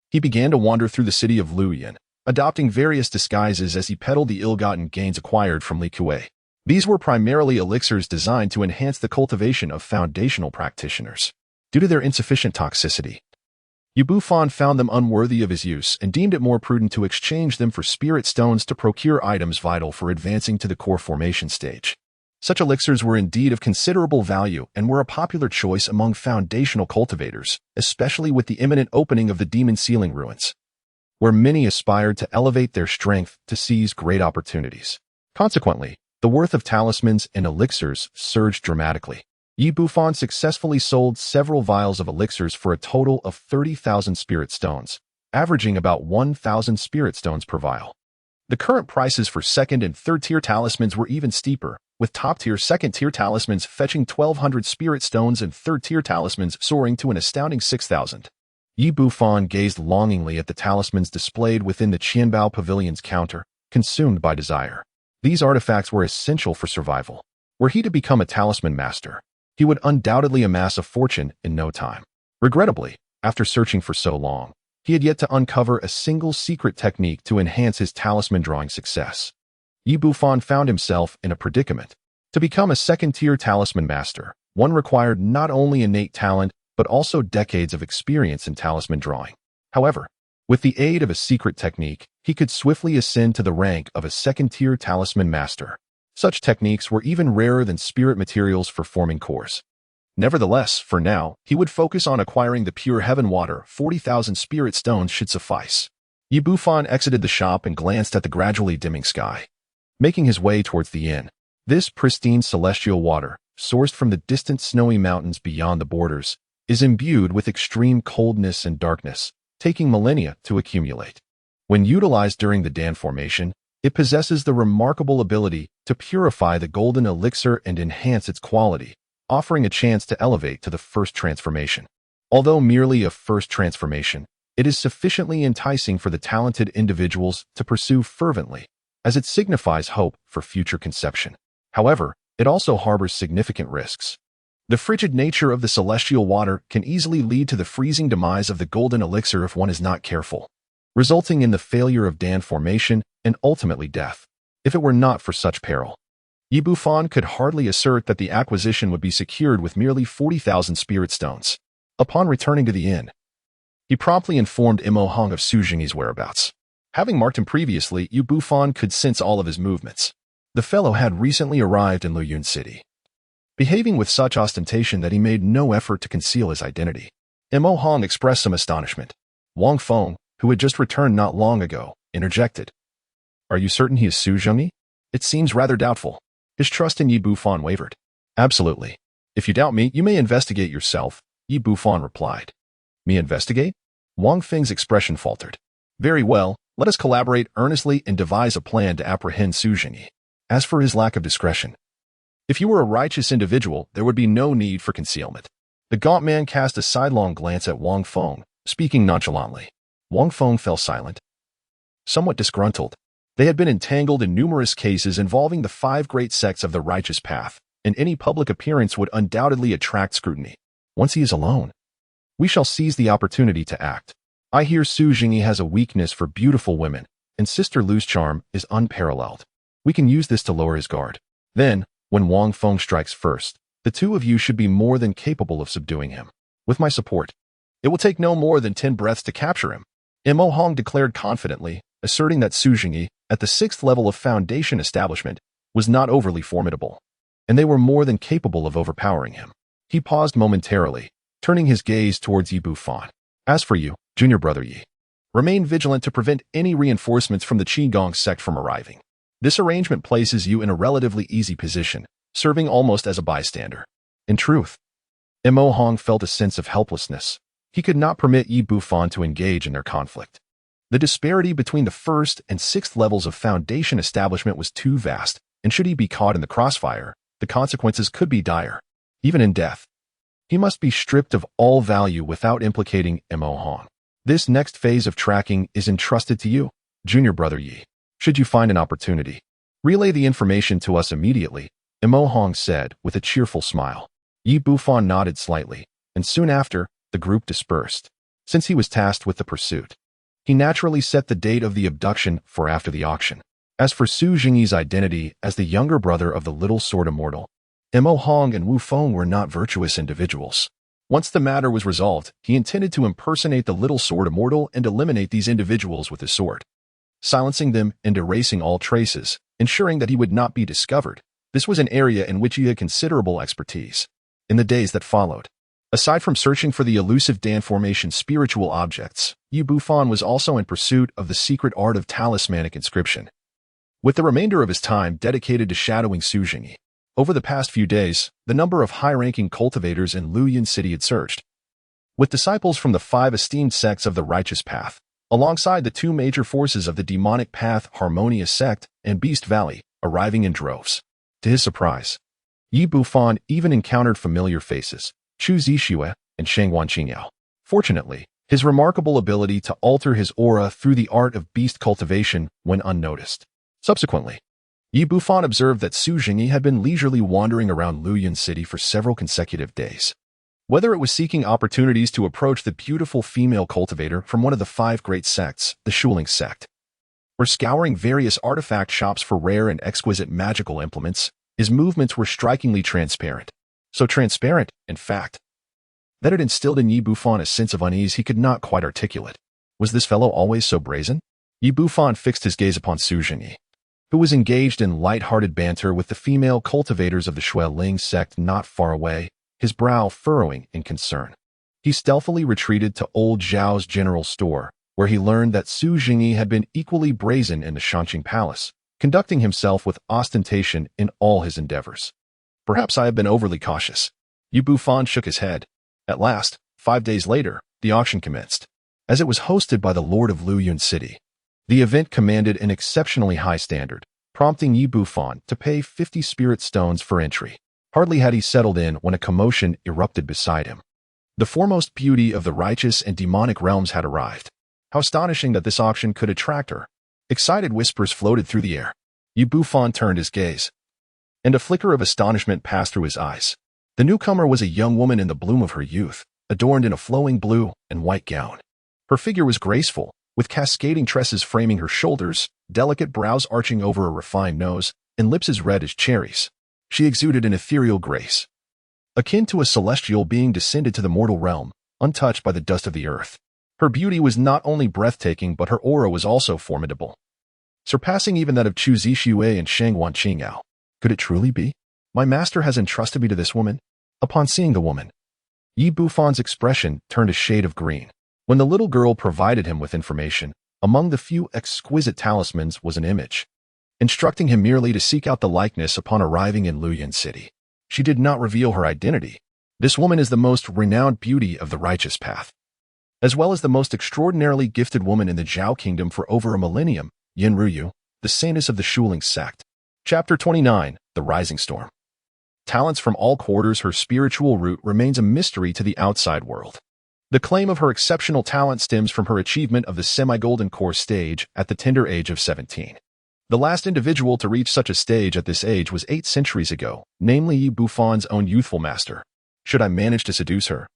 he began to wander through the city of Luoyuan, adopting various disguises as he peddled the ill-gotten gains acquired from Li Kuei. These were primarily elixirs designed to enhance the cultivation of foundational practitioners. Due to their insufficient toxicity, Yi Bufan found them unworthy of his use and deemed it more prudent to exchange them for spirit stones to procure items vital for advancing to the core formation stage. Such elixirs were indeed of considerable value and were a popular choice among foundational cultivators, especially with the imminent opening of the Demon Sealing Ruins, where many aspired to elevate their strength to seize great opportunities. Consequently, the worth of talismans and elixirs surged dramatically. Yi Bufan successfully sold several vials of elixirs for a total of 30,000 spirit stones, averaging about 1,000 spirit stones per vial. The current prices for second and third tier talismans were even steeper, with top-tier second-tier talismans fetching 1,200 spirit stones and third-tier talismans soaring to an astounding 6,000. Yi Bufan gazed longingly at the talismans displayed within the Qianbao Pavilion's counter, consumed by desire. These artifacts were essential for survival. Were he to become a talisman master, he would undoubtedly amass a fortune in no time. Regrettably, after searching for so long, he had yet to uncover a single secret technique to enhance his talisman drawing success. Yi Bufan found himself in a predicament. To become a second-tier talisman master, one required not only innate talent, but also decades of experience in talisman drawing. However, with the aid of a secret technique, he could swiftly ascend to the rank of a second-tier talisman master. Such techniques were even rarer than spirit materials for forming cores. Nevertheless, for now, he would focus on acquiring the pure heaven water. 40,000 spirit stones should suffice. Yi Bufan exited the shop and glanced at the gradually dimming sky. Making his way towards the inn, this pristine celestial water, sourced from the distant snowy mountains beyond the borders, is imbued with extreme coldness and darkness, taking millennia to accumulate. When utilized during the Dan formation, it possesses the remarkable ability to purify the golden elixir and enhance its quality, offering a chance to elevate to the first transformation. Although merely a first transformation, it is sufficiently enticing for the talented individuals to pursue fervently, as it signifies hope for future conception. However, it also harbors significant risks. The frigid nature of the celestial water can easily lead to the freezing demise of the golden elixir if one is not careful, resulting in the failure of Dan formation and ultimately death. If it were not for such peril, Yi Bufan could hardly assert that the acquisition would be secured with merely 40,000 spirit stones. Upon returning to the inn, he promptly informed Mo Hong of Su Jingyi's whereabouts. Having marked him previously, Yi Bufan could sense all of his movements. The fellow had recently arrived in Luoyuan City, behaving with such ostentation that he made no effort to conceal his identity. Mo Hong expressed some astonishment. Wang Feng, who had just returned not long ago, interjected. "Are you certain he is Su Jingyi? It seems rather doubtful." His trust in Yi Bufan wavered. "Absolutely. If you doubt me, you may investigate yourself," Yi Bufan replied. "Me investigate?" Wang Feng's expression faltered. "Very well, let us collaborate earnestly and devise a plan to apprehend Su Jingyi. As for his lack of discretion, if you were a righteous individual, there would be no need for concealment." The gaunt man cast a sidelong glance at Wang Feng, speaking nonchalantly. Wang Feng fell silent, somewhat disgruntled. They had been entangled in numerous cases involving the 5 great sects of the righteous path, and any public appearance would undoubtedly attract scrutiny. Once he is alone, we shall seize the opportunity to act. I hear Su Jingyi has a weakness for beautiful women, and Sister Lu's charm is unparalleled. We can use this to lower his guard. Then, when Wang Feng strikes first, the two of you should be more than capable of subduing him. With my support, it will take no more than 10 breaths to capture him. Mo Hong declared confidently, asserting that Su Jingyi, at the 6th level of foundation establishment, was not overly formidable, and they were more than capable of overpowering him. He paused momentarily, turning his gaze towards Yi Bufan. As for you, junior brother Yi, remain vigilant to prevent any reinforcements from the Qigong sect from arriving. This arrangement places you in a relatively easy position, serving almost as a bystander. In truth, Mo Hong felt a sense of helplessness. He could not permit Yi Bufan to engage in their conflict. The disparity between the 1st and 6th levels of foundation establishment was too vast, and should he be caught in the crossfire, the consequences could be dire. Even in death, He must be stripped of all value without implicating Mo Hong. This next phase of tracking is entrusted to you, Junior Brother Yi. Should you find an opportunity, relay the information to us immediately, Mo Hong said with a cheerful smile. Yi Bufan nodded slightly, and soon after, the group dispersed. Since he was tasked with the pursuit, he naturally set the date of the abduction for after the auction. As for Su Jingyi's identity as the younger brother of the Little Sword Immortal, Mo Hong and Wu Feng were not virtuous individuals. Once the matter was resolved, he intended to impersonate the Little Sword Immortal and eliminate these individuals with his sword, silencing them and erasing all traces, ensuring that he would not be discovered. This was an area in which he had considerable expertise. In the days that followed, aside from searching for the elusive Dan formation spiritual objects, Yi Bufan was also in pursuit of the secret art of talismanic inscription, with the remainder of his time dedicated to shadowing Su Jingyi. Over the past few days, the number of high-ranking cultivators in Luoyuan City had surged, with disciples from the 5 esteemed sects of the Righteous Path, alongside the 2 major forces of the Demonic Path Harmonious Sect and Beast Valley, arriving in droves. To his surprise, Yi Bufan even encountered familiar faces, Chu Zixue and Shang Wanqingyao. Fortunately, his remarkable ability to alter his aura through the art of beast cultivation went unnoticed. Subsequently, Yi Bufan observed that Su Jingyi had been leisurely wandering around Luoyuan City for several consecutive days. Whether it was seeking opportunities to approach the beautiful female cultivator from one of the 5 great sects, the Shuling sect, or scouring various artifact shops for rare and exquisite magical implements, his movements were strikingly transparent. So transparent, in fact, that it instilled in Yi Bufan a sense of unease he could not quite articulate. Was this fellow always so brazen? Yi Bufan fixed his gaze upon Su Jingyi, who was engaged in light-hearted banter with the female cultivators of the Shueling sect not far away, his brow furrowing in concern. He stealthily retreated to old Zhao's general store, where he learned that Su Jingyi had been equally brazen in the Shanqing Palace, conducting himself with ostentation in all his endeavors. Perhaps I have been overly cautious. Yi Bufan shook his head. At last, 5 days later, the auction commenced. As it was hosted by the Lord of Luoyuan City, the event commanded an exceptionally high standard, prompting Yi Bufan to pay 50 spirit stones for entry. Hardly had he settled in when a commotion erupted beside him. The foremost beauty of the righteous and demonic realms had arrived. How astonishing that this auction could attract her. Excited whispers floated through the air. Yi Bufan turned his gaze, and a flicker of astonishment passed through his eyes. The newcomer was a young woman in the bloom of her youth, adorned in a flowing blue and white gown. Her figure was graceful, with cascading tresses framing her shoulders, delicate brows arching over a refined nose, and lips as red as cherries. She exuded an ethereal grace, akin to a celestial being descended to the mortal realm, untouched by the dust of the earth. Her beauty was not only breathtaking, but her aura was also formidable, surpassing even that of Chu Zixue and Shang Wanqingyao. Could it truly be? My master has entrusted me to this woman. Upon seeing the woman, Yi Bufan's expression turned a shade of green. When the little girl provided him with information, among the few exquisite talismans was an image, instructing him merely to seek out the likeness upon arriving in Luoyuan City. She did not reveal her identity. This woman is the most renowned beauty of the Righteous Path, as well as the most extraordinarily gifted woman in the Zhao Kingdom for over a millennium, Yin Ruyu, the saintess of the Shuling sect. Chapter 29, The Rising Storm. Talents from all quarters, her spiritual root remains a mystery to the outside world. The claim of her exceptional talent stems from her achievement of the semi-golden core stage at the tender age of 17. The last individual to reach such a stage at this age was 8 centuries ago, namely Yi Bufan's own youthful master. Should I manage to seduce her,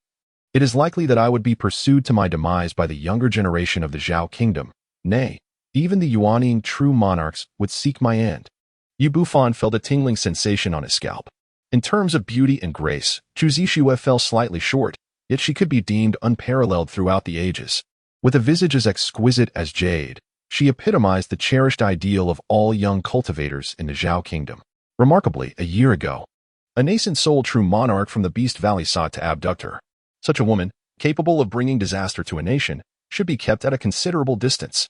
it is likely that I would be pursued to my demise by the younger generation of the Zhao Kingdom. Nay, even the Yuanning true monarchs would seek my end. Yi Bufan felt a tingling sensation on his scalp. In terms of beauty and grace, Chu Zixue fell slightly short, yet she could be deemed unparalleled throughout the ages. With a visage as exquisite as jade, she epitomized the cherished ideal of all young cultivators in the Zhao Kingdom. Remarkably, a year ago, a nascent soul true monarch from the Beast Valley sought to abduct her. Such a woman, capable of bringing disaster to a nation, should be kept at a considerable distance.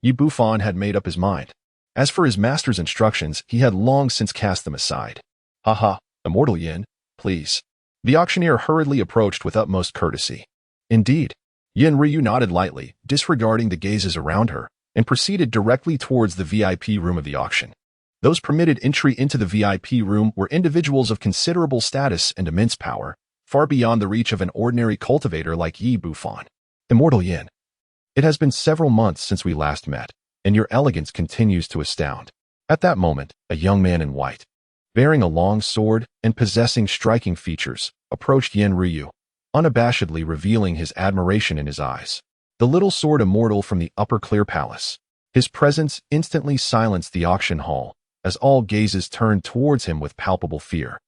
Yi Bufan had made up his mind. As for his master's instructions, he had long since cast them aside. Haha, Immortal Yin, please. The auctioneer hurriedly approached with utmost courtesy. Indeed, Yin Ryu nodded lightly, disregarding the gazes around her, and proceeded directly towards the VIP room of the auction. Those permitted entry into the VIP room were individuals of considerable status and immense power, far beyond the reach of an ordinary cultivator like Yi Bufan. Immortal Yin. It has been several months since we last met, and your elegance continues to astound. At that moment, a young man in white, bearing a long sword and possessing striking features, approached Yin Ryu, unabashedly revealing his admiration in his eyes. The little sword immortal from the upper clear palace. His presence instantly silenced the auction hall, as all gazes turned towards him with palpable fear.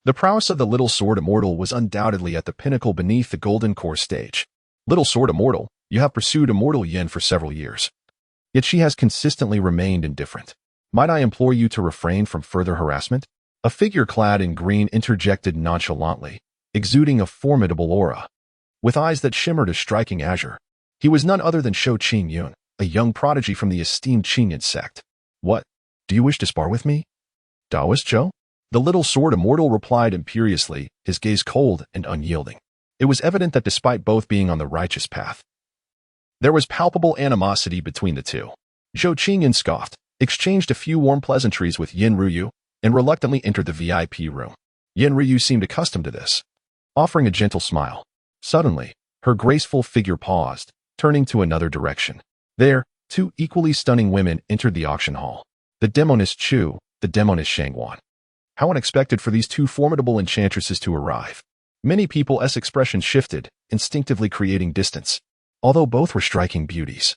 The prowess of the little sword immortal was undoubtedly at the pinnacle beneath the golden core stage. Little sword immortal, you have pursued immortal Yin for several years. Yet she has consistently remained indifferent. Might I implore you to refrain from further harassment? A figure clad in green interjected nonchalantly, exuding a formidable aura. With eyes that shimmered a striking azure, he was none other than Zhao Kingdom, a young prodigy from the esteemed Demon Sect. What? Do you wish to spar with me? Taoist Zhao? The little sword immortal replied imperiously, his gaze cold and unyielding. It was evident that despite both being on the righteous path, there was palpable animosity between the two. Zhao Kingdom scoffed, exchanged a few warm pleasantries with Yin Ryu, and reluctantly entered the VIP room. Yin Ryu seemed accustomed to this, offering a gentle smile. Suddenly, her graceful figure paused, turning to another direction. There, two equally stunning women entered the auction hall. The demoness Chu, the demoness Shangwan. How unexpected for these two formidable enchantresses to arrive. Many people's expressions shifted, instinctively creating distance, although both were striking beauties.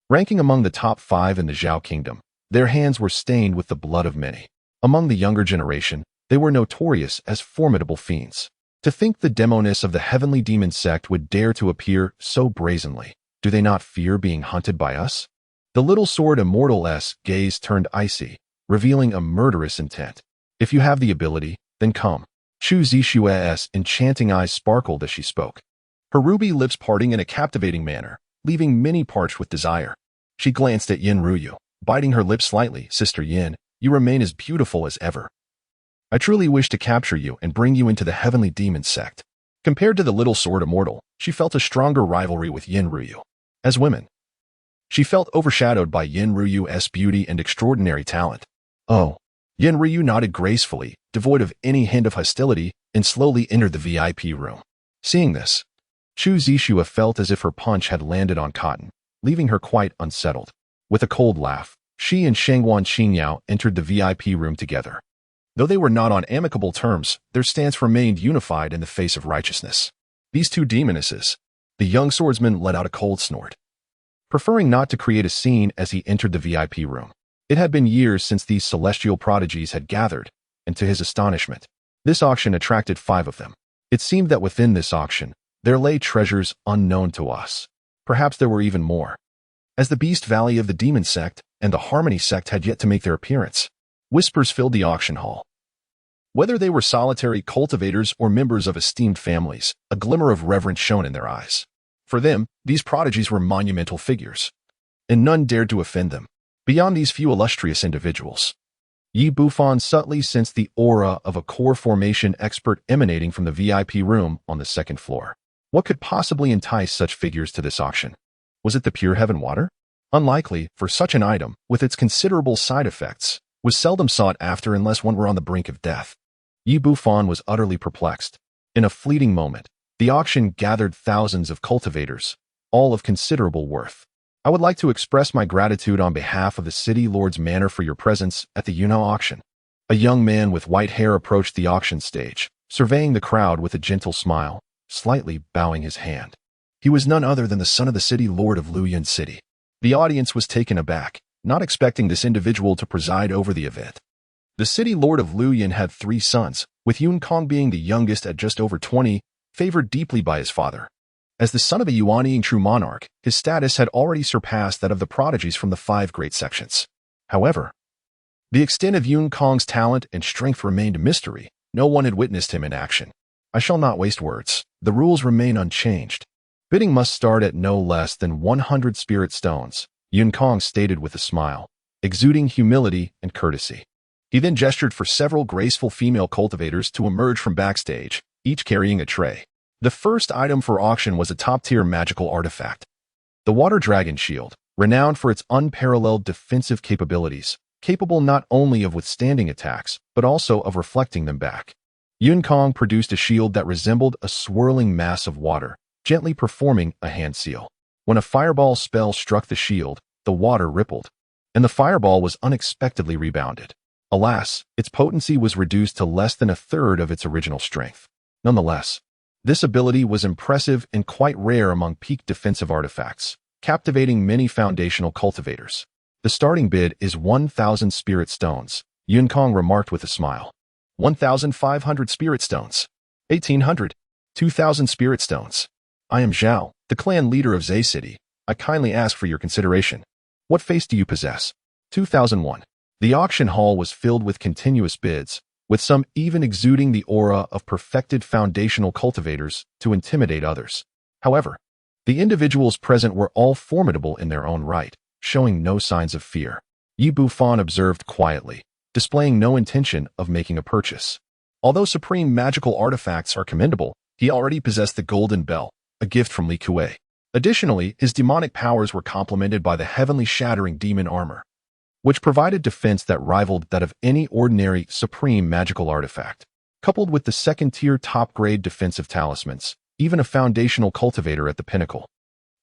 Ranking among the top 5 in the Zhao Kingdom, their hands were stained with the blood of many. Among the younger generation, they were notorious as formidable fiends. To think the demoness of the Heavenly Demon Sect would dare to appear so brazenly. Do they not fear being hunted by us? The little sword immortal's gaze turned icy, revealing a murderous intent. If you have the ability, then come. Chu Zishua's enchanting eyes sparkled as she spoke, her ruby lips parting in a captivating manner, leaving many parched with desire. She glanced at Yin Ryu, biting her lips slightly. Sister Yin, you remain as beautiful as ever. I truly wish to capture you and bring you into the Heavenly Demon Sect. Compared to the little sword immortal, she felt a stronger rivalry with Yin Ryu. As women, she felt overshadowed by Yin Ryu's beauty and extraordinary talent. Oh. Yin Ryu nodded gracefully, devoid of any hint of hostility, and slowly entered the VIP room. Seeing this, Chu Zishua felt as if her punch had landed on cotton, leaving her quite unsettled. With a cold laugh, she and Shangwan Qinyao entered the VIP room together. Though they were not on amicable terms, their stance remained unified in the face of righteousness. These two demonesses. The young swordsman let out a cold snort, preferring not to create a scene as he entered the VIP room. It had been years since these celestial prodigies had gathered, and to his astonishment, this auction attracted 5 of them. It seemed that within this auction, there lay treasures unknown to us. Perhaps there were even more. As the Beast Valley of the Demon Sect and the Harmony Sect had yet to make their appearance, whispers filled the auction hall. Whether they were solitary cultivators or members of esteemed families, a glimmer of reverence shone in their eyes. For them, these prodigies were monumental figures, and none dared to offend them. Beyond these few illustrious individuals, Yi Bufan subtly sensed the aura of a core formation expert emanating from the VIP room on the 2nd floor. What could possibly entice such figures to this auction? Was it the pure heaven water? Unlikely, for such an item, with its considerable side effects, was seldom sought after unless one were on the brink of death. Yi Bufan was utterly perplexed. In a fleeting moment, the auction gathered thousands of cultivators, all of considerable worth. I would like to express my gratitude on behalf of the City Lord's Manor for your presence at the Yuno auction. A young man with white hair approached the auction stage, surveying the crowd with a gentle smile, slightly bowing his hand. He was none other than the son of the City Lord of Luoyuan City. The audience was taken aback, not expecting this individual to preside over the event. The City Lord of Luoyuan had 3 sons, with Yun Kong being the youngest at just over 20, favored deeply by his father. As the son of a Yuanying true monarch, his status had already surpassed that of the prodigies from the 5 great sections. However, the extent of Yun Kong's talent and strength remained a mystery. No one had witnessed him in action. I shall not waste words. The rules remain unchanged. Bidding must start at no less than 100 spirit stones, Yun Kong stated with a smile, exuding humility and courtesy. He then gestured for several graceful female cultivators to emerge from backstage, each carrying a tray. The first item for auction was a top-tier magical artifact. The Water Dragon Shield, renowned for its unparalleled defensive capabilities, capable not only of withstanding attacks, but also of reflecting them back. Yun Kong produced a shield that resembled a swirling mass of water, gently performing a hand seal. When a fireball spell struck the shield, the water rippled, and the fireball was unexpectedly rebounded. Alas, its potency was reduced to less than a third of its original strength. Nonetheless, this ability was impressive and quite rare among peak defensive artifacts, captivating many foundational cultivators. The starting bid is 1,000 spirit stones, Yun Kong remarked with a smile. 1,500 spirit stones. 1,800. 2,000 spirit stones. I am Zhao, the clan leader of Zay City. I kindly ask for your consideration. What face do you possess? 2001. The auction hall was filled with continuous bids, with some even exuding the aura of perfected foundational cultivators to intimidate others. However, the individuals present were all formidable in their own right, showing no signs of fear. Bufan observed quietly, displaying no intention of making a purchase. Although supreme magical artifacts are commendable, he already possessed the Golden Bell, a gift from Li Kuei. Additionally, his demonic powers were complemented by the heavenly shattering demon armor, which provided defense that rivaled that of any ordinary supreme magical artifact. Coupled with the second-tier top-grade defensive talismans, even a foundational cultivator at the pinnacle,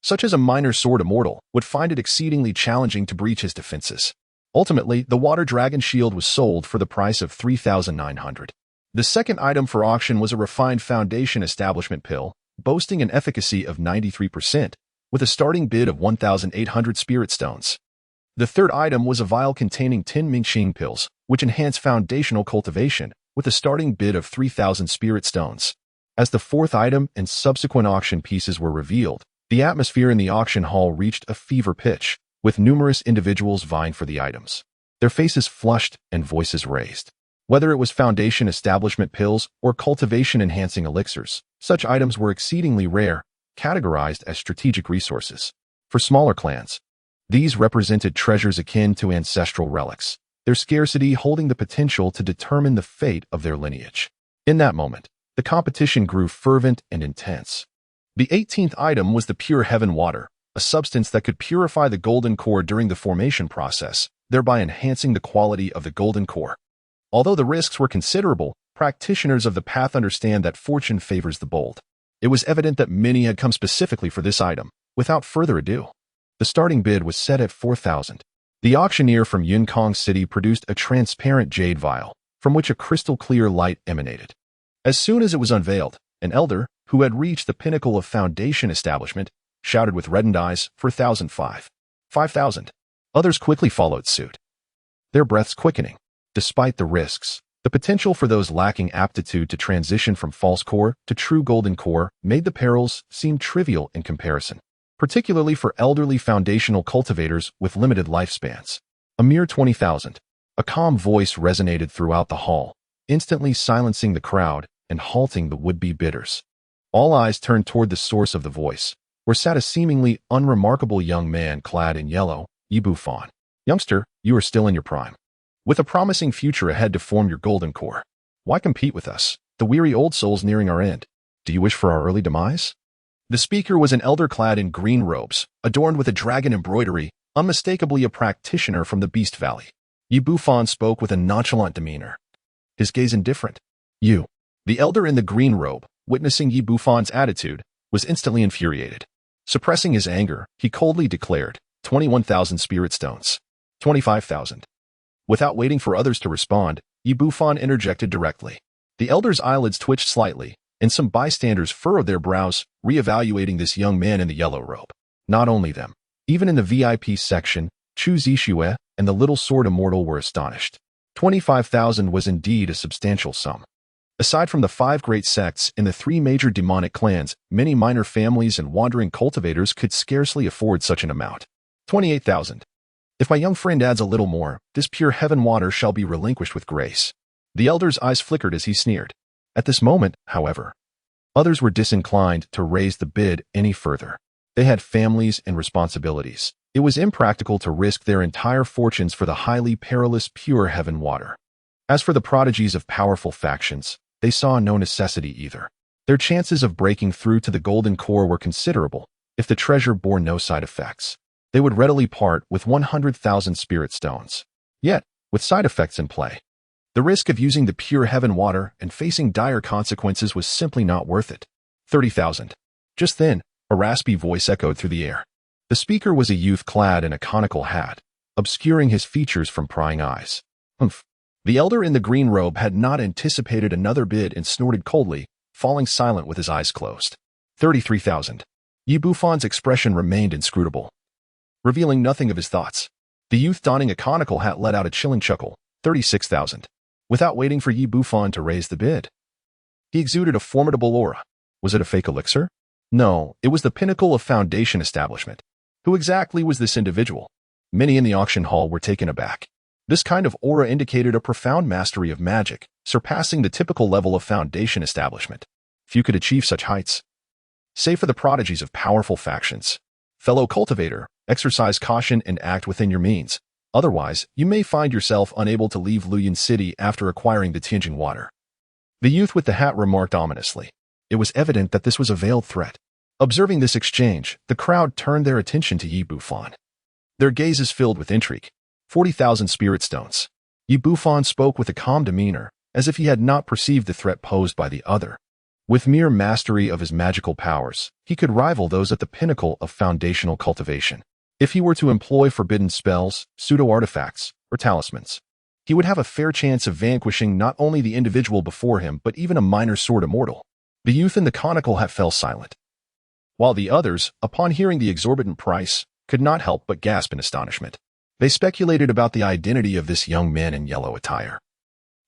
such as a minor sword immortal, would find it exceedingly challenging to breach his defenses. Ultimately, the Water Dragon Shield was sold for the price of 3,900. The second item for auction was a refined foundation establishment pill, boasting an efficacy of 93%, with a starting bid of 1,800 spirit stones. The third item was a vial containing 10 Mingxing pills, which enhance foundational cultivation, with a starting bid of 3,000 spirit stones. As the fourth item and subsequent auction pieces were revealed, the atmosphere in the auction hall reached a fever pitch, with numerous individuals vying for the items. Their faces flushed and voices raised. Whether it was foundation establishment pills or cultivation-enhancing elixirs, such items were exceedingly rare, categorized as strategic resources. For smaller clans, these represented treasures akin to ancestral relics, their scarcity holding the potential to determine the fate of their lineage. In that moment, the competition grew fervent and intense. The 18th item was the pure heaven water, a substance that could purify the golden core during the formation process, thereby enhancing the quality of the golden core. Although the risks were considerable, practitioners of the path understand that fortune favors the bold. It was evident that many had come specifically for this item. Without further ado, the starting bid was set at 4,000. The auctioneer from Yun Kong City produced a transparent jade vial, from which a crystal-clear light emanated. As soon as it was unveiled, an elder, who had reached the pinnacle of foundation establishment, shouted with reddened eyes, 4,005. 5,000. Others quickly followed suit, their breaths quickening. Despite the risks, the potential for those lacking aptitude to transition from false core to true golden core made the perils seem trivial in comparison, particularly for elderly foundational cultivators with limited lifespans. A mere 20,000. A calm voice resonated throughout the hall, instantly silencing the crowd and halting the would-be bidders. All eyes turned toward the source of the voice, where sat a seemingly unremarkable young man clad in yellow, Bufan. Youngster, you are still in your prime, with a promising future ahead to form your golden core. Why compete with us, the weary old souls nearing our end? Do you wish for our early demise? The speaker was an elder clad in green robes, adorned with a dragon embroidery, unmistakably a practitioner from the Beast Valley. Bufan spoke with a nonchalant demeanor, his gaze indifferent. You. The elder in the green robe, witnessing Bufan's attitude, was instantly infuriated. Suppressing his anger, he coldly declared, 21,000 spirit stones. 25,000. Without waiting for others to respond, Bufan interjected directly. The elder's eyelids twitched slightly, and some bystanders furrowed their brows, re-evaluating this young man in the yellow robe. Not only them, even in the VIP section, Chu Zixue and the little sword immortal were astonished. 25,000 was indeed a substantial sum. Aside from the 5 great sects in the 3 major demonic clans, many minor families and wandering cultivators could scarcely afford such an amount. 28,000. If my young friend adds a little more, this pure heaven water shall be relinquished with grace. The elder's eyes flickered as he sneered. At this moment, however, others were disinclined to raise the bid any further. They had families and responsibilities. It was impractical to risk their entire fortunes for the highly perilous pure heaven water. As for the prodigies of powerful factions, they saw no necessity either. Their chances of breaking through to the golden core were considerable. If the treasure bore no side effects, they would readily part with 100,000 spirit stones. Yet, with side effects in play, The risk of using the pure heaven water and facing dire consequences was simply not worth it. 30,000. Just then, a raspy voice echoed through the air. The speaker was a youth clad in a conical hat, obscuring his features from prying eyes. Humph. The elder in the green robe had not anticipated another bid and snorted coldly, falling silent with his eyes closed. 33,000. Yi Bufan's expression remained inscrutable, revealing nothing of his thoughts. The youth donning a conical hat let out a chilling chuckle. 36,000. Without waiting for Yi Bufan to raise the bid. He exuded a formidable aura. Was it a fake elixir? No, it was the pinnacle of foundation establishment. Who exactly was this individual? Many in the auction hall were taken aback. This kind of aura indicated a profound mastery of magic, surpassing the typical level of foundation establishment. Few could achieve such heights. Save for the prodigies of powerful factions. Fellow cultivator, exercise caution and act within your means. Otherwise, you may find yourself unable to leave Luyan City after acquiring the Tianjin water. The youth with the hat remarked ominously. It was evident that this was a veiled threat. Observing this exchange, the crowd turned their attention to Yi Bufan. Their gazes filled with intrigue. 40,000 spirit stones. Yi Bufan spoke with a calm demeanor, as if he had not perceived the threat posed by the other. With mere mastery of his magical powers, he could rival those at the pinnacle of foundational cultivation. If he were to employ forbidden spells, pseudo-artifacts, or talismans, he would have a fair chance of vanquishing not only the individual before him but even a minor sword immortal. The youth in the conical hat fell silent, while the others, upon hearing the exorbitant price, could not help but gasp in astonishment. They speculated about the identity of this young man in yellow attire,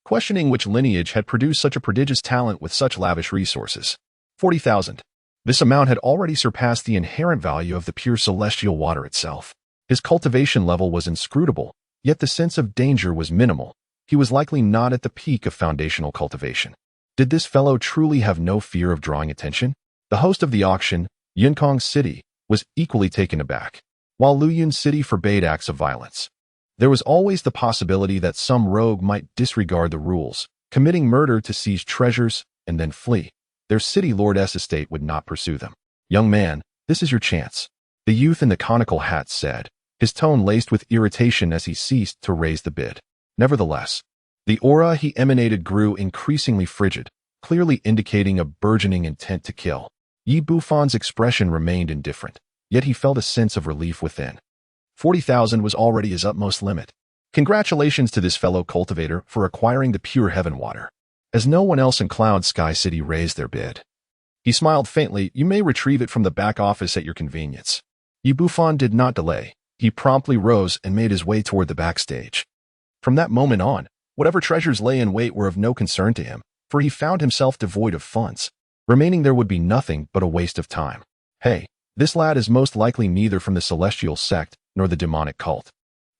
questioning which lineage had produced such a prodigious talent with such lavish resources. 40,000. This amount had already surpassed the inherent value of the pure celestial water itself. His cultivation level was inscrutable, yet the sense of danger was minimal. He was likely not at the peak of foundational cultivation. Did this fellow truly have no fear of drawing attention? The host of the auction, Yinkong City, was equally taken aback. While Luyan City forbade acts of violence, there was always the possibility that some rogue might disregard the rules, committing murder to seize treasures and then flee. Their city lord's estate would not pursue them. Young man, this is your chance, the youth in the conical hat said, his tone laced with irritation as he ceased to raise the bid. Nevertheless, the aura he emanated grew increasingly frigid, clearly indicating a burgeoning intent to kill. Yi Bufan's expression remained indifferent, yet he felt a sense of relief within. 40,000 was already his utmost limit. Congratulations to this fellow cultivator for acquiring the pure heaven water. As no one else in Cloud Sky City raised their bid, he smiled faintly. You may retrieve it from the back office at your convenience. Yi Bufan did not delay. He promptly rose and made his way toward the backstage. From that moment on, whatever treasures lay in wait were of no concern to him, for he found himself devoid of funds. Remaining there would be nothing but a waste of time. Hey, this lad is most likely neither from the celestial sect nor the demonic cult.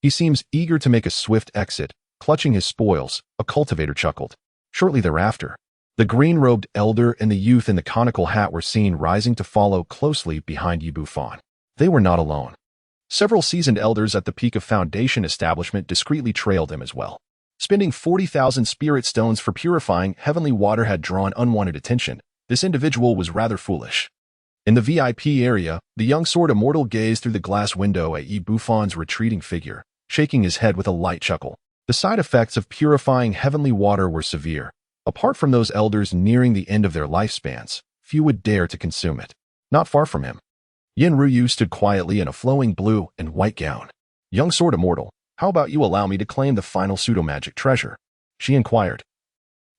He seems eager to make a swift exit. Clutching his spoils, a cultivator chuckled. Shortly thereafter, the green-robed elder and the youth in the conical hat were seen rising to follow closely behind Yi Bufan. They were not alone. Several seasoned elders at the peak of foundation establishment discreetly trailed them as well. Spending 40,000 spirit stones for purifying heavenly water had drawn unwanted attention. This individual was rather foolish. In the VIP area, the young sword immortal gazed through the glass window at Yi Bufan's retreating figure, shaking his head with a light chuckle. The side effects of purifying heavenly water were severe. Apart from those elders nearing the end of their lifespans, few would dare to consume it. Not far from him, Yin Ruyu stood quietly in a flowing blue and white gown. Young sword immortal, how about you allow me to claim the final pseudo-magic treasure? She inquired,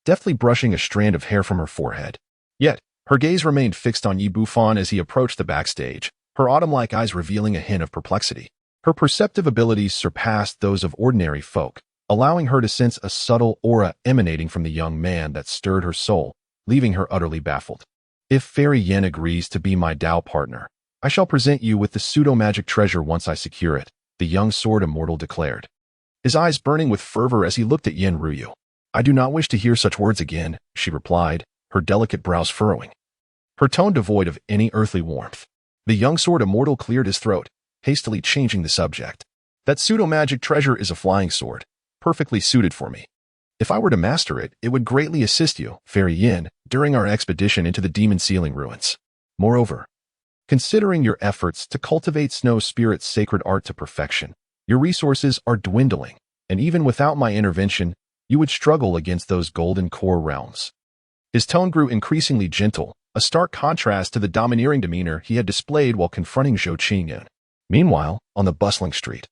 deftly brushing a strand of hair from her forehead. Yet, her gaze remained fixed on Yi Bufan as he approached the backstage, her autumn-like eyes revealing a hint of perplexity. Her perceptive abilities surpassed those of ordinary folk, allowing her to sense a subtle aura emanating from the young man that stirred her soul, leaving her utterly baffled. If Fairy Yin agrees to be my Dao partner, I shall present you with the pseudo-magic treasure once I secure it, the young sword immortal declared, his eyes burning with fervor as he looked at Yin Ruyu. I do not wish to hear such words again, she replied, her delicate brows furrowing, her tone devoid of any earthly warmth. The young sword immortal cleared his throat, hastily changing the subject. That pseudo-magic treasure is a flying sword, perfectly suited for me. If I were to master it, it would greatly assist you, Fairy Yin, during our expedition into the demon sealing ruins. Moreover, considering your efforts to cultivate Snow Spirit's sacred art to perfection, your resources are dwindling, and even without my intervention, you would struggle against those golden core realms. His tone grew increasingly gentle, a stark contrast to the domineering demeanor he had displayed while confronting Zhao Kingdom. Meanwhile, on the bustling street,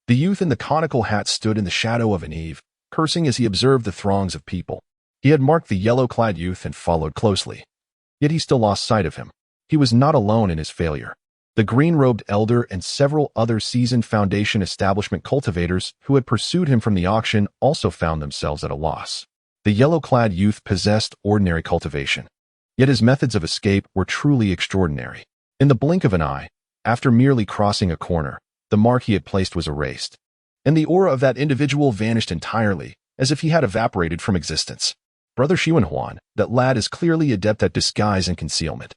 the youth in the conical hat stood in the shadow of an eave, cursing as he observed the throngs of people. He had marked the yellow-clad youth and followed closely. Yet he still lost sight of him. He was not alone in his failure. The green-robed elder and several other seasoned Foundation establishment cultivators who had pursued him from the auction also found themselves at a loss. The yellow-clad youth possessed ordinary cultivation. Yet his methods of escape were truly extraordinary. In the blink of an eye, after merely crossing a corner, the mark he had placed was erased, and the aura of that individual vanished entirely, as if he had evaporated from existence. Brother Xuanhuan, that lad is clearly adept at disguise and concealment.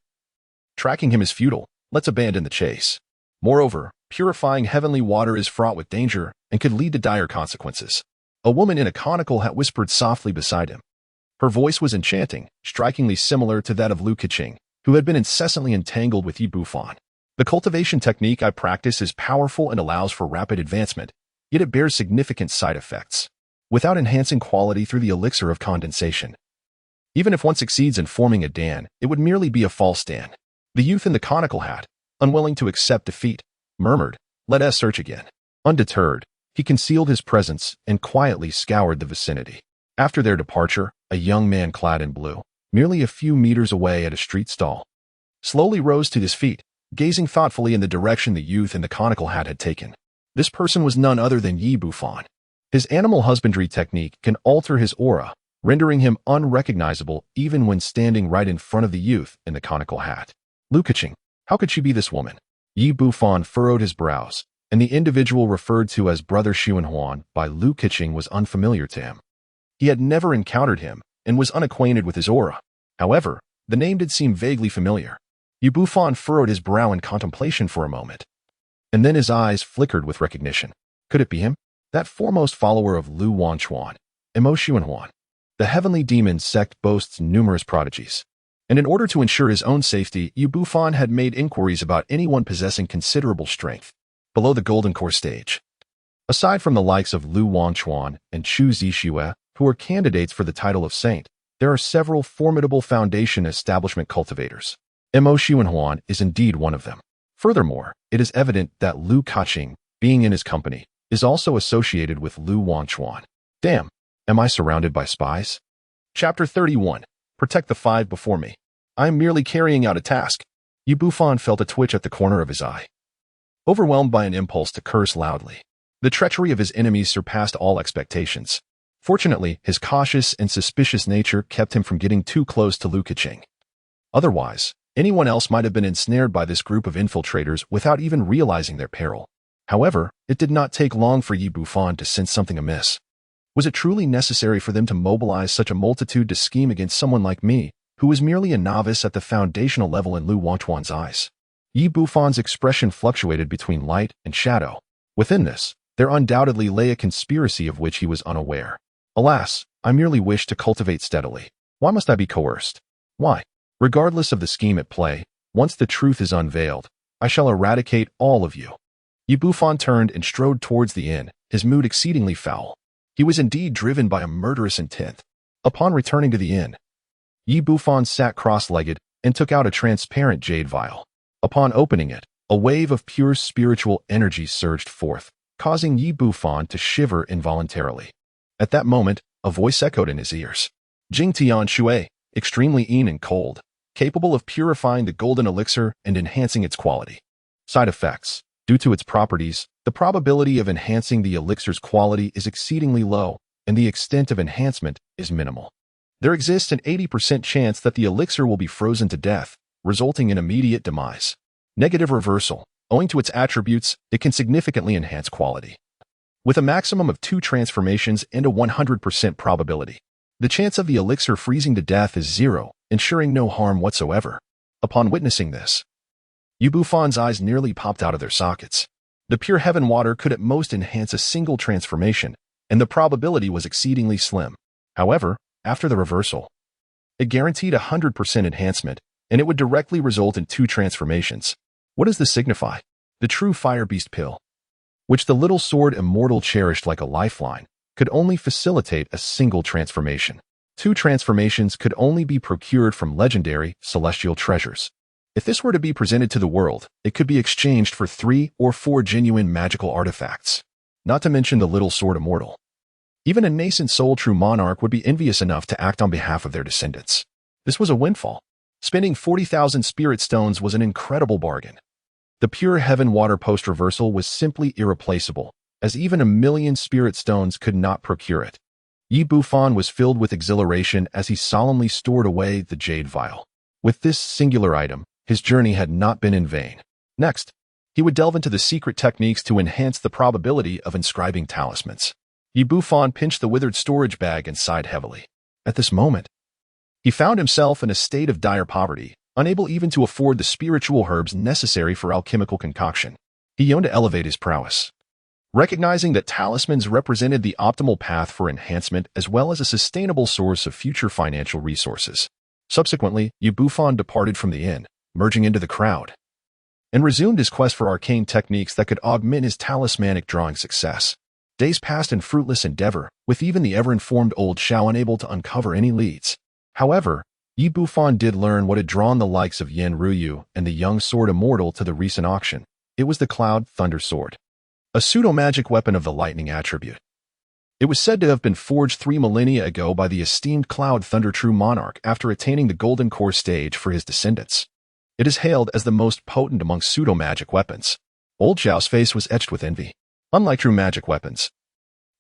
Tracking him is futile. Let's abandon the chase. Moreover, purifying heavenly water is fraught with danger and could lead to dire consequences. A woman in a conical hat whispered softly beside him. Her voice was enchanting, strikingly similar to that of Lu Keqing, who had been incessantly entangled with Bufan. The cultivation technique I practice is powerful and allows for rapid advancement, yet it bears significant side effects, without enhancing quality through the elixir of condensation. Even if one succeeds in forming a Dan, it would merely be a false Dan. The youth in the conical hat, unwilling to accept defeat, murmured, "Let us search again." Undeterred, he concealed his presence and quietly scoured the vicinity. After their departure, a young man clad in blue, merely a few meters away at a street stall, slowly rose to his feet, gazing thoughtfully in the direction the youth in the conical hat had taken. This person was none other than Yi Bufan. His animal husbandry technique can alter his aura, rendering him unrecognizable even when standing right in front of the youth in the conical hat. Lu Keqing, how could she be this woman? Yi Bufan furrowed his brows, and the individual referred to as Brother Xuanhuan by Lu Keqing was unfamiliar to him. He had never encountered him and was unacquainted with his aura. However, the name did seem vaguely familiar. Yi Bufan furrowed his brow in contemplation for a moment, and then his eyes flickered with recognition. Could it be him? That foremost follower of Lu Wanchuan, Emo Xuanhuan. The Heavenly Demon Sect boasts numerous prodigies, and in order to ensure his own safety, Yi Bufan had made inquiries about anyone possessing considerable strength below the Golden Core stage. Aside from the likes of Lu Wanchuan and Chu Zixue, who are candidates for the title of Saint, there are several formidable Foundation establishment cultivators. Emo Xuanhuan is indeed one of them. Furthermore, it is evident that Lu Keqing, being in his company, is also associated with Lu Wanchuan. Damn, am I surrounded by spies? Chapter 31. Protect the five before me. I am merely carrying out a task. Yi Bufan felt a twitch at the corner of his eye, overwhelmed by an impulse to curse loudly. The treachery of his enemies surpassed all expectations. Fortunately, his cautious and suspicious nature kept him from getting too close to Lu Keqing. Otherwise, anyone else might have been ensnared by this group of infiltrators without even realizing their peril. However, it did not take long for Yi Bufan to sense something amiss. Was it truly necessary for them to mobilize such a multitude to scheme against someone like me, who was merely a novice at the foundational level in Lu Wanchuan's eyes? Yi Bufan's expression fluctuated between light and shadow. Within this, there undoubtedly lay a conspiracy of which he was unaware. Alas, I merely wish to cultivate steadily. Why must I be coerced? Why? Regardless of the scheme at play, once the truth is unveiled, I shall eradicate all of you. Yi Bufan turned and strode towards the inn, his mood exceedingly foul. He was indeed driven by a murderous intent. Upon returning to the inn, Yi Bufan sat cross-legged and took out a transparent jade vial. Upon opening it, a wave of pure spiritual energy surged forth, causing Yi Bufan to shiver involuntarily. At that moment, a voice echoed in his ears. Jing Tian Shui, extremely keen and cold, capable of purifying the golden elixir and enhancing its quality. Side effects. Due to its properties, the probability of enhancing the elixir's quality is exceedingly low, and the extent of enhancement is minimal. There exists an 80% chance that the elixir will be frozen to death, resulting in immediate demise. Negative reversal. Owing to its attributes, it can significantly enhance quality, with a maximum of 2 transformations and a 100% probability. The chance of the elixir freezing to death is 0, ensuring no harm whatsoever. Upon witnessing this, Yi Bufan's eyes nearly popped out of their sockets. The pure heaven water could at most enhance a single transformation, and the probability was exceedingly slim. However, after the reversal, it guaranteed 100% enhancement, and it would directly result in 2 transformations. What does this signify? The true fire beast pill, which the little sword immortal cherished like a lifeline, could only facilitate a single transformation. 2 transformations could only be procured from legendary celestial treasures. If this were to be presented to the world, it could be exchanged for 3 or 4 genuine magical artifacts. Not to mention the little sword immortal. Even a nascent soul-true monarch would be envious enough to act on behalf of their descendants. This was a windfall. Spending 40,000 spirit stones was an incredible bargain. The pure heaven water post-reversal was simply irreplaceable, as even 1,000,000 spirit stones could not procure it. Yi Bufan was filled with exhilaration as he solemnly stored away the jade vial. With this singular item, his journey had not been in vain. Next, he would delve into the secret techniques to enhance the probability of inscribing talismans. Yi Bufan pinched the withered storage bag and sighed heavily. At this moment, he found himself in a state of dire poverty, unable even to afford the spiritual herbs necessary for alchemical concoction. He yearned to elevate his prowess. Recognizing that talismans represented the optimal path for enhancement as well as a sustainable source of future financial resources. Subsequently, Yi Bufan departed from the inn, merging into the crowd, and resumed his quest for arcane techniques that could augment his talismanic drawing success. Days passed in fruitless endeavor, with even the ever-informed old Xiao unable to uncover any leads. However, Yi Bufan did learn what had drawn the likes of Yen Ruyu and the young sword immortal to the recent auction. It was the Cloud Thunder Sword, a pseudo-magic weapon of the lightning attribute. It was said to have been forged 3 millennia ago by the esteemed Cloud Thunder True Monarch after attaining the Golden Core stage for his descendants. It is hailed as the most potent among pseudo-magic weapons. Old Xiao's face was etched with envy. Unlike true magic weapons,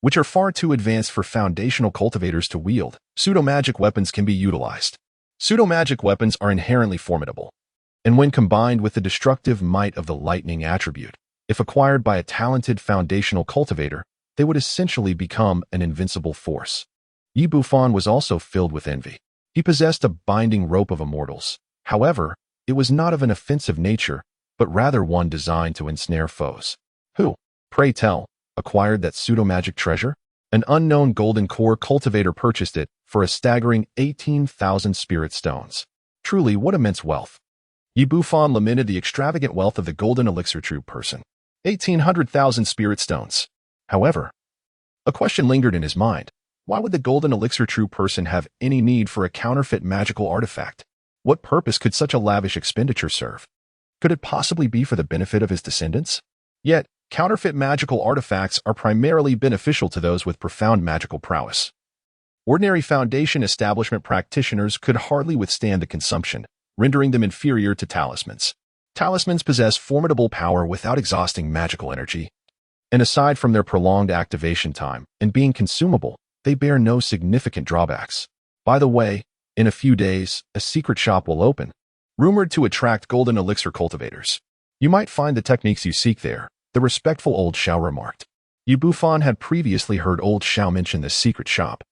which are far too advanced for foundational cultivators to wield, pseudo-magic weapons can be utilized. Pseudo-magic weapons are inherently formidable, and when combined with the destructive might of the lightning attribute, if acquired by a talented foundational cultivator, they would essentially become an invincible force. Yi Bufan was also filled with envy. He possessed a binding rope of immortals. However, it was not of an offensive nature, but rather one designed to ensnare foes. Who, pray tell, acquired that pseudo-magic treasure? An unknown golden core cultivator purchased it for a staggering 18,000 spirit stones. Truly, what immense wealth. Yi Bufan lamented the extravagant wealth of the golden elixir true person. 1,800,000 spirit stones. However, a question lingered in his mind. Why would the golden elixir true person have any need for a counterfeit magical artifact? What purpose could such a lavish expenditure serve? Could it possibly be for the benefit of his descendants? Yet, counterfeit magical artifacts are primarily beneficial to those with profound magical prowess. Ordinary foundation establishment practitioners could hardly withstand the consumption, rendering them inferior to talismans. Talismans possess formidable power without exhausting magical energy, and aside from their prolonged activation time and being consumable, they bear no significant drawbacks. By the way, in a few days, a secret shop will open, rumored to attract golden elixir cultivators. You might find the techniques you seek there, the respectful old Xiao remarked. Yi Bufan had previously heard old Xiao mention this secret shop,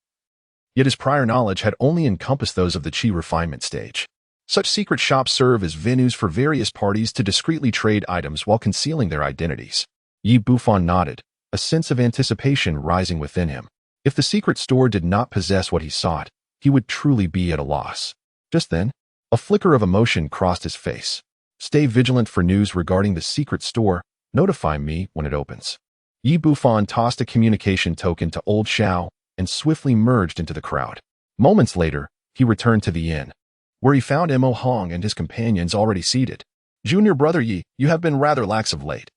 yet his prior knowledge had only encompassed those of the Qi refinement stage. Such secret shops serve as venues for various parties to discreetly trade items while concealing their identities. Yi Bufan nodded, a sense of anticipation rising within him. If the secret store did not possess what he sought, he would truly be at a loss. Just then, a flicker of emotion crossed his face. Stay vigilant for news regarding the secret store. Notify me when it opens. Yi Bufan tossed a communication token to old Xiao and swiftly merged into the crowd. Moments later, he returned to the inn, where he found Mo Hong and his companions already seated. Junior brother Yi, you have been rather lax of late.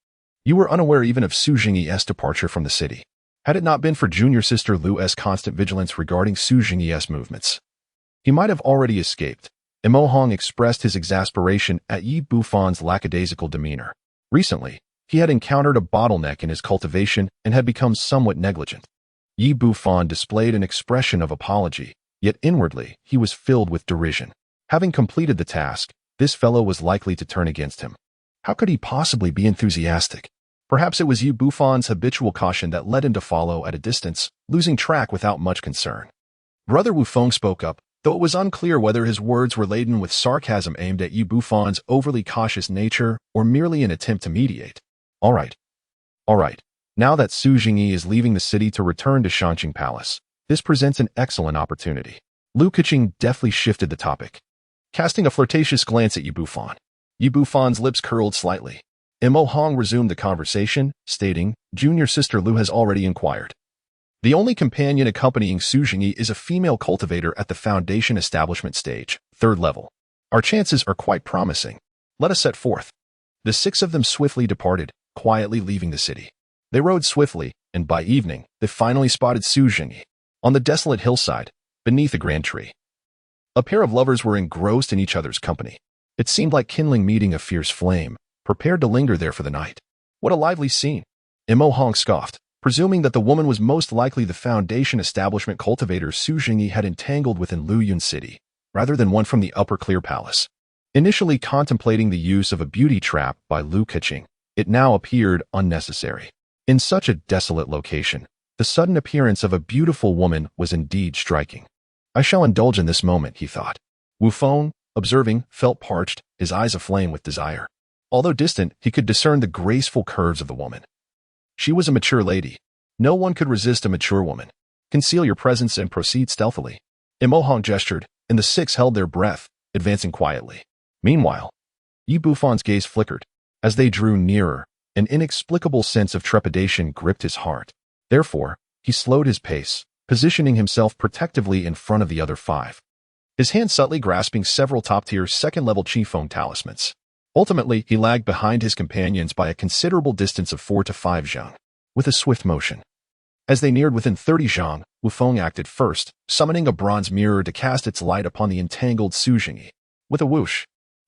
You were unaware even of Su Jingyi's departure from the city. Had it not been for junior sister Lu's constant vigilance regarding Su Jingyi's movements, he might have already escaped. Mo Hong expressed his exasperation at Yi Bufan's lackadaisical demeanor. Recently, he had encountered a bottleneck in his cultivation and had become somewhat negligent. Yi Bufan displayed an expression of apology, yet inwardly he was filled with derision. Having completed the task, this fellow was likely to turn against him. How could he possibly be enthusiastic? Perhaps it was Yi Bufan's habitual caution that led him to follow at a distance, losing track without much concern. Brother Wu Feng spoke up, though it was unclear whether his words were laden with sarcasm aimed at Yi Bufan's overly cautious nature or merely an attempt to mediate. All right. Now that Su Jingyi is leaving the city to return to Shanqing Palace, this presents an excellent opportunity. Lu Keqing deftly shifted the topic, casting a flirtatious glance at Yi Bufan. Yi Bufan's lips curled slightly. Mo Hong resumed the conversation, stating, Junior sister Lu has already inquired. The only companion accompanying Su Jingyi is a female cultivator at the Foundation Establishment stage, 3rd level. Our chances are quite promising. Let us set forth. The 6 of them swiftly departed, quietly leaving the city. They rode swiftly, and by evening, they finally spotted Su Jingyi on the desolate hillside, beneath a grand tree. A pair of lovers were engrossed in each other's company. It seemed like kindling meeting a fierce flame, prepared to linger there for the night. What a lively scene! Imo Hong scoffed, presuming that the woman was most likely the Foundation Establishment cultivator Su Jingyi had entangled within Luyun City, rather than one from the Upper Clear Palace. Initially contemplating the use of a beauty trap by Lu Keqing, it now appeared unnecessary. In such a desolate location, the sudden appearance of a beautiful woman was indeed striking. I shall indulge in this moment, he thought. Wu Feng, observing, felt parched, his eyes aflame with desire. Although distant, he could discern the graceful curves of the woman. She was a mature lady. No one could resist a mature woman. Conceal your presence and proceed stealthily. Imo Hong gestured, and the 6 held their breath, advancing quietly. Meanwhile, Yi Bufan's gaze flickered. As they drew nearer, an inexplicable sense of trepidation gripped his heart. Therefore, he slowed his pace, positioning himself protectively in front of the other 5. His hand subtly grasping several top-tier 2nd-level Qifeng talismans. Ultimately, he lagged behind his companions by a considerable distance of 4 to 5 zhang, with a swift motion. As they neared within 30 zhang, Wu Feng acted first, summoning a bronze mirror to cast its light upon the entangled Su Jingyi. With a whoosh,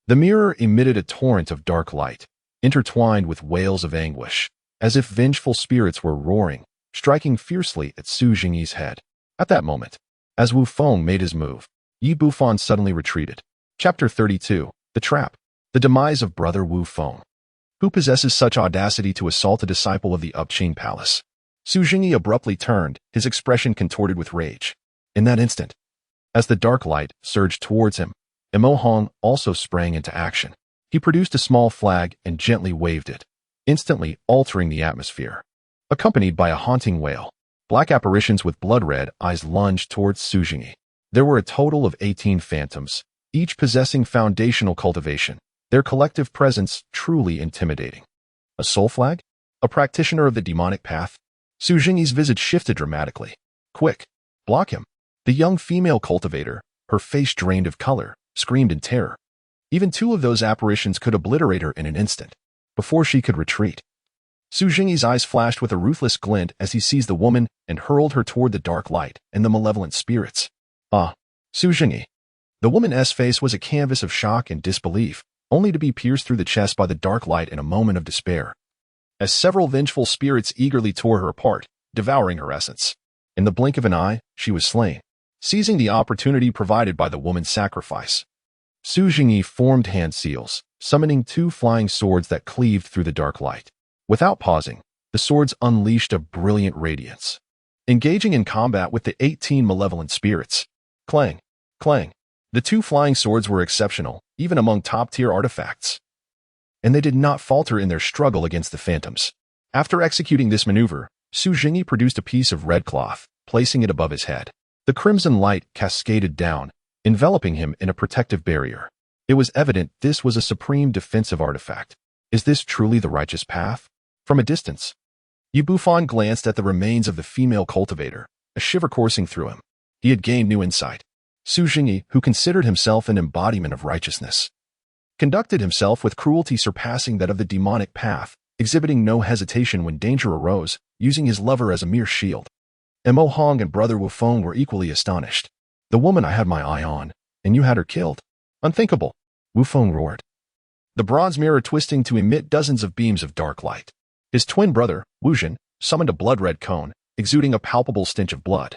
the mirror emitted a torrent of dark light, intertwined with wails of anguish, as if vengeful spirits were roaring, striking fiercely at Su Jingyi's head. At that moment, as Wu Feng made his move, Yi Bufan suddenly retreated. Chapter 32, The Trap. The demise of brother Wu Feng. Who possesses such audacity to assault a disciple of the Upqing Palace? Su Jingyi abruptly turned, his expression contorted with rage. In that instant, as the dark light surged towards him, Imo Hong also sprang into action. He produced a small flag and gently waved it, instantly altering the atmosphere. Accompanied by a haunting wail, black apparitions with blood-red eyes lunged towards Su Jingyi. There were a total of 18 phantoms, each possessing foundational cultivation, their collective presence truly intimidating. A soul flag? A practitioner of the demonic path? Su Jingyi's visage shifted dramatically. Quick! Block him! The young female cultivator, her face drained of color, screamed in terror. Even 2 of those apparitions could obliterate her in an instant, before she could retreat. Su Jingyi's eyes flashed with a ruthless glint as he seized the woman and hurled her toward the dark light and the malevolent spirits. Ah, Su Jingyi. The woman's face was a canvas of shock and disbelief, only to be pierced through the chest by the dark light in a moment of despair. As several vengeful spirits eagerly tore her apart, devouring her essence. In the blink of an eye, she was slain, seizing the opportunity provided by the woman's sacrifice. Su Jingyi formed hand seals, summoning 2 flying swords that cleaved through the dark light. Without pausing, the swords unleashed a brilliant radiance, engaging in combat with the 18 malevolent spirits. Clang! Clang! The 2 flying swords were exceptional, even among top-tier artifacts. And they did not falter in their struggle against the phantoms. After executing this maneuver, Su Jingyi produced a piece of red cloth, placing it above his head. The crimson light cascaded down, enveloping him in a protective barrier. It was evident this was a supreme defensive artifact. Is this truly the righteous path? From a distance, Yi Bufan glanced at the remains of the female cultivator, a shiver coursing through him. He had gained new insight. Su Jingyi, who considered himself an embodiment of righteousness, conducted himself with cruelty surpassing that of the demonic path, exhibiting no hesitation when danger arose, using his lover as a mere shield. Imo Hong and brother Wu Feng were equally astonished. The woman I had my eye on, and you had her killed. Unthinkable, Wu Feng roared, the bronze mirror twisting to emit dozens of beams of dark light. His twin brother, Wu Jin, summoned a blood-red cone, exuding a palpable stench of blood,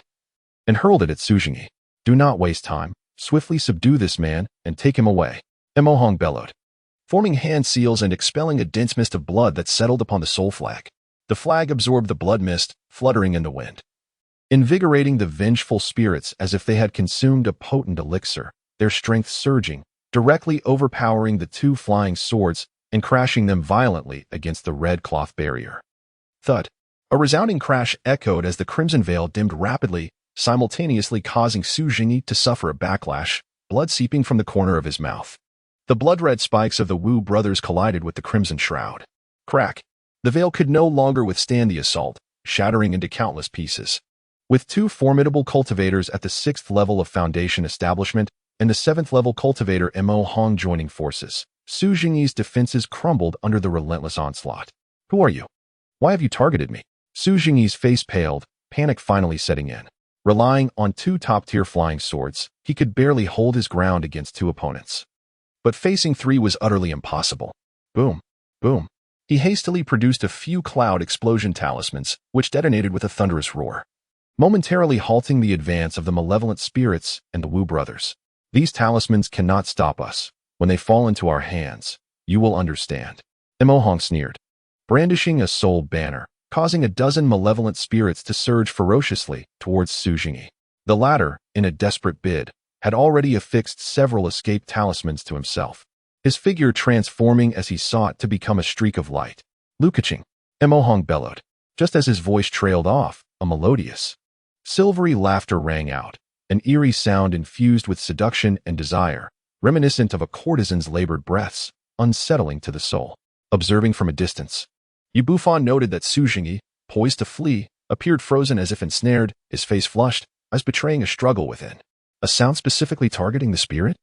and hurled it at Su Jingyi. Do not waste time. Swiftly subdue this man and take him away, Imo Hong bellowed, forming hand seals and expelling a dense mist of blood that settled upon the soul flag. The flag absorbed the blood mist, fluttering in the wind, invigorating the vengeful spirits as if they had consumed a potent elixir, their strength surging, directly overpowering the 2 flying swords and crashing them violently against the red cloth barrier. Thud! A resounding crash echoed as the crimson veil dimmed rapidly, simultaneously causing Su Jingyi to suffer a backlash, blood seeping from the corner of his mouth. The blood-red spikes of the Wu brothers collided with the crimson shroud. Crack! The veil could no longer withstand the assault, shattering into countless pieces. With two formidable cultivators at the 6th level of Foundation Establishment and the 7th level cultivator Mo Hong joining forces, Su Jingyi's defenses crumbled under the relentless onslaught. Who are you? Why have you targeted me? Su Jingyi's face paled, panic finally setting in. Relying on two top-tier flying swords, he could barely hold his ground against two opponents. But facing three was utterly impossible. Boom, boom. He hastily produced a few cloud explosion talismans, which detonated with a thunderous roar, momentarily halting the advance of the malevolent spirits and the Wu brothers. These talismans cannot stop us. When they fall into our hands, you will understand. Mo Hong sneered, brandishing a soul banner, causing a dozen malevolent spirits to surge ferociously towards Su Jingyi. The latter, in a desperate bid, had already affixed several escape talismans to himself, his figure transforming as he sought to become a streak of light. Lucaching, Mo Hong bellowed. Just as his voice trailed off, a melodious, silvery laughter rang out, an eerie sound infused with seduction and desire, reminiscent of a courtesan's labored breaths, unsettling to the soul. Observing from a distance, Bufan noted that Su Jingyi, poised to flee, appeared frozen as if ensnared, his face flushed, as betraying a struggle within. A sound specifically targeting the spirit?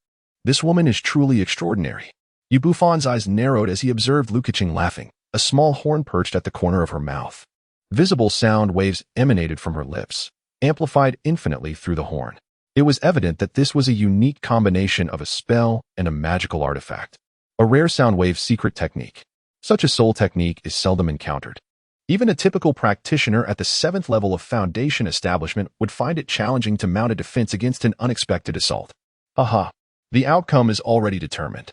This woman is truly extraordinary. Bufan's eyes narrowed as he observed Lucaching laughing, a small horn perched at the corner of her mouth. Visible sound waves emanated from her lips, amplified infinitely through the horn. It was evident that this was a unique combination of a spell and a magical artifact, a rare sound wave secret technique. Such a soul technique is seldom encountered. Even a typical practitioner at the 7th level of Foundation Establishment would find it challenging to mount a defense against an unexpected assault. Aha! The outcome is already determined.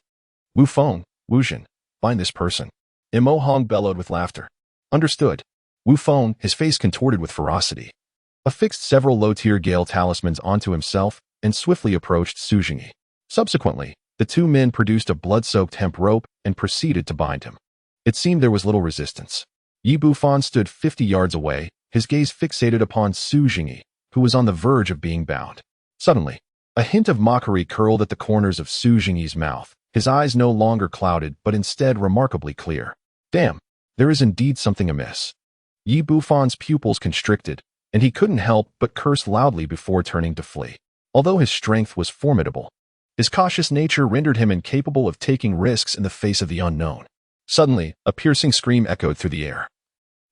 Wu Feng, Wu Jin, find this person. Mo Hong bellowed with laughter. Understood. Wu Feng, his face contorted with ferocity, affixed several low-tier Gale talismans onto himself and swiftly approached Su Jingyi. Subsequently, the two men produced a blood-soaked hemp rope and proceeded to bind him. It seemed there was little resistance. Bufan stood 50 yards away, his gaze fixated upon Su Jingyi, who was on the verge of being bound. Suddenly, a hint of mockery curled at the corners of Su Jingyi's mouth, his eyes no longer clouded but instead remarkably clear. Damn, there is indeed something amiss. Bufan's pupils constricted, and he couldn't help but curse loudly before turning to flee. Although his strength was formidable, his cautious nature rendered him incapable of taking risks in the face of the unknown. Suddenly, a piercing scream echoed through the air,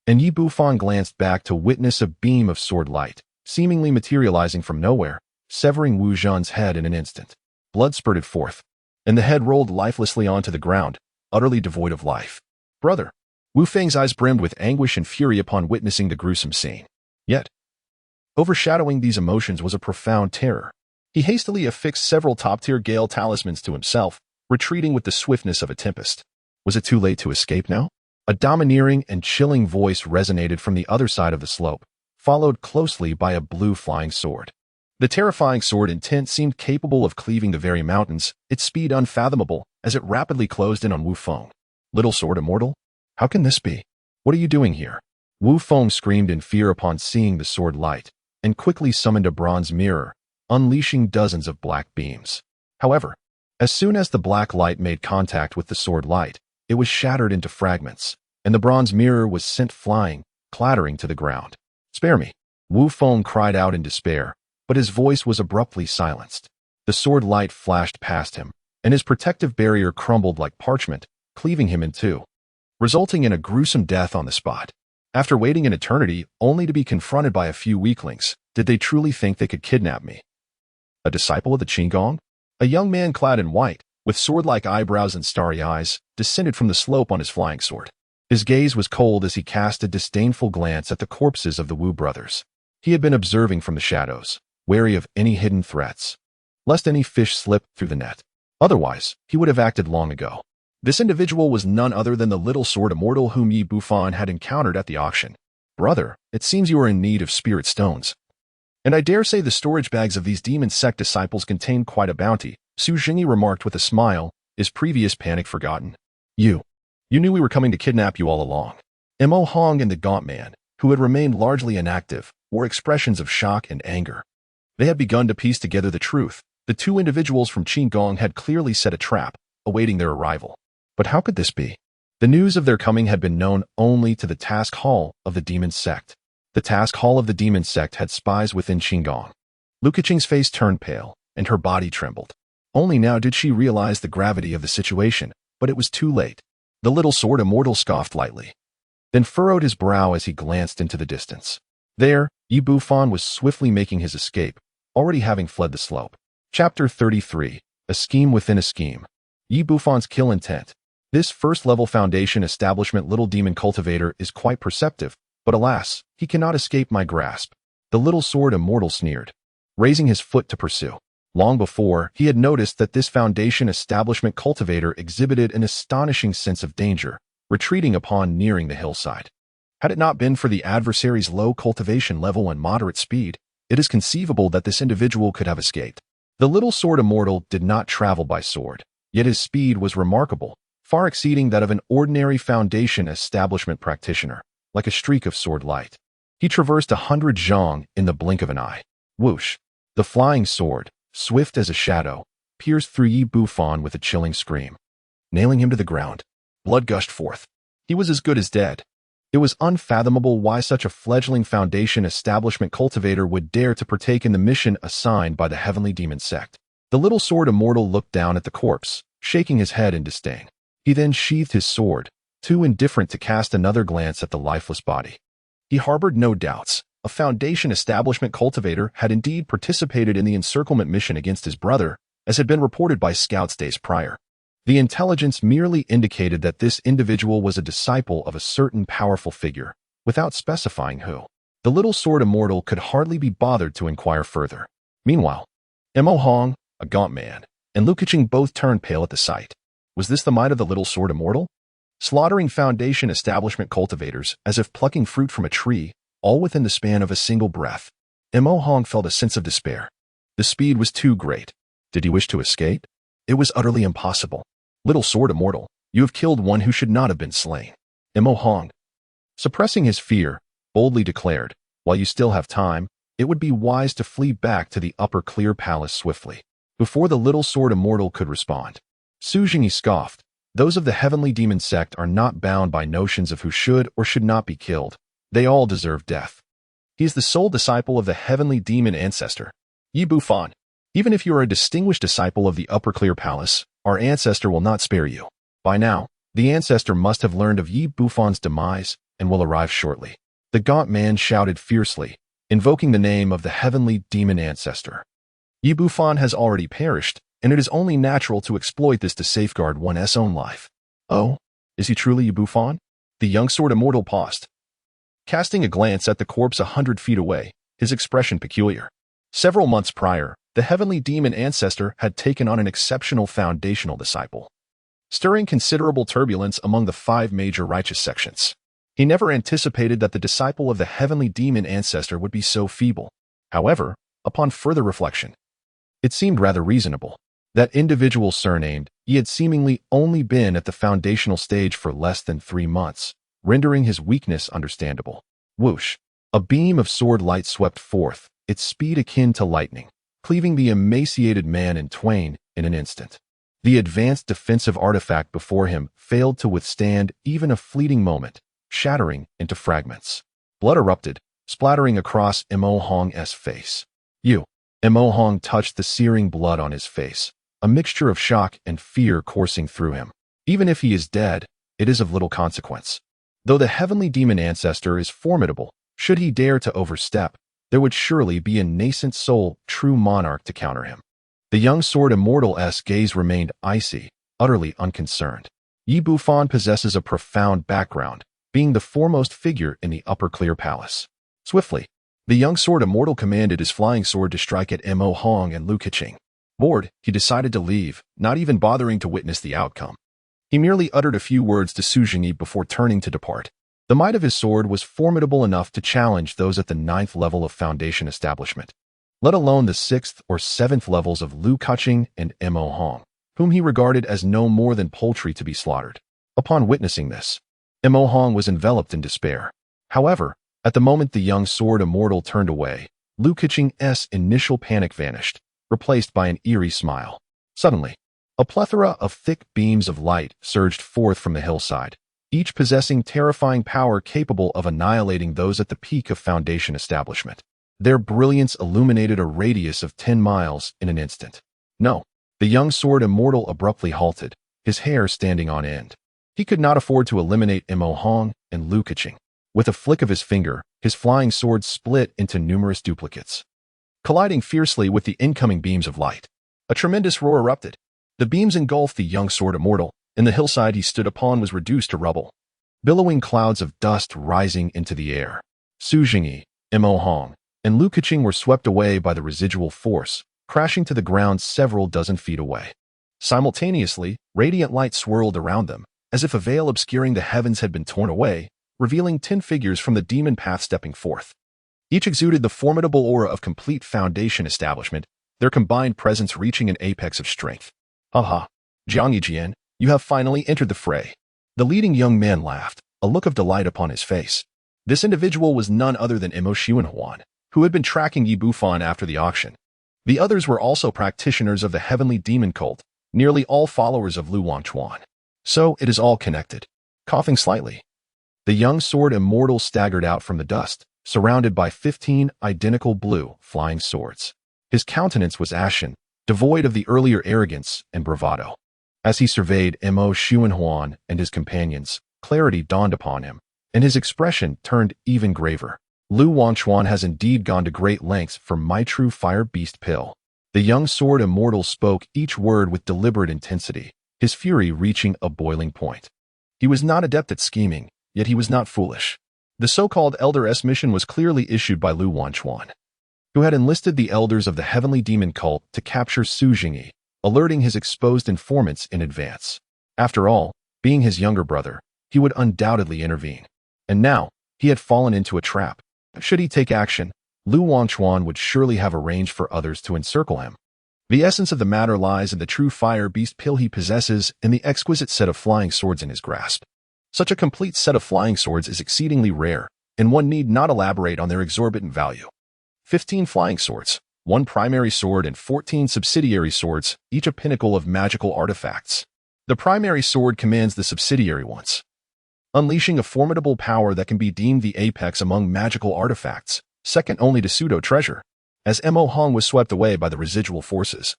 and Bufan glanced back to witness a beam of sword light, seemingly materializing from nowhere, severing Wu Zhan's head in an instant. Blood spurted forth, and the head rolled lifelessly onto the ground, utterly devoid of life. Brother! Wu Feng's eyes brimmed with anguish and fury upon witnessing the gruesome scene. Yet, overshadowing these emotions was a profound terror. He hastily affixed several top-tier Gale talismans to himself, retreating with the swiftness of a tempest. Was it too late to escape now? A domineering and chilling voice resonated from the other side of the slope, followed closely by a blue flying sword. The terrifying sword intent seemed capable of cleaving the very mountains, its speed unfathomable, as it rapidly closed in on Wu Feng. Little sword immortal? How can this be? What are you doing here? Wu Feng screamed in fear upon seeing the sword light, and quickly summoned a bronze mirror, unleashing dozens of black beams. However, as soon as the black light made contact with the sword light, it was shattered into fragments, and the bronze mirror was sent flying, clattering to the ground. Spare me! Wu Feng cried out in despair, but his voice was abruptly silenced. The sword light flashed past him, and his protective barrier crumbled like parchment, cleaving him in two, resulting in a gruesome death on the spot. After waiting an eternity only to be confronted by a few weaklings, did they truly think they could kidnap me? A disciple of the Qinggong? A young man clad in white, with sword-like eyebrows and starry eyes, descended from the slope on his flying sword. His gaze was cold as he cast a disdainful glance at the corpses of the Wu brothers. He had been observing from the shadows, wary of any hidden threats, lest any fish slip through the net. Otherwise, he would have acted long ago. This individual was none other than the little sword immortal whom Bufan had encountered at the auction. Brother, it seems you are in need of spirit stones. And I dare say the storage bags of these demon sect disciples contain quite a bounty, Su Jingyi remarked with a smile, his previous panic forgotten. You knew we were coming to kidnap you all along. Mo Hong and the gaunt man, who had remained largely inactive, wore expressions of shock and anger. They had begun to piece together the truth. The two individuals from Qinggong had clearly set a trap, awaiting their arrival. But how could this be? The news of their coming had been known only to the task hall of the demon sect. The task hall of the demon sect had spies within Qinggong. Lu Keqing's face turned pale, and her body trembled. Only now did she realize the gravity of the situation, but it was too late. The little sword immortal scoffed lightly, then furrowed his brow as he glanced into the distance. There, Bufan was swiftly making his escape, already having fled the slope. Chapter 33. A Scheme Within a Scheme. Bufan's kill intent. This first-level foundation establishment little demon cultivator is quite perceptive, but alas, he cannot escape my grasp. The little sword immortal sneered, raising his foot to pursue. Long before, he had noticed that this foundation establishment cultivator exhibited an astonishing sense of danger, retreating upon nearing the hillside. Had it not been for the adversary's low cultivation level and moderate speed, it is conceivable that this individual could have escaped. The little sword immortal did not travel by sword, yet his speed was remarkable, far exceeding that of an ordinary foundation establishment practitioner, like a streak of sword light. He traversed 100 zhang in the blink of an eye. Whoosh! The flying sword, swift as a shadow, pierced through Bufan with a chilling scream, nailing him to the ground. Blood gushed forth. He was as good as dead. It was unfathomable why such a fledgling foundation establishment cultivator would dare to partake in the mission assigned by the Heavenly Demon Sect. The little sword immortal looked down at the corpse, shaking his head in disdain. He then sheathed his sword, too indifferent to cast another glance at the lifeless body. He harbored no doubts. A foundation establishment cultivator had indeed participated in the encirclement mission against his brother, as had been reported by scouts days prior. The intelligence merely indicated that this individual was a disciple of a certain powerful figure, without specifying who. The little sword immortal could hardly be bothered to inquire further. Meanwhile, Mo Hong, a gaunt man, and Lu Keqing both turned pale at the sight. Was this the might of the little sword immortal? Slaughtering foundation establishment cultivators as if plucking fruit from a tree, all within the span of a single breath. Mo Hong felt a sense of despair. The speed was too great. Did he wish to escape? It was utterly impossible. Little sword immortal, you have killed one who should not have been slain. Mo Hong, suppressing his fear, boldly declared, while you still have time, it would be wise to flee back to the upper clear palace swiftly. Before the little sword immortal could respond, Su Jingyi scoffed, those of the Heavenly Demon Sect are not bound by notions of who should or should not be killed. They all deserve death. He is the sole disciple of the Heavenly Demon Ancestor, Bufan. Even if you are a distinguished disciple of the Upper Clear Palace, our ancestor will not spare you. By now, the ancestor must have learned of Bufan's demise and will arrive shortly. The gaunt man shouted fiercely, invoking the name of the Heavenly Demon Ancestor. Bufan has already perished, and it is only natural to exploit this to safeguard one's own life. Oh, is he truly Bufan? The young sword immortal paused, casting a glance at the corpse 100 feet away, his expression peculiar. Several months prior, the Heavenly Demon Ancestor had taken on an exceptional foundational disciple, stirring considerable turbulence among the 5 major righteous sections. He never anticipated that the disciple of the Heavenly Demon Ancestor would be so feeble. However, upon further reflection, it seemed rather reasonable. That individual surnamed, he had seemingly only been at the foundational stage for less than 3 months, rendering his weakness understandable. Whoosh! A beam of sword light swept forth, its speed akin to lightning, cleaving the emaciated man in twain in an instant. The advanced defensive artifact before him failed to withstand even a fleeting moment, shattering into fragments. Blood erupted, splattering across Mo Hong's face. Mo Hong touched the searing blood on his face, a mixture of shock and fear coursing through him. Even if he is dead, it is of little consequence. Though the Heavenly Demon Ancestor is formidable, should he dare to overstep, there would surely be a nascent soul, true monarch to counter him. The young sword immortal's gaze remained icy, utterly unconcerned. Bufan possesses a profound background, being the foremost figure in the Upper Clear Palace. Swiftly, the young sword immortal commanded his flying sword to strike at Mo Hong and Lu Keqing. Bored, he decided to leave, not even bothering to witness the outcome. He merely uttered a few words to Su Jingyi before turning to depart. The might of his sword was formidable enough to challenge those at the 9th level of foundation establishment, let alone the 6th or 7th levels of Lu Keqing and Mo Hong, whom he regarded as no more than poultry to be slaughtered. Upon witnessing this, Mo Hong was enveloped in despair. However, at the moment the young sword immortal turned away, Lu Keqing's initial panic vanished, replaced by an eerie smile. Suddenly, a plethora of thick beams of light surged forth from the hillside, each possessing terrifying power capable of annihilating those at the peak of Foundation establishment. Their brilliance illuminated a radius of 10 miles in an instant. No, the young sword immortal abruptly halted, his hair standing on end. He could not afford to eliminate Imo Hong and Lu Keqing. With a flick of his finger, his flying sword split into numerous duplicates, colliding fiercely with the incoming beams of light. A tremendous roar erupted. The beams engulfed the young sword immortal, and the hillside he stood upon was reduced to rubble. Billowing clouds of dust rising into the air. Su Jingyi, Imo Hong, and Lu Keqing were swept away by the residual force, crashing to the ground several dozen feet away. Simultaneously, radiant light swirled around them, as if a veil obscuring the heavens had been torn away, revealing 10 figures from the demon path stepping forth. Each exuded the formidable aura of complete Foundation establishment, their combined presence reaching an apex of strength. "Ha! Jiang Yijian, you have finally entered the fray." The leading young man laughed, a look of delight upon his face. This individual was none other than Imo Xianhuan, who had been tracking Yi Bufan after the auction. The others were also practitioners of the Heavenly Demon cult, nearly all followers of Lu Wangchuan. So it is all connected. Coughing slightly, the young sword immortal staggered out from the dust, surrounded by 15 identical blue flying swords. His countenance was ashen, devoid of the earlier arrogance and bravado. As he surveyed Imo Xianhuan and his companions, clarity dawned upon him, and his expression turned even graver. Lu Wangchuan has indeed gone to great lengths for my true fire beast pill. The young sword immortal spoke each word with deliberate intensity, his fury reaching a boiling point. He was not adept at scheming, yet he was not foolish. The so-called Elder S mission was clearly issued by Lu Wangchuan, who had enlisted the elders of the Heavenly Demon cult to capture Su Jingyi, alerting his exposed informants in advance. After all, being his younger brother, he would undoubtedly intervene. And now, he had fallen into a trap. Should he take action, Lu Wangchuan would surely have arranged for others to encircle him. The essence of the matter lies in the true fire beast pill he possesses and the exquisite set of flying swords in his grasp. Such a complete set of flying swords is exceedingly rare, and one need not elaborate on their exorbitant value. 15 flying swords, 1 primary sword and 14 subsidiary swords, each a pinnacle of magical artifacts. The primary sword commands the subsidiary ones, unleashing a formidable power that can be deemed the apex among magical artifacts, second only to pseudo-treasure. As Imo Hong was swept away by the residual forces,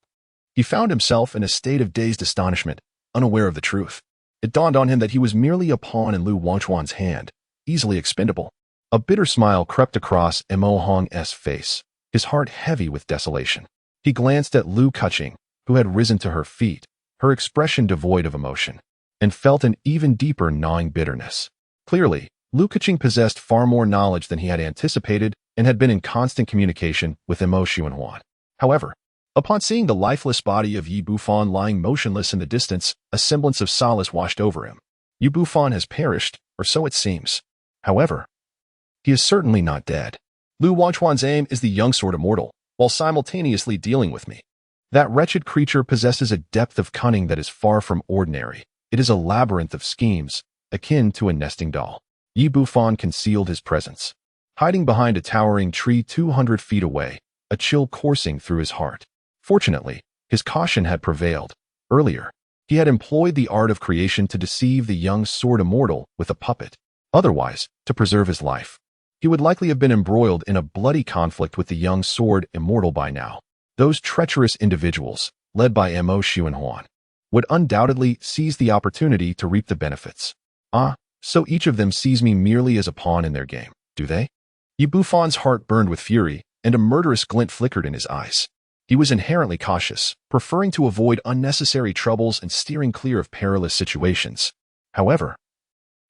he found himself in a state of dazed astonishment, unaware of the truth. It dawned on him that he was merely a pawn in Lu Wangchuan's hand, easily expendable. A bitter smile crept across Imo Hong's face, his heart heavy with desolation. He glanced at Lu Keqing, who had risen to her feet, her expression devoid of emotion, and felt an even deeper gnawing bitterness. Clearly, Lu Keqing possessed far more knowledge than he had anticipated and had been in constant communication with Imo Xianhuan. However, upon seeing the lifeless body of Yi Bufan lying motionless in the distance, a semblance of solace washed over him. Yi Bufan has perished, or so it seems. However, he is certainly not dead. Lu Wangchuan's aim is the young sword immortal, while simultaneously dealing with me. That wretched creature possesses a depth of cunning that is far from ordinary. It is a labyrinth of schemes, akin to a nesting doll. Yi Bufan concealed his presence, hiding behind a towering tree 200 feet away, a chill coursing through his heart. Fortunately, his caution had prevailed. Earlier, he had employed the art of creation to deceive the young sword immortal with a puppet. Otherwise, to preserve his life, he would likely have been embroiled in a bloody conflict with the young sword immortal by now. Those treacherous individuals, led by Imo Xianhuan, would undoubtedly seize the opportunity to reap the benefits. So each of them sees me merely as a pawn in their game, do they? Yi Bufan's heart burned with fury, and a murderous glint flickered in his eyes. He was inherently cautious, preferring to avoid unnecessary troubles and steering clear of perilous situations. However,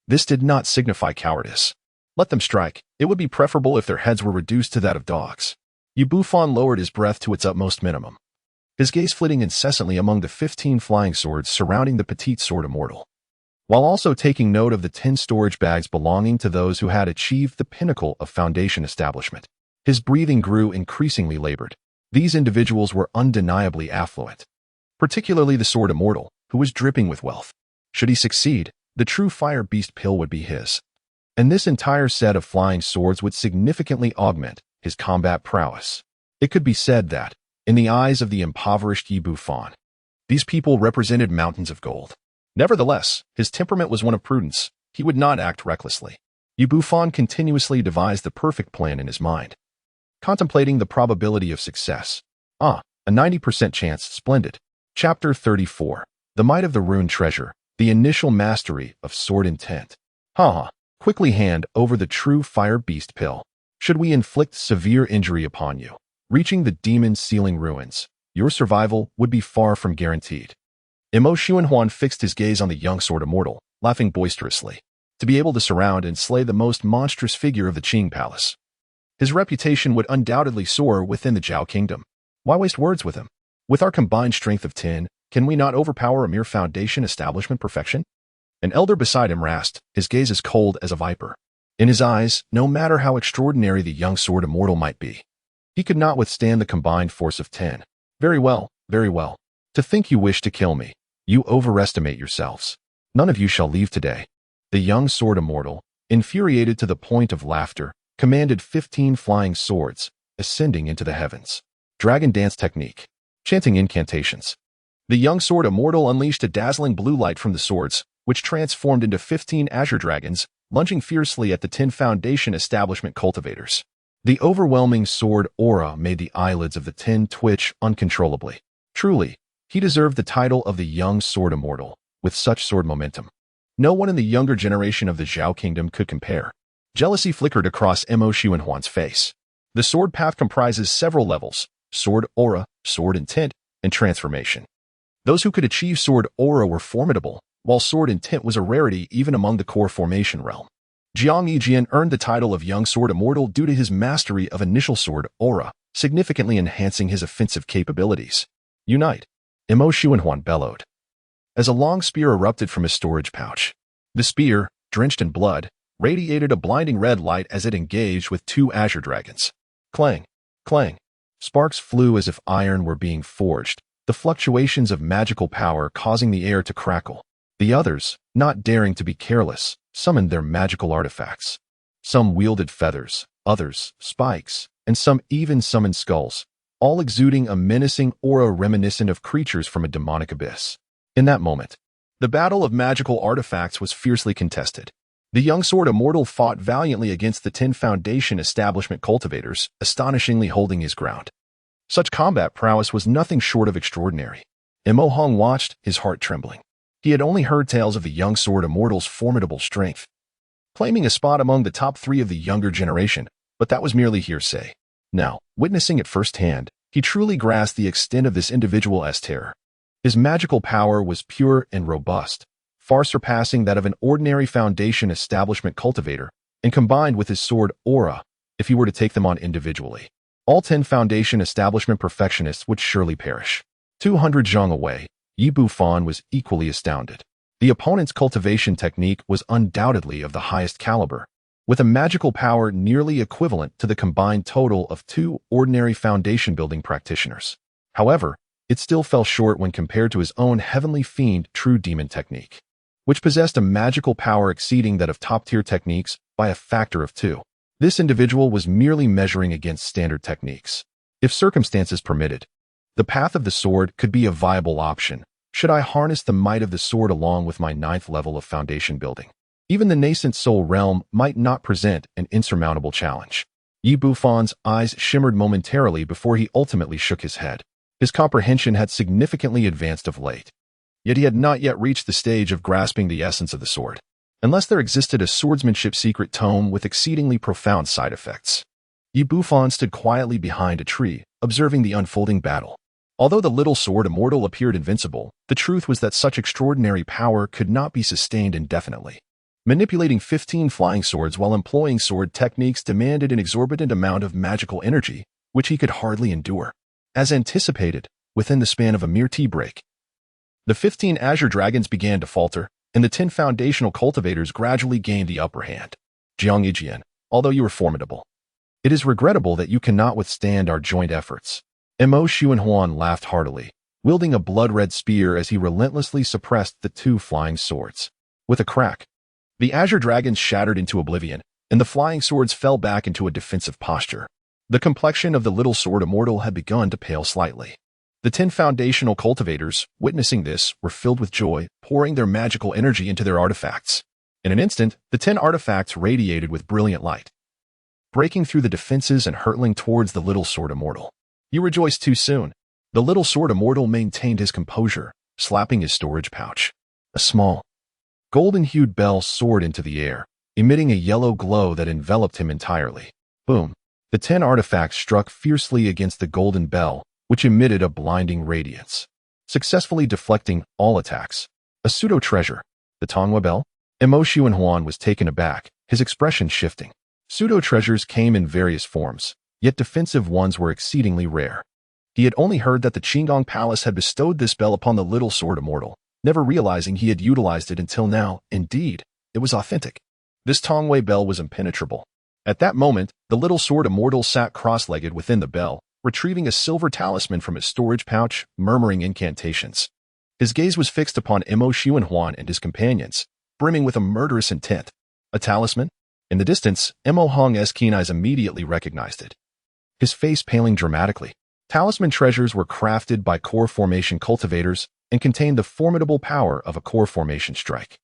this did not signify cowardice. Let them strike. It would be preferable if their heads were reduced to that of dogs. Yi Bufan lowered his breath to its utmost minimum, his gaze flitting incessantly among the 15 flying swords surrounding the petite sword immortal, while also taking note of the 10 storage bags belonging to those who had achieved the pinnacle of Foundation establishment. His breathing grew increasingly labored. These individuals were undeniably affluent, particularly the sword immortal, who was dripping with wealth. Should he succeed, the true fire beast pill would be his, and this entire set of flying swords would significantly augment his combat prowess. It could be said that, in the eyes of the impoverished Yi Bufan, these people represented mountains of gold. Nevertheless, his temperament was one of prudence, He would not act recklessly. Bufan continuously devised the perfect plan in his mind, contemplating the probability of success. A 90% chance, splendid. Chapter 34. The Might of the Rune Treasure, the Initial Mastery of Sword Intent. Quickly hand over the true fire beast pill. Should we inflict severe injury upon you, reaching the demon sealing ruins, your survival would be far from guaranteed. Imo Xuanhuan fixed his gaze on the young sword immortal, laughing boisterously. To be able to surround and slay the most monstrous figure of the Qing Palace, his reputation would undoubtedly soar within the Zhao Kingdom. Why waste words with him? With our combined strength of 10, can we not overpower a mere foundation establishment perfection? An elder beside him rasped, his gaze as cold as a viper. In his eyes, no matter how extraordinary the young sword immortal might be, he could not withstand the combined force of 10. Very well, very well. To think you wish to kill me, you overestimate yourselves. None of you shall leave today. The young sword immortal, infuriated to the point of laughter, commanded 15 flying swords, ascending into the heavens. Dragon dance technique. Chanting incantations. The young sword immortal unleashed a dazzling blue light from the swords, which transformed into 15 azure dragons, lunging fiercely at the 10 foundation establishment cultivators. The overwhelming sword aura made the eyelids of the 10 twitch uncontrollably. Truly, he deserved the title of the young sword immortal, with such sword momentum. No one in the younger generation of the Zhao Kingdom could compare. Jealousy flickered across Imo Xuanhuan's face. The sword path comprises several levels: sword aura, sword intent, and transformation. Those who could achieve sword aura were formidable, while sword intent was a rarity even among the core formation realm. Jiang Yijian earned the title of young sword immortal due to his mastery of initial sword aura, significantly enhancing his offensive capabilities. Unite! Imo Xuanhuan bellowed, as a long spear erupted from his storage pouch. The spear, drenched in blood, radiated a blinding red light as it engaged with 2 azure dragons. Clang! Clang! Sparks flew as if iron were being forged, the fluctuations of magical power causing the air to crackle. The others, not daring to be careless, summoned their magical artifacts. Some wielded feathers, others spikes, and some even summoned skulls, all exuding a menacing aura reminiscent of creatures from a demonic abyss. In that moment, the battle of magical artifacts was fiercely contested. The young sword immortal fought valiantly against the 10 foundation establishment cultivators, astonishingly holding his ground. Such combat prowess was nothing short of extraordinary. Imo Hong watched, his heart trembling. He had only heard tales of the young sword immortal's formidable strength, claiming a spot among the top 3 of the younger generation, but that was merely hearsay. Now, witnessing it firsthand, he truly grasped the extent of this individual's terror. His magical power was pure and robust, far surpassing that of an ordinary foundation establishment cultivator, and combined with his sword aura, if he were to take them on individually, all 10 foundation establishment perfectionists would surely perish. 200 zhang away, Bufan was equally astounded. The opponent's cultivation technique was undoubtedly of the highest caliber, with a magical power nearly equivalent to the combined total of 2 ordinary foundation building practitioners. However, it still fell short when compared to his own Heavenly Fiend True Demon technique, which possessed a magical power exceeding that of top-tier techniques by a factor of 2. This individual was merely measuring against standard techniques. If circumstances permitted, the path of the sword could be a viable option, should I harness the might of the sword along with my 9th level of foundation building. Even the nascent soul realm might not present an insurmountable challenge. Bufan's eyes shimmered momentarily before he ultimately shook his head. His comprehension had significantly advanced of late, yet he had not yet reached the stage of grasping the essence of the sword, unless there existed a swordsmanship secret tome with exceedingly profound side effects. Bufan stood quietly behind a tree, observing the unfolding battle. Although the little sword immortal appeared invincible, the truth was that such extraordinary power could not be sustained indefinitely. Manipulating 15 flying swords while employing sword techniques demanded an exorbitant amount of magical energy, which he could hardly endure. As anticipated, within the span of a mere tea break, the 15 azure dragons began to falter, and the 10 foundational cultivators gradually gained the upper hand. Jiang Yijian, although you are formidable, it is regrettable that you cannot withstand our joint efforts. Imo Xuanhuan laughed heartily, wielding a blood-red spear as he relentlessly suppressed the 2 flying swords. With a crack, the azure dragons shattered into oblivion, and the flying swords fell back into a defensive posture. The complexion of the little sword immortal had begun to pale slightly. The 10 foundational cultivators, witnessing this, were filled with joy, pouring their magical energy into their artifacts. In an instant, the 10 artifacts radiated with brilliant light, breaking through the defenses and hurtling towards the little sword immortal. You rejoiced too soon. The little sword immortal maintained his composure, slapping his storage pouch. A small, golden-hued bell soared into the air, emitting a yellow glow that enveloped him entirely. Boom! The 10 artifacts struck fiercely against the golden bell, which emitted a blinding radiance, successfully deflecting all attacks. A pseudo-treasure. The Tongwa bell? Mo Xuanhuan was taken aback, his expression shifting. Pseudo-treasures came in various forms, yet defensive ones were exceedingly rare. He had only heard that the Qinggong Palace had bestowed this bell upon the little sword immortal, never realizing he had utilized it until now. Indeed, it was authentic. This Tongwei bell was impenetrable. At that moment, the little sword immortal sat cross-legged within the bell, retrieving a silver talisman from his storage pouch, murmuring incantations. His gaze was fixed upon Mo Xuanhuan and his companions, brimming with a murderous intent. A talisman? In the distance, Mo Hong's keen eyes immediately recognized it, his face paling dramatically. Talisman treasures were crafted by core formation cultivators and contained the formidable power of a core formation strike.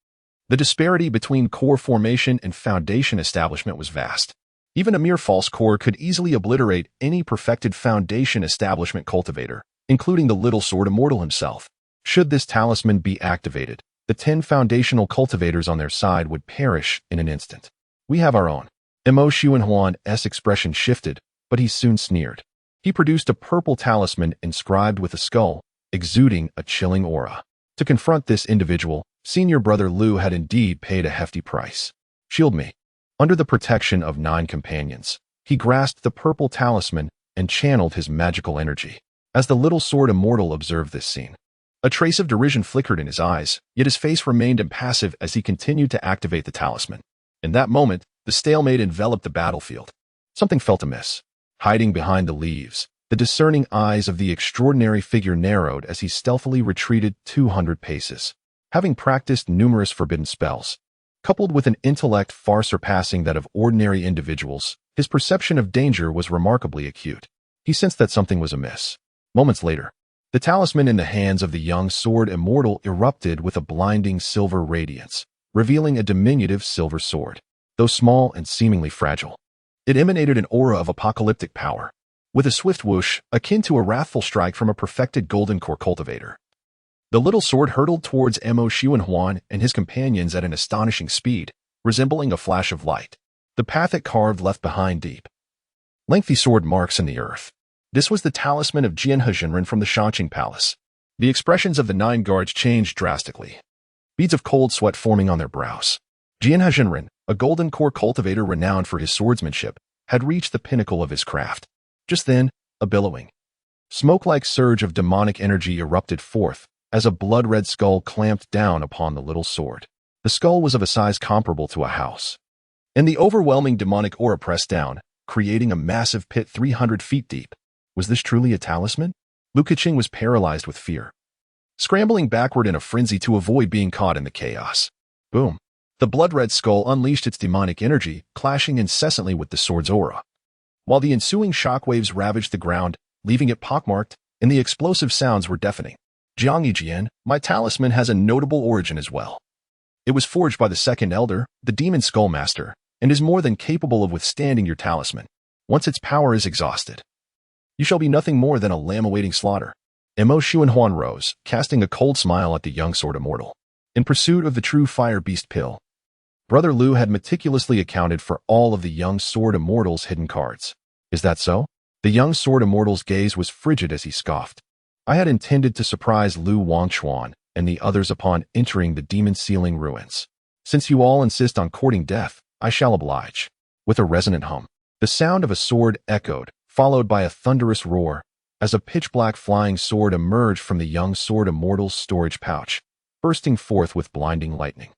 The disparity between core formation and foundation establishment was vast. Even a mere false core could easily obliterate any perfected foundation establishment cultivator, including the little sword immortal himself. Should this talisman be activated, the 10 foundational cultivators on their side would perish in an instant. We have our own. Mo Xuanhuan's expression shifted, but he soon sneered. He produced a purple talisman inscribed with a skull, exuding a chilling aura. To confront this individual, Senior Brother Liu had indeed paid a hefty price. Shield me. Under the protection of 9 companions, he grasped the purple talisman and channeled his magical energy. As the little sword immortal observed this scene, a trace of derision flickered in his eyes, yet his face remained impassive as he continued to activate the talisman. In that moment, the stalemate enveloped the battlefield. Something felt amiss. Hiding behind the leaves, the discerning eyes of the extraordinary figure narrowed as he stealthily retreated 200 paces. Having practiced numerous forbidden spells, coupled with an intellect far surpassing that of ordinary individuals, his perception of danger was remarkably acute. He sensed that something was amiss. Moments later, the talisman in the hands of the young sword immortal erupted with a blinding silver radiance, revealing a diminutive silver sword. Though small and seemingly fragile, it emanated an aura of apocalyptic power, with a swift whoosh akin to a wrathful strike from a perfected golden core cultivator. The little sword hurtled towards Mo Xuanhuan and his companions at an astonishing speed, resembling a flash of light. The path it carved left behind deep, lengthy sword marks in the earth. This was the talisman of Jianhe from the Shangqing Palace. The expressions of the 9 guards changed drastically, beads of cold sweat forming on their brows. Jianhe, a golden core cultivator renowned for his swordsmanship, had reached the pinnacle of his craft. Just then, a billowing, smoke-like surge of demonic energy erupted forth as a blood-red skull clamped down upon the little sword. The skull was of a size comparable to a house, and the overwhelming demonic aura pressed down, creating a massive pit 300 feet deep. Was this truly a talisman? Lu Keqing was paralyzed with fear, scrambling backward in a frenzy to avoid being caught in the chaos. Boom! The blood-red skull unleashed its demonic energy, clashing incessantly with the sword's aura, while the ensuing shockwaves ravaged the ground, leaving it pockmarked, and the explosive sounds were deafening. Jiang Yijian, my talisman has a notable origin as well. It was forged by the second elder, the Demon Skullmaster, and is more than capable of withstanding your talisman. Once its power is exhausted, you shall be nothing more than a lamb awaiting slaughter. Mo Xuanhuan rose, casting a cold smile at the young sword immortal. In pursuit of the true fire beast pill, Brother Liu had meticulously accounted for all of the young sword immortal's hidden cards. Is that so? The young sword immortal's gaze was frigid as he scoffed. I had intended to surprise Lu Wangchuan and the others upon entering the demon sealing ruins. Since you all insist on courting death, I shall oblige. With a resonant hum, the sound of a sword echoed, followed by a thunderous roar, as a pitch-black flying sword emerged from the young sword immortal's storage pouch, bursting forth with blinding lightning.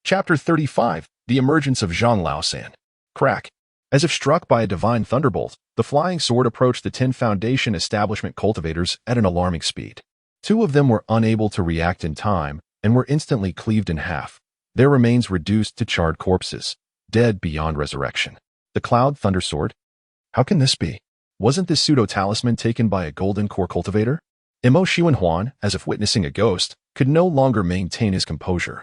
Chapter 35, The Emergence of Zhang Laosan. Crack. As if struck by a divine thunderbolt, the flying sword approached the 10 foundation establishment cultivators at an alarming speed. 2 of them were unable to react in time and were instantly cleaved in half, their remains reduced to charred corpses, dead beyond resurrection. The Cloud Thunder Sword? How can this be? Wasn't this pseudo-talisman taken by a golden core cultivator? Mo Xuanhuan, as if witnessing a ghost, could no longer maintain his composure.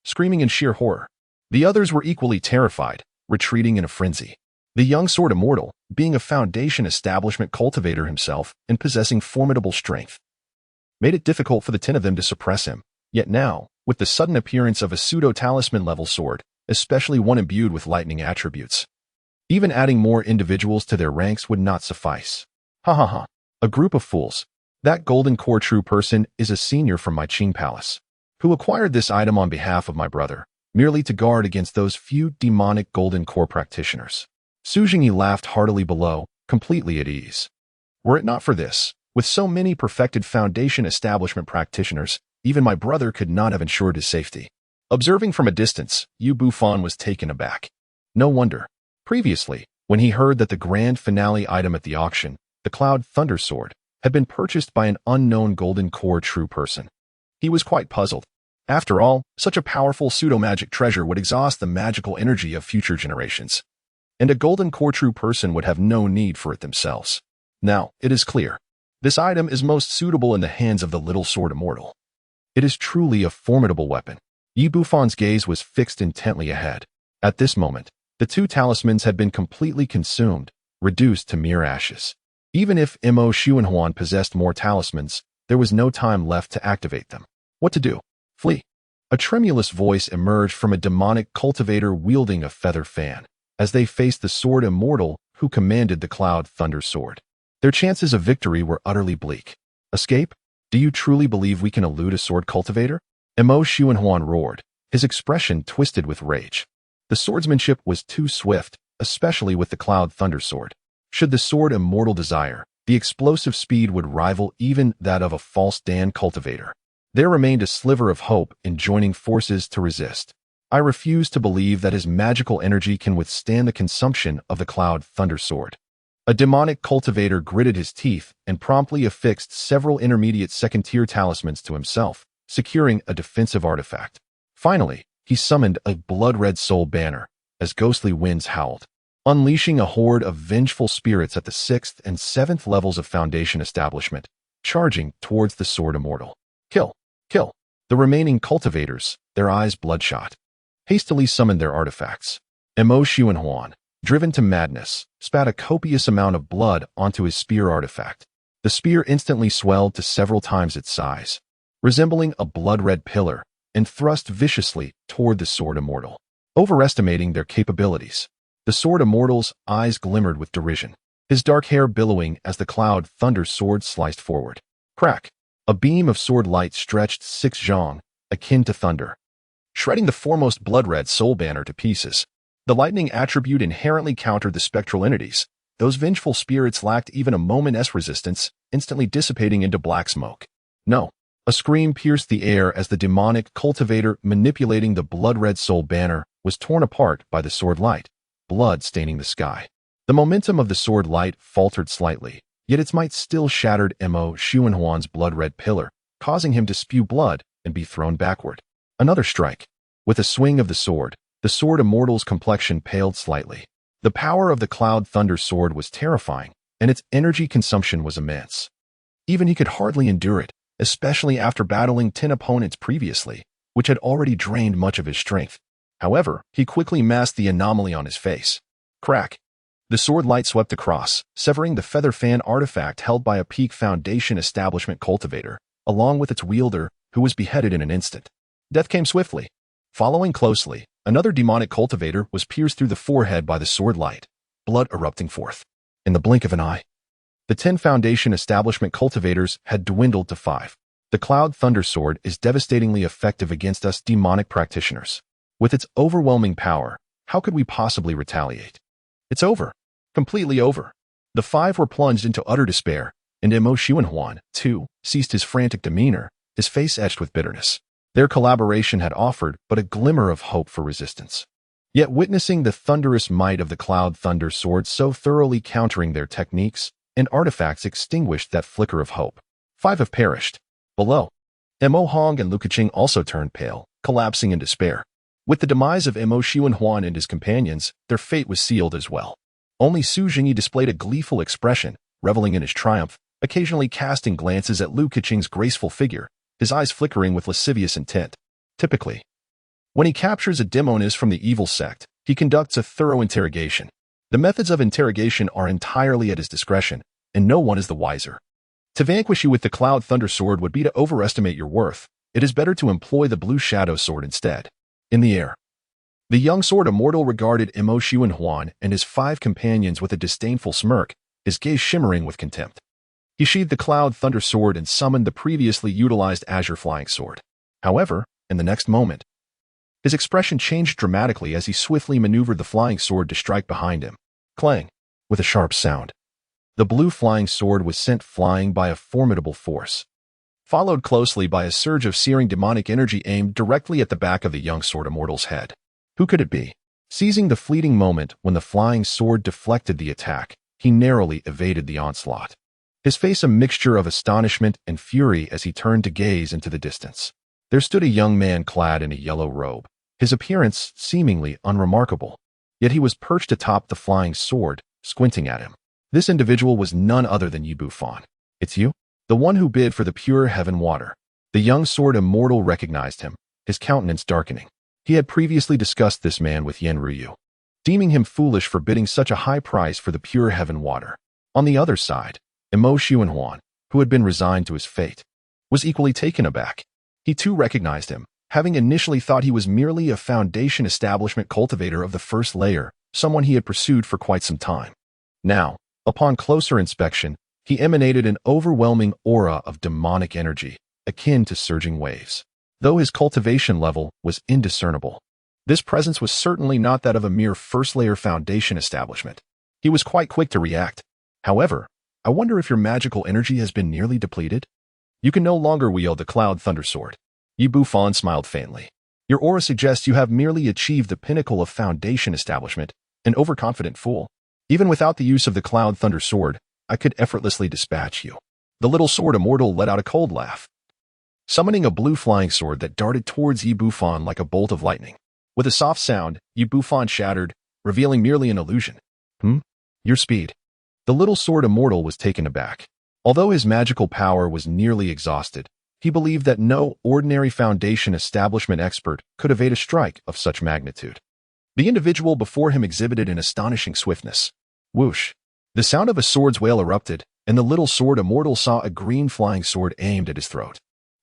Screaming in sheer horror, The others were equally terrified, retreating in a frenzy. The young sword immortal, being a foundation establishment cultivator himself and possessing formidable strength, made it difficult for the 10 of them to suppress him. Yet now, with the sudden appearance of a pseudo-talisman level sword, especially one imbued with lightning attributes, even adding more individuals to their ranks would not suffice. Ha ha ha. A group of fools. That golden core true person is a senior from my Qing palace, who acquired this item on behalf of my brother, merely to guard against those few demonic golden core practitioners. Su Jingyi laughed heartily below, completely at ease. Were it not for this, with so many perfected foundation establishment practitioners, even my brother could not have ensured his safety. Observing from a distance, Yu Bufan was taken aback. No wonder. Previously, when he heard that the grand finale item at the auction, the Cloud Thunder Sword, had been purchased by an unknown golden core true person, he was quite puzzled. After all, such a powerful pseudo-magic treasure would exhaust the magical energy of future generations, and a golden core true person would have no need for it themselves. Now, it is clear. This item is most suitable in the hands of the little sword immortal. It is truly a formidable weapon. Yi Bufan's gaze was fixed intently ahead. At this moment, the 2 talismans had been completely consumed, reduced to mere ashes. Even if Mo Xuanhuan possessed more talismans, there was no time left to activate them. What to do? Flee. A tremulous voice emerged from a demonic cultivator wielding a feather fan, as they faced the sword immortal who commanded the Cloud Thunder Sword. Their chances of victory were utterly bleak. Escape? Do you truly believe we can elude a sword cultivator? Mo Xuanhuan roared, his expression twisted with rage. The swordsmanship was too swift, especially with the Cloud Thunder Sword. Should the sword immortal desire, the explosive speed would rival even that of a false Dan cultivator. There remained a sliver of hope in joining forces to resist. I refuse to believe that his magical energy can withstand the consumption of the Cloud Thunder Sword. A demonic cultivator gritted his teeth and promptly affixed several intermediate second-tier talismans to himself, securing a defensive artifact. Finally, he summoned a blood-red soul banner, as ghostly winds howled, unleashing a horde of vengeful spirits at the 6th and 7th levels of Foundation establishment, charging towards the sword immortal. Kill! Kill! The remaining cultivators, their eyes bloodshot, hastily summoned their artifacts. Mo Xuanhuan, driven to madness, spat a copious amount of blood onto his spear artifact. The spear instantly swelled to several times its size, resembling a blood-red pillar, and thrust viciously toward the sword immortal. Overestimating their capabilities, the sword immortal's eyes glimmered with derision, his dark hair billowing as the Cloud Thunder Sword sliced forward. Crack! A beam of sword light stretched 6 zhong, akin to thunder, shredding the foremost blood-red soul banner to pieces. The lightning attribute inherently countered the spectral entities. Those vengeful spirits lacked even a moment's resistance, instantly dissipating into black smoke. No. A scream pierced the air as the demonic cultivator manipulating the blood-red soul banner was torn apart by the sword light, blood staining the sky. The momentum of the sword light faltered slightly, yet its might still shattered Mo Xuanhuan's blood-red pillar, causing him to spew blood and be thrown backward. Another strike. With a swing of the sword immortal's complexion paled slightly. The power of the Cloud Thunder Sword was terrifying, and its energy consumption was immense. Even he could hardly endure it, especially after battling 10 opponents previously, which had already drained much of his strength. However, he quickly masked the anomaly on his face. Crack! The sword light swept across, severing the feather fan artifact held by a peak Foundation establishment cultivator, along with its wielder, who was beheaded in an instant. Death came swiftly. Following closely, another demonic cultivator was pierced through the forehead by the sword light, blood erupting forth. In the blink of an eye, the 10 Foundation establishment cultivators had dwindled to 5. The Cloud Thunder Sword is devastatingly effective against us demonic practitioners. With its overwhelming power, how could we possibly retaliate? It's over. Completely over. The 5 were plunged into utter despair, and Mo Xuanhuan, too, ceased his frantic demeanor, his face etched with bitterness. Their collaboration had offered but a glimmer of hope for resistance. Yet witnessing the thunderous might of the Cloud Thunder Sword so thoroughly countering their techniques and artifacts extinguished that flicker of hope. 5 have perished. Below, Mo Hong and Lu Keqing also turned pale, collapsing in despair. With the demise of Mo Xuanhuan and his companions, their fate was sealed as well. Only Su Jingyi displayed a gleeful expression, reveling in his triumph, occasionally casting glances at Lu Keqing's graceful figure, his eyes flickering with lascivious intent. Typically, When he captures a demoness from the evil sect, he conducts a thorough interrogation. The methods of interrogation are entirely at his discretion, and no one is the wiser. To vanquish you with the Cloud Thunder Sword would be to overestimate your worth. It is better to employ the Blue Shadow Sword instead. In the air, the young sword immortal regarded Imo Huan and his 5 companions with a disdainful smirk, his gaze shimmering with contempt. He sheathed the Cloud Thunder Sword and summoned the previously utilized Azure Flying Sword. However, in the next moment, his expression changed dramatically as he swiftly maneuvered the flying sword to strike behind him. Clang! With a sharp sound, the blue flying sword was sent flying by a formidable force, followed closely by a surge of searing demonic energy aimed directly at the back of the young sword immortal's head. Who could it be? Seizing the fleeting moment when the flying sword deflected the attack, he narrowly evaded the onslaught, his face a mixture of astonishment and fury as he turned to gaze into the distance. There stood a young man clad in a yellow robe, his appearance seemingly unremarkable, yet he was perched atop the flying sword, squinting at him. This individual was none other than Bufan. It's you? The one who bid for the pure heaven water. The young sword immortal recognized him, his countenance darkening. He had previously discussed this man with Yen Ruyu, deeming him foolish for bidding such a high price for the pure heaven water. On the other side, Imo Huan, who had been resigned to his fate, was equally taken aback. He too recognized him, having initially thought he was merely a Foundation establishment cultivator of the first layer, someone he had pursued for quite some time. Now, upon closer inspection, he emanated an overwhelming aura of demonic energy, akin to surging waves. Though his cultivation level was indiscernible, this presence was certainly not that of a mere first-layer Foundation establishment. He was quite quick to react. However, I wonder if your magical energy has been nearly depleted? You can no longer wield the Cloud Thunder Sword. Bufan smiled faintly. Your aura suggests you have merely achieved the pinnacle of Foundation establishment, an overconfident fool. Even without the use of the Cloud Thunder Sword, I could effortlessly dispatch you. The little sword immortal let out a cold laugh, summoning a blue flying sword that darted towards Bufan like a bolt of lightning. With a soft sound, Bufan shattered, revealing merely an illusion. Your speed. The little sword immortal was taken aback. Although his magical power was nearly exhausted, he believed that no ordinary Foundation establishment expert could evade a strike of such magnitude. The individual before him exhibited an astonishing swiftness. Whoosh! The sound of a sword's wail erupted, and the little sword immortal saw a green flying sword aimed at his throat.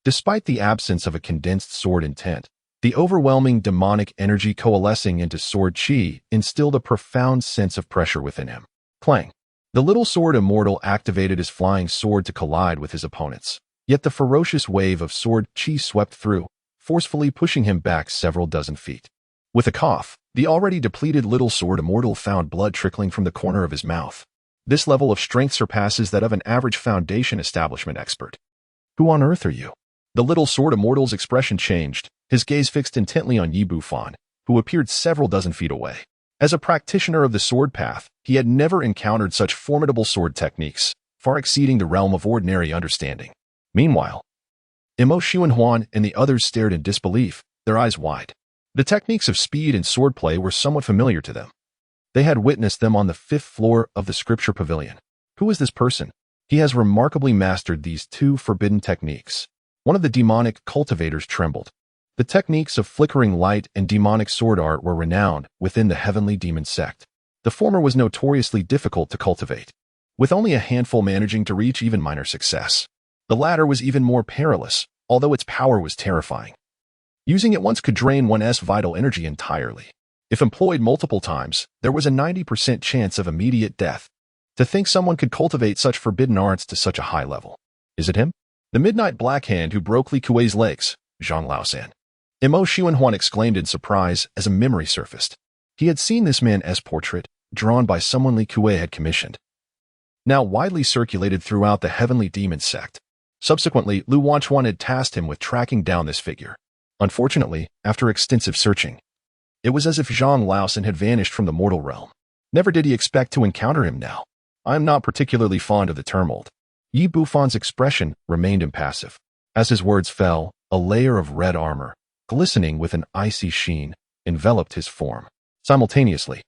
Despite the absence of a condensed sword intent, the overwhelming demonic energy coalescing into sword chi instilled a profound sense of pressure within him. Clang! The little sword immortal activated his flying sword to collide with his opponents. Yet the ferocious wave of sword chi swept through, forcefully pushing him back several dozen feet. With a cough, the already depleted little sword immortal found blood trickling from the corner of his mouth. This level of strength surpasses that of an average Foundation establishment expert. Who on earth are you? The little sword immortal's expression changed, his gaze fixed intently on Bufan, who appeared several dozen feet away. As a practitioner of the sword path, he had never encountered such formidable sword techniques, far exceeding the realm of ordinary understanding. Meanwhile, Imo Huan and the others stared in disbelief, their eyes wide. The techniques of speed and swordplay were somewhat familiar to them. They had witnessed them on the 5th floor of the Scripture Pavilion. Who is this person? He has remarkably mastered these 2 forbidden techniques. One of the demonic cultivators trembled. The techniques of flickering light and demonic sword art were renowned within the Heavenly Demon Sect. The former was notoriously difficult to cultivate, with only a handful managing to reach even minor success. The latter was even more perilous, although its power was terrifying. Using it once could drain one's vital energy entirely. If employed multiple times, there was a 90% chance of immediate death. To think someone could cultivate such forbidden arts to such a high level. Is it him? The Midnight Black Hand who broke Li Kuei's legs, Zhang Laosan. Imo Huan exclaimed in surprise as a memory surfaced. He had seen this man's portrait, drawn by someone Li Kuei had commissioned, now widely circulated throughout the Heavenly Demon Sect. Subsequently, Lu Wanchuan had tasked him with tracking down this figure. Unfortunately, after extensive searching, it was as if Zhang Laosan had vanished from the mortal realm. Never did he expect to encounter him now. I am not particularly fond of the term old. Bufan's expression remained impassive. As his words fell, a layer of red armor, glistening with an icy sheen, enveloped his form. Simultaneously,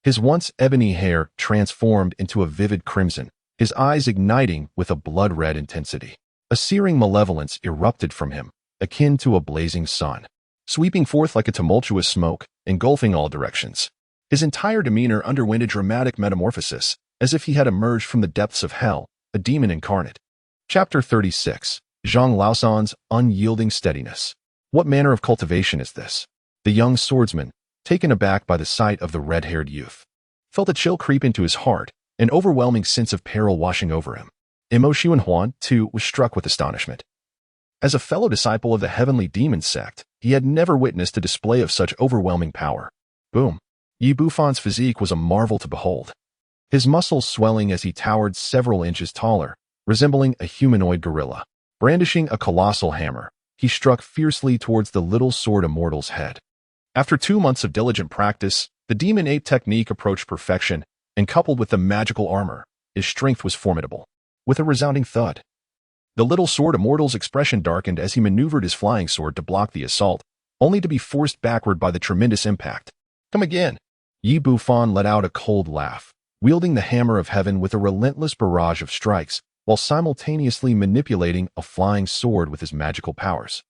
his once ebony hair transformed into a vivid crimson, his eyes igniting with a blood-red intensity. A searing malevolence erupted from him, akin to a blazing sun. sweeping forth like a tumultuous smoke, engulfing all directions. His entire demeanor underwent a dramatic metamorphosis, as if he had emerged from the depths of hell, a demon incarnate. Chapter 36. Zhang Laosan's unyielding steadiness. What manner of cultivation is this? The young swordsman, taken aback by the sight of the red-haired youth, felt a chill creep into his heart, an overwhelming sense of peril washing over him. Imo Xuanhuan, too, was struck with astonishment. As a fellow disciple of the Heavenly Demon Sect, he had never witnessed a display of such overwhelming power. Boom! Yi Bufan's physique was a marvel to behold. His muscles swelling as he towered several inches taller, resembling a humanoid gorilla. Brandishing a colossal hammer, he struck fiercely towards the little sword immortal's head. After 2 months of diligent practice, the demon ape technique approached perfection, and coupled with the magical armor, his strength was formidable. With a resounding thud, the little sword immortal's expression darkened as he maneuvered his flying sword to block the assault, only to be forced backward by the tremendous impact. Come again! Yi Bufan let out a cold laugh, wielding the hammer of heaven with a relentless barrage of strikes, while simultaneously manipulating a flying sword with his magical powers.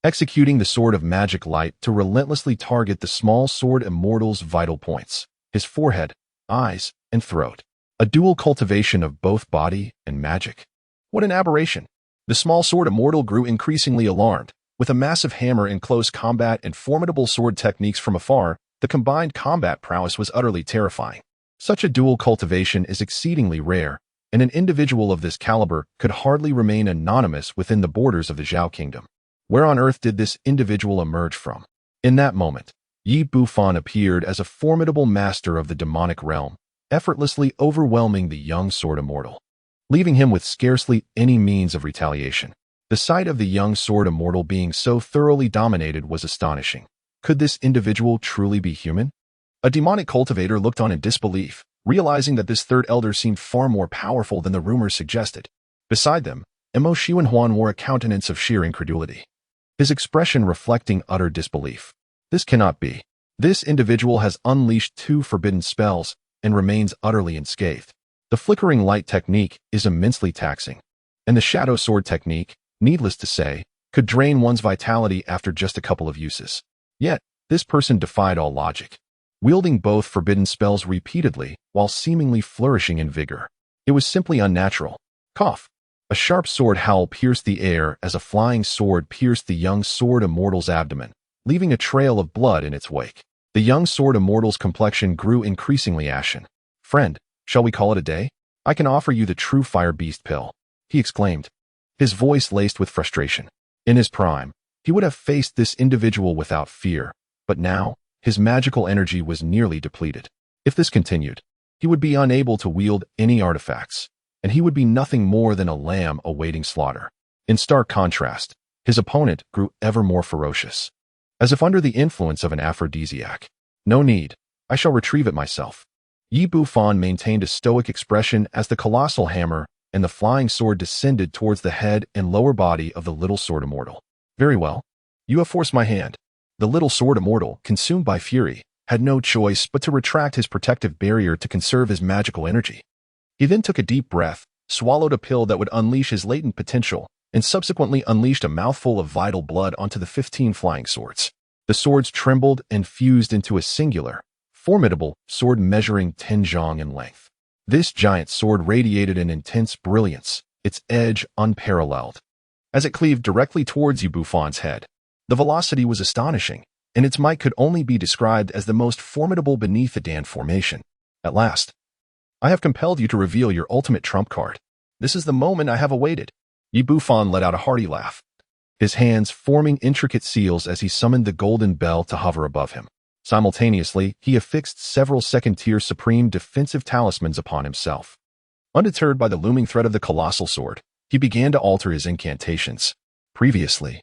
Executing the sword of magic light to relentlessly target the small sword immortal's vital points, his forehead, eyes, and throat. A dual cultivation of both body and magic. What an aberration! The small sword immortal grew increasingly alarmed. With a massive hammer in close combat and formidable sword techniques from afar, the combined combat prowess was utterly terrifying. Such a dual cultivation is exceedingly rare, and an individual of this caliber could hardly remain anonymous within the borders of the Zhao Kingdom. Where on earth did this individual emerge from? In that moment, Yi Bufan appeared as a formidable master of the demonic realm, effortlessly overwhelming the young sword immortal, leaving him with scarcely any means of retaliation. The sight of the young sword immortal being so thoroughly dominated was astonishing. Could this individual truly be human? A demonic cultivator looked on in disbelief, realizing that this third elder seemed far more powerful than the rumors suggested. Beside them, Imo Xuanhuan wore a countenance of sheer incredulity, his expression reflecting utter disbelief. This cannot be. This individual has unleashed 2 forbidden spells and remains utterly unscathed. The flickering light technique is immensely taxing, and the shadow sword technique, needless to say, could drain one's vitality after just a couple of uses. Yet, this person defied all logic, wielding both forbidden spells repeatedly while seemingly flourishing in vigor. It was simply unnatural. Cough! A sharp sword howl pierced the air as a flying sword pierced the young sword immortal's abdomen, leaving a trail of blood in its wake. The young sword immortal's complexion grew increasingly ashen. Friend, shall we call it a day? I can offer you the true fire beast pill, he exclaimed, his voice laced with frustration. In his prime, he would have faced this individual without fear, but now, his magical energy was nearly depleted. If this continued, he would be unable to wield any artifacts, and he would be nothing more than a lamb awaiting slaughter. In stark contrast, his opponent grew ever more ferocious, as if under the influence of an aphrodisiac. No need, I shall retrieve it myself. Yi Bufan maintained a stoic expression as the colossal hammer and the flying sword descended towards the head and lower body of the little sword immortal. Very well. You have forced my hand. The little sword immortal, consumed by fury, had no choice but to retract his protective barrier to conserve his magical energy. He then took a deep breath, swallowed a pill that would unleash his latent potential, and subsequently unleashed a mouthful of vital blood onto the 15 flying swords. The swords trembled and fused into a singular, formidable sword measuring 10 zhang in length. This giant sword radiated an intense brilliance, its edge unparalleled. As it cleaved directly towards Yi Bufan's head, the velocity was astonishing, and its might could only be described as the most formidable beneath the Dan formation. At last, I have compelled you to reveal your ultimate trump card. This is the moment I have awaited. Yi Bufan let out a hearty laugh, his hands forming intricate seals as he summoned the golden bell to hover above him. Simultaneously, he affixed several second-tier supreme defensive talismans upon himself. Undeterred by the looming threat of the colossal sword, he began to alter his incantations. Previously,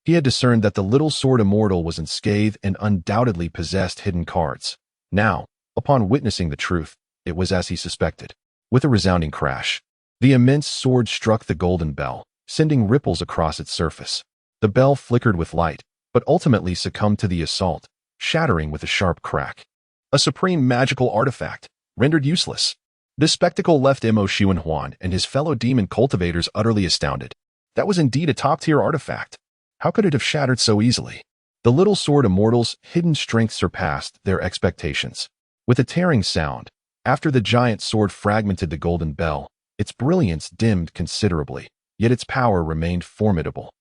he had discerned that the little sword immortal was unscathed and undoubtedly possessed hidden cards. Now, upon witnessing the truth, it was as he suspected. With a resounding crash, the immense sword struck the golden bell, sending ripples across its surface. The bell flickered with light, but ultimately succumbed to the assault, shattering with a sharp crack. A supreme magical artifact, rendered useless. This spectacle left Imo Xuanhuan and his fellow demon cultivators utterly astounded. That was indeed a top-tier artifact. How could it have shattered so easily? The little sword immortal's hidden strength surpassed their expectations. With a tearing sound, after the giant sword fragmented the golden bell, its brilliance dimmed considerably, yet its power remained formidable.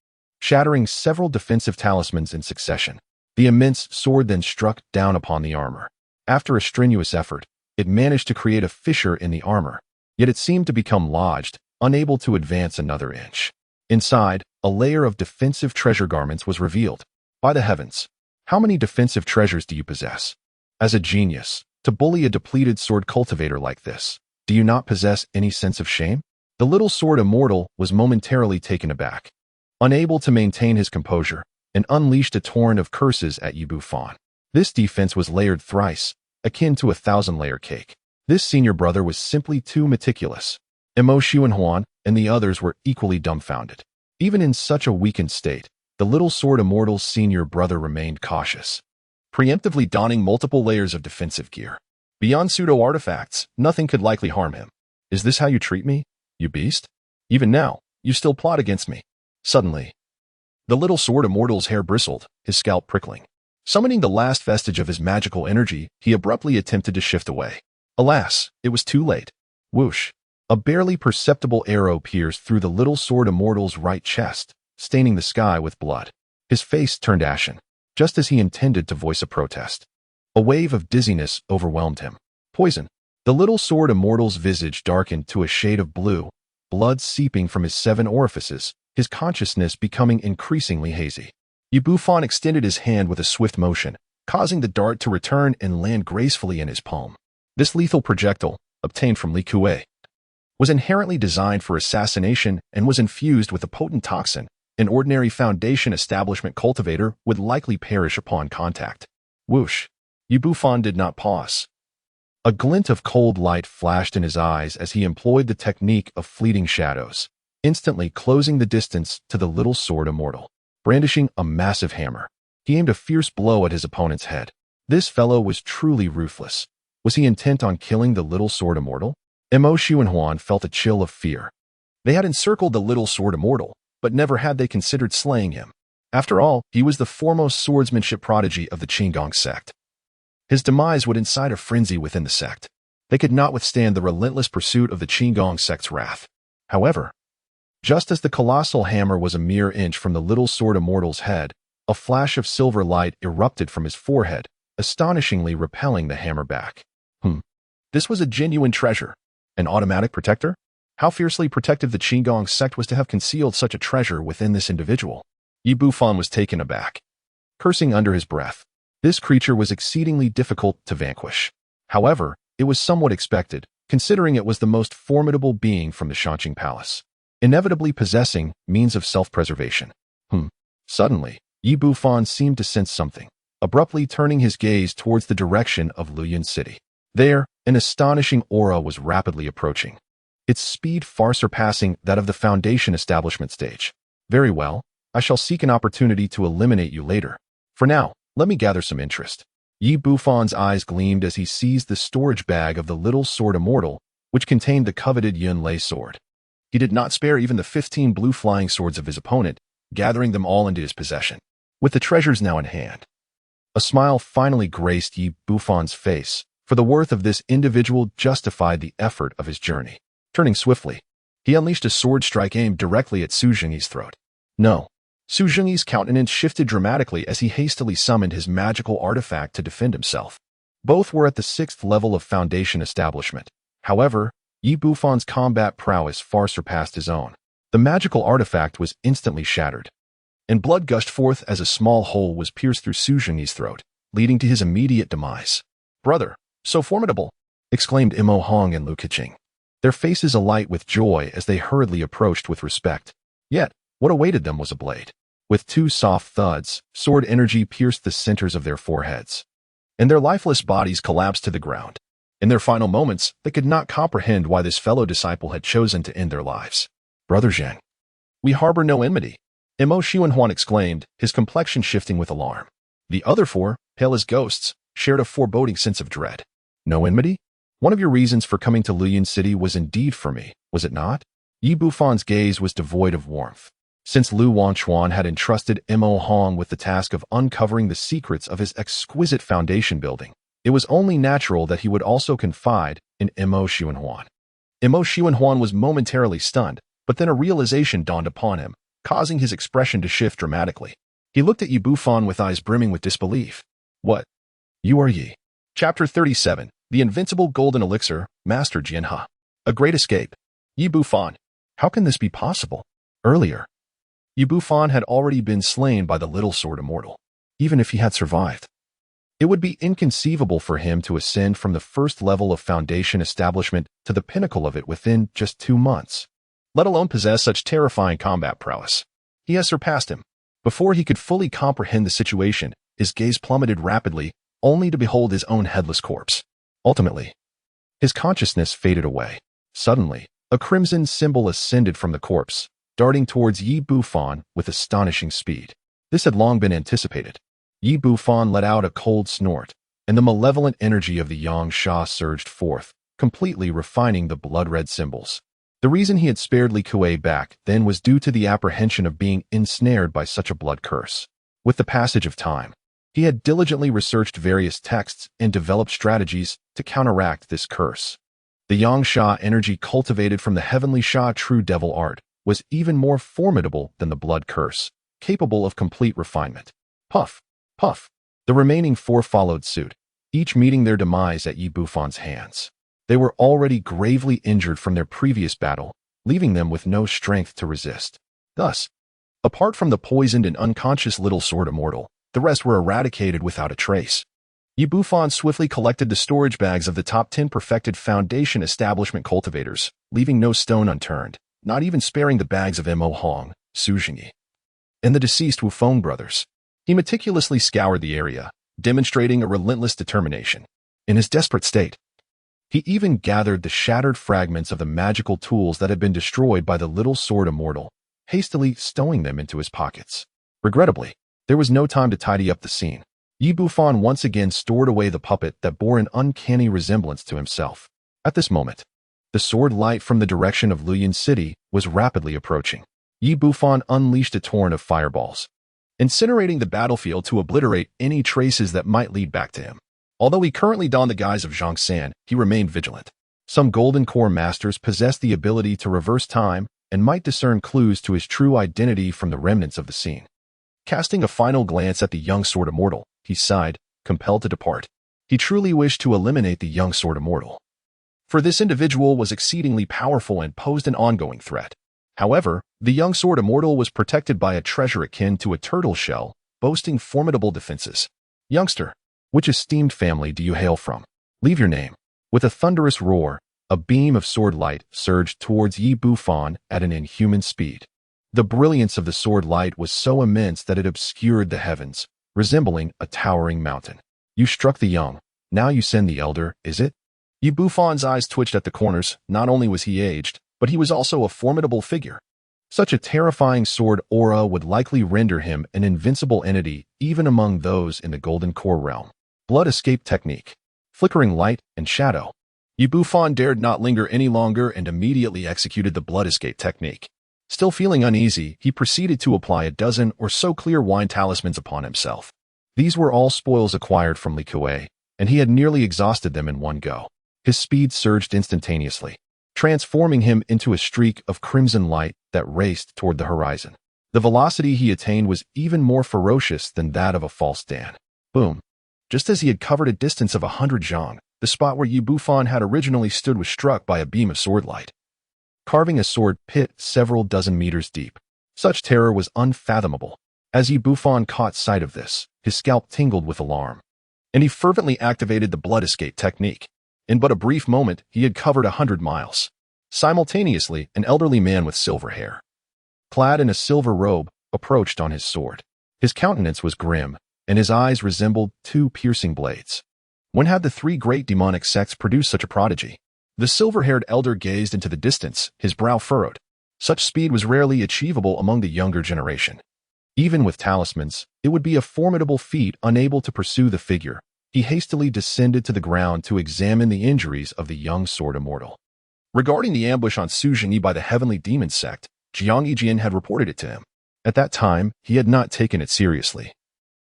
Shattering several defensive talismans in succession, the immense sword then struck down upon the armor. After a strenuous effort, it managed to create a fissure in the armor, yet it seemed to become lodged, unable to advance another inch. Inside, a layer of defensive treasure garments was revealed. By the heavens, how many defensive treasures do you possess? As a genius, to bully a depleted sword cultivator like this, do you not possess any sense of shame? The little sword immortal was momentarily taken aback, unable to maintain his composure, and unleashed a torrent of curses at Bufan. This defense was layered thrice, akin to a 1,000-layer cake. This senior brother was simply too meticulous. Emo Xuanhuan and the others were equally dumbfounded. Even in such a weakened state, the little sword immortal's senior brother remained cautious, preemptively donning multiple layers of defensive gear. Beyond pseudo-artifacts, nothing could likely harm him. Is this how you treat me, you beast? Even now, you still plot against me. Suddenly, the little sword immortal's hair bristled, his scalp prickling. Summoning the last vestige of his magical energy, he abruptly attempted to shift away. Alas, it was too late. Whoosh! A barely perceptible arrow pierced through the little sword immortal's right chest, staining the sky with blood. His face turned ashen, just as he intended to voice a protest. A wave of dizziness overwhelmed him. Poison. The little sword immortal's visage darkened to a shade of blue, blood seeping from his 7 orifices, his consciousness becoming increasingly hazy. Bufan extended his hand with a swift motion, causing the dart to return and land gracefully in his palm. This lethal projectile, obtained from Li Kuei, was inherently designed for assassination and was infused with a potent toxin. An ordinary Foundation establishment cultivator would likely perish upon contact. Whoosh! Bufan did not pause. A glint of cold light flashed in his eyes as he employed the technique of fleeting shadows, instantly closing the distance to the little sword immortal. Brandishing a massive hammer, he aimed a fierce blow at his opponent's head. This fellow was truly ruthless. Was he intent on killing the little sword immortal? Emo Xuanhuan felt a chill of fear. They had encircled the little sword immortal, but never had they considered slaying him. After all, he was the foremost swordsmanship prodigy of the Qinggong sect. His demise would incite a frenzy within the sect. They could not withstand the relentless pursuit of the Qinggong sect's wrath. However, just as the colossal hammer was a mere inch from the little sword immortal's head, a flash of silver light erupted from his forehead, astonishingly repelling the hammer back. This was a genuine treasure. An automatic protector? How fiercely protective the Qinggong sect was to have concealed such a treasure within this individual. Bufan was taken aback, cursing under his breath. This creature was exceedingly difficult to vanquish. However, it was somewhat expected, considering it was the most formidable being from the Shanqing Palace, inevitably possessing means of self-preservation. Suddenly, Bufan seemed to sense something, abruptly turning his gaze towards the direction of Luoyun City. There, an astonishing aura was rapidly approaching, its speed far surpassing that of the Foundation establishment stage. Very well, I shall seek an opportunity to eliminate you later. For now, let me gather some interest. Bufan's eyes gleamed as he seized the storage bag of the little sword immortal, which contained the coveted Yunlei sword. He did not spare even the 15 blue flying swords of his opponent, gathering them all into his possession. With the treasures now in hand, a smile finally graced Bufan's face, for the worth of this individual justified the effort of his journey. Turning swiftly, he unleashed a sword strike aimed directly at Su Zhengyi's throat. No. Su Zhengyi's countenance shifted dramatically as he hastily summoned his magical artifact to defend himself. Both were at the 6th level of Foundation establishment. However, Bufan's combat prowess far surpassed his own. The magical artifact was instantly shattered, and blood gushed forth as a small hole was pierced through Su Zhengyi's throat, leading to his immediate demise. Brother, so formidable! Exclaimed Imo Hong and Lu Keqing, their faces alight with joy as they hurriedly approached with respect. Yet, what awaited them was a blade. With 2 soft thuds, sword energy pierced the centers of their foreheads, and their lifeless bodies collapsed to the ground. In their final moments, they could not comprehend why this fellow disciple had chosen to end their lives. Brother Zheng, we harbor no enmity, Imo Xuanhuan exclaimed, his complexion shifting with alarm. The other 4, pale as ghosts, shared a foreboding sense of dread. No enmity? One of your reasons for coming to Luoyun City was indeed for me, was it not? Bufan's gaze was devoid of warmth. Since Lu Wangchuan had entrusted Mo Hong with the task of uncovering the secrets of his exquisite foundation building, it was only natural that he would also confide in Mo Xianhuan. Mo Xianhuan was momentarily stunned, but then a realization dawned upon him, causing his expression to shift dramatically. He looked at Yi Bufan with eyes brimming with disbelief. What? You are Yi. Chapter 37, The Invincible Golden Elixir, Master Jianhe. A Great Escape. Yi Bufan. How can this be possible? Earlier, Yi Bufan had already been slain by the Little Sword Immortal. Even if he had survived, it would be inconceivable for him to ascend from the first level of foundation establishment to the pinnacle of it within just 2 months, let alone possess such terrifying combat prowess. He has surpassed him. Before he could fully comprehend the situation, his gaze plummeted rapidly, only to behold his own headless corpse. Ultimately, his consciousness faded away. Suddenly, a crimson symbol ascended from the corpse, darting towards Yi Bufan with astonishing speed. This had long been anticipated. Yi Bufan let out a cold snort, and the malevolent energy of the Yang Sha surged forth, completely refining the blood-red symbols. The reason he had spared Li Kuei back then was due to the apprehension of being ensnared by such a blood curse. With the passage of time, he had diligently researched various texts and developed strategies to counteract this curse. The Yang Sha energy cultivated from the Heavenly Sha true devil art was even more formidable than the blood curse, capable of complete refinement. Puff, puff. The remaining 4 followed suit, each meeting their demise at Yi Bufan's hands. They were already gravely injured from their previous battle, leaving them with no strength to resist. Thus, apart from the poisoned and unconscious Little Sword Immortal, the rest were eradicated without a trace. Yi Bufan swiftly collected the storage bags of the top 10 perfected foundation establishment cultivators, leaving no stone unturned, not even sparing the bags of Mo Hong, Su Jingyi, and the deceased Wu Feng brothers. He meticulously scoured the area, demonstrating a relentless determination. In his desperate state, he even gathered the shattered fragments of the magical tools that had been destroyed by the Little Sword Immortal, hastily stowing them into his pockets. Regrettably, there was no time to tidy up the scene. Yi Bufan once again stored away the puppet that bore an uncanny resemblance to himself. At this moment, the sword light from the direction of Luyan City was rapidly approaching. Yi Bufan unleashed a torrent of fireballs, incinerating the battlefield to obliterate any traces that might lead back to him. Although he currently donned the guise of Zhang San, he remained vigilant. Some Golden Core masters possessed the ability to reverse time and might discern clues to his true identity from the remnants of the scene. Casting a final glance at the young Sword Immortal, he sighed, compelled to depart. He truly wished to eliminate the young Sword Immortal, for this individual was exceedingly powerful and posed an ongoing threat. However, the young Sword Immortal was protected by a treasure akin to a turtle shell, boasting formidable defenses. Youngster, which esteemed family do you hail from? Leave your name. With a thunderous roar, a beam of sword light surged towards Yi Bufan at an inhuman speed. The brilliance of the sword light was so immense that it obscured the heavens, resembling a towering mountain. You struck the young, now you send the elder, is it? Yi Bufan's eyes twitched at the corners. Not only was he aged, but he was also a formidable figure. Such a terrifying sword aura would likely render him an invincible entity even among those in the Golden Core realm. Blood escape technique. Flickering light and shadow. Yi Bufan dared not linger any longer and immediately executed the blood escape technique. Still feeling uneasy, he proceeded to apply a dozen or so clear wine talismans upon himself. These were all spoils acquired from Li Kuei, and he had nearly exhausted them in one go. His speed surged instantaneously, transforming him into a streak of crimson light that raced toward the horizon. The velocity he attained was even more ferocious than that of a false Dan. Boom. Just as he had covered a distance of 100 zhang, the spot where Yi Bufan had originally stood was struck by a beam of sword light, carving a sword pit several dozen meters deep. Such terror was unfathomable. As Yi Bufan caught sight of this, his scalp tingled with alarm, and he fervently activated the blood escape technique. In but a brief moment, he had covered 100 miles. Simultaneously, an elderly man with silver hair, clad in a silver robe, approached on his sword. His countenance was grim, and his eyes resembled 2 piercing blades. When had the 3 great demonic sects produced such a prodigy? The silver-haired elder gazed into the distance, his brow furrowed. Such speed was rarely achievable among the younger generation. Even with talismans, it would be a formidable feat unable to pursue the figure. He hastily descended to the ground to examine the injuries of the young Sword Immortal. Regarding the ambush on Su Jingyi by the Heavenly Demon Sect, Jiang Yijian had reported it to him. At that time, he had not taken it seriously.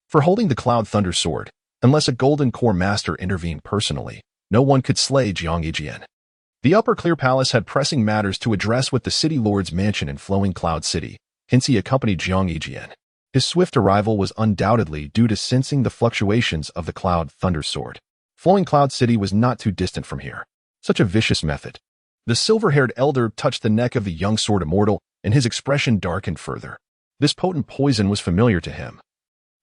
For holding the Cloud Thunder Sword, unless a Golden Core Master intervened personally, no one could slay Jiang Yijian. The Upper Clear Palace had pressing matters to address with the City Lord's mansion in Flowing Cloud City, hence he accompanied Jiang Yijian. His swift arrival was undoubtedly due to sensing the fluctuations of the Cloud Thunder Sword. Flowing Cloud City was not too distant from here. Such a vicious method. The silver-haired elder touched the neck of the young sword immortal, and his expression darkened further. This potent poison was familiar to him.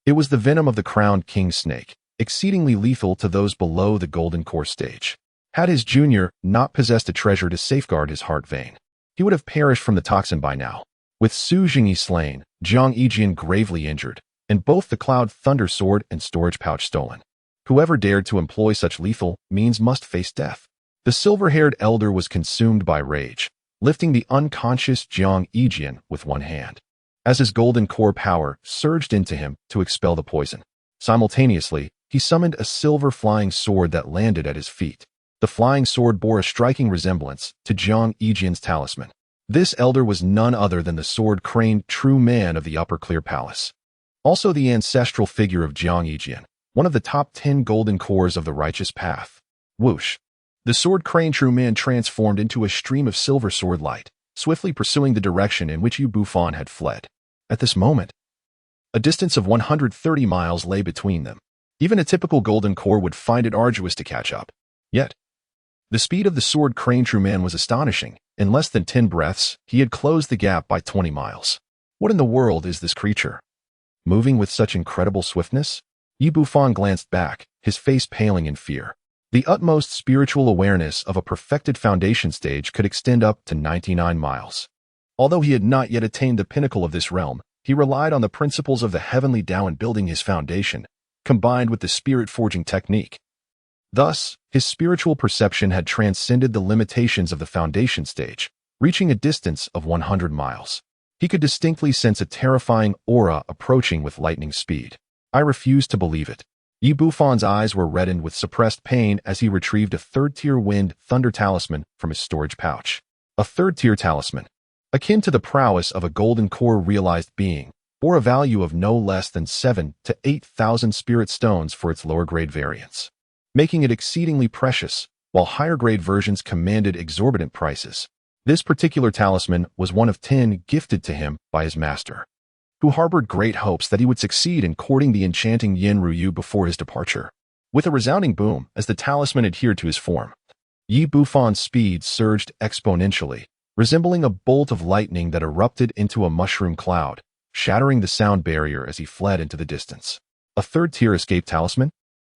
It was the venom of the crowned king snake, exceedingly lethal to those below the Golden Core stage. Had his junior not possessed a treasure to safeguard his heart vein, he would have perished from the toxin by now. With Su Jingyi slain, Jiang Yijian gravely injured, and both the Cloud Thunder Sword and storage pouch stolen. Whoever dared to employ such lethal means must face death. The silver-haired elder was consumed by rage, lifting the unconscious Jiang Yijian with one hand, as his golden core power surged into him to expel the poison. Simultaneously, he summoned a silver flying sword that landed at his feet. The flying sword bore a striking resemblance to Jiang Yijian's talisman. This elder was none other than the sword-craned true man of the Upper Clear Palace. Also the ancestral figure of Jiang Yijian, one of the top 10 golden cores of the righteous path. Whoosh! The sword-craned true man transformed into a stream of silver sword light, swiftly pursuing the direction in which Bufan had fled. At this moment, a distance of 130 miles lay between them. Even a typical golden core would find it arduous to catch up. Yet, the speed of the sword-craned true man was astonishing. In less than 10 breaths, he had closed the gap by 20 miles. What in the world is this creature? Moving with such incredible swiftness? Bufan glanced back, his face paling in fear. The utmost spiritual awareness of a perfected foundation stage could extend up to 99 miles. Although he had not yet attained the pinnacle of this realm, he relied on the principles of the Heavenly Demon in building his foundation, combined with the spirit-forging technique. Thus, his spiritual perception had transcended the limitations of the foundation stage, reaching a distance of 100 miles. He could distinctly sense a terrifying aura approaching with lightning speed. I refused to believe it. Bufan's eyes were reddened with suppressed pain as he retrieved a third-tier wind thunder talisman from his storage pouch. A third-tier talisman, akin to the prowess of a golden core realized being, bore a value of no less than 7,000 to 8,000 spirit stones for its lower-grade variants, making it exceedingly precious, while higher-grade versions commanded exorbitant prices. This particular talisman was one of 10 gifted to him by his master, who harbored great hopes that he would succeed in courting the enchanting Yin Ruyu before his departure. With a resounding boom as the talisman adhered to his form, Bufan's speed surged exponentially, resembling a bolt of lightning that erupted into a mushroom cloud, shattering the sound barrier as he fled into the distance. A third-tier escape talisman?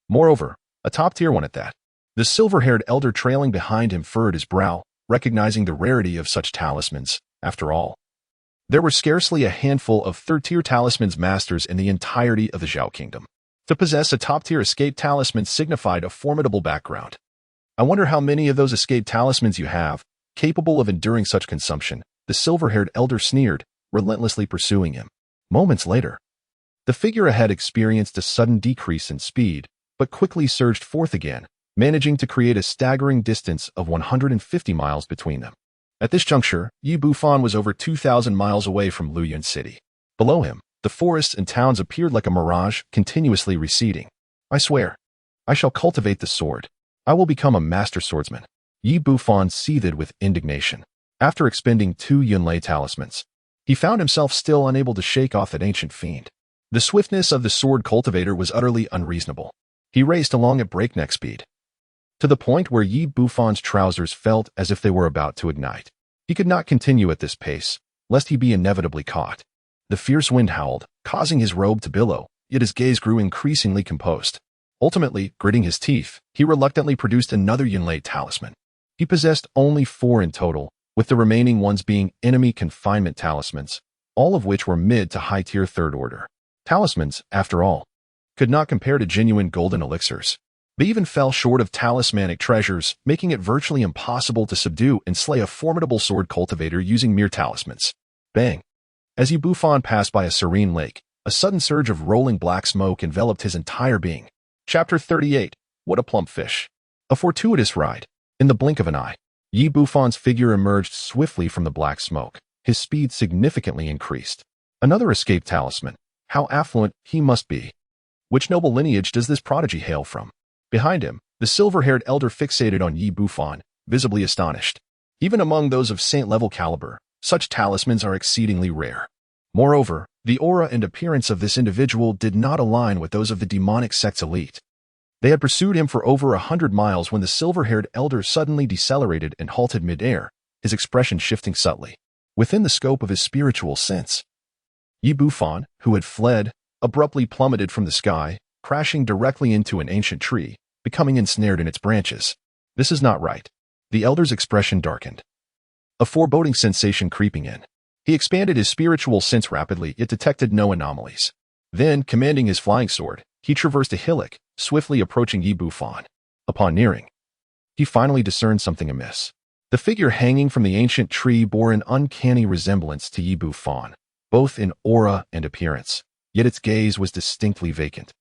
Moreover, a top-tier one at that. The silver-haired elder trailing behind him furrowed his brow, recognizing the rarity of such talismans. After all, there were scarcely a handful of third-tier talismans masters in the entirety of the Zhao Kingdom. To possess a top-tier escape talisman signified a formidable background. I wonder how many of those escape talismans you have, capable of enduring such consumption, the silver-haired elder sneered, relentlessly pursuing him. Moments later, the figure ahead experienced a sudden decrease in speed, but quickly surged forth again, managing to create a staggering distance of 150 miles between them. At this juncture, Bufan was over 2,000 miles away from Luoyuan City. Below him, the forests and towns appeared like a mirage, continuously receding. I swear, I shall cultivate the sword. I will become a master swordsman. Bufan seethed with indignation. After expending 2 Yunlei talismans, he found himself still unable to shake off that ancient fiend. The swiftness of the sword cultivator was utterly unreasonable. He raced along at breakneck speed, to the point where Bufan's trousers felt as if they were about to ignite. He could not continue at this pace, lest he be inevitably caught. The fierce wind howled, causing his robe to billow, yet his gaze grew increasingly composed. Ultimately, gritting his teeth, he reluctantly produced another Yunlei talisman. He possessed only 4 in total, with the remaining ones being enemy confinement talismans, all of which were mid to high-tier third order. Talismans, after all, could not compare to genuine golden elixirs. They even fell short of talismanic treasures, making it virtually impossible to subdue and slay a formidable sword cultivator using mere talismans. Bang! As Bufan passed by a serene lake, a sudden surge of rolling black smoke enveloped his entire being. Chapter 38. What a plump fish. A fortuitous ride. In the blink of an eye, Bufan's figure emerged swiftly from the black smoke. His speed significantly increased. Another escape talisman. How affluent he must be. Which noble lineage does this prodigy hail from? Behind him, the silver-haired elder fixated on Yi Bufan, visibly astonished. Even among those of saint-level caliber, such talismans are exceedingly rare. Moreover, the aura and appearance of this individual did not align with those of the demonic sect's elite. They had pursued him for over 100 miles when the silver-haired elder suddenly decelerated and halted mid-air, his expression shifting subtly. Within the scope of his spiritual sense, Yi Bufan, who had fled, abruptly plummeted from the sky, crashing directly into an ancient tree, becoming ensnared in its branches. This is not right. The elder's expression darkened. A foreboding sensation creeping in. He expanded his spiritual sense rapidly, yet detected no anomalies. Then, commanding his flying sword, he traversed a hillock, swiftly approaching Yi Bufan. Upon nearing, he finally discerned something amiss. The figure hanging from the ancient tree bore an uncanny resemblance to Yi Bufan, both in aura and appearance, yet its gaze was distinctly vacant,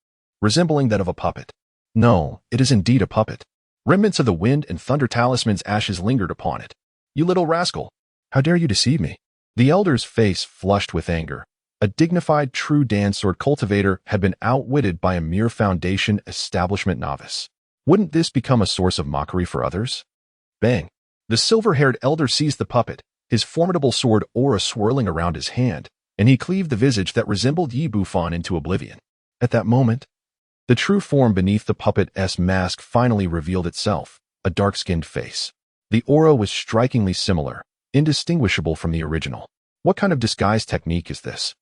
resembling that of a puppet. No, it is indeed a puppet. Remnants of the wind and thunder talisman's ashes lingered upon it. You little rascal! How dare you deceive me? The elder's face flushed with anger. A dignified true sword cultivator had been outwitted by a mere foundation establishment novice. Wouldn't this become a source of mockery for others? Bang! The silver-haired elder seized the puppet, his formidable sword aura swirling around his hand, and he cleaved the visage that resembled Yi Bufan into oblivion. At that moment, the true form beneath the puppet's mask finally revealed itself, a dark-skinned face. The aura was strikingly similar, indistinguishable from the original. What kind of disguise technique is this?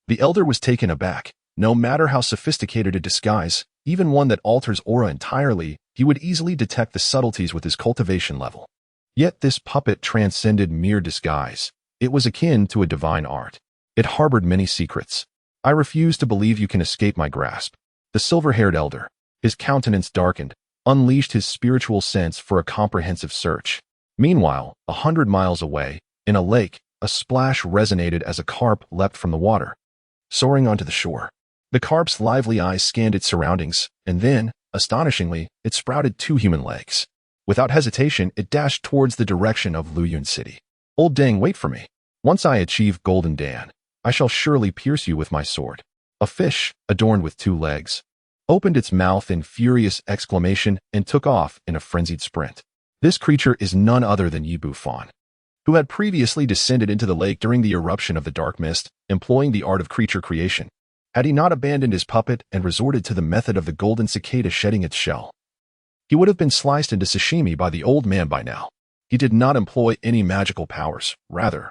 The elder was taken aback. No matter how sophisticated a disguise, even one that alters aura entirely, he would easily detect the subtleties with his cultivation level. Yet this puppet transcended mere disguise. It was akin to a divine art. It harbored many secrets. I refuse to believe you can escape my grasp. The silver-haired elder, his countenance darkened, unleashed his spiritual sense for a comprehensive search. Meanwhile, 100 miles away, in a lake, a splash resonated as a carp leapt from the water, soaring onto the shore. The carp's lively eyes scanned its surroundings, and then, astonishingly, it sprouted 2 human legs. Without hesitation, it dashed towards the direction of Luyun City. Old Deng, wait for me. Once I achieve Golden Dan, I shall surely pierce you with my sword. A fish, adorned with 2 legs, opened its mouth in furious exclamation and took off in a frenzied sprint. This creature is none other than Yi Bufan, who had previously descended into the lake during the eruption of the dark mist, employing the art of creature creation. Had he not abandoned his puppet and resorted to the method of the golden cicada shedding its shell, he would have been sliced into sashimi by the old man by now. He did not employ any magical powers. Rather,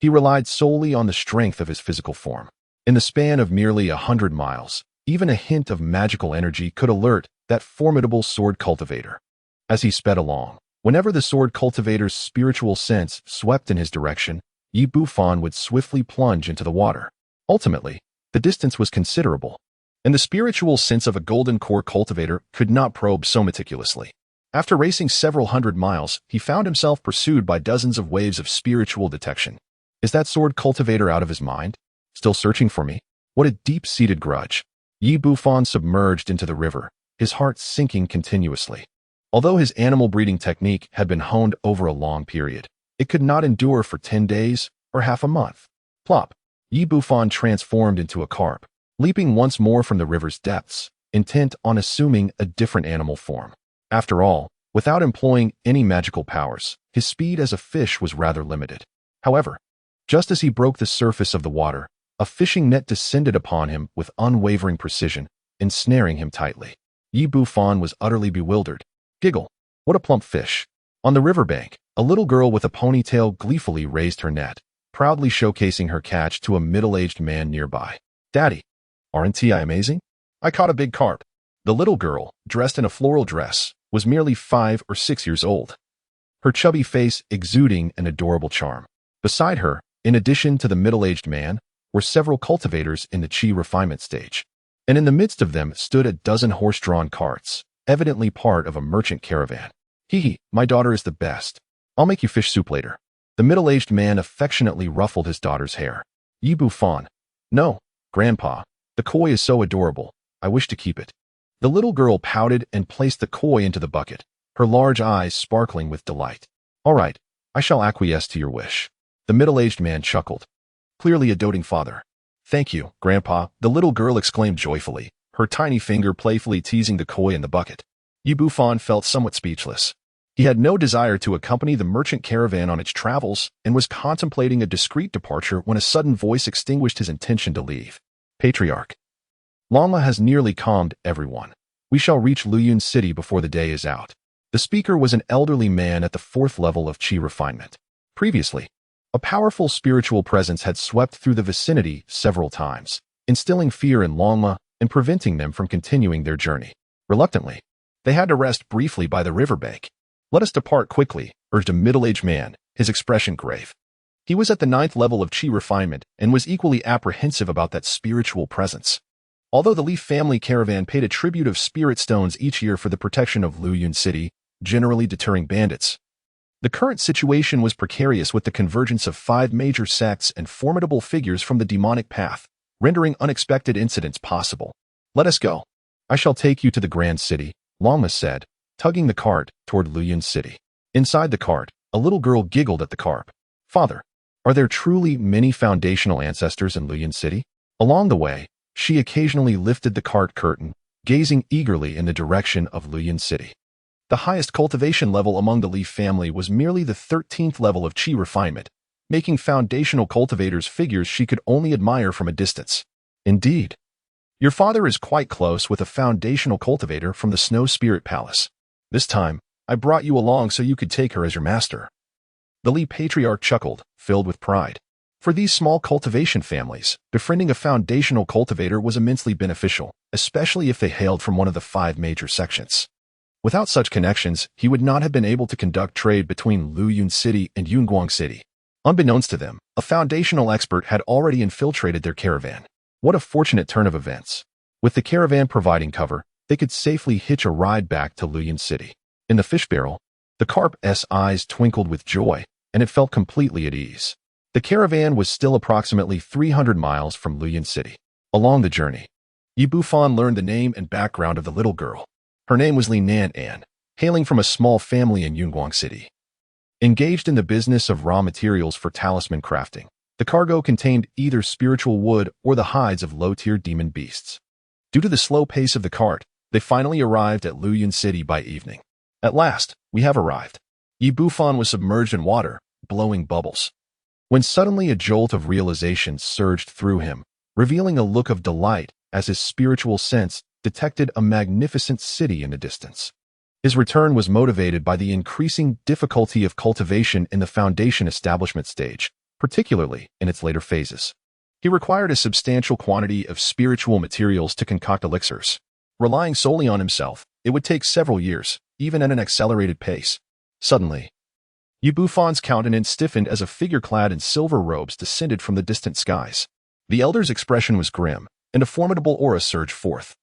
he relied solely on the strength of his physical form. In the span of merely 100 miles, even a hint of magical energy could alert that formidable sword cultivator. As he sped along, whenever the sword cultivator's spiritual sense swept in his direction, Yi Bufan would swiftly plunge into the water. Ultimately, the distance was considerable, and the spiritual sense of a golden core cultivator could not probe so meticulously. After racing several hundred miles, he found himself pursued by dozens of waves of spiritual detection. Is that sword cultivator out of his mind? Still searching for me? What a deep-seated grudge. Yi Bufan submerged into the river, his heart sinking continuously. Although his animal breeding technique had been honed over a long period, it could not endure for 10 days or half a month. Plop! Yi Bufan transformed into a carp, leaping once more from the river's depths, intent on assuming a different animal form. After all, without employing any magical powers, his speed as a fish was rather limited. However, just as he broke the surface of the water, a fishing net descended upon him with unwavering precision, ensnaring him tightly. Yi Bufan was utterly bewildered. Giggle! What a plump fish! On the riverbank, a little girl with a ponytail gleefully raised her net, proudly showcasing her catch to a middle-aged man nearby. Daddy, aren't I amazing? I caught a big carp. The little girl, dressed in a floral dress, was merely 5 or 6 years old, her chubby face exuding an adorable charm. Beside her, in addition to the middle-aged man, were several cultivators in the chi refinement stage, and in the midst of them stood a dozen horse-drawn carts, evidently part of a merchant caravan. Hee, my daughter is the best. I'll make you fish soup later. The middle-aged man affectionately ruffled his daughter's hair. Yi Bufan. No, Grandpa, the koi is so adorable. I wish to keep it. The little girl pouted and placed the koi into the bucket, her large eyes sparkling with delight. All right, I shall acquiesce to your wish. The middle-aged man chuckled. Clearly a doting father. Thank you, Grandpa, the little girl exclaimed joyfully, her tiny finger playfully teasing the koi in the bucket. Bufan felt somewhat speechless. He had no desire to accompany the merchant caravan on its travels and was contemplating a discreet departure when a sudden voice extinguished his intention to leave. Patriarch. Lama has nearly calmed everyone. We shall reach Luyun City before the day is out. The speaker was an elderly man at the 4th level of Qi refinement. Previously, a powerful spiritual presence had swept through the vicinity several times, instilling fear in Longma and preventing them from continuing their journey. Reluctantly, they had to rest briefly by the riverbank. Let us depart quickly, urged a middle-aged man, his expression grave. He was at the 9th level of Qi refinement and was equally apprehensive about that spiritual presence. Although the Li family caravan paid a tribute of spirit stones each year for the protection of Luyun City, generally deterring bandits, the current situation was precarious with the convergence of 5 major sects and formidable figures from the demonic path, rendering unexpected incidents possible. Let us go. I shall take you to the grand city, Longma said, tugging the cart toward Luyun City. Inside the cart, a little girl giggled at the carp. Father, are there truly many foundational ancestors in Luyun City? Along the way, she occasionally lifted the cart curtain, gazing eagerly in the direction of Luyun City. The highest cultivation level among the Li family was merely the 13th level of Qi refinement, making foundational cultivators figures she could only admire from a distance. Indeed, your father is quite close with a foundational cultivator from the Snow Spirit Palace. This time, I brought you along so you could take her as your master. The Li patriarch chuckled, filled with pride. For these small cultivation families, befriending a foundational cultivator was immensely beneficial, especially if they hailed from one of the 5 major sections. Without such connections, he would not have been able to conduct trade between Luyun City and Yunguang City. Unbeknownst to them, a foundational expert had already infiltrated their caravan. What a fortunate turn of events. With the caravan providing cover, they could safely hitch a ride back to Luyun City. In the fish barrel, the carp's eyes twinkled with joy, and it felt completely at ease. The caravan was still approximately 300 miles from Luyun City. Along the journey, Bufan learned the name and background of the little girl. Her name was Li Nan An, hailing from a small family in Yunguang City. Engaged in the business of raw materials for talisman crafting, the cargo contained either spiritual wood or the hides of low-tier demon beasts. Due to the slow pace of the cart, they finally arrived at Luyun City by evening. At last, we have arrived. Bufan was submerged in water, blowing bubbles. When suddenly a jolt of realization surged through him, revealing a look of delight as his spiritual sense detected a magnificent city in the distance. His return was motivated by the increasing difficulty of cultivation in the foundation establishment stage, particularly in its later phases. He required a substantial quantity of spiritual materials to concoct elixirs. Relying solely on himself, it would take several years, even at an accelerated pace. Suddenly, Bufan's countenance stiffened as a figure clad in silver robes descended from the distant skies. The elder's expression was grim, and a formidable aura surged forth,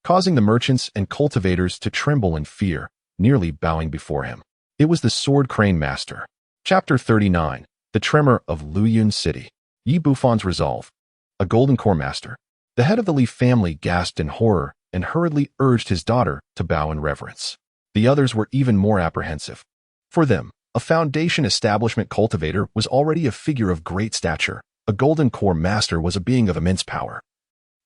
causing the merchants and cultivators to tremble in fear, nearly bowing before him. It was the Sword Crane Master. Chapter 39. The Tremor of Luyun City. Bufan's resolve. A Golden Core Master. The head of the Li family gasped in horror and hurriedly urged his daughter to bow in reverence. The others were even more apprehensive. For them, a foundation establishment cultivator was already a figure of great stature. A Golden Core Master was a being of immense power,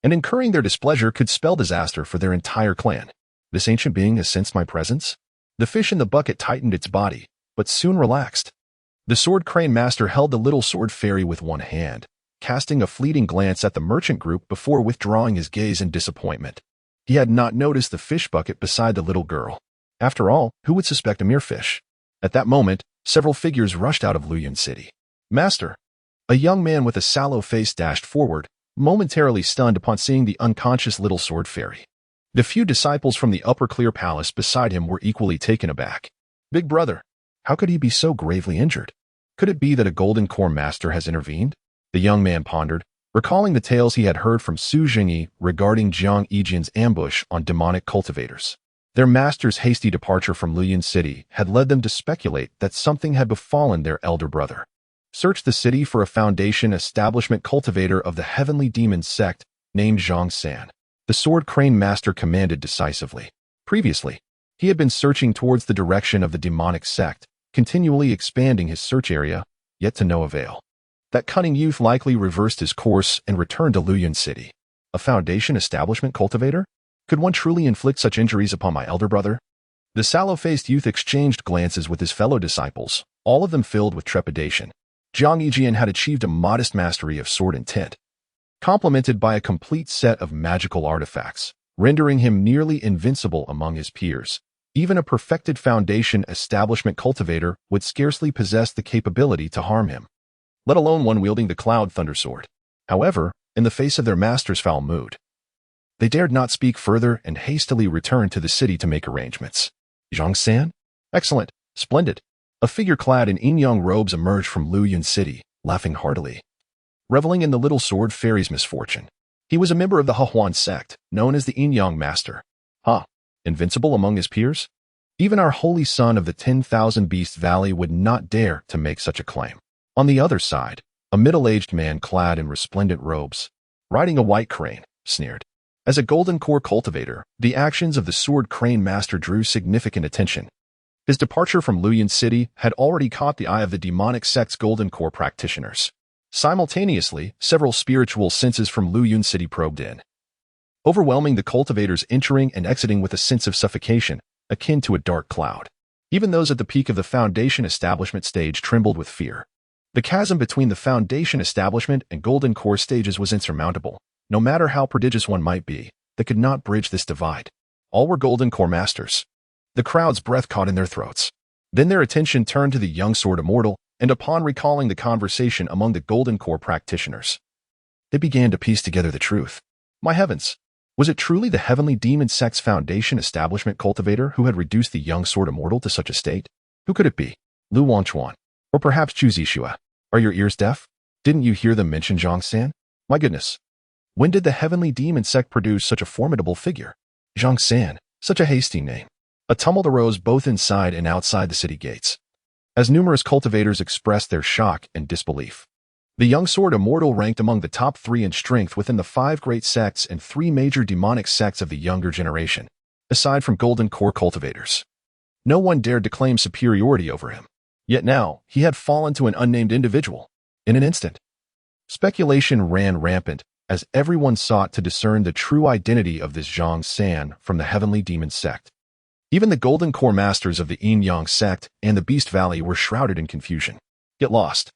and incurring their displeasure could spell disaster for their entire clan. This ancient being has sensed my presence? The fish in the bucket tightened its body, but soon relaxed. The Sword Crane Master held the little sword fairy with one hand, casting a fleeting glance at the merchant group before withdrawing his gaze in disappointment. He had not noticed the fish bucket beside the little girl. After all, who would suspect a mere fish? At that moment, several figures rushed out of Luyun City. Master! A young man with a sallow face dashed forward, momentarily stunned upon seeing the unconscious little sword fairy. The few disciples from the upper clear palace beside him were equally taken aback. Big brother, how could he be so gravely injured? Could it be that a Golden Core Master has intervened? The young man pondered, recalling the tales he had heard from Su Jingyi regarding Jiang Yijian's ambush on demonic cultivators. Their master's hasty departure from Luyun City had led them to speculate that something had befallen their elder brother. Search the city for a foundation establishment cultivator of the Heavenly Demon Sect named Zhang San. The Sword Crane Master commanded decisively. Previously, he had been searching towards the direction of the demonic sect, continually expanding his search area, yet to no avail. That cunning youth likely reversed his course and returned to Luyuan City. A foundation establishment cultivator? Could one truly inflict such injuries upon my elder brother? The sallow-faced youth exchanged glances with his fellow disciples, all of them filled with trepidation. Zhang Yijian had achieved a modest mastery of sword intent, complemented by a complete set of magical artifacts, rendering him nearly invincible among his peers. Even a perfected foundation establishment cultivator would scarcely possess the capability to harm him, let alone one wielding the Cloud Thunder Sword. However, in the face of their master's foul mood, they dared not speak further and hastily returned to the city to make arrangements. Zhang San? Excellent. Splendid. A figure clad in yin-yang robes emerged from Luyuan City, laughing heartily, reveling in the little sword fairy's misfortune. He was a member of the Hehuan sect, known as the yin-yang master. Invincible among his peers? Even our holy son of the 10,000 Beast Valley would not dare to make such a claim. On the other side, a middle-aged man clad in resplendent robes, riding a white crane, sneered. As a golden core cultivator, the actions of the sword crane master drew significant attention. His departure from Luyuan City had already caught the eye of the demonic sect's golden core practitioners. Simultaneously, several spiritual senses from Luyuan City probed in, overwhelming the cultivators entering and exiting with a sense of suffocation, akin to a dark cloud. Even those at the peak of the foundation establishment stage trembled with fear. The chasm between the foundation establishment and golden core stages was insurmountable. No matter how prodigious one might be, they could not bridge this divide. All were golden core masters. The crowd's breath caught in their throats. Then their attention turned to the young sword immortal, and upon recalling the conversation among the golden core practitioners, they began to piece together the truth. My heavens! Was it truly the Heavenly Demon Sect's foundation establishment cultivator who had reduced the young sword immortal to such a state? Who could it be? Lu Wangchuan? Or perhaps Chu Zixua? Are your ears deaf? Didn't you hear them mention Zhang San? My goodness! When did the Heavenly Demon Sect produce such a formidable figure? Zhang San, such a hasty name. A tumult arose both inside and outside the city gates, as numerous cultivators expressed their shock and disbelief. The young sword immortal ranked among the top 3 in strength within the 5 great sects and 3 major demonic sects of the younger generation, aside from golden core cultivators. No one dared to claim superiority over him. Yet now, he had fallen to an unnamed individual. In an instant, speculation ran rampant as everyone sought to discern the true identity of this Zhang San from the Heavenly Demon Sect. Even the golden core masters of the yin-yang sect and the Beast Valley were shrouded in confusion. Get lost.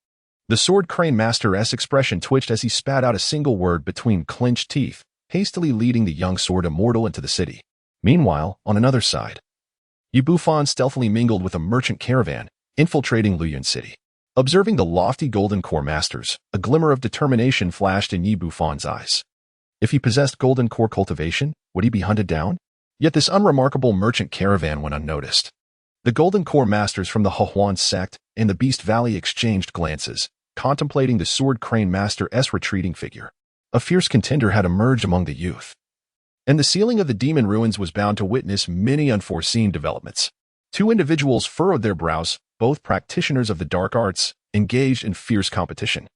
The sword crane master's expression twitched as he spat out a single word between clenched teeth, hastily leading the young sword immortal into the city. Meanwhile, on another side, Bufan stealthily mingled with a merchant caravan, infiltrating Luyuan City. Observing the lofty golden core masters, a glimmer of determination flashed in Bufan's eyes. If he possessed golden core cultivation, would he be hunted down? Yet this unremarkable merchant caravan went unnoticed. The golden core masters from the Hehuan sect and the Beast Valley exchanged glances, contemplating the sword crane master's retreating figure. A fierce contender had emerged among the youth, and the ceiling of the demon ruins was bound to witness many unforeseen developments. 2 individuals furrowed their brows, both practitioners of the dark arts, engaged in fierce competition.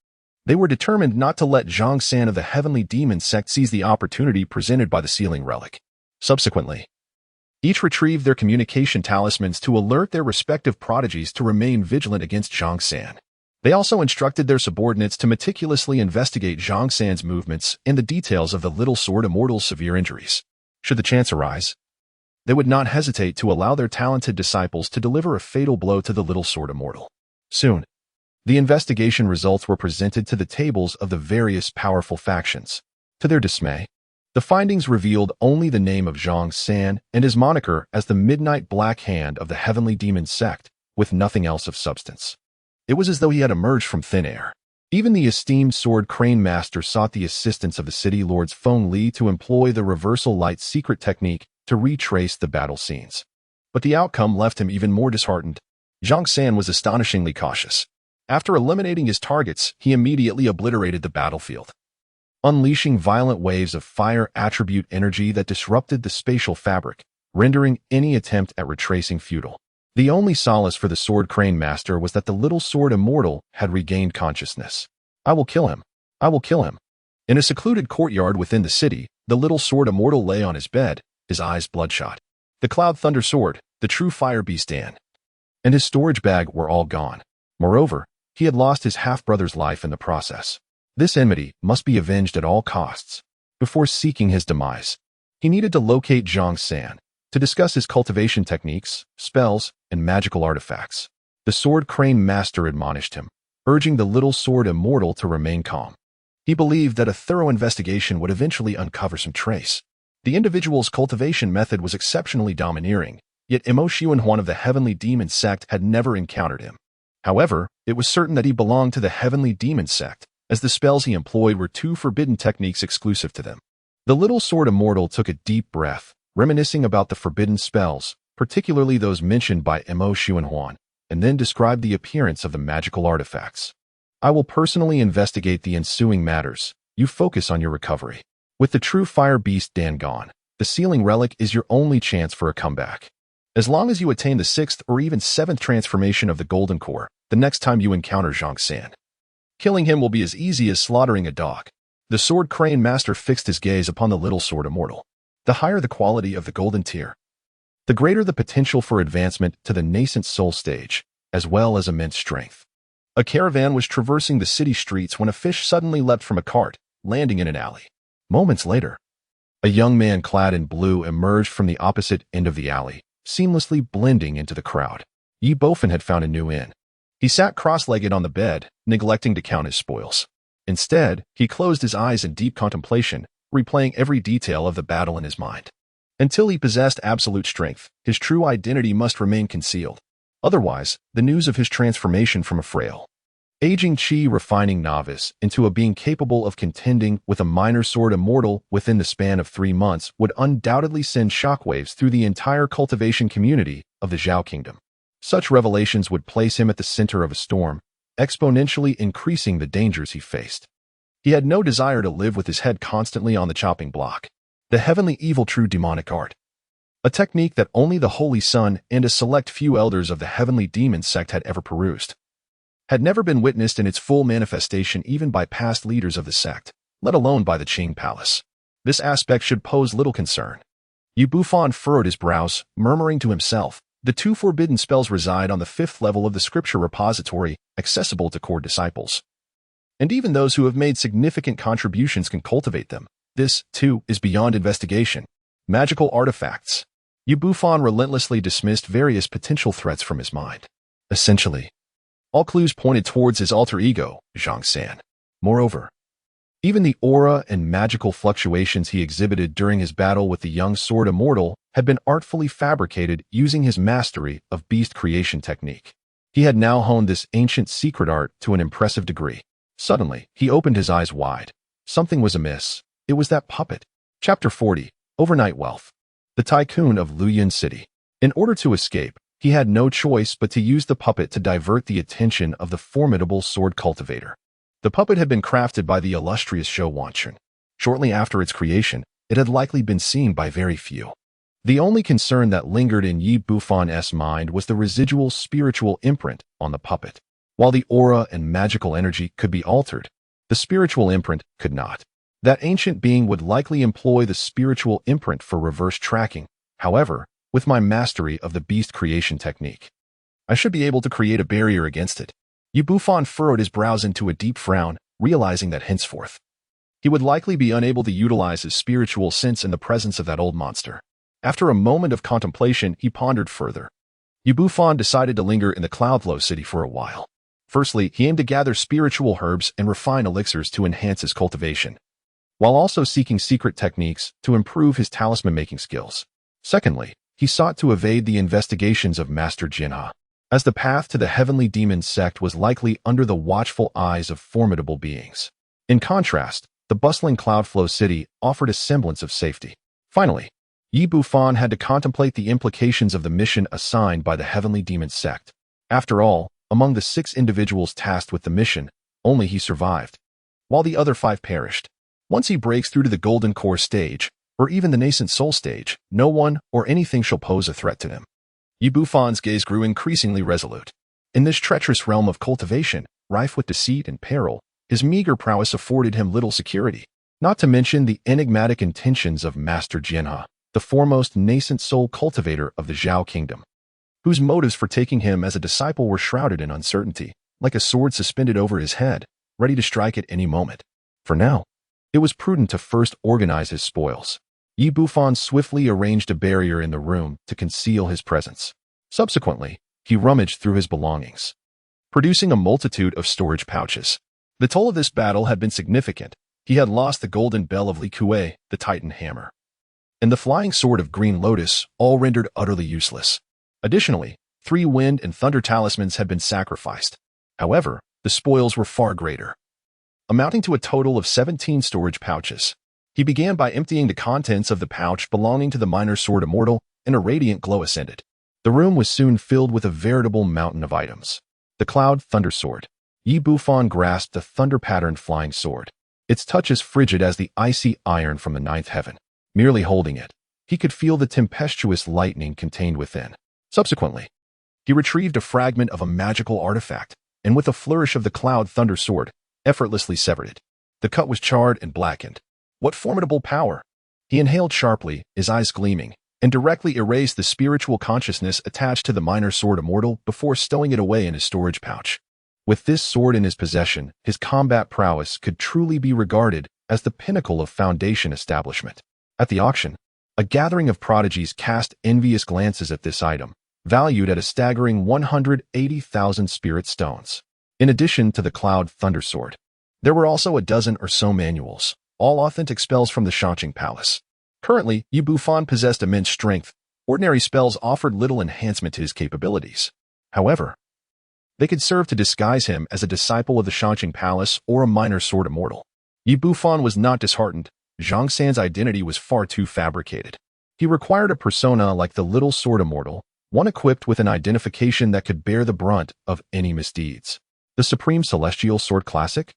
They were determined not to let Zhang San of the Heavenly Demon Sect seize the opportunity presented by the ceiling relic. Subsequently, each retrieved their communication talismans to alert their respective prodigies to remain vigilant against Zhang San. They also instructed their subordinates to meticulously investigate Zhang San's movements and the details of the little sword immortal's severe injuries. Should the chance arise, they would not hesitate to allow their talented disciples to deliver a fatal blow to the little sword immortal. Soon, the investigation results were presented to the tables of the various powerful factions. To their dismay, the findings revealed only the name of Zhang San and his moniker as the Midnight Black Hand of the Heavenly Demon Sect, with nothing else of substance. It was as though he had emerged from thin air. Even the esteemed sword crane master sought the assistance of the city lords Feng Li to employ the reversal light secret technique to retrace the battle scenes. But the outcome left him even more disheartened. Zhang San was astonishingly cautious. After eliminating his targets, he immediately obliterated the battlefield, unleashing violent waves of fire attribute energy that disrupted the spatial fabric, rendering any attempt at retracing futile. The only solace for the sword crane master was that the little sword immortal had regained consciousness. I will kill him. I will kill him. In a secluded courtyard within the city, the little sword immortal lay on his bed, his eyes bloodshot. The Cloud Thunder Sword, the true fire beast Dan, and his storage bag were all gone. Moreover, He had lost his half-brother's life in the process. This enmity must be avenged at all costs. Before seeking his demise, he needed to locate Zhang San to discuss his cultivation techniques, spells, and magical artifacts. The Sword Crane Master admonished him, urging the little sword immortal to remain calm. He believed that a thorough investigation would eventually uncover some trace. The individual's cultivation method was exceptionally domineering, yet Imo Xuanhuan of the Heavenly Demon Sect had never encountered him. However, it was certain that he belonged to the Heavenly Demon Sect, as the spells he employed were two forbidden techniques exclusive to them. The little sword immortal took a deep breath, reminiscing about the forbidden spells, particularly those mentioned by Imo Xuanhuan, and then described the appearance of the magical artifacts. I will personally investigate the ensuing matters. You focus on your recovery. With the true fire beast Dan gone, the sealing relic is your only chance for a comeback. As long as you attain the 6th or even 7th transformation of the Golden Core, the next time you encounter Zhang San, killing him will be as easy as slaughtering a dog. The Sword Crane Master fixed his gaze upon the little sword immortal. The higher the quality of the golden tier, the greater the potential for advancement to the nascent soul stage, as well as immense strength. A caravan was traversing the city streets when a fish suddenly leapt from a cart, landing in an alley. Moments later, a young man clad in blue emerged from the opposite end of the alley, seamlessly blending into the crowd. Bufan had found a new inn. He sat cross-legged on the bed, neglecting to count his spoils. Instead, he closed his eyes in deep contemplation, replaying every detail of the battle in his mind. Until he possessed absolute strength, his true identity must remain concealed. Otherwise, the news of his transformation from a frail, aging chi refining novice into a being capable of contending with a minor sword immortal within the span of 3 months would undoubtedly send shockwaves through the entire cultivation community of the Zhao Kingdom. Such revelations would place him at the center of a storm, exponentially increasing the dangers he faced. He had no desire to live with his head constantly on the chopping block. The heavenly evil true demonic art, a technique that only the Holy Sun and a select few elders of the Heavenly Demon Sect had ever perused, had never been witnessed in its full manifestation even by past leaders of the sect, let alone by the Qing Palace. This aspect should pose little concern. Bufan furrowed his brows, murmuring to himself, the 2 forbidden spells reside on the 5th level of the scripture repository, accessible to core disciples. And even those who have made significant contributions can cultivate them. This, too, is beyond investigation. Magical artifacts. Bufan relentlessly dismissed various potential threats from his mind. Essentially, all clues pointed towards his alter ego, Zhang San. Moreover, even the aura and magical fluctuations he exhibited during his battle with the young sword immortal had been artfully fabricated using his mastery of beast creation technique. He had now honed this ancient secret art to an impressive degree. Suddenly, he opened his eyes wide. Something was amiss. It was that puppet. Chapter 40. Overnight Wealth. The tycoon of Luyan City. In order to escape, he had no choice but to use the puppet to divert the attention of the formidable sword cultivator. The puppet had been crafted by the illustrious Zhou Wanchun. Shortly after its creation, it had likely been seen by very few. The only concern that lingered in Bufan's mind was the residual spiritual imprint on the puppet. While the aura and magical energy could be altered, the spiritual imprint could not. That ancient being would likely employ the spiritual imprint for reverse tracking. However, with my mastery of the beast creation technique, I should be able to create a barrier against it. Bufan furrowed his brows into a deep frown, realizing that henceforth, he would likely be unable to utilize his spiritual sense in the presence of that old monster. After a moment of contemplation, he pondered further. Bufan decided to linger in the Cloudflow City for a while. Firstly, he aimed to gather spiritual herbs and refine elixirs to enhance his cultivation, while also seeking secret techniques to improve his talisman-making skills. Secondly, he sought to evade the investigations of Master Jinha, as the path to the Heavenly Demon Sect was likely under the watchful eyes of formidable beings. In contrast, the bustling Cloudflow City offered a semblance of safety. Finally, Bufan had to contemplate the implications of the mission assigned by the Heavenly Demon Sect. After all, among the 6 individuals tasked with the mission, only he survived, while the other 5 perished. Once he breaks through to the Golden Core stage, or even the nascent soul stage, no one or anything shall pose a threat to him. Bufan's gaze grew increasingly resolute. In this treacherous realm of cultivation, rife with deceit and peril, his meager prowess afforded him little security, not to mention the enigmatic intentions of Master Jinha, the foremost nascent soul cultivator of the Zhao Kingdom, whose motives for taking him as a disciple were shrouded in uncertainty. like a sword suspended over his head, ready to strike at any moment. For now, it was prudent to first organize his spoils. Bufan swiftly arranged a barrier in the room to conceal his presence. Subsequently, he rummaged through his belongings, producing a multitude of storage pouches. The toll of this battle had been significant. He had lost the golden bell of Li Kuei, the Titan hammer, and the flying sword of Green Lotus, all rendered utterly useless. Additionally, 3 wind and thunder talismans had been sacrificed. However, the spoils were far greater, amounting to a total of 17 storage pouches. He began by emptying the contents of the pouch belonging to the miner's sword immortal, and a radiant glow ascended. The room was soon filled with a veritable mountain of items. The Cloud Thunder Sword. Bufan grasped the thunder-patterned flying sword, its touch as frigid as the icy iron from the ninth heaven. Merely holding it, he could feel the tempestuous lightning contained within. Subsequently, he retrieved a fragment of a magical artifact, and with a flourish of the Cloud Thunder Sword, effortlessly severed it. The cut was charred and blackened. What formidable power! He inhaled sharply, his eyes gleaming, and directly erased the spiritual consciousness attached to the miner's sword immortal before stowing it away in his storage pouch. With this sword in his possession, his combat prowess could truly be regarded as the pinnacle of Foundation establishment. At the auction, a gathering of prodigies cast envious glances at this item, valued at a staggering 180,000 spirit stones. In addition to the Cloud Thunder Sword, there were also a dozen or so manuals, all authentic spells from the Shangqing Palace. Currently, Bufan possessed immense strength. Ordinary spells offered little enhancement to his capabilities. However, they could serve to disguise him as a disciple of the Shangqing Palace or a minor sword immortal. Bufan was not disheartened. Zhang San's identity was far too fabricated. He required a persona like the Little Sword Immortal, one equipped with an identification that could bear the brunt of any misdeeds. The Supreme Celestial Sword Classic?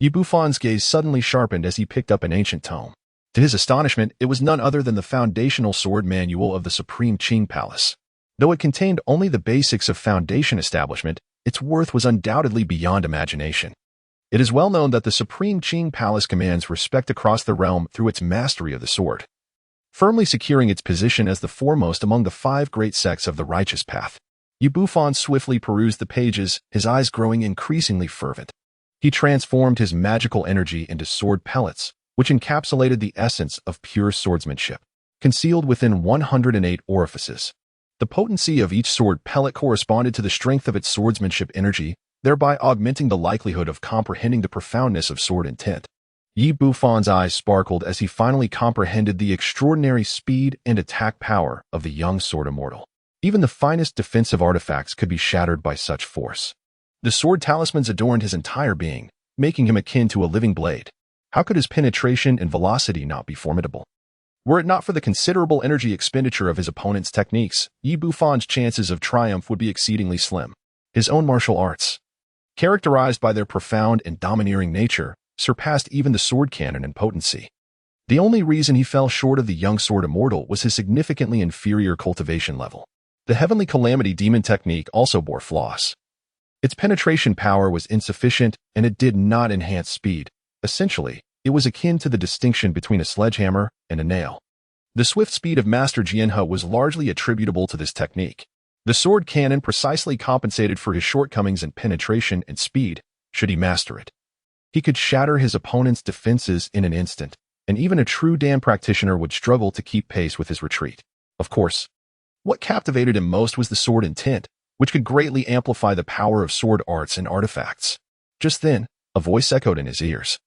Bufan's gaze suddenly sharpened as he picked up an ancient tome. To his astonishment, it was none other than the foundational sword manual of the Supreme Qing Palace. Though it contained only the basics of Foundation establishment, its worth was undoubtedly beyond imagination. It is well known that the Supreme Qing Palace commands respect across the realm through its mastery of the sword, firmly securing its position as the foremost among the 5 great sects of the righteous path. Bufan swiftly perused the pages, his eyes growing increasingly fervent. He transformed his magical energy into sword pellets, which encapsulated the essence of pure swordsmanship, concealed within 108 orifices. The potency of each sword pellet corresponded to the strength of its swordsmanship energy, thereby augmenting the likelihood of comprehending the profoundness of sword intent. Bufan's eyes sparkled as he finally comprehended the extraordinary speed and attack power of the young sword immortal. Even the finest defensive artifacts could be shattered by such force. The sword talismans adorned his entire being, making him akin to a living blade. How could his penetration and velocity not be formidable? Were it not for the considerable energy expenditure of his opponent's techniques, Bufan's chances of triumph would be exceedingly slim. His own martial arts, characterized by their profound and domineering nature, surpassed even the sword canon in potency. The only reason he fell short of the young sword immortal was his significantly inferior cultivation level. The Heavenly Calamity Demon technique also bore flaws. Its penetration power was insufficient, and it did not enhance speed. Essentially, it was akin to the distinction between a sledgehammer and a nail. The swift speed of Master Jianhe was largely attributable to this technique. The sword cannon precisely compensated for his shortcomings in penetration and speed, should he master it. He could shatter his opponent's defenses in an instant, and even a true Dan practitioner would struggle to keep pace with his retreat. Of course, what captivated him most was the sword intent, which could greatly amplify the power of sword arts and artifacts. Just then, a voice echoed in his ears,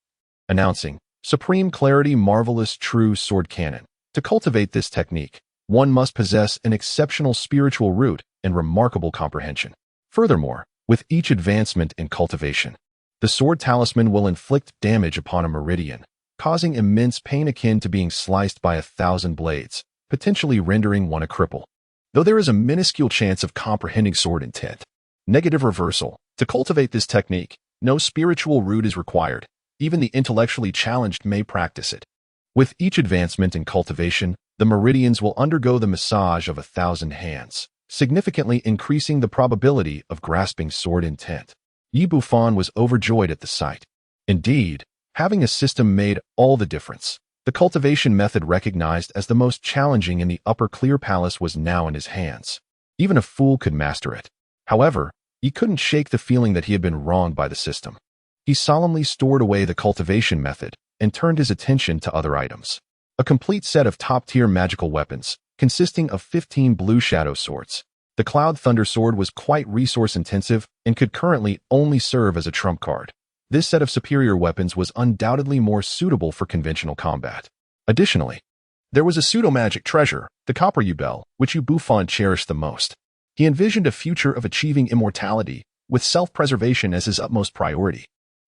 announcing, "Supreme Clarity, Marvelous True Sword Cannon. To cultivate this technique, one must possess an exceptional spiritual root and remarkable comprehension. Furthermore, with each advancement in cultivation, the sword talisman will inflict damage upon a meridian, causing immense pain akin to being sliced by 1,000 blades, potentially rendering one a cripple. Though there is a minuscule chance of comprehending sword intent. Negative reversal. To cultivate this technique, no spiritual root is required. Even the intellectually challenged may practice it. With each advancement in cultivation, the meridians will undergo the massage of 1,000 hands, significantly increasing the probability of grasping sword intent." Bufan was overjoyed at the sight. Indeed, having a system made all the difference. The cultivation method recognized as the most challenging in the Upper Clear Palace was now in his hands. Even a fool could master it. However, He couldn't shake the feeling that he had been wronged by the system. He solemnly stored away the cultivation method and turned his attention to other items. A complete set of top-tier magical weapons, consisting of 15 blue shadow swords. The Cloud Thunder Sword was quite resource-intensive and could currently only serve as a trump card. This set of superior weapons was undoubtedly more suitable for conventional combat. Additionally, there was a pseudo-magic treasure, the Copper Bell, which Bufan cherished the most. He envisioned a future of achieving immortality, with self-preservation as his utmost priority.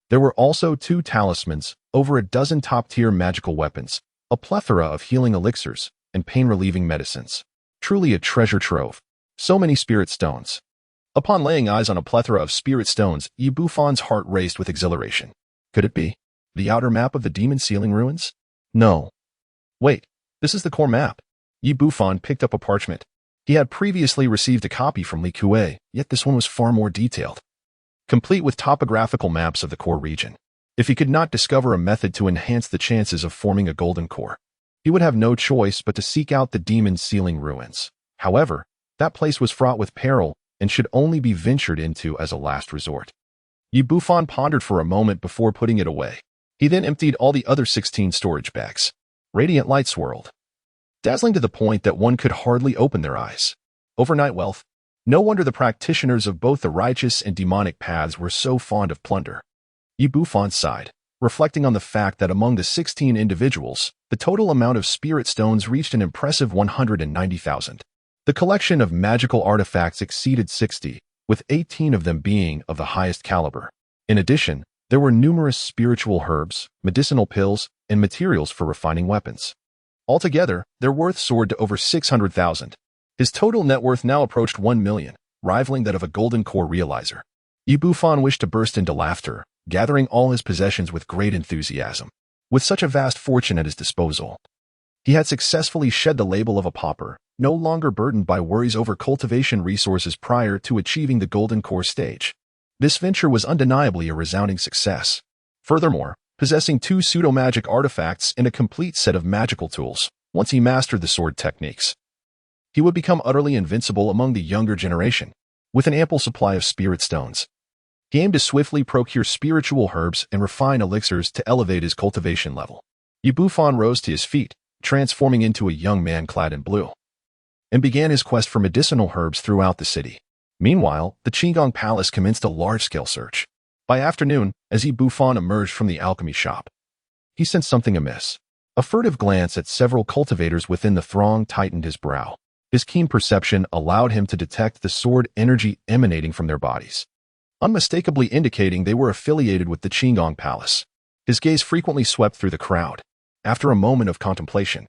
There were also 2 talismans, over a dozen top-tier magical weapons, a plethora of healing elixirs, and pain-relieving medicines. Truly a treasure trove. So many spirit stones. Upon laying eyes on a plethora of spirit stones, Bufan's heart raced with exhilaration. Could it be the outer map of the demon sealing ruins? No. Wait, this is the core map. Bufan picked up a parchment. He had previously received a copy from Li Kuei, yet this one was far more detailed, complete with topographical maps of the core region. If he could not discover a method to enhance the chances of forming a golden core, he would have no choice but to seek out the demon sealing ruins. However, that place was fraught with peril and should only be ventured into as a last resort. Bufan pondered for a moment before putting it away. He then emptied all the other 16 storage bags. Radiant light swirled, dazzling to the point that one could hardly open their eyes. Overnight wealth. No wonder the practitioners of both the righteous and demonic paths were so fond of plunder. Bufan sighed, reflecting on the fact that among the 16 individuals, the total amount of spirit stones reached an impressive 190,000. The collection of magical artifacts exceeded 60, with 18 of them being of the highest caliber. In addition, there were numerous spiritual herbs, medicinal pills, and materials for refining weapons. Altogether, their worth soared to over 600,000. His total net worth now approached 1 million, rivaling that of a golden core realizer. Bufan wished to burst into laughter, gathering all his possessions with great enthusiasm. With such a vast fortune at his disposal, he had successfully shed the label of a pauper, no longer burdened by worries over cultivation resources prior to achieving the golden core stage. This venture was undeniably a resounding success. Furthermore, possessing 2 pseudo-magic artifacts and a complete set of magical tools, once he mastered the sword techniques, he would become utterly invincible among the younger generation. With an ample supply of spirit stones, he aimed to swiftly procure spiritual herbs and refine elixirs to elevate his cultivation level. Bufan rose to his feet, transforming into a young man clad in blue, and began his quest for medicinal herbs throughout the city. Meanwhile, the Qigong Palace commenced a large-scale search. By afternoon, as Bufan emerged from the alchemy shop, he sensed something amiss. A furtive glance at several cultivators within the throng tightened his brow. His keen perception allowed him to detect the sword energy emanating from their bodies, unmistakably indicating they were affiliated with the Qigong Palace. His gaze frequently swept through the crowd. After a moment of contemplation,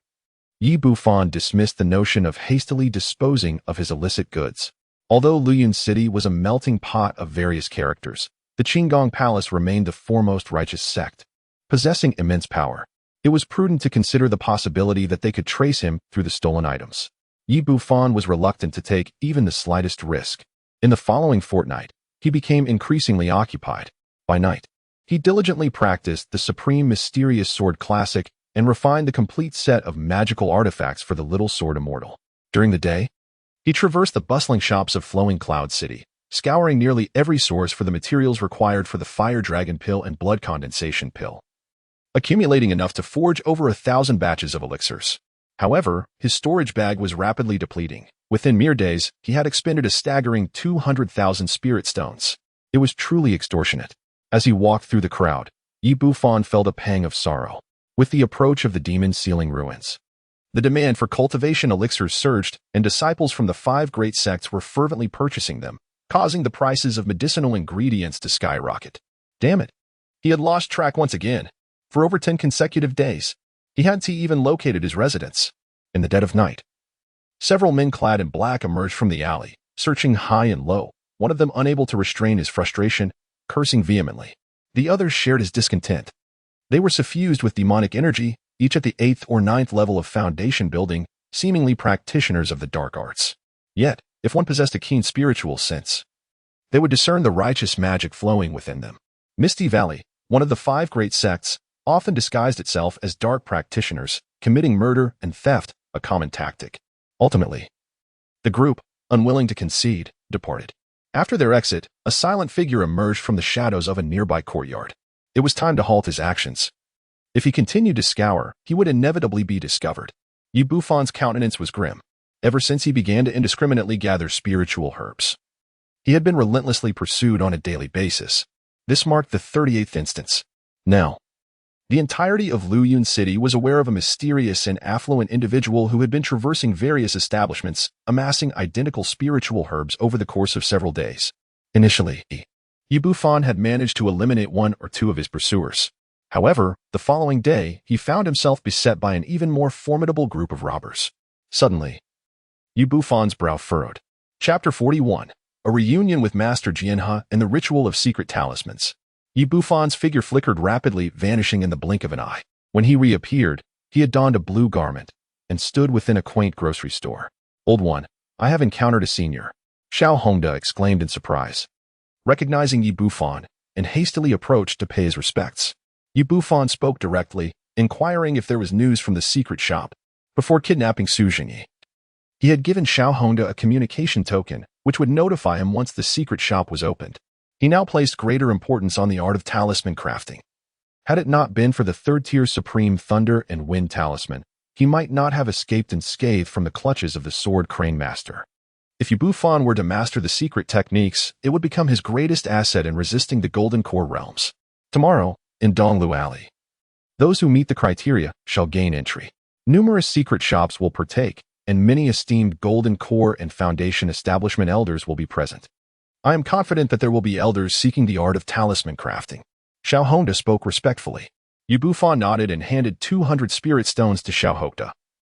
Bufan dismissed the notion of hastily disposing of his illicit goods. Although Luyun City was a melting pot of various characters, the Qigong Palace remained the foremost righteous sect. Possessing immense power, it was prudent to consider the possibility that they could trace him through the stolen items. Bufan was reluctant to take even the slightest risk. In the following fortnight, he became increasingly occupied. By night, he diligently practiced the Supreme Mysterious Sword Classic and refined the complete set of magical artifacts for the Little Sword Immortal. During the day, he traversed the bustling shops of Flowing Cloud City, scouring nearly every source for the materials required for the Fire Dragon Pill and Blood Condensation Pill, accumulating enough to forge over 1,000 batches of elixirs. However, his storage bag was rapidly depleting. Within mere days, he had expended a staggering 200,000 spirit stones. It was truly extortionate. As he walked through the crowd, Bufan felt a pang of sorrow. With the approach of the demon sealing ruins, the demand for cultivation elixirs surged, and disciples from the 5 great sects were fervently purchasing them, causing the prices of medicinal ingredients to skyrocket. Damn it! He had lost track once again. For over 10 consecutive days, he hadn't even located his residence. In the dead of night, several men clad in black emerged from the alley, searching high and low, one of them unable to restrain his frustration, cursing vehemently. The others shared his discontent. They were suffused with demonic energy, each at the 8th or 9th level of foundation building, seemingly practitioners of the dark arts. Yet, if one possessed a keen spiritual sense, they would discern the righteous magic flowing within them. Misty Valley, one of the 5 great sects, often disguised itself as dark practitioners, committing murder and theft, a common tactic. Ultimately, the group, unwilling to concede, departed. After their exit, a silent figure emerged from the shadows of a nearby courtyard. It was time to halt his actions. If he continued to scour, he would inevitably be discovered. Bufan's countenance was grim, ever since he began to indiscriminately gather spiritual herbs. He had been relentlessly pursued on a daily basis. This marked the 38th instance. Now, the entirety of Luyun City was aware of a mysterious and affluent individual who had been traversing various establishments, amassing identical spiritual herbs over the course of several days. Initially, Bufan had managed to eliminate one or two of his pursuers. However, the following day, he found himself beset by an even more formidable group of robbers. Suddenly, Bufan's brow furrowed. Chapter 41. A reunion with Master Jianhe and the ritual of secret talismans. Bufan's figure flickered rapidly, vanishing in the blink of an eye. When he reappeared, he had donned a blue garment and stood within a quaint grocery store. "Old one, I have encountered a senior," Zhao Kingdom exclaimed in surprise. Recognizing Bufan, and hastily approached to pay his respects. Bufan spoke directly, inquiring if there was news from the secret shop, before kidnapping Su Jingyi. He had given Zhao Kingdom a communication token, which would notify him once the secret shop was opened. He now placed greater importance on the art of talisman crafting. Had it not been for the third-tier Supreme Thunder and Wind Talisman, he might not have escaped unscathed from the clutches of the Sword Crane Master. If Bufan were to master the secret techniques, it would become his greatest asset in resisting the Golden Core realms. Tomorrow, in Donglu Alley, those who meet the criteria shall gain entry. Numerous secret shops will partake, and many esteemed Golden Core and Foundation establishment elders will be present. I am confident that there will be elders seeking the art of talisman crafting. Zhao Kingdom spoke respectfully. Bufan nodded and handed 200 spirit stones to Zhao Kingdom,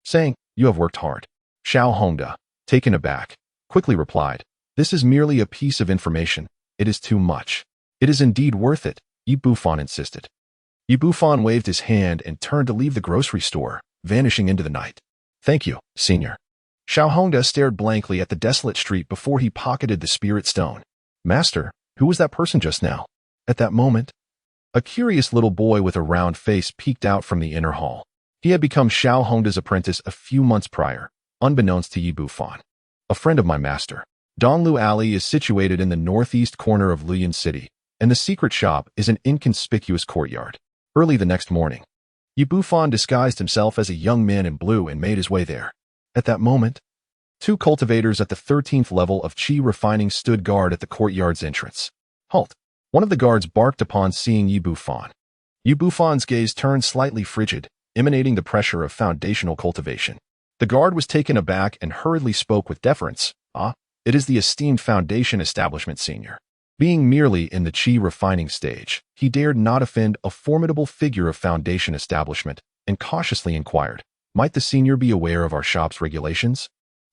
saying, "You have worked hard." Zhao Kingdom, taken aback, quickly replied, "This is merely a piece of information. It is too much." "It is indeed worth it," Bufan insisted. Bufan waved his hand and turned to leave the grocery store, vanishing into the night. "Thank you, senior." Zhao Kingdom stared blankly at the desolate street before he pocketed the spirit stone. "Master, who was that person just now?" At that moment, a curious little boy with a round face peeked out from the inner hall. He had become Zhao Kingdom's apprentice a few months prior, unbeknownst to Bufan. "A friend of my master." Donglu Alley is situated in the northeast corner of Luyun City, and the secret shop is an inconspicuous courtyard. Early the next morning, Bufan disguised himself as a young man in blue and made his way there. At that moment, two cultivators at the 13th level of Qi refining stood guard at the courtyard's entrance. "Halt!" One of the guards barked upon seeing Bufan. Bufan's gaze turned slightly frigid, emanating the pressure of foundational cultivation. The guard was taken aback and hurriedly spoke with deference. "Ah, it is the esteemed Foundation establishment senior." Being merely in the Qi refining stage, he dared not offend a formidable figure of Foundation establishment, and cautiously inquired, "Might the senior be aware of our shop's regulations?"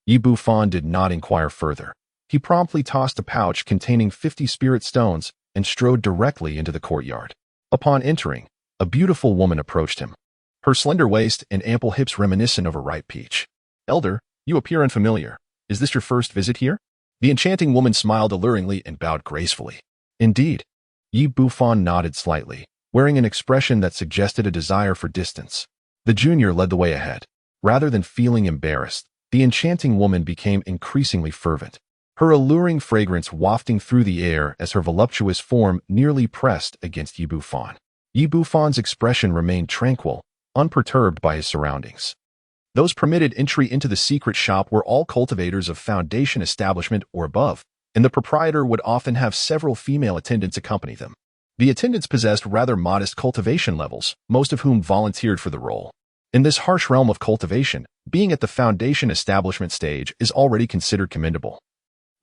Bufan did not inquire further. He promptly tossed a pouch containing 50 spirit stones and strode directly into the courtyard. Upon entering, a beautiful woman approached him, her slender waist and ample hips reminiscent of a ripe peach. "Elder, you appear unfamiliar. Is this your first visit here?" The enchanting woman smiled alluringly and bowed gracefully. "Indeed." Bufan nodded slightly, wearing an expression that suggested a desire for distance. The junior led the way ahead. Rather than feeling embarrassed, the enchanting woman became increasingly fervent, her alluring fragrance wafting through the air as her voluptuous form nearly pressed against Bufan. Bufan's expression remained tranquil, unperturbed by his surroundings. Those permitted entry into the secret shop were all cultivators of Foundation establishment or above, and the proprietor would often have several female attendants accompany them. The attendants possessed rather modest cultivation levels, most of whom volunteered for the role. In this harsh realm of cultivation, being at the Foundation establishment stage is already considered commendable.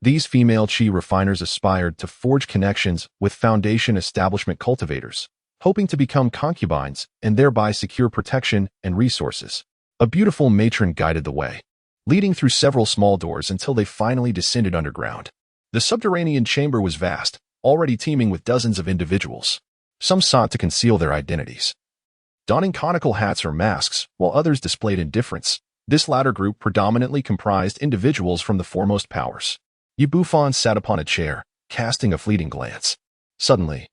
These female Qi refiners aspired to forge connections with Foundation establishment cultivators, hoping to become concubines and thereby secure protection and resources. A beautiful matron guided the way, leading through several small doors until they finally descended underground. The subterranean chamber was vast, already teeming with dozens of individuals. Some sought to conceal their identities, donning conical hats or masks, while others displayed indifference. This latter group predominantly comprised individuals from the foremost powers. Bufan sat upon a chair, casting a fleeting glance. Suddenly,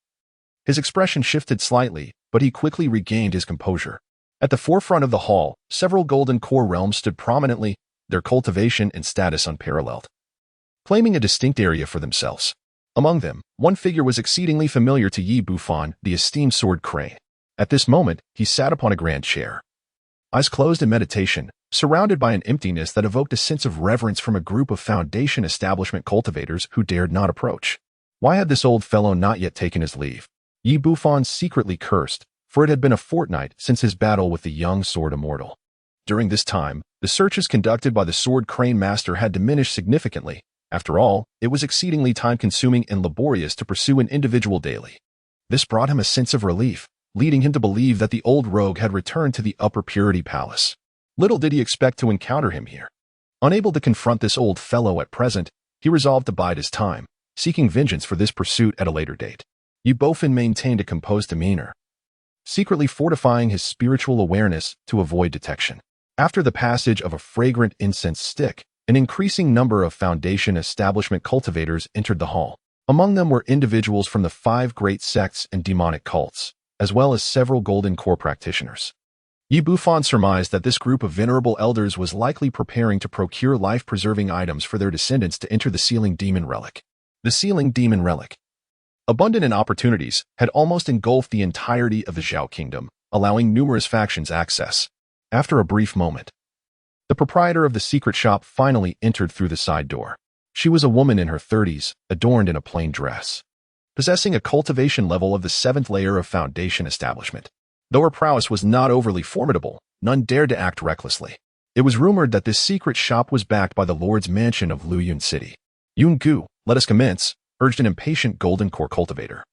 his expression shifted slightly, but he quickly regained his composure. At the forefront of the hall, several Golden Core realms stood prominently, their cultivation and status unparalleled. claiming a distinct area for themselves. Among them, one figure was exceedingly familiar to Yi Bufan, the esteemed sword crane. At this moment, he sat upon a grand chair, eyes closed in meditation, surrounded by an emptiness that evoked a sense of reverence from a group of Foundation establishment cultivators who dared not approach. Why had this old fellow not yet taken his leave? Yi Bufan secretly cursed, for it had been a fortnight since his battle with the young sword immortal. During this time, the searches conducted by the sword crane master had diminished significantly. After all, it was exceedingly time-consuming and laborious to pursue an individual daily. This brought him a sense of relief, leading him to believe that the old rogue had returned to the Upper Purity Palace. Little did he expect to encounter him here. Unable to confront this old fellow at present, he resolved to bide his time, seeking vengeance for this pursuit at a later date. Yi Bufan maintained a composed demeanor, secretly fortifying his spiritual awareness to avoid detection. After the passage of a fragrant incense stick, an increasing number of Foundation establishment cultivators entered the hall. Among them were individuals from the 5 great sects and demonic cults, as well as several golden core practitioners. Yi Bufan surmised that this group of venerable elders was likely preparing to procure life-preserving items for their descendants to enter the Sealing Demon Relic. The Sealing Demon Relic, abundant in opportunities, had almost engulfed the entirety of the Zhao Kingdom, allowing numerous factions access. After a brief moment, the proprietor of the secret shop finally entered through the side door. She was a woman in her 30s, adorned in a plain dress, possessing a cultivation level of the 7th layer of Foundation establishment. Though her prowess was not overly formidable, none dared to act recklessly. It was rumored that this secret shop was backed by the Lord's Mansion of Luyun City. Yun Gu, let us commence, urged an impatient golden core cultivator,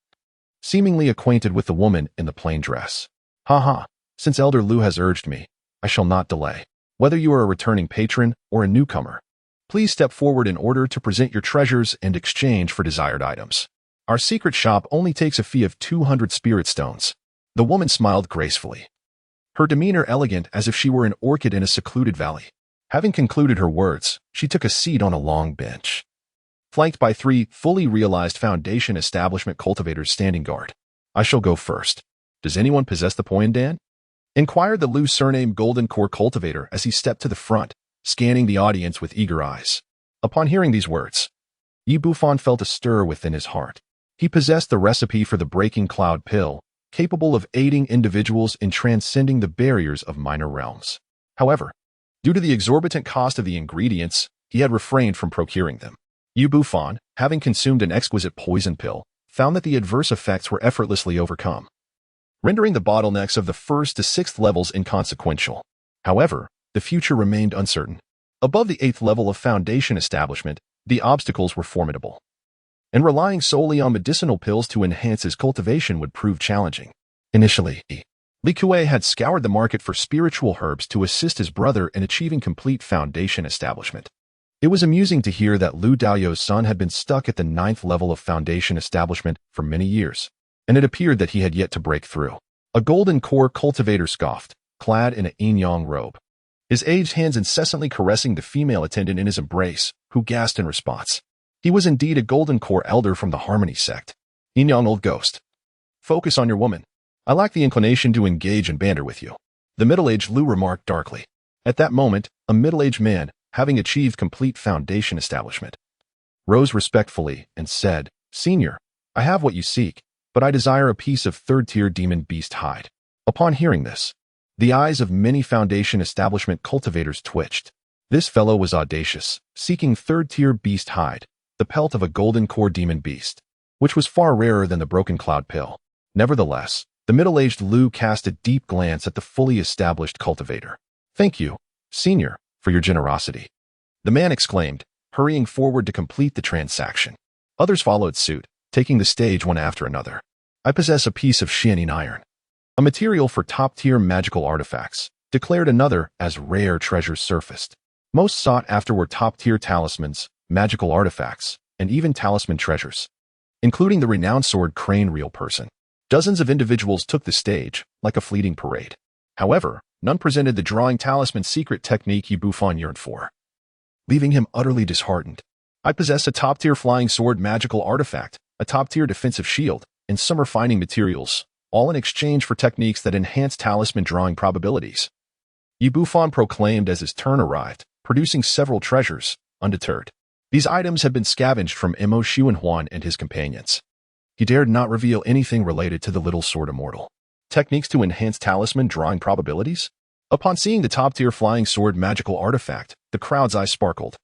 seemingly acquainted with the woman in the plain dress. Ha, since Elder Lu has urged me, I shall not delay. Whether you are a returning patron or a newcomer, please step forward in order to present your treasures and exchange for desired items. Our secret shop only takes a fee of 200 spirit stones. The woman smiled gracefully, her demeanor elegant as if she were an orchid in a secluded valley. Having concluded her words, she took a seat on a long bench, flanked by 3 fully realized Foundation establishment cultivators standing guard. I shall go first. Does anyone possess the Poyandan? Inquired the Lu surname Golden Core cultivator as he stepped to the front, scanning the audience with eager eyes. Upon hearing these words, Yi Bufan felt a stir within his heart. He possessed the recipe for the Breaking Cloud pill, capable of aiding individuals in transcending the barriers of minor realms. However, due to the exorbitant cost of the ingredients, he had refrained from procuring them. Yi Bufan, having consumed an exquisite poison pill, found that the adverse effects were effortlessly overcome, rendering the bottlenecks of the 1st to 6th levels inconsequential. However, the future remained uncertain. Above the 8th level of Foundation establishment, the obstacles were formidable, and relying solely on medicinal pills to enhance his cultivation would prove challenging. Initially, Li Kuei had scoured the market for spiritual herbs to assist his brother in achieving complete Foundation establishment. It was amusing to hear that Lu Daoyou's son had been stuck at the 9th level of Foundation establishment for many years, and it appeared that he had yet to break through. A golden core cultivator scoffed, clad in a yin-yang robe, his aged hands incessantly caressing the female attendant in his embrace, who gasped in response. He was indeed a golden core elder from the Harmony sect. Yin-yang old ghost. Focus on your woman. I lack the inclination to engage in banter with you, the middle-aged Lu remarked darkly. At that moment, a middle-aged man, having achieved complete Foundation establishment, rose respectfully and said, Senior, I have what you seek, but I desire a piece of 3rd-tier demon beast hide. Upon hearing this, the eyes of many Foundation establishment cultivators twitched. This fellow was audacious, seeking 3rd-tier beast hide, the pelt of a golden core demon beast, which was far rarer than the Broken Cloud pill. Nevertheless, the middle-aged Lu cast a deep glance at the fully established cultivator. Thank you, Senior, for your generosity, the man exclaimed, hurrying forward to complete the transaction. Others followed suit, taking the stage one after another. I possess a piece of shining iron, a material for top-tier magical artifacts, declared another as rare treasures surfaced. Most sought after were top-tier talismans, magical artifacts, and even talisman treasures, including the renowned sword crane real person. Dozens of individuals took the stage, like a fleeting parade. However, none presented the drawing talisman secret technique Yi Bufan yearned for, leaving him utterly disheartened. I possess a top-tier flying sword magical artifact, a top-tier defensive shield, and some refining materials, all in exchange for techniques that enhance talisman drawing probabilities. Yi Bufan proclaimed as his turn arrived, producing several treasures, undeterred. These items had been scavenged from Imo Xuanhuan and his companions. He dared not reveal anything related to the little sword immortal. Techniques to enhance talisman drawing probabilities? Upon seeing the top-tier flying sword magical artifact, the crowd's eyes sparkled,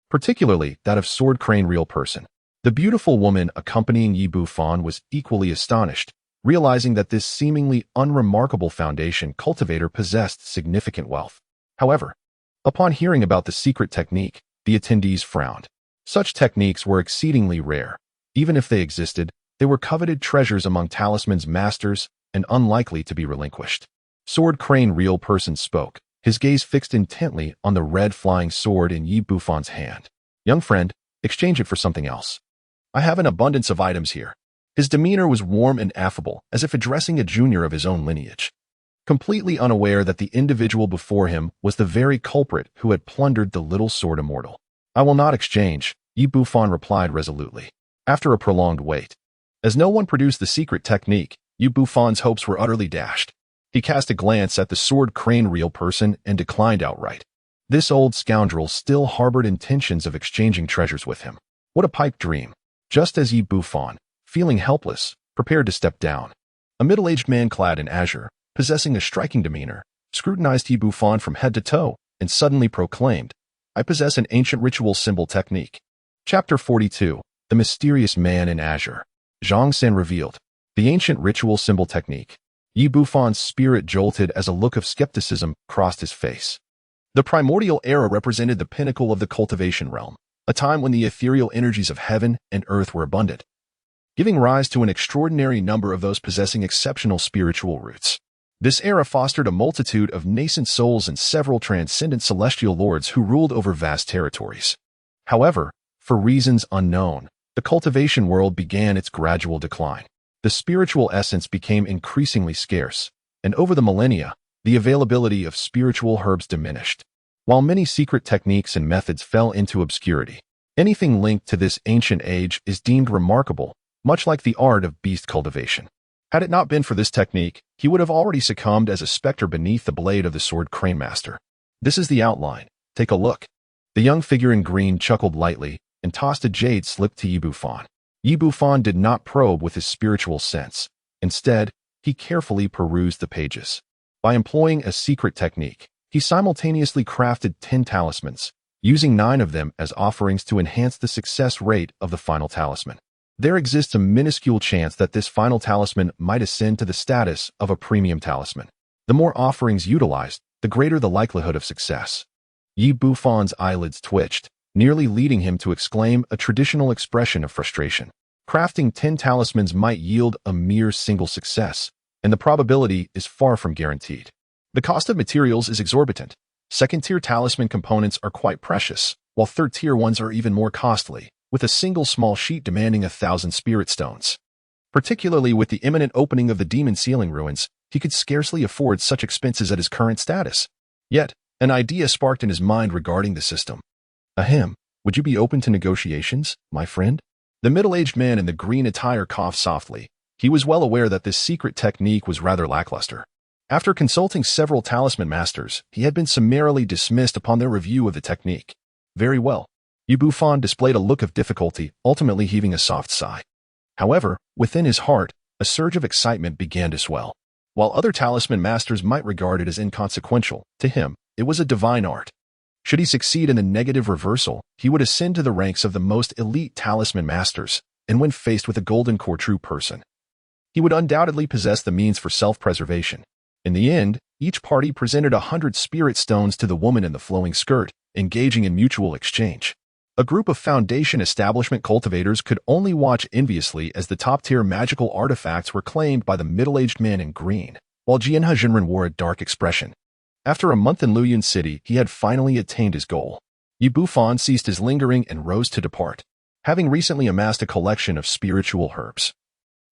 particularly that of Sword Crane Real Person. The beautiful woman accompanying Yi Bufan was equally astonished, realizing that this seemingly unremarkable foundation cultivator possessed significant wealth. However, upon hearing about the secret technique, the attendees frowned. Such techniques were exceedingly rare. Even if they existed, they were coveted treasures among talisman's masters and unlikely to be relinquished. Sword Crane Real Person spoke, his gaze fixed intently on the red flying sword in Yi Bufan's hand. Young friend, exchange it for something else. I have an abundance of items here. His demeanor was warm and affable, as if addressing a junior of his own lineage. Completely unaware that the individual before him was the very culprit who had plundered the little sword immortal. I will not exchange, Yi Bufan replied resolutely. After a prolonged wait, as no one produced the secret technique, Yi Bufan's hopes were utterly dashed. He cast a glance at the Sword Crane Real Person and declined outright. This old scoundrel still harbored intentions of exchanging treasures with him. What a pipe dream. Just as Yi Bufan, feeling helpless, prepared to step down, a middle-aged man clad in azure, possessing a striking demeanor, scrutinized Yi Bufan from head to toe and suddenly proclaimed, I possess an ancient ritual symbol technique. Chapter 42, The Mysterious Man in Azure. Zhang Sen revealed, the ancient ritual symbol technique. Yi Bufan's spirit jolted as a look of skepticism crossed his face. The primordial era represented the pinnacle of the cultivation realm, a time when the ethereal energies of heaven and earth were abundant, giving rise to an extraordinary number of those possessing exceptional spiritual roots. This era fostered a multitude of nascent souls and several transcendent celestial lords who ruled over vast territories. However, for reasons unknown, the cultivation world began its gradual decline. The spiritual essence became increasingly scarce, and over the millennia, the availability of spiritual herbs diminished. While many secret techniques and methods fell into obscurity, anything linked to this ancient age is deemed remarkable, much like the art of beast cultivation. Had it not been for this technique, he would have already succumbed as a specter beneath the blade of the Sword Crane Master. This is the outline. Take a look. The young figure in green chuckled lightly and tossed a jade slip to Yi Bufan. Yi Bufan did not probe with his spiritual sense. Instead, he carefully perused the pages. By employing a secret technique, he simultaneously crafted 10 talismans, using 9 of them as offerings to enhance the success rate of the final talisman. There exists a minuscule chance that this final talisman might ascend to the status of a premium talisman. The more offerings utilized, the greater the likelihood of success. Yi Bufan's eyelids twitched, nearly leading him to exclaim a traditional expression of frustration. Crafting 10 talismans might yield a mere single success, and the probability is far from guaranteed. The cost of materials is exorbitant. Second-tier talisman components are quite precious, while third-tier ones are even more costly, with a single small sheet demanding 1,000 spirit stones. Particularly with the imminent opening of the demon sealing ruins, he could scarcely afford such expenses at his current status. Yet, an idea sparked in his mind regarding the system. Ahem, would you be open to negotiations, my friend? The middle-aged man in the green attire coughed softly. He was well aware that this secret technique was rather lackluster. After consulting several talisman masters, he had been summarily dismissed upon their review of the technique. Very well. Yi Bufan displayed a look of difficulty, ultimately heaving a soft sigh. However, within his heart, a surge of excitement began to swell. While other talisman masters might regard it as inconsequential, to him, it was a divine art. Should he succeed in the negative reversal, he would ascend to the ranks of the most elite talisman masters, and when faced with a golden core true person, he would undoubtedly possess the means for self-preservation. In the end, each party presented 100 spirit stones to the woman in the flowing skirt, engaging in mutual exchange. A group of Foundation establishment cultivators could only watch enviously as the top-tier magical artifacts were claimed by the middle-aged man in green, while Jianhe Jinren wore a dark expression. After a month in Luyun City, he had finally attained his goal. Yi Bufan ceased his lingering and rose to depart, having recently amassed a collection of spiritual herbs.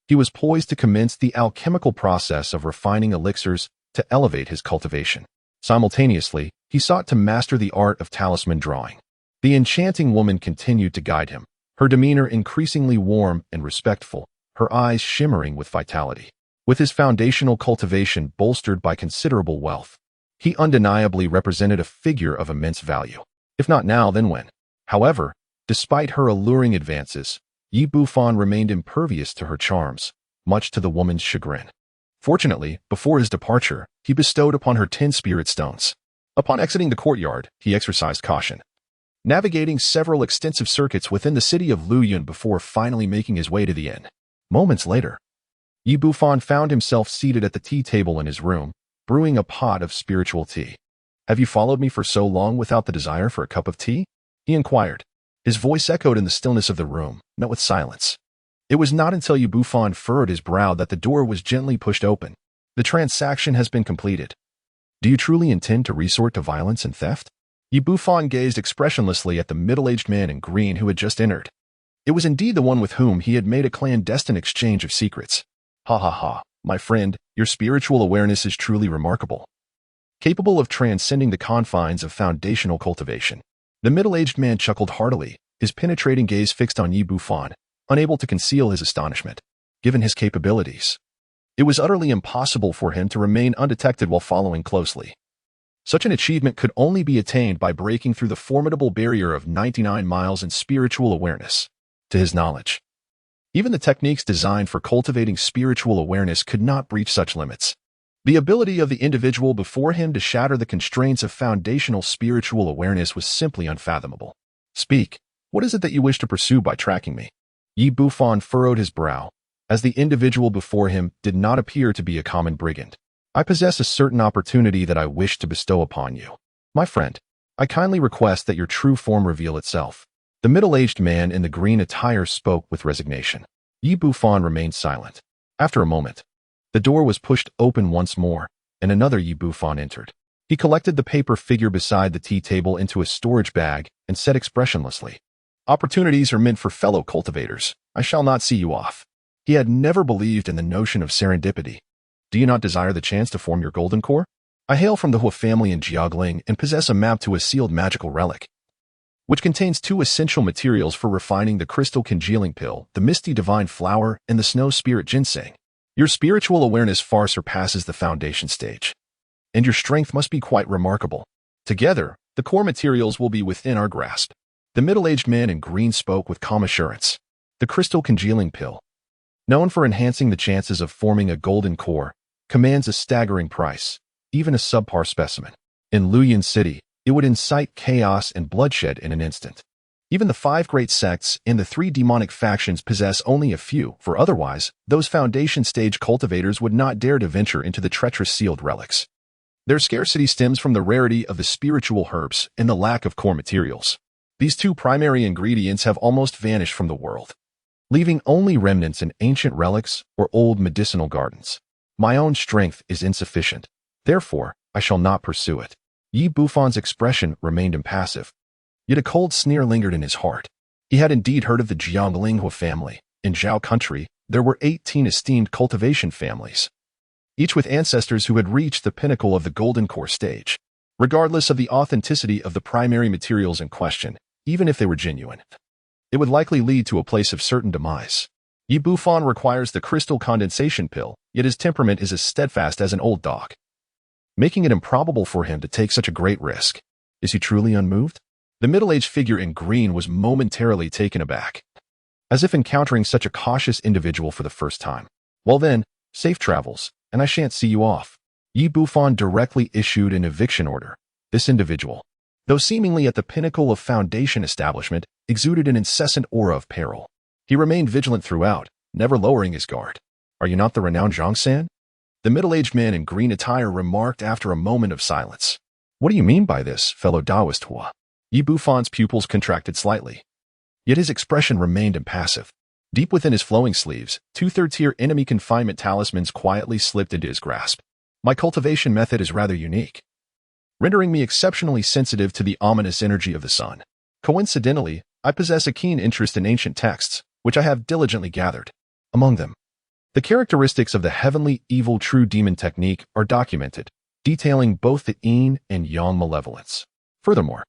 He was poised to commence the alchemical process of refining elixirs to elevate his cultivation. Simultaneously, he sought to master the art of talisman drawing. The enchanting woman continued to guide him, her demeanor increasingly warm and respectful, her eyes shimmering with vitality. With his foundational cultivation bolstered by considerable wealth, he undeniably represented a figure of immense value. If not now, then when? However, Despite her alluring advances, Yi Bufan remained impervious to her charms, much to the woman's chagrin. Fortunately, before his departure, he bestowed upon her 10 spirit stones. Upon exiting the courtyard, he exercised caution, navigating several extensive circuits within the city of Luyun before finally making his way to the inn. Moments later, Yi Bufan found himself seated at the tea table in his room, brewing a pot of spiritual tea. "Have you followed me for so long without the desire for a cup of tea?" he inquired. His voice echoed in the stillness of the room, met with silence. It was not until Yi Bufan furrowed his brow that the door was gently pushed open. "The transaction has been completed. Do you truly intend to resort to violence and theft?" Yi Bufan gazed expressionlessly at the middle-aged man in green who had just entered. It was indeed the one with whom he had made a clandestine exchange of secrets. "Ha ha ha, my friend, your spiritual awareness is truly remarkable. Capable of transcending the confines of foundational cultivation." The middle-aged man chuckled heartily, his penetrating gaze fixed on Yi Bufan, unable to conceal his astonishment. Given his capabilities, it was utterly impossible for him to remain undetected while following closely. Such an achievement could only be attained by breaking through the formidable barrier of 99 miles in spiritual awareness. To his knowledge, even the techniques designed for cultivating spiritual awareness could not breach such limits. The ability of the individual before him to shatter the constraints of foundational spiritual awareness was simply unfathomable. "Speak, what is it that you wish to pursue by tracking me?" Yi Bufan furrowed his brow, as the individual before him did not appear to be a common brigand. "I possess a certain opportunity that I wish to bestow upon you. My friend, I kindly request that your true form reveal itself." The middle-aged man in the green attire spoke with resignation. Yi Bufan remained silent. After a moment, the door was pushed open once more, and another Yi Bufan entered. He collected the paper figure beside the tea table into a storage bag and said expressionlessly, "Opportunities are meant for fellow cultivators. I shall not see you off." He had never believed in the notion of serendipity. "Do you not desire the chance to form your golden core? I hail from the Hua family in Jiangling and possess a map to a sealed magical relic, which contains 2 essential materials for refining the crystal congealing pill, the misty divine flower, and the snow spirit ginseng. Your spiritual awareness far surpasses the foundation stage, and your strength must be quite remarkable. Together, the core materials will be within our grasp." The middle-aged man in green spoke with calm assurance. The crystal congealing pill, known for enhancing the chances of forming a golden core, commands a staggering price, even a subpar specimen. In Luyun City, it would incite chaos and bloodshed in an instant. Even the 5 great sects and the 3 demonic factions possess only a few, for otherwise, those foundation-stage cultivators would not dare to venture into the treacherous sealed relics. Their scarcity stems from the rarity of the spiritual herbs and the lack of core materials. These 2 primary ingredients have almost vanished from the world, leaving only remnants in ancient relics or old medicinal gardens. My own strength is insufficient. Therefore, I shall not pursue it." Yi Bufan's expression remained impassive, yet a cold sneer lingered in his heart. He had indeed heard of the Jiangling Hua family. In Zhao country, there were 18 esteemed cultivation families, each with ancestors who had reached the pinnacle of the golden core stage. Regardless of the authenticity of the primary materials in question, even if they were genuine, it would likely lead to a place of certain demise. Yi Bufan requires the crystal condensation pill, yet his temperament is as steadfast as an old dog, making it improbable for him to take such a great risk. Is he truly unmoved? The middle-aged figure in green was momentarily taken aback, as if encountering such a cautious individual for the first time. "Well then, safe travels, and I shan't see you off." Yi Bufan directly issued an eviction order. This individual, though seemingly at the pinnacle of foundation establishment, exuded an incessant aura of peril. He remained vigilant throughout, never lowering his guard. "Are you not the renowned Zhang San?" the middle-aged man in green attire remarked after a moment of silence. "What do you mean by this, fellow Taoist Hua?" Yi Bufan's pupils contracted slightly, yet his expression remained impassive. Deep within his flowing sleeves, 2 third-tier enemy confinement talismans quietly slipped into his grasp. "My cultivation method is rather unique, rendering me exceptionally sensitive to the ominous energy of the sun. Coincidentally, I possess a keen interest in ancient texts, which I have diligently gathered. Among them, the characteristics of the heavenly evil true demon technique are documented, detailing both the yin and yang malevolence. Furthermore,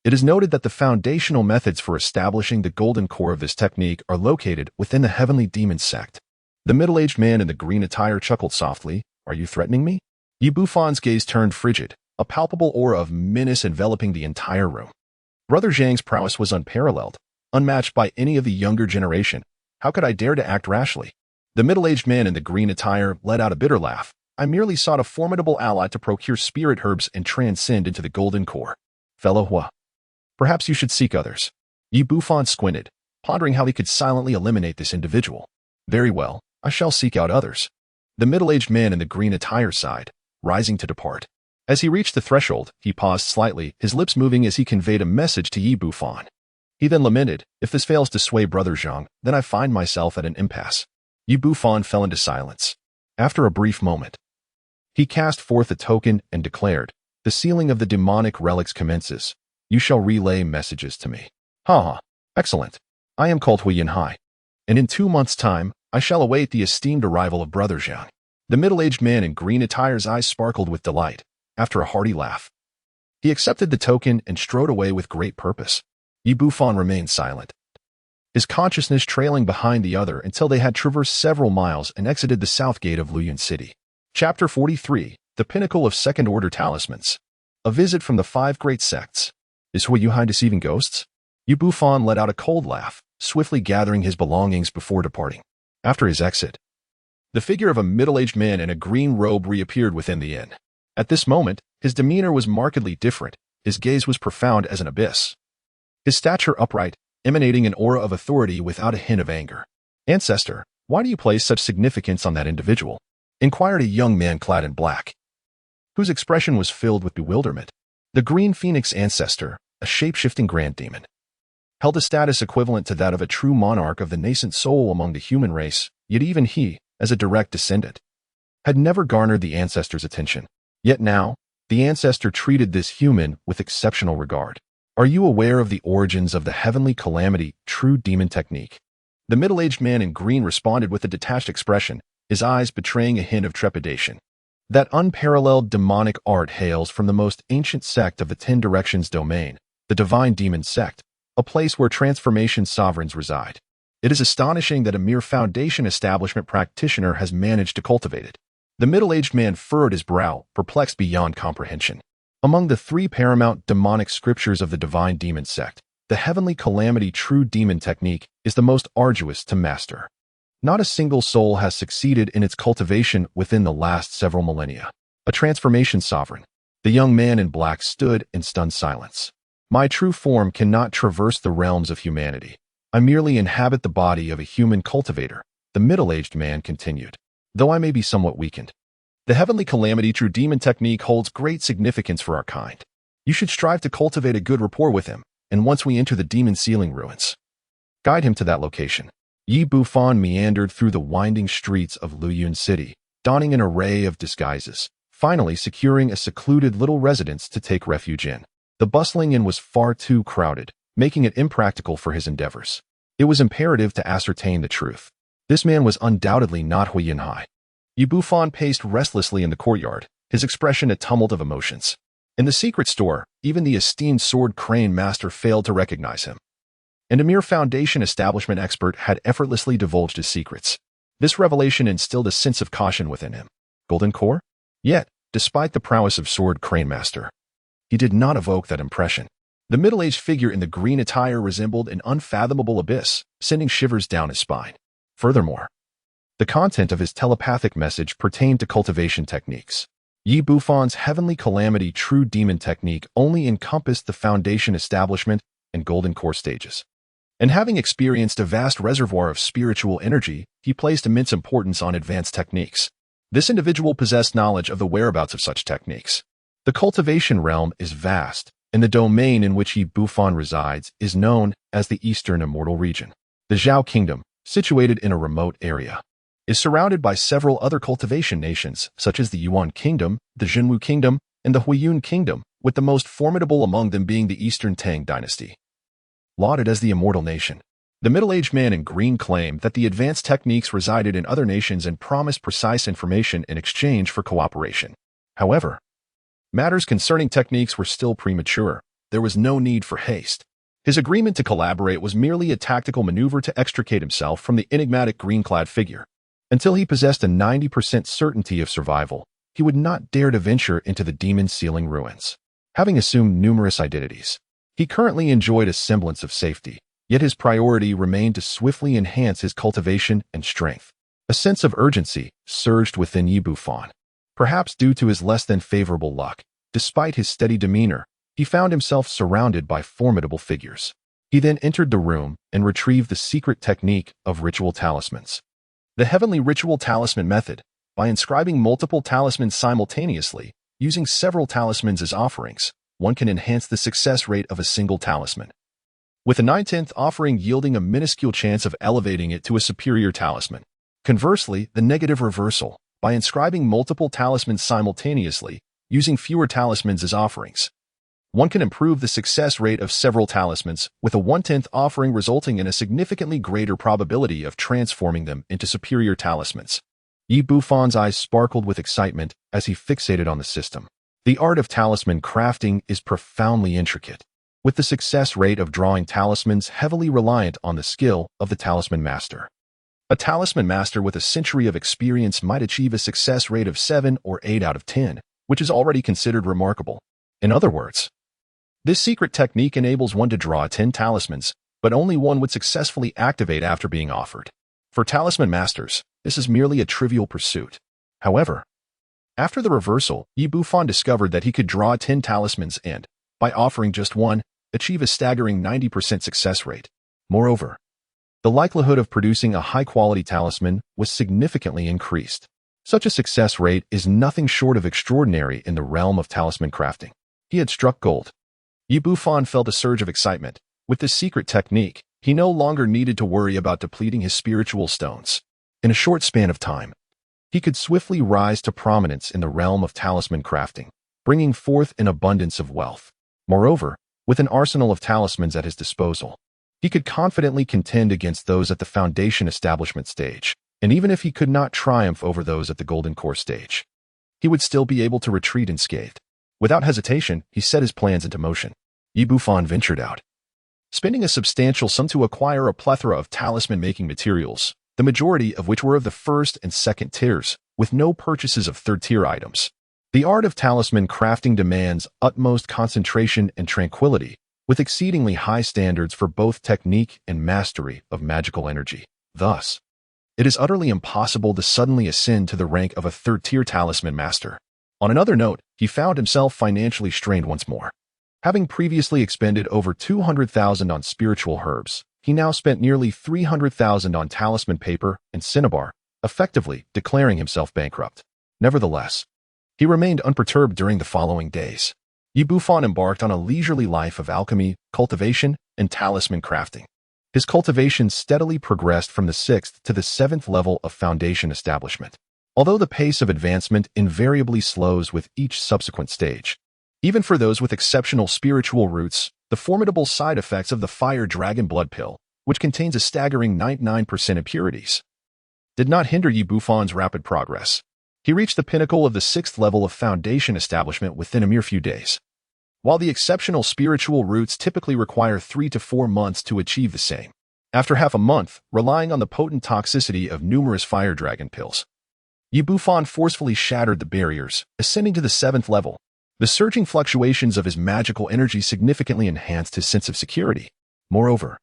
it is noted that the foundational methods for establishing the golden core of this technique are located within the Heavenly Demon Sect." The middle-aged man in the green attire chuckled softly. "Are you threatening me?" Yi Bufan's gaze turned frigid, a palpable aura of menace enveloping the entire room. Brother Zhang's prowess was unparalleled, unmatched by any of the younger generation. How could I dare to act rashly? The middle-aged man in the green attire let out a bitter laugh. I merely sought a formidable ally to procure spirit herbs and transcend into the golden core. Fellow Hua, perhaps you should seek others. Yi Bufan squinted, pondering how he could silently eliminate this individual. Very well, I shall seek out others. The middle-aged man in the green attire sighed, rising to depart. As he reached the threshold, he paused slightly, his lips moving as he conveyed a message to Yi Bufan. He then lamented, if this fails to sway Brother Zhang, then I find myself at an impasse. Yi Bufan fell into silence. After a brief moment, he cast forth a token and declared, the sealing of the demonic relics commences. You shall relay messages to me. Ha! Excellent. I am called Hui Yanhai, and in 2 months' time, I shall await the esteemed arrival of Brother Zhang. The middle-aged man in green attire's eyes sparkled with delight. After a hearty laugh, he accepted the token and strode away with great purpose. Yi Bufan remained silent, his consciousness trailing behind the other until they had traversed several miles and exited the south gate of Luyun City. Chapter 43, The Pinnacle of Second-Order Talismans. A visit from the 5 great sects. Is Hui Yanhai deceiving ghosts? Yi Bufan let out a cold laugh, swiftly gathering his belongings before departing. After his exit, the figure of a middle-aged man in a green robe reappeared within the inn. At this moment, his demeanor was markedly different. His gaze was profound as an abyss, his stature upright, emanating an aura of authority without a hint of anger. Ancestor, why do you place such significance on that individual? Inquired a young man clad in black, whose expression was filled with bewilderment. The Green Phoenix Ancestor, a shape-shifting grand demon, held a status equivalent to that of a true monarch of the nascent soul among the human race, yet even he, as a direct descendant, had never garnered the Ancestor's attention. Yet now, the Ancestor treated this human with exceptional regard. Are you aware of the origins of the Heavenly Calamity true demon technique? The middle-aged man in green responded with a detached expression, his eyes betraying a hint of trepidation. That unparalleled demonic art hails from the most ancient sect of the 10 Directions domain, the Divine Demon Sect, a place where transformation sovereigns reside. It is astonishing that a mere foundation establishment practitioner has managed to cultivate it. The middle-aged man furrowed his brow, perplexed beyond comprehension. Among the 3 paramount demonic scriptures of the Divine Demon Sect, the Heavenly Calamity true demon technique is the most arduous to master. Not a single soul has succeeded in its cultivation within the last several millennia. A transformation sovereign. The young man in black stood in stunned silence. My true form cannot traverse the realms of humanity. I merely inhabit the body of a human cultivator, the middle-aged man continued. Though I may be somewhat weakened, the Heavenly Calamity true demon technique holds great significance for our kind. You should strive to cultivate a good rapport with him, and once we enter the demon sealing ruins, guide him to that location. Yi Bufan meandered through the winding streets of Luyun City, donning an array of disguises, finally securing a secluded little residence to take refuge in. The bustling inn was far too crowded, making it impractical for his endeavors. It was imperative to ascertain the truth. This man was undoubtedly not Hui Yanhai. Yi Bufan paced restlessly in the courtyard, his expression a tumult of emotions. In the secret store, even the esteemed sword crane master failed to recognize him, and a mere foundation establishment expert had effortlessly divulged his secrets. This revelation instilled a sense of caution within him. Golden core? Yet, despite the prowess of sword crane master, he did not evoke that impression. The middle-aged figure in the green attire resembled an unfathomable abyss, sending shivers down his spine. Furthermore, the content of his telepathic message pertained to cultivation techniques. Yi Bufan's Heavenly Calamity true demon technique only encompassed the foundation establishment and golden core stages. And having experienced a vast reservoir of spiritual energy, he placed immense importance on advanced techniques. This individual possessed knowledge of the whereabouts of such techniques. The cultivation realm is vast, and the domain in which Yi Bufan resides is known as the Eastern Immortal Region. The Zhao Kingdom, situated in a remote area, is surrounded by several other cultivation nations, such as the Yuan Kingdom, the Zhenwu Kingdom, and the Huiyun Kingdom, with the most formidable among them being the Eastern Tang Dynasty. Lauded as the immortal nation, the middle-aged man in green claimed that the advanced techniques resided in other nations and promised precise information in exchange for cooperation. However, matters concerning techniques were still premature. There was no need for haste. His agreement to collaborate was merely a tactical maneuver to extricate himself from the enigmatic green-clad figure. Until he possessed a 90% certainty of survival, he would not dare to venture into the demon-sealing ruins. Having assumed numerous identities, he currently enjoyed a semblance of safety. Yet his priority remained to swiftly enhance his cultivation and strength. A sense of urgency surged within Yi Bufan. Perhaps due to his less than favorable luck, despite his steady demeanor, he found himself surrounded by formidable figures. He then entered the room and retrieved the secret technique of ritual talismans. The Heavenly Ritual Talisman Method, by inscribing multiple talismans simultaneously, using several talismans as offerings, one can enhance the success rate of a single talisman, with a 9/10 offering yielding a minuscule chance of elevating it to a superior talisman. Conversely, the negative reversal, by inscribing multiple talismans simultaneously, using fewer talismans as offerings, one can improve the success rate of several talismans, with a 1/10 offering resulting in a significantly greater probability of transforming them into superior talismans. Yi Bufan's eyes sparkled with excitement as he fixated on the system. The art of talisman crafting is profoundly intricate, with the success rate of drawing talismans heavily reliant on the skill of the talisman master. A talisman master with a century of experience might achieve a success rate of 7 or 8 out of 10, which is already considered remarkable. In other words, this secret technique enables one to draw 10 talismans, but only one would successfully activate after being offered. For talisman masters, this is merely a trivial pursuit. However, after the reversal, Yi Bufan discovered that he could draw 10 talismans and, by offering just one, achieve a staggering 90% success rate. Moreover, the likelihood of producing a high-quality talisman was significantly increased. Such a success rate is nothing short of extraordinary in the realm of talisman crafting. He had struck gold. Yi Bufan felt a surge of excitement. With this secret technique, he no longer needed to worry about depleting his spiritual stones. In a short span of time, he could swiftly rise to prominence in the realm of talisman crafting, bringing forth an abundance of wealth. Moreover, with an arsenal of talismans at his disposal, he could confidently contend against those at the foundation establishment stage, and even if he could not triumph over those at the golden core stage, he would still be able to retreat unscathed. Without hesitation, he set his plans into motion. Yi Bufan ventured out, spending a substantial sum to acquire a plethora of talisman-making materials, the majority of which were of the first and second tiers, with no purchases of third-tier items. The art of talisman crafting demands utmost concentration and tranquility, with exceedingly high standards for both technique and mastery of magical energy. Thus, it is utterly impossible to suddenly ascend to the rank of a third-tier talisman master. On another note, he found himself financially strained once more. Having previously expended over 200,000 on spiritual herbs, he now spent nearly 300,000 on talisman paper and cinnabar, effectively declaring himself bankrupt. Nevertheless, he remained unperturbed during the following days. Yi Bufan embarked on a leisurely life of alchemy, cultivation, and talisman crafting. His cultivation steadily progressed from the 6th to the 7th level of foundation establishment. Although the pace of advancement invariably slows with each subsequent stage, even for those with exceptional spiritual roots, the formidable side effects of the Fire Dragon Blood Pill, which contains a staggering 99% impurities, did not hinder Yi Bufan's rapid progress. He reached the pinnacle of the 6th level of foundation establishment within a mere few days. While the exceptional spiritual roots typically require 3 to 4 months to achieve the same, after half a month, relying on the potent toxicity of numerous Fire Dragon pills, Yi Bufan forcefully shattered the barriers, ascending to the 7th level. The surging fluctuations of his magical energy significantly enhanced his sense of security. Moreover,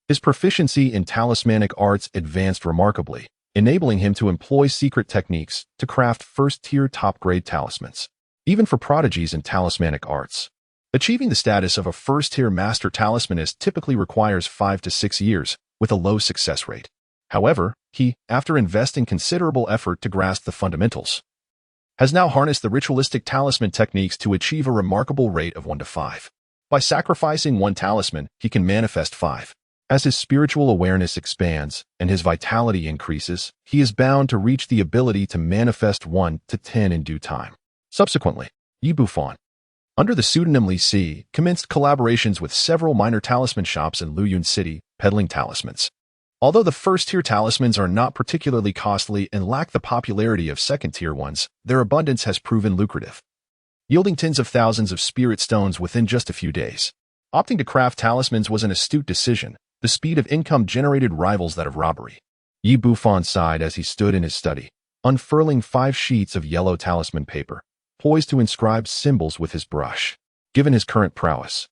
his proficiency in talismanic arts advanced remarkably, enabling him to employ secret techniques to craft first-tier top-grade talismans. Even for prodigies in talismanic arts, achieving the status of a first-tier master talismanist typically requires 5 to 6 years, with a low success rate. However, he, after investing considerable effort to grasp the fundamentals, has now harnessed the ritualistic talisman techniques to achieve a remarkable rate of 1 to 5. By sacrificing one talisman, he can manifest 5. As his spiritual awareness expands and his vitality increases, he is bound to reach the ability to manifest 1 to 10 in due time. Subsequently, Yi Bufan, under the pseudonym Li Si, commenced collaborations with several minor talisman shops in Luyun City, peddling talismans. Although the first-tier talismans are not particularly costly and lack the popularity of second-tier ones, their abundance has proven lucrative, yielding tens of thousands of spirit stones within just a few days. Opting to craft talismans was an astute decision. The speed of income generated rivals that of robbery. Yi Bufan sighed as he stood in his study, unfurling 5 sheets of yellow talisman paper, poised to inscribe symbols with his brush. Given his current prowess,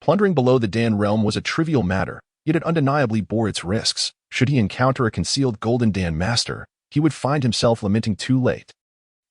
plundering below the Dan realm was a trivial matter, yet it undeniably bore its risks. Should he encounter a concealed Golden Dan master, he would find himself lamenting too late.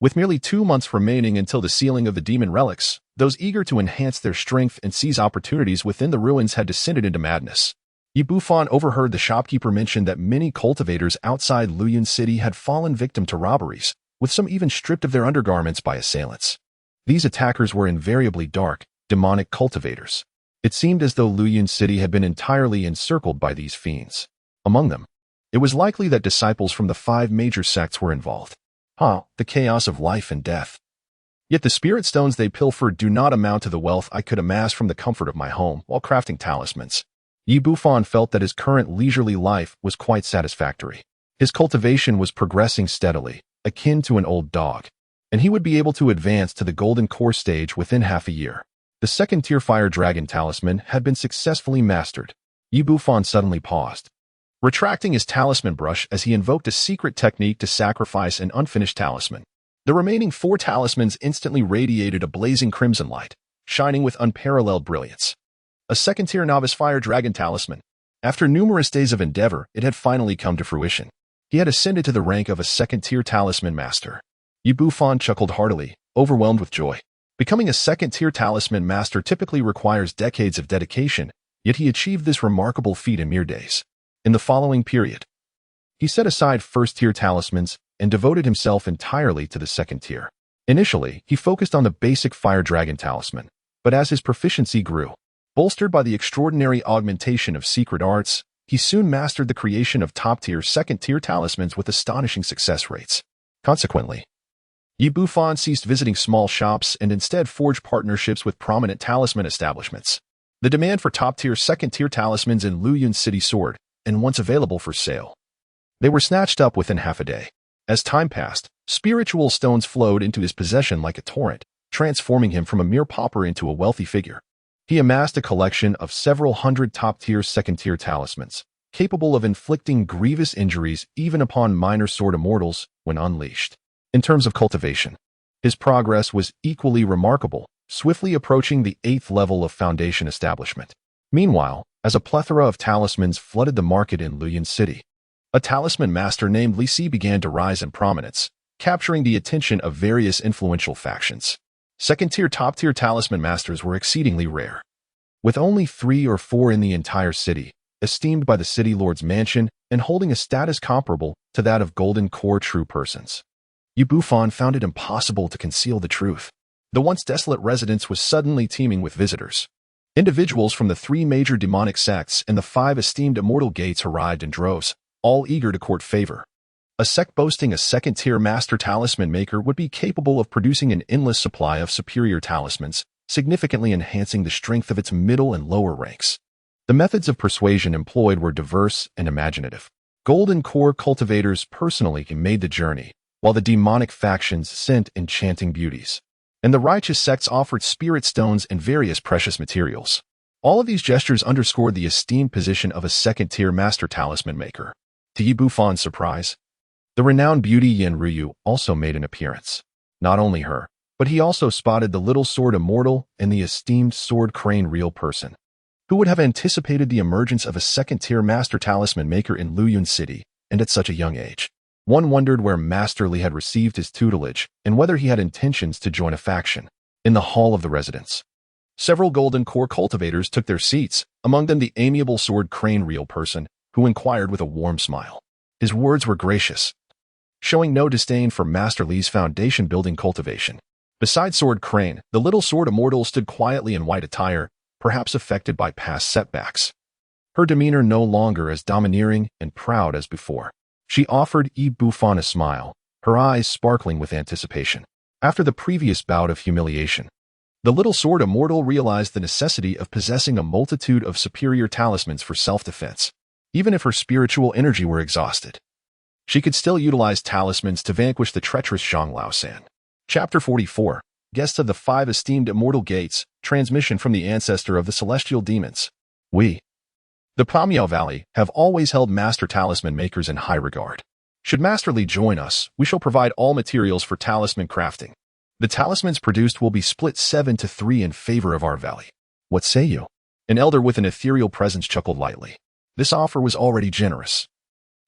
With merely 2 months remaining until the sealing of the demon relics, those eager to enhance their strength and seize opportunities within the ruins had descended into madness. Bufan overheard the shopkeeper mention that many cultivators outside Luyun City had fallen victim to robberies, with some even stripped of their undergarments by assailants. These attackers were invariably dark, demonic cultivators. It seemed as though Luyun City had been entirely encircled by these fiends. Among them, it was likely that disciples from the 5 major sects were involved. The chaos of life and death. Yet the spirit stones they pilfered do not amount to the wealth I could amass from the comfort of my home while crafting talismans. Bufan felt that his current leisurely life was quite satisfactory. His cultivation was progressing steadily, akin to an old dog, and he would be able to advance to the golden core stage within half a year. The second-tier fire dragon talisman had been successfully mastered. Bufan suddenly paused, retracting his talisman brush as he invoked a secret technique to sacrifice an unfinished talisman. The remaining 4 talismans instantly radiated a blazing crimson light, shining with unparalleled brilliance. A second-tier novice fire dragon talisman. After numerous days of endeavor, it had finally come to fruition. He had ascended to the rank of a second-tier talisman master. Bufan chuckled heartily, overwhelmed with joy. Becoming a second-tier talisman master typically requires decades of dedication, yet he achieved this remarkable feat in mere days. In the following period, he set aside first-tier talismans and devoted himself entirely to the second tier. Initially, he focused on the basic fire dragon talisman, but as his proficiency grew, bolstered by the extraordinary augmentation of secret arts, he soon mastered the creation of top-tier second-tier talismans with astonishing success rates. Consequently, Bufan ceased visiting small shops and instead forged partnerships with prominent talisman establishments. The demand for top-tier second-tier talismans in Luyun City soared, and once available for sale, they were snatched up within half a day. As time passed, spiritual stones flowed into his possession like a torrent, transforming him from a mere pauper into a wealthy figure. He amassed a collection of several hundred top-tier second-tier talismans, capable of inflicting grievous injuries even upon minor sword immortals when unleashed. In terms of cultivation, his progress was equally remarkable, swiftly approaching the 8th level of foundation establishment. Meanwhile, as a plethora of talismans flooded the market in Luyun City, a talisman master named Li Si began to rise in prominence, capturing the attention of various influential factions. Second-tier, top-tier talisman masters were exceedingly rare, with only 3 or 4 in the entire city, esteemed by the city lord's mansion and holding a status comparable to that of golden core true persons. Bufan found it impossible to conceal the truth. The once desolate residence was suddenly teeming with visitors. Individuals from the 3 major demonic sects and the 5 esteemed immortal gates arrived in droves, all eager to court favor. A sect boasting a second-tier master talisman maker would be capable of producing an endless supply of superior talismans, significantly enhancing the strength of its middle and lower ranks. The methods of persuasion employed were diverse and imaginative. Golden core cultivators personally made the journey, while the demonic factions sent enchanting beauties, and the righteous sects offered spirit stones and various precious materials. All of these gestures underscored the esteemed position of a second-tier master talisman maker. To Bufan's surprise, the renowned beauty Yen Ryu also made an appearance. Not only her, but he also spotted the little sword immortal and the esteemed sword crane real person. Who would have anticipated the emergence of a second-tier master talisman maker in Luyun City, and at such a young age? One wondered where Master Li had received his tutelage and whether he had intentions to join a faction. In the hall of the residence, several golden core cultivators took their seats, among them the amiable sword crane real person, who inquired with a warm smile. His words were gracious, showing no disdain for Master Li's foundation-building cultivation. Beside Sword Crane, the little sword immortal stood quietly in white attire, perhaps affected by past setbacks. Her demeanor no longer as domineering and proud as before. She offered Bufan a smile, her eyes sparkling with anticipation. After the previous bout of humiliation, the little sword immortal realized the necessity of possessing a multitude of superior talismans for self-defense. Even if her spiritual energy were exhausted, she could still utilize talismans to vanquish the treacherous Zhang Laosan. Chapter 44. Guests of the 5 Esteemed Immortal Gates, transmission from the ancestor of the celestial demons. We, the Pamiao Valley, have always held master talisman makers in high regard. Should Master Li join us, we shall provide all materials for talisman crafting. The talismans produced will be split 7-3 in favor of our valley. What say you? An elder with an ethereal presence chuckled lightly. This offer was already generous,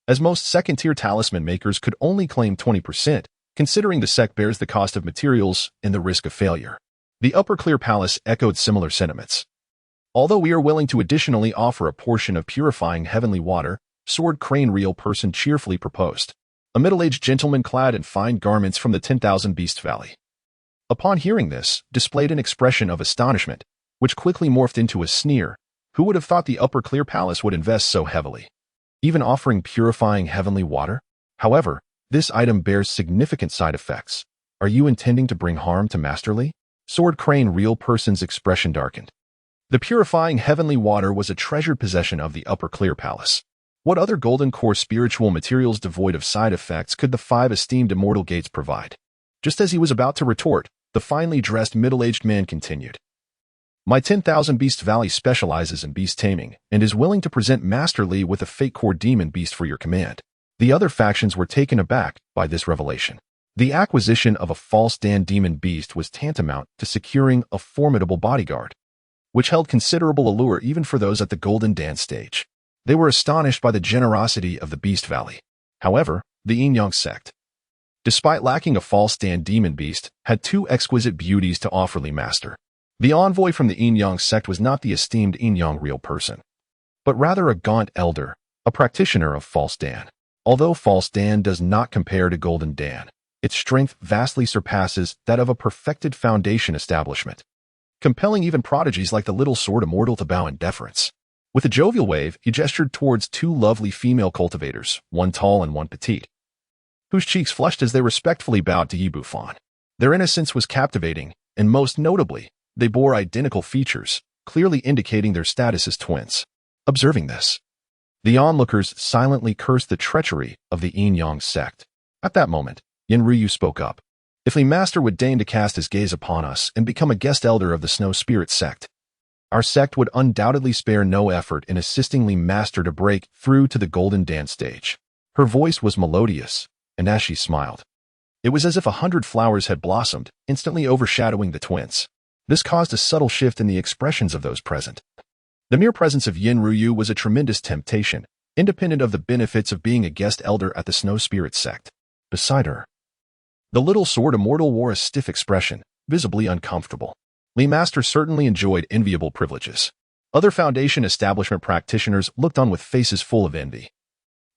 as most second-tier talisman makers could only claim 20%, considering the sect bears the cost of materials and the risk of failure. The Upper Clear Palace echoed similar sentiments. Although we are willing to additionally offer a portion of purifying heavenly water, Sword Crane Real Person cheerfully proposed, a middle-aged gentleman clad in fine garments from the 10,000 Beast Valley. Upon hearing this, displayed an expression of astonishment, which quickly morphed into a sneer. Who would have thought the Upper Clear Palace would invest so heavily, even offering purifying heavenly water? However, this item bears significant side effects. Are you intending to bring harm to Masterly? Sword Crane Real Person's expression darkened. The purifying heavenly water was a treasured possession of the Upper Clear Palace. What other golden core spiritual materials devoid of side effects could the 5 esteemed immortal gates provide? Just as he was about to retort, the finely dressed middle-aged man continued. My 10,000 Beast Valley specializes in beast taming and is willing to present Masterly with a fake core demon beast for your command. The other factions were taken aback by this revelation. The acquisition of a false Dan demon beast was tantamount to securing a formidable bodyguard, which held considerable allure even for those at the Golden Dance stage. They were astonished by the generosity of the Beast Valley. However, the Yin sect, despite lacking a false Dan demon beast, had 2 exquisite beauties to offer Li Master. The envoy from the Yin sect was not the esteemed Yin Real Person, but rather a gaunt elder, a practitioner of False Dan. Although False Dan does not compare to Golden Dan, its strength vastly surpasses that of a perfected foundation establishment, compelling even prodigies like the Little Sword Immortal to bow in deference. With a jovial wave, he gestured towards 2 lovely female cultivators, one tall and one petite, whose cheeks flushed as they respectfully bowed to Bufan. Their innocence was captivating, and most notably, they bore identical features, clearly indicating their status as twins. Observing this, the onlookers silently cursed the treachery of the Yin sect. At that moment, Yin Ryu spoke up. If Li Master would deign to cast his gaze upon us and become a guest elder of the Snow Spirit sect, our sect would undoubtedly spare no effort in assisting Li Master to break through to the Golden Dance stage. Her voice was melodious, and as she smiled, it was as if 100 flowers had blossomed, instantly overshadowing the twins. This caused a subtle shift in the expressions of those present. The mere presence of Yin Ryu was a tremendous temptation, independent of the benefits of being a guest elder at the Snow Spirit sect. Beside her, the Little Sword Immortal wore a stiff expression, visibly uncomfortable. Li Master certainly enjoyed enviable privileges. Other Foundation establishment practitioners looked on with faces full of envy.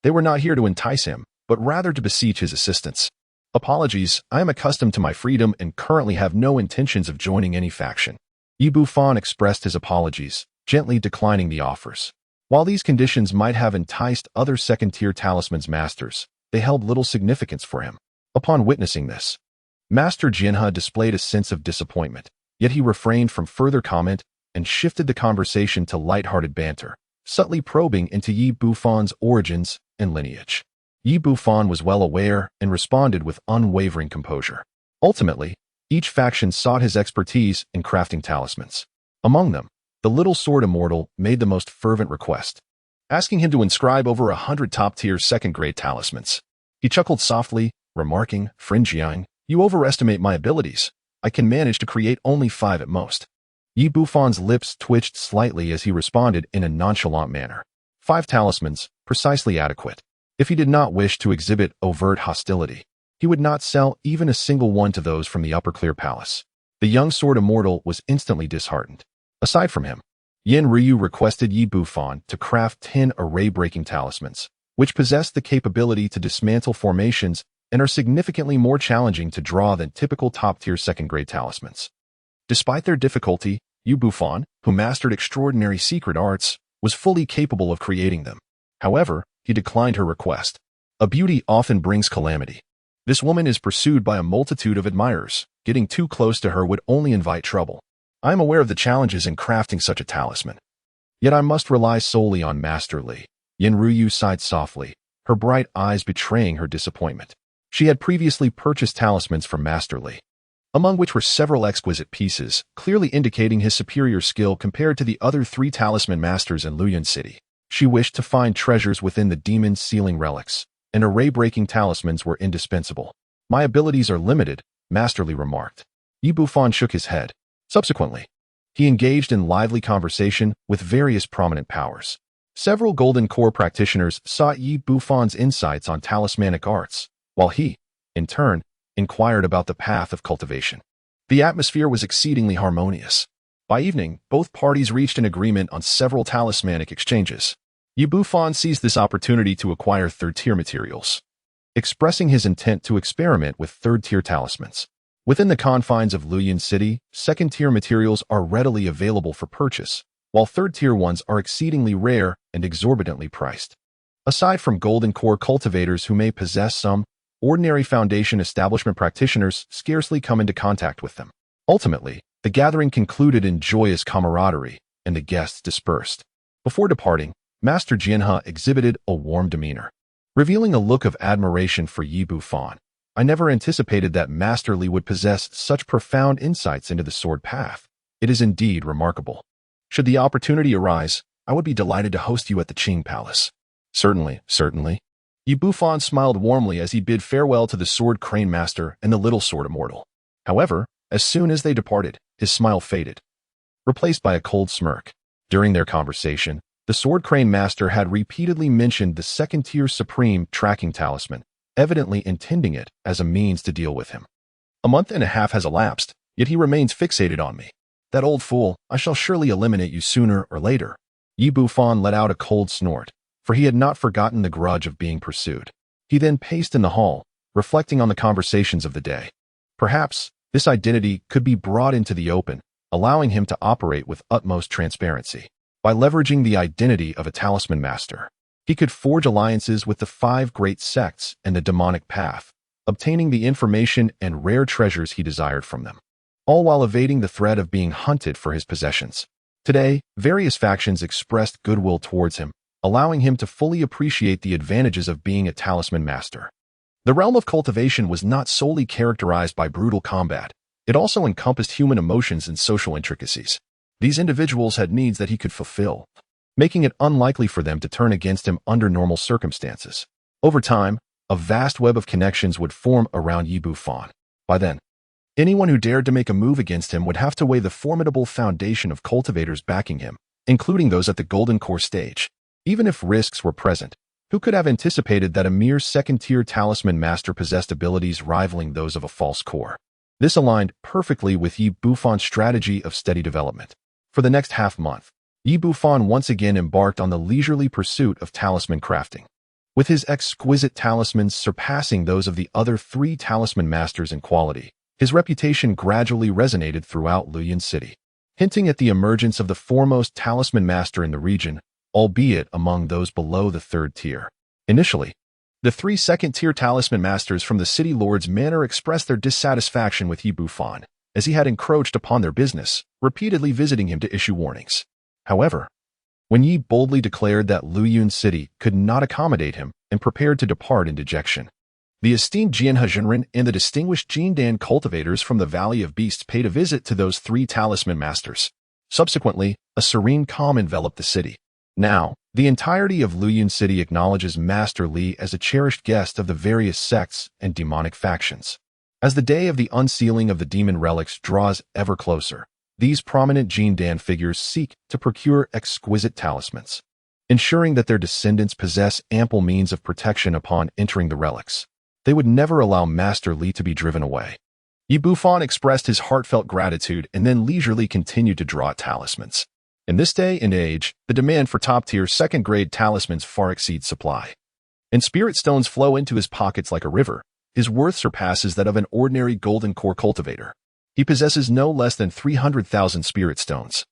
They were not here to entice him, but rather to beseech his assistance. Apologies, I am accustomed to my freedom and currently have no intentions of joining any faction. Bufan expressed his apologies, gently declining the offers. While these conditions might have enticed other second-tier talisman's masters, they held little significance for him. Upon witnessing this, Master Jinha displayed a sense of disappointment, yet he refrained from further comment and shifted the conversation to light-hearted banter, subtly probing into Bufan's origins and lineage. Bufan was well aware and responded with unwavering composure. Ultimately, each faction sought his expertise in crafting talismans. Among them, the Little Sword Immortal made the most fervent request, asking him to inscribe over 100 top-tier second-grade talismans. He chuckled softly, remarking, "Fringiang, you overestimate my abilities. I can manage to create only 5 at most." Bufan's lips twitched slightly as he responded in a nonchalant manner. 5 talismans, precisely adequate. If he did not wish to exhibit overt hostility, he would not sell even a single one to those from the Upper Clear Palace. The young Sword Immortal was instantly disheartened. Aside from him, Yin Ryu requested Bufan to craft 10 array-breaking talismans, which possess the capability to dismantle formations and are significantly more challenging to draw than typical top-tier second-grade talismans. Despite their difficulty, Bufan, who mastered extraordinary secret arts, was fully capable of creating them. However, he declined her request. A beauty often brings calamity. This woman is pursued by a multitude of admirers. Getting too close to her would only invite trouble. I am aware of the challenges in crafting such a talisman. Yet I must rely solely on Master Li. Yin Ryu sighed softly, her bright eyes betraying her disappointment. She had previously purchased talismans from Master Li, among which were several exquisite pieces, clearly indicating his superior skill compared to the other 3 talisman masters in Luyan City. She wished to find treasures within the demon's sealing relics, and array-breaking talismans were indispensable. My abilities are limited, Master Li remarked. Bufan shook his head. Subsequently, he engaged in lively conversation with various prominent powers. Several Golden Core practitioners sought Yi Bufan's insights on talismanic arts, while he, in turn, inquired about the path of cultivation. The atmosphere was exceedingly harmonious. By evening, both parties reached an agreement on several talismanic exchanges. Yi Bufan seized this opportunity to acquire third-tier materials, expressing his intent to experiment with third-tier talismans. Within the confines of Luoyuan City, second-tier materials are readily available for purchase, while third-tier ones are exceedingly rare and exorbitantly priced. Aside from Golden Core cultivators who may possess some, ordinary Foundation establishment practitioners scarcely come into contact with them. Ultimately, the gathering concluded in joyous camaraderie, and the guests dispersed. Before departing, Master Jianhe exhibited a warm demeanor, revealing a look of admiration for Yi Bufan. I never anticipated that Master Li would possess such profound insights into the sword path. It is indeed remarkable. Should the opportunity arise, I would be delighted to host you at the Qing Palace. Certainly, certainly. Yi Bufan smiled warmly as he bid farewell to the Sword Crane Master and the Little Sword Immortal. However, as soon as they departed, his smile faded, replaced by a cold smirk. During their conversation, the Sword Crane Master had repeatedly mentioned the second-tier Supreme Tracking Talisman, evidently intending it as a means to deal with him. A month and a half has elapsed, yet he remains fixated on me. That old fool, I shall surely eliminate you sooner or later. Yi Bufan let out a cold snort, for he had not forgotten the grudge of being pursued. He then paced in the hall, reflecting on the conversations of the day. Perhaps this identity could be brought into the open, allowing him to operate with utmost transparency. By leveraging the identity of a talisman master, he could forge alliances with the 5 great sects and the demonic path, obtaining the information and rare treasures he desired from them, all while evading the threat of being hunted for his possessions. Today, various factions expressed goodwill towards him, allowing him to fully appreciate the advantages of being a talisman master. The realm of cultivation was not solely characterized by brutal combat. It also encompassed human emotions and social intricacies. These individuals had needs that he could fulfill, making it unlikely for them to turn against him under normal circumstances. Over time, a vast web of connections would form around Yi Bufan. By then, anyone who dared to make a move against him would have to weigh the formidable foundation of cultivators backing him, including those at the Golden Core stage. Even if risks were present, who could have anticipated that a mere second-tier talisman master possessed abilities rivaling those of a false core? This aligned perfectly with Yi Bufan's strategy of steady development. For the next half-month, Yi Bufan once again embarked on the leisurely pursuit of talisman crafting. With his exquisite talismans surpassing those of the other 3 talisman masters in quality, his reputation gradually resonated throughout Luoyuan City, hinting at the emergence of the foremost talisman master in the region, albeit among those below the 3rd tier. Initially, the 3 second-tier talisman masters from the city lord's manor expressed their dissatisfaction with Yi Bufan, as he had encroached upon their business, repeatedly visiting him to issue warnings. However, when Yi boldly declared that Luoyuan City could not accommodate him and prepared to depart in dejection, the esteemed Jianhe Zhenren and the distinguished Jindan cultivators from the Valley of Beasts paid a visit to those 3 talisman masters. Subsequently, a serene calm enveloped the city. Now, the entirety of Luoyuan City acknowledges Master Li as a cherished guest of the various sects and demonic factions. As the day of the unsealing of the demon relics draws ever closer, these prominent Jindan figures seek to procure exquisite talismans, ensuring that their descendants possess ample means of protection upon entering the relics. They would never allow Master Li to be driven away. Yi Bufan expressed his heartfelt gratitude and then leisurely continued to draw talismans. In this day and age, the demand for top-tier second-grade talismans far exceeds supply, and spirit stones flow into his pockets like a river. His worth surpasses that of an ordinary Golden Core cultivator. He possesses no less than 300,000 spirit stones.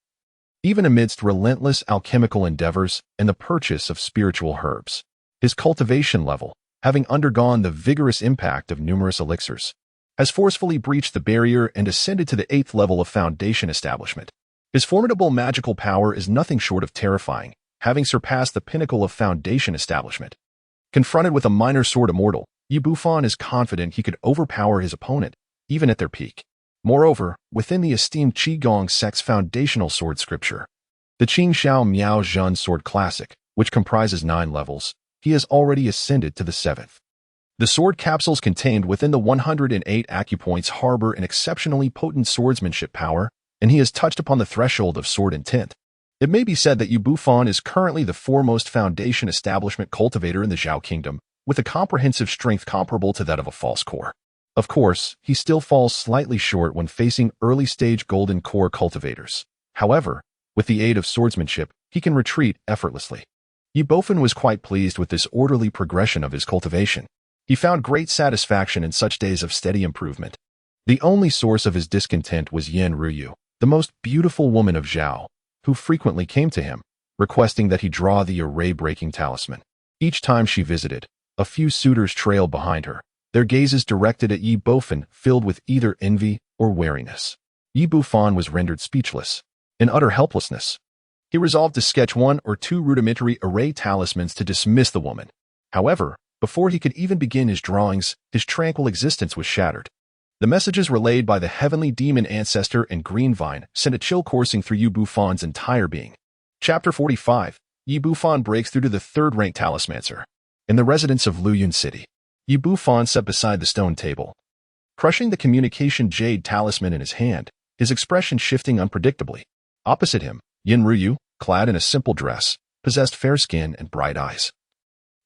Even amidst relentless alchemical endeavors and the purchase of spiritual herbs, his cultivation level, having undergone the vigorous impact of numerous elixirs, has forcefully breached the barrier and ascended to the 8th level of Foundation establishment. His formidable magical power is nothing short of terrifying, having surpassed the pinnacle of Foundation establishment. Confronted with a minor sword immortal, Yi Bufan is confident he could overpower his opponent, even at their peak. Moreover, within the esteemed Qigong sect's foundational sword scripture, the Qing Xiao Miao Zhen Sword Classic, which comprises 9 levels, he has already ascended to the 7th. The sword capsules contained within the 108 acupoints harbor an exceptionally potent swordsmanship power, and he has touched upon the threshold of sword intent. It may be said that Bufan is currently the foremost foundation establishment cultivator in the Zhao Kingdom, with a comprehensive strength comparable to that of a false core. Of course, he still falls slightly short when facing early-stage golden core cultivators. However, with the aid of swordsmanship, he can retreat effortlessly. Bufan was quite pleased with this orderly progression of his cultivation. He found great satisfaction in such days of steady improvement. The only source of his discontent was Yen Ruyu, the most beautiful woman of Zhao, who frequently came to him, requesting that he draw the array-breaking talisman. Each time she visited, a few suitors trailed behind her, their gazes directed at Bufan, filled with either envy or wariness. Bufan was rendered speechless. In utter helplessness, he resolved to sketch 1 or 2 rudimentary array talismans to dismiss the woman. However, before he could even begin his drawings, his tranquil existence was shattered. The messages relayed by the Heavenly Demon Ancestor and Green Vine sent a chill coursing through Bufan's entire being. Chapter 45. Bufan breaks through to the third-rank talismancer. In the residence of Luyun City, Bufan sat beside the stone table, crushing the communication jade talisman in his hand, his expression shifting unpredictably. Opposite him, Yen Ruyu, clad in a simple dress, possessed fair skin and bright eyes,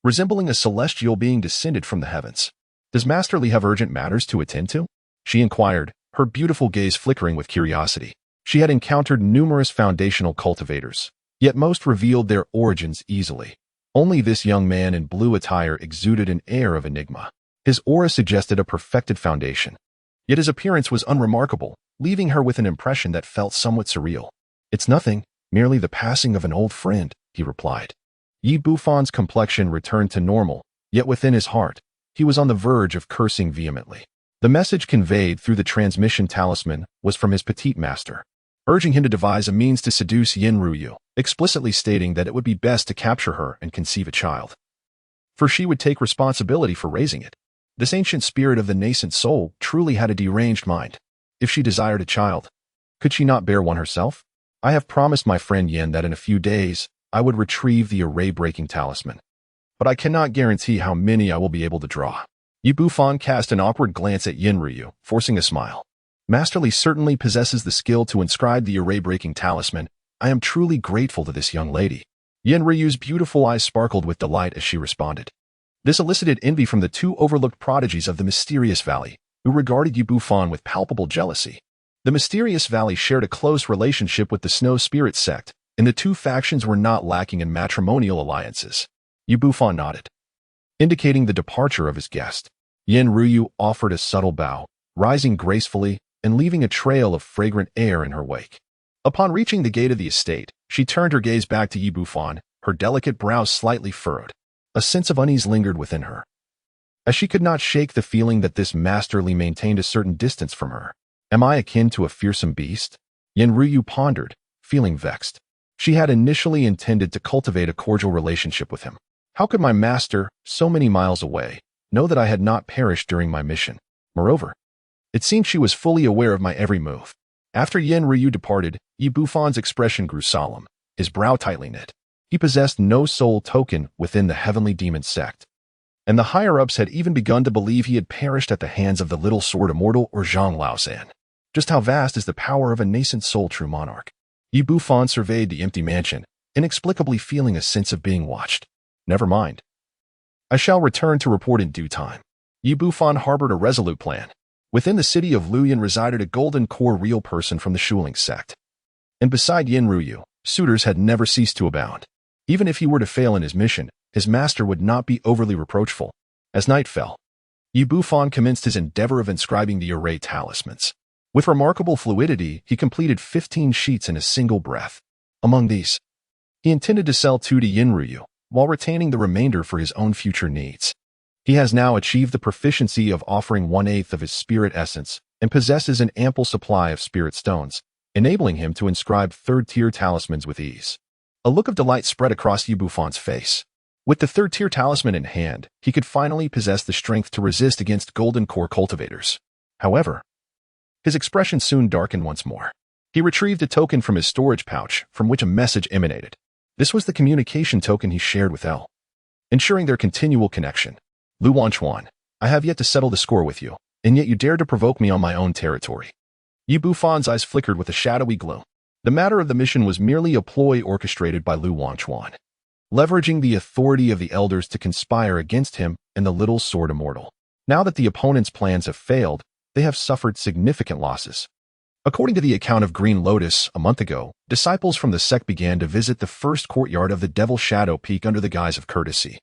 resembling a celestial being descended from the heavens. Does Master Li have urgent matters to attend to? She inquired, her beautiful gaze flickering with curiosity. She had encountered numerous foundational cultivators, yet most revealed their origins easily. Only this young man in blue attire exuded an air of enigma. His aura suggested a perfected foundation. Yet his appearance was unremarkable, leaving her with an impression that felt somewhat surreal. "It's nothing, merely the passing of an old friend," he replied. Bufan's complexion returned to normal, yet within his heart, he was on the verge of cursing vehemently. The message conveyed through the transmission talisman was from his petite master, urging him to devise a means to seduce Yen Ruyu, explicitly stating that it would be best to capture her and conceive a child, for she would take responsibility for raising it. This ancient spirit of the nascent soul truly had a deranged mind. If she desired a child, could she not bear one herself? I have promised my friend Yen that in a few days, I would retrieve the array-breaking talisman, but I cannot guarantee how many I will be able to draw. Bufan cast an awkward glance at Yen Ruyu, forcing a smile. Master Li certainly possesses the skill to inscribe the array-breaking talisman. I am truly grateful to this young lady. Yen Ryu's beautiful eyes sparkled with delight as she responded. This elicited envy from the 2 overlooked prodigies of the Mysterious Valley, who regarded Bufan with palpable jealousy. The Mysterious Valley shared a close relationship with the Snow Spirit Sect, and the 2 factions were not lacking in matrimonial alliances. Bufan nodded, indicating the departure of his guest. Yen Ruyu offered a subtle bow, rising gracefully and leaving a trail of fragrant air in her wake. Upon reaching the gate of the estate, she turned her gaze back to Bufan, her delicate brows slightly furrowed. A sense of unease lingered within her, as she could not shake the feeling that this Master Li maintained a certain distance from her. Am I akin to a fearsome beast? Yen Ruyu pondered, feeling vexed. She had initially intended to cultivate a cordial relationship with him. How could my master, so many miles away, know that I had not perished during my mission? Moreover, it seemed she was fully aware of my every move. After Yen Ruyu departed, Bufan's expression grew solemn, his brow tightly knit. He possessed no soul token within the Heavenly Demon Sect, and the higher-ups had even begun to believe he had perished at the hands of the Little Sword Immortal or Zhang Laozan. Just how vast is the power of a nascent soul true monarch? Bufan surveyed the empty mansion, inexplicably feeling a sense of being watched. Never mind. I shall return to report in due time. Bufan harbored a resolute plan. Within the city of Luyan resided a golden core real person from the Shuling sect. And beside Yen Ruyu, suitors had never ceased to abound. Even if he were to fail in his mission, his master would not be overly reproachful. As night fell, Bufan commenced his endeavor of inscribing the array talismans. With remarkable fluidity, he completed 15 sheets in a single breath. Among these, he intended to sell 2 to Yen Ruyu, while retaining the remainder for his own future needs. He has now achieved the proficiency of offering 1/8 of his spirit essence and possesses an ample supply of spirit stones, enabling him to inscribe 3rd-tier talismans with ease. A look of delight spread across Bufan's face. With the 3rd-tier talisman in hand, he could finally possess the strength to resist against golden core cultivators. However, his expression soon darkened once more. He retrieved a token from his storage pouch, from which a message emanated. This was the communication token he shared with L, ensuring their continual connection. Lu Wanchuan, I have yet to settle the score with you, and yet you dare to provoke me on my own territory. Bufan's eyes flickered with a shadowy gloom. The matter of the mission was merely a ploy orchestrated by Lu Wangchuan, leveraging the authority of the elders to conspire against him and the little sword immortal. Now that the opponent's plans have failed, they have suffered significant losses. According to the account of Green Lotus a month ago, disciples from the sect began to visit the first courtyard of the Devil Shadow Peak under the guise of courtesy,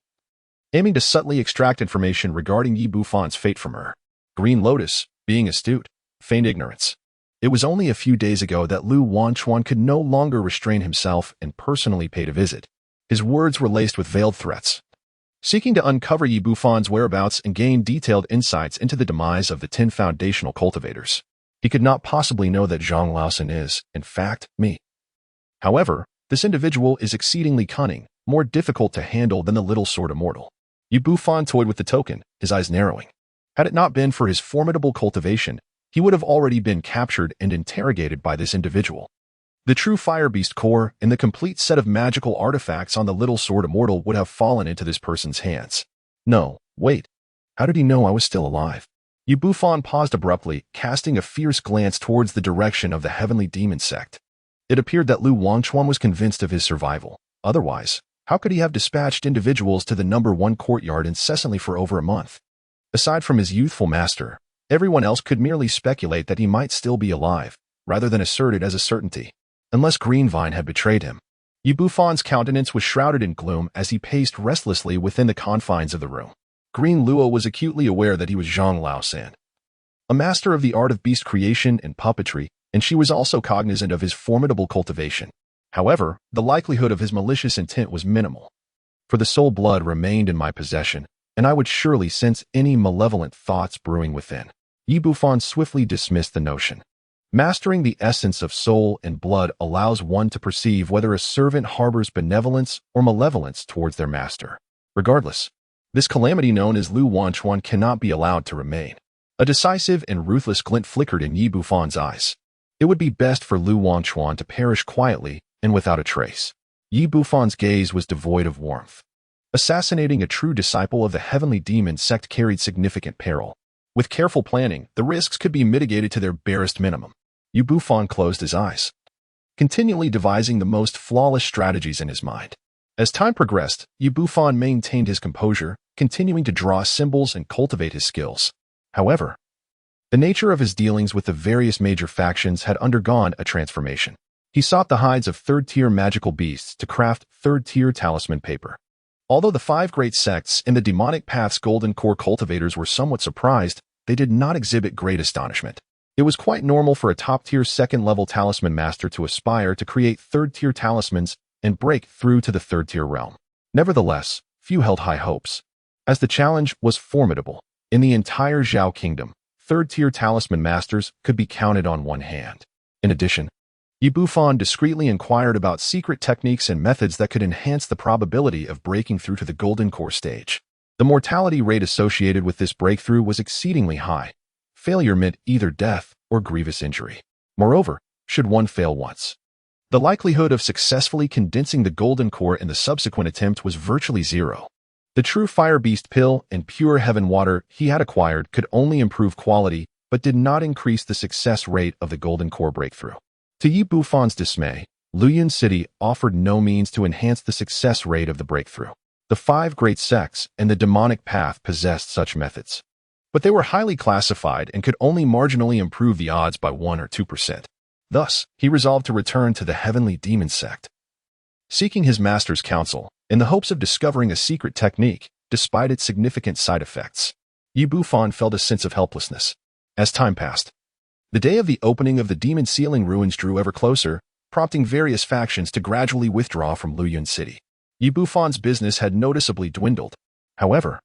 aiming to subtly extract information regarding Yi Bufan's fate from her. Green Lotus, being astute, feigned ignorance. It was only a few days ago that Lu Wangchuan could no longer restrain himself and personally paid a visit. His words were laced with veiled threats, seeking to uncover Yi Bufan's whereabouts and gain detailed insights into the demise of the 10 foundational cultivators. He could not possibly know that Zhang Laosan is, in fact, me. However, this individual is exceedingly cunning, more difficult to handle than the little sword immortal. Yi Bufan toyed with the token, his eyes narrowing. Had it not been for his formidable cultivation, he would have already been captured and interrogated by this individual. The true fire beast core and the complete set of magical artifacts on the little sword immortal would have fallen into this person's hands. No, wait. How did he know I was still alive? Yi Bufan paused abruptly, casting a fierce glance towards the direction of the Heavenly Demon Sect. It appeared that Lu Wangchuan was convinced of his survival. Otherwise, how could he have dispatched individuals to the number 1 courtyard incessantly for over a month? Aside from his youthful master, everyone else could merely speculate that he might still be alive, rather than assert it as a certainty. Unless Greenvine had betrayed him. Yi Bufan's countenance was shrouded in gloom as he paced restlessly within the confines of the room. Green Luo was acutely aware that he was Zhang Laosan, a master of the art of beast creation and puppetry, and she was also cognizant of his formidable cultivation. However, the likelihood of his malicious intent was minimal, for the soul blood remained in my possession, and I would surely sense any malevolent thoughts brewing within. Yi Bufan swiftly dismissed the notion. Mastering the essence of soul and blood allows one to perceive whether a servant harbors benevolence or malevolence towards their master. Regardless, this calamity known as Lu Wangchuan cannot be allowed to remain. A decisive and ruthless glint flickered in Yi Bufan's eyes. It would be best for Lu Wangchuan to perish quietly and without a trace. Yi Bufan's gaze was devoid of warmth. Assassinating a true disciple of the Heavenly Demon Sect carried significant peril. With careful planning, the risks could be mitigated to their barest minimum. Yi Bufan closed his eyes, continually devising the most flawless strategies in his mind. As time progressed, Yi Bufan maintained his composure, continuing to draw symbols and cultivate his skills. However, the nature of his dealings with the various major factions had undergone a transformation. He sought the hides of third-tier magical beasts to craft third-tier talisman paper. Although the 5 great sects in the demonic path's golden core cultivators were somewhat surprised, they did not exhibit great astonishment. It was quite normal for a top-tier second-level talisman master to aspire to create third-tier talismans and break through to the third-tier realm. Nevertheless, few held high hopes, as the challenge was formidable. In the entire Zhao Kingdom, third-tier talisman masters could be counted on one hand. In addition, Yi Bufan discreetly inquired about secret techniques and methods that could enhance the probability of breaking through to the golden core stage. The mortality rate associated with this breakthrough was exceedingly high. Failure meant either death or grievous injury. Moreover, should one fail once, the likelihood of successfully condensing the golden core in the subsequent attempt was virtually zero. The true fire beast pill and pure heaven water he had acquired could only improve quality, but did not increase the success rate of the golden core breakthrough. To Yi Bufan's dismay, Luyun City offered no means to enhance the success rate of the breakthrough. The 5 great sects and the demonic path possessed such methods, but they were highly classified and could only marginally improve the odds by 1 or 2%. Thus, he resolved to return to the Heavenly Demon Sect, seeking his master's counsel in the hopes of discovering a secret technique, despite its significant side effects. Yi Bufan felt a sense of helplessness. As time passed, the day of the opening of the Demon Sealing Ruins drew ever closer, prompting various factions to gradually withdraw from Luyun City. Yi Bufan's business had noticeably dwindled. However,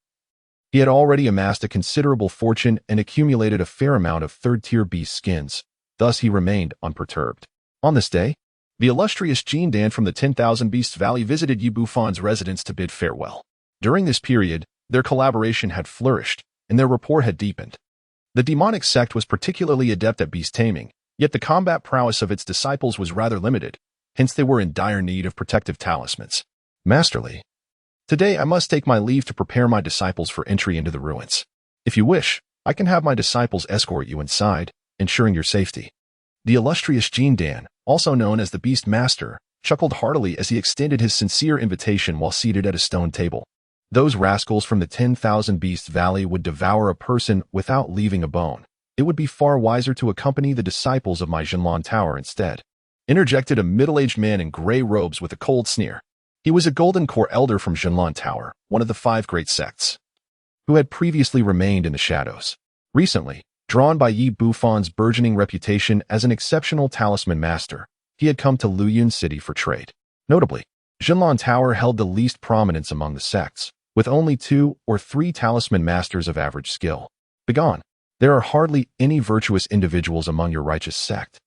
he had already amassed a considerable fortune and accumulated a fair amount of third-tier beast skins. Thus he remained unperturbed. On this day, the illustrious Jindan from the 10,000 Beasts Valley visited Yi Bufan's residence to bid farewell. During this period, their collaboration had flourished, and their rapport had deepened. The demonic sect was particularly adept at beast taming, yet the combat prowess of its disciples was rather limited, hence they were in dire need of protective talismans. Masterly, today I must take my leave to prepare my disciples for entry into the ruins. If you wish, I can have my disciples escort you inside, ensuring your safety. The illustrious Jindan, also known as the Beast Master, chuckled heartily as he extended his sincere invitation while seated at a stone table. Those rascals from the 10,000 Beasts Valley would devour a person without leaving a bone. It would be far wiser to accompany the disciples of my Jinlan Tower instead, interjected a middle-aged man in gray robes with a cold sneer. He was a Golden Core elder from Jinlan Tower, one of the 5 great sects, who had previously remained in the shadows. Recently, drawn by Yi Bufan's burgeoning reputation as an exceptional talisman master, he had come to Luyun City for trade. Notably, Jinlan Tower held the least prominence among the sects, with only 2 or 3 talisman masters of average skill. Begone! There are hardly any virtuous individuals among your righteous sect.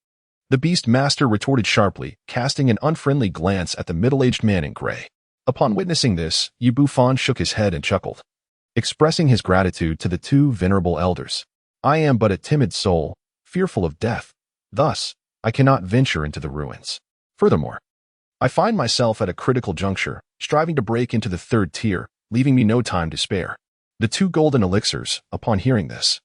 The Beast Master retorted sharply, casting an unfriendly glance at the middle-aged man in gray. Upon witnessing this, Yi Bufan shook his head and chuckled, expressing his gratitude to the 2 venerable elders. I am but a timid soul, fearful of death. Thus, I cannot venture into the ruins. Furthermore, I find myself at a critical juncture, striving to break into the 3rd tier, leaving me no time to spare. The 2 golden elixirs, upon hearing this,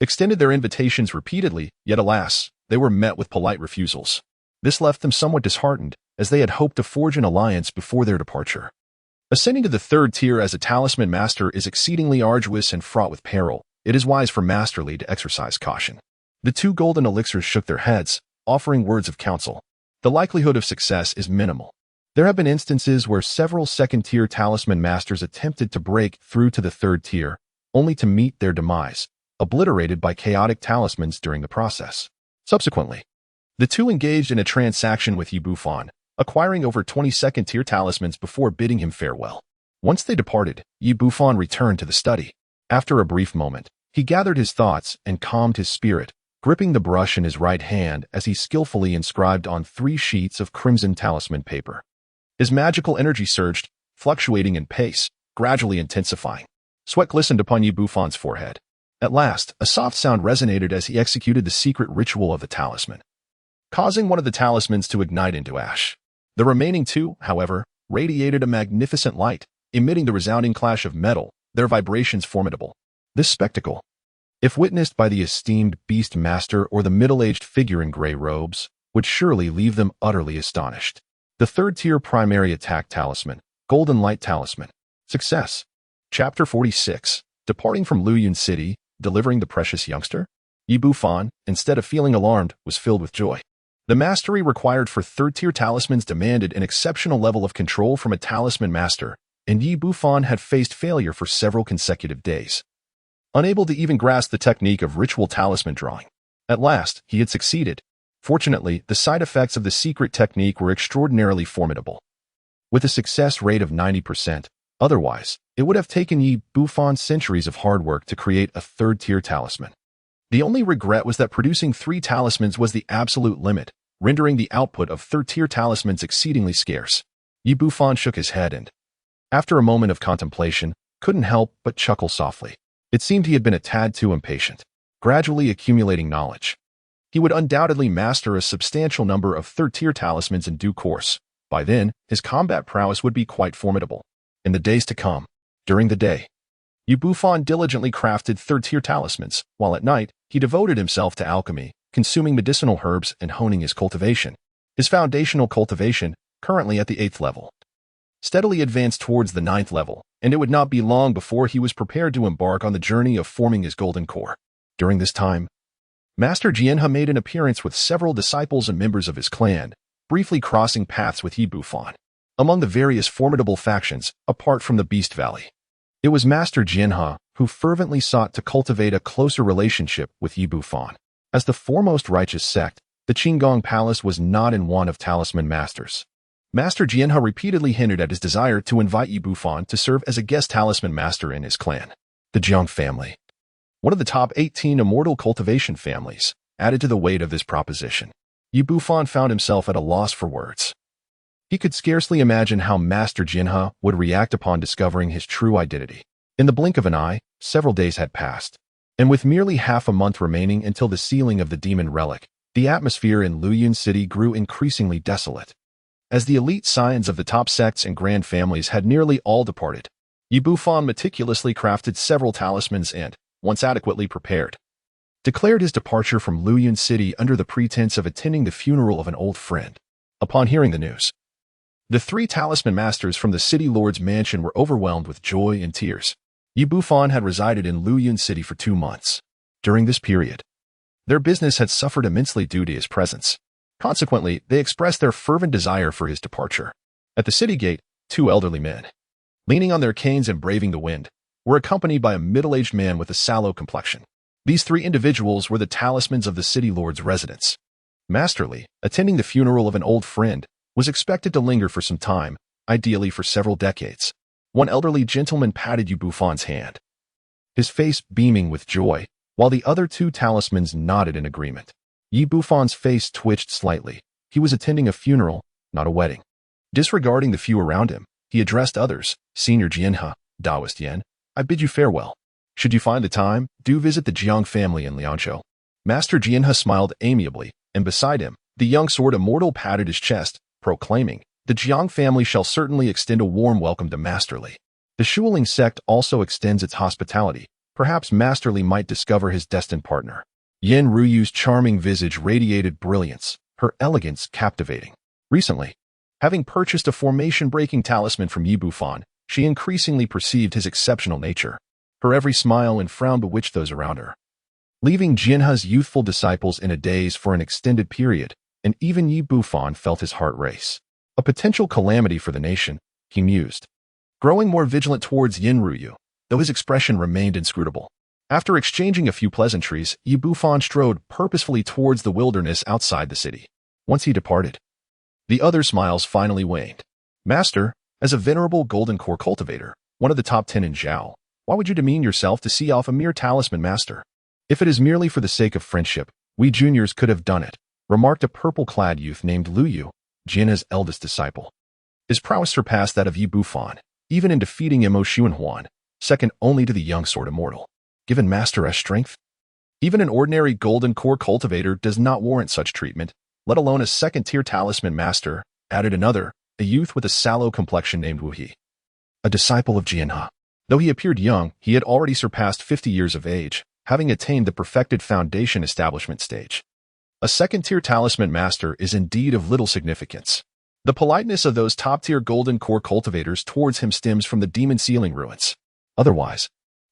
extended their invitations repeatedly, yet alas, they were met with polite refusals. This left them somewhat disheartened, as they had hoped to forge an alliance before their departure. Ascending to the 3rd tier as a talisman master is exceedingly arduous and fraught with peril. It is wise for Masterly to exercise caution. The 2 golden elixirs shook their heads, offering words of counsel. The likelihood of success is minimal. There have been instances where several 2nd-tier talisman masters attempted to break through to the 3rd tier, only to meet their demise, obliterated by chaotic talismans during the process. Subsequently, the 2 engaged in a transaction with Yi Bufan, acquiring over 20 2nd-tier talismans before bidding him farewell. Once they departed, Yi Bufan returned to the study. After a brief moment, he gathered his thoughts and calmed his spirit, gripping the brush in his right hand as he skillfully inscribed on 3 sheets of crimson talisman paper. His magical energy surged, fluctuating in pace, gradually intensifying. Sweat glistened upon Yi Bufan's forehead. At last, a soft sound resonated as he executed the secret ritual of the talisman, causing one of the talismans to ignite into ash. The remaining 2, however, radiated a magnificent light, emitting the resounding clash of metal, their vibrations formidable. This spectacle, if witnessed by the esteemed Beast Master or the middle-aged figure in gray robes, would surely leave them utterly astonished. The 3rd-tier primary attack talisman, Golden Light Talisman. Success. Chapter 46. Departing from Luyun City, delivering the precious youngster? Yi Bufan, instead of feeling alarmed, was filled with joy. The mastery required for 3rd-tier talismans demanded an exceptional level of control from a talisman master, and Yi Bufan had faced failure for several consecutive days, unable to even grasp the technique of ritual talisman drawing. At last, he had succeeded. Fortunately, the side effects of the secret technique were extraordinarily formidable, with a success rate of 90%. Otherwise, it would have taken Yi Bufan centuries of hard work to create a 3rd-tier talisman. The only regret was that producing 3 talismans was the absolute limit, rendering the output of 3rd-tier talismans exceedingly scarce. Yi Bufan shook his head and, after a moment of contemplation, couldn't help but chuckle softly. It seemed he had been a tad too impatient, gradually accumulating knowledge. He would undoubtedly master a substantial number of 3rd-tier talismans in due course. By then, his combat prowess would be quite formidable. In the days to come, during the day, Yi Bufan diligently crafted 3rd-tier talismans, while at night, he devoted himself to alchemy, consuming medicinal herbs and honing his cultivation. His foundational cultivation, currently at the 8th level, steadily advanced towards the 9th level, and it would not be long before he was prepared to embark on the journey of forming his golden core. During this time, Master Jianhe made an appearance with several disciples and members of his clan, briefly crossing paths with Yi Bufan among the various formidable factions apart from the Beast Valley. It was Master Jianhe who fervently sought to cultivate a closer relationship with Yi Bufan. As the foremost righteous sect, the Qinggong Palace was not in want of talisman masters. Master Jianhe repeatedly hinted at his desire to invite Yi Bufan to serve as a guest talisman master in his clan. The Jiang family, one of the top 18 immortal cultivation families, added to the weight of this proposition. Yi Bufan found himself at a loss for words. He could scarcely imagine how Master Jianhe would react upon discovering his true identity. In the blink of an eye, several days had passed, and with merely half a month remaining until the sealing of the demon relic, the atmosphere in Luyun City grew increasingly desolate. As the elite scions of the top sects and grand families had nearly all departed, Yi Bufan meticulously crafted several talismans and, once adequately prepared, declared his departure from Luyun City under the pretense of attending the funeral of an old friend. Upon hearing the news, the three talisman masters from the city lord's mansion were overwhelmed with joy and tears. Bufan had resided in Luyun City for 2 months. During this period, their business had suffered immensely due to his presence. Consequently, they expressed their fervent desire for his departure. At the city gate, 2 elderly men, leaning on their canes and braving the wind, were accompanied by a middle-aged man with a sallow complexion. These 3 individuals were the talismans of the city lord's residence. Masterly, attending the funeral of an old friend, was expected to linger for some time, ideally for several decades. One elderly gentleman patted Bufan's hand, his face beaming with joy, while the other 2 talismans nodded in agreement. Bufan's face twitched slightly. He was attending a funeral, not a wedding. Disregarding the few around him, he addressed others. Senior Jianhe, Taoist Yan, I bid you farewell. Should you find the time, do visit the Jiang family in Lianzhou. Master Jianhe smiled amiably, and beside him, the young sword immortal patted his chest, proclaiming, the Jiang family shall certainly extend a warm welcome to Masterly. The Shuling sect also extends its hospitality. Perhaps Masterly might discover his destined partner. Yen Ruyu's charming visage radiated brilliance, her elegance captivating. Recently, having purchased a formation-breaking talisman from Bufan, she increasingly perceived his exceptional nature. Her every smile and frown bewitched those around her, leaving Jianhe's youthful disciples in a daze for an extended period, and even Bufan felt his heart race. A potential calamity for the nation, he mused, growing more vigilant towards Yen Ruyu, though his expression remained inscrutable. After exchanging a few pleasantries, Bufan strode purposefully towards the wilderness outside the city. Once he departed, the other smiles finally waned. Master, as a venerable golden core cultivator, one of the top 10 in Zhao, why would you demean yourself to see off a mere talisman master? If it is merely for the sake of friendship, we juniors could have done it, remarked a purple-clad youth named Luyu, Jianhe's eldest disciple. His prowess surpassed that of Bufan, even in defeating Mo Xuanhuan, second only to the young sword immortal. Given Master S strength, even an ordinary golden core cultivator does not warrant such treatment, let alone a second-tier talisman master, added another, a youth with a sallow complexion named Wu He, a disciple of Jianhe. Though he appeared young, he had already surpassed 50 years of age, having attained the perfected foundation establishment stage. A second-tier talisman master is indeed of little significance. The politeness of those top-tier golden core cultivators towards him stems from the demon sealing ruins. Otherwise,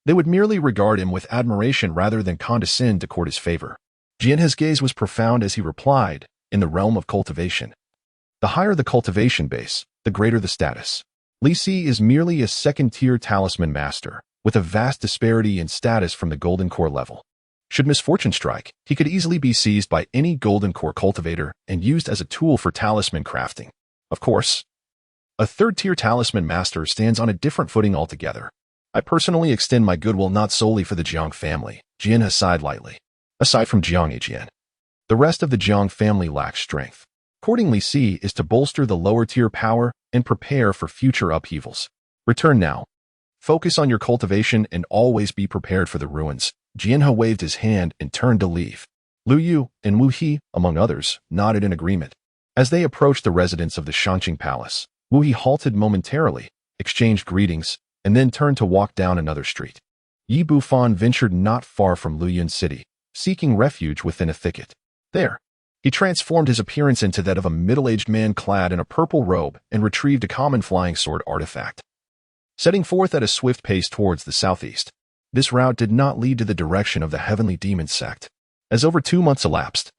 they would merely regard him with admiration rather than condescend to court his favor. Jianhe's gaze was profound as he replied, in the realm of cultivation. The higher the cultivation base, the greater the status. Li Si is merely a second-tier talisman master, with a vast disparity in status from the golden core level. Should misfortune strike, he could easily be seized by any golden core cultivator and used as a tool for talisman crafting. Of course, a third-tier talisman master stands on a different footing altogether. I personally extend my goodwill not solely for the Jiang family, Jianhe sighed lightly. Aside from Jiang Jian, the rest of the Jiang family lacks strength. Accordingly, C is to bolster the lower-tier power and prepare for future upheavals. Return now. Focus on your cultivation and always be prepared for the ruins. Jianhe waved his hand and turned to leave. Lu Yu and Wu He, among others, nodded in agreement. As they approached the residence of the Shangqing Palace, Wu He halted momentarily, exchanged greetings, and then turned to walk down another street. Bufan ventured not far from Luyun City, seeking refuge within a thicket. There, he transformed his appearance into that of a middle-aged man clad in a purple robe and retrieved a common flying sword artifact. Setting forth at a swift pace towards the southeast, this route did not lead to the direction of the Heavenly Demon Sect. As over 2 months elapsed,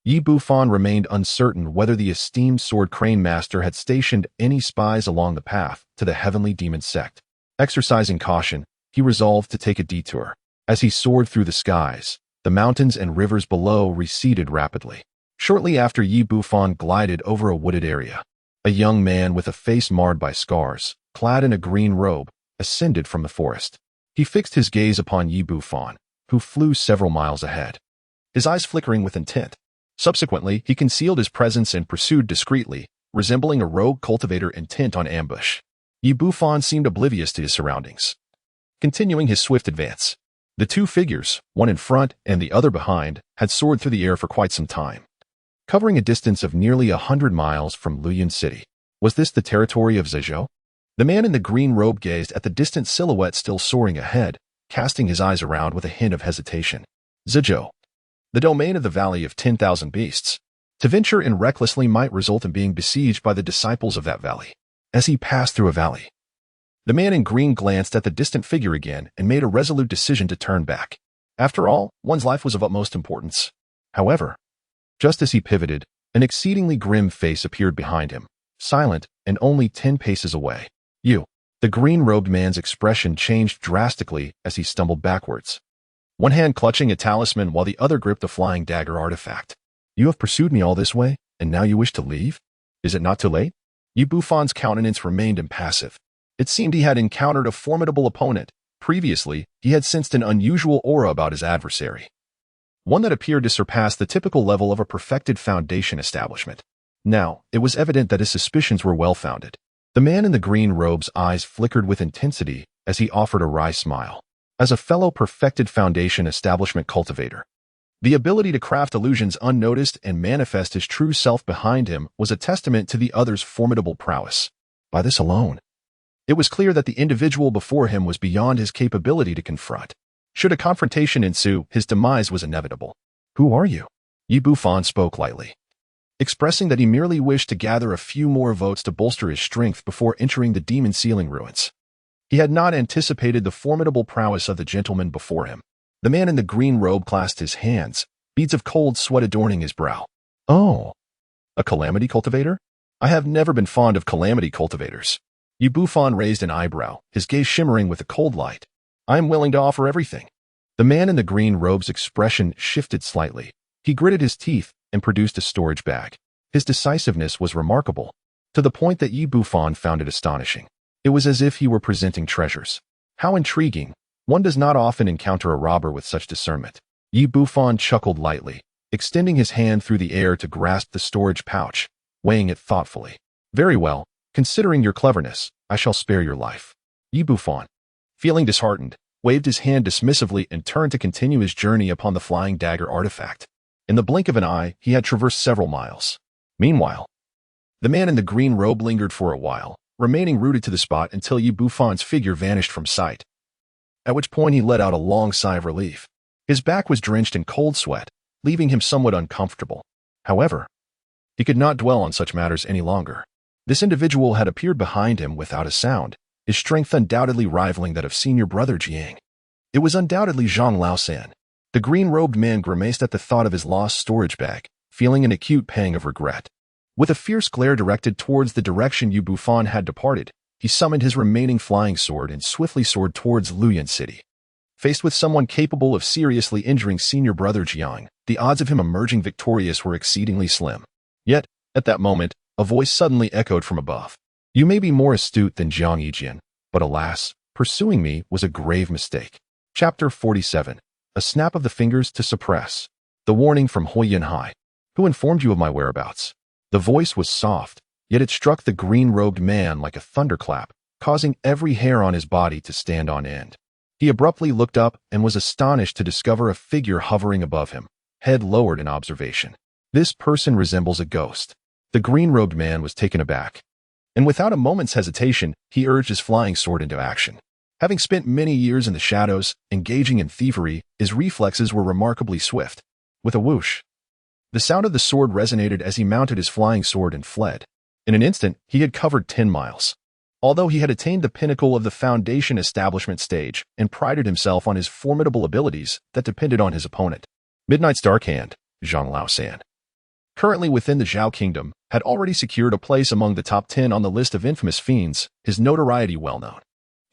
Bufan remained uncertain whether the esteemed sword crane master had stationed any spies along the path to the Heavenly Demon Sect. Exercising caution, he resolved to take a detour. As he soared through the skies, the mountains and rivers below receded rapidly. Shortly after, Bufan glided over a wooded area. A young man with a face marred by scars, clad in a green robe, ascended from the forest. He fixed his gaze upon Bufan, who flew several miles ahead, his eyes flickering with intent. Subsequently, he concealed his presence and pursued discreetly, resembling a rogue cultivator intent on ambush. Bufan seemed oblivious to his surroundings. Continuing his swift advance, the 2 figures, one in front and the other behind, had soared through the air for quite some time, covering a distance of nearly 100 miles from Luyun City. Was this the territory of Zhao? The man in the green robe gazed at the distant silhouette still soaring ahead, casting his eyes around with a hint of hesitation. Zhao, the domain of the Valley of 10,000 Beasts. To venture in recklessly might result in being besieged by the disciples of that valley. As he passed through a valley, the man in green glanced at the distant figure again and made a resolute decision to turn back. After all, one's life was of utmost importance. However, just as he pivoted, an exceedingly grim face appeared behind him, silent and only 10 paces away. You. The green-robed man's expression changed drastically as he stumbled backwards, one hand clutching a talisman while the other gripped the flying dagger artifact. You have pursued me all this way, and now you wish to leave? Is it not too late? Bufan's countenance remained impassive. It seemed he had encountered a formidable opponent. Previously, he had sensed an unusual aura about his adversary, one that appeared to surpass the typical level of a perfected foundation establishment. Now, it was evident that his suspicions were well-founded. The man in the green robe's eyes flickered with intensity as he offered a wry smile. As a fellow perfected foundation establishment cultivator, the ability to craft illusions unnoticed and manifest his true self behind him was a testament to the other's formidable prowess. By this alone, it was clear that the individual before him was beyond his capability to confront. Should a confrontation ensue, his demise was inevitable. Who are you? Bufan spoke lightly, expressing that he merely wished to gather a few more votes to bolster his strength before entering the demon sealing ruins. He had not anticipated the formidable prowess of the gentleman before him. The man in the green robe clasped his hands, beads of cold sweat adorning his brow. Oh, a calamity cultivator? I have never been fond of calamity cultivators. Bufan raised an eyebrow, his gaze shimmering with a cold light. I am willing to offer everything. The man in the green robe's expression shifted slightly. He gritted his teeth and produced a storage bag. His decisiveness was remarkable, to the point that Bufan found it astonishing. It was as if he were presenting treasures. How intriguing. One does not often encounter a robber with such discernment. Bufan chuckled lightly, extending his hand through the air to grasp the storage pouch, weighing it thoughtfully. Very well, considering your cleverness, I shall spare your life. Bufan, feeling disheartened, waved his hand dismissively and turned to continue his journey upon the flying dagger artifact. In the blink of an eye, he had traversed several miles. Meanwhile, the man in the green robe lingered for a while, remaining rooted to the spot until Bufan's figure vanished from sight, at which point he let out a long sigh of relief. His back was drenched in cold sweat, leaving him somewhat uncomfortable. However, he could not dwell on such matters any longer. This individual had appeared behind him without a sound, his strength undoubtedly rivaling that of senior brother Jiang. It was undoubtedly Zhang Laosan. The green-robed man grimaced at the thought of his lost storage bag, feeling an acute pang of regret. With a fierce glare directed towards the direction Bufan had departed, he summoned his remaining flying sword and swiftly soared towards Luoyuan City. Faced with someone capable of seriously injuring senior brother Jiang, the odds of him emerging victorious were exceedingly slim. Yet, at that moment, a voice suddenly echoed from above. You may be more astute than Jiang Yijian, but alas, pursuing me was a grave mistake. Chapter 47. A snap of the fingers to suppress. The warning from Huoyan Hai. Who informed you of my whereabouts? The voice was soft, yet it struck the green-robed man like a thunderclap, causing every hair on his body to stand on end. He abruptly looked up and was astonished to discover a figure hovering above him, head lowered in observation. This person resembles a ghost. The green-robed man was taken aback, and without a moment's hesitation, he urged his flying sword into action. Having spent many years in the shadows, engaging in thievery, his reflexes were remarkably swift. With a whoosh, the sound of the sword resonated as he mounted his flying sword and fled. In an instant, he had covered 10 miles. Although he had attained the pinnacle of the foundation establishment stage and prided himself on his formidable abilities that depended on his opponent, Midnight's Dark Hand, Zhang Laosan, currently within the Zhao Kingdom, had already secured a place among the top 10 on the list of infamous fiends, his notoriety well known.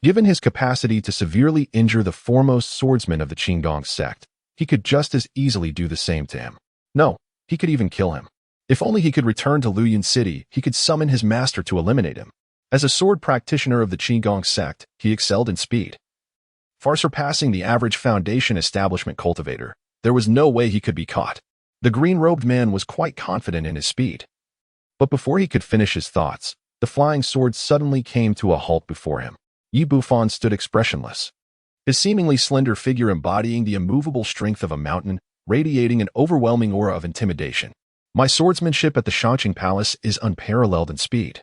Given his capacity to severely injure the foremost swordsman of the Qingdong sect, he could just as easily do the same to him. No, he could even kill him. If only he could return to Luoyuan City, he could summon his master to eliminate him. As a sword practitioner of the Qingdong sect, he excelled in speed, far surpassing the average foundation establishment cultivator. There was no way he could be caught. The green-robed man was quite confident in his speed. But before he could finish his thoughts, the flying sword suddenly came to a halt before him. Bufan stood expressionless, his seemingly slender figure embodying the immovable strength of a mountain, radiating an overwhelming aura of intimidation. My swordsmanship at the Shangqing Palace is unparalleled in speed.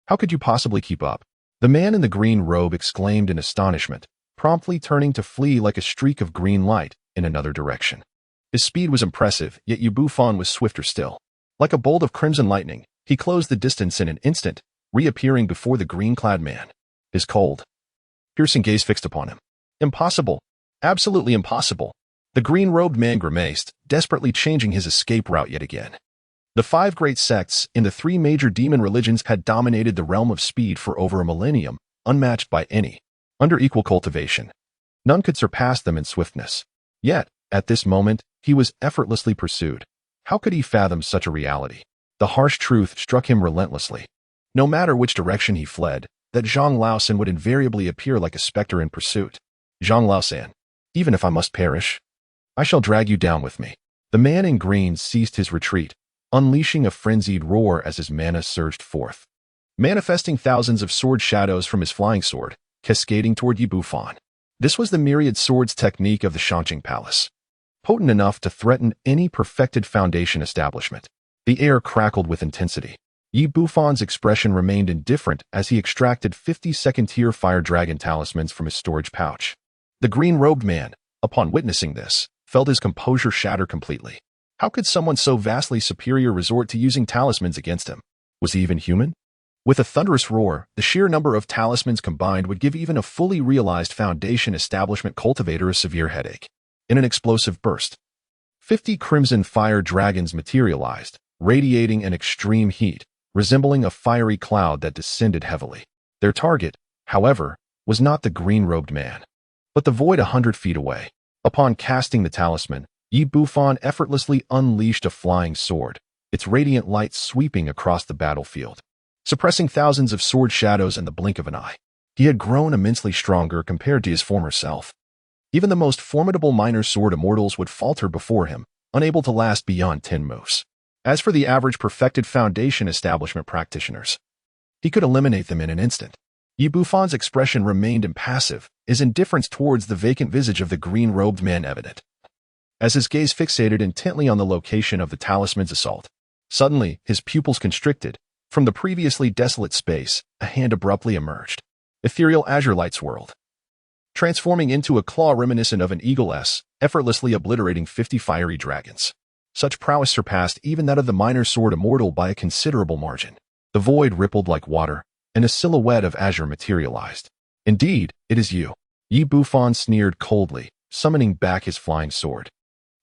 How could you possibly keep up? The man in the green robe exclaimed in astonishment, promptly turning to flee like a streak of green light in another direction. His speed was impressive, yet Bufan was swifter still. Like a bolt of crimson lightning, he closed the distance in an instant, reappearing before the green-clad man. His cold, piercing gaze fixed upon him. Impossible. Absolutely impossible. The green-robed man grimaced, desperately changing his escape route yet again. The 5 great sects in the 3 major demon religions had dominated the realm of speed for over a millennium, unmatched by any. Under equal cultivation, none could surpass them in swiftness. Yet, at this moment, he was effortlessly pursued. How could he fathom such a reality? The harsh truth struck him relentlessly. No matter which direction he fled, that Zhang Laosan would invariably appear like a specter in pursuit. Zhang Laosan, even if I must perish, I shall drag you down with me. The man in green ceased his retreat, unleashing a frenzied roar as his mana surged forth, manifesting thousands of sword shadows from his flying sword, cascading toward Bufan. This was the myriad swords technique of the Shanqing Palace, potent enough to threaten any perfected foundation establishment. The air crackled with intensity. Bufan's expression remained indifferent as he extracted 50-second-tier fire dragon talismans from his storage pouch. The green-robed man, upon witnessing this, felt his composure shatter completely. How could someone so vastly superior resort to using talismans against him? Was he even human? With a thunderous roar, the sheer number of talismans combined would give even a fully realized foundation establishment cultivator a severe headache. In an explosive burst, 50 crimson fire dragons materialized, radiating an extreme heat, resembling a fiery cloud that descended heavily. Their target, however, was not the green-robed man, but the void 100 feet away. Upon casting the talisman, Bufan effortlessly unleashed a flying sword, its radiant light sweeping across the battlefield, suppressing thousands of sword shadows in the blink of an eye. He had grown immensely stronger compared to his former self. Even the most formidable minor sword immortals would falter before him, unable to last beyond 10 moves. As for the average perfected foundation establishment practitioners, he could eliminate them in an instant. Bufan's expression remained impassive, his indifference towards the vacant visage of the green-robed man evident. As his gaze fixated intently on the location of the talisman's assault, suddenly his pupils constricted. From the previously desolate space, a hand abruptly emerged. Ethereal azure light swirled, transforming into a claw reminiscent of an eagle-s, effortlessly obliterating 50 fiery dragons. Such prowess surpassed even that of the minor sword immortal by a considerable margin. The void rippled like water, and a silhouette of azure materialized. Indeed, it is you. Bufan sneered coldly, summoning back his flying sword,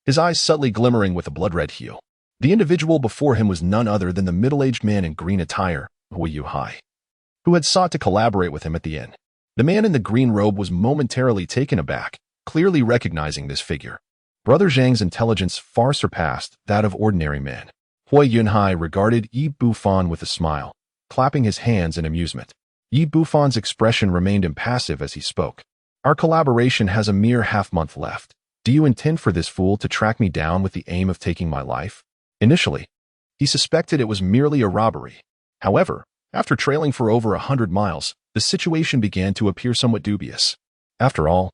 his eyes subtly glimmering with a blood-red hue. The individual before him was none other than the middle-aged man in green attire, Hui Hai, who had sought to collaborate with him at the inn. The man in the green robe was momentarily taken aback, clearly recognizing this figure. Brother Zhang's intelligence far surpassed that of ordinary men. Hui Yunhai regarded Bufan with a smile, clapping his hands in amusement. Bufan's expression remained impassive as he spoke. Our collaboration has a mere half-month left. Do you intend for this fool to track me down with the aim of taking my life? Initially, he suspected it was merely a robbery. However, after trailing for over 100 miles, the situation began to appear somewhat dubious. After all,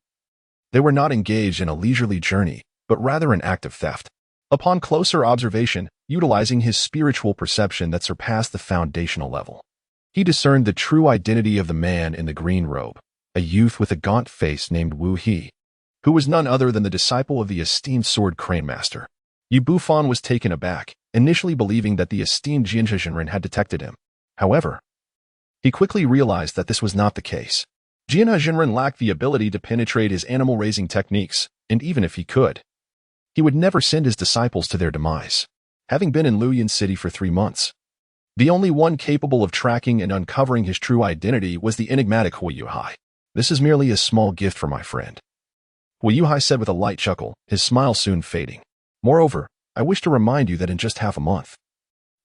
they were not engaged in a leisurely journey, but rather an act of theft. Upon closer observation, utilizing his spiritual perception that surpassed the foundational level, he discerned the true identity of the man in the green robe, a youth with a gaunt face named Wu He, who was none other than the disciple of the esteemed sword crane master. Bufan was taken aback, initially believing that the esteemed Jianhe Jinren had detected him. However, he quickly realized that this was not the case. Jianhe Jinren lacked the ability to penetrate his animal-raising techniques, and even if he could, he would never send his disciples to their demise. Having been in Luoyan City for 3 months, the only one capable of tracking and uncovering his true identity was the enigmatic Hui Yuhai. This is merely a small gift for my friend, Hui Yuhai said with a light chuckle, his smile soon fading. Moreover, I wish to remind you that in just half a month,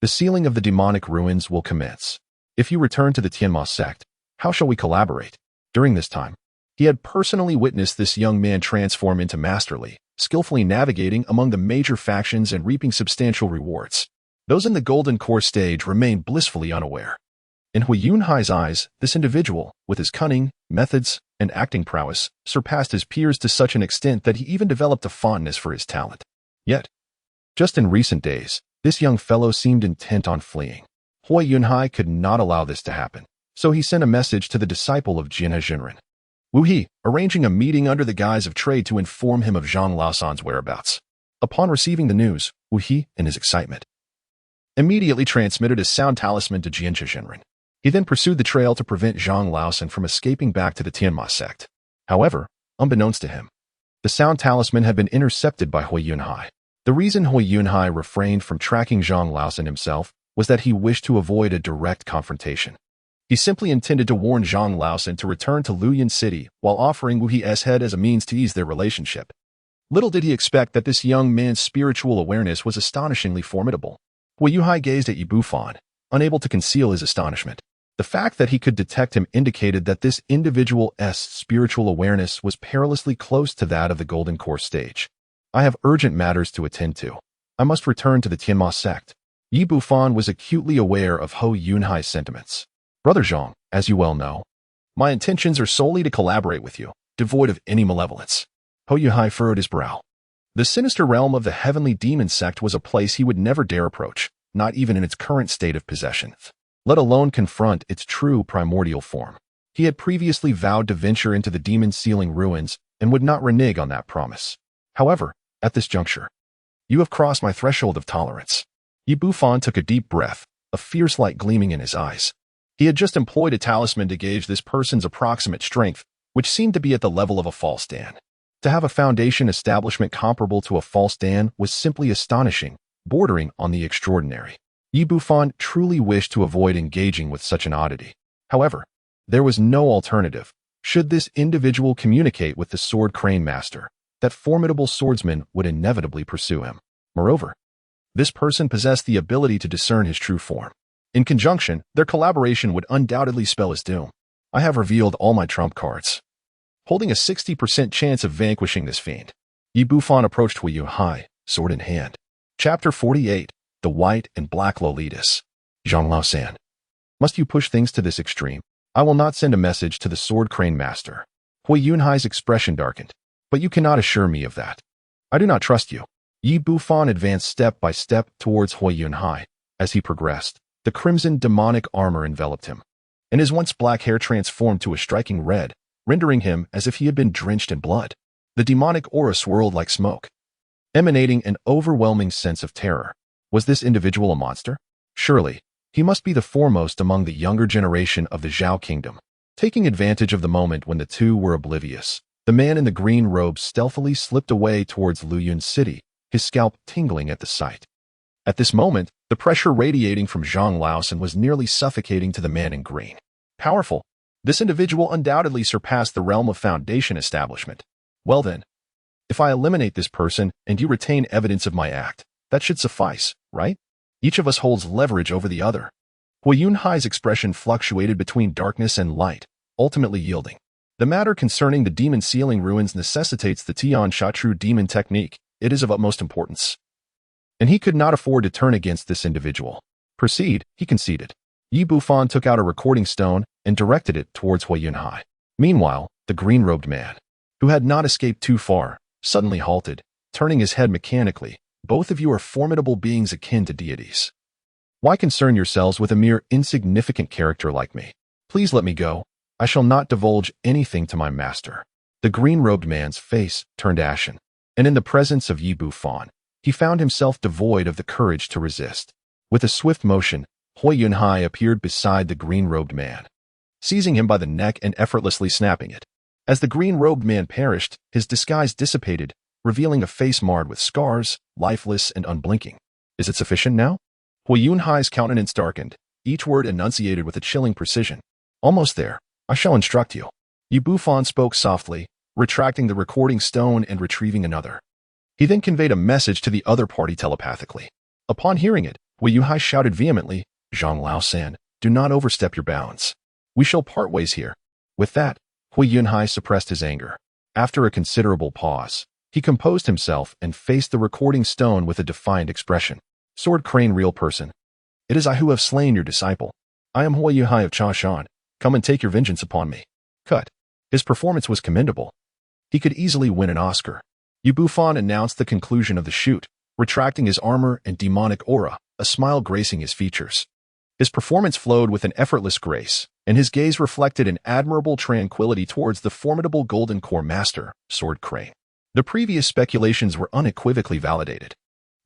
the sealing of the demonic ruins will commence. If you return to the Tianma sect, how shall we collaborate? During this time, he had personally witnessed this young man transform into masterly, skillfully navigating among the major factions and reaping substantial rewards. Those in the Golden Core stage remained blissfully unaware. In Hui Yunhai's eyes, this individual, with his cunning, methods, and acting prowess, surpassed his peers to such an extent that he even developed a fondness for his talent. Yet, just in recent days, this young fellow seemed intent on fleeing. Hui Yunhai could not allow this to happen, so he sent a message to the disciple of Jianhe Jinren, Wu He, arranging a meeting under the guise of trade to inform him of Zhang Laosan's whereabouts. Upon receiving the news, Wu He, in his excitement, immediately transmitted his sound talisman to Jianzhi Shenren. He then pursued the trail to prevent Zhang Laosan from escaping back to the Tianma sect. However, unbeknownst to him, the sound talisman had been intercepted by Hui Yunhai. The reason Hui Yunhai refrained from tracking Zhang Laosan himself was that he wished to avoid a direct confrontation. He simply intended to warn Zhang Laosan to return to Luoyuan City while offering Wu He's head as a means to ease their relationship. Little did he expect that this young man's spiritual awareness was astonishingly formidable. Hui Yunhai gazed at Yi Bufan, unable to conceal his astonishment. The fact that he could detect him indicated that this individual's spiritual awareness was perilously close to that of the Golden Core stage. I have urgent matters to attend to. I must return to the Tianma sect. Yi Bufan was acutely aware of Hui Yunhai's sentiments. Brother Zhang, as you well know, my intentions are solely to collaborate with you, devoid of any malevolence. Hui Yunhai furrowed his brow. The sinister realm of the Heavenly Demon Sect was a place he would never dare approach, not even in its current state of possession, let alone confront its true primordial form. He had previously vowed to venture into the demon-sealing ruins and would not renege on that promise. However, at this juncture, you have crossed my threshold of tolerance. Yi Bufan took a deep breath, a fierce light gleaming in his eyes. He had just employed a talisman to gauge this person's approximate strength, which seemed to be at the level of a false Dan. To have a foundation establishment comparable to a false Dan was simply astonishing, bordering on the extraordinary. Yi Bufan truly wished to avoid engaging with such an oddity. However, there was no alternative. Should this individual communicate with the Sword Crane Master, that formidable swordsman would inevitably pursue him. Moreover, this person possessed the ability to discern his true form. In conjunction, their collaboration would undoubtedly spell his doom. I have revealed all my trump cards, holding a 60% chance of vanquishing this fiend. Yi Bufan approached Hui Yunhai, sword in hand. Chapter 48, The White and Black Lolitas. Zhang Laosan. Must you push things to this extreme? I will not send a message to the Sword Crane Master. Hui Yunhai's expression darkened. But you cannot assure me of that. I do not trust you. Yi Bufan advanced step by step towards Hui Yunhai. As he progressed, the crimson demonic armor enveloped him, and his once black hair transformed to a striking red, rendering him as if he had been drenched in blood. The demonic aura swirled like smoke, emanating an overwhelming sense of terror. Was this individual a monster? Surely, he must be the foremost among the younger generation of the Zhao Kingdom. Taking advantage of the moment when the two were oblivious, the man in the green robe stealthily slipped away towards Luoyuan City, his scalp tingling at the sight. At this moment, the pressure radiating from Zhang Laosan was nearly suffocating to the man in green. Powerful. This individual undoubtedly surpassed the realm of foundation establishment. Well then, if I eliminate this person and you retain evidence of my act, that should suffice, right? Each of us holds leverage over the other. Hui Yunhai's expression fluctuated between darkness and light, ultimately yielding. The matter concerning the demon-sealing ruins necessitates the Tian Shatru demon technique. It is of utmost importance. And he could not afford to turn against this individual. Proceed, he conceded. Yi Bufan took out a recording stone and directed it towards Hui Yunhai. Meanwhile, the green-robed man, who had not escaped too far, suddenly halted, turning his head mechanically. Both of you are formidable beings akin to deities. Why concern yourselves with a mere insignificant character like me? Please let me go. I shall not divulge anything to my master. The green-robed man's face turned ashen, and in the presence of Yi Bufan, he found himself devoid of the courage to resist. With a swift motion, Hui Yunhai appeared beside the green-robed man, seizing him by the neck and effortlessly snapping it. As the green-robed man perished, his disguise dissipated, revealing a face marred with scars, lifeless and unblinking. Is it sufficient now? Hui Yunhai's countenance darkened, each word enunciated with a chilling precision. Almost there. I shall instruct you. Yi Bufan spoke softly, retracting the recording stone and retrieving another. He then conveyed a message to the other party telepathically. Upon hearing it, Hui Yunhai shouted vehemently, Zhang Laosan, do not overstep your bounds. We shall part ways here. With that, Hui Yunhai suppressed his anger. After a considerable pause, he composed himself and faced the recording stone with a defiant expression. Sword Crane, real person. It is I who have slain your disciple. I am Hui Yunhai of Chashan. Come and take your vengeance upon me. Cut. His performance was commendable. He could easily win an Oscar. Yi Bufan announced the conclusion of the shoot, retracting his armor and demonic aura, a smile gracing his features. His performance flowed with an effortless grace, and his gaze reflected an admirable tranquility towards the formidable Golden Core Master, Sword Crane. The previous speculations were unequivocally validated.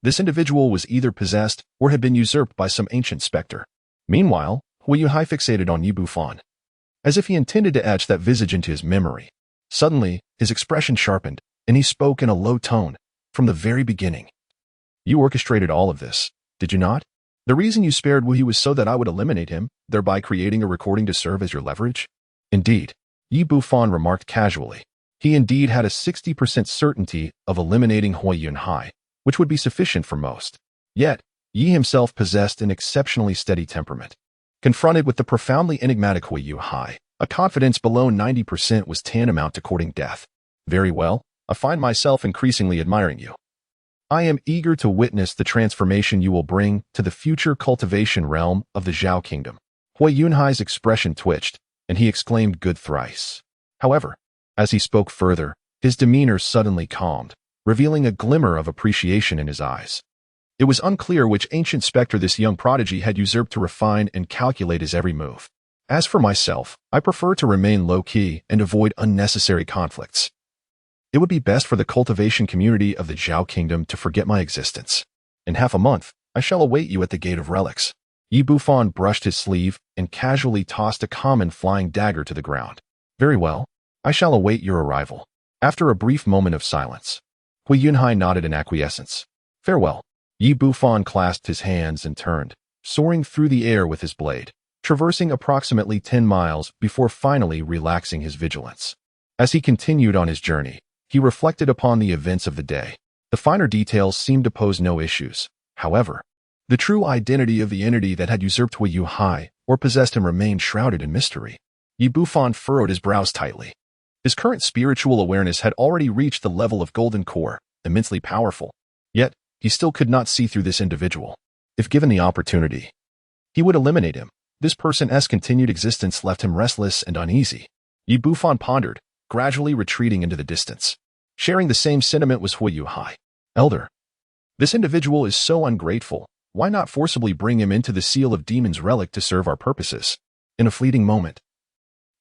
This individual was either possessed or had been usurped by some ancient specter. Meanwhile, Hui Yuhai fixated on Yi Bufan, as if he intended to etch that visage into his memory. Suddenly, his expression sharpened, and he spoke in a low tone. From the very beginning, you orchestrated all of this, did you not? The reason you spared Wu was so that I would eliminate him, thereby creating a recording to serve as your leverage? Indeed, Yi Bufan remarked casually. He indeed had a 60% certainty of eliminating Hui Yunhai, which would be sufficient for most. Yet, Yi himself possessed an exceptionally steady temperament. Confronted with the profoundly enigmatic Hui Yuhai, a confidence below 90% was tantamount to courting death. Very well, I find myself increasingly admiring you. I am eager to witness the transformation you will bring to the future cultivation realm of the Zhao Kingdom. Hui Yunhai's expression twitched, and he exclaimed good thrice. However, as he spoke further, his demeanor suddenly calmed, revealing a glimmer of appreciation in his eyes. It was unclear which ancient specter this young prodigy had usurped to refine and calculate his every move. As for myself, I prefer to remain low-key and avoid unnecessary conflicts. It would be best for the cultivation community of the Zhao Kingdom to forget my existence. In half a month, I shall await you at the Gate of Relics. Yi Bufan brushed his sleeve and casually tossed a common flying dagger to the ground. Very well, I shall await your arrival. After a brief moment of silence, Hui Yunhai nodded in acquiescence. Farewell. Yi Bufan clasped his hands and turned, soaring through the air with his blade, traversing approximately 10 miles before finally relaxing his vigilance. As he continued on his journey, he reflected upon the events of the day. The finer details seemed to pose no issues. However, the true identity of the entity that had usurped Hui Yuhai or possessed him remained shrouded in mystery. Yi Bufan furrowed his brows tightly. His current spiritual awareness had already reached the level of golden core, immensely powerful. Yet, he still could not see through this individual. If given the opportunity, he would eliminate him. This person's continued existence left him restless and uneasy. Yi Bufan pondered, gradually retreating into the distance. Sharing the same sentiment was Hui Yuhai. Elder, this individual is so ungrateful. Why not forcibly bring him into the Seal of Demons relic to serve our purposes? In a fleeting moment,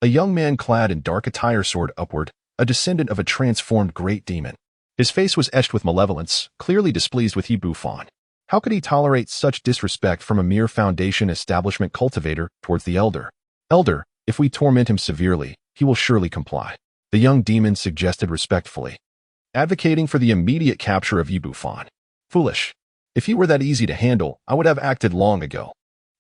a young man clad in dark attire soared upward, a descendant of a transformed great demon. His face was etched with malevolence, clearly displeased with Yi Bufan. How could he tolerate such disrespect from a mere foundation establishment cultivator towards the elder? Elder, if we torment him severely, he will surely comply, the young demon suggested respectfully, advocating for the immediate capture of Yi Bufan. Foolish. If he were that easy to handle, I would have acted long ago.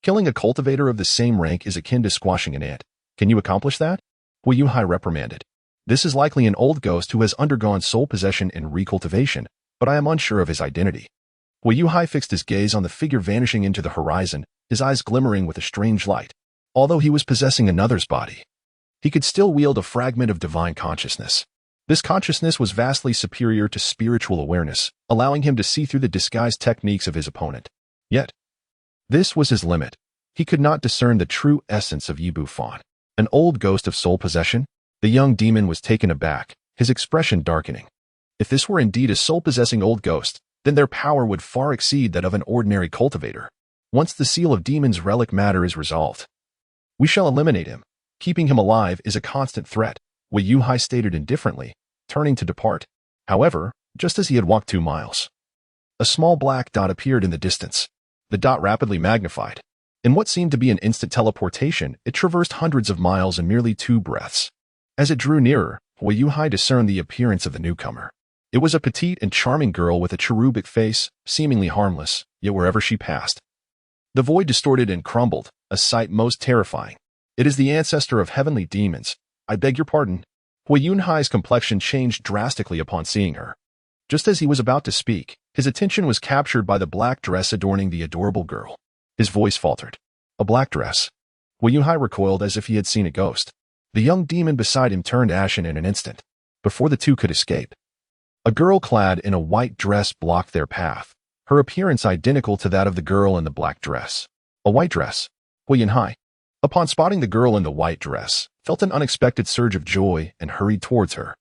Killing a cultivator of the same rank is akin to squashing an ant. Can you accomplish that? Hui Yuhai reprimanded. This is likely an old ghost who has undergone soul possession and recultivation, but I am unsure of his identity. Hui Yuhai fixed his gaze on the figure vanishing into the horizon, his eyes glimmering with a strange light. Although he was possessing another's body, he could still wield a fragment of divine consciousness. This consciousness was vastly superior to spiritual awareness, allowing him to see through the disguised techniques of his opponent. Yet, this was his limit. He could not discern the true essence of Yi Bufan. An old ghost of soul possession? The young demon was taken aback, his expression darkening. If this were indeed a soul-possessing old ghost, then their power would far exceed that of an ordinary cultivator. Once the Seal of Demons relic matter is resolved, we shall eliminate him. Keeping him alive is a constant threat, Hui Yuhai stated indifferently, turning to depart. However, just as he had walked 2 miles, a small black dot appeared in the distance. The dot rapidly magnified. In what seemed to be an instant teleportation, it traversed hundreds of miles in merely 2 breaths. As it drew nearer, Hui Yuhai discerned the appearance of the newcomer. It was a petite and charming girl with a cherubic face, seemingly harmless, yet wherever she passed, the void distorted and crumbled, a sight most terrifying. It is the ancestor of heavenly demons. I beg your pardon. Hui Yunhai's complexion changed drastically upon seeing her. Just as he was about to speak, his attention was captured by the black dress adorning the adorable girl. His voice faltered. A black dress. Hui Yunhai recoiled as if he had seen a ghost. The young demon beside him turned ashen in an instant, before the two could escape. A girl clad in a white dress blocked their path, her appearance identical to that of the girl in the black dress. A white dress. Hui Yunhai, upon spotting the girl in the white dress, felt an unexpected surge of joy and hurried towards her.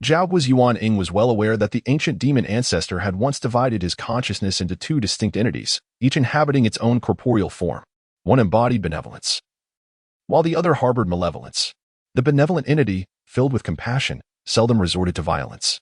Zhao Yuan was well aware that the ancient demon ancestor had once divided his consciousness into 2 distinct entities, each inhabiting its own corporeal form. One embodied benevolence, while the other harbored malevolence. The benevolent entity, filled with compassion, seldom resorted to violence.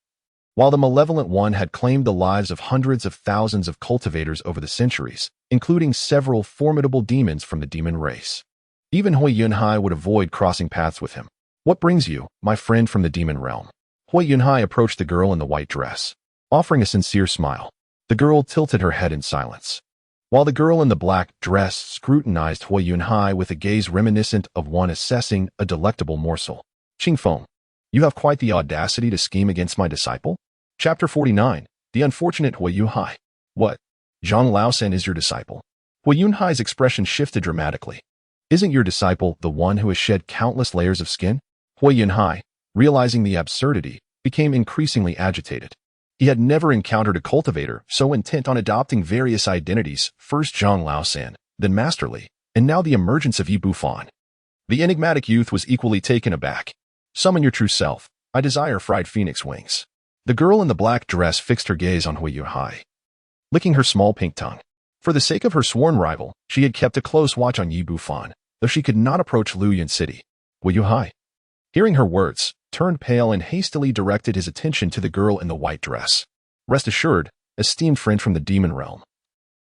While the malevolent one had claimed the lives of hundreds of thousands of cultivators over the centuries, including several formidable demons from the demon race. Even Hui Yunhai would avoid crossing paths with him. What brings you, my friend from the demon realm? Hui Yunhai approached the girl in the white dress, offering a sincere smile. The girl tilted her head in silence, while the girl in the black dress scrutinized Hui Yunhai with a gaze reminiscent of one assessing a delectable morsel. Qingfeng, you have quite the audacity to scheme against my disciple? Chapter 49, The Unfortunate Hui Yunhai. What? Zhang Laosan is your disciple? Hui Yunhai's expression shifted dramatically. Isn't your disciple the one who has shed countless layers of skin? Hui Yunhai, realizing the absurdity, became increasingly agitated. He had never encountered a cultivator so intent on adopting various identities, first Zhang Laosan, then Master Li, and now the emergence of Yi Bufan. The enigmatic youth was equally taken aback. Summon your true self. I desire fried phoenix wings. The girl in the black dress fixed her gaze on Hui Yunhai, licking her small pink tongue. For the sake of her sworn rival, she had kept a close watch on Yi Bufan, though she could not approach Luoyuan City. Hui Yunhai, hearing her words, turned pale and hastily directed his attention to the girl in the white dress. Rest assured, esteemed friend from the demon realm,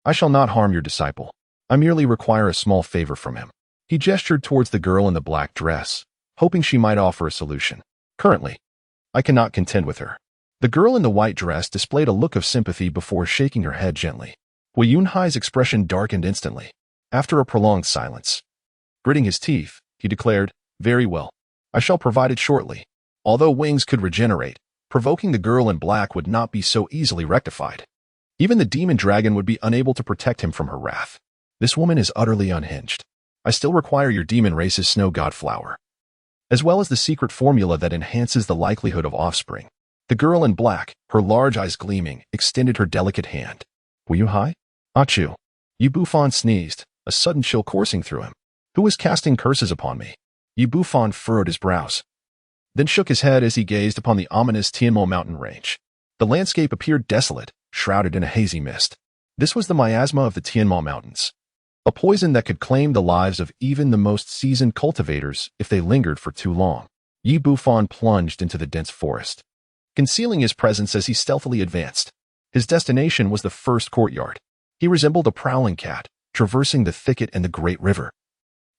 I shall not harm your disciple. I merely require a small favor from him. He gestured towards the girl in the black dress, hoping she might offer a solution. Currently, I cannot contend with her. The girl in the white dress displayed a look of sympathy before shaking her head gently. Hui Yunhai's expression darkened instantly. After a prolonged silence, gritting his teeth, he declared, very well. I shall provide it shortly. Although wings could regenerate, provoking the girl in black would not be so easily rectified. Even the demon dragon would be unable to protect him from her wrath. This woman is utterly unhinged. I still require your demon race's snow god flower, as well as the secret formula that enhances the likelihood of offspring. The girl in black, her large eyes gleaming, extended her delicate hand. Hui Yunhai? Achu. Yi Bufan sneezed, a sudden chill coursing through him. Who is casting curses upon me? Yi Bufan furrowed his brows, then shook his head as he gazed upon the ominous Tianmo mountain range. The landscape appeared desolate, shrouded in a hazy mist. This was the miasma of the Tianmo Mountains, a poison that could claim the lives of even the most seasoned cultivators if they lingered for too long. Yi Bufan plunged into the dense forest, concealing his presence as he stealthily advanced. His destination was the first courtyard. He resembled a prowling cat, traversing the thicket and the great river,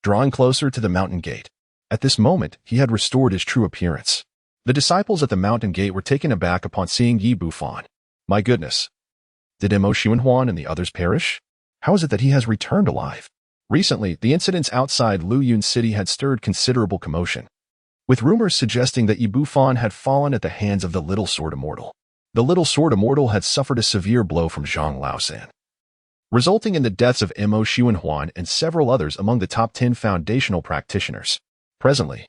drawing closer to the mountain gate. At this moment, he had restored his true appearance. The disciples at the mountain gate were taken aback upon seeing Yi Bufan. My goodness. Did Mo Xuanhuan and the others perish? How is it that he has returned alive? Recently, the incidents outside Luoyuan City had stirred considerable commotion, with rumors suggesting that Yi Bufan had fallen at the hands of the Little Sword Immortal. The Little Sword Immortal had suffered a severe blow from Zhang Laosan, resulting in the deaths of Mo Xuanhuan and several others among the top 10 foundational practitioners. Presently,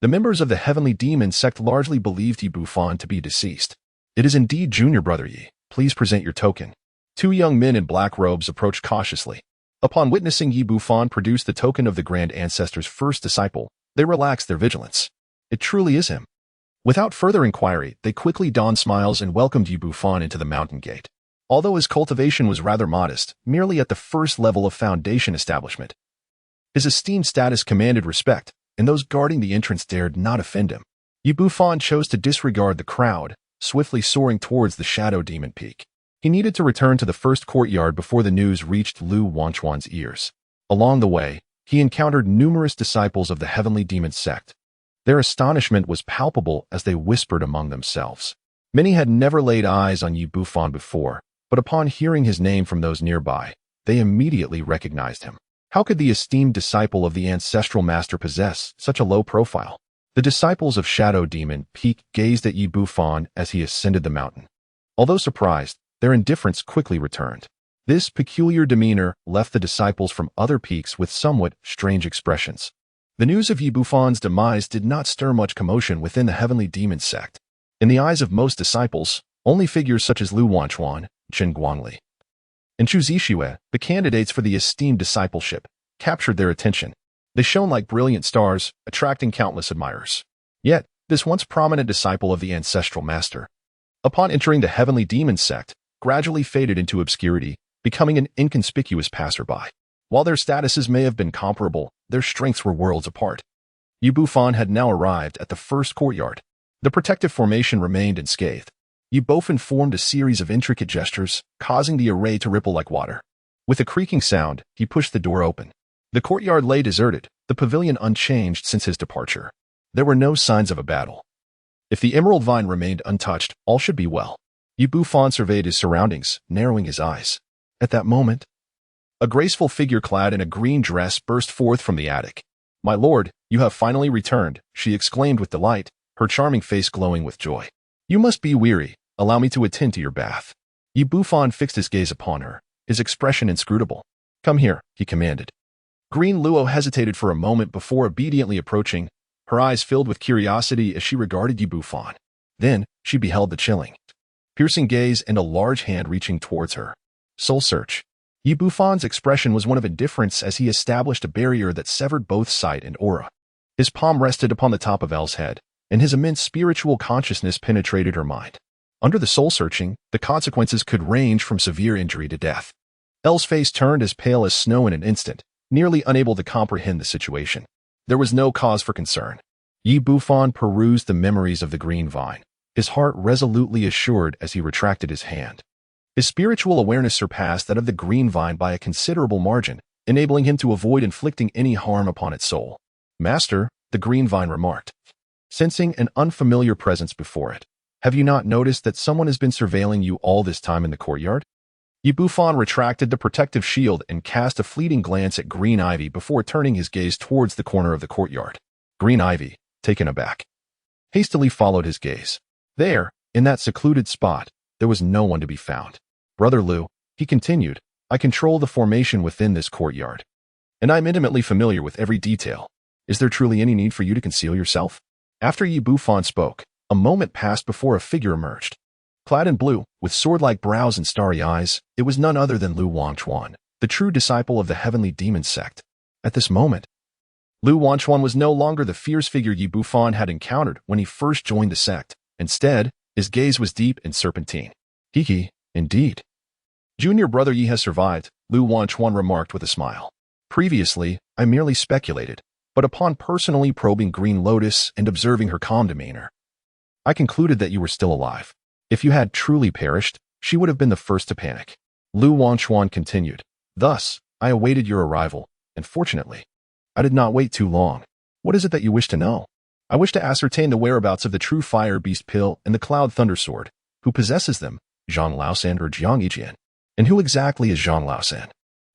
the members of the Heavenly Demon Sect largely believed Yi Bufan to be deceased. It is indeed Junior Brother Yi. Please present your token. Two young men in black robes approached cautiously. Upon witnessing Yi Bufan produce the token of the Grand Ancestor's first disciple, they relaxed their vigilance. It truly is him. Without further inquiry, they quickly donned smiles and welcomed Yi Bufan into the mountain gate. Although his cultivation was rather modest, merely at the first level of foundation establishment, his esteemed status commanded respect, and those guarding the entrance dared not offend him. Yi Bufan chose to disregard the crowd, swiftly soaring towards the Shadow Demon Peak. He needed to return to the first courtyard before the news reached Lu Wanchuan's ears. Along the way, he encountered numerous disciples of the Heavenly Demon Sect. Their astonishment was palpable as they whispered among themselves. Many had never laid eyes on Yi Bufan before, but upon hearing his name from those nearby, they immediately recognized him. How could the esteemed disciple of the ancestral master possess such a low profile? The disciples of Shadow Demon Peak gazed at Yi Bufan as he ascended the mountain. Although surprised, their indifference quickly returned. This peculiar demeanor left the disciples from other peaks with somewhat strange expressions. The news of Yi Bufan's demise did not stir much commotion within the Heavenly Demon Sect. In the eyes of most disciples, only figures such as Lu Wanchuan, Chen Guangli, and Chu Zixue, the candidates for the esteemed discipleship, captured their attention. They shone like brilliant stars, attracting countless admirers. Yet, this once prominent disciple of the ancestral master, upon entering the Heavenly Demon Sect, gradually faded into obscurity, becoming an inconspicuous passerby. While their statuses may have been comparable, their strengths were worlds apart. Yi Bufan had now arrived at the first courtyard. The protective formation remained unscathed. Bufan formed a series of intricate gestures, causing the array to ripple like water. With a creaking sound, he pushed the door open. The courtyard lay deserted, the pavilion unchanged since his departure. There were no signs of a battle. If the emerald vine remained untouched, all should be well. Bufan surveyed his surroundings, narrowing his eyes. At that moment, a graceful figure clad in a green dress burst forth from the attic. "My lord, you have finally returned," she exclaimed with delight, her charming face glowing with joy. "You must be weary. Allow me to attend to your bath." Bufan fixed his gaze upon her, his expression inscrutable. "Come here," he commanded. Green Luo hesitated for a moment before obediently approaching, her eyes filled with curiosity as she regarded Bufan. Then, she beheld the chilling, piercing gaze and a large hand reaching towards her. Soul search. Bufan's expression was one of indifference as he established a barrier that severed both sight and aura. His palm rested upon the top of El's head, and his immense spiritual consciousness penetrated her mind. Under the soul-searching, the consequences could range from severe injury to death. El's face turned as pale as snow in an instant, nearly unable to comprehend the situation. There was no cause for concern. Bufan perused the memories of the green vine, his heart resolutely assured as he retracted his hand. His spiritual awareness surpassed that of the green vine by a considerable margin, enabling him to avoid inflicting any harm upon its soul. "Master," the green vine remarked, sensing an unfamiliar presence before it. "Have you not noticed that someone has been surveilling you all this time in the courtyard?" Bufan retracted the protective shield and cast a fleeting glance at Green Ivy before turning his gaze towards the corner of the courtyard. Green Ivy, taken aback, hastily followed his gaze. There, in that secluded spot, there was no one to be found. "Brother Lu," he continued, "I control the formation within this courtyard, and I'm intimately familiar with every detail. Is there truly any need for you to conceal yourself?" After Bufan spoke, a moment passed before a figure emerged. Clad in blue, with sword-like brows and starry eyes, it was none other than Lu Wangchuan, the true disciple of the Heavenly Demon Sect. At this moment, Lu Wangchuan was no longer the fierce figure Bufan had encountered when he first joined the sect. Instead, his gaze was deep and serpentine. "Hee, indeed. Junior brother Yi has survived," Lu Wangchuan remarked with a smile. "Previously, I merely speculated, but upon personally probing Green Lotus and observing her calm demeanor, I concluded that you were still alive. If you had truly perished, she would have been the first to panic." Lu Wangchuan continued. "Thus, I awaited your arrival, and fortunately, I did not wait too long. What is it that you wish to know?" "I wish to ascertain the whereabouts of the true fire beast pill and the cloud thunder sword. Who possesses them, Zhang Laosan or Jiang Yijian? And who exactly is Zhang Laosan?"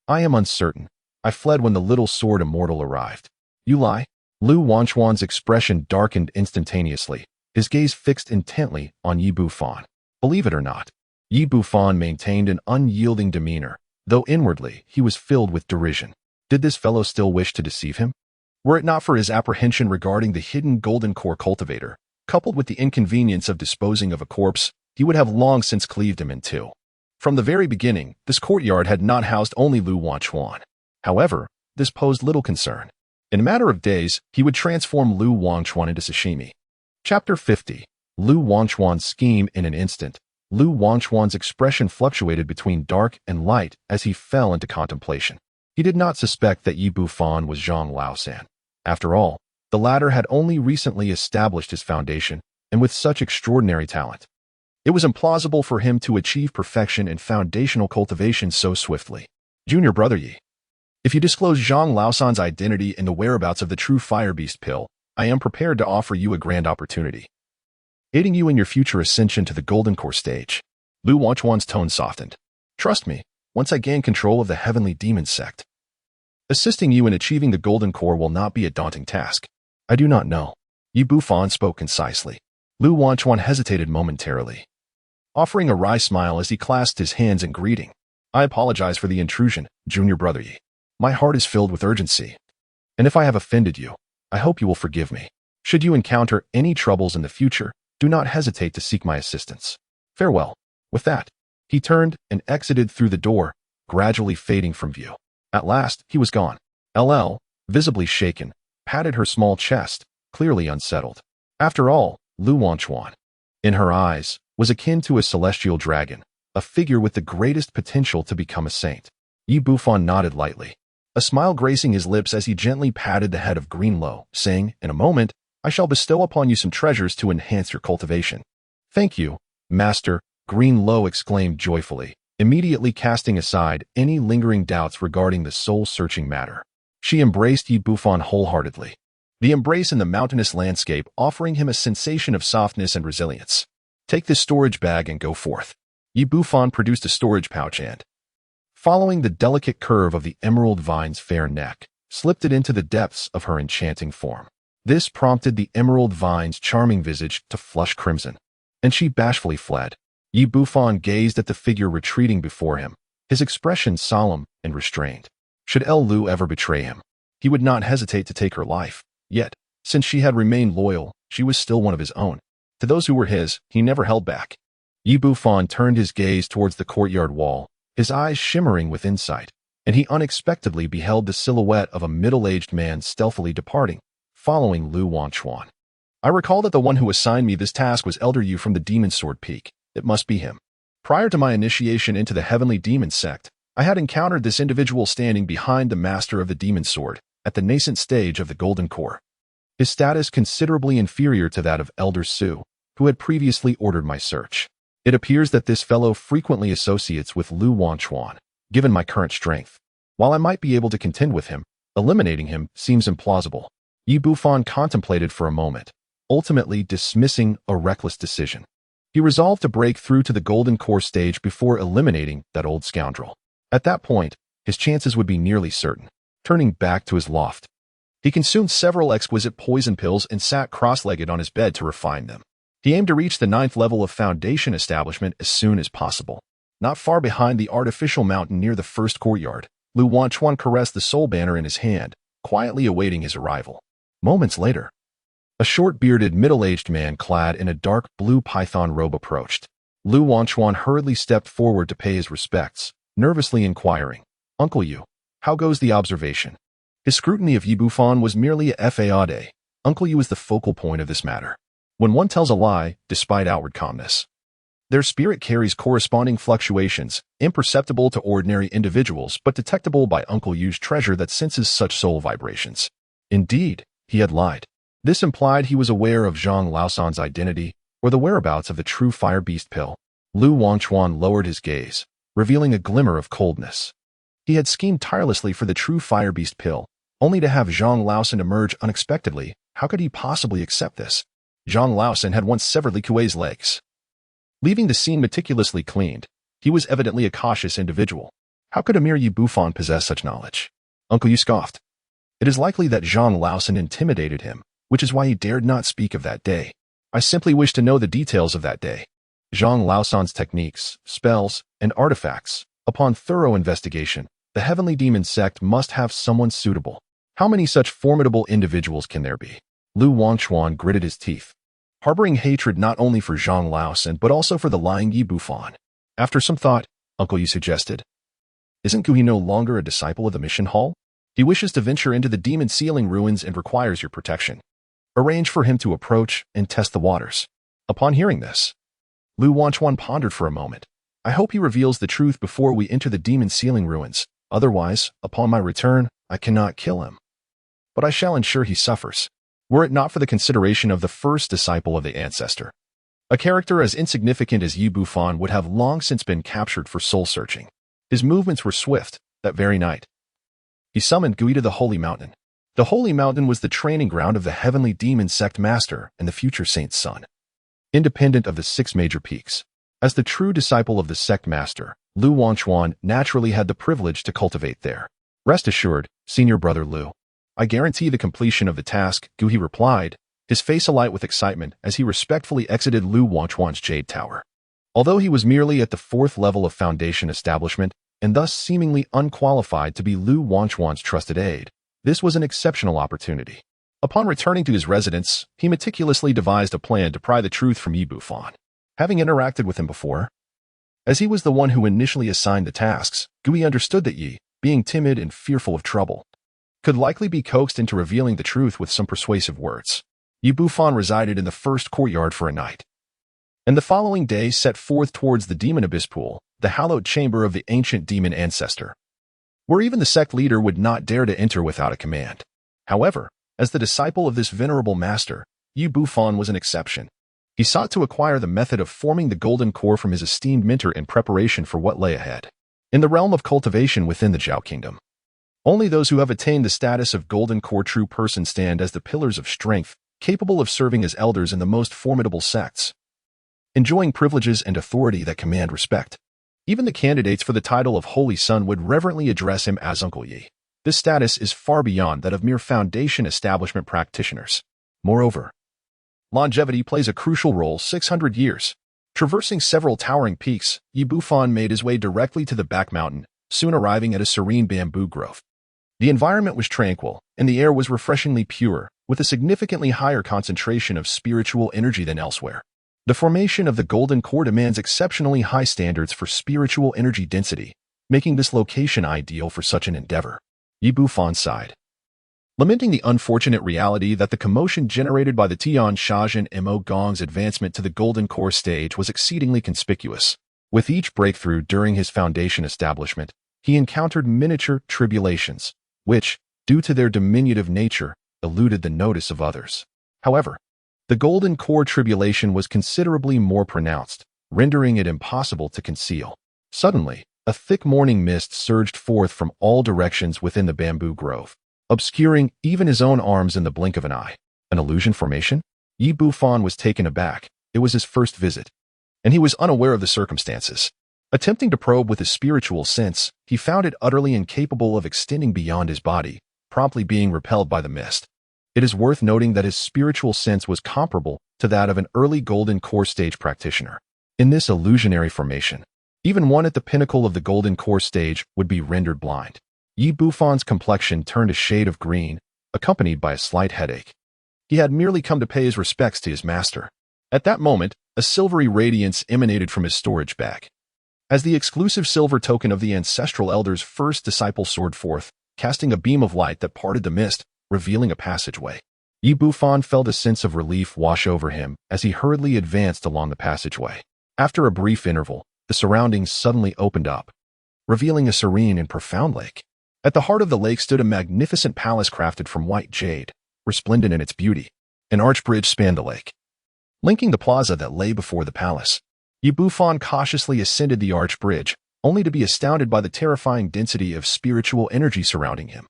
"I am uncertain. I fled when the little sword immortal arrived." "You lie." Lu Wangchuan's expression darkened instantaneously, his gaze fixed intently on Bufan. Believe it or not, Bufan maintained an unyielding demeanor, though inwardly he was filled with derision. Did this fellow still wish to deceive him? Were it not for his apprehension regarding the hidden golden core cultivator, coupled with the inconvenience of disposing of a corpse, he would have long since cleaved him in two. From the very beginning, this courtyard had not housed only Lu Wangchuan. However, this posed little concern. In a matter of days, he would transform Lu Wangchuan into sashimi. Chapter 50. Lu Wangchuan's scheme in an instant. Lu Wangchuan's expression fluctuated between dark and light as he fell into contemplation. He did not suspect that Bufan was Zhang Laosan. After all, the latter had only recently established his foundation, and with such extraordinary talent, it was implausible for him to achieve perfection in foundational cultivation so swiftly. "Junior brother Yi, if you disclose Zhang Laosan's identity and the whereabouts of the true fire beast pill, I am prepared to offer you a grand opportunity, aiding you in your future ascension to the golden core stage." Lu Wangchuan's tone softened. "Trust me, once I gain control of the Heavenly Demon Sect, assisting you in achieving the golden core will not be a daunting task." "I do not know." Bufan spoke concisely. Lu Wangchuan hesitated momentarily, offering a wry smile as he clasped his hands in greeting. "I apologize for the intrusion, Junior brother Yi. My heart is filled with urgency, and if I have offended you, I hope you will forgive me. Should you encounter any troubles in the future, do not hesitate to seek my assistance. Farewell." With that, he turned and exited through the door, gradually fading from view. At last, he was gone. LL, visibly shaken, patted her small chest, clearly unsettled. After all, Lu Wangchuan, in her eyes, was akin to a celestial dragon, a figure with the greatest potential to become a saint. Bufan nodded lightly, a smile gracing his lips as he gently patted the head of Greenlow, saying, "In a moment, I shall bestow upon you some treasures to enhance your cultivation." "Thank you, Master, Green Lo exclaimed joyfully, immediately casting aside any lingering doubts regarding the soul-searching matter. She embraced Yi Bufan wholeheartedly, the embrace in the mountainous landscape offering him a sensation of softness and resilience. Take this storage bag and go forth. Yi Bufan produced a storage pouch and, following the delicate curve of the emerald vine's fair neck, slipped it into the depths of her enchanting form. This prompted the emerald vine's charming visage to flush crimson, and she bashfully fled. Yi Bufan gazed at the figure retreating before him, his expression solemn and restrained. Should El Lu ever betray him, he would not hesitate to take her life. Yet, since she had remained loyal, she was still one of his own. To those who were his, he never held back. Yi Bufan turned his gaze towards the courtyard wall, his eyes shimmering with insight, and he unexpectedly beheld the silhouette of a middle-aged man stealthily departing, following Lu Wanchuan. I recall that the one who assigned me this task was Elder Yu from the Demon Sword Peak. It must be him. Prior to my initiation into the Heavenly Demon Sect, I had encountered this individual standing behind the Master of the Demon Sword, at the nascent stage of the Golden Core. His status considerably inferior to that of Elder Su, who had previously ordered my search. It appears that this fellow frequently associates with Lu Wanchuan, given my current strength. While I might be able to contend with him, eliminating him seems implausible. Yi Bufan contemplated for a moment, ultimately dismissing a reckless decision. He resolved to break through to the Golden Core stage before eliminating that old scoundrel. At that point, his chances would be nearly certain. Turning back to his loft, he consumed several exquisite poison pills and sat cross-legged on his bed to refine them. He aimed to reach the 9th level of Foundation establishment as soon as possible. Not far behind the artificial mountain near the first courtyard, Lu Wanchuan caressed the soul banner in his hand, quietly awaiting his arrival. Moments later, a short-bearded, middle-aged man clad in a dark blue python robe approached. Lu Wanchuan hurriedly stepped forward to pay his respects, nervously inquiring, "Uncle Yu, how goes the observation?" His scrutiny of Yi Bufan was merely a fade. Uncle Yu is the focal point of this matter. When one tells a lie, despite outward calmness, their spirit carries corresponding fluctuations, imperceptible to ordinary individuals but detectable by Uncle Yu's treasure that senses such soul vibrations. Indeed, he had lied. This implied he was aware of Zhang Laosan's identity or the whereabouts of the true fire beast pill. Lu Wanchuan lowered his gaze, revealing a glimmer of coldness. He had schemed tirelessly for the true fire beast pill, only to have Zhang Laosan emerge unexpectedly. How could he possibly accept this? Zhang Laosan had once severed Li Kuei's legs. Leaving the scene meticulously cleaned, he was evidently a cautious individual. How could a mere Yi Bufan possess such knowledge? Uncle Yu scoffed. It is likely that Zhang Laosan intimidated him, which is why he dared not speak of that day. I simply wish to know the details of that day. Zhang Laosan's techniques, spells, and artifacts. Upon thorough investigation, the Heavenly Demon Sect must have someone suitable. How many such formidable individuals can there be? Lu Wanchuan gritted his teeth, harboring hatred not only for Zhang Laosan but also for the lying Yi Bufan. After some thought, Uncle Yu suggested, "Isn't Gui no longer a disciple of the mission hall? He wishes to venture into the demon sealing ruins and requires your protection. Arrange for him to approach and test the waters." Upon hearing this, Lu Wanchuan pondered for a moment. I hope he reveals the truth before we enter the demon sealing ruins. Otherwise, upon my return, I cannot kill him. But I shall ensure he suffers, were it not for the consideration of the first disciple of the ancestor. A character as insignificant as Yi Bufan would have long since been captured for soul-searching. His movements were swift. That very night, he summoned Gui to the Holy Mountain. The Holy Mountain was the training ground of the Heavenly Demon Sect Master and the future Saint's son. Independent of the 6 major peaks, as the true disciple of the Sect Master, Lu Wanchuan naturally had the privilege to cultivate there. Rest assured, Senior Brother Lu, I guarantee the completion of the task, Gui replied, his face alight with excitement as he respectfully exited Lu Wanchuan's Jade Tower. Although he was merely at the 4th level of Foundation establishment, and thus seemingly unqualified to be Lu Wanchuan's trusted aide, this was an exceptional opportunity. Upon returning to his residence, he meticulously devised a plan to pry the truth from Yi Bufan. Having interacted with him before, as he was the one who initially assigned the tasks, Gui understood that Yi, being timid and fearful of trouble, could likely be coaxed into revealing the truth with some persuasive words. Yi Bufan resided in the first courtyard for a night, and the following day set forth towards the Demon Abyss Pool, the hallowed chamber of the ancient demon ancestor, where even the sect leader would not dare to enter without a command. However, as the disciple of this venerable master, Yi Bufan was an exception. He sought to acquire the method of forming the golden core from his esteemed mentor in preparation for what lay ahead. In the realm of cultivation within the Zhao Kingdom, only those who have attained the status of golden core true person stand as the pillars of strength, capable of serving as elders in the most formidable sects, enjoying privileges and authority that command respect. Even the candidates for the title of Holy Son would reverently address him as Uncle Yi. This status is far beyond that of mere foundation establishment practitioners. Moreover, longevity plays a crucial role. 600 years. Traversing several towering peaks, Yi Bufan made his way directly to the back mountain, soon arriving at a serene bamboo grove. The environment was tranquil, and the air was refreshingly pure, with a significantly higher concentration of spiritual energy than elsewhere. The formation of the golden core demands exceptionally high standards for spiritual energy density, making this location ideal for such an endeavor. Yi Bufan sighed, lamenting the unfortunate reality that the commotion generated by the Tian Shajin Mo Gong's advancement to the golden core stage was exceedingly conspicuous. With each breakthrough during his foundation establishment, he encountered miniature tribulations, which, due to their diminutive nature, eluded the notice of others. However, the golden core tribulation was considerably more pronounced, rendering it impossible to conceal. Suddenly, a thick morning mist surged forth from all directions within the bamboo grove, obscuring even his own arms in the blink of an eye. An illusion formation? Yi Bufan was taken aback. It was his first visit, and he was unaware of the circumstances. Attempting to probe with his spiritual sense, he found it utterly incapable of extending beyond his body, promptly being repelled by the mist. It is worth noting that his spiritual sense was comparable to that of an early golden core stage practitioner. In this illusionary formation, even one at the pinnacle of the golden core stage would be rendered blind. Yi Bufan's complexion turned a shade of green, accompanied by a slight headache. He had merely come to pay his respects to his master. At that moment, a silvery radiance emanated from his storage bag. As the exclusive silver token of the ancestral elder's first disciple soared forth, casting a beam of light that parted the mist, revealing a passageway. Yi Bufan felt a sense of relief wash over him as he hurriedly advanced along the passageway. After a brief interval, the surroundings suddenly opened up, revealing a serene and profound lake. At the heart of the lake stood a magnificent palace crafted from white jade, resplendent in its beauty. An arch bridge spanned the lake, linking the plaza that lay before the palace. Yi Bufan cautiously ascended the arch bridge, only to be astounded by the terrifying density of spiritual energy surrounding him.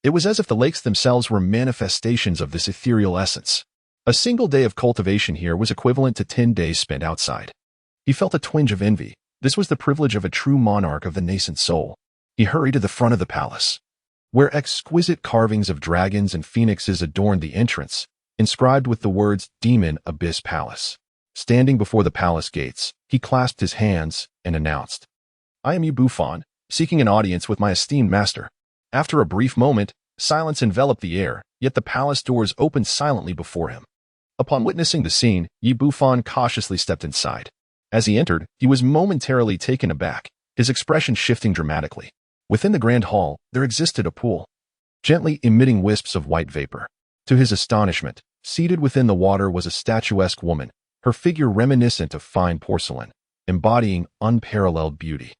It was as if the lakes themselves were manifestations of this ethereal essence. A single day of cultivation here was equivalent to 10 days spent outside. He felt a twinge of envy. This was the privilege of a true monarch of the nascent soul. He hurried to the front of the palace, where exquisite carvings of dragons and phoenixes adorned the entrance, inscribed with the words Demon Abyss Palace. Standing before the palace gates, he clasped his hands and announced, "I am Yi Bufan, seeking an audience with my esteemed master." After a brief moment, silence enveloped the air, yet the palace doors opened silently before him. Upon witnessing the scene, Yi Bufan cautiously stepped inside. As he entered, he was momentarily taken aback, his expression shifting dramatically. Within the grand hall, there existed a pool, gently emitting wisps of white vapor. To his astonishment, seated within the water was a statuesque woman, her figure reminiscent of fine porcelain, embodying unparalleled beauty.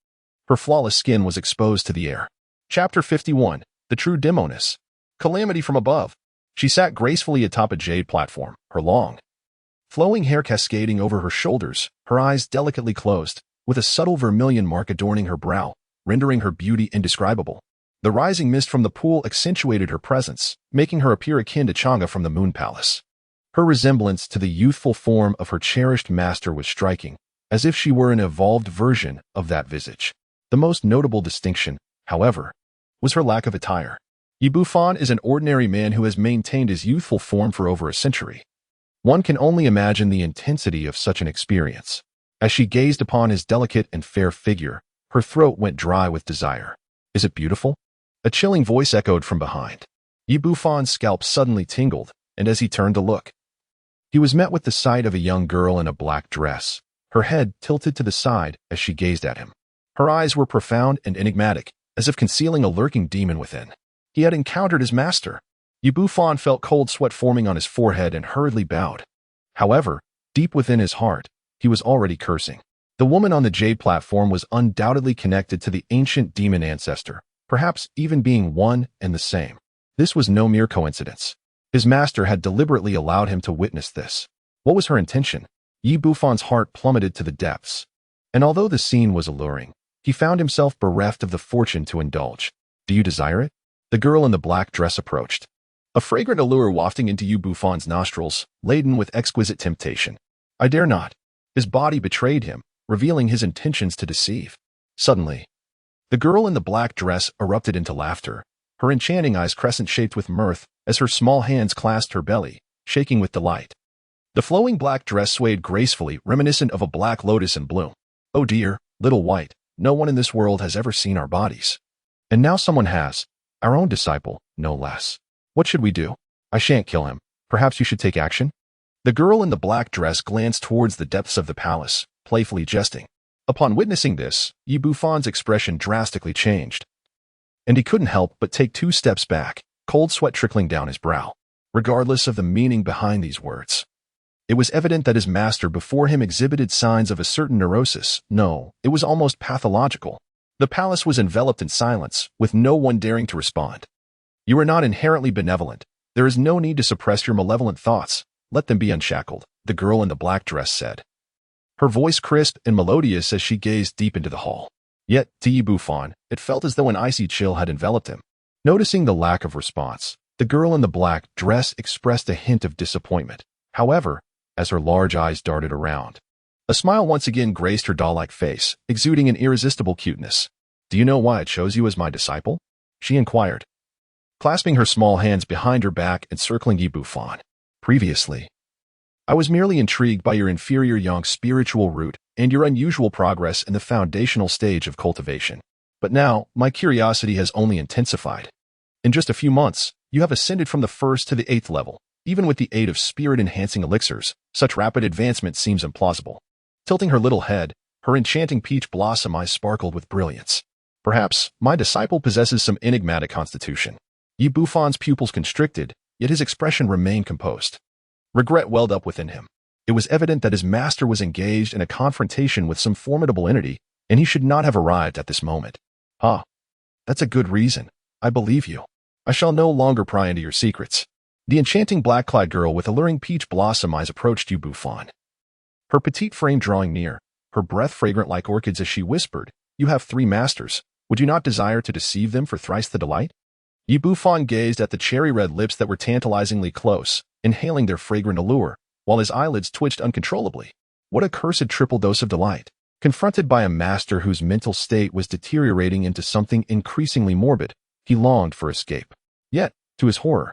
Her flawless skin was exposed to the air. Chapter 51, The True Demoness. Calamity from above. She sat gracefully atop a jade platform, her long, flowing hair cascading over her shoulders, her eyes delicately closed, with a subtle vermilion mark adorning her brow, rendering her beauty indescribable. The rising mist from the pool accentuated her presence, making her appear akin to Chang'e from the Moon Palace. Her resemblance to the youthful form of her cherished master was striking, as if she were an evolved version of that visage. The most notable distinction, however, was her lack of attire. Yi Bufan is an ordinary man who has maintained his youthful form for over a century. One can only imagine the intensity of such an experience. As she gazed upon his delicate and fair figure, her throat went dry with desire. "Is it beautiful?" A chilling voice echoed from behind. Yi Bufan's scalp suddenly tingled, and as he turned to look, he was met with the sight of a young girl in a black dress, her head tilted to the side as she gazed at him. Her eyes were profound and enigmatic, as if concealing a lurking demon within. He had encountered his master. Yi Bufan felt cold sweat forming on his forehead and hurriedly bowed. However, deep within his heart, he was already cursing. The woman on the jade platform was undoubtedly connected to the ancient demon ancestor, perhaps even being one and the same. This was no mere coincidence. His master had deliberately allowed him to witness this. What was her intention? Yi Bufan's heart plummeted to the depths. And although the scene was alluring, he found himself bereft of the fortune to indulge. Do you desire it? The girl in the black dress approached. A fragrant allure wafting into Yi Bufan's nostrils, laden with exquisite temptation. I dare not. His body betrayed him, revealing his intentions to deceive. Suddenly, the girl in the black dress erupted into laughter, her enchanting eyes crescent-shaped with mirth as her small hands clasped her belly, shaking with delight. The flowing black dress swayed gracefully, reminiscent of a black lotus in bloom. Oh dear, little white, no one in this world has ever seen our bodies. And now someone has. Our own disciple, no less. What should we do? I shan't kill him. Perhaps you should take action? The girl in the black dress glanced towards the depths of the palace, playfully jesting. Upon witnessing this, Yi Bufan's expression drastically changed. And he couldn't help but take 2 steps back, cold sweat trickling down his brow. Regardless of the meaning behind these words, it was evident that his master before him exhibited signs of a certain neurosis. No, it was almost pathological. The palace was enveloped in silence, with no one daring to respond. You are not inherently benevolent. There is no need to suppress your malevolent thoughts. Let them be unshackled, the girl in the black dress said. Her voice crisp and melodious as she gazed deep into the hall. Yet, to Yi Bufan, it felt as though an icy chill had enveloped him. Noticing the lack of response, the girl in the black dress expressed a hint of disappointment. However, as her large eyes darted around, a smile once again graced her doll-like face, exuding an irresistible cuteness. Do you know why I chose you as my disciple? She inquired, clasping her small hands behind her back and circling Yi Bufan. Previously, I was merely intrigued by your inferior young spiritual root and your unusual progress in the foundational stage of cultivation. But now, my curiosity has only intensified. In just a few months, you have ascended from the 1st to the 8th level. Even with the aid of spirit-enhancing elixirs, such rapid advancement seems implausible. Tilting her little head, her enchanting peach blossom eyes sparkled with brilliance. Perhaps, my disciple possesses some enigmatic constitution. Yi Bufan's pupils constricted, yet his expression remained composed. Regret welled up within him. It was evident that his master was engaged in a confrontation with some formidable entity, and he should not have arrived at this moment. Ah, that's a good reason. I believe you. I shall no longer pry into your secrets. The enchanting black-clad girl with alluring peach blossom eyes approached Yi Bufan. Her petite frame drawing near, her breath fragrant like orchids as she whispered, You have 3 masters. Would you not desire to deceive them for thrice the delight? Yi Bufan gazed at the cherry-red lips that were tantalizingly close, inhaling their fragrant allure, while his eyelids twitched uncontrollably. What a cursed triple dose of delight. Confronted by a master whose mental state was deteriorating into something increasingly morbid, he longed for escape. Yet, to his horror,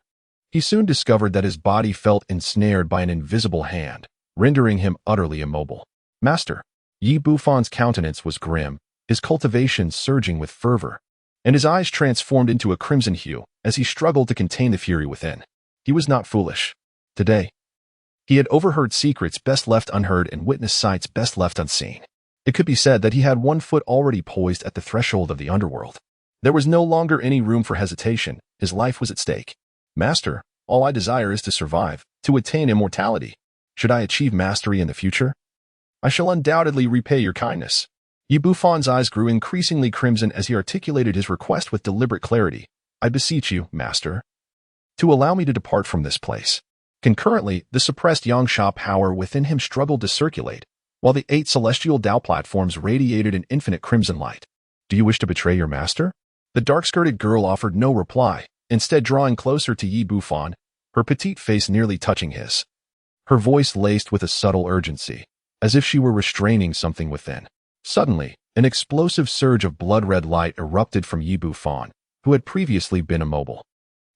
he soon discovered that his body felt ensnared by an invisible hand, rendering him utterly immobile. Master, Yi Bufan's countenance was grim, his cultivation surging with fervor, and his eyes transformed into a crimson hue as he struggled to contain the fury within. He was not foolish. Today, he had overheard secrets best left unheard and witnessed sights best left unseen. It could be said that he had one foot already poised at the threshold of the underworld. There was no longer any room for hesitation. His life was at stake. Master, all I desire is to survive, to attain immortality. Should I achieve mastery in the future, I shall undoubtedly repay your kindness. Yi Bufan's eyes grew increasingly crimson as he articulated his request with deliberate clarity. I beseech you, master, to allow me to depart from this place. Concurrently, the suppressed Yangsha power within him struggled to circulate, while the 8 celestial Tao platforms radiated an infinite crimson light. Do you wish to betray your master? The dark-skirted girl offered no reply, instead drawing closer to Yi Bufan, her petite face nearly touching his. Her voice laced with a subtle urgency, as if she were restraining something within. Suddenly, an explosive surge of blood-red light erupted from Yi Bufan, who had previously been immobile.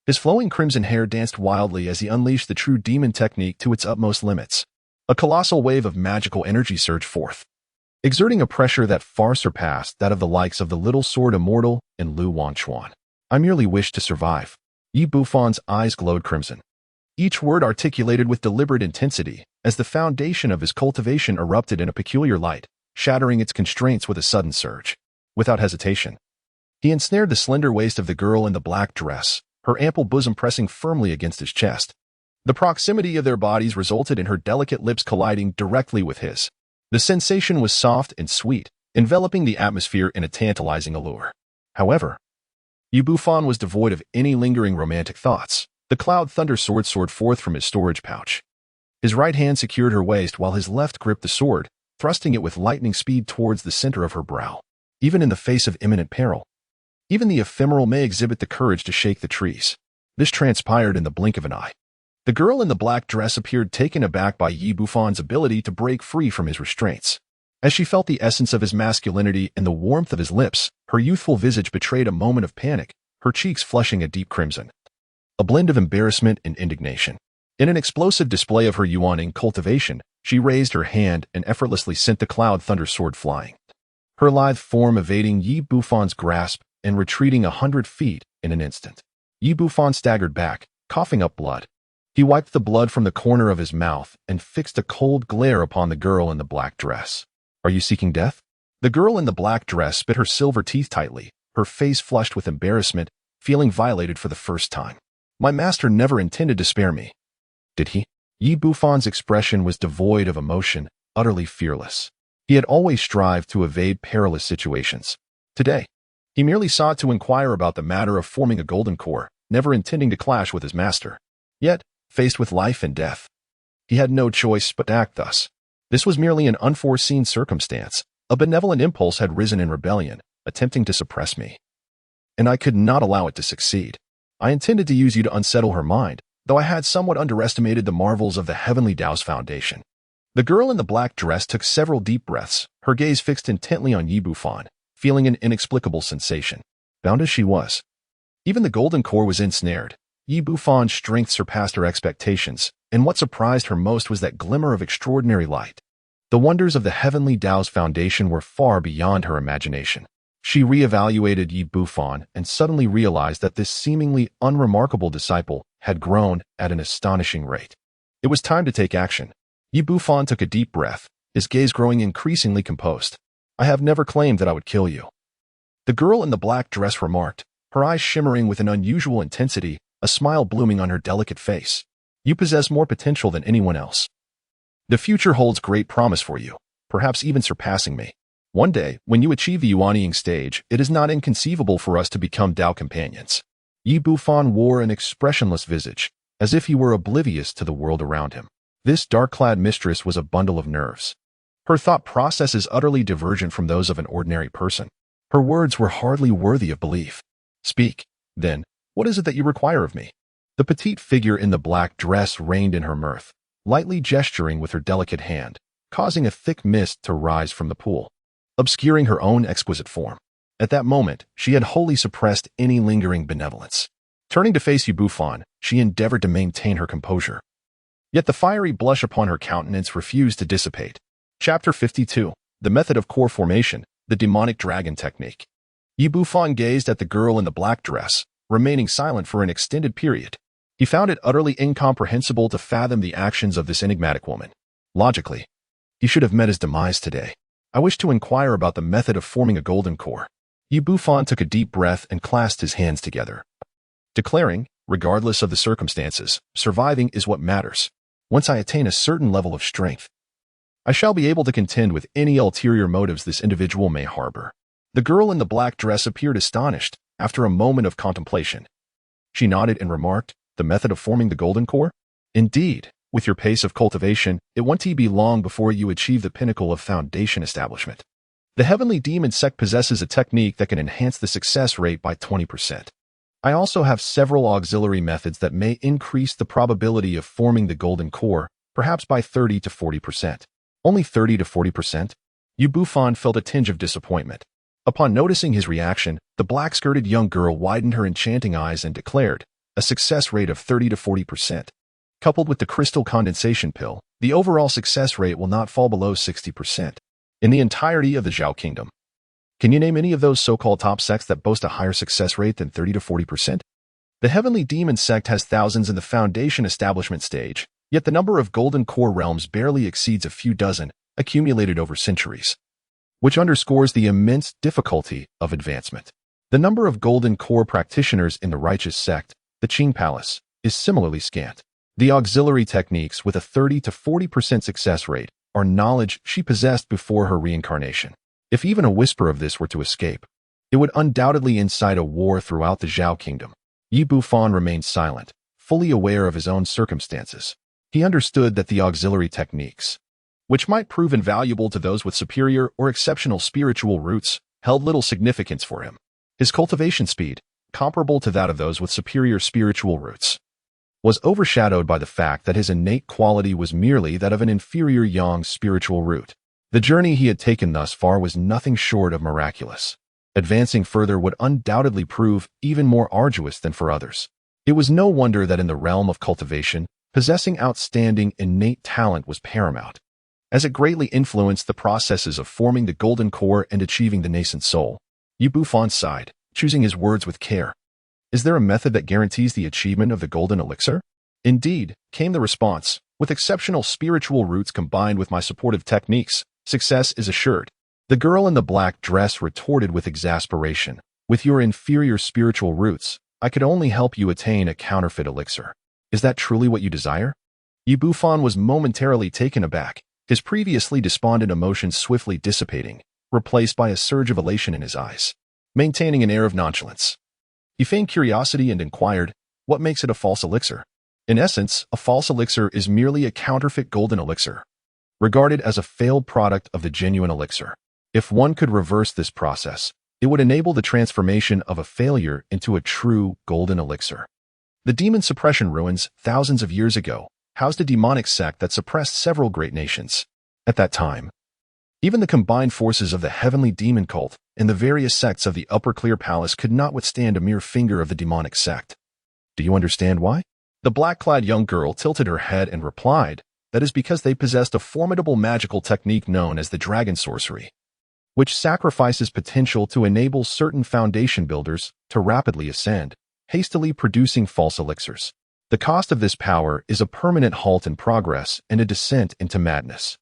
His flowing crimson hair danced wildly as he unleashed the true demon technique to its utmost limits. A colossal wave of magical energy surged forth, exerting a pressure that far surpassed that of the likes of the Little Sword Immortal and Lu Wanchuan. I merely wish to survive. Yi Bufan's eyes glowed crimson, each word articulated with deliberate intensity, as the foundation of his cultivation erupted in a peculiar light, shattering its constraints with a sudden surge. Without hesitation, he ensnared the slender waist of the girl in the black dress, her ample bosom pressing firmly against his chest. The proximity of their bodies resulted in her delicate lips colliding directly with his. The sensation was soft and sweet, enveloping the atmosphere in a tantalizing allure. However, Yi Bufan was devoid of any lingering romantic thoughts. The cloud thunder sword soared forth from his storage pouch, His right hand secured her waist while his left gripped the sword, thrusting it with lightning speed towards the center of her brow. Even in the face of imminent peril, even the ephemeral may exhibit the courage to shake the trees. This transpired in the blink of an eye. The girl in the black dress appeared taken aback by Yi Bufan's ability to break free from his restraints. As she felt the essence of his masculinity in the warmth of his lips, her youthful visage betrayed a moment of panic, her cheeks flushing a deep crimson. A blend of embarrassment and indignation. In an explosive display of her yuaning cultivation, she raised her hand and effortlessly sent the cloud thunder sword flying. Her lithe form evading Yi Bufan's grasp and retreating 100 feet in an instant. Yi Bufan staggered back, coughing up blood. He wiped the blood from the corner of his mouth and fixed a cold glare upon the girl in the black dress. Are you seeking death? The girl in the black dress spit her silver teeth tightly, her face flushed with embarrassment, feeling violated for the first time. My master never intended to spare me. Did he? Yi Bufan's expression was devoid of emotion, utterly fearless. He had always strived to evade perilous situations. Today, he merely sought to inquire about the matter of forming a golden core, never intending to clash with his master. Yet, faced with life and death, he had no choice but to act thus. This was merely an unforeseen circumstance. A benevolent impulse had risen in rebellion, attempting to suppress me. And I could not allow it to succeed. I intended to use you to unsettle her mind, though I had somewhat underestimated the marvels of the Heavenly Dao's foundation. The girl in the black dress took several deep breaths, her gaze fixed intently on Yi Bufan, feeling an inexplicable sensation. Bound as she was, even the golden core was ensnared. Yi Bufan's strength surpassed her expectations, and what surprised her most was that glimmer of extraordinary light. The wonders of the Heavenly Dao's foundation were far beyond her imagination. She reevaluated Yi Bufan and suddenly realized that this seemingly unremarkable disciple had grown at an astonishing rate. It was time to take action. Yi Bufan took a deep breath, his gaze growing increasingly composed. I have never claimed that I would kill you. The girl in the black dress remarked, her eyes shimmering with an unusual intensity, a smile blooming on her delicate face. You possess more potential than anyone else. The future holds great promise for you, perhaps even surpassing me. One day, when you achieve the Yuanying stage, it is not inconceivable for us to become Dao companions. Yi Bufan wore an expressionless visage, as if he were oblivious to the world around him. This dark-clad mistress was a bundle of nerves. Her thought processes utterly divergent from those of an ordinary person. Her words were hardly worthy of belief. Speak, then, what is it that you require of me? The petite figure in the black dress reined in her mirth, lightly gesturing with her delicate hand, causing a thick mist to rise from the pool, obscuring her own exquisite form. At that moment, she had wholly suppressed any lingering benevolence. Turning to face Yi Bufan, she endeavored to maintain her composure. Yet the fiery blush upon her countenance refused to dissipate. Chapter 52. The Method of Core Formation, the Demonic Dragon Technique. Yi Bufan gazed at the girl in the black dress, remaining silent for an extended period. He found it utterly incomprehensible to fathom the actions of this enigmatic woman. Logically, he should have met his demise today. I wish to inquire about the method of forming a golden core. Yi Bufan took a deep breath and clasped his hands together, declaring, regardless of the circumstances, surviving is what matters. Once I attain a certain level of strength, I shall be able to contend with any ulterior motives this individual may harbor. The girl in the black dress appeared astonished after a moment of contemplation. She nodded and remarked, the method of forming the golden core? Indeed, with your pace of cultivation, it won't be long before you achieve the pinnacle of foundation establishment. The Heavenly Demon Sect possesses a technique that can enhance the success rate by 20%. I also have several auxiliary methods that may increase the probability of forming the golden core, perhaps by 30 to 40%. Only 30 to 40%? Yi Bufan felt a tinge of disappointment. Upon noticing his reaction, the black-skirted young girl widened her enchanting eyes and declared, a success rate of 30 to 40%. Coupled with the crystal condensation pill, the overall success rate will not fall below 60%. In the entirety of the Zhao Kingdom. Can you name any of those so-called top sects that boast a higher success rate than 30 to 40%? The Heavenly Demon Sect has thousands in the foundation establishment stage, yet the number of golden core realms barely exceeds a few dozen, accumulated over centuries, which underscores the immense difficulty of advancement. The number of golden core practitioners in the righteous sect, the Qing Palace, is similarly scant. The auxiliary techniques with a 30 to 40% success rate are knowledge she possessed before her reincarnation. If even a whisper of this were to escape, it would undoubtedly incite a war throughout the Zhao Kingdom. Yi Bufan remained silent, fully aware of his own circumstances. He understood that the auxiliary techniques, which might prove invaluable to those with superior or exceptional spiritual roots, held little significance for him. His cultivation speed, comparable to that of those with superior spiritual roots, was overshadowed by the fact that his innate quality was merely that of an inferior yang spiritual root. The journey he had taken thus far was nothing short of miraculous. Advancing further would undoubtedly prove even more arduous than for others. It was no wonder that in the realm of cultivation, possessing outstanding innate talent was paramount, as it greatly influenced the processes of forming the golden core and achieving the nascent soul. Bufan sighed, choosing his words with care. Is there a method that guarantees the achievement of the golden elixir? Indeed, came the response. With exceptional spiritual roots combined with my supportive techniques, success is assured. The girl in the black dress retorted with exasperation. With your inferior spiritual roots, I could only help you attain a counterfeit elixir. Is that truly what you desire? Bufan was momentarily taken aback, his previously despondent emotions swiftly dissipating, replaced by a surge of elation in his eyes. Maintaining an air of nonchalance, he feigned curiosity and inquired, what makes it a false elixir? In essence, a false elixir is merely a counterfeit golden elixir, regarded as a failed product of the genuine elixir. If one could reverse this process, it would enable the transformation of a failure into a true golden elixir. The demon suppression ruins, thousands of years ago, housed a demonic sect that suppressed several great nations. At that time, even the combined forces of the Heavenly Demon cult and the various sects of the Upper Clear Palace could not withstand a mere finger of the demonic sect. Do you understand why? The black-clad young girl tilted her head and replied, that is because they possessed a formidable magical technique known as the dragon sorcery, which sacrifices potential to enable certain foundation builders to rapidly ascend, hastily producing false elixirs. The cost of this power is a permanent halt in progress and a descent into madness.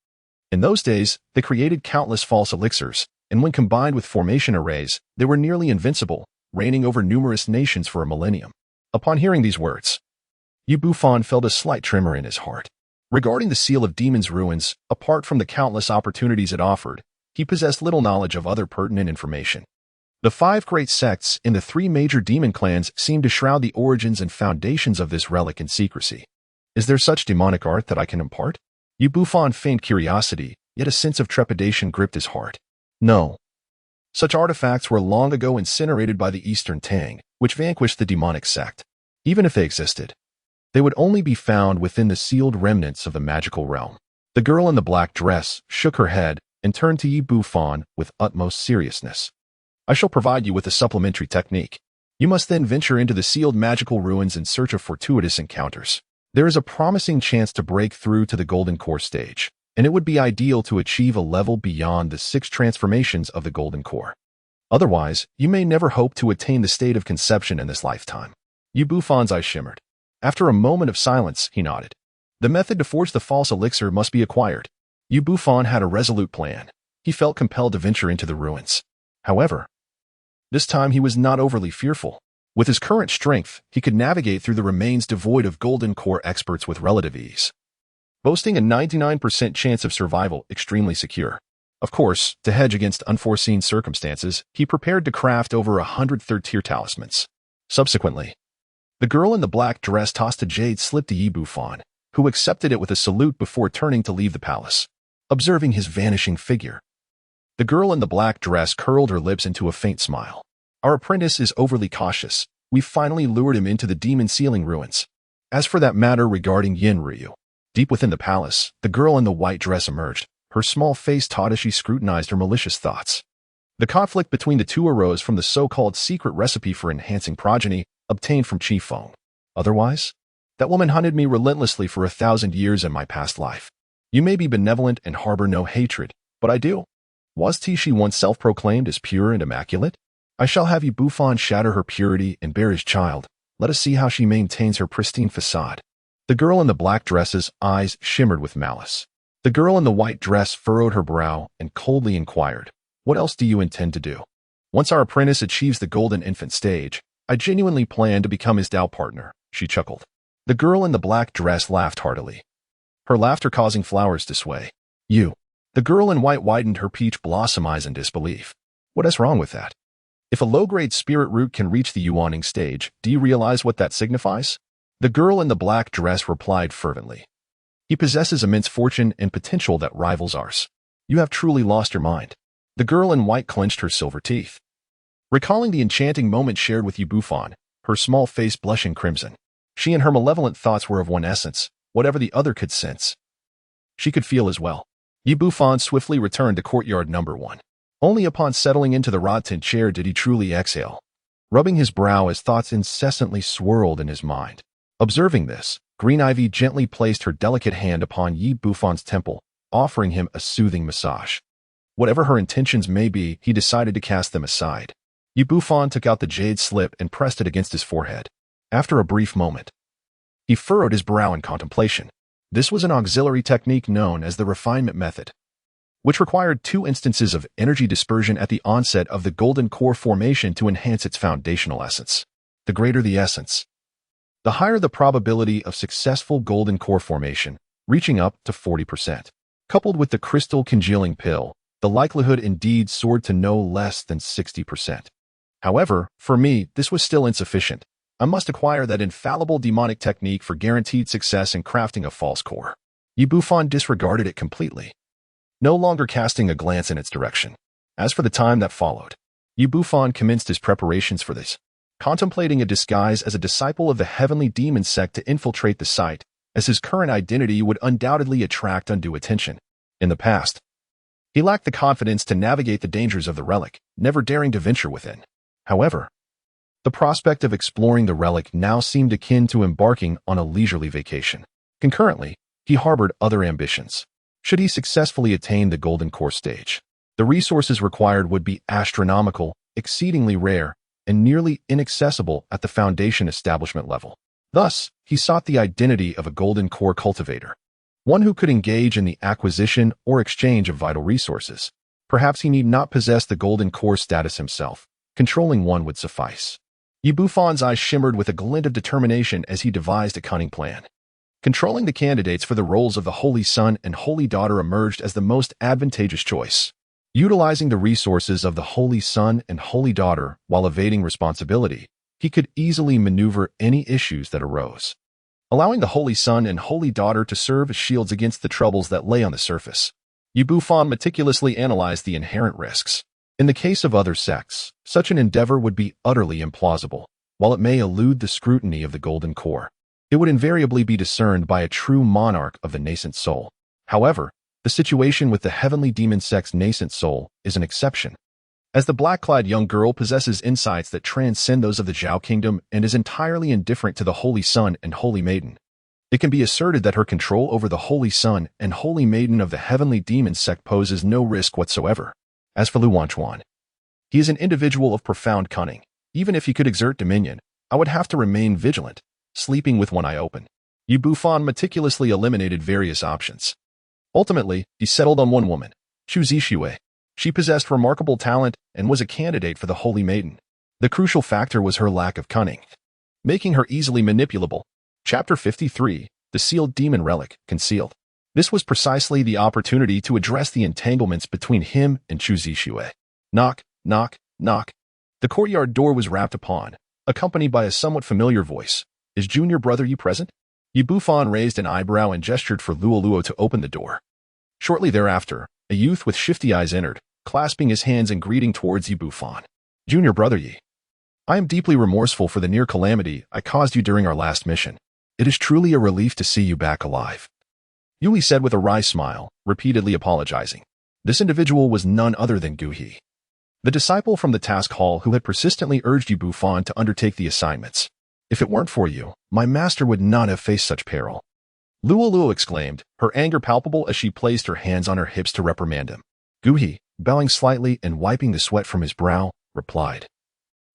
In those days, they created countless false elixirs, and when combined with formation arrays, they were nearly invincible, reigning over numerous nations for a millennium. Upon hearing these words, Bufan felt a slight tremor in his heart. Regarding the Seal of Demons ruins, apart from the countless opportunities it offered, he possessed little knowledge of other pertinent information. The 5 great sects in the 3 major demon clans seemed to shroud the origins and foundations of this relic in secrecy. Is there such demonic art that I can impart? Bufan feigned curiosity, yet a sense of trepidation gripped his heart. No. Such artifacts were long ago incinerated by the Eastern Tang, which vanquished the demonic sect. Even if they existed, they would only be found within the sealed remnants of the magical realm. The girl in the black dress shook her head and turned to Bufan with utmost seriousness. I shall provide you with a supplementary technique. You must then venture into the sealed magical ruins in search of fortuitous encounters. There is a promising chance to break through to the golden core stage, and it would be ideal to achieve a level beyond the 6 transformations of the golden core. Otherwise, you may never hope to attain the state of conception in this lifetime. Bufan's eyes shimmered. After a moment of silence, he nodded. The method to forge the false elixir must be acquired. Bufan had a resolute plan. He felt compelled to venture into the ruins. However, this time he was not overly fearful. With his current strength, he could navigate through the remains devoid of golden core experts with relative ease, boasting a 99% chance of survival, extremely secure. Of course, to hedge against unforeseen circumstances, he prepared to craft over 100 third-tier talismans. Subsequently, the girl in the black dress tossed a jade slip to Bufan, who accepted it with a salute before turning to leave the palace. Observing his vanishing figure, the girl in the black dress curled her lips into a faint smile. Our apprentice is overly cautious. We've finally lured him into the demon sealing ruins. As for that matter regarding Yin Ryu, deep within the palace, the girl in the white dress emerged, her small face taut as she scrutinized her malicious thoughts. The conflict between the two arose from the so-called secret recipe for enhancing progeny obtained from Chi Feng. Otherwise, that woman hunted me relentlessly for 1,000 years in my past life. You may be benevolent and harbor no hatred, but I do. Was she once self-proclaimed as pure and immaculate? I shall have Bufan shatter her purity and bear his child. Let us see how she maintains her pristine facade. The girl in the black dress's eyes shimmered with malice. The girl in the white dress furrowed her brow and coldly inquired, what else do you intend to do? Once our apprentice achieves the golden infant stage, I genuinely plan to become his Dao partner, she chuckled. The girl in the black dress laughed heartily, her laughter causing flowers to sway. You. The girl in white widened her peach blossom eyes in disbelief. What is wrong with that? If a low-grade spirit root can reach the yuaning stage, do you realize what that signifies? The girl in the black dress replied fervently. He possesses immense fortune and potential that rivals ours. You have truly lost your mind. The girl in white clenched her silver teeth. Recalling the enchanting moment shared with Bufan, her small face blushing crimson. She and her malevolent thoughts were of one essence, whatever the other could sense. She could feel as well. Bufan swiftly returned to courtyard number 1. Only upon settling into the rod-tin chair did he truly exhale, rubbing his brow as thoughts incessantly swirled in his mind. Observing this, Green Ivy gently placed her delicate hand upon Bufan's temple, offering him a soothing massage. Whatever her intentions may be, he decided to cast them aside. Bufan took out the jade slip and pressed it against his forehead. After a brief moment, he furrowed his brow in contemplation. This was an auxiliary technique known as the refinement method, which required 2 instances of energy dispersion at the onset of the golden core formation to enhance its foundational essence. The greater the essence, the higher the probability of successful golden core formation, reaching up to 40%. Coupled with the crystal congealing pill, the likelihood indeed soared to no less than 60%. However, for me, this was still insufficient. I must acquire that infallible demonic technique for guaranteed success in crafting a false core. Bufan disregarded it completely, no longer casting a glance in its direction. As for the time that followed, Bufan commenced his preparations for this, contemplating a disguise as a disciple of the Heavenly Demon Sect to infiltrate the site, as his current identity would undoubtedly attract undue attention. In the past, he lacked the confidence to navigate the dangers of the relic, never daring to venture within. However, the prospect of exploring the relic now seemed akin to embarking on a leisurely vacation. Concurrently, he harbored other ambitions. Should he successfully attain the golden core stage, the resources required would be astronomical, exceedingly rare, and nearly inaccessible at the foundation establishment level. Thus, he sought the identity of a golden core cultivator, one who could engage in the acquisition or exchange of vital resources. Perhaps he need not possess the golden core status himself. Controlling one would suffice. Bufan's eyes shimmered with a glint of determination as he devised a cunning plan. Controlling the candidates for the roles of the Holy Son and Holy Daughter emerged as the most advantageous choice. Utilizing the resources of the Holy Son and Holy Daughter while evading responsibility, he could easily maneuver any issues that arose, allowing the Holy Son and Holy Daughter to serve as shields against the troubles that lay on the surface. Bufan meticulously analyzed the inherent risks. In the case of other sects, such an endeavor would be utterly implausible. While it may elude the scrutiny of the Golden Core, it would invariably be discerned by a true monarch of the nascent soul. However, the situation with the Heavenly Demon Sect's nascent soul is an exception, as the black-clad young girl possesses insights that transcend those of the Zhao Kingdom and is entirely indifferent to the Holy Son and Holy Maiden. It can be asserted that her control over the Holy Son and Holy Maiden of the Heavenly Demon Sect poses no risk whatsoever. As for Lu Wanchuan, he is an individual of profound cunning. Even if he could exert dominion, I would have to remain vigilant, sleeping with one eye open. Bufan meticulously eliminated various options. Ultimately, he settled on one woman, Chu Zixue. She possessed remarkable talent and was a candidate for the Holy Maiden. The crucial factor was her lack of cunning, making her easily manipulable. Chapter 53, The Sealed Demon Relic, Concealed. This was precisely the opportunity to address the entanglements between him and Chu Zixue. Knock, knock, knock. The courtyard door was rapped upon, accompanied by a somewhat familiar voice. Is junior brother you present? Bufan raised an eyebrow and gestured for Luoluo to open the door. Shortly thereafter, a youth with shifty eyes entered, clasping his hands and greeting towards Bufan. Junior brother Yi, I am deeply remorseful for the near calamity I caused you during our last mission. It is truly a relief to see you back alive. Yuli said with a wry smile, repeatedly apologizing. This individual was none other than Gu He, the disciple from the task hall who had persistently urged Bufan to undertake the assignments. If it weren't for you, my master would not have faced such peril. Luoluo exclaimed, her anger palpable as she placed her hands on her hips to reprimand him. Gu He, bowing slightly and wiping the sweat from his brow, replied,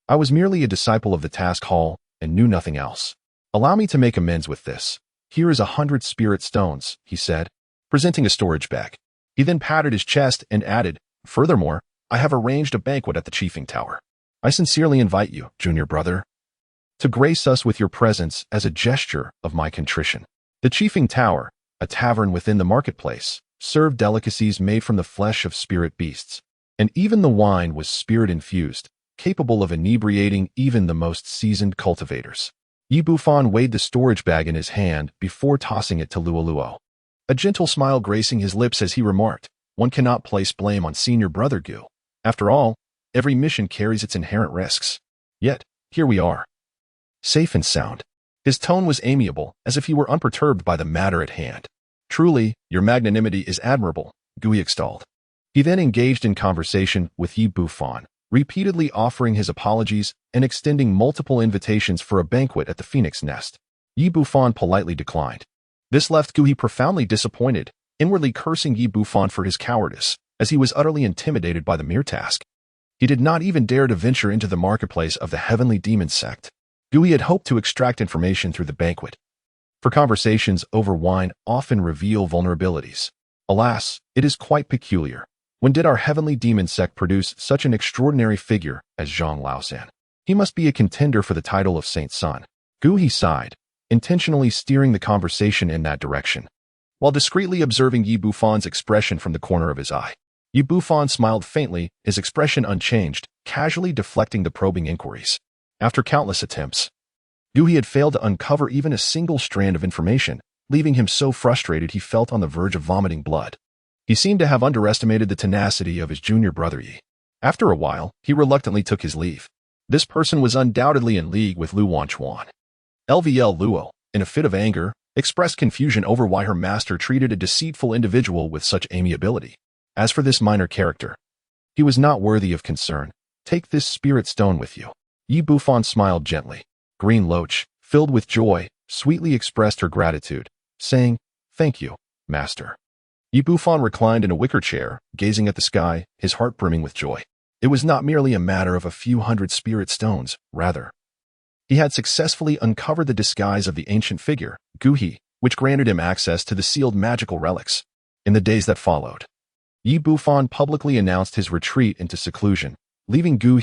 I was merely a disciple of the task hall and knew nothing else. Allow me to make amends with this. Here is 100 spirit stones, he said, presenting a storage bag. He then patted his chest and added, furthermore, I have arranged a banquet at the Chiefing Tower. I sincerely invite you, junior brother, to grace us with your presence as a gesture of my contrition. The Chiefing Tower, a tavern within the marketplace, served delicacies made from the flesh of spirit beasts, and even the wine was spirit-infused, capable of inebriating even the most seasoned cultivators. Bufan weighed the storage bag in his hand before tossing it to Luoluo. a gentle smile gracing his lips as he remarked, "One cannot place blame on senior brother Gu. After all, every mission carries its inherent risks. Yet, here we are. Safe and sound." His tone was amiable, as if he were unperturbed by the matter at hand. "Truly, your magnanimity is admirable," Gu extolled. He then engaged in conversation with Yi Bufan, repeatedly offering his apologies and extending multiple invitations for a banquet at the Phoenix Nest. Yi Bufan politely declined. This left Gu profoundly disappointed, inwardly cursing Yi Bufan for his cowardice, as he was utterly intimidated by the mere task. He did not even dare to venture into the marketplace of the Heavenly Demon Sect. Gu had hoped to extract information through the banquet, for conversations over wine often reveal vulnerabilities. Alas, it is quite peculiar. When did our Heavenly Demon Sect produce such an extraordinary figure as Zhang Laosan? He must be a contender for the title of Saint Sun. Gu sighed, intentionally steering the conversation in that direction, while discreetly observing Yi Bufan's expression from the corner of his eye. Yi Bufan smiled faintly, his expression unchanged, casually deflecting the probing inquiries. After countless attempts, Gu had failed to uncover even a single strand of information, leaving him so frustrated he felt on the verge of vomiting blood. He seemed to have underestimated the tenacity of his junior brother Yi. After a while, he reluctantly took his leave. This person was undoubtedly in league with Lu Wanchuan. LVL Luo, in a fit of anger, expressed confusion over why her master treated a deceitful individual with such amiability. As for this minor character, he was not worthy of concern. Take this spirit stone with you. Yi Bufan smiled gently. Green Loach, filled with joy, sweetly expressed her gratitude, saying, "Thank you, master." Yi Bufan reclined in a wicker chair, gazing at the sky, his heart brimming with joy. It was not merely a matter of a few hundred spirit stones, rather. He had successfully uncovered the disguise of the ancient figure, Gu, which granted him access to the sealed magical relics. In the days that followed, Yi Bufan publicly announced his retreat into seclusion, leaving Gu,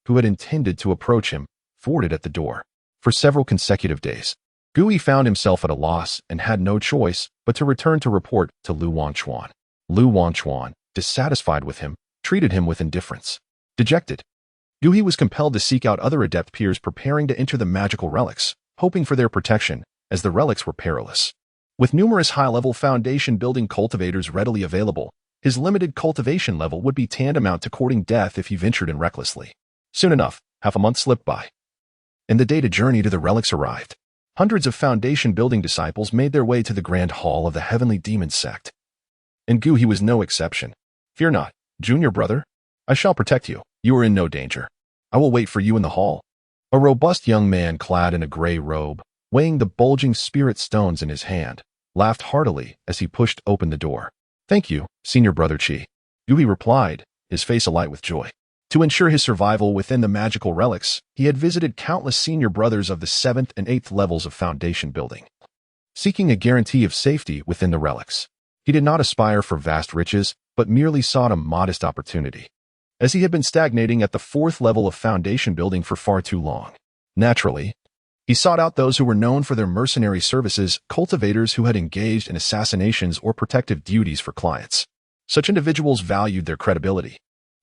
who had intended to approach him, thwarted at the door. For several consecutive days, Gu found himself at a loss and had no choice but to return to report to Lu Wanchuan. Lu Wanchuan, dissatisfied with him, treated him with indifference. Dejected, Gu was compelled to seek out other adept peers preparing to enter the magical relics, hoping for their protection, as the relics were perilous. With numerous high-level foundation-building cultivators readily available, his limited cultivation level would be tantamount to courting death if he ventured in recklessly. Soon enough, half a month slipped by, and the day to journey to the relics arrived. Hundreds of foundation-building disciples made their way to the grand hall of the Heavenly Demon Sect. And Gu was no exception. "Fear not, junior brother. I shall protect you. You are in no danger. I will wait for you in the hall." A robust young man clad in a gray robe, weighing the bulging spirit stones in his hand, laughed heartily as he pushed open the door. "Thank you, senior brother Qi," Gu replied, his face alight with joy. To ensure his survival within the magical relics, he had visited countless senior brothers of the 7th and 8th levels of foundation building, seeking a guarantee of safety within the relics. He did not aspire for vast riches, but merely sought a modest opportunity, as he had been stagnating at the 4th level of foundation building for far too long. Naturally, he sought out those who were known for their mercenary services, cultivators who had engaged in assassinations or protective duties for clients. Such individuals valued their credibility.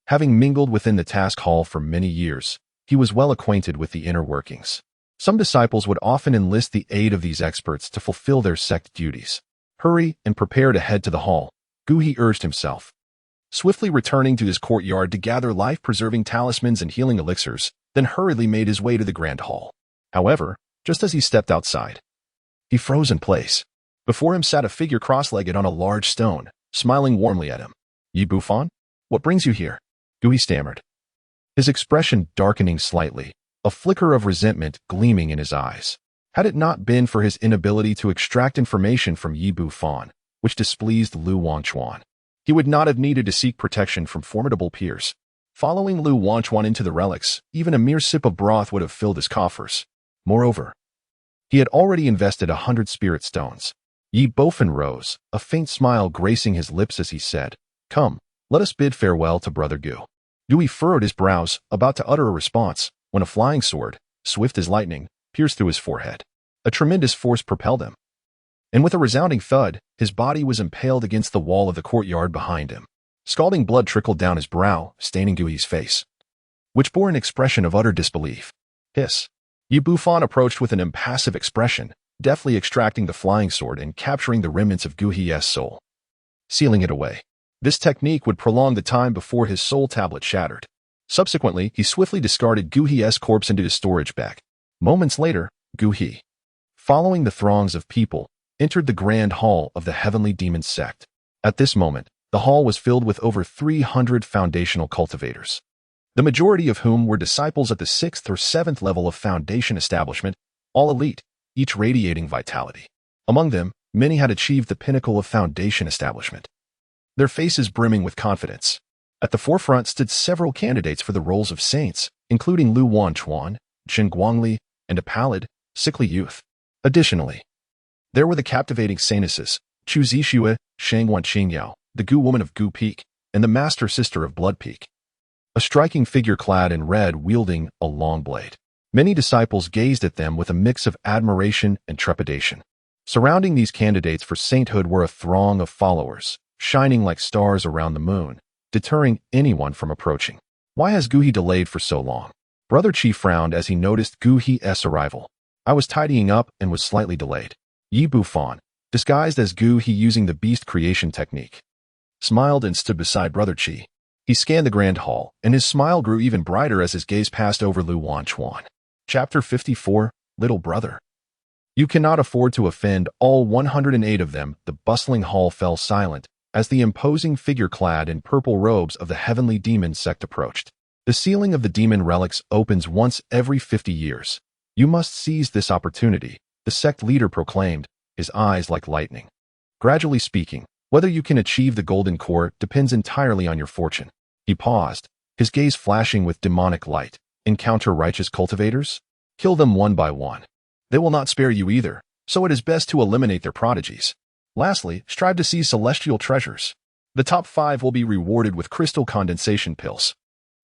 Having mingled within the task hall for many years, he was well acquainted with the inner workings. Some disciples would often enlist the aid of these experts to fulfill their sect duties. "Hurry and prepare to head to the hall," Gu urged himself. Swiftly returning to his courtyard to gather life-preserving talismans and healing elixirs, then hurriedly made his way to the grand hall. However, just as he stepped outside, he froze in place. Before him sat a figure cross-legged on a large stone, smiling warmly at him. "Yi Bufan, what brings you here?" Gu stammered, his expression darkening slightly, a flicker of resentment gleaming in his eyes. Had it not been for his inability to extract information from Yi Bufan, which displeased Lu Wanchuan, he would not have needed to seek protection from formidable peers. Following Lu Wanchuan into the relics, even a mere sip of broth would have filled his coffers. Moreover, he had already invested 100 spirit stones. Yi Bufan rose, a faint smile gracing his lips as he said, "Come, let us bid farewell to Brother Gu." Gu furrowed his brows, about to utter a response, when a flying sword, swift as lightning, pierced through his forehead. A tremendous force propelled him, and with a resounding thud, his body was impaled against the wall of the courtyard behind him. Scalding blood trickled down his brow, staining Gu's face, which bore an expression of utter disbelief. "Hiss." Yi Bufan approached with an impassive expression, deftly extracting the flying sword and capturing the remnants of Gu He's soul, sealing it away. This technique would prolong the time before his soul tablet shattered. Subsequently, he swiftly discarded Gu He's corpse into his storage bag. Moments later, Gu He, following the throngs of people, entered the grand hall of the Heavenly Demon Sect. At this moment, the hall was filled with over 300 foundational cultivators, the majority of whom were disciples at the 6th or 7th level of foundation establishment, all elite, each radiating vitality. Among them, many had achieved the pinnacle of foundation establishment, their faces brimming with confidence. At the forefront stood several candidates for the roles of saints, including Lu Wanchuan, Chen Guangli, and a pallid, sickly youth. Additionally, there were the captivating saintesses, Chu Zixue, Shang Wanqingyao, the Gu woman of Gu Peak, and the master sister of Blood Peak, a striking figure clad in red wielding a long blade. Many disciples gazed at them with a mix of admiration and trepidation. Surrounding these candidates for sainthood were a throng of followers, shining like stars around the moon, deterring anyone from approaching. Why has Gu He delayed for so long? Brother Qi frowned as he noticed Gu He's arrival. I was tidying up and was slightly delayed. Yi Bufan, disguised as Gu He using the beast creation technique, smiled and stood beside Brother Qi. He scanned the grand hall, and his smile grew even brighter as his gaze passed over Lu Wanchuan. Chapter 54, Little Brother. You cannot afford to offend all 108 of them. The bustling hall fell silent as the imposing figure clad in purple robes of the Heavenly Demon Sect approached. The ceiling of the demon relics opens once every 50 years. You must seize this opportunity, the sect leader proclaimed, his eyes like lightning. Gradually speaking, whether you can achieve the golden core depends entirely on your fortune. He paused, his gaze flashing with demonic light. Encounter righteous cultivators? Kill them one by one. They will not spare you either, so it is best to eliminate their prodigies. Lastly, strive to seize celestial treasures. The top 5 will be rewarded with crystal condensation pills.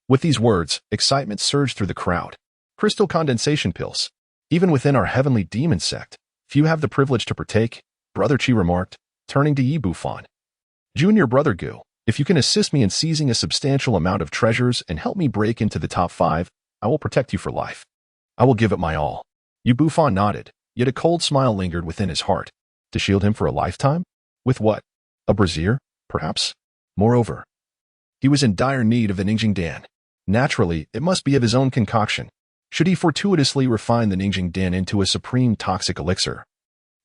With these words, excitement surged through the crowd. Crystal condensation pills. Even within our Heavenly Demon Sect, few have the privilege to partake, Brother Qi remarked, turning to Yi Bufan. Junior Brother Gu, if you can assist me in seizing a substantial amount of treasures and help me break into the top 5, I will protect you for life. I will give it my all. Yi Bufan nodded, yet a cold smile lingered within his heart. To shield him for a lifetime? With what? A brazier, perhaps? Moreover, he was in dire need of the Ningjing Dan. Naturally, it must be of his own concoction. Should he fortuitously refine the Ningjing Dan into a supreme toxic elixir,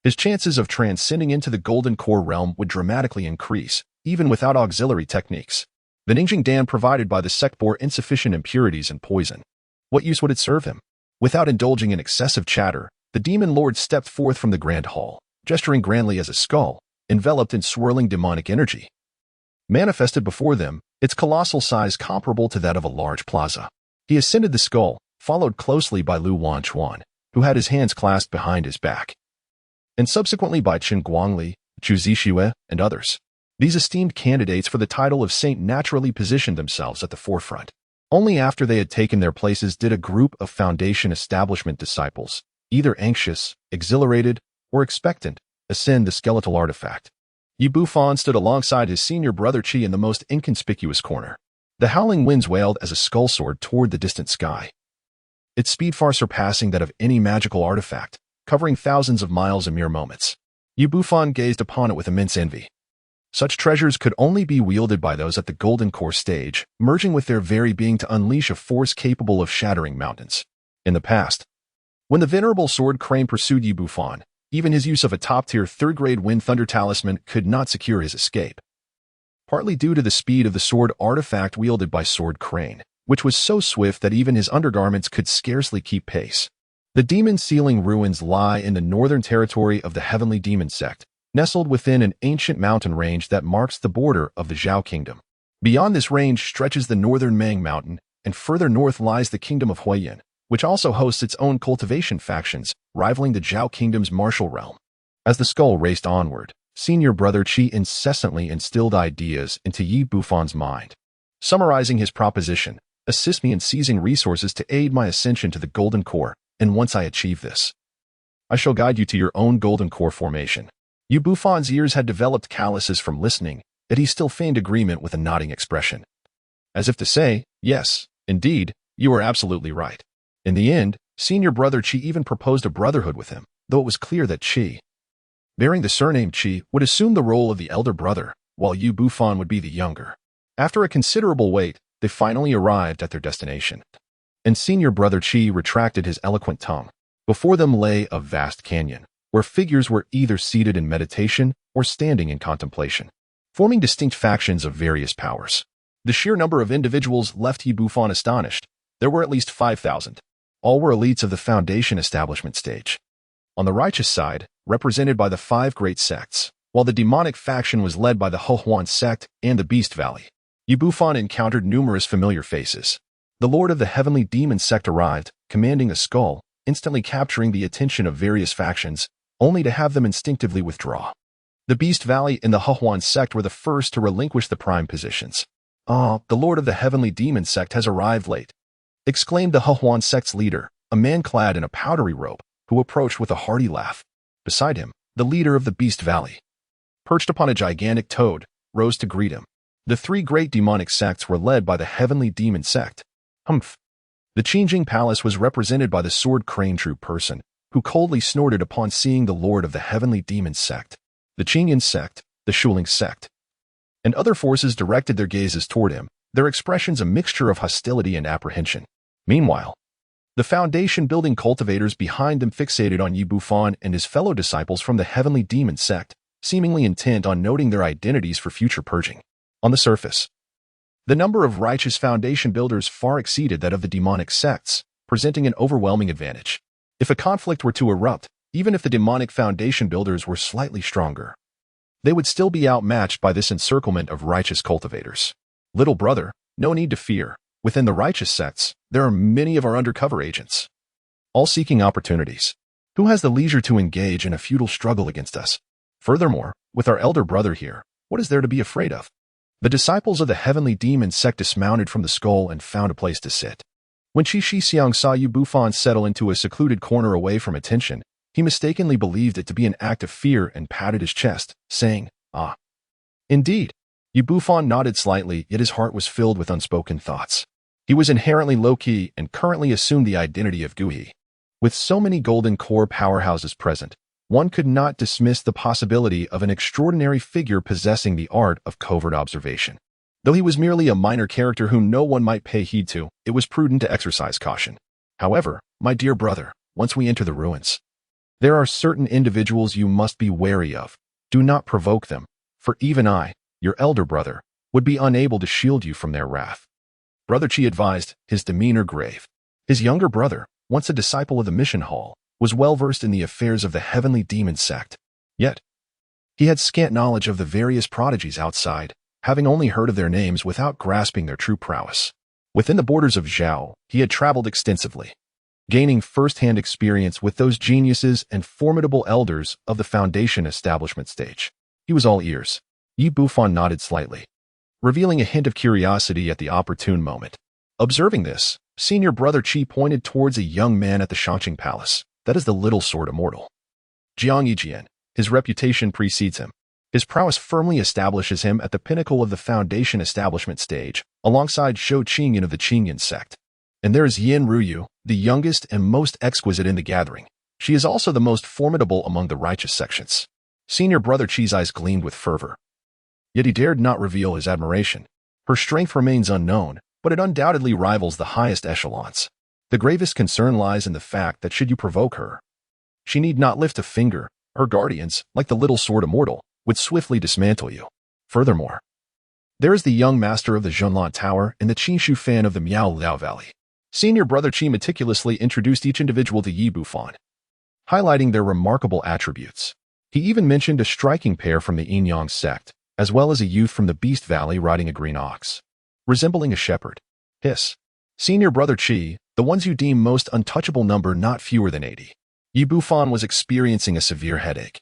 his chances of transcending into the golden core realm would dramatically increase, even without auxiliary techniques. The Ningjing Dan provided by the sect bore insufficient impurities and poison. What use would it serve him? Without indulging in excessive chatter, the demon lord stepped forth from the grand hall, gesturing grandly as a skull, enveloped in swirling demonic energy, manifested before them, its colossal size comparable to that of a large plaza. He ascended the skull, followed closely by Lu Wanchuan, who had his hands clasped behind his back, and subsequently by Chen Guangli, Chu Zixue, and others. These esteemed candidates for the title of saint naturally positioned themselves at the forefront. Only after they had taken their places did a group of foundation establishment disciples, either anxious, exhilarated, or expectant, ascend the skeletal artifact. Yi Bufan stood alongside his senior brother Qi in the most inconspicuous corner. The howling winds wailed as a skull soared toward the distant sky, its speed far surpassing that of any magical artifact, covering thousands of miles in mere moments. Yi Bufan gazed upon it with immense envy. Such treasures could only be wielded by those at the Golden Core stage, merging with their very being to unleash a force capable of shattering mountains. In the past, when the venerable sword crane pursued Yi Bufan, even his use of a top-tier third-grade wind thunder talisman could not secure his escape, partly due to the speed of the sword artifact wielded by Sword Crane, which was so swift that even his undergarments could scarcely keep pace. The demon ceiling ruins lie in the northern territory of the Heavenly Demon Sect, nestled within an ancient mountain range that marks the border of the Zhao Kingdom. Beyond this range stretches the northern Mang Mountain, and further north lies the Kingdom of Huiyin, which also hosts its own cultivation factions, rivaling the Zhao Kingdom's martial realm. As the skull raced onward, senior brother Qi incessantly instilled ideas into Yi Bufan's mind. Summarizing his proposition, assist me in seizing resources to aid my ascension to the Golden Core, and once I achieve this, I shall guide you to your own Golden Core formation. Yi Bufan's ears had developed calluses from listening, yet he still feigned agreement with a nodding expression, as if to say, yes, indeed, you are absolutely right. In the end, senior brother Qi even proposed a brotherhood with him, though it was clear that Qi, bearing the surname Qi, would assume the role of the elder brother, while Yu Bufan would be the younger. After a considerable wait, they finally arrived at their destination, and senior brother Qi retracted his eloquent tongue. Before them lay a vast canyon, where figures were either seated in meditation or standing in contemplation, forming distinct factions of various powers. The sheer number of individuals left Yu Bufan astonished. There were at least 5,000. All were elites of the Foundation establishment stage. On the righteous side, represented by the 5 great sects, while the demonic faction was led by the Hehuan sect and the Beast Valley. Yu Bufan encountered numerous familiar faces. The Lord of the Heavenly Demon Sect arrived, commanding a skull, instantly capturing the attention of various factions, only to have them instinctively withdraw. The Beast Valley and the Hehuan sect were the first to relinquish the prime positions. "Ah, the Lord of the Heavenly Demon Sect has arrived late," exclaimed the Hehuan sect's leader, a man clad in a powdery robe, who approached with a hearty laugh. Beside him, the leader of the Beast Valley, perched upon a gigantic toad, rose to greet him. The 3 great demonic sects were led by the Heavenly Demon Sect. Humph. The Qingjing Palace was represented by the sword crane true person, who coldly snorted upon seeing the Lord of the Heavenly Demon Sect. The Qingyan sect, the Shuling sect, and other forces directed their gazes toward him, their expressions a mixture of hostility and apprehension. Meanwhile, the foundation-building cultivators behind them fixated on Yu Bufan and his fellow disciples from the Heavenly Demon Sect, seemingly intent on noting their identities for future purging. On the surface, the number of righteous foundation builders far exceeded that of the demonic sects, presenting an overwhelming advantage. If a conflict were to erupt, even if the demonic foundation builders were slightly stronger, they would still be outmatched by this encirclement of righteous cultivators. Little brother, no need to fear. Within the righteous sects, there are many of our undercover agents, all seeking opportunities. Who has the leisure to engage in a futile struggle against us? Furthermore, with our elder brother here, what is there to be afraid of? The disciples of the Heavenly Demon Sect dismounted from the skull and found a place to sit. When Qi Shixiang saw Yu Bufan settle into a secluded corner away from attention, he mistakenly believed it to be an act of fear and patted his chest, saying, "Ah." Indeed. Yu Bufan nodded slightly, yet his heart was filled with unspoken thoughts. He was inherently low-key and currently assumed the identity of Guhi. With so many golden core powerhouses present, one could not dismiss the possibility of an extraordinary figure possessing the art of covert observation. Though he was merely a minor character whom no one might pay heed to, it was prudent to exercise caution. However, my dear brother, once we enter the ruins, there are certain individuals you must be wary of. Do not provoke them, for even I, your elder brother, would be unable to shield you from their wrath. Brother Qi advised, his demeanor grave. His younger brother, once a disciple of the mission hall, was well-versed in the affairs of the Heavenly Demon Sect. Yet, he had scant knowledge of the various prodigies outside, having only heard of their names without grasping their true prowess. Within the borders of Zhao, he had traveled extensively, gaining first-hand experience with those geniuses and formidable elders of the Foundation establishment stage. He was all ears. Yu Bufan nodded slightly, revealing a hint of curiosity at the opportune moment. Observing this, senior brother Qi pointed towards a young man at the Shangqing Palace. That is the little sword immortal. Jiang Yijian. His reputation precedes him. His prowess firmly establishes him at the pinnacle of the Foundation establishment stage, alongside Zhao Kingdom of the Qingyan sect. And there is Yin Ruyu, the youngest and most exquisite in the gathering. She is also the most formidable among the righteous sections. Senior brother Qi's eyes gleamed with fervor. Yet he dared not reveal his admiration. Her strength remains unknown, but it undoubtedly rivals the highest echelons. The gravest concern lies in the fact that should you provoke her, she need not lift a finger. Her guardians, like the little sword immortal, would swiftly dismantle you. Furthermore, there is the young master of the Zhonlan Tower and the Qin Shu Fan of the Miao Liao Valley. Senior brother Qi meticulously introduced each individual to Yu Bufan, highlighting their remarkable attributes. He even mentioned a striking pair from the Yin sect, as well as a youth from the Beast Valley riding a green ox, resembling a shepherd. Hiss. Senior brother Qi, the ones you deem most untouchable number not fewer than 80. Yu Bufan was experiencing a severe headache.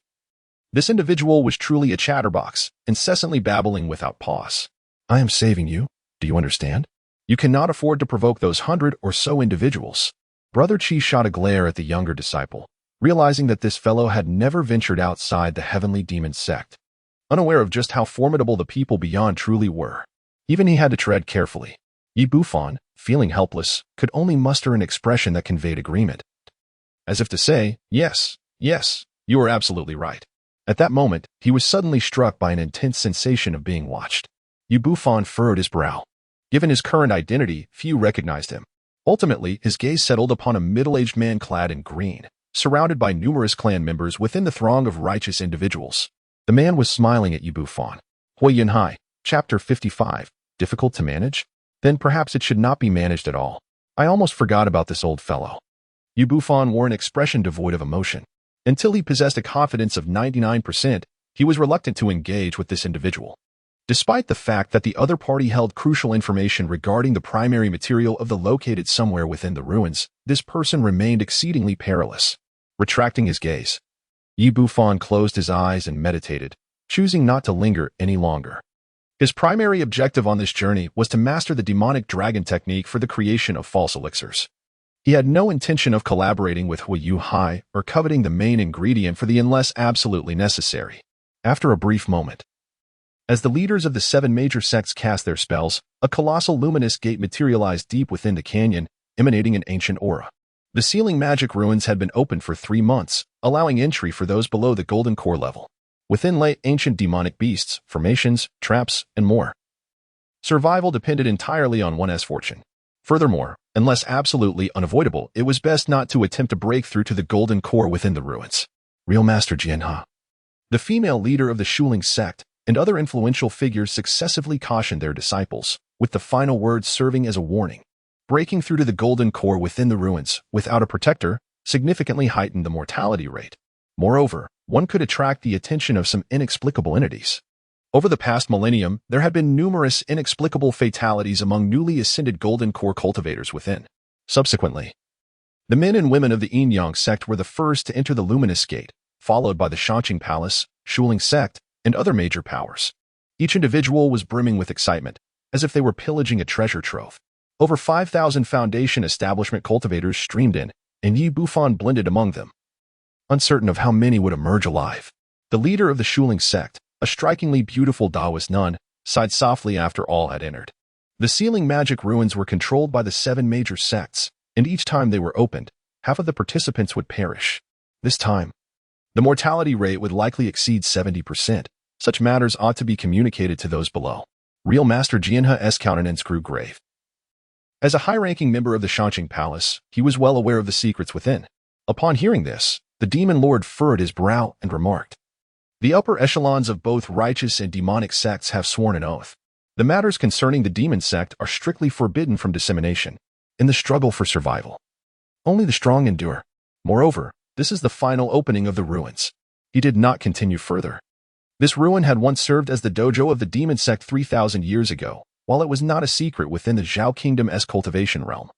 This individual was truly a chatterbox, incessantly babbling without pause. I am saving you. Do you understand? You cannot afford to provoke those 100 or so individuals. Brother Qi shot a glare at the younger disciple, realizing that this fellow had never ventured outside the Heavenly Demon Sect, unaware of just how formidable the people beyond truly were. Even he had to tread carefully. Yu Bufan, feeling helpless, could only muster an expression that conveyed agreement. As if to say, yes, Yes, you are absolutely right. At that moment, he was suddenly struck by an intense sensation of being watched. Bufan furrowed his brow. Given his current identity, few recognized him. Ultimately, his gaze settled upon a middle-aged man clad in green, surrounded by numerous clan members within the throng of righteous individuals. The man was smiling at Bufan. Hui Yunhai, Chapter 55. Difficult to manage? Then perhaps it should not be managed at all. I almost forgot about this old fellow. Bufan wore an expression devoid of emotion. Until he possessed a confidence of 99%, he was reluctant to engage with this individual. Despite the fact that the other party held crucial information regarding the primary material of the located somewhere within the ruins, this person remained exceedingly perilous. Retracting his gaze, Bufan closed his eyes and meditated, choosing not to linger any longer. His primary objective on this journey was to master the demonic dragon technique for the creation of false elixirs. He had no intention of collaborating with Hui Yunhai or coveting the main ingredient for the unless absolutely necessary. After a brief moment, as the leaders of the 7 major sects cast their spells, a colossal luminous gate materialized deep within the canyon, emanating an ancient aura. The sealing magic ruins had been opened for 3 months, allowing entry for those below the golden core level. Within lay ancient demonic beasts, formations, traps, and more. Survival depended entirely on one's fortune. Furthermore, unless absolutely unavoidable, it was best not to attempt to break through to the golden core within the ruins. Real Master Jianhe, the female leader of the Shuling sect, and other influential figures successively cautioned their disciples, with the final words serving as a warning. Breaking through to the golden core within the ruins, without a protector, significantly heightened the mortality rate. Moreover, one could attract the attention of some inexplicable entities. Over the past millennium, there had been numerous inexplicable fatalities among newly ascended golden core cultivators within. Subsequently, the men and women of the Yin-Yang sect were the first to enter the Luminous Gate, followed by the Shangqing Palace, Shuling sect, and other major powers. Each individual was brimming with excitement, as if they were pillaging a treasure trove. Over 5,000 Foundation establishment cultivators streamed in, and Bufan blended among them. Uncertain of how many would emerge alive, the leader of the Shuling sect, a strikingly beautiful Taoist nun, sighed softly after all had entered. The sealing magic ruins were controlled by the 7 major sects, and each time they were opened, half of the participants would perish. This time, the mortality rate would likely exceed 70%. Such matters ought to be communicated to those below. Real Master Jianhe's countenance grew grave. As a high-ranking member of the Shangqing Palace, he was well aware of the secrets within. Upon hearing this, the demon lord furrowed his brow and remarked, "The upper echelons of both righteous and demonic sects have sworn an oath. The matters concerning the demon sect are strictly forbidden from dissemination. In the struggle for survival, only the strong endure. Moreover, this is the final opening of the ruins." He did not continue further. This ruin had once served as the dojo of the demon sect 3,000 years ago, while it was not a secret within the Zhao Kingdom's cultivation realm.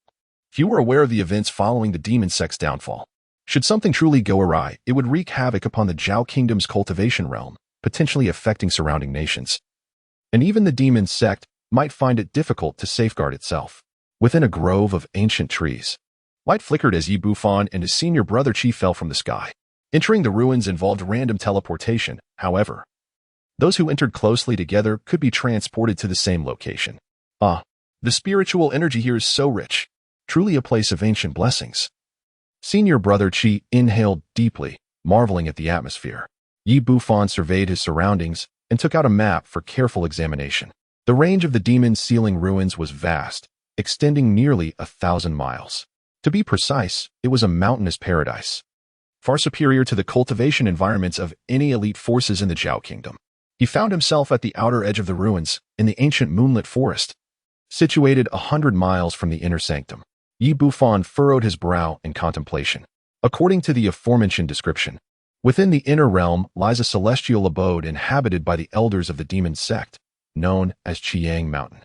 Few were aware of the events following the demon sect's downfall. Should something truly go awry, it would wreak havoc upon the Zhao Kingdom's cultivation realm, potentially affecting surrounding nations. And even the demon sect might find it difficult to safeguard itself. Within a grove of ancient trees, light flickered as Bufan and his senior brother Qi fell from the sky. Entering the ruins involved random teleportation, however. Those who entered closely together could be transported to the same location. Ah, the spiritual energy here is so rich, truly a place of ancient blessings. Senior brother Qi inhaled deeply, marveling at the atmosphere. Bufan surveyed his surroundings and took out a map for careful examination. The range of the demon sealing ruins was vast, extending nearly 1,000 miles. To be precise, it was a mountainous paradise, far superior to the cultivation environments of any elite forces in the Zhao Kingdom. He found himself at the outer edge of the ruins, in the ancient moonlit forest, situated 100 miles from the inner sanctum. Bufan furrowed his brow in contemplation. According to the aforementioned description, within the inner realm lies a celestial abode inhabited by the elders of the demon sect, known as Qiang Mountain.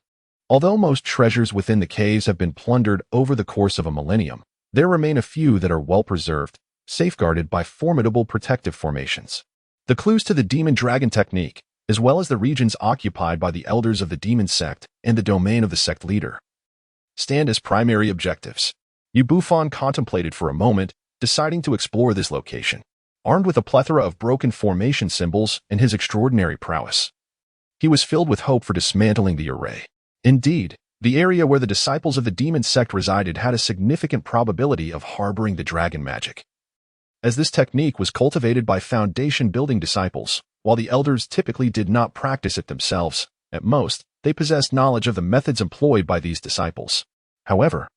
Although most treasures within the caves have been plundered over the course of a millennium, there remain a few that are well preserved, safeguarded by formidable protective formations. The clues to the demon dragon technique, as well as the regions occupied by the elders of the demon sect and the domain of the sect leader, stand as primary objectives. Bufan contemplated for a moment, deciding to explore this location. Armed with a plethora of broken formation symbols and his extraordinary prowess, he was filled with hope for dismantling the array. Indeed, the area where the disciples of the demon sect resided had a significant probability of harboring the dragon magic. as this technique was cultivated by foundation-building disciples. While the elders typically did not practice it themselves, at most, they possessed knowledge of the methods employed by these disciples. However,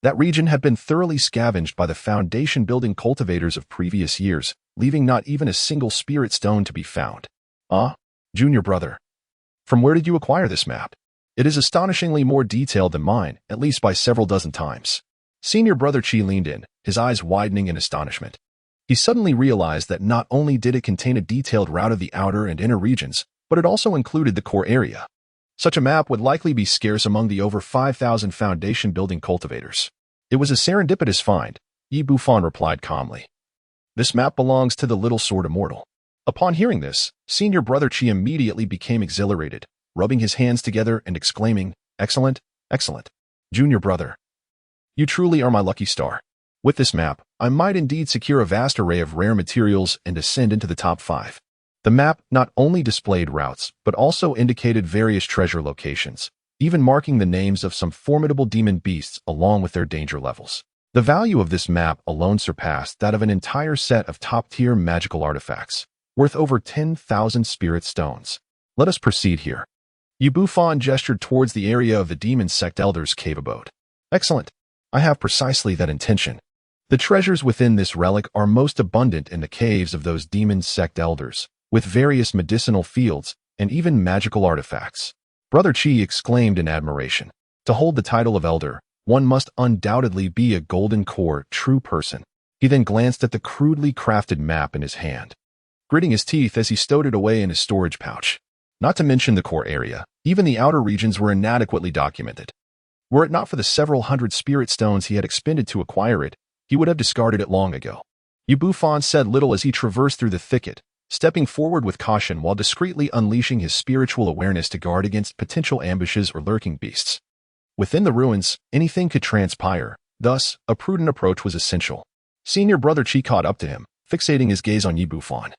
that region had been thoroughly scavenged by the foundation-building cultivators of previous years, leaving not even a single spirit stone to be found. Junior brother. From where did you acquire this map? It is astonishingly more detailed than mine, at least by several dozen times. Senior brother Chi leaned in, his eyes widening in astonishment. He suddenly realized that not only did it contain a detailed route of the outer and inner regions, but it also included the core area. Such a map would likely be scarce among the over 5,000 foundation-building cultivators. It was a serendipitous find, Bufan replied calmly. This map belongs to the little sword immortal. Upon hearing this, senior brother Chi immediately became exhilarated, rubbing his hands together and exclaiming, "Excellent, excellent. Junior brother, you truly are my lucky star. With this map, I might indeed secure a vast array of rare materials and ascend into the top 5. The map not only displayed routes, but also indicated various treasure locations, even marking the names of some formidable demon beasts along with their danger levels. The value of this map alone surpassed that of an entire set of top-tier magical artifacts, worth over 10,000 spirit stones. Let us proceed here." Bufan gestured towards the area of the Demon Sect Elder's cave abode. "Excellent. I have precisely that intention. The treasures within this relic are most abundant in the caves of those Demon Sect Elders, with various medicinal fields and even magical artifacts." Brother Chi exclaimed in admiration. To hold the title of Elder, one must undoubtedly be a golden core true person. He then glanced at the crudely crafted map in his hand, gritting his teeth as he stowed it away in his storage pouch. Not to mention the core area, even the outer regions were inadequately documented. Were it not for the several hundred spirit stones he had expended to acquire it, he would have discarded it long ago. Bufan said little as he traversed through the thicket, stepping forward with caution while discreetly unleashing his spiritual awareness to guard against potential ambushes or lurking beasts. Within the ruins, anything could transpire, thus, a prudent approach was essential. Senior brother Chi caught up to him, fixating his gaze on Bufan.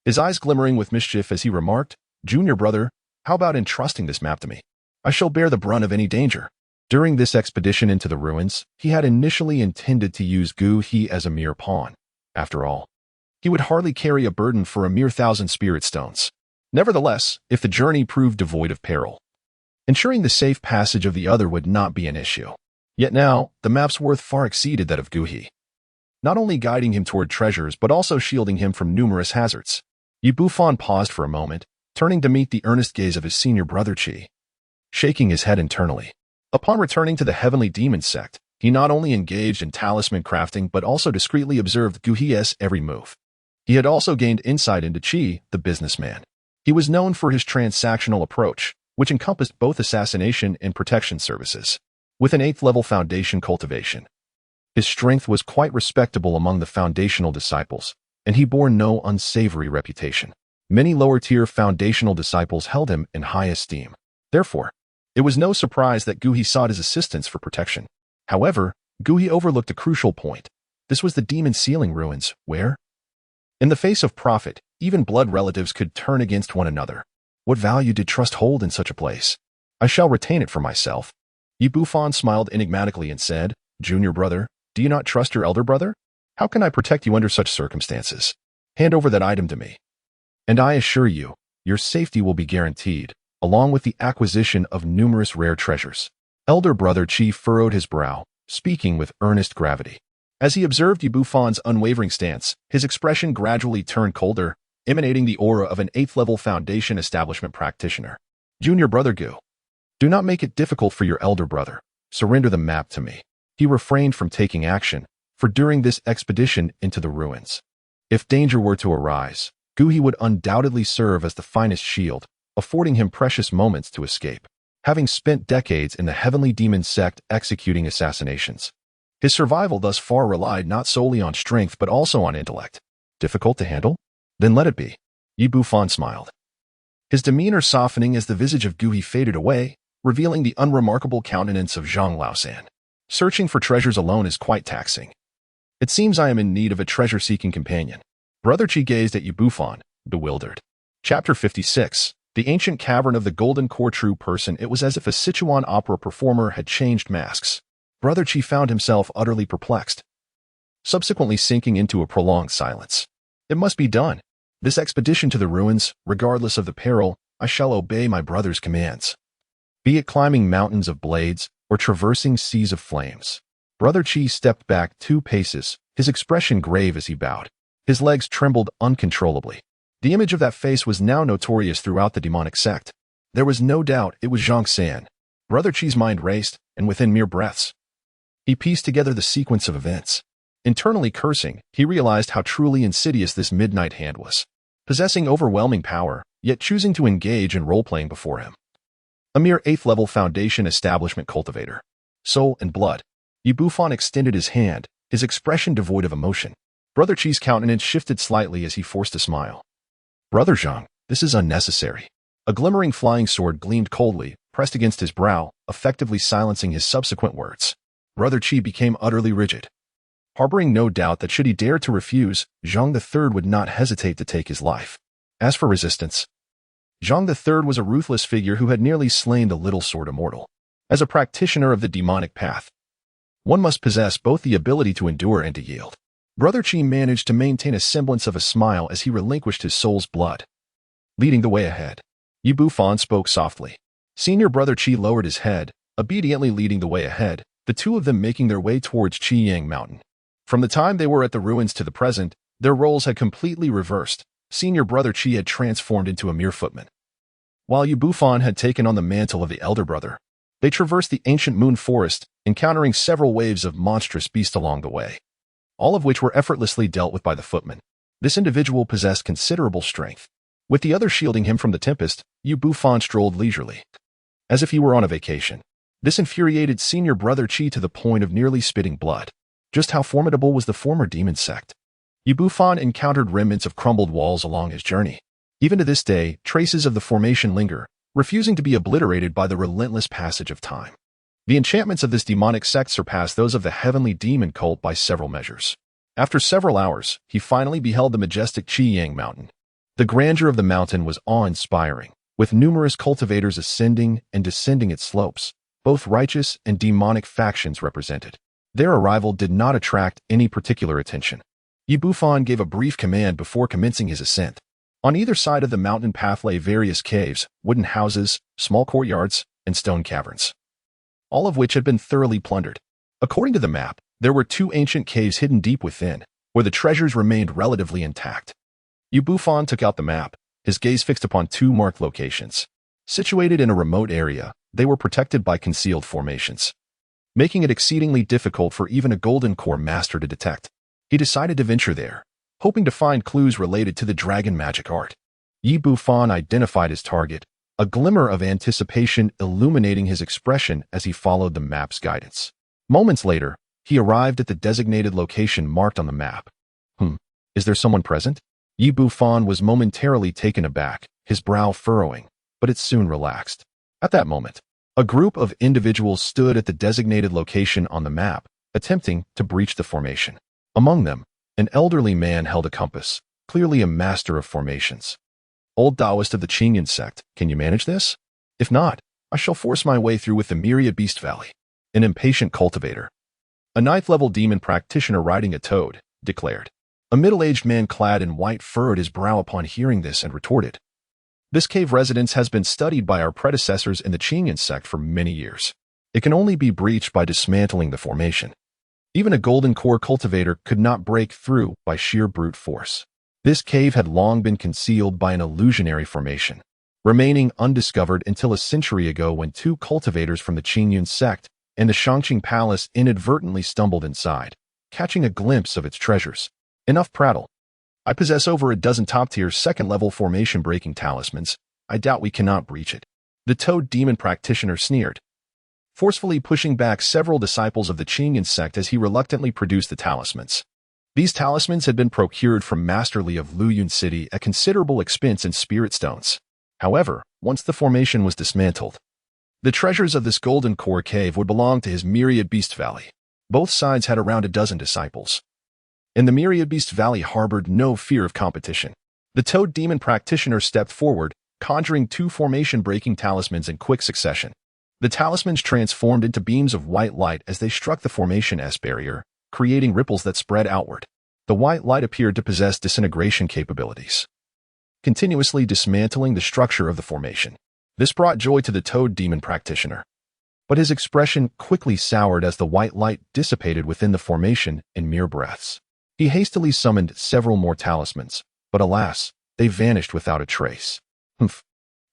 His eyes glimmering with mischief as he remarked, "Junior brother, how about entrusting this map to me? I shall bear the brunt of any danger." During this expedition into the ruins, he had initially intended to use Gu He as a mere pawn. After all, he would hardly carry a burden for a mere 1,000 spirit stones. Nevertheless, if the journey proved devoid of peril, ensuring the safe passage of the other would not be an issue. Yet now, the map's worth far exceeded that of Gu He, not only guiding him toward treasures but also shielding him from numerous hazards. Bufan paused for a moment, turning to meet the earnest gaze of his senior brother Chi, shaking his head internally. Upon returning to the Heavenly Demon Sect, he not only engaged in talisman crafting but also discreetly observed Gu He's every move. He had also gained insight into Chi, the businessman. He was known for his transactional approach, which encompassed both assassination and protection services, with an 8th-level foundation cultivation. His strength was quite respectable among the foundational disciples, and he bore no unsavory reputation. Many lower-tier foundational disciples held him in high esteem. Therefore, it was no surprise that Gu He sought his assistance for protection. However, Gu He overlooked a crucial point. This was the demon sealing ruins, where, in the face of profit, even blood relatives could turn against one another. What value did trust hold in such a place? I shall retain it for myself. Bufan smiled enigmatically and said, "Junior brother, do you not trust your elder brother? How can I protect you under such circumstances? Hand over that item to me, and I assure you, your safety will be guaranteed, along with the acquisition of numerous rare treasures." Elder brother Chi furrowed his brow, speaking with earnest gravity. As he observed Bufan's unwavering stance, his expression gradually turned colder, emanating the aura of an 8th-level foundation establishment practitioner. "Junior brother Gu, do not make it difficult for your elder brother. Surrender the map to me." He refrained from taking action, for during this expedition into the ruins, if danger were to arise, Gu He would undoubtedly serve as the finest shield, affording him precious moments to escape. Having spent decades in the Heavenly Demon Sect executing assassinations, his survival thus far relied not solely on strength but also on intellect. Difficult to handle? Then let it be. Bufan smiled, his demeanor softening as the visage of Gu He faded away, revealing the unremarkable countenance of Zhang Laosan. "Searching for treasures alone is quite taxing. It seems I am in need of a treasure-seeking companion." Brother Chi gazed at Bufan, bewildered. Chapter 56. The ancient cavern of the golden core true person. It was as if a Sichuan opera performer had changed masks. Brother Chi found himself utterly perplexed. subsequently sinking into a prolonged silence. It must be done. This expedition to the ruins, regardless of the peril, I shall obey my brother's commands. Be it climbing mountains of blades or traversing seas of flames. Brother Chi stepped back 2 paces, his expression grave as he bowed. His legs trembled uncontrollably. The image of that face was now notorious throughout the demonic sect. There was no doubt it was Zhang San. Brother Chi's mind raced, and within mere breaths, he pieced together the sequence of events. Internally cursing, he realized how truly insidious this midnight hand was, possessing overwhelming power, yet choosing to engage in role-playing before him. A mere 8th-level foundation establishment cultivator. Soul and blood. Bufan extended his hand, his expression devoid of emotion. Brother Chi's countenance shifted slightly as he forced a smile. Brother Zhang, this is unnecessary. A glimmering flying sword gleamed coldly, pressed against his brow, effectively silencing his subsequent words. Brother Chi became utterly rigid. Harboring no doubt that should he dare to refuse, Zhang III would not hesitate to take his life. As for resistance, Zhang III was a ruthless figure who had nearly slain the little sword immortal. As a practitioner of the demonic path, one must possess both the ability to endure and to yield. Brother Chi managed to maintain a semblance of a smile as he relinquished his soul's blood. Leading the way ahead, Bufan spoke softly. Senior Brother Chi lowered his head, obediently leading the way ahead, the two of them making their way towards Qiyang Mountain. From the time they were at the ruins to the present, their roles had completely reversed. Senior Brother Chi had transformed into a mere footman, while Bufan had taken on the mantle of the elder brother. They traversed the ancient moon forest, encountering several waves of monstrous beasts along the way, all of which were effortlessly dealt with by the footman. This individual possessed considerable strength. With the other shielding him from the tempest, Bufan strolled leisurely, as if he were on a vacation. This infuriated Senior Brother Chi to the point of nearly spitting blood. Just how formidable was the former demon sect? Bufan encountered remnants of crumbled walls along his journey. Even to this day, traces of the formation linger, refusing to be obliterated by the relentless passage of time. The enchantments of this demonic sect surpassed those of the Heavenly Demon cult by several measures. After several hours, he finally beheld the majestic Qiyang Mountain. The grandeur of the mountain was awe-inspiring, with numerous cultivators ascending and descending its slopes, both righteous and demonic factions represented. Their arrival did not attract any particular attention. Bufan gave a brief command before commencing his ascent. On either side of the mountain path lay various caves, wooden houses, small courtyards, and stone caverns, all of which had been thoroughly plundered. According to the map, there were 2 ancient caves hidden deep within, where the treasures remained relatively intact. Bufan took out the map, his gaze fixed upon 2 marked locations. Situated in a remote area, they were protected by concealed formations, making it exceedingly difficult for even a golden core master to detect. He decided to venture there, hoping to find clues related to the dragon magic art. Bufan identified his target, a glimmer of anticipation illuminating his expression as he followed the map's guidance. Moments later, he arrived at the designated location marked on the map. Is there someone present? Bufan was momentarily taken aback, his brow furrowing, but it soon relaxed. At that moment, a group of individuals stood at the designated location on the map, attempting to breach the formation. Among them, an elderly man held a compass, clearly a master of formations. Old Taoist of the Qingyan sect, can you manage this? If not, I shall force my way through with the Myriad Beast Valley. An impatient cultivator, a 9th-level demon practitioner riding a toad, declared. A middle-aged man clad in white furrowed his brow upon hearing this and retorted. This cave residence has been studied by our predecessors in the Qingyan sect for many years. It can only be breached by dismantling the formation. Even a golden core cultivator could not break through by sheer brute force. This cave had long been concealed by an illusionary formation, remaining undiscovered until a century ago when 2 cultivators from the Qingyan sect and the Shangqing Palace inadvertently stumbled inside, catching a glimpse of its treasures. Enough prattle. I possess over a dozen top-tier 2nd-level formation-breaking talismans. I doubt we cannot breach it. The toad demon practitioner sneered, forcefully pushing back several disciples of the Qingyan sect as he reluctantly produced the talismans. These talismans had been procured from Master Li of Luyun City at considerable expense in spirit stones. However, once the formation was dismantled, the treasures of this golden core cave would belong to his Myriad Beast Valley. Both sides had around a dozen disciples, and the Myriad Beast Valley harbored no fear of competition. The toad demon practitioner stepped forward, conjuring 2 formation-breaking talismans in quick succession. The talismans transformed into beams of white light as they struck the formation S barrier, creating ripples that spread outward. The white light appeared to possess disintegration capabilities, continuously dismantling the structure of the formation. This brought joy to the toad demon practitioner. But his expression quickly soured as the white light dissipated within the formation in mere breaths. He hastily summoned several more talismans, but alas, they vanished without a trace. Humph.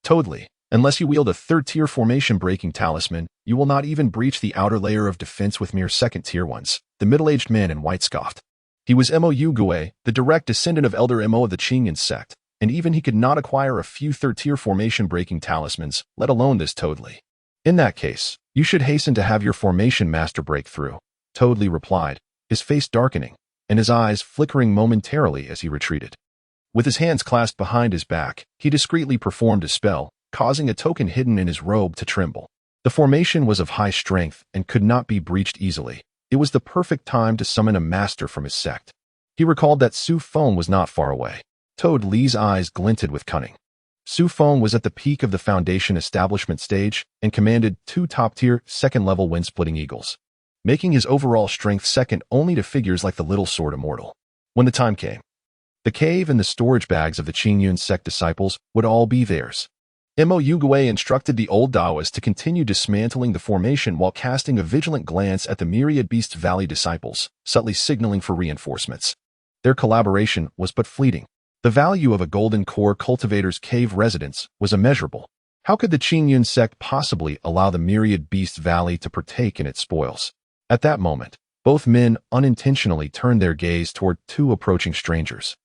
Toadly, unless you wield a third-tier formation-breaking talisman, you will not even breach the outer layer of defense with mere second-tier ones, the middle-aged man in white scoffed. He was Mo Gui, the direct descendant of Elder Mo of the Qingyun sect, and even he could not acquire a few third-tier formation-breaking talismans, let alone this Toadly. In that case, you should hasten to have your formation master break through, Toadly replied, his face darkening, and his eyes flickering momentarily as he retreated. With his hands clasped behind his back, he discreetly performed a spell, causing a token hidden in his robe to tremble. The formation was of high strength and could not be breached easily. It was the perfect time to summon a master from his sect. He recalled that Su Feng was not far away. Toad Li's eyes glinted with cunning. Su Feng was at the peak of the Foundation establishment stage and commanded 2 top-tier, second-level wind-splitting eagles, making his overall strength second only to figures like the Little Sword Immortal. When the time came, the cave and the storage bags of the Qingyun sect disciples would all be theirs. Mo Gui instructed the old Taoist to continue dismantling the formation while casting a vigilant glance at the myriad Beast Valley disciples, subtly signaling for reinforcements. Their collaboration was but fleeting. The value of a golden core cultivator's cave residence was immeasurable. How could the Qingyun sect possibly allow the myriad Beast Valley to partake in its spoils? At that moment, both men unintentionally turned their gaze toward 2 approaching strangers,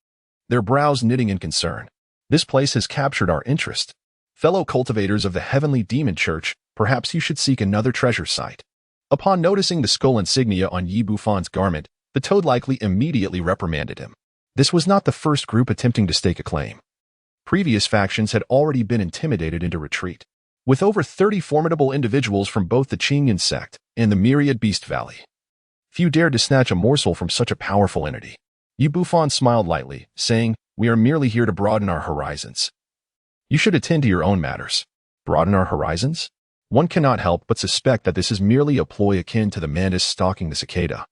their brows knitting in concern. This place has captured our interest. Fellow cultivators of the Heavenly Demon Church, perhaps you should seek another treasure site. Upon noticing the skull insignia on Yi Bufan's garment, the toad likely immediately reprimanded him. This was not the first group attempting to stake a claim. Previous factions had already been intimidated into retreat. With over 30 formidable individuals from both the Qingyun sect and the myriad Beast Valley, few dared to snatch a morsel from such a powerful entity. Yi Bufan smiled lightly, saying, "We are merely here to broaden our horizons. You should attend to your own matters." Broaden our horizons? One cannot help but suspect that this is merely a ploy akin to the mantis stalking the cicada,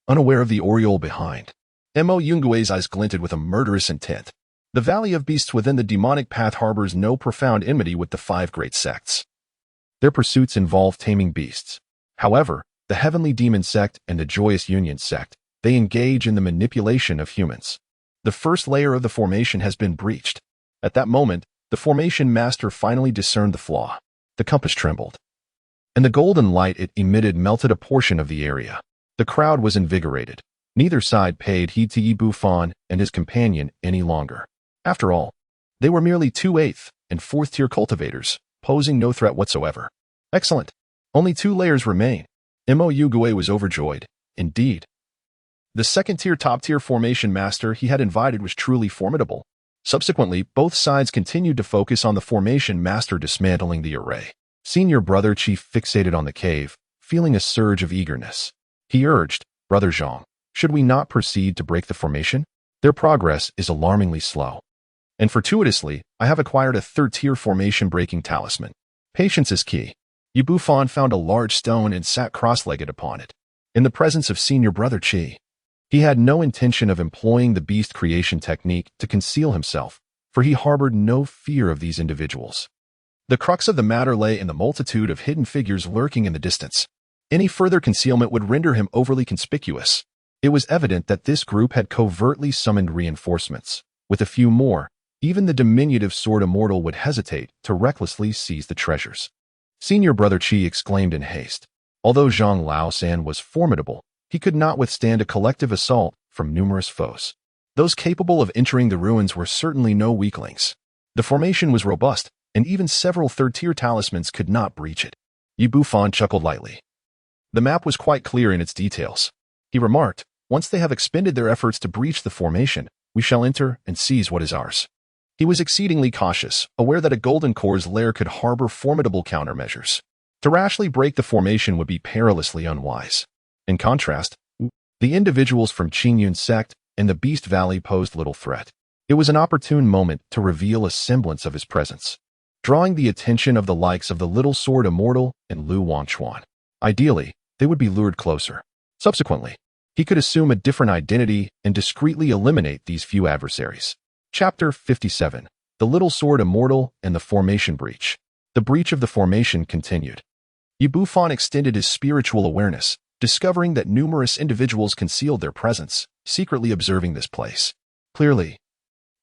unaware of the oriole behind. Mo Gui's eyes glinted with a murderous intent. The Valley of Beasts within the demonic path harbors no profound enmity with the 5 great sects. Their pursuits involve taming beasts. However, the Heavenly Demon Sect and the Joyous Union Sect, they engage in the manipulation of humans. The first layer of the formation has been breached. At that moment, the formation master finally discerned the flaw. The compass trembled, and the golden light it emitted melted a portion of the area. The crowd was invigorated. Neither side paid heed to Yi Bufan and his companion any longer. After all, they were merely 2/8 and 4th-tier cultivators, posing no threat whatsoever. Excellent. Only 2 layers remain. Mo Gui was overjoyed. Indeed. The second-tier top-tier formation master he had invited was truly formidable. Subsequently, both sides continued to focus on the formation master dismantling the array. Senior Brother Chief fixated on the cave, feeling a surge of eagerness. He urged, "Brother Zhang, should we not proceed to break the formation? Their progress is alarmingly slow. And fortuitously, I have acquired a 3rd-tier formation-breaking talisman. Patience is key." Yi Bufan found a large stone and sat cross-legged upon it, in the presence of Senior Brother Qi. He had no intention of employing the beast creation technique to conceal himself, for he harbored no fear of these individuals. The crux of the matter lay in the multitude of hidden figures lurking in the distance. Any further concealment would render him overly conspicuous. It was evident that this group had covertly summoned reinforcements. With a few more, even the diminutive Sword Immortal would hesitate to recklessly seize the treasures. Senior Brother Qi exclaimed in haste. Although Zhang Laosan was formidable, he could not withstand a collective assault from numerous foes. Those capable of entering the ruins were certainly no weaklings. The formation was robust, and even several 3rd-tier talismans could not breach it. Yi Bufan chuckled lightly. The map was quite clear in its details. He remarked, "Once they have expended their efforts to breach the formation, we shall enter and seize what is ours." He was exceedingly cautious, aware that a golden core's lair could harbor formidable countermeasures. To rashly break the formation would be perilously unwise. In contrast, the individuals from Qingyun sect and the Beast Valley posed little threat. It was an opportune moment to reveal a semblance of his presence, drawing the attention of the likes of the Little Sword Immortal and Lu Wangchuan. Ideally, they would be lured closer. Subsequently, he could assume a different identity and discreetly eliminate these few adversaries. Chapter 57. The Little Sword Immortal and the Formation Breach. The breach of the formation continued. Bufan extended his spiritual awareness, discovering that numerous individuals concealed their presence, secretly observing this place. Clearly,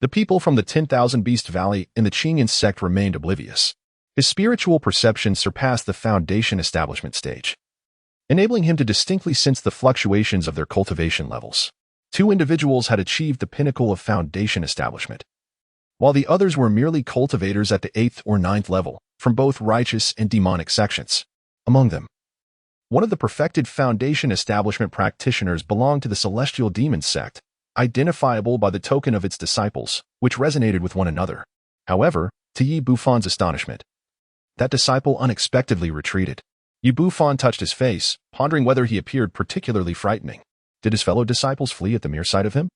the people from the 10,000 Beast Valley in the Qingyan sect remained oblivious. His spiritual perception surpassed the foundation establishment stage, enabling him to distinctly sense the fluctuations of their cultivation levels. 2 individuals had achieved the pinnacle of foundation establishment, while the others were merely cultivators at the 8th or 9th level, from both righteous and demonic sections. Among them, one of the perfected foundation establishment practitioners belonged to the Celestial Demon Sect, identifiable by the token of its disciples, which resonated with one another. However, to Bufan's astonishment, that disciple unexpectedly retreated. Bufan touched his face, pondering whether he appeared particularly frightening. Did his fellow disciples flee at the mere sight of him?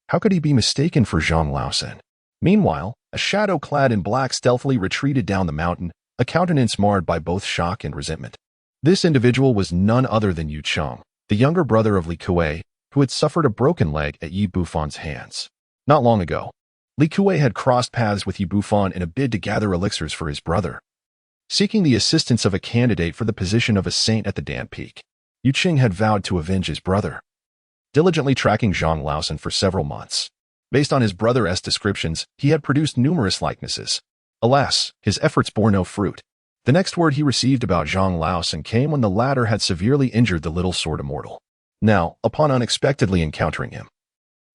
How could he be mistaken for Zhang Laosen? Meanwhile, a shadow clad in black stealthily retreated down the mountain, a countenance marred by both shock and resentment. This individual was none other than Yu Cheng, the younger brother of Li Kuei, who had suffered a broken leg at Bufan's hands. Not long ago, Li Kuei had crossed paths with Bufan in a bid to gather elixirs for his brother, seeking the assistance of a candidate for the position of a saint at the Dan Peak. Yu Cheng had vowed to avenge his brother, diligently tracking Zhang Laosen for several months. Based on his brother's descriptions, he had produced numerous likenesses. Alas, his efforts bore no fruit. The next word he received about Zhang Laosen came when the latter had severely injured the Little Sword Immortal. Now, upon unexpectedly encountering him,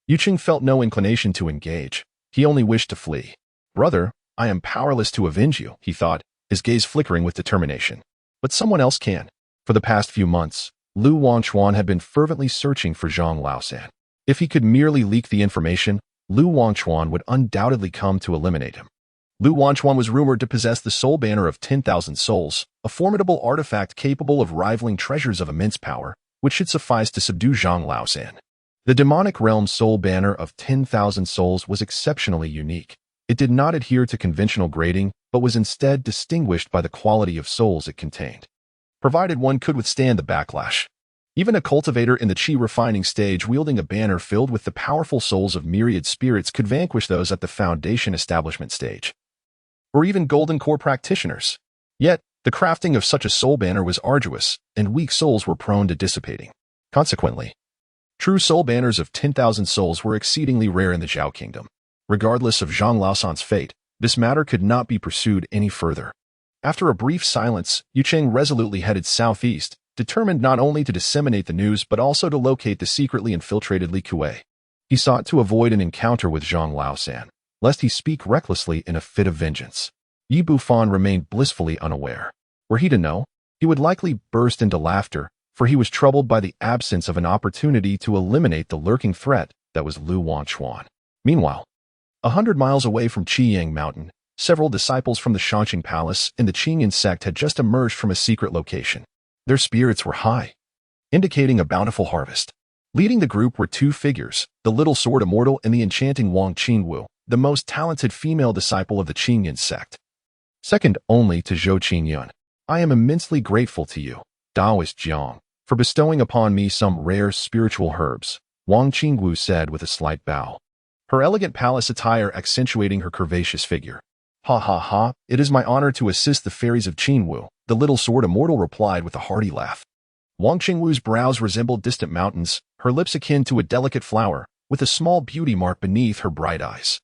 Yu Cheng felt no inclination to engage. He only wished to flee. "Brother, I am powerless to avenge you," he thought, his gaze flickering with determination. "But someone else can." For the past few months, Lu Wangchuan had been fervently searching for Zhang Laosen. If he could merely leak the information, Lu Wangchuan would undoubtedly come to eliminate him. Lu Wangchuan was rumored to possess the soul banner of 10,000 souls, a formidable artifact capable of rivaling treasures of immense power, which should suffice to subdue Zhang Laosen. The demonic realm's soul banner of 10,000 souls was exceptionally unique. It did not adhere to conventional grading, but was instead distinguished by the quality of souls it contained, provided one could withstand the backlash. Even a cultivator in the chi refining stage wielding a banner filled with the powerful souls of myriad spirits could vanquish those at the foundation establishment stage, or even golden core practitioners. Yet, the crafting of such a soul banner was arduous, and weak souls were prone to dissipating. Consequently, true soul banners of 10,000 souls were exceedingly rare in the Zhao Kingdom. Regardless of Zhang Laosen's fate, this matter could not be pursued any further. After a brief silence, Yu Cheng resolutely headed southeast, determined not only to disseminate the news but also to locate the secretly infiltrated Li Kuei. He sought to avoid an encounter with Zhang Laosen, lest he speak recklessly in a fit of vengeance. Bufan remained blissfully unaware. Were he to know, he would likely burst into laughter, for he was troubled by the absence of an opportunity to eliminate the lurking threat that was Lu Wangchuan. Meanwhile, 100 miles away from Qiyang Mountain, several disciples from the Shangqing Palace in the Qingyan sect had just emerged from a secret location. Their spirits were high, indicating a bountiful harvest. Leading the group were 2 figures, the Little Sword Immortal and the enchanting Wang Qingwu, the most talented female disciple of the Qingyan sect, second only to Zhou Qingyun. "I am immensely grateful to you, Taoist Jiang, for bestowing upon me some rare spiritual herbs," Wang Qingwu said with a slight bow, her elegant palace attire accentuating her curvaceous figure. "Ha ha ha, it is my honor to assist the fairies of Qinwu," the Little Sword Immortal replied with a hearty laugh. Wang Qingwu's brows resembled distant mountains, her lips akin to a delicate flower, with a small beauty mark beneath her bright eyes.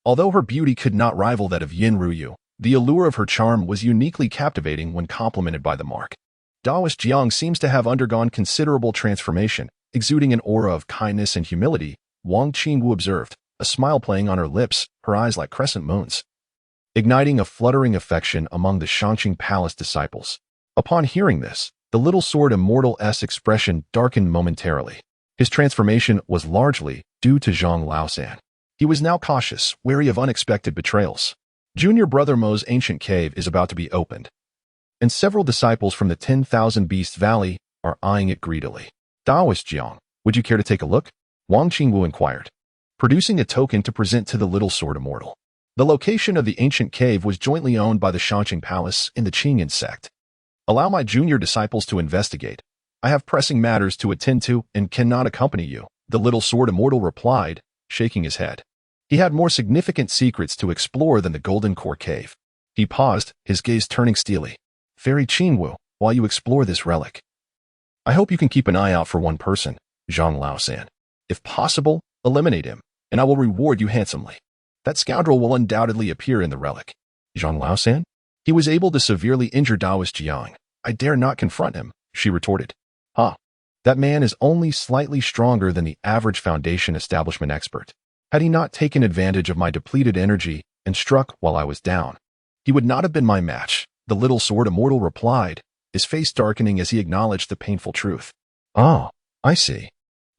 Although her beauty could not rival that of Yin Ruyu, the allure of her charm was uniquely captivating when complemented by the mark. Taoist Jiang seems to have undergone considerable transformation, exuding an aura of kindness and humility, Wang Qingwu observed, a smile playing on her lips, her eyes like crescent moons, igniting a fluttering affection among the Shangqing Palace disciples. Upon hearing this, the Little Sword Immortal's expression darkened momentarily. His transformation was largely due to Zhang Laosen. He was now cautious, wary of unexpected betrayals. Junior Brother Mo's ancient cave is about to be opened, and several disciples from the 10,000 Beast Valley are eyeing it greedily. "Taoist Jiang, would you care to take a look?" Wang Qingwu inquired, producing a token to present to the Little Sword Immortal. The location of the ancient cave was jointly owned by the Shangqing Palace and the Qingyan sect. "Allow my junior disciples to investigate," I have pressing matters to attend to and cannot accompany you, the little sword immortal replied, shaking his head. He had more significant secrets to explore than the Golden Core Cave. He paused, his gaze turning steely. Fairy Qingwu, while you explore this relic, I hope you can keep an eye out for one person, Zhang Laosan. If possible, eliminate him, and I will reward you handsomely. That scoundrel will undoubtedly appear in the relic. Zhang Laosan? He was able to severely injure Daoist Jiang. I dare not confront him, she retorted. That man is only slightly stronger than the average Foundation establishment expert. Had he not taken advantage of my depleted energy and struck while I was down, he would not have been my match, the little sword immortal replied, his face darkening as he acknowledged the painful truth. Oh, I see.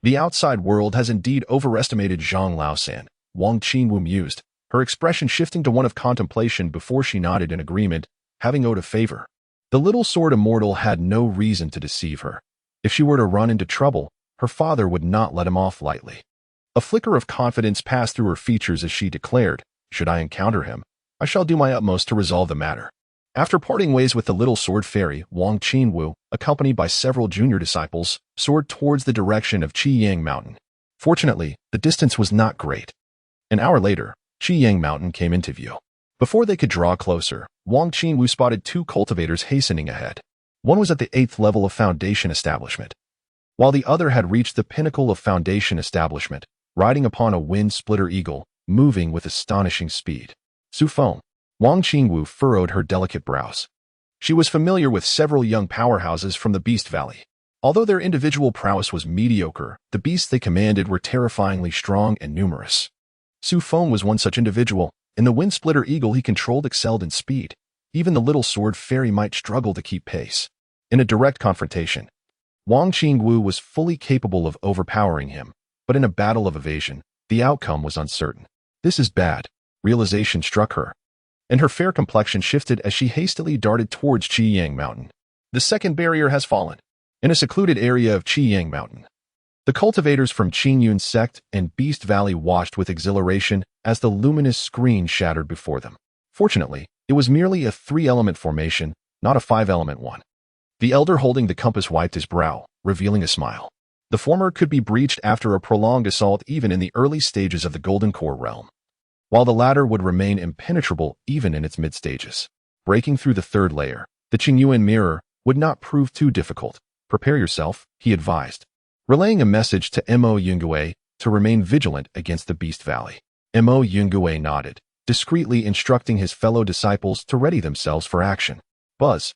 The outside world has indeed overestimated Zhang Laosan, Wang Qingwu mused, her expression shifting to one of contemplation before she nodded in agreement, having owed a favor. The little sword immortal had no reason to deceive her. If she were to run into trouble, her father would not let him off lightly. A flicker of confidence passed through her features as she declared, should I encounter him, I shall do my utmost to resolve the matter. After parting ways with the little sword fairy, Wang Qingwu, accompanied by several junior disciples, soared towards the direction of Qiyang Mountain. Fortunately, the distance was not great. An hour later, Qiyang Mountain came into view. Before they could draw closer, Wang Qingwu spotted two cultivators hastening ahead. One was at the 8th level of Foundation Establishment, while the other had reached the pinnacle of Foundation Establishment, riding upon a wind-splitter eagle, moving with astonishing speed. Su Feng. Wang Qingwu furrowed her delicate brows. She was familiar with several young powerhouses from the Beast Valley. Although their individual prowess was mediocre, the beasts they commanded were terrifyingly strong and numerous. Su Feng was one such individual. In the wind-splitter eagle he controlled excelled in speed. Even the little sword fairy might struggle to keep pace. In a direct confrontation, Wang Qingwu was fully capable of overpowering him, but in a battle of evasion, the outcome was uncertain. This is bad, realization struck her, and her fair complexion shifted as she hastily darted towards Qiyang Mountain. The second barrier has fallen. In a secluded area of Qiyang Mountain, the cultivators from Qingyun Sect and Beast Valley watched with exhilaration as the luminous screen shattered before them. Fortunately, it was merely a 3-element formation, not a 5-element one. The elder holding the compass wiped his brow, revealing a smile. The former could be breached after a prolonged assault even in the early stages of the Golden Core realm, while the latter would remain impenetrable even in its mid-stages. Breaking through the third layer, the Qingyuan mirror, would not prove too difficult. Prepare yourself, he advised, relaying a message to Mo Yungue to remain vigilant against the Beast Valley. Mo Yungue nodded, discreetly instructing his fellow disciples to ready themselves for action. Buzz.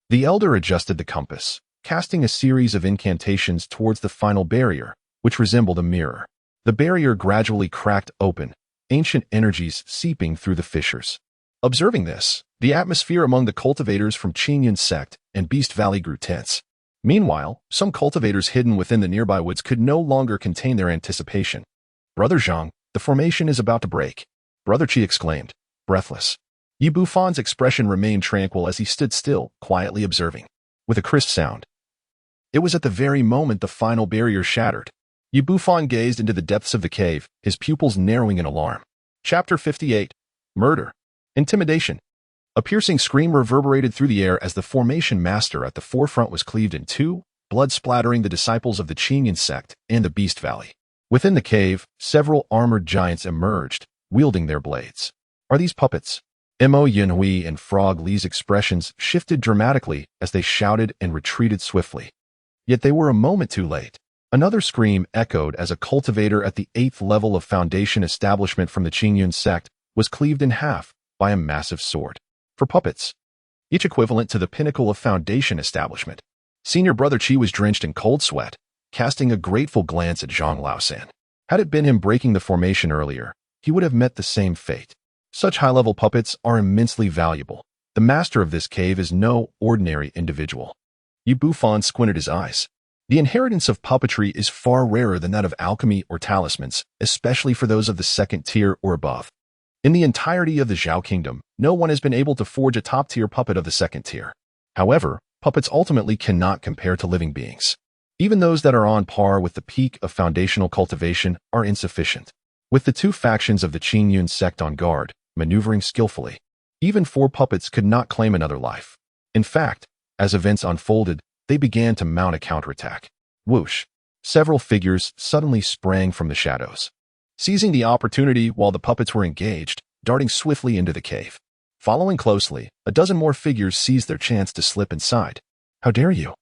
The elder adjusted the compass, casting a series of incantations towards the final barrier, which resembled a mirror. The barrier gradually cracked open, ancient energies seeping through the fissures. Observing this, the atmosphere among the cultivators from Qingyun Sect and Beast Valley grew tense. Meanwhile, some cultivators hidden within the nearby woods could no longer contain their anticipation. Brother Zhang, the formation is about to break, Brother Qi exclaimed, breathless. Yi Bufan's expression remained tranquil as he stood still, quietly observing. With a crisp sound, it was at the very moment the final barrier shattered. Yi Bufan gazed into the depths of the cave, his pupils narrowing in alarm. Chapter 58. Murder. Intimidation. A piercing scream reverberated through the air as the formation master at the forefront was cleaved in two, blood splattering the disciples of the Qingyun Sect and the Beast Valley. Within the cave, several armored giants emerged, wielding their blades. Are these puppets? Mo Yunhui and Frog Li's expressions shifted dramatically as they shouted and retreated swiftly. Yet they were a moment too late. Another scream echoed as a cultivator at the 8th level of Foundation Establishment from the Qingyun Sect was cleaved in half by a massive sword. For puppets, each equivalent to the pinnacle of Foundation Establishment. Senior Brother Qi was drenched in cold sweat, casting a grateful glance at Zhang Laosan. Had it been him breaking the formation earlier, he would have met the same fate. Such high-level puppets are immensely valuable. The master of this cave is no ordinary individual. Yi Bufan squinted his eyes. The inheritance of puppetry is far rarer than that of alchemy or talismans, especially for those of the 2nd tier or above. In the entirety of the Zhao Kingdom, no one has been able to forge a top-tier puppet of the 2nd tier. However, puppets ultimately cannot compare to living beings. Even those that are on par with the peak of foundational cultivation are insufficient. With the two factions of the Qingyun Sect on guard, maneuvering skillfully, even 4 puppets could not claim another life. In fact, as events unfolded, they they began to mount a counterattack. Whoosh! Several figures suddenly sprang from the shadows, seizing the opportunity while the puppets were engaged, darting swiftly into the cave. Following closely, a dozen more figures seized their chance to slip inside. How dare you?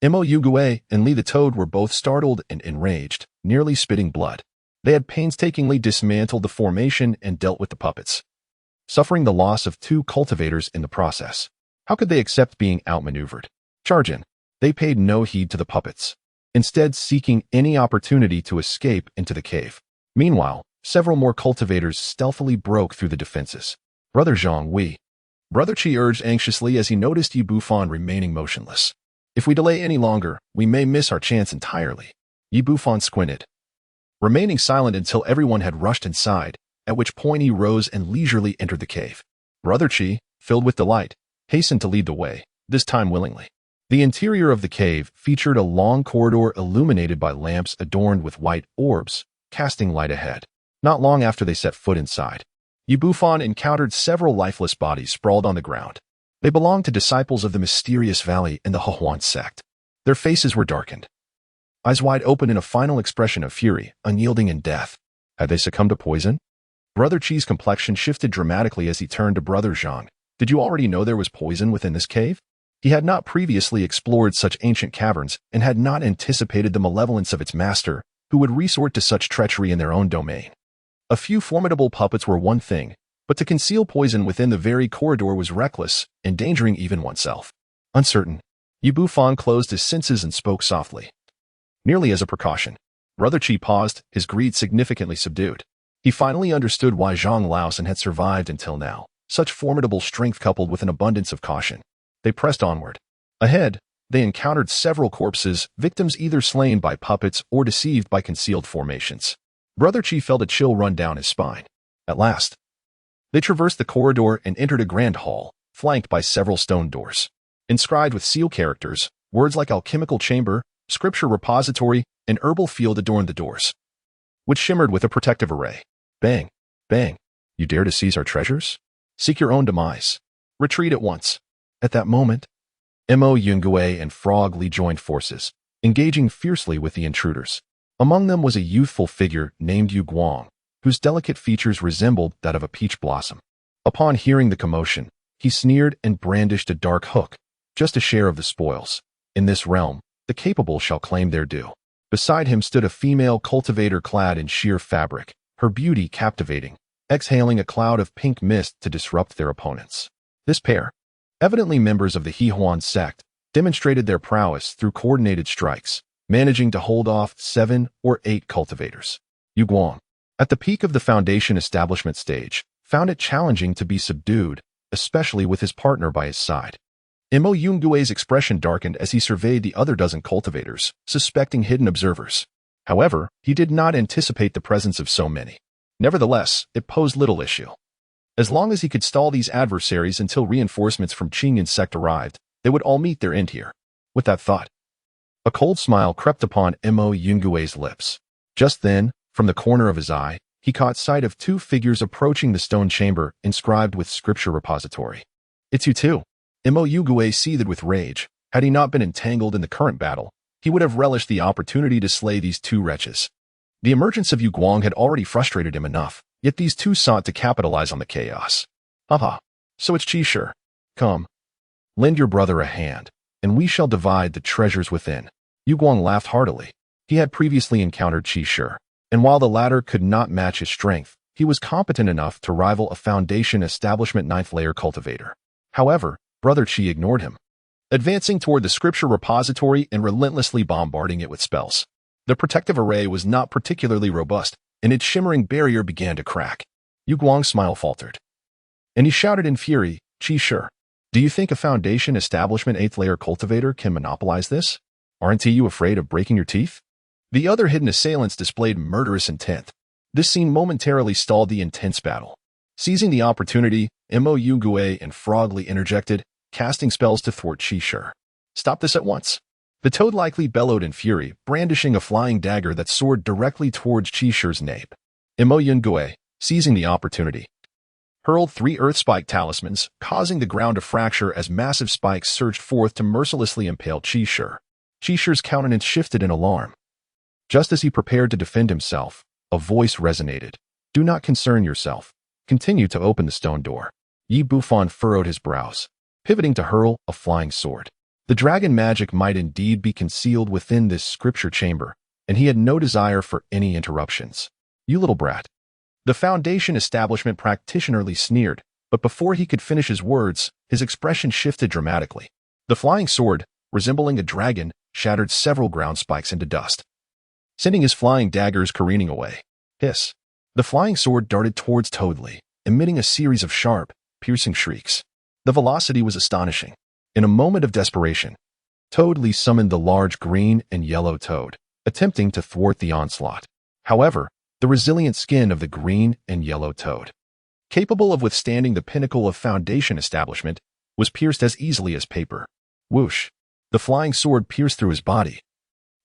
Mo Yugue and Li the Toad were both startled and enraged, nearly spitting blood. They had painstakingly dismantled the formation and dealt with the puppets, suffering the loss of 2 cultivators in the process. How could they accept being outmaneuvered? Charge in. They paid no heed to the puppets, instead seeking any opportunity to escape into the cave. Meanwhile, several more cultivators stealthily broke through the defenses. Brother Zhang, Brother Qi urged anxiously as he noticed Yi Bufan remaining motionless. If we delay any longer, we may miss our chance entirely. Yi Bufan squinted, remaining silent until everyone had rushed inside, at which point he rose and leisurely entered the cave. Brother Qi, filled with delight, hastened to lead the way, this time willingly. The interior of the cave featured a long corridor illuminated by lamps adorned with white orbs, casting light ahead. Not long after they set foot inside, Yi Bufan encountered several lifeless bodies sprawled on the ground. They belonged to disciples of the mysterious valley in the Heavenly Sect. Their faces were darkened, eyes wide open in a final expression of fury, unyielding in death. Had they succumbed to poison? Brother Qi's complexion shifted dramatically as he turned to Brother Zhang. Did you already know there was poison within this cave? He had not previously explored such ancient caverns and had not anticipated the malevolence of its master, who would resort to such treachery in their own domain. A few formidable puppets were one thing, but to conceal poison within the very corridor was reckless, endangering even oneself. Uncertain, Yi Bufan closed his senses and spoke softly. Nearly as a precaution, Brother Qi paused, his greed significantly subdued. He finally understood why Zhang Laosan had survived until now, such formidable strength coupled with an abundance of caution. They pressed onward. Ahead, they encountered several corpses, victims either slain by puppets or deceived by concealed formations. Brother Qi felt a chill run down his spine. At last, they traversed the corridor and entered a grand hall, flanked by several stone doors. Inscribed with seal characters, words like alchemical chamber, scripture repository, and herbal field adorned the doors, which shimmered with a protective array. Bang! Bang! You dare to seize our treasures? Seek your own demise. Retreat at once. At that moment, Mo Yungue and Frog Li joined forces, engaging fiercely with the intruders. Among them was a youthful figure named Yu Guang, whose delicate features resembled that of a peach blossom. Upon hearing the commotion, he sneered and brandished a dark hook, just a share of the spoils. In this realm, the capable shall claim their due. Beside him stood a female cultivator clad in sheer fabric, her beauty captivating, exhaling a cloud of pink mist to disrupt their opponents. This pair, evidently members of the Heavenly Sect, demonstrated their prowess through coordinated strikes, managing to hold off 7 or 8 cultivators. Yu Guang, at the peak of the Foundation establishment stage, found it challenging to be subdued, especially with his partner by his side. Mo Yungue's expression darkened as he surveyed the other dozen cultivators, suspecting hidden observers. However, he did not anticipate the presence of so many. Nevertheless, it posed little issue. As long as he could stall these adversaries until reinforcements from Qingyan sect arrived, they would all meet their end here. With that thought, a cold smile crept upon Mo Yungue's lips. Just then, from the corner of his eye, he caught sight of 2 figures approaching the stone chamber inscribed with scripture repository. It's you too. Mo Yugue seethed with rage. Had he not been entangled in the current battle, he would have relished the opportunity to slay these 2 wretches. The emergence of Yu Guang had already frustrated him enough, yet these 2 sought to capitalize on the chaos. Haha, so it's Qi Shi. Come, lend your brother a hand, and we shall divide the treasures within. Yu Guang laughed heartily. He had previously encountered Qi Shi, and while the latter could not match his strength, he was competent enough to rival a Foundation Establishment 9th layer cultivator. However, Brother Qi ignored him, advancing toward the scripture repository and relentlessly bombarding it with spells. The protective array was not particularly robust, and its shimmering barrier began to crack. Yu Guang's smile faltered, and he shouted in fury, Qi Shi, do you think a Foundation Establishment 8th layer cultivator can monopolize this? Aren't you afraid of breaking your teeth? The other hidden assailants displayed murderous intent. This scene momentarily stalled the intense battle. Seizing the opportunity, Mo Yugue and Frog Li interjected, casting spells to thwart Qi Shi. Stop this at once. The toad likely bellowed in fury, brandishing a flying dagger that soared directly towards Qi Shi's nape. Mo Yugue, seizing the opportunity, hurled 3 earth spike talismans, causing the ground to fracture as massive spikes surged forth to mercilessly impale Qi Shi. Qi Shi's countenance shifted in alarm. Just as he prepared to defend himself, a voice resonated. "Do not concern yourself. Continue to open the stone door." Yi Bufan furrowed his brows, pivoting to hurl a flying sword. The dragon magic might indeed be concealed within this scripture chamber, and he had no desire for any interruptions. "You little brat." The Foundation establishment practitionerly sneered, but before he could finish his words, his expression shifted dramatically. The flying sword, resembling a dragon, shattered several ground spikes into dust, sending his flying daggers careening away. Hiss. The flying sword darted towards Toadley, emitting a series of sharp, piercing shrieks. The velocity was astonishing. In a moment of desperation, Toadley summoned the large green and yellow toad, attempting to thwart the onslaught. However, the resilient skin of the green and yellow toad, capable of withstanding the pinnacle of Foundation establishment, was pierced as easily as paper. Whoosh! The flying sword pierced through his body,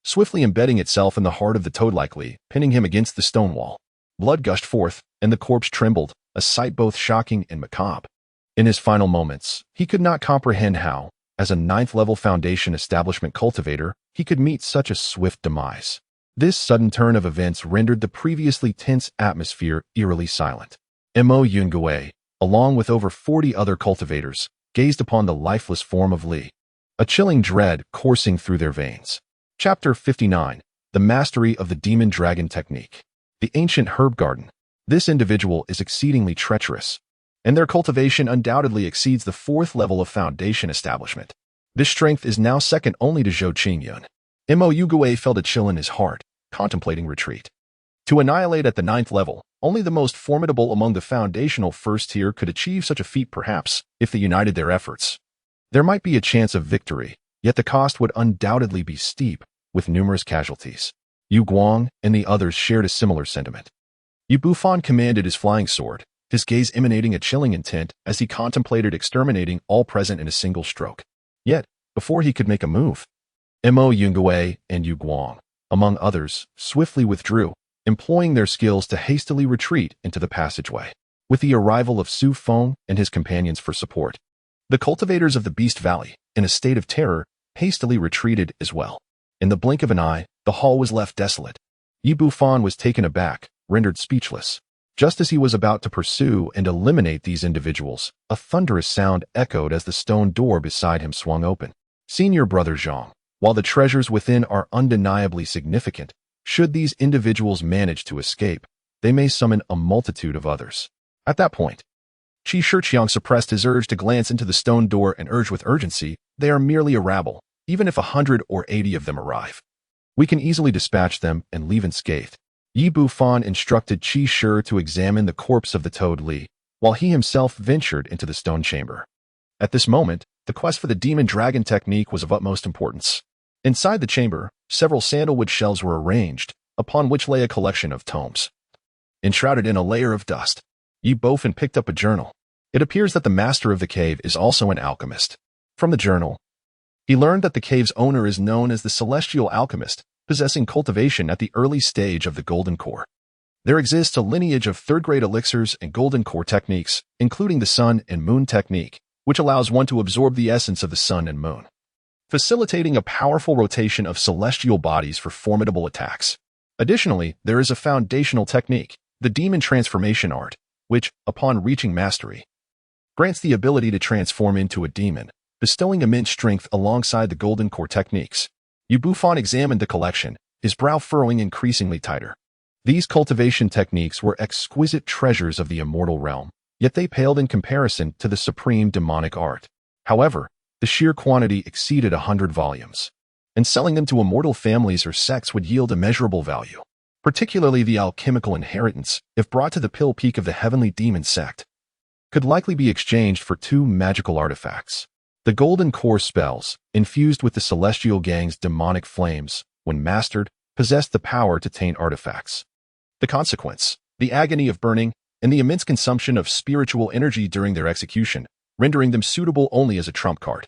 swiftly embedding itself in the heart of the toad likely, pinning him against the stone wall. Blood gushed forth, and the corpse trembled, a sight both shocking and macabre. In his final moments, he could not comprehend how, as a 9th-level Foundation establishment cultivator, he could meet such a swift demise. This sudden turn of events rendered the previously tense atmosphere eerily silent. Mo Yungue, along with over 40 other cultivators, gazed upon the lifeless form of Li, a chilling dread coursing through their veins. Chapter 59. The Mastery of the Demon Dragon Technique. The Ancient Herb Garden. This individual is exceedingly treacherous, and their cultivation undoubtedly exceeds the 4th level of Foundation establishment. This strength is now second only to Zhou Kingdom. Mo Yungue felt a chill in his heart, contemplating retreat. To annihilate at the 9th level, only the most formidable among the foundational first tier could achieve such a feat perhaps, if they united their efforts. There might be a chance of victory, yet the cost would undoubtedly be steep, with numerous casualties. Yu Guang and the others shared a similar sentiment. Yu Bufan commanded his flying sword, his gaze emanating a chilling intent as he contemplated exterminating all present in a single stroke. Yet, before he could make a move, Mo Yungue and Yu Guang, among others, swiftly withdrew, employing their skills to hastily retreat into the passageway. With the arrival of Su Feng and his companions for support, the cultivators of the Beast Valley, in a state of terror, hastily retreated as well. In the blink of an eye, the hall was left desolate. Yi Bufan was taken aback, rendered speechless. Just as he was about to pursue and eliminate these individuals, a thunderous sound echoed as the stone door beside him swung open. Senior Brother Zhang, while the treasures within are undeniably significant, should these individuals manage to escape, they may summon a multitude of others. At that point, Qi Shiqiang suppressed his urge to glance into the stone door and urged with urgency, "They are merely a rabble, even if 100 or 80 of them arrive. We can easily dispatch them and leave unscathed." Yi Bufan instructed Qi Shi to examine the corpse of the toad Li, while he himself ventured into the stone chamber. At this moment, the quest for the demon dragon technique was of utmost importance. Inside the chamber, several sandalwood shelves were arranged, upon which lay a collection of tomes. Enshrouded in a layer of dust, Yi Bufan picked up a journal. It appears that the master of the cave is also an alchemist. From the journal, he learned that the cave's owner is known as the Celestial Alchemist, possessing cultivation at the early stage of the Golden Core. There exists a lineage of third-grade elixirs and Golden Core techniques, including the Sun and Moon technique, which allows one to absorb the essence of the Sun and Moon, facilitating a powerful rotation of celestial bodies for formidable attacks. Additionally, there is a foundational technique, the Demon Transformation Art, which, upon reaching mastery, grants the ability to transform into a demon, bestowing immense strength alongside the Golden Core techniques. Yu Bufan examined the collection, his brow furrowing increasingly tighter. These cultivation techniques were exquisite treasures of the immortal realm, yet they paled in comparison to the supreme demonic art. However, the sheer quantity exceeded 100 volumes, and selling them to immortal families or sects would yield immeasurable value. Particularly the alchemical inheritance, if brought to the pill peak of the Heavenly Demon Sect, could likely be exchanged for 2 magical artifacts. The Golden Core spells, infused with the Celestial Gang's demonic flames, when mastered, possessed the power to taint artifacts. The consequence, the agony of burning, and the immense consumption of spiritual energy during their execution, rendering them suitable only as a trump card.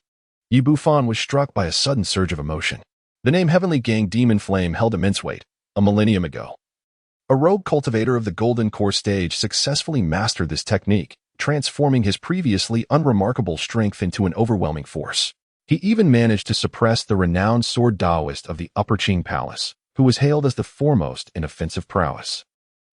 Yi Bufan was struck by a sudden surge of emotion. The name Heavenly Gang Demon Flame held immense weight. A millennium ago, a rogue cultivator of the Golden Core stage successfully mastered this technique, transforming his previously unremarkable strength into an overwhelming force. He even managed to suppress the renowned sword Taoist of the Upper Qing Palace, who was hailed as the foremost in offensive prowess,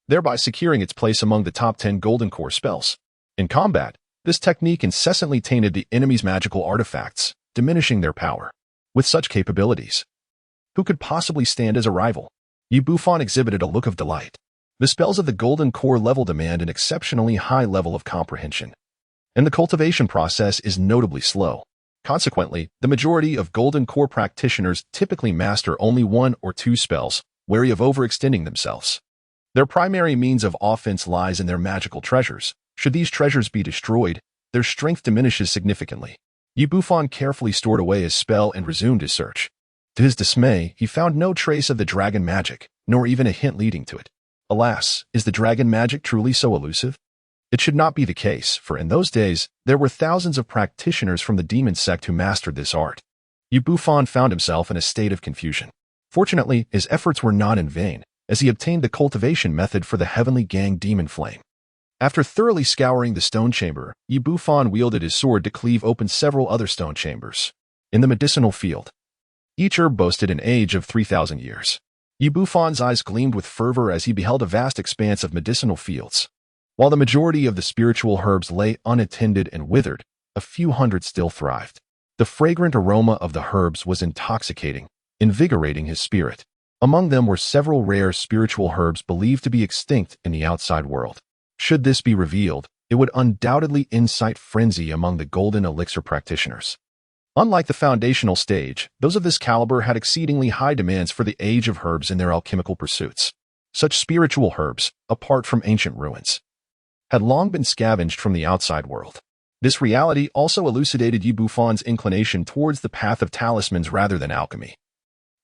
thereby securing its place among the top 10 Golden Core spells. In combat, this technique incessantly tainted the enemy's magical artifacts, diminishing their power. With such capabilities, who could possibly stand as a rival? Bufan exhibited a look of delight. The spells of the Golden Core level demand an exceptionally high level of comprehension, and the cultivation process is notably slow. Consequently, the majority of Golden Core practitioners typically master only 1 or 2 spells, wary of overextending themselves. Their primary means of offense lies in their magical treasures. Should these treasures be destroyed, their strength diminishes significantly. Bufan carefully stored away his spell and resumed his search. To his dismay, he found no trace of the dragon magic, nor even a hint leading to it. Alas, is the dragon magic truly so elusive? It should not be the case, for in those days, there were thousands of practitioners from the demon sect who mastered this art. Bufan found himself in a state of confusion. Fortunately, his efforts were not in vain, as he obtained the cultivation method for the Heavenly Gang Demon Flame. After thoroughly scouring the stone chamber, Bufan wielded his sword to cleave open several other stone chambers. In the medicinal field, each herb boasted an age of 3,000 years. Bufan's eyes gleamed with fervor as he beheld a vast expanse of medicinal fields. While the majority of the spiritual herbs lay unattended and withered, a few hundred still thrived. The fragrant aroma of the herbs was intoxicating, invigorating his spirit. Among them were several rare spiritual herbs believed to be extinct in the outside world. Should this be revealed, it would undoubtedly incite frenzy among the golden elixir practitioners. Unlike the foundational stage, those of this caliber had exceedingly high demands for the age of herbs in their alchemical pursuits. Such spiritual herbs, apart from ancient ruins, had long been scavenged from the outside world. This reality also elucidated Bufan's inclination towards the path of talismans rather than alchemy,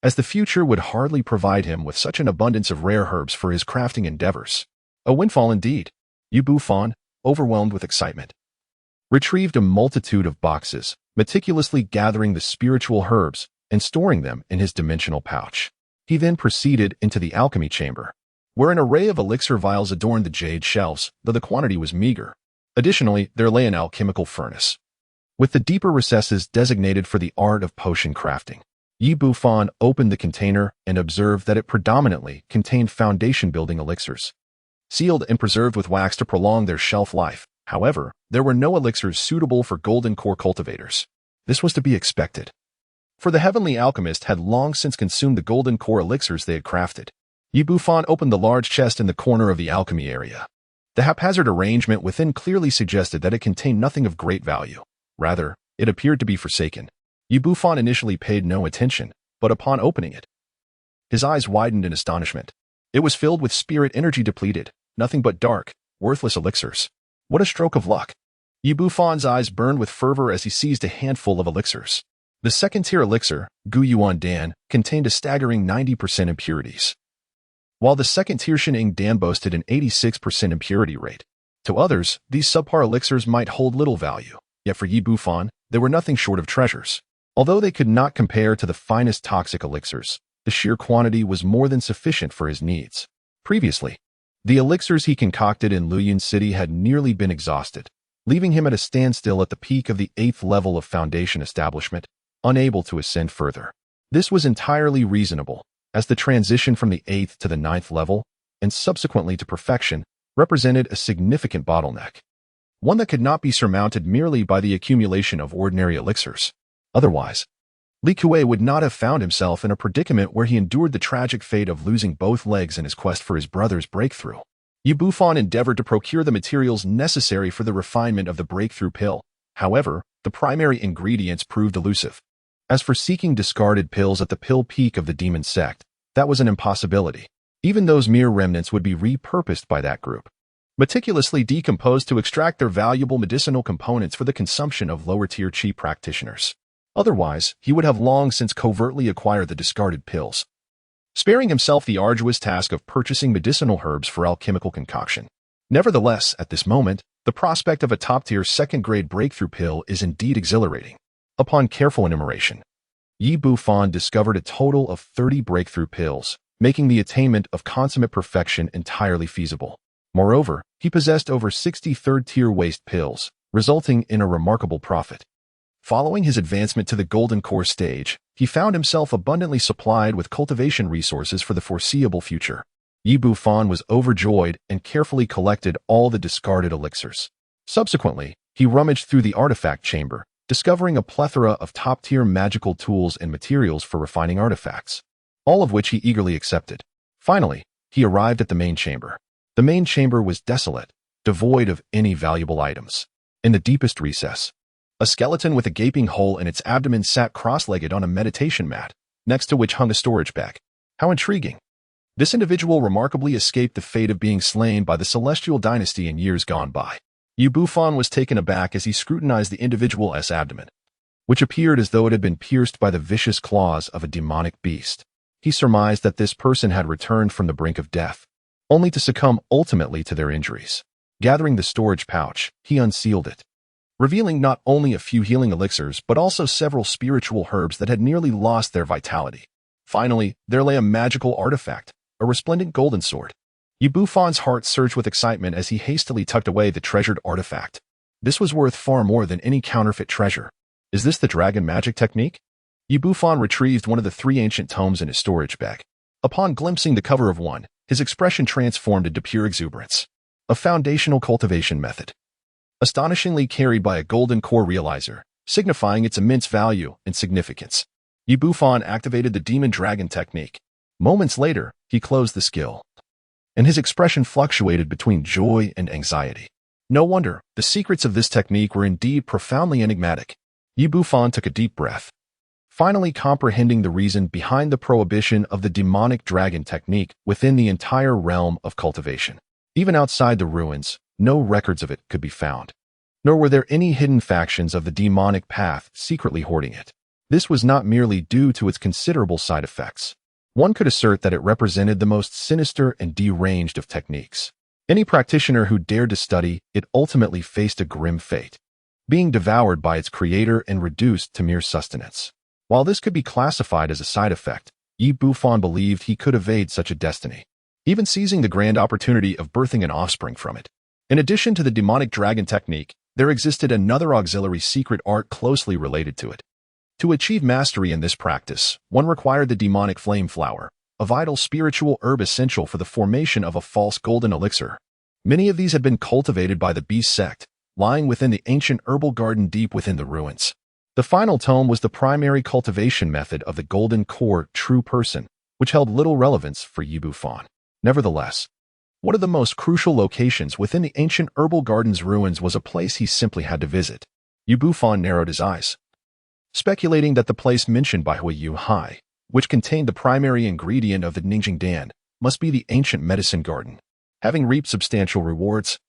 as the future would hardly provide him with such an abundance of rare herbs for his crafting endeavors. A windfall indeed. Bufan, overwhelmed with excitement, retrieved a multitude of boxes, meticulously gathering the spiritual herbs and storing them in his dimensional pouch. He then proceeded into the alchemy chamber, where an array of elixir vials adorned the jade shelves, though the quantity was meager. Additionally, there lay an alchemical furnace, with the deeper recesses designated for the art of potion crafting. Bufan opened the container and observed that it predominantly contained foundation-building elixirs, sealed and preserved with wax to prolong their shelf life. However, there were no elixirs suitable for Golden Core cultivators. This was to be expected, for the Heavenly Alchemist had long since consumed the Golden Core elixirs they had crafted. Bufan opened the large chest in the corner of the alchemy area. The haphazard arrangement within clearly suggested that it contained nothing of great value. Rather, it appeared to be forsaken. Bufan initially paid no attention, but upon opening it, his eyes widened in astonishment. It was filled with spirit energy depleted, nothing but dark, worthless elixirs. What a stroke of luck! Bufan's eyes burned with fervor as he seized a handful of elixirs. The second-tier elixir, Gu Yuan Dan, contained a staggering 90% impurities, while the second-tier Shening Dan boasted an 86% impurity rate. To others, these subpar elixirs might hold little value, yet for Bufan, they were nothing short of treasures. Although they could not compare to the finest toxic elixirs, the sheer quantity was more than sufficient for his needs. Previously, the elixirs he concocted in Luyun City had nearly been exhausted, leaving him at a standstill at the peak of the 8th level of Foundation establishment, unable to ascend further. This was entirely reasonable, as the transition from the 8th to the 9th level, and subsequently to perfection, represented a significant bottleneck, one that could not be surmounted merely by the accumulation of ordinary elixirs. Otherwise, Li Kuei would not have found himself in a predicament where he endured the tragic fate of losing both legs in his quest for his brother's breakthrough. Bufan endeavored to procure the materials necessary for the refinement of the breakthrough pill. However, the primary ingredients proved elusive. As for seeking discarded pills at the pill peak of the demon sect, that was an impossibility. Even those mere remnants would be repurposed by that group, meticulously decomposed to extract their valuable medicinal components for the consumption of lower-tier Qi practitioners. Otherwise, he would have long since covertly acquired the discarded pills, sparing himself the arduous task of purchasing medicinal herbs for alchemical concoction. Nevertheless, at this moment, the prospect of a top-tier second-grade breakthrough pill is indeed exhilarating. Upon careful enumeration, Bufan discovered a total of 30 breakthrough pills, making the attainment of consummate perfection entirely feasible. Moreover, he possessed over 60 third-tier waste pills, resulting in a remarkable profit. Following his advancement to the Golden Core stage, he found himself abundantly supplied with cultivation resources for the foreseeable future. Bufan was overjoyed and carefully collected all the discarded elixirs. Subsequently, he rummaged through the artifact chamber, discovering a plethora of top-tier magical tools and materials for refining artifacts, all of which he eagerly accepted. Finally, he arrived at the main chamber. The main chamber was desolate, devoid of any valuable items. In the deepest recess, a skeleton with a gaping hole in its abdomen sat cross-legged on a meditation mat, next to which hung a storage bag. How intriguing! This individual remarkably escaped the fate of being slain by the Celestial Dynasty in years gone by. Bufan was taken aback as he scrutinized the individual's abdomen, which appeared as though it had been pierced by the vicious claws of a demonic beast. He surmised that this person had returned from the brink of death, only to succumb ultimately to their injuries. Gathering the storage pouch, he unsealed it, revealing not only a few healing elixirs but also several spiritual herbs that had nearly lost their vitality. Finally, there lay a magical artifact, a resplendent golden sword. Bufan's heart surged with excitement as he hastily tucked away the treasured artifact. This was worth far more than any counterfeit treasure. Is this the dragon magic technique? Bufan retrieved one of the 3 ancient tomes in his storage bag. Upon glimpsing the cover of one, his expression transformed into pure exuberance. A foundational cultivation method, astonishingly carried by a golden core realizer, signifying its immense value and significance. Bufan activated the demon dragon technique. Moments later, he closed the skill, and his expression fluctuated between joy and anxiety. No wonder, the secrets of this technique were indeed profoundly enigmatic. Bufan took a deep breath, finally comprehending the reason behind the prohibition of the demonic dragon technique within the entire realm of cultivation. Even outside the ruins, no records of it could be found, nor were there any hidden factions of the demonic path secretly hoarding it. This was not merely due to its considerable side effects. One could assert that it represented the most sinister and deranged of techniques. Any practitioner who dared to study it ultimately faced a grim fate, being devoured by its creator and reduced to mere sustenance. While this could be classified as a side effect, Bufan believed he could evade such a destiny, even seizing the grand opportunity of birthing an offspring from it. In addition to the demonic dragon technique, there existed another auxiliary secret art closely related to it. To achieve mastery in this practice, one required the demonic flame flower, a vital spiritual herb essential for the formation of a false golden elixir. Many of these had been cultivated by the Beast sect, lying within the ancient herbal garden deep within the ruins. The final tome was the primary cultivation method of the Golden Core true person, which held little relevance for Bufan. Nevertheless, one of the most crucial locations within the ancient herbal garden's ruins was a place he simply had to visit. Bufan narrowed his eyes, speculating that the place mentioned by Hui Hai, which contained the primary ingredient of the Ningjing Dan, must be the ancient medicine garden. Having reaped substantial rewards,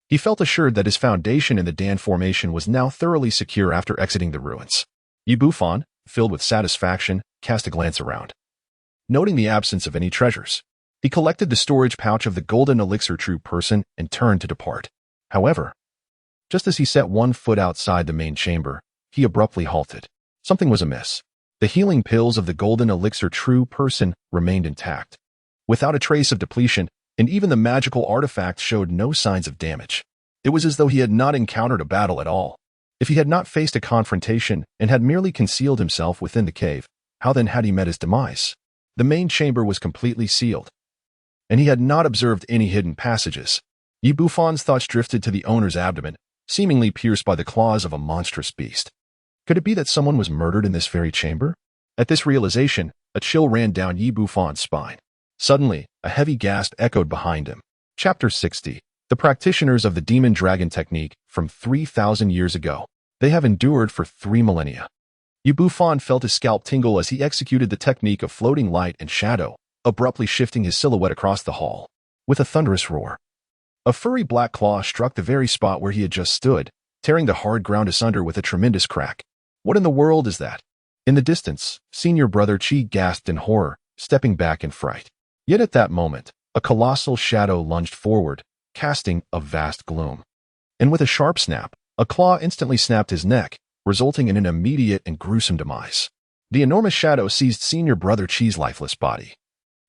he felt assured that his foundation in the Dan formation was now thoroughly secure after exiting the ruins. Bufan, filled with satisfaction, cast a glance around, noting the absence of any treasures. He collected the storage pouch of the golden elixir true person and turned to depart. However, just as he set one foot outside the main chamber, he abruptly halted. Something was amiss. The healing pills of the golden elixir true person remained intact, without a trace of depletion, and even the magical artifact showed no signs of damage. It was as though he had not encountered a battle at all. If he had not faced a confrontation and had merely concealed himself within the cave, how then had he met his demise? The main chamber was completely sealed, and he had not observed any hidden passages. Bufan's thoughts drifted to the owner's abdomen, seemingly pierced by the claws of a monstrous beast. Could it be that someone was murdered in this very chamber? At this realization, a chill ran down Bufan's spine. Suddenly, a heavy gasp echoed behind him. Chapter 60. The practitioners of the demon dragon technique from 3,000 years ago. They have endured for 3 millennia. Bufan felt his scalp tingle as he executed the technique of floating light and shadow, abruptly shifting his silhouette across the hall. With a thunderous roar, a furry black claw struck the very spot where he had just stood, tearing the hard ground asunder with a tremendous crack. What in the world is that? In the distance, senior brother Chi gasped in horror, stepping back in fright. Yet at that moment, a colossal shadow lunged forward, casting a vast gloom. And with a sharp snap, a claw instantly snapped his neck, resulting in an immediate and gruesome demise. The enormous shadow seized senior brother Chi's lifeless body,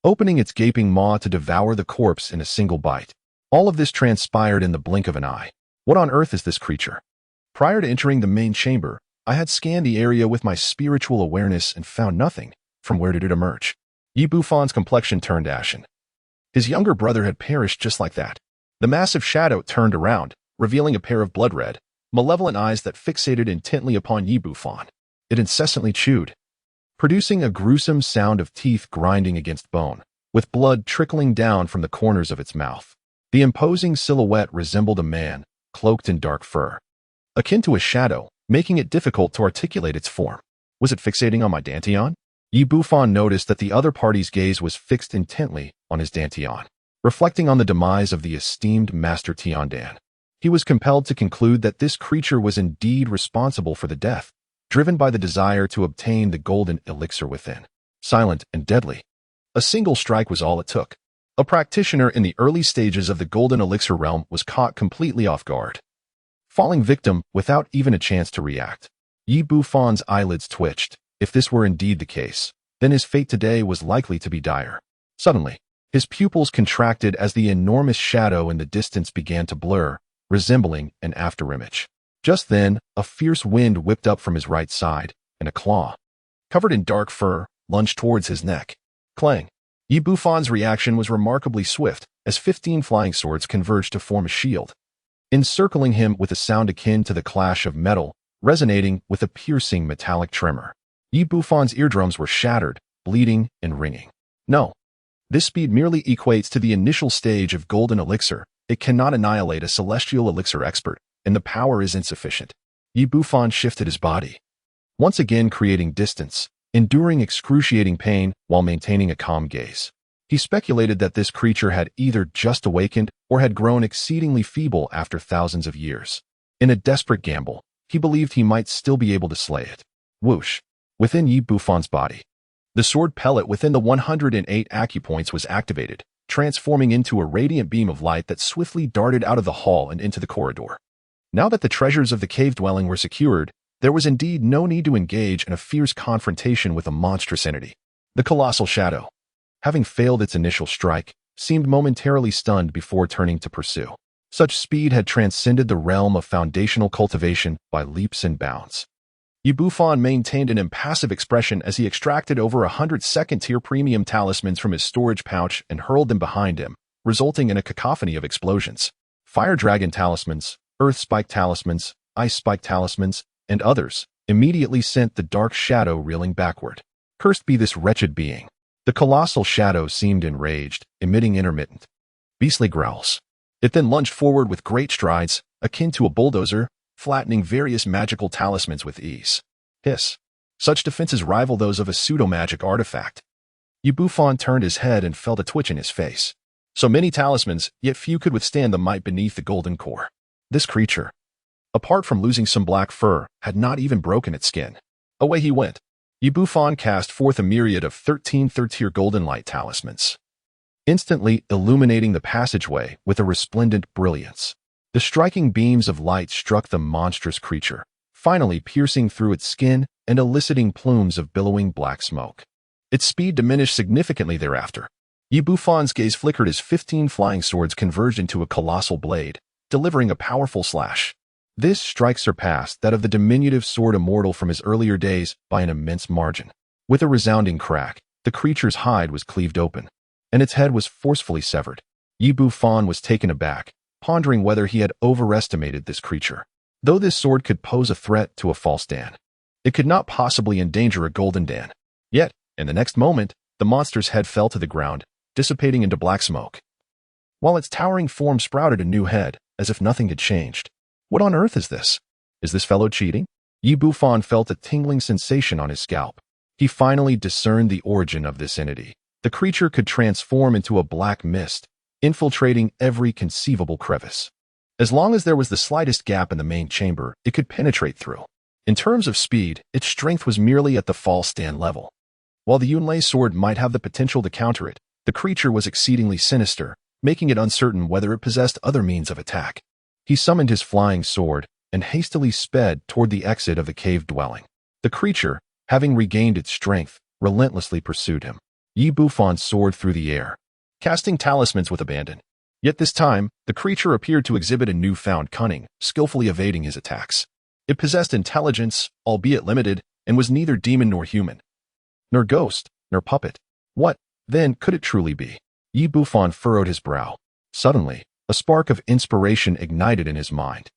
opening its gaping maw to devour the corpse in a single bite. All of this transpired in the blink of an eye. What on earth is this creature? Prior to entering the main chamber, I had scanned the area with my spiritual awareness and found nothing. From where did it emerge? Bufan's complexion turned ashen. His younger brother had perished just like that. The massive shadow turned around, revealing a pair of blood-red, malevolent eyes that fixated intently upon Bufan. It incessantly chewed, producing a gruesome sound of teeth grinding against bone, with blood trickling down from the corners of its mouth. The imposing silhouette resembled a man, cloaked in dark fur, akin to a shadow, making it difficult to articulate its form. Was it fixating on my Danteon? Bufan noticed that the other party's gaze was fixed intently on his Danteon, reflecting on the demise of the esteemed Master Tiandan. He was compelled to conclude that this creature was indeed responsible for the death, driven by the desire to obtain the golden elixir within. Silent and deadly. A single strike was all it took. A practitioner in the early stages of the golden elixir realm was caught completely off guard, falling victim without even a chance to react. Bufan's eyelids twitched. If this were indeed the case, then his fate today was likely to be dire. Suddenly, his pupils contracted as the enormous shadow in the distance began to blur, resembling an afterimage. Just then, a fierce wind whipped up from his right side, and a claw, covered in dark fur, lunged towards his neck. Clang! Bufan's reaction was remarkably swift, as 15 flying swords converged to form a shield, encircling him with a sound akin to the clash of metal, resonating with a piercing metallic tremor. Bufan's eardrums were shattered, bleeding and ringing. No. This speed merely equates to the initial stage of golden elixir. It cannot annihilate a celestial elixir expert, and the power is insufficient. Bufan shifted his body, once again creating distance, enduring excruciating pain while maintaining a calm gaze. He speculated that this creature had either just awakened or had grown exceedingly feeble after thousands of years. In a desperate gamble, he believed he might still be able to slay it. Whoosh! Within Bufan's body, the sword pellet within the 108 acupoints was activated, transforming into a radiant beam of light that swiftly darted out of the hall and into the corridor. Now that the treasures of the cave dwelling were secured, there was indeed no need to engage in a fierce confrontation with a monstrous entity. The colossal shadow, having failed its initial strike, seemed momentarily stunned before turning to pursue. Such speed had transcended the realm of foundational cultivation by leaps and bounds. Bufan maintained an impassive expression as he extracted over 100 second-tier premium talismans from his storage pouch and hurled them behind him, resulting in a cacophony of explosions. Fire dragon talismans, earth spike talismans, ice spike talismans, and others immediately sent the dark shadow reeling backward. Cursed be this wretched being. The colossal shadow seemed enraged, emitting intermittent, beastly growls. It then lunged forward with great strides, akin to a bulldozer, flattening various magical talismans with ease. Hiss. Such defenses rival those of a pseudo-magic artifact. Bufan turned his head and felt a twitch in his face. So many talismans, yet few could withstand the might beneath the golden core. This creature, apart from losing some black fur, had not even broken its skin. Away he went. Bufan cast forth a myriad of 13 third-tier golden light talismans, instantly illuminating the passageway with a resplendent brilliance. The striking beams of light struck the monstrous creature, finally piercing through its skin and eliciting plumes of billowing black smoke. Its speed diminished significantly thereafter. Bufan's gaze flickered as 15 flying swords converged into a colossal blade, delivering a powerful slash. This strike surpassed that of the diminutive sword immortal from his earlier days by an immense margin. With a resounding crack, the creature's hide was cleaved open, and its head was forcefully severed. Bufan was taken aback, pondering whether he had overestimated this creature. Though this sword could pose a threat to a false Dan, it could not possibly endanger a golden Dan. Yet, in the next moment, the monster's head fell to the ground, dissipating into black smoke, while its towering form sprouted a new head, as if nothing had changed. What on earth is this? Is this fellow cheating? Bufan felt a tingling sensation on his scalp. He finally discerned the origin of this entity. The creature could transform into a black mist, infiltrating every conceivable crevice. As long as there was the slightest gap in the main chamber, it could penetrate through. In terms of speed, its strength was merely at the false Dan level. While the Yunlei sword might have the potential to counter it, the creature was exceedingly sinister, making it uncertain whether it possessed other means of attack. He summoned his flying sword and hastily sped toward the exit of the cave dwelling. The creature, having regained its strength, relentlessly pursued him. Bufan soared through the air, casting talismans with abandon. Yet this time, the creature appeared to exhibit a newfound cunning, skillfully evading his attacks. It possessed intelligence, albeit limited, and was neither demon nor human, nor ghost, nor puppet. What, then, could it truly be? Yi Bufan furrowed his brow. Suddenly, a spark of inspiration ignited in his mind.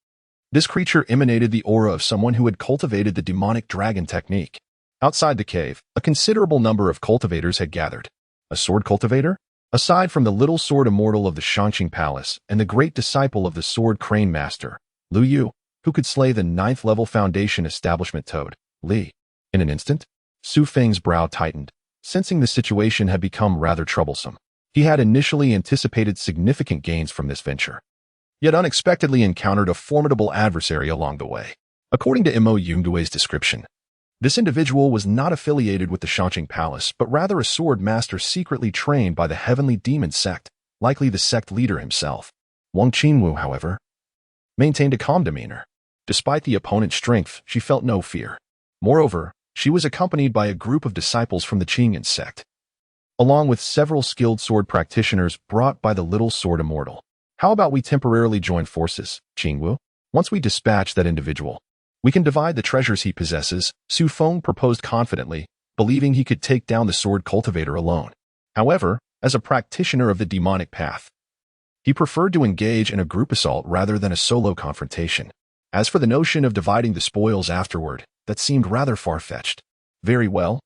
This creature emanated the aura of someone who had cultivated the demonic dragon technique. Outside the cave, a considerable number of cultivators had gathered. A sword cultivator? Aside from the little sword immortal of the Shanqing Palace and the great disciple of the sword crane master, Lu Yu, who could slay the 9th-level foundation establishment toad, Li. In an instant, Su Feng's brow tightened, sensing the situation had become rather troublesome. He had initially anticipated significant gains from this venture, yet unexpectedly encountered a formidable adversary along the way. According to Mo Yungui's description, this individual was not affiliated with the Shanqing Palace, but rather a sword master secretly trained by the Heavenly Demon Sect, likely the sect leader himself. Wang Qingwu, however, maintained a calm demeanor. Despite the opponent's strength, she felt no fear. Moreover, she was accompanied by a group of disciples from the Qingyan sect, along with several skilled sword practitioners brought by the little sword immortal. How about we temporarily join forces, Qingwu? Once we dispatch that individual, we can divide the treasures he possesses, Su Feng proposed confidently, believing he could take down the sword cultivator alone. However, as a practitioner of the demonic path, he preferred to engage in a group assault rather than a solo confrontation. As for the notion of dividing the spoils afterward, that seemed rather far-fetched. Very well,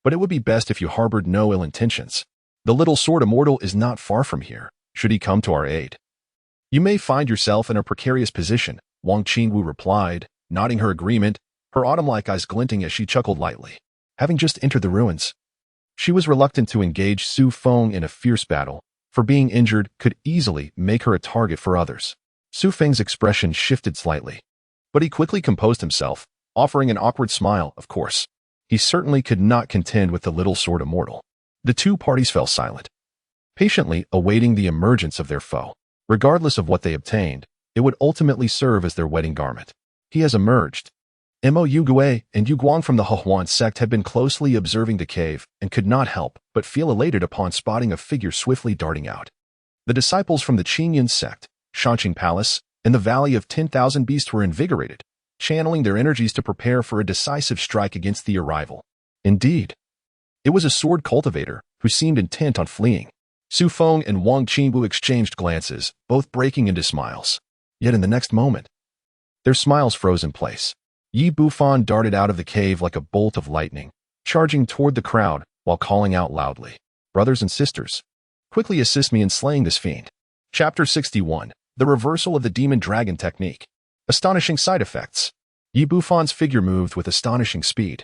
but it would be best if you harbored no ill intentions. The little sword immortal is not far from here, should he come to our aid. You may find yourself in a precarious position, Wang Qingwu replied, nodding her agreement, her autumn-like eyes glinting as she chuckled lightly. Having just entered the ruins, she was reluctant to engage Su Feng in a fierce battle, for being injured could easily make her a target for others. Su Feng's expression shifted slightly, but he quickly composed himself, offering an awkward smile, of course. He certainly could not contend with the little sword immortal. The two parties fell silent, patiently awaiting the emergence of their foe. Regardless of what they obtained, it would ultimately serve as their wedding garment. He has emerged. Mo Yugui and Yu Guang from the Hehuan sect had been closely observing the cave and could not help but feel elated upon spotting a figure swiftly darting out. The disciples from the Qingyan sect, Shanqing Palace, and the Valley of 10,000 Beasts were invigorated, channeling their energies to prepare for a decisive strike against the arrival. Indeed, it was a sword cultivator who seemed intent on fleeing. Su Feng and Wang Qingwu exchanged glances, both breaking into smiles. Yet in the next moment, their smiles froze in place. Yi Bufan darted out of the cave like a bolt of lightning, charging toward the crowd while calling out loudly, "Brothers and sisters, quickly assist me in slaying this fiend." Chapter 61. The Reversal of the Demon Dragon Technique. Astonishing side effects. Yi Bufan's figure moved with astonishing speed,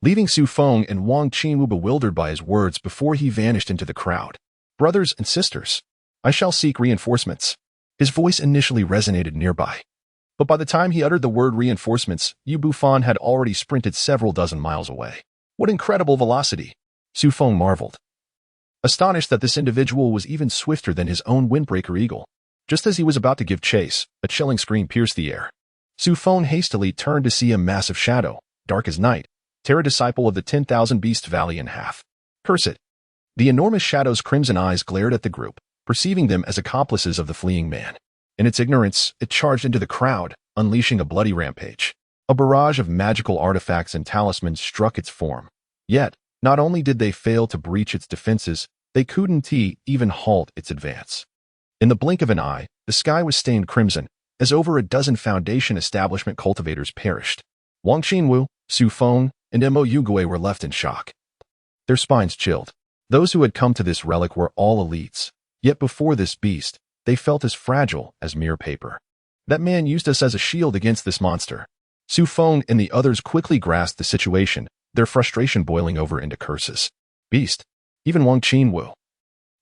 leaving Su Feng and Wang Qingwu bewildered by his words before he vanished into the crowd. "Brothers and sisters, I shall seek reinforcements." His voice initially resonated nearby, but by the time he uttered the word reinforcements, Yi Bufan had already sprinted several dozen miles away. What incredible velocity! Su Feng marveled, astonished that this individual was even swifter than his own windbreaker eagle. Just as he was about to give chase, a chilling scream pierced the air. Su Feng hastily turned to see a massive shadow, dark as night, tear a disciple of the 10,000 Beast Valley in half. Curse it! The enormous shadow's crimson eyes glared at the group, perceiving them as accomplices of the fleeing man. In its ignorance, it charged into the crowd, unleashing a bloody rampage. A barrage of magical artifacts and talismans struck its form. Yet, not only did they fail to breach its defenses, they couldn't even halt its advance. In the blink of an eye, the sky was stained crimson, as over a dozen foundation establishment cultivators perished. Wang Qingwu, Su Feng, and Mo Yugui were left in shock. Their spines chilled. Those who had come to this relic were all elites. Yet before this beast, they felt as fragile as mere paper. That man used us as a shield against this monster. Su Feng and the others quickly grasped the situation, their frustration boiling over into curses. Beast. Even Wang Qingwu,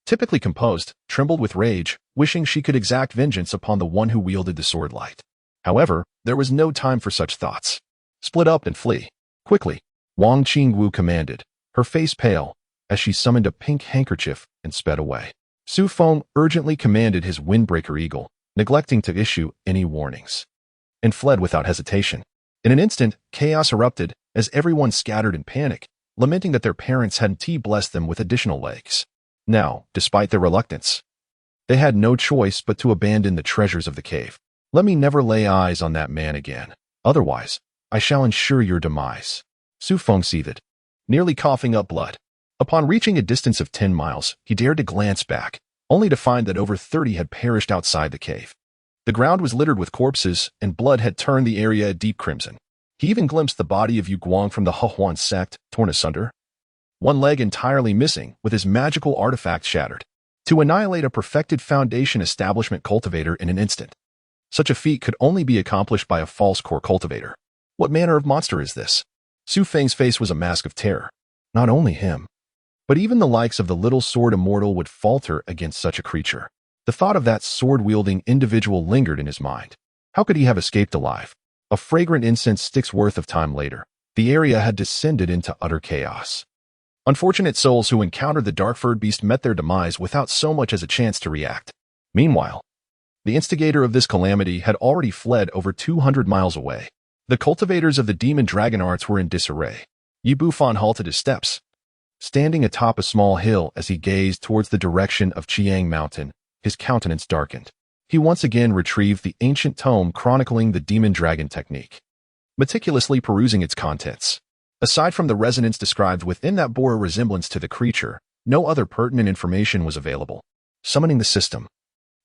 typically composed, trembled with rage, wishing she could exact vengeance upon the one who wielded the sword light. However, there was no time for such thoughts. Split up and flee. Quickly, Wang Qingwu commanded, her face pale, as she summoned a pink handkerchief and sped away. Su Feng urgently commanded his windbreaker eagle, neglecting to issue any warnings, and fled without hesitation. In an instant, chaos erupted as everyone scattered in panic, lamenting that their parents hadn't blessed them with additional legs. Now, despite their reluctance, They had no choice but to abandon the treasures of the cave. Let me never lay eyes on that man again. Otherwise, I shall ensure your demise. Su Feng seethed, nearly coughing up blood. Upon reaching a distance of 10 miles, he dared to glance back, only to find that over 30 had perished outside the cave. The ground was littered with corpses, and blood had turned the area a deep crimson. He even glimpsed the body of Yu Guang from the Hehuan sect, torn asunder, one leg entirely missing, with his magical artifact shattered, to annihilate a perfected foundation establishment cultivator in an instant. Such a feat could only be accomplished by a false core cultivator. What manner of monster is this? Su Feng's face was a mask of terror. Not only him, but even the likes of the little sword immortal would falter against such a creature. The thought of that sword-wielding individual lingered in his mind. How could he have escaped alive? A fragrant incense stick's worth of time later, the area had descended into utter chaos. Unfortunate souls who encountered the dark-furred beast met their demise without so much as a chance to react. Meanwhile, the instigator of this calamity had already fled over 200 miles away. The cultivators of the demon dragon arts were in disarray. Yi Bufan halted his steps, standing atop a small hill as he gazed towards the direction of Qiang Mountain. His countenance darkened. He once again retrieved the ancient tome chronicling the demon dragon technique, meticulously perusing its contents. Aside from the resonance described within that bore a resemblance to the creature, no other pertinent information was available. Summoning the system,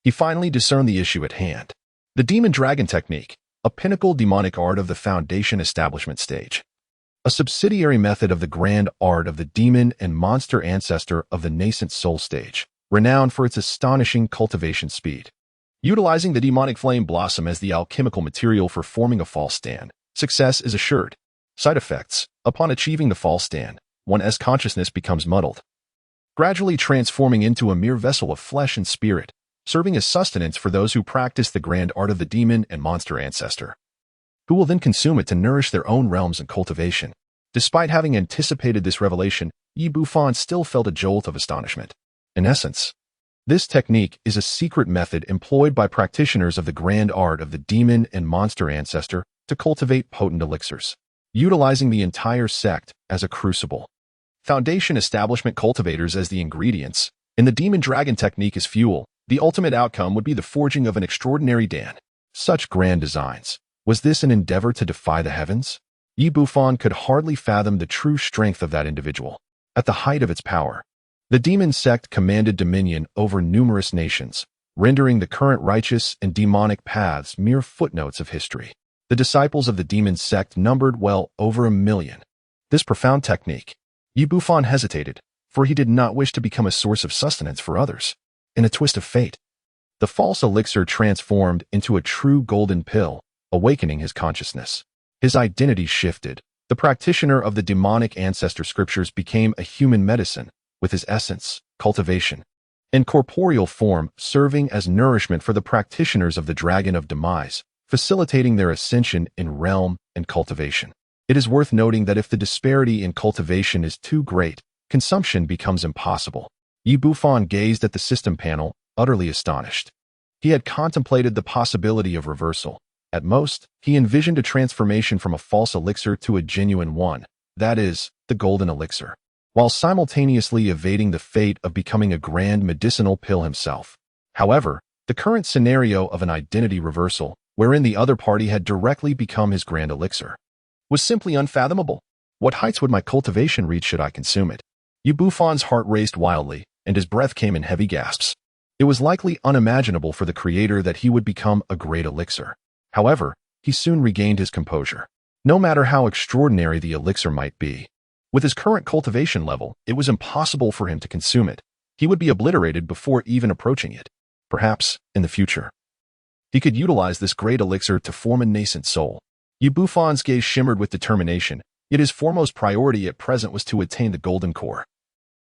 he finally discerned the issue at hand. The demon dragon technique, a pinnacle demonic art of the foundation establishment stage, a subsidiary method of the grand art of the demon and monster ancestor of the nascent soul stage, renowned for its astonishing cultivation speed. Utilizing the demonic flame blossom as the alchemical material for forming a false stand, success is assured. Side effects: upon achieving the false stand, one's consciousness becomes muddled, gradually transforming into a mere vessel of flesh and spirit, serving as sustenance for those who practice the grand art of the demon and monster ancestor, who will then consume it to nourish their own realms and cultivation. Despite having anticipated this revelation, Yi Bufan still felt a jolt of astonishment. In essence, this technique is a secret method employed by practitioners of the grand art of the demon and monster ancestor to cultivate potent elixirs, utilizing the entire sect as a crucible. Foundation establishment cultivators as the ingredients, and the demon dragon technique as fuel. The ultimate outcome would be the forging of an extraordinary dan. Such grand designs. Was this an endeavor to defy the heavens? Yi Bufan could hardly fathom the true strength of that individual. At the height of its power, the demon sect commanded dominion over numerous nations, rendering the current righteous and demonic paths mere footnotes of history. The disciples of the demon sect numbered well over 1 million. This profound technique. Yi Bufan hesitated, for he did not wish to become a source of sustenance for others. In a twist of fate, the false elixir transformed into a true golden pill, awakening his consciousness. His identity shifted. The practitioner of the demonic ancestor scriptures became a human medicine, with his essence, cultivation, and corporeal form serving as nourishment for the practitioners of the dragon of demise, facilitating their ascension in realm and cultivation. It is worth noting that if the disparity in cultivation is too great, consumption becomes impossible. Yi Bufan gazed at the system panel, utterly astonished. He had contemplated the possibility of reversal. At most, he envisioned a transformation from a false elixir to a genuine one, that is, the golden elixir, while simultaneously evading the fate of becoming a grand medicinal pill himself. However, the current scenario of an identity reversal, wherein the other party had directly become his grand elixir, was simply unfathomable. What heights would my cultivation reach should I consume it? Yi Bufan's heart raced wildly, and his breath came in heavy gasps. It was likely unimaginable for the creator that he would become a great elixir. However, he soon regained his composure. No matter how extraordinary the elixir might be, with his current cultivation level, it was impossible for him to consume it. He would be obliterated before even approaching it. Perhaps, in the future, he could utilize this great elixir to form a nascent soul. Yi Bufan's gaze shimmered with determination, yet his foremost priority at present was to attain the golden core.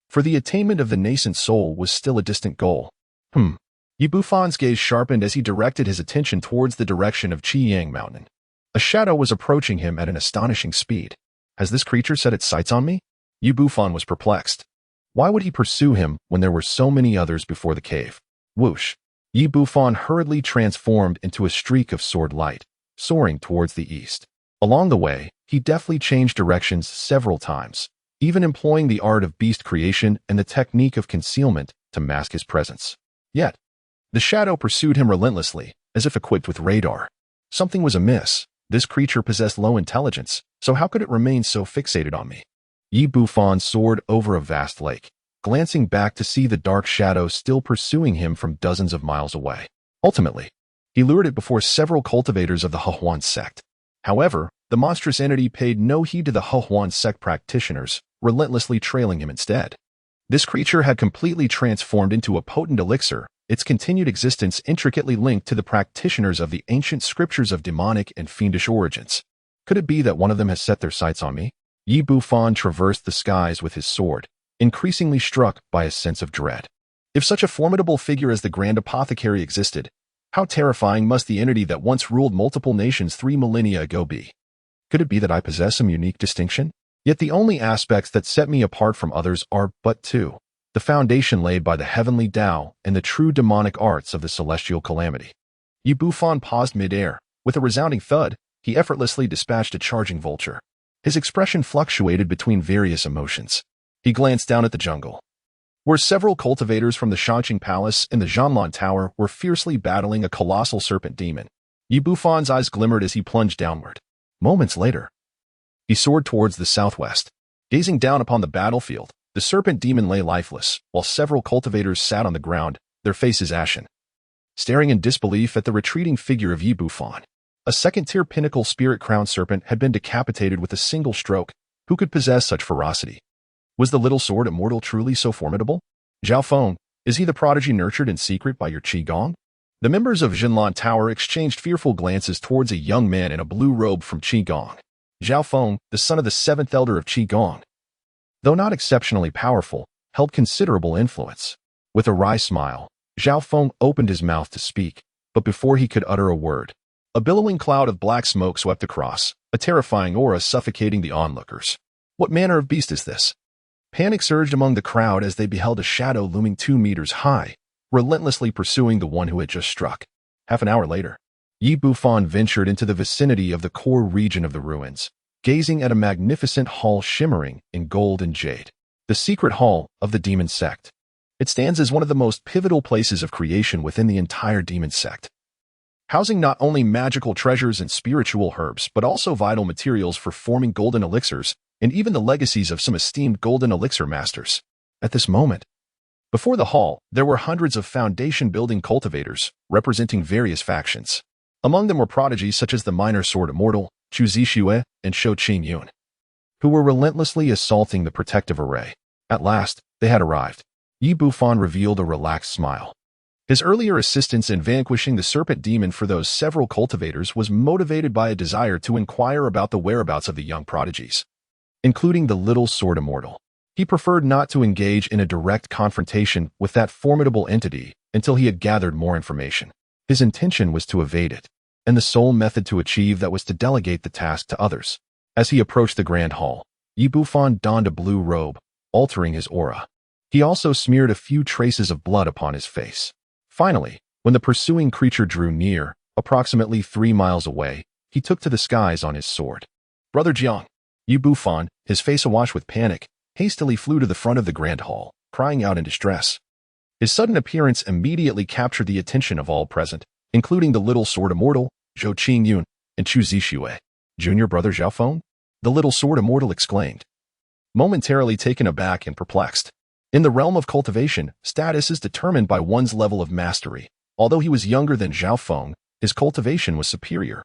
For the attainment of the nascent soul was still a distant goal. Yi Bufan's gaze sharpened as he directed his attention towards the direction of Qiang Mountain. A shadow was approaching him at an astonishing speed. Has this creature set its sights on me? Yi Bufan was perplexed. Why would he pursue him when there were so many others before the cave? Whoosh! Yi Bufan hurriedly transformed into a streak of sword light, soaring towards the east. Along the way, he deftly changed directions several times, even employing the art of beast creation and the technique of concealment to mask his presence. Yet, The shadow pursued him relentlessly, as if equipped with radar. Something was amiss. This creature possessed low intelligence, so how could it remain so fixated on me? Yi Bufan soared over a vast lake, glancing back to see the dark shadow still pursuing him from dozens of miles away. Ultimately, he lured it before several cultivators of the Hehuan sect. However, the monstrous entity paid no heed to the Hehuan sect practitioners, relentlessly trailing him instead. This creature had completely transformed into a potent elixir, its continued existence intricately linked to the practitioners of the ancient scriptures of demonic and fiendish origins. Could it be that one of them has set their sights on me? Yi Bufan traversed the skies with his sword, increasingly struck by a sense of dread. If such a formidable figure as the Grand Apothecary existed, how terrifying must the entity that once ruled multiple nations 3 millennia ago be? Could it be that I possess some unique distinction? Yet the only aspects that set me apart from others are but two: the foundation laid by the heavenly Tao and the true demonic arts of the celestial calamity. Yi Bufan paused mid-air. With a resounding thud, he effortlessly dispatched a charging vulture. His expression fluctuated between various emotions. He glanced down at the jungle, where several cultivators from the Shangqing Palace and the Zhanlan Tower were fiercely battling a colossal serpent demon. Yi Bufan's eyes glimmered as he plunged downward. Moments later, he soared towards the southwest. Gazing down upon the battlefield, the serpent demon lay lifeless, while several cultivators sat on the ground, their faces ashen, staring in disbelief at the retreating figure of Yi Bufan. A second-tier pinnacle spirit-crowned serpent had been decapitated with a single stroke. Who could possess such ferocity? Was the little sword immortal truly so formidable? Zhao Feng, is he the prodigy nurtured in secret by your Qigong? The members of Zhanlan Tower exchanged fearful glances towards a young man in a blue robe from Qigong. Zhao Feng, the son of the seventh elder of Qigong, though not exceptionally powerful, held considerable influence. With a wry smile, Zhao Feng opened his mouth to speak, but before he could utter a word, a billowing cloud of black smoke swept across, a terrifying aura suffocating the onlookers. What manner of beast is this? Panic surged among the crowd as they beheld a shadow looming 2 meters high, relentlessly pursuing the one who had just struck. Half an hour later, Yi Bufan ventured into the vicinity of the core region of the ruins, gazing at a magnificent hall shimmering in gold and jade. The secret hall of the Demon Sect. It stands as one of the most pivotal places of creation within the entire Demon Sect, housing not only magical treasures and spiritual herbs, but also vital materials for forming golden elixirs, and even the legacies of some esteemed golden elixir masters. At this moment, before the hall, there were hundreds of foundation-building cultivators, representing various factions. Among them were prodigies such as the minor sword immortal, Chu Zixue, and Shou Qingyun, who were relentlessly assaulting the protective array. At last, they had arrived. Yi Bufan revealed a relaxed smile. His earlier assistance in vanquishing the serpent demon for those several cultivators was motivated by a desire to inquire about the whereabouts of the young prodigies, including the little sword immortal. He preferred not to engage in a direct confrontation with that formidable entity until he had gathered more information. His intention was to evade it, and the sole method to achieve that was to delegate the task to others. As he approached the grand hall, Yi Bufan donned a blue robe, altering his aura. He also smeared a few traces of blood upon his face. Finally, when the pursuing creature drew near, approximately 3 miles away, he took to the skies on his sword. Brother Jiang, Yi Bufan, his face awash with panic, hastily flew to the front of the grand hall, crying out in distress. His sudden appearance immediately captured the attention of all present, including the little sword immortal, Shou Qingyun, and Chu Zixue. Junior brother Zhao Feng? The little sword immortal exclaimed, momentarily taken aback and perplexed. In the realm of cultivation, status is determined by one's level of mastery. Although he was younger than Zhao Feng, his cultivation was superior.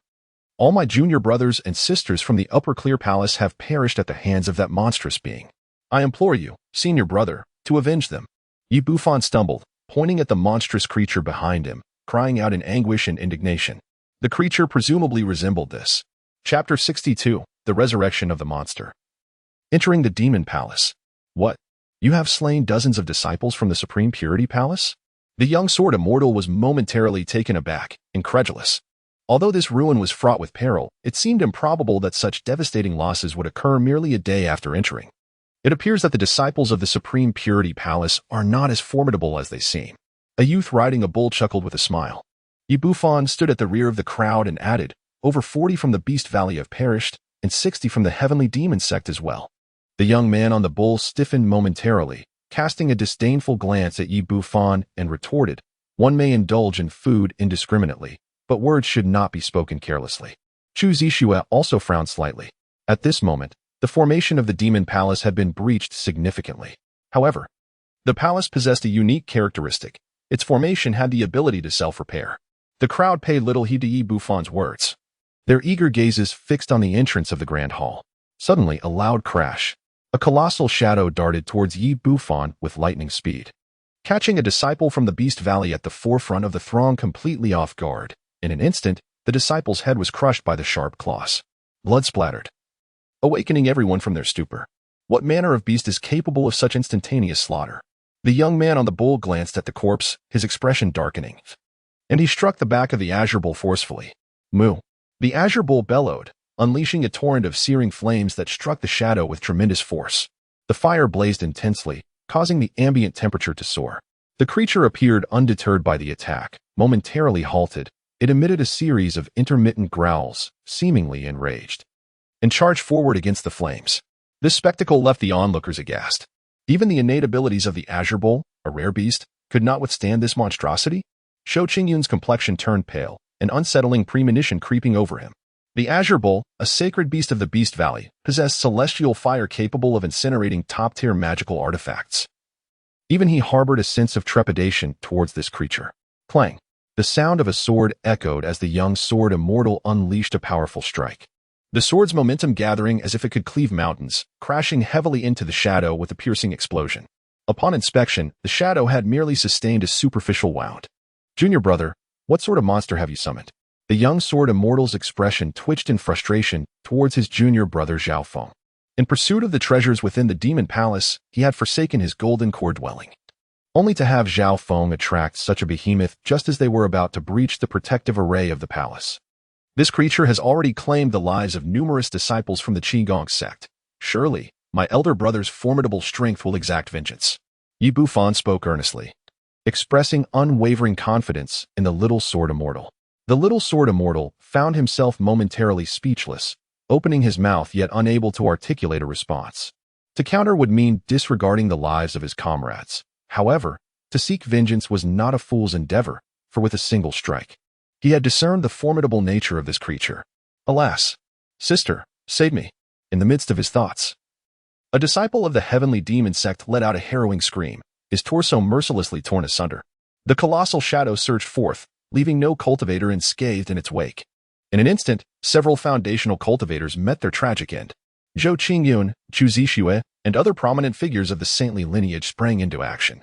All my junior brothers and sisters from the Upper Clear Palace have perished at the hands of that monstrous being. I implore you, senior brother, to avenge them. Yi Bufan stumbled, pointing at the monstrous creature behind him, crying out in anguish and indignation. The creature presumably resembled this. Chapter 62, The Resurrection of the Monster. Entering the Demon Palace. What? You have slain dozens of disciples from the Supreme Purity Palace? The young sword immortal was momentarily taken aback, incredulous. Although this ruin was fraught with peril, it seemed improbable that such devastating losses would occur merely a day after entering. It appears that the disciples of the Supreme Purity Palace are not as formidable as they seem. A youth riding a bull chuckled with a smile. Yi Bufan stood at the rear of the crowd and added, over 40 from the Beast Valley have perished, and 60 from the Heavenly Demon Sect as well. The young man on the bull stiffened momentarily, casting a disdainful glance at Yi Bufan and retorted, One may indulge in food indiscriminately, but words should not be spoken carelessly. Chu Zixue also frowned slightly. At this moment, the formation of the demon palace had been breached significantly. However, the palace possessed a unique characteristic. Its formation had the ability to self-repair. The crowd paid little heed to Yi Bufan's words, their eager gazes fixed on the entrance of the grand hall. Suddenly, a loud crash. A colossal shadow darted towards Yi Bufan with lightning speed, catching a disciple from the Beast Valley at the forefront of the throng completely off guard. In an instant, the disciple's head was crushed by the sharp claws. Blood splattered, awakening everyone from their stupor. What manner of beast is capable of such instantaneous slaughter? The young man on the bull glanced at the corpse, his expression darkening, and he struck the back of the azure bull forcefully. Moo! The azure bull bellowed, unleashing a torrent of searing flames that struck the shadow with tremendous force. The fire blazed intensely, causing the ambient temperature to soar. The creature appeared undeterred by the attack. Momentarily halted, it emitted a series of intermittent growls, seemingly enraged, and charged forward against the flames. This spectacle left the onlookers aghast. Even the innate abilities of the azure bull, a rare beast, could not withstand this monstrosity. Zhao Qingyun's complexion turned pale, an unsettling premonition creeping over him. The azure bull, a sacred beast of the Beast Valley, possessed celestial fire capable of incinerating top-tier magical artifacts. Even he harbored a sense of trepidation towards this creature. Clang! The sound of a sword echoed as the young sword immortal unleashed a powerful strike. The sword's momentum gathering as if it could cleave mountains, crashing heavily into the shadow with a piercing explosion. Upon inspection, the shadow had merely sustained a superficial wound. Junior brother, what sort of monster have you summoned? The young sword immortal's expression twitched in frustration towards his junior brother Zhao Feng. In pursuit of the treasures within the demon palace, he had forsaken his golden core dwelling, only to have Zhao Feng attract such a behemoth just as they were about to breach the protective array of the palace. This creature has already claimed the lives of numerous disciples from the Qigong sect. Surely, my elder brother's formidable strength will exact vengeance. Yi Bufan spoke earnestly, expressing unwavering confidence in the little sword immortal. The little sword immortal found himself momentarily speechless, opening his mouth yet unable to articulate a response. To counter would mean disregarding the lives of his comrades. However, to seek vengeance was not a fool's endeavor, for with a single strike, he had discerned the formidable nature of this creature. Alas! Sister, save me! In the midst of his thoughts, a disciple of the Heavenly Demon Sect let out a harrowing scream, his torso mercilessly torn asunder. The colossal shadow surged forth, leaving no cultivator unscathed in its wake. In an instant, several foundational cultivators met their tragic end. Zhao Qingyun, Chu Zixue, and other prominent figures of the saintly lineage sprang into action,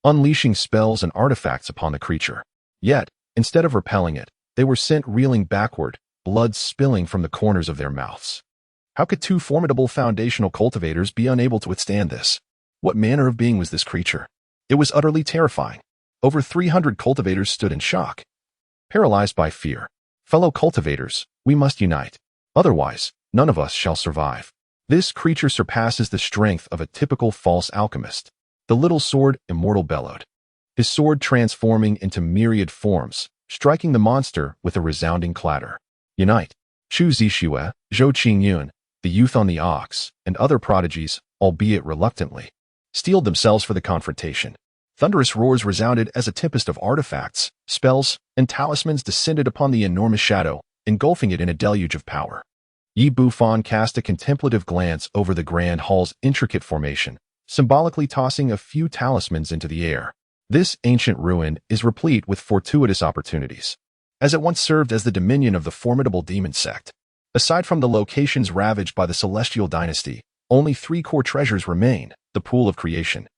unleashing spells and artifacts upon the creature. Yet, instead of repelling it, they were sent reeling backward, blood spilling from the corners of their mouths. How could two formidable foundational cultivators be unable to withstand this? What manner of being was this creature? It was utterly terrifying. Over 300 cultivators stood in shock, paralyzed by fear. Fellow cultivators, we must unite. Otherwise, none of us shall survive. This creature surpasses the strength of a typical false alchemist. The little sword immortal bellowed, his sword transforming into myriad forms, striking the monster with a resounding clatter. Unite! Chu Zixue, Zhao Qingyun, the youth on the ox, and other prodigies, albeit reluctantly, steeled themselves for the confrontation. Thunderous roars resounded as a tempest of artifacts, spells, and talismans descended upon the enormous shadow, engulfing it in a deluge of power. Yi Bufan cast a contemplative glance over the grand hall's intricate formation, symbolically tossing a few talismans into the air. This ancient ruin is replete with fortuitous opportunities, as it once served as the dominion of the formidable demon sect. Aside from the locations ravaged by the celestial dynasty, only 3 core treasures remain: the Pool of Creation,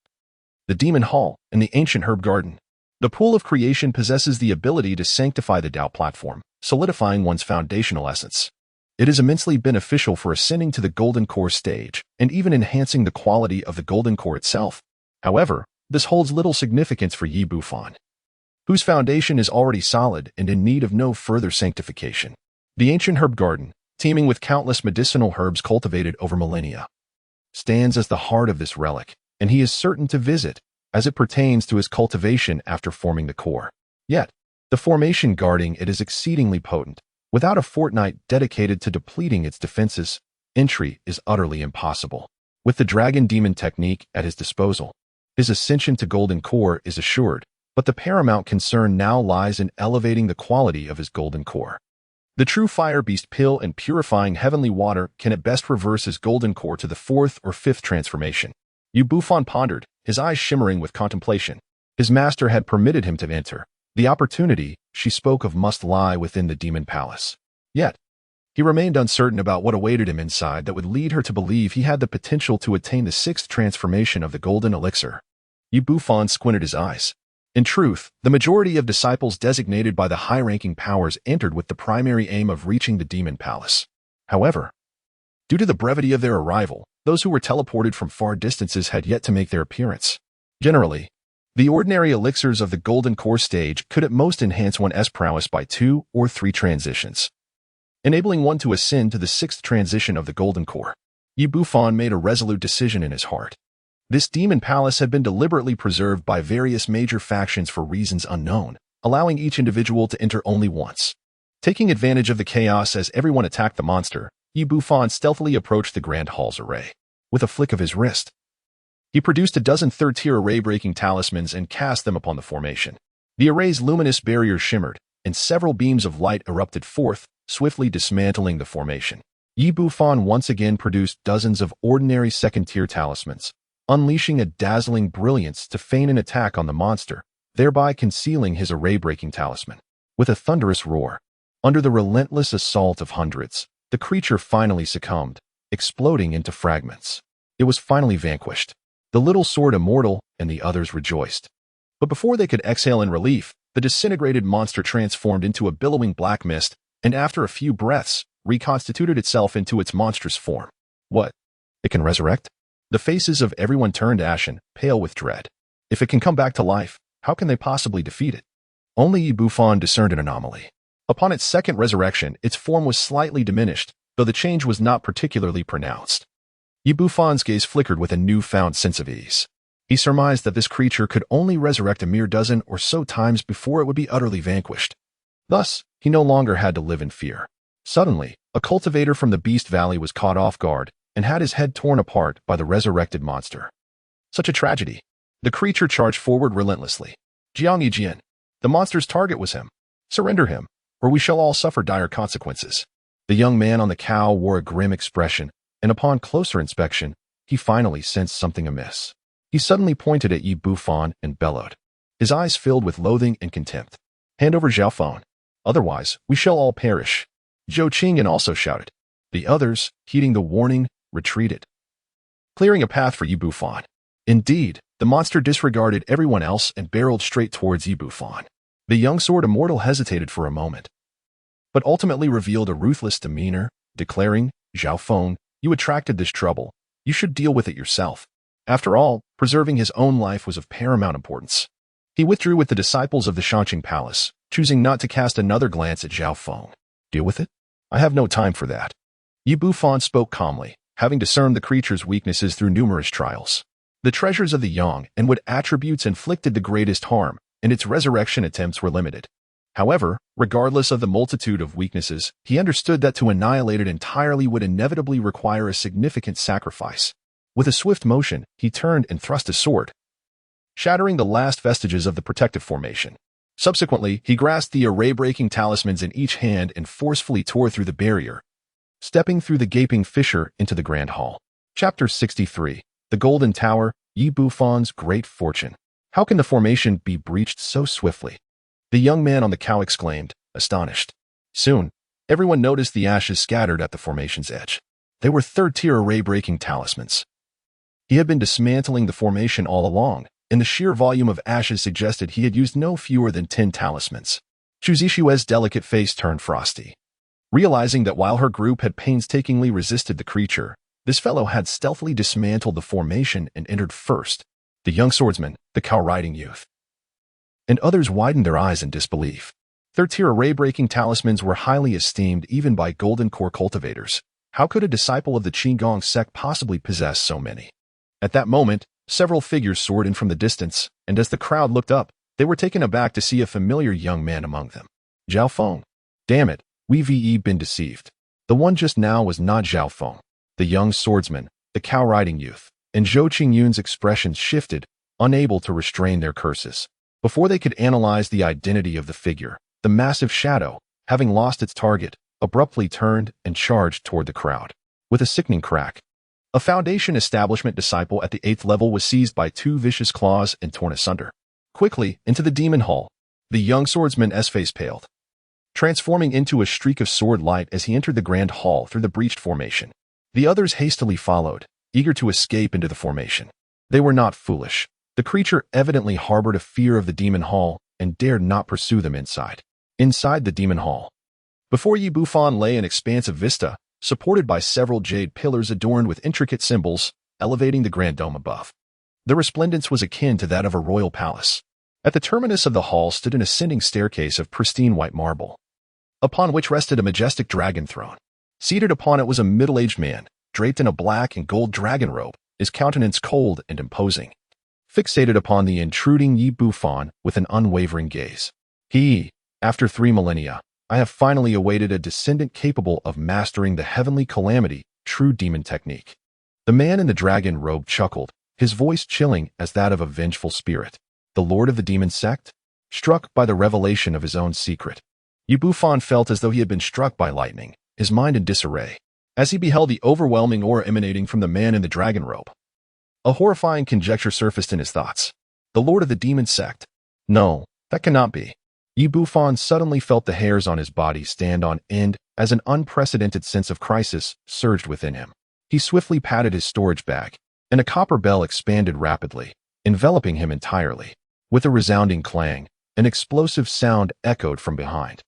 the Demon Hall, and the ancient herb garden. The Pool of Creation possesses the ability to sanctify the Tao platform, solidifying one's foundational essence. It is immensely beneficial for ascending to the Golden Core stage, and even enhancing the quality of the Golden Core itself. However, this holds little significance for Yi Bufan, whose foundation is already solid and in need of no further sanctification. The ancient herb garden, teeming with countless medicinal herbs cultivated over millennia, stands as the heart of this relic, and he is certain to visit, as it pertains to his cultivation after forming the core. Yet, the formation guarding it is exceedingly potent. Without a fortnight dedicated to depleting its defenses, entry is utterly impossible. With the dragon demon technique at his disposal, his ascension to Golden Core is assured, But the paramount concern now lies in elevating the quality of his golden core. The true fire beast pill and purifying heavenly water can at best reverse his golden core to the 4th or 5th transformation. Bufan pondered, his eyes shimmering with contemplation. His master had permitted him to enter. The opportunity she spoke of must lie within the demon palace. Yet, he remained uncertain about what awaited him inside that would lead her to believe he had the potential to attain the 6th transformation of the golden elixir. Bufan squinted his eyes. In truth, the majority of disciples designated by the high-ranking powers entered with the primary aim of reaching the demon palace. However, due to the brevity of their arrival, those who were teleported from far distances had yet to make their appearance. Generally, the ordinary elixirs of the golden core stage could at most enhance one's prowess by 2 or 3 transitions, enabling one to ascend to the 6th transition of the golden core. Bufan made a resolute decision in his heart. This demon palace had been deliberately preserved by various major factions for reasons unknown, allowing each individual to enter only once. Taking advantage of the chaos as everyone attacked the monster, Bufan stealthily approached the Grand Hall's array. With a flick of his wrist, he produced a dozen third-tier array-breaking talismans and cast them upon the formation. The array's luminous barriers shimmered, and several beams of light erupted forth, swiftly dismantling the formation. Bufan once again produced dozens of ordinary second-tier talismans, unleashing a dazzling brilliance to feign an attack on the monster, thereby concealing his array-breaking talisman. With a thunderous roar, under the relentless assault of hundreds, the creature finally succumbed, exploding into fragments. It was finally vanquished. The little sword immortal and the others rejoiced. But before they could exhale in relief, the disintegrated monster transformed into a billowing black mist, and after a few breaths, reconstituted itself into its monstrous form. What? It can resurrect? The faces of everyone turned ashen, pale with dread. If it can come back to life, how can they possibly defeat it? Only Bufan discerned an anomaly. Upon its second resurrection, its form was slightly diminished, though the change was not particularly pronounced. Bufan's gaze flickered with a newfound sense of ease. He surmised that this creature could only resurrect a mere dozen or so times before it would be utterly vanquished. Thus, he no longer had to live in fear. Suddenly, a cultivator from the Beast Valley was caught off guard and had his head torn apart by the resurrected monster. Such a tragedy. The creature charged forward relentlessly. Jiang Yijian, the monster's target was him. Surrender him, or we shall all suffer dire consequences. The young man on the cow wore a grim expression, and upon closer inspection, he finally sensed something amiss. He suddenly pointed at Bufan and bellowed. His eyes filled with loathing and contempt. Hand over Zhao Feng. Otherwise, we shall all perish. Zhou Qingyan also shouted. The others, heeding the warning, retreated, clearing a path for Bufan. Indeed, the monster disregarded everyone else and barreled straight towards Bufan. The young sword immortal hesitated for a moment, but ultimately revealed a ruthless demeanor, declaring, Zhao Feng, you attracted this trouble. You should deal with it yourself. After all, preserving his own life was of paramount importance. He withdrew with the disciples of the Shanqing Palace, choosing not to cast another glance at Zhao Feng. Deal with it? I have no time for that. Bufan spoke calmly, having discerned the creature's weaknesses through numerous trials. The treasures of the young and what attributes inflicted the greatest harm, and its resurrection attempts were limited. However, regardless of the multitude of weaknesses, he understood that to annihilate it entirely would inevitably require a significant sacrifice. With a swift motion, he turned and thrust his sword, shattering the last vestiges of the protective formation. Subsequently, he grasped the array-breaking talismans in each hand and forcefully tore through the barrier, stepping through the gaping fissure into the Grand Hall. Chapter 63. The Golden Tower, Bufan's Great Fortune. How can the formation be breached so swiftly? The young man on the cow exclaimed, astonished. Soon, everyone noticed the ashes scattered at the formation's edge. They were third-tier array-breaking talismans. He had been dismantling the formation all along, and the sheer volume of ashes suggested he had used no fewer than 10 talismans. Chu Zixue's delicate face turned frosty. Realizing that while her group had painstakingly resisted the creature, this fellow had stealthily dismantled the formation and entered first. The young swordsman, the cow-riding youth, and others widened their eyes in disbelief. Third-tier array-breaking talismans were highly esteemed even by golden core cultivators. How could a disciple of the Qigong sect possibly possess so many? At that moment, several figures soared in from the distance, and as the crowd looked up, they were taken aback to see a familiar young man among them. Zhao Feng. Damn it, we've been deceived. The one just now was not Zhao Feng. The young swordsman, the cow-riding youth, and Zhou Qingyun's expressions shifted, unable to restrain their curses. Before they could analyze the identity of the figure, the massive shadow, having lost its target, abruptly turned and charged toward the crowd. With a sickening crack, a Foundation establishment disciple at the 8th level was seized by 2 vicious claws and torn asunder. Quickly, into the demon hall, the young swordsman's face paled, transforming into a streak of sword light as he entered the grand hall through the breached formation. The others hastily followed, eager to escape into the formation. They were not foolish. The creature evidently harbored a fear of the demon hall and dared not pursue them inside. Inside the demon hall, before Yi Bufan lay an expansive vista, supported by several jade pillars adorned with intricate symbols, elevating the grand dome above. The resplendence was akin to that of a royal palace. At the terminus of the hall stood an ascending staircase of pristine white marble, upon which rested a majestic dragon throne. Seated upon it was a middle-aged man, draped in a black and gold dragon robe, his countenance cold and imposing, fixated upon the intruding Yi Bufan with an unwavering gaze. After 3 millennia, I have finally awaited a descendant capable of mastering the heavenly calamity, true demon technique. The man in the dragon robe chuckled, his voice chilling as that of a vengeful spirit. The Lord of the Demon Sect? Struck by the revelation of his own secret, Yi Bufan felt as though he had been struck by lightning, his mind in disarray, as he beheld the overwhelming aura emanating from the man in the dragon robe. A horrifying conjecture surfaced in his thoughts. The Lord of the Demon Sect? No, that cannot be. Yi Bufan suddenly felt the hairs on his body stand on end as an unprecedented sense of crisis surged within him. He swiftly patted his storage bag, and a copper bell expanded rapidly, enveloping him entirely. With a resounding clang, an explosive sound echoed from behind.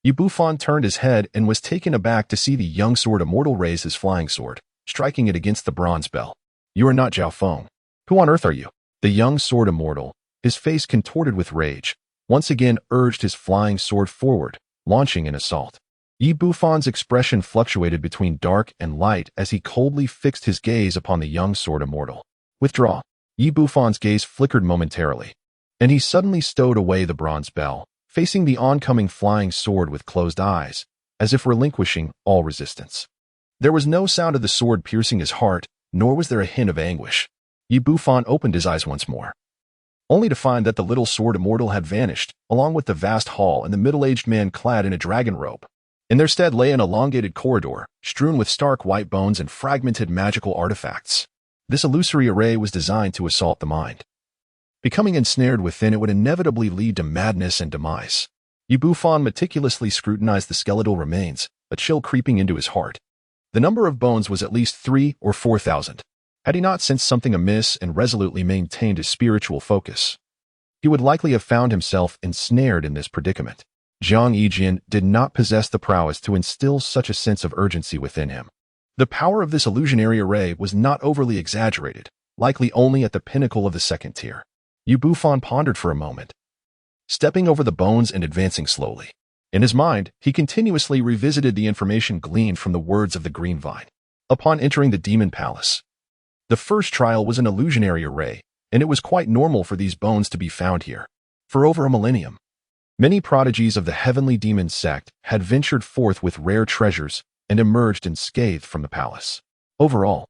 Yi Bufan turned his head and was taken aback to see the young sword immortal raise his flying sword, striking it against the bronze bell. You are not Zhao Feng. Who on earth are you? The young sword immortal, his face contorted with rage, once again urged his flying sword forward, launching an assault. Yi Bufan's expression fluctuated between dark and light as he coldly fixed his gaze upon the young sword immortal. Withdraw. Yi Bufan's gaze flickered momentarily, and he suddenly stowed away the bronze bell, facing the oncoming flying sword with closed eyes, as if relinquishing all resistance. There was no sound of the sword piercing his heart, nor was there a hint of anguish. Yi Bufan opened his eyes once more, only to find that the little sword immortal had vanished, along with the vast hall and the middle-aged man clad in a dragon robe. In their stead lay an elongated corridor, strewn with stark white bones and fragmented magical artifacts. This illusory array was designed to assault the mind. Becoming ensnared within it would inevitably lead to madness and demise. Yi Bufan meticulously scrutinized the skeletal remains, a chill creeping into his heart. The number of bones was at least 3,000 or 4,000. Had he not sensed something amiss and resolutely maintained his spiritual focus, he would likely have found himself ensnared in this predicament. Zhang Yijin did not possess the prowess to instill such a sense of urgency within him. The power of this illusionary array was not overly exaggerated, likely only at the pinnacle of the second tier. Yi Bufan pondered for a moment, stepping over the bones and advancing slowly. In his mind, he continuously revisited the information gleaned from the words of the Green Vine. Upon entering the Demon Palace, the first trial was an illusionary array, and it was quite normal for these bones to be found here. For over a millennium, many prodigies of the Heavenly Demon Sect had ventured forth with rare treasures and emerged unscathed from the palace. Overall,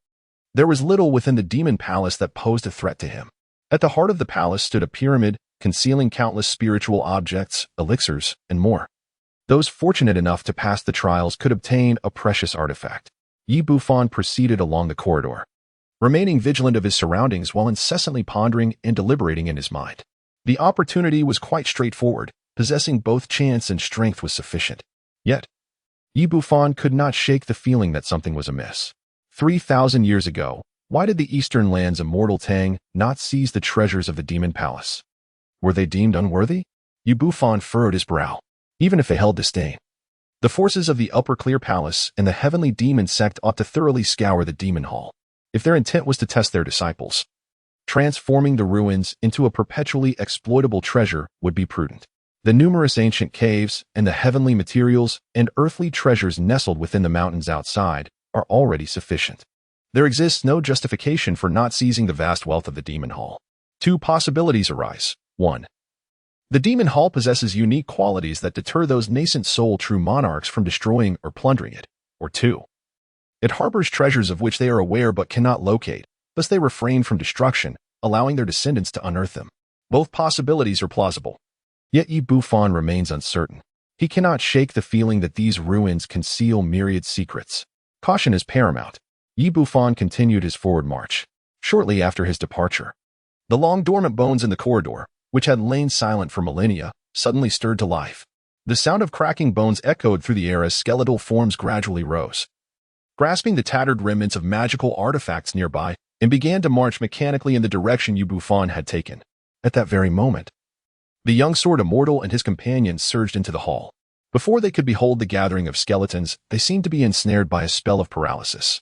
there was little within the Demon Palace that posed a threat to him. At the heart of the palace stood a pyramid, concealing countless spiritual objects, elixirs, and more. Those fortunate enough to pass the trials could obtain a precious artifact. Yi Bufan proceeded along the corridor, remaining vigilant of his surroundings while incessantly pondering and deliberating in his mind. The opportunity was quite straightforward, possessing both chance and strength was sufficient. Yet, Yi Bufan could not shake the feeling that something was amiss. 3,000 years ago, why did the Eastern Land's immortal Tang not seize the treasures of the Demon Palace? Were they deemed unworthy? Yi Bufan furrowed his brow. Even if they held disdain, the forces of the Upper Clear Palace and the Heavenly Demon Sect ought to thoroughly scour the Demon Hall. If their intent was to test their disciples, transforming the ruins into a perpetually exploitable treasure would be prudent. The numerous ancient caves and the heavenly materials and earthly treasures nestled within the mountains outside are already sufficient. There exists no justification for not seizing the vast wealth of the Demon Hall. 2 possibilities arise. 1. The Demon Hall possesses unique qualities that deter those nascent soul-true monarchs from destroying or plundering it. Or 2. It harbors treasures of which they are aware but cannot locate, thus they refrain from destruction, allowing their descendants to unearth them. Both possibilities are plausible. Yet Yi Bufan remains uncertain. He cannot shake the feeling that these ruins conceal myriad secrets. Caution is paramount. Yi Bufan continued his forward march. Shortly after his departure, the long dormant bones in the corridor, which had lain silent for millennia, suddenly stirred to life. The sound of cracking bones echoed through the air as skeletal forms gradually rose, grasping the tattered remnants of magical artifacts nearby, and began to march mechanically in the direction Yi Bufan had taken. At that very moment, the young sword immortal and his companions surged into the hall. Before they could behold the gathering of skeletons, they seemed to be ensnared by a spell of paralysis,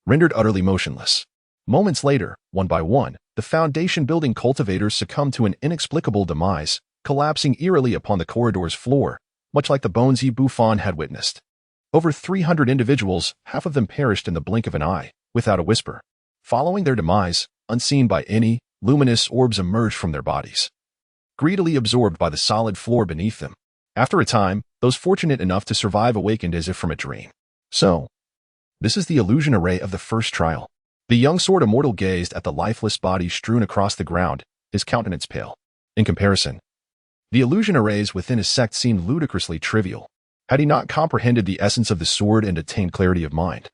rendered utterly motionless. Moments later, one by one, the foundation-building cultivators succumbed to an inexplicable demise, collapsing eerily upon the corridor's floor, much like the bones Yi Bufan had witnessed. Over 300 individuals, half of them perished in the blink of an eye, without a whisper. Following their demise, unseen by any, luminous orbs emerged from their bodies, greedily absorbed by the solid floor beneath them. After a time, those fortunate enough to survive awakened as if from a dream. So, this is the illusion array of the first trial. The young sword immortal gazed at the lifeless body strewn across the ground, his countenance pale. In comparison, the illusion arrays within his sect seemed ludicrously trivial. Had he not comprehended the essence of the sword and attained clarity of mind,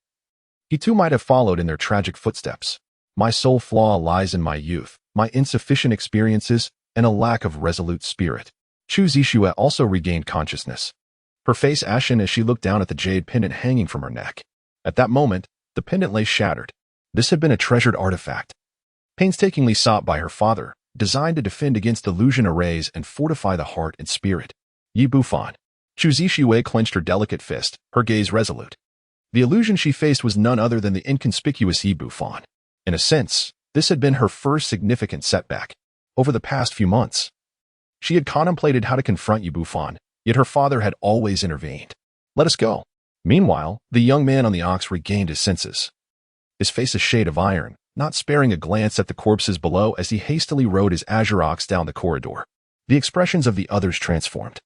he too might have followed in their tragic footsteps. My sole flaw lies in my youth, my insufficient experiences, and a lack of resolute spirit. Chu Zixue also regained consciousness, her face ashen as she looked down at the jade pendant hanging from her neck. At that moment, the pendant lay shattered. This had been a treasured artifact, painstakingly sought by her father, designed to defend against illusion arrays and fortify the heart and spirit. Yi Bufan. Chu Zixue clenched her delicate fist, her gaze resolute. The illusion she faced was none other than the inconspicuous Yi Bufan. In a sense, this had been her first significant setback. Over the past few months, she had contemplated how to confront Yi Bufan, yet her father had always intervened. Let us go. Meanwhile, the young man on the ox regained his senses, his face a shade of iron, not sparing a glance at the corpses below as he hastily rode his azure ox down the corridor. The expressions of the others transformed.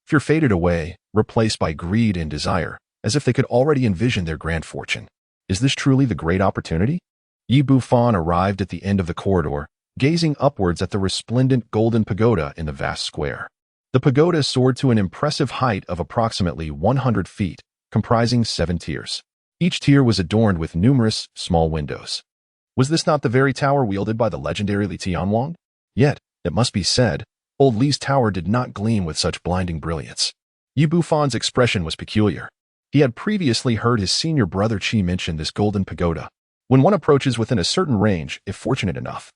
Fear faded away, replaced by greed and desire, as if they could already envision their grand fortune. Is this truly the great opportunity? Yi Bufan arrived at the end of the corridor, gazing upwards at the resplendent golden pagoda in the vast square. The pagoda soared to an impressive height of approximately 100 feet, comprising 7 tiers. Each tier was adorned with numerous, small windows. Was this not the very tower wielded by the legendary Li Tianwang? Yet, it must be said, old Li's tower did not gleam with such blinding brilliance. Yi Bufan's expression was peculiar. He had previously heard his senior brother Qi mention this golden pagoda. When one approaches within a certain range, if fortunate enough,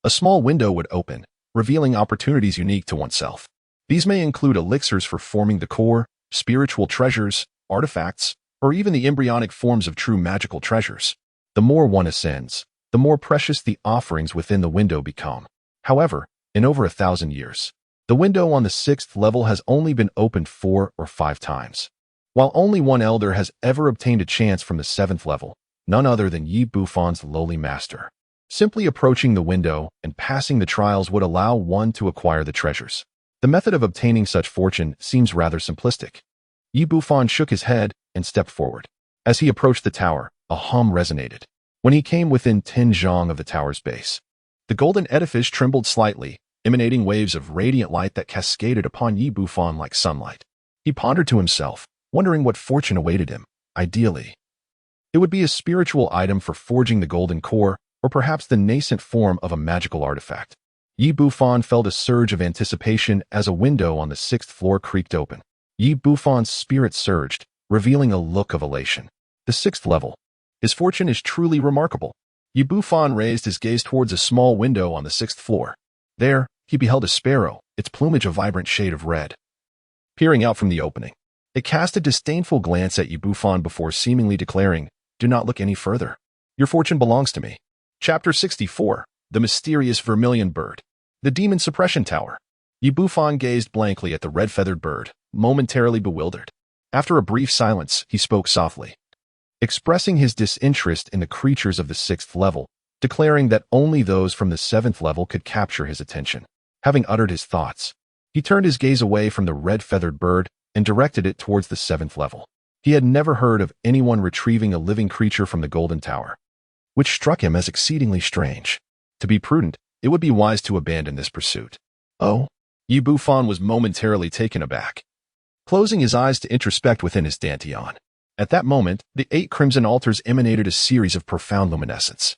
a small window would open, revealing opportunities unique to oneself. These may include elixirs for forming the core, spiritual treasures, artifacts, or even the embryonic forms of true magical treasures. The more one ascends, the more precious the offerings within the window become. However, in over 1,000 years, the window on the 6th level has only been opened 4 or 5 times. While only one elder has ever obtained a chance from the 7th level, none other than Yi Bufan's lowly master. Simply approaching the window and passing the trials would allow one to acquire the treasures. The method of obtaining such fortune seems rather simplistic. Yi Bufan shook his head and stepped forward. As he approached the tower, a hum resonated. When he came within 10 zhang of the tower's base, the golden edifice trembled slightly, emanating waves of radiant light that cascaded upon Yi Bufan like sunlight. He pondered to himself, wondering what fortune awaited him. Ideally, it would be a spiritual item for forging the golden core, or perhaps the nascent form of a magical artifact. Yi Bufan felt a surge of anticipation as a window on the 6th floor creaked open. Yi Bufan's spirit surged, revealing a look of elation. The 6th level. His fortune is truly remarkable. Yi Bufan raised his gaze towards a small window on the 6th floor. There, he beheld a sparrow, its plumage a vibrant shade of red, peering out from the opening. It cast a disdainful glance at Yi Bufan before seemingly declaring, "Do not look any further. Your fortune belongs to me." Chapter 64. The Mysterious Vermilion Bird. The Demon Suppression Tower. Yi Bufan gazed blankly at the red-feathered bird, momentarily bewildered. After a brief silence, he spoke softly, expressing his disinterest in the creatures of the 6th level, declaring that only those from the 7th level could capture his attention. Having uttered his thoughts, he turned his gaze away from the red-feathered bird and directed it towards the 7th level. He had never heard of anyone retrieving a living creature from the Golden Tower, which struck him as exceedingly strange. To be prudent, it would be wise to abandon this pursuit. Oh? Yi Bufan was momentarily taken aback, closing his eyes to introspect within his dantian. At that moment, the 8 crimson altars emanated a series of profound luminescence,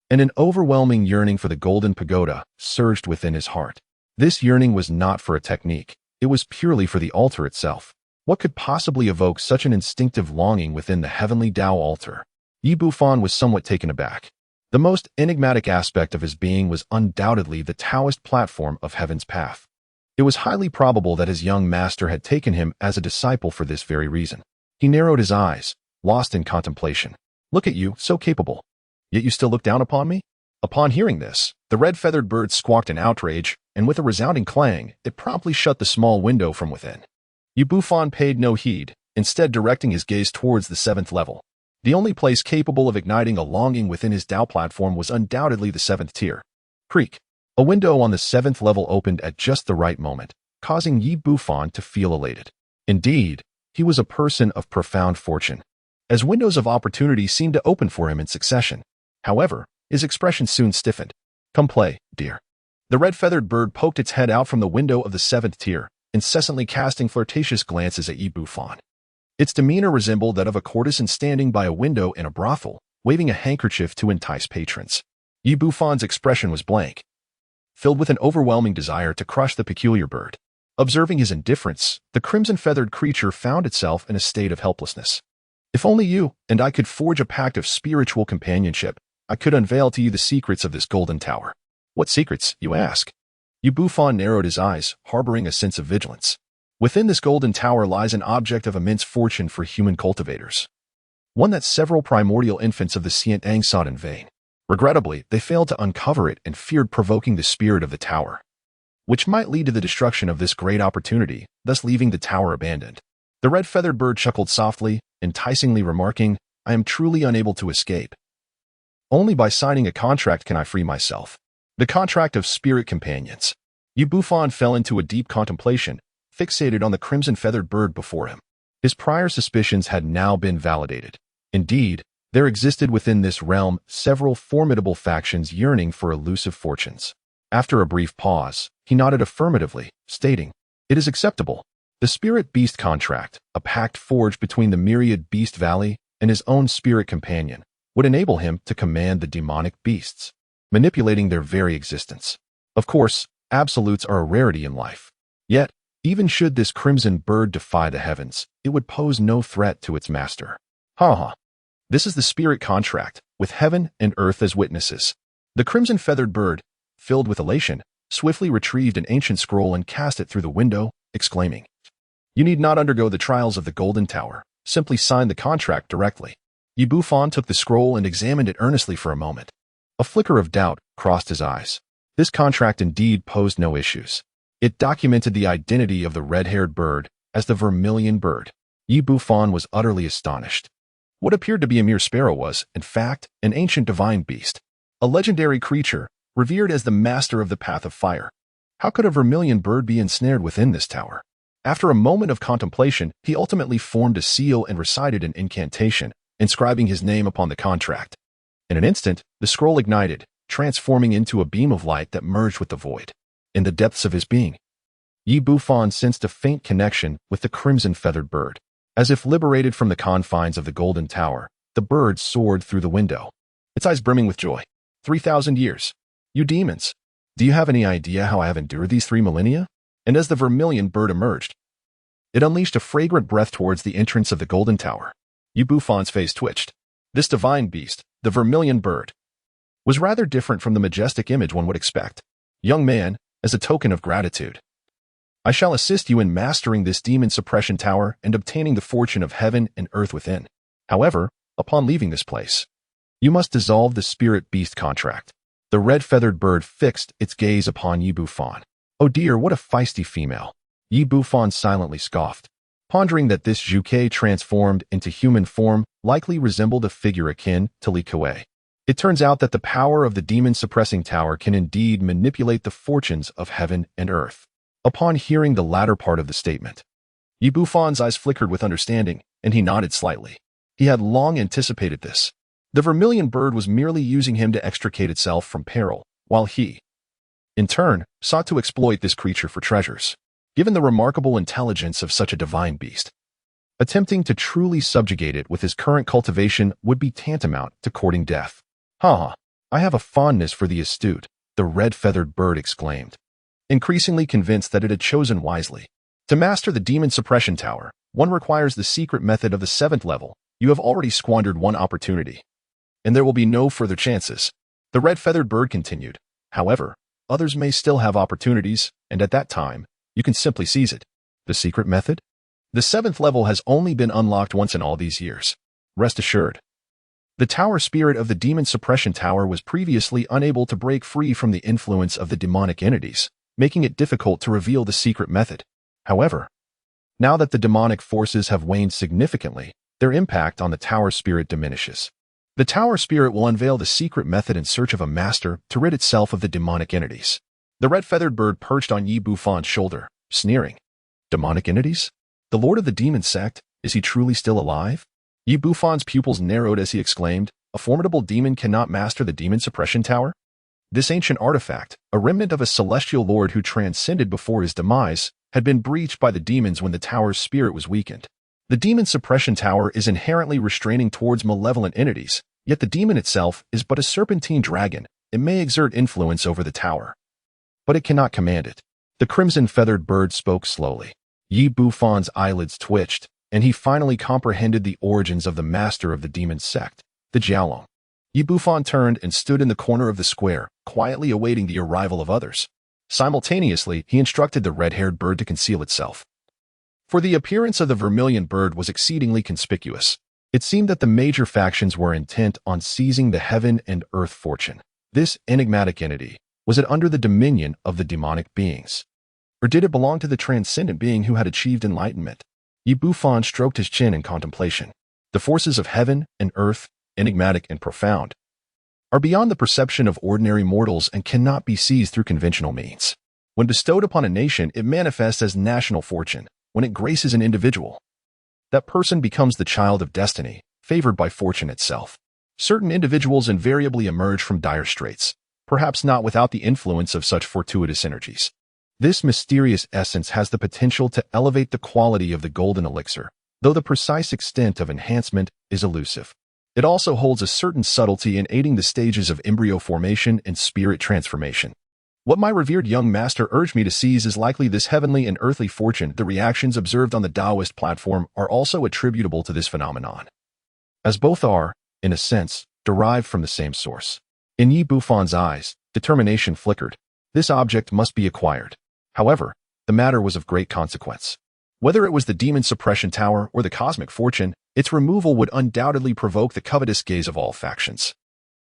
and an overwhelming yearning for the golden pagoda surged within his heart. This yearning was not for a technique, it was purely for the altar itself. What could possibly evoke such an instinctive longing within the heavenly Tao altar? Yi Bufan was somewhat taken aback. The most enigmatic aspect of his being was undoubtedly the Taoist platform of Heaven's Path. It was highly probable that his young master had taken him as a disciple for this very reason. He narrowed his eyes, lost in contemplation. Look at you, so capable. Yet you still look down upon me? Upon hearing this, the red-feathered bird squawked in outrage, and with a resounding clang, it promptly shut the small window from within. Yi Bufan paid no heed, instead directing his gaze towards the 7th level. The only place capable of igniting a longing within his Tao platform was undoubtedly the 7th tier. Creak. A window on the 7th level opened at just the right moment, causing Yi Bufan to feel elated. Indeed, he was a person of profound fortune, as windows of opportunity seemed to open for him in succession. However, his expression soon stiffened. Come play, dear. The red-feathered bird poked its head out from the window of the 7th tier, incessantly casting flirtatious glances at Yi Bufan. Its demeanor resembled that of a courtesan standing by a window in a brothel, waving a handkerchief to entice patrons. Yi Bufan's expression was blank, filled with an overwhelming desire to crush the peculiar bird. Observing his indifference, the crimson-feathered creature found itself in a state of helplessness. If only you and I could forge a pact of spiritual companionship, I could unveil to you the secrets of this golden tower. What secrets, you ask? Yi Bufan narrowed his eyes, harboring a sense of vigilance. Within this golden tower lies an object of immense fortune for human cultivators, one that several primordial infants of the Xiantang sought in vain. Regrettably, they failed to uncover it and feared provoking the spirit of the tower, which might lead to the destruction of this great opportunity, thus leaving the tower abandoned. The red-feathered bird chuckled softly, enticingly remarking, I am truly unable to escape. Only by signing a contract can I free myself. The contract of spirit companions. Yi Bufan fell into a deep contemplation, fixated on the crimson-feathered bird before him. His prior suspicions had now been validated. Indeed, there existed within this realm several formidable factions yearning for elusive fortunes. After a brief pause, he nodded affirmatively, stating, It is acceptable. The Spirit Beast contract, a pact forged between the myriad Beast Valley and his own spirit companion, would enable him to command the demonic beasts, manipulating their very existence. Of course, absolutes are a rarity in life. Yet, even should this crimson bird defy the heavens, it would pose no threat to its master. This is the spirit contract, with heaven and earth as witnesses. The crimson-feathered bird, filled with elation, swiftly retrieved an ancient scroll and cast it through the window, exclaiming, You need not undergo the trials of the Golden Tower. Simply sign the contract directly. Yi Bufan took the scroll and examined it earnestly for a moment. A flicker of doubt crossed his eyes. This contract indeed posed no issues. It documented the identity of the red-haired bird as the vermilion bird. Yi Bufan was utterly astonished. What appeared to be a mere sparrow was, in fact, an ancient divine beast, a legendary creature, revered as the master of the path of fire. How could a vermilion bird be ensnared within this tower? After a moment of contemplation, he ultimately formed a seal and recited an incantation, inscribing his name upon the contract. In an instant, the scroll ignited, transforming into a beam of light that merged with the void. In the depths of his being, Yi Bufan sensed a faint connection with the crimson-feathered bird. As if liberated from the confines of the Golden Tower, the bird soared through the window, its eyes brimming with joy. 3,000 years. You demons. Do you have any idea how I have endured these 3 millennia? And as the vermilion bird emerged, it unleashed a fragrant breath towards the entrance of the Golden Tower. Yi Bufan's face twitched. This divine beast, the vermilion bird, was rather different from the majestic image one would expect. Young man, as a token of gratitude, I shall assist you in mastering this demon suppression tower and obtaining the fortune of heaven and earth within. However, upon leaving this place, you must dissolve the spirit beast contract. The red-feathered bird fixed its gaze upon Yi Bufan. Oh dear, what a feisty female. Yi Bufan silently scoffed, pondering that this Zhuke transformed into human form likely resembled a figure akin to Li Kuei. It turns out that the power of the demon-suppressing tower can indeed manipulate the fortunes of heaven and earth. Upon hearing the latter part of the statement, Yi Bufan's eyes flickered with understanding, and he nodded slightly. He had long anticipated this. The vermilion bird was merely using him to extricate itself from peril, while he, in turn, sought to exploit this creature for treasures. Given the remarkable intelligence of such a divine beast, attempting to truly subjugate it with his current cultivation would be tantamount to courting death. "Ha! I have a fondness for the astute," the red-feathered bird exclaimed, increasingly convinced that it had chosen wisely. To master the demon suppression tower, one requires the secret method of the 7th level. You have already squandered one opportunity, and there will be no further chances. The red-feathered bird continued. However, others may still have opportunities, and at that time, you can simply seize it. The secret method? The 7th level has only been unlocked once in all these years. Rest assured. The tower spirit of the demon suppression tower was previously unable to break free from the influence of the demonic entities, making it difficult to reveal the secret method. However, now that the demonic forces have waned significantly, their impact on the tower spirit diminishes. The tower spirit will unveil the secret method in search of a master to rid itself of the demonic entities. The red-feathered bird perched on Yi Bufan's shoulder, sneering. Demonic entities? The Lord of the Demon Sect, is he truly still alive? Yi Bufan's pupils narrowed as he exclaimed, "A formidable demon cannot master the demon suppression tower?" This ancient artifact, a remnant of a celestial lord who transcended before his demise, had been breached by the demons when the tower's spirit was weakened. The demon suppression tower is inherently restraining towards malevolent entities, yet the demon itself is but a serpentine dragon. It may exert influence over the tower, but it cannot command it. The crimson-feathered bird spoke slowly. Yi Bufan's eyelids twitched, and he finally comprehended the origins of the master of the demon sect, the Jiaolong. Yi Bufan turned and stood in the corner of the square, quietly awaiting the arrival of others. Simultaneously, he instructed the red-haired bird to conceal itself. For the appearance of the vermilion bird was exceedingly conspicuous. It seemed that the major factions were intent on seizing the heaven and earth fortune. This enigmatic entity, was it under the dominion of the demonic beings? Or did it belong to the transcendent being who had achieved enlightenment? Yi Bufan stroked his chin in contemplation. The forces of heaven and earth, enigmatic and profound, are beyond the perception of ordinary mortals and cannot be seized through conventional means. When bestowed upon a nation, it manifests as national fortune. When it graces an individual, that person becomes the child of destiny, favored by fortune itself. Certain individuals invariably emerge from dire straits, perhaps not without the influence of such fortuitous energies. This mysterious essence has the potential to elevate the quality of the golden elixir, though the precise extent of enhancement is elusive. It also holds a certain subtlety in aiding the stages of embryo formation and spirit transformation. What my revered young master urged me to seize is likely this heavenly and earthly fortune. The reactions observed on the Taoist platform are also attributable to this phenomenon, as both are, in a sense, derived from the same source. In Yi Bufan's eyes, determination flickered. This object must be acquired. However, the matter was of great consequence. Whether it was the demon suppression tower or the cosmic fortune, its removal would undoubtedly provoke the covetous gaze of all factions.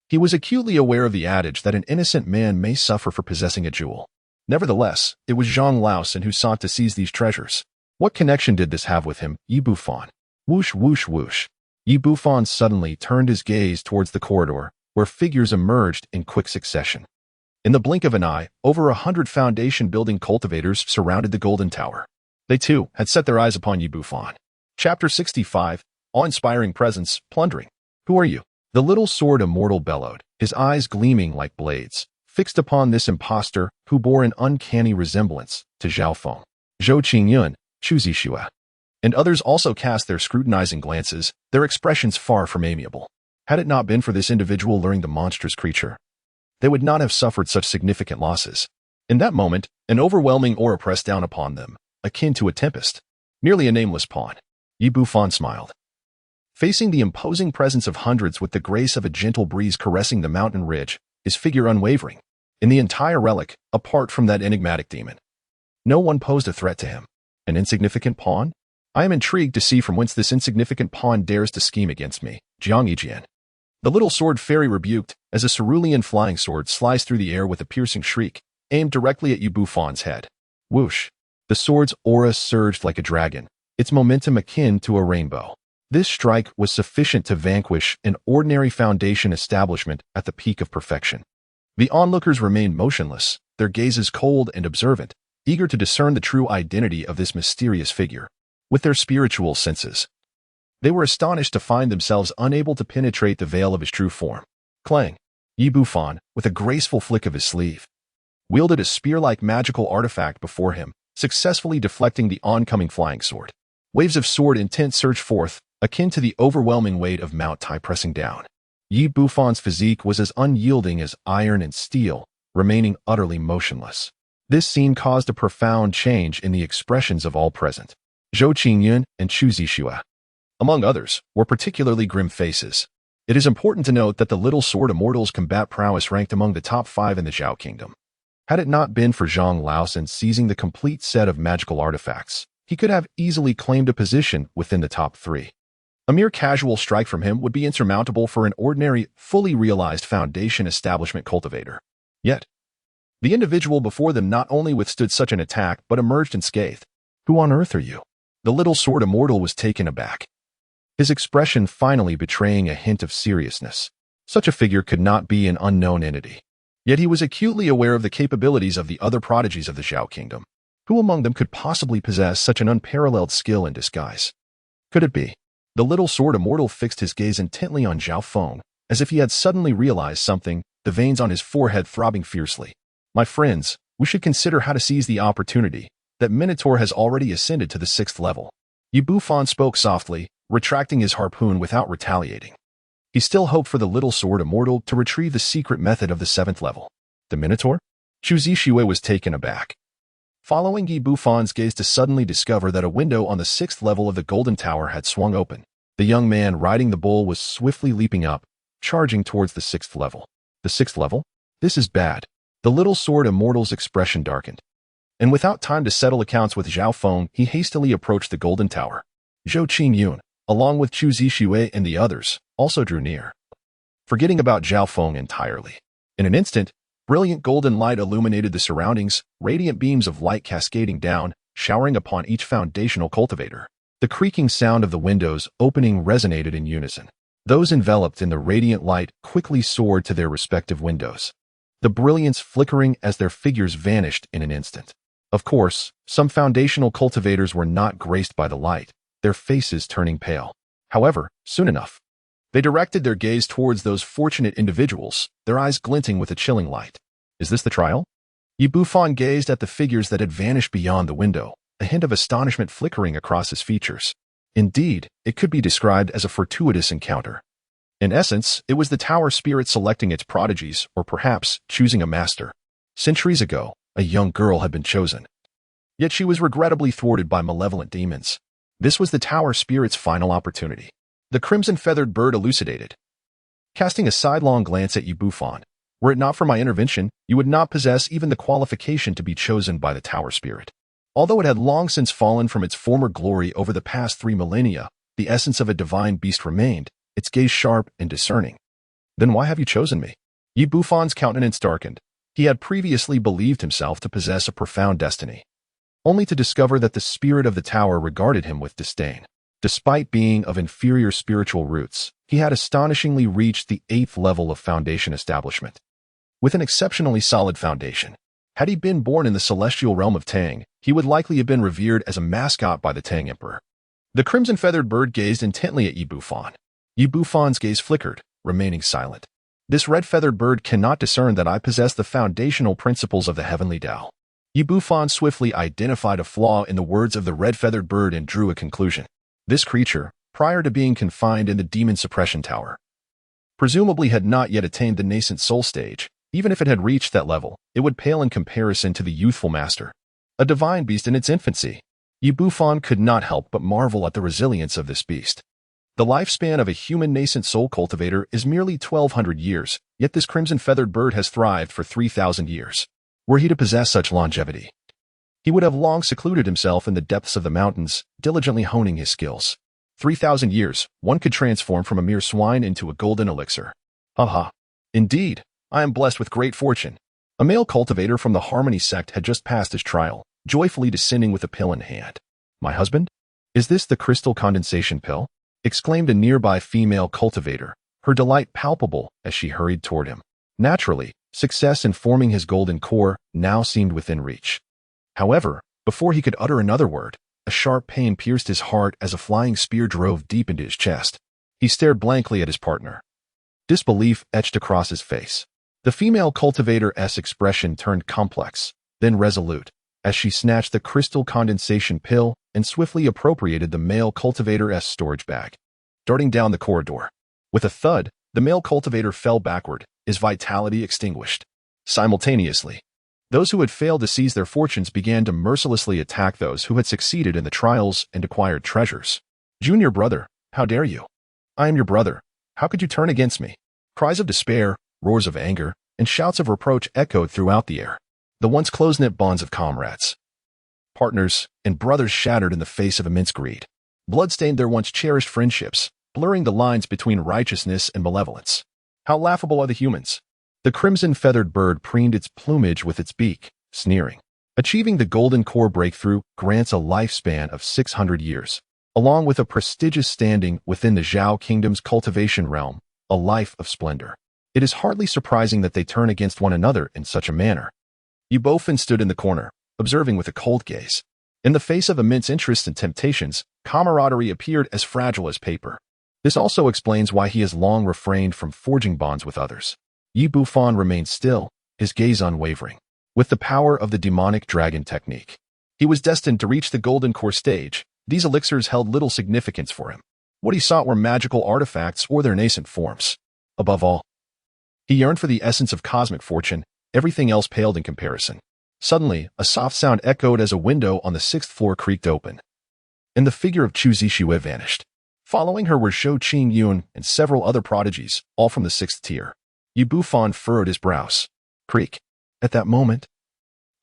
He was acutely aware of the adage that an innocent man may suffer for possessing a jewel. Nevertheless, it was Zhang Laosan who sought to seize these treasures. What connection did this have with him, Yi Bufan? Whoosh, whoosh, whoosh. Yi Bufan suddenly turned his gaze towards the corridor, where figures emerged in quick succession. In the blink of an eye, over 100 foundation-building cultivators surrounded the Golden Tower. They, too, had set their eyes upon Yi Bufan. Chapter 65, Awe-inspiring Presence, Plundering. Who are you? The little sword immortal bellowed, his eyes gleaming like blades, fixed upon this impostor who bore an uncanny resemblance to Zhao Feng, Zhou Qingyun, Chu Zixue. And others also cast their scrutinizing glances, their expressions far from amiable. Had it not been for this individual luring the monstrous creature, they would not have suffered such significant losses. In that moment, an overwhelming aura pressed down upon them, akin to a tempest, nearly a nameless pawn. Yi Bufan smiled. Facing the imposing presence of hundreds with the grace of a gentle breeze caressing the mountain ridge, his figure unwavering. In the entire relic, apart from that enigmatic demon, no one posed a threat to him. An insignificant pawn? I am intrigued to see from whence this insignificant pawn dares to scheme against me, Jiang Yijian. The little sword fairy rebuked, as a cerulean flying sword sliced through the air with a piercing shriek, aimed directly at Yi Bufan's head. Whoosh! The sword's aura surged like a dragon, its momentum akin to a rainbow. This strike was sufficient to vanquish an ordinary foundation establishment at the peak of perfection. The onlookers remained motionless, their gazes cold and observant, eager to discern the true identity of this mysterious figure. With their spiritual senses, they were astonished to find themselves unable to penetrate the veil of his true form. Clang! Yi Bufan, with a graceful flick of his sleeve, wielded a spear-like magical artifact before him, successfully deflecting the oncoming flying sword. Waves of sword intent surged forth, akin to the overwhelming weight of Mount Tai pressing down. Yi Bufan's physique was as unyielding as iron and steel, remaining utterly motionless. This scene caused a profound change in the expressions of all present. Zhou Qingyun and Chu Zixue, among others, were particularly grim faces. It is important to note that the Little Sword Immortal's combat prowess ranked among the top 5 in the Zhao Kingdom. Had it not been for Zhang Laosan seizing the complete set of magical artifacts, he could have easily claimed a position within the top 3. A mere casual strike from him would be insurmountable for an ordinary, fully realized Foundation establishment cultivator. Yet, the individual before them not only withstood such an attack but emerged unscathed. "Who on earth are you?" The Little Sword Immortal was taken aback, his expression finally betraying a hint of seriousness. Such a figure could not be an unknown entity. Yet he was acutely aware of the capabilities of the other prodigies of the Zhao Kingdom. Who among them could possibly possess such an unparalleled skill in disguise? Could it be? The Little Sword Immortal fixed his gaze intently on Zhao Feng, as if he had suddenly realized something, the veins on his forehead throbbing fiercely. "My friends, we should consider how to seize the opportunity. That Minotaur has already ascended to the 6th level." Yi Bufan spoke softly, retracting his harpoon without retaliating. He still hoped for the Little Sword Immortal to retrieve the secret method of the 7th level. The Minotaur? Chu Zixue was taken aback, following Yi Bufan's gaze to suddenly discover that a window on the 6th level of the Golden Tower had swung open. The young man riding the bull was swiftly leaping up, charging towards the 6th level. The 6th level? This is bad. The Little Sword Immortal's expression darkened, and without time to settle accounts with Zhao Feng, he hastily approached the Golden Tower. Zhou Qingyun, along with Chu Zixue and the others, also drew near, forgetting about Zhao Feng entirely. In an instant, brilliant golden light illuminated the surroundings, radiant beams of light cascading down, showering upon each foundational cultivator. The creaking sound of the windows opening resonated in unison. Those enveloped in the radiant light quickly soared to their respective windows, the brilliance flickering as their figures vanished in an instant. Of course, some foundational cultivators were not graced by the light, their faces turning pale. However, soon enough, they directed their gaze towards those fortunate individuals, their eyes glinting with a chilling light. "Is this the trial?" Yi Bufan gazed at the figures that had vanished beyond the window, a hint of astonishment flickering across his features. Indeed, it could be described as a fortuitous encounter. In essence, it was the tower spirit selecting its prodigies, or perhaps choosing a master. Centuries ago, a young girl had been chosen. Yet she was regrettably thwarted by malevolent demons. This was the tower spirit's final opportunity. The crimson-feathered bird elucidated, casting a sidelong glance at Yi Bufan. "Were it not for my intervention, you would not possess even the qualification to be chosen by the tower spirit." Although it had long since fallen from its former glory over the past 3 millennia, the essence of a divine beast remained, its gaze sharp and discerning. "Then why have you chosen me?" Yi Bufan's countenance darkened. He had previously believed himself to possess a profound destiny, only to discover that the spirit of the tower regarded him with disdain. Despite being of inferior spiritual roots, he had astonishingly reached the 8th level of Foundation establishment, with an exceptionally solid foundation. Had he been born in the celestial realm of Tang, he would likely have been revered as a mascot by the Tang Emperor. The crimson-feathered bird gazed intently at Yi Bufan. Yi Bufan's gaze flickered, remaining silent. "This red-feathered bird cannot discern that I possess the foundational principles of the Heavenly Tao." Yi Bufan swiftly identified a flaw in the words of the red-feathered bird and drew a conclusion. This creature, prior to being confined in the Demon Suppression Tower, presumably had not yet attained the nascent soul stage. Even if it had reached that level, it would pale in comparison to the youthful master, a divine beast in its infancy. Yi Bufan could not help but marvel at the resilience of this beast. The lifespan of a human nascent soul cultivator is merely 1,200 years, yet this crimson-feathered bird has thrived for 3,000 years. Were he to possess such longevity, he would have long secluded himself in the depths of the mountains, diligently honing his skills. 3,000 years, one could transform from a mere swine into a golden elixir. Ha! Indeed, I am blessed with great fortune. A male cultivator from the Harmony sect had just passed his trial, joyfully descending with a pill in hand. "My husband? Is this the crystal condensation pill?" exclaimed a nearby female cultivator, her delight palpable as she hurried toward him. Naturally, success in forming his golden core now seemed within reach. However, before he could utter another word, a sharp pain pierced his heart as a flying spear drove deep into his chest. He stared blankly at his partner, disbelief etched across his face. The female cultivator's expression turned complex, then resolute, as she snatched the crystal condensation pill and swiftly appropriated the male cultivator's storage bag. Darting down the corridor. With a thud, the male cultivator fell backward, his vitality extinguished. Simultaneously, those who had failed to seize their fortunes began to mercilessly attack those who had succeeded in the trials and acquired treasures. Junior brother, how dare you? I am your brother. How could you turn against me? Cries of despair, roars of anger, and shouts of reproach echoed throughout the air. The once close-knit bonds of comrades, partners, and brothers shattered in the face of immense greed. Blood stained their once cherished friendships, blurring the lines between righteousness and malevolence. How laughable are the humans! The crimson-feathered bird preened its plumage with its beak, sneering. Achieving the golden core breakthrough grants a lifespan of 600 years, along with a prestigious standing within the Zhao Kingdom's cultivation realm, a life of splendor. It is hardly surprising that they turn against one another in such a manner. Bufan stood in the corner, observing with a cold gaze. In the face of immense interest and temptations, camaraderie appeared as fragile as paper. This also explains why he has long refrained from forging bonds with others. Bufan remained still, his gaze unwavering. With the power of the demonic dragon technique, he was destined to reach the golden core stage. These elixirs held little significance for him. What he sought were magical artifacts or their nascent forms. Above all, he yearned for the essence of cosmic fortune. Everything else paled in comparison. Suddenly, a soft sound echoed as a window on the 6th floor creaked open, and the figure of Chu Zixue vanished. Following her were Zhao Kingdom and several other prodigies, all from the 6th tier. Bufan furrowed his brows. Creak. At that moment,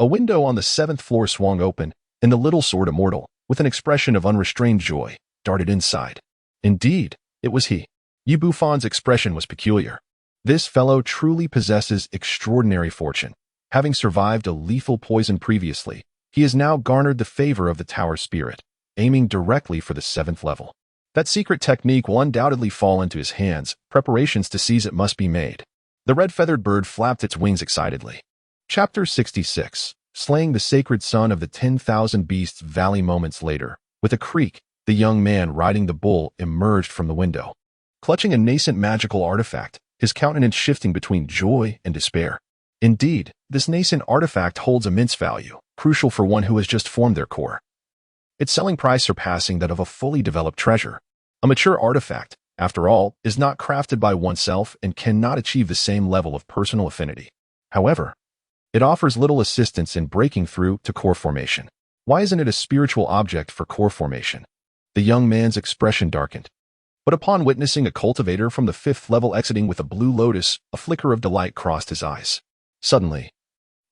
a window on the 7th floor swung open, and the little sword immortal, with an expression of unrestrained joy, darted inside. Indeed, it was he. Bufan's expression was peculiar. This fellow truly possesses extraordinary fortune. Having survived a lethal poison previously, he has now garnered the favor of the tower spirit, aiming directly for the 7th level. That secret technique will undoubtedly fall into his hands. Preparations to seize it must be made. The red-feathered bird flapped its wings excitedly. Chapter 66. Slaying the sacred son of the 10,000 Beasts Valley. Moments later, with a creak, the young man riding the bull emerged from the window. Clutching a nascent magical artifact, his countenance shifting between joy and despair. Indeed, this nascent artifact holds immense value, crucial for one who has just formed their core. Its selling price surpassing that of a fully developed treasure. A mature artifact, after all, is not crafted by oneself and cannot achieve the same level of personal affinity. However, it offers little assistance in breaking through to core formation. Why isn't it a spiritual object for core formation? The young man's expression darkened. But upon witnessing a cultivator from the 5th level exiting with a blue lotus, a flicker of delight crossed his eyes. Suddenly,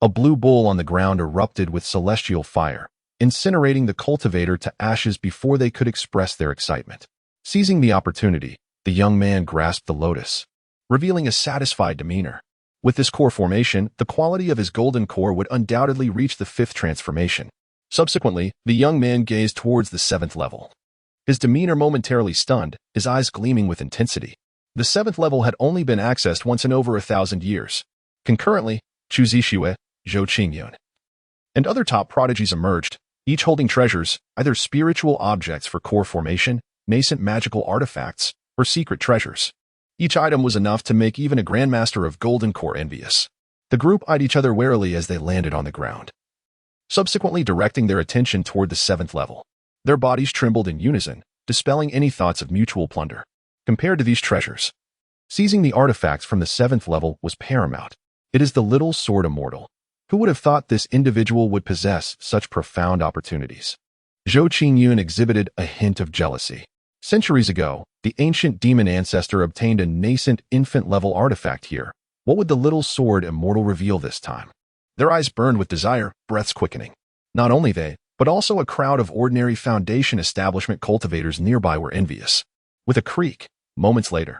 a blue bull on the ground erupted with celestial fire, incinerating the cultivator to ashes before they could express their excitement. Seizing the opportunity, the young man grasped the lotus, revealing a satisfied demeanor. With this core formation, the quality of his golden core would undoubtedly reach the 5th transformation. Subsequently, the young man gazed towards the 7th level. His demeanor momentarily stunned, his eyes gleaming with intensity. The 7th level had only been accessed once in over 1,000 years. Concurrently, Chu Zixue, Zhao Kingdom, and other top prodigies emerged, each holding treasures, either spiritual objects for core formation, nascent magical artifacts, or secret treasures. Each item was enough to make even a grandmaster of golden core envious. The group eyed each other warily as they landed on the ground, subsequently directing their attention toward the 7th level. Their bodies trembled in unison, dispelling any thoughts of mutual plunder. Compared to these treasures, seizing the artifacts from the 7th level was paramount. It is the little sword immortal. Who would have thought this individual would possess such profound opportunities? Zhao Qingyun exhibited a hint of jealousy. Centuries ago, the ancient demon ancestor obtained a nascent infant-level artifact here. What would the little sword immortal reveal this time? Their eyes burned with desire, breaths quickening. Not only they, but also a crowd of ordinary foundation establishment cultivators nearby were envious. With a creak, moments later,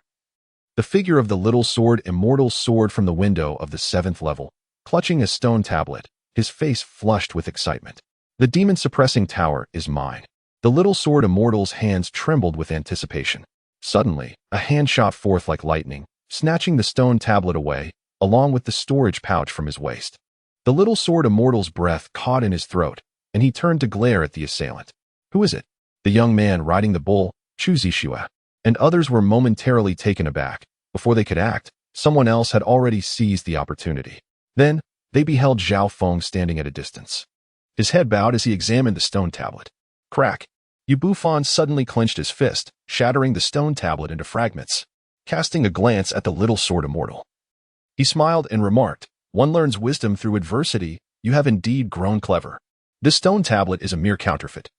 the figure of the little sword immortal soared from the window of the 7th level, clutching a stone tablet, his face flushed with excitement. The demon-suppressing tower is mine. The little sword immortal's hands trembled with anticipation. Suddenly, a hand shot forth like lightning, snatching the stone tablet away, along with the storage pouch from his waist. The little sword immortal's breath caught in his throat, and he turned to glare at the assailant. Who is it? The young man riding the bull, Chu Zixue, and others were momentarily taken aback. Before they could act, Someone else had already seized the opportunity. Then, they beheld Zhao Feng standing at a distance. His head bowed as he examined the stone tablet. Crack! Bufan suddenly clenched his fist, shattering the stone tablet into fragments. Casting a glance at the little sword immortal, he smiled and remarked, "One learns wisdom through adversity. You have indeed grown clever. This stone tablet is a mere counterfeit."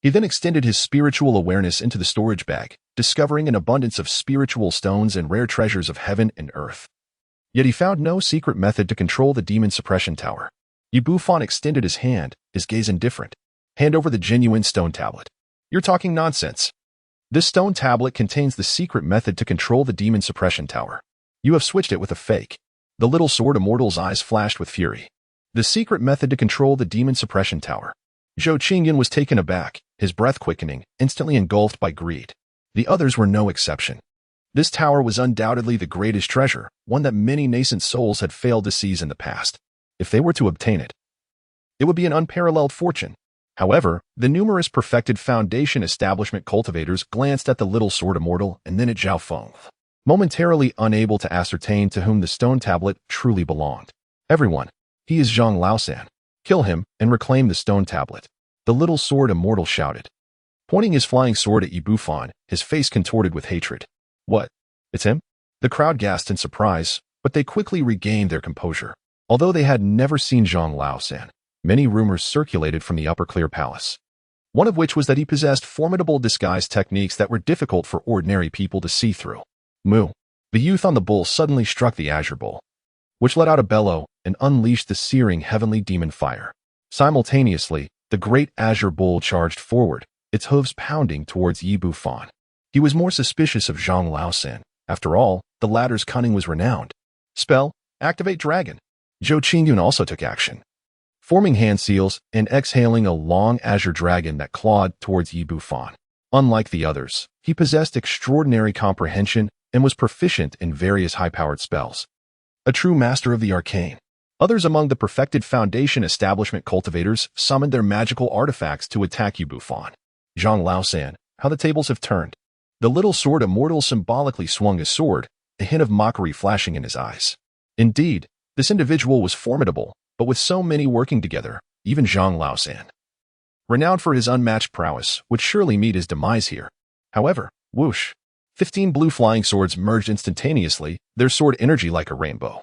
He then extended his spiritual awareness into the storage bag, discovering an abundance of spiritual stones and rare treasures of heaven and earth. Yet he found no secret method to control the demon suppression tower. Bufan extended his hand, his gaze indifferent. "Hand over the genuine stone tablet." "You're talking nonsense. This stone tablet contains the secret method to control the demon suppression tower. You have switched it with a fake." The little sword immortal's eyes flashed with fury. The secret method to control the demon suppression tower. Zhao Kingdom was taken aback, his breath quickening, instantly engulfed by greed. The others were no exception. This tower was undoubtedly the greatest treasure, one that many nascent souls had failed to seize in the past. If they were to obtain it, it would be an unparalleled fortune. However, the numerous perfected foundation establishment cultivators glanced at the little sword immortal and then at Zhao Feng, momentarily unable to ascertain to whom the stone tablet truly belonged. "Everyone, he is Zhang Laosan. Kill him and reclaim the stone tablet," the little sword immortal shouted. Pointing his flying sword at Bufan, his face contorted with hatred. "What? It's him?" The crowd gasped in surprise, but they quickly regained their composure. Although they had never seen Zhang Laosan, many rumors circulated from the Upper Clear Palace. One of which was that he possessed formidable disguise techniques that were difficult for ordinary people to see through. Moo! The youth on the bull suddenly struck the azure bull, which let out a bellow and unleashed the searing heavenly demon fire. Simultaneously, the great azure bull charged forward, its hooves pounding towards Bufan. He was more suspicious of Zhang Laosan. After all, the latter's cunning was renowned. Spell, activate dragon. Zhao Kingdom also took action, forming hand seals and exhaling a long azure dragon that clawed towards Bufan. Unlike the others, he possessed extraordinary comprehension and was proficient in various high-powered spells. A true master of the arcane. Others among the perfected foundation establishment cultivators summoned their magical artifacts to attack Bufan. Zhang Laosan, how the tables have turned. The little sword immortal symbolically swung his sword, a hint of mockery flashing in his eyes. Indeed, this individual was formidable, but with so many working together, even Zhang Laosan, renowned for his unmatched prowess, would surely meet his demise here. However, whoosh! 15 blue flying swords merged instantaneously, their sword energy like a rainbow,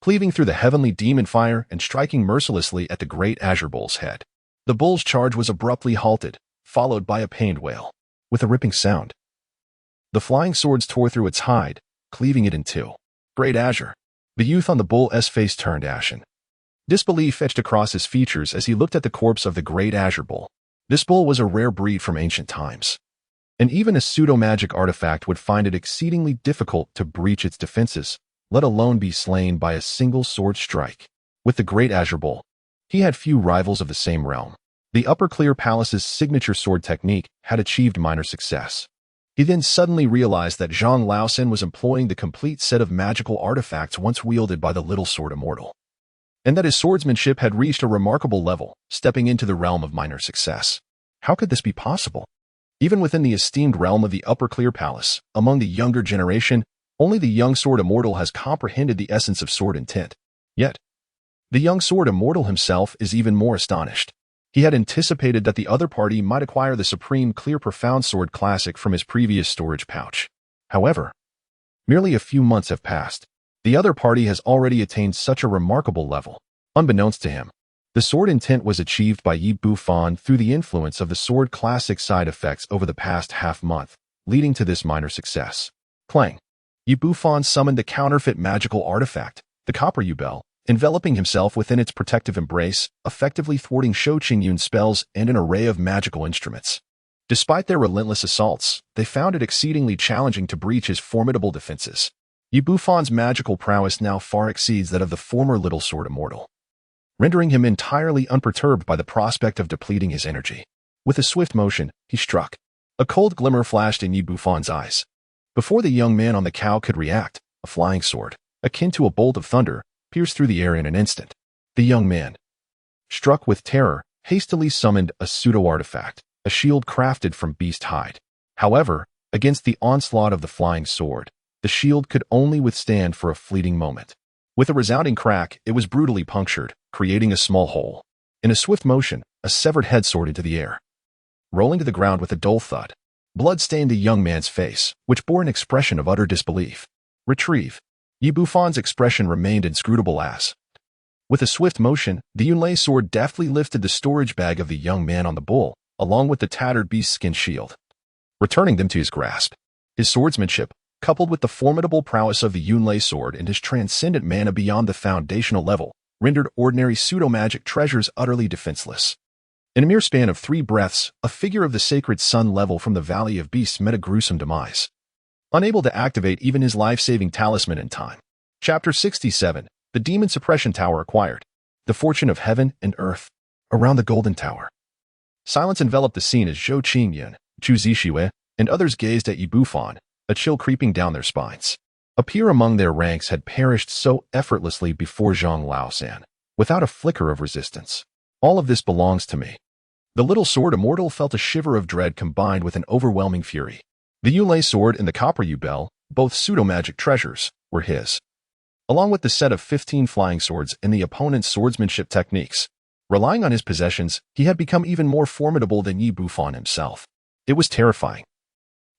cleaving through the heavenly demon fire and striking mercilessly at the great azure bull's head. The bull's charge was abruptly halted, followed by a pained wail. With a ripping sound, the flying swords tore through its hide, cleaving it in two. Great azure! The youth on the bull's face turned ashen. Disbelief etched across his features as he looked at the corpse of the great azure bull. This bull was a rare breed from ancient times, and even a pseudo-magic artifact would find it exceedingly difficult to breach its defenses, let alone be slain by a single sword strike. With the great azure bull, he had few rivals of the same realm. The Upper Clear Palace's signature sword technique had achieved minor success. He then suddenly realized that Zhang Laosan was employing the complete set of magical artifacts once wielded by the little sword immortal, and that his swordsmanship had reached a remarkable level, stepping into the realm of minor success. How could this be possible? Even within the esteemed realm of the Upper Clear Palace, among the younger generation, only the young sword immortal has comprehended the essence of sword intent. Yet, the young sword immortal himself is even more astonished. He had anticipated that the other party might acquire the supreme clear profound sword classic from his previous storage pouch. However, merely a few months have passed. The other party has already attained such a remarkable level. Unbeknownst to him, the sword intent was achieved by Bufan through the influence of the sword classic side effects over the past half-month, leading to this minor success. Clang! Bufan summoned the counterfeit magical artifact, the copper bell, enveloping himself within its protective embrace, effectively thwarting Zhao Kingdom's spells and an array of magical instruments. Despite their relentless assaults, they found it exceedingly challenging to breach his formidable defenses. Bufan's magical prowess now far exceeds that of the former little sword immortal, rendering him entirely unperturbed by the prospect of depleting his energy. With a swift motion, he struck. A cold glimmer flashed in Bufan's eyes. Before the young man on the cow could react, a flying sword, akin to a bolt of thunder, pierced through the air in an instant. The young man, struck with terror, hastily summoned a pseudo-artifact, a shield crafted from beast hide. However, against the onslaught of the flying sword, The shield could only withstand for a fleeting moment. With a resounding crack, it was brutally punctured, creating a small hole. In a swift motion, a severed head soared into the air. Rolling to the ground with a dull thud, blood stained the young man's face, which bore an expression of utter disbelief. Retrieve. Bufan's expression remained inscrutable as. With a swift motion, the Yunlei sword deftly lifted the storage bag of the young man on the bull, along with the tattered beast's skin shield, returning them to his grasp. His swordsmanship, coupled with the formidable prowess of the Yunlei sword and his transcendent mana beyond the foundational level, rendered ordinary pseudo-magic treasures utterly defenseless. In a mere span of 3 breaths, a figure of the sacred sun level from the Valley of Beasts met a gruesome demise, unable to activate even his life-saving talisman in time. Chapter 67. The Demon Suppression Tower acquired. The fortune of heaven and earth. Around the Golden Tower. Silence enveloped the scene as Zhao Kingdom, Chu Zixue, and others gazed at Bufan, a chill creeping down their spines. A peer among their ranks had perished so effortlessly before Zhang Laosan, without a flicker of resistance. All of this belongs to me. The little sword immortal felt a shiver of dread combined with an overwhelming fury. The Yunlei sword and the copper bell, both pseudo-magic treasures, were his, along with the set of 15 flying swords and the opponent's swordsmanship techniques. Relying on his possessions, he had become even more formidable than Bufan himself. It was terrifying.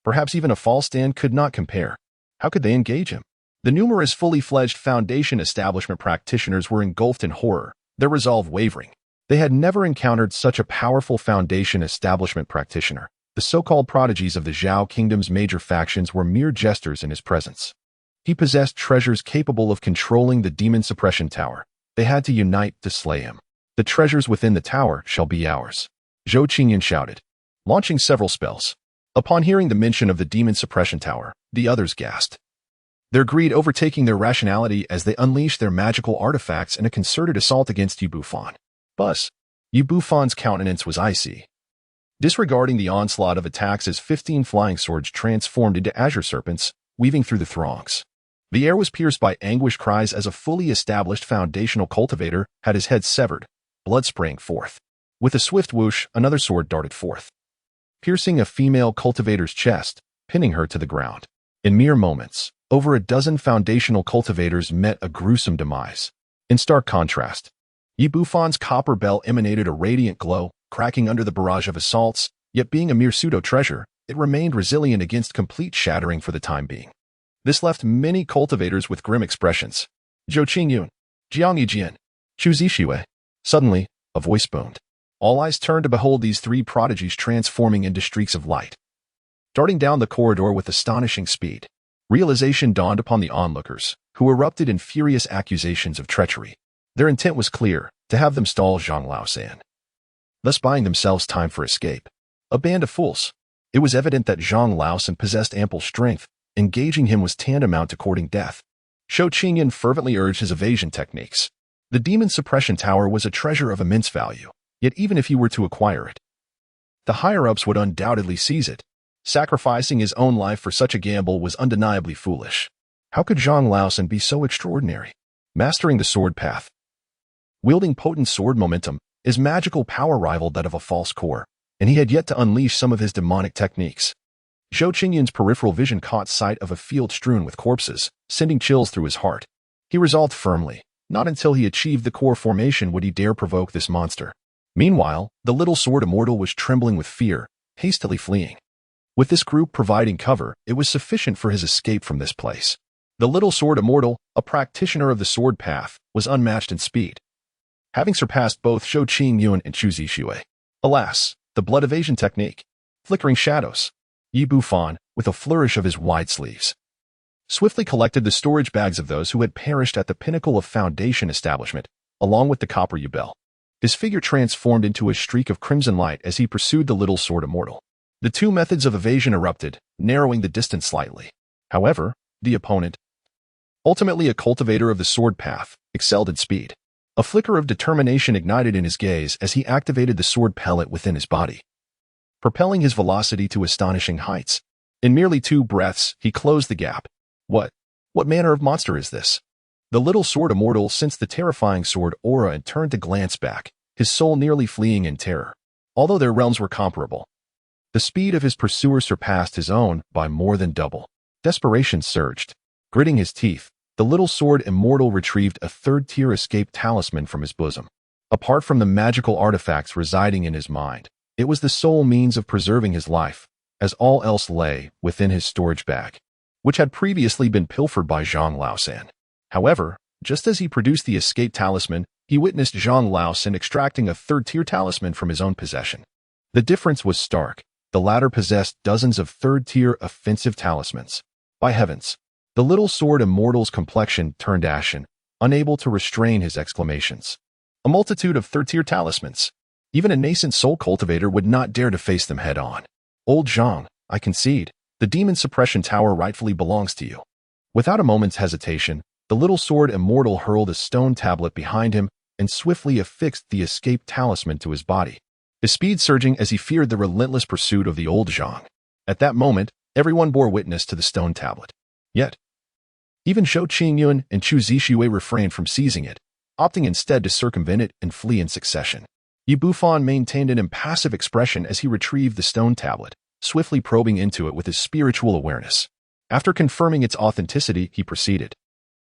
Perhaps even a false stand could not compare. How could they engage him? The numerous fully fledged Foundation establishment practitioners were engulfed in horror, their resolve wavering. They had never encountered such a powerful Foundation establishment practitioner. The so-called prodigies of the Zhao Kingdom's major factions were mere jesters in his presence. He possessed treasures capable of controlling the Demon Suppression Tower. They had to unite to slay him. The treasures within the tower shall be ours, Zhao Kingdom shouted, launching several spells. Upon hearing the mention of the Demon Suppression Tower, the others gasped, their greed overtaking their rationality as they unleashed their magical artifacts in a concerted assault against Bufan. Buzz. Bufan's countenance was icy. Disregarding the onslaught of attacks as 15 flying swords transformed into azure serpents, weaving through the throngs. The air was pierced by anguished cries as a fully established foundational cultivator had his head severed, blood spraying forth. With a swift whoosh, another sword darted forth, piercing a female cultivator's chest, pinning her to the ground. In mere moments, over a dozen foundational cultivators met a gruesome demise. In stark contrast, Bufan's copper bell emanated a radiant glow, cracking under the barrage of assaults, yet being a mere pseudo-treasure, it remained resilient against complete shattering for the time being. This left many cultivators with grim expressions. Zhao Qingyun, Jiang Yijian, Chu Zixue. Suddenly, a voice boomed. All eyes turned to behold these 3 prodigies transforming into streaks of light, darting down the corridor with astonishing speed. Realization dawned upon the onlookers, who erupted in furious accusations of treachery. Their intent was clear, to have them stall Zhang Laosan, thus buying themselves time for escape. A band of fools. It was evident that Zhang Laosan possessed ample strength. Engaging him was tantamount to courting death. Zhao Kingdom fervently urged his evasion techniques. The Demon Suppression Tower was a treasure of immense value, yet even if he were to acquire it, the higher-ups would undoubtedly seize it. Sacrificing his own life for such a gamble was undeniably foolish. How could Zhang Laosan be so extraordinary? Mastering the sword path, wielding potent sword momentum, his magical power rivaled that of a false core, and he had yet to unleash some of his demonic techniques. Zhao Qingyun's peripheral vision caught sight of a field strewn with corpses, sending chills through his heart. He resolved firmly, not until he achieved the core formation would he dare provoke this monster. Meanwhile, the little sword immortal was trembling with fear, hastily fleeing. With this group providing cover, it was sufficient for his escape from this place. The little sword immortal, a practitioner of the sword path, was unmatched in speed, having surpassed both Zhao Qingyun and Chu Zixue. Alas, the blood evasion technique. Flickering shadows. Bufan, with a flourish of his wide sleeves, swiftly collected the storage bags of those who had perished at the pinnacle of Foundation establishment, along with the copper bell. His figure transformed into a streak of crimson light as he pursued the little sword immortal. The 2 methods of evasion erupted, narrowing the distance slightly. However, the opponent, ultimately a cultivator of the sword path, excelled in speed. A flicker of determination ignited in his gaze as he activated the sword pellet within his body, propelling his velocity to astonishing heights. In merely 2 breaths, he closed the gap. What manner of monster is this? The little sword immortal sensed the terrifying sword aura and turned to glance back, his soul nearly fleeing in terror. Although their realms were comparable, the speed of his pursuer surpassed his own by more than double. Desperation surged. Gritting his teeth, the little sword immortal retrieved a third-tier escape talisman from his bosom. Apart from the magical artifacts residing in his mind, it was the sole means of preserving his life, as all else lay within his storage bag, which had previously been pilfered by Zhang Laosan. However, just as he produced the escape talisman, he witnessed Zhang Laosan extracting a third-tier talisman from his own possession. The difference was stark. The latter possessed dozens of third-tier offensive talismans. By heavens! The little sword immortal's complexion turned ashen, unable to restrain his exclamations. A multitude of third-tier talismans. Even a nascent soul cultivator would not dare to face them head-on. Old Zhang, I concede, the demon suppression tower rightfully belongs to you. Without a moment's hesitation, the little sword immortal hurled a stone tablet behind him and swiftly affixed the escape talisman to his body, his speed surging as he feared the relentless pursuit of the old Zhang. At that moment, everyone bore witness to the stone tablet. Yet, even Zhou Qingyun and Chu Zixue refrained from seizing it, opting instead to circumvent it and flee in succession. Bufan maintained an impassive expression as he retrieved the stone tablet, swiftly probing into it with his spiritual awareness. After confirming its authenticity, he proceeded.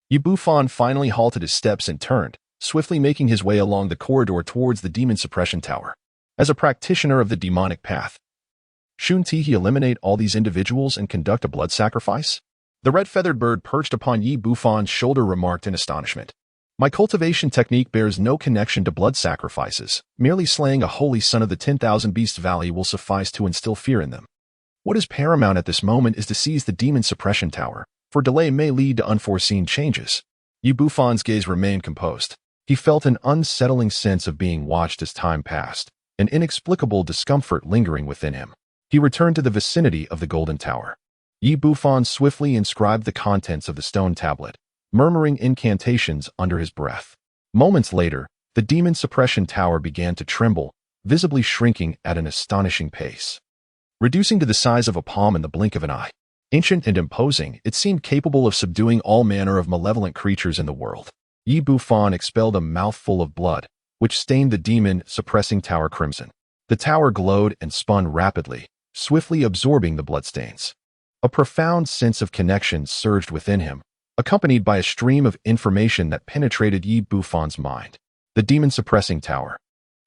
Bufan finally halted his steps and turned, swiftly making his way along the corridor towards the demon suppression tower. As a practitioner of the demonic path, shouldn't he eliminate all these individuals and conduct a blood sacrifice? The red-feathered bird perched upon Bufan's shoulder remarked in astonishment. My cultivation technique bears no connection to blood sacrifices. Merely slaying a holy son of the 10,000 Beast Valley will suffice to instill fear in them. What is paramount at this moment is to seize the demon suppression tower, for delay may lead to unforeseen changes. Bufan's gaze remained composed. He felt an unsettling sense of being watched as time passed, an inexplicable discomfort lingering within him. He returned to the vicinity of the golden tower. Bufan swiftly inscribed the contents of the stone tablet, murmuring incantations under his breath. Moments later, the demon suppression tower began to tremble, visibly shrinking at an astonishing pace. Reducing to the size of a palm in the blink of an eye. Ancient and imposing, it seemed capable of subduing all manner of malevolent creatures in the world. Bufan expelled a mouthful of blood, which stained the demon suppressing tower crimson. The tower glowed and spun rapidly, swiftly absorbing the bloodstains. A profound sense of connection surged within him, accompanied by a stream of information that penetrated Bufan's mind. The demon-suppressing tower,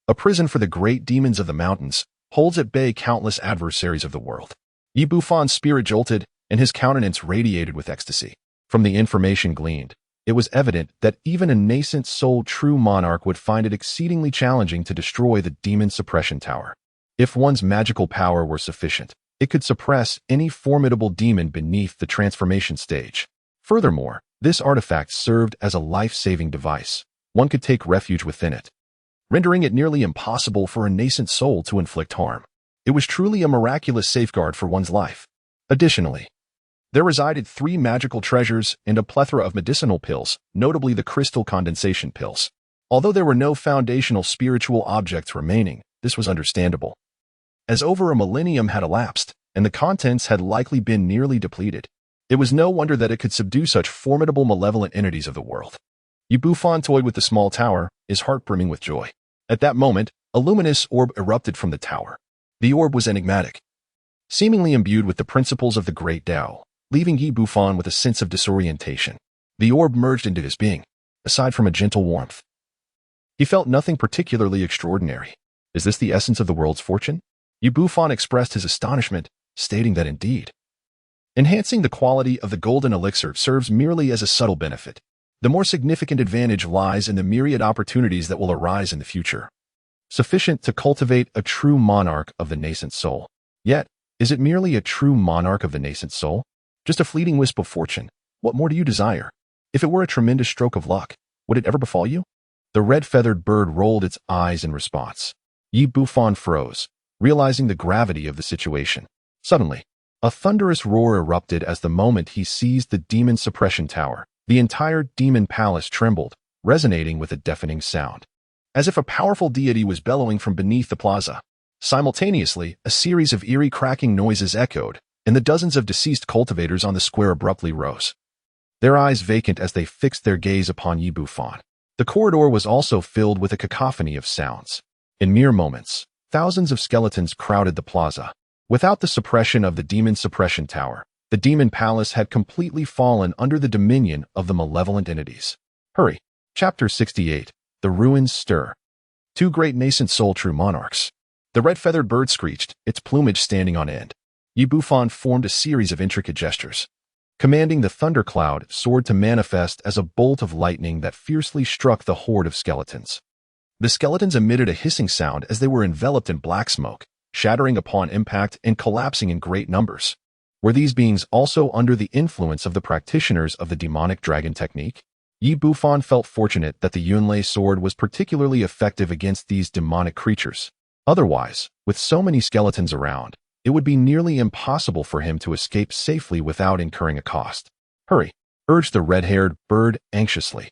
a prison for the great demons of the mountains, holds at bay countless adversaries of the world. Bufan's spirit jolted, and his countenance radiated with ecstasy. From the information gleaned, it was evident that even a nascent soul true monarch would find it exceedingly challenging to destroy the demon suppression tower. If one's magical power were sufficient, it could suppress any formidable demon beneath the transformation stage. Furthermore, this artifact served as a life-saving device. One could take refuge within it, rendering it nearly impossible for a nascent soul to inflict harm. It was truly a miraculous safeguard for one's life. Additionally, there resided 3 magical treasures and a plethora of medicinal pills, notably the crystal condensation pills. Although there were no foundational spiritual objects remaining, this was understandable, as over a millennium had elapsed, and the contents had likely been nearly depleted. It was no wonder that it could subdue such formidable malevolent entities of the world. Bufan toyed with the small tower, his heart brimming with joy. At that moment, a luminous orb erupted from the tower. The orb was enigmatic, seemingly imbued with the principles of the Great Tao, leaving Bufan with a sense of disorientation. The orb merged into his being, aside from a gentle warmth. He felt nothing particularly extraordinary. Is this the essence of the world's fortune? Bufan expressed his astonishment, stating that indeed. Enhancing the quality of the golden elixir serves merely as a subtle benefit. The more significant advantage lies in the myriad opportunities that will arise in the future, sufficient to cultivate a true monarch of the nascent soul. Yet, is it merely a true monarch of the nascent soul? Just a fleeting wisp of fortune? What more do you desire? If it were a tremendous stroke of luck, would it ever befall you? The red-feathered bird rolled its eyes in response. Bufan froze, realizing the gravity of the situation. Suddenly, a thunderous roar erupted as the moment he seized the demon suppression tower. The entire demon palace trembled, resonating with a deafening sound, as if a powerful deity was bellowing from beneath the plaza. Simultaneously, a series of eerie cracking noises echoed, and the dozens of deceased cultivators on the square abruptly rose, their eyes vacant as they fixed their gaze upon Bufan. The corridor was also filled with a cacophony of sounds. In mere moments, thousands of skeletons crowded the plaza. Without the suppression of the demon suppression tower, The demon palace had completely fallen under the dominion of the malevolent entities. Hurry. Chapter 68. The Ruins Stir. Two great nascent soul-true monarchs. The red-feathered bird screeched, its plumage standing on end. Bufan formed a series of intricate gestures. Commanding the thundercloud soared to manifest as a bolt of lightning that fiercely struck the horde of skeletons. The skeletons emitted a hissing sound as they were enveloped in black smoke, shattering upon impact and collapsing in great numbers. Were these beings also under the influence of the practitioners of the demonic dragon technique? Bufan felt fortunate that the Yunlei sword was particularly effective against these demonic creatures. Otherwise, with so many skeletons around, it would be nearly impossible for him to escape safely without incurring a cost. Hurry, urged the red-haired bird anxiously.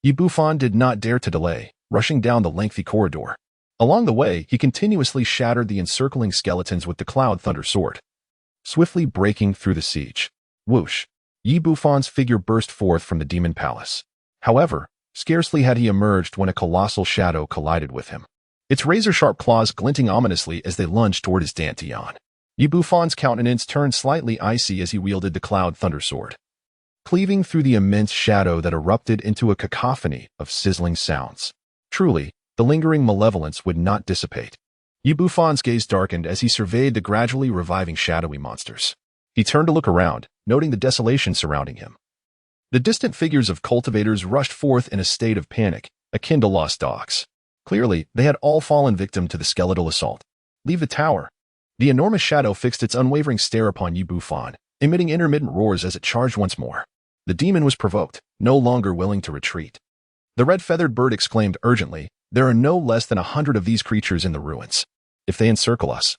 Bufan did not dare to delay, rushing down the lengthy corridor. Along the way, he continuously shattered the encircling skeletons with the Cloud Thunder Sword, swiftly breaking through the siege. Whoosh! Bufan's figure burst forth from the demon palace. However, scarcely had he emerged when a colossal shadow collided with him, its razor-sharp claws glinting ominously as they lunged toward his dantian. Bufan's countenance turned slightly icy as he wielded the Cloud Thunder Sword, cleaving through the immense shadow that erupted into a cacophony of sizzling sounds. Truly, the lingering malevolence would not dissipate. Bufan's gaze darkened as he surveyed the gradually reviving shadowy monsters. He turned to look around, noting the desolation surrounding him. The distant figures of cultivators rushed forth in a state of panic, akin to lost dogs. Clearly, they had all fallen victim to the skeletal assault. Leave the tower. The enormous shadow fixed its unwavering stare upon Bufan, emitting intermittent roars as it charged once more. The demon was provoked, no longer willing to retreat. The red-feathered bird exclaimed urgently, "There are no less than 100 of these creatures in the ruins. If they encircle us,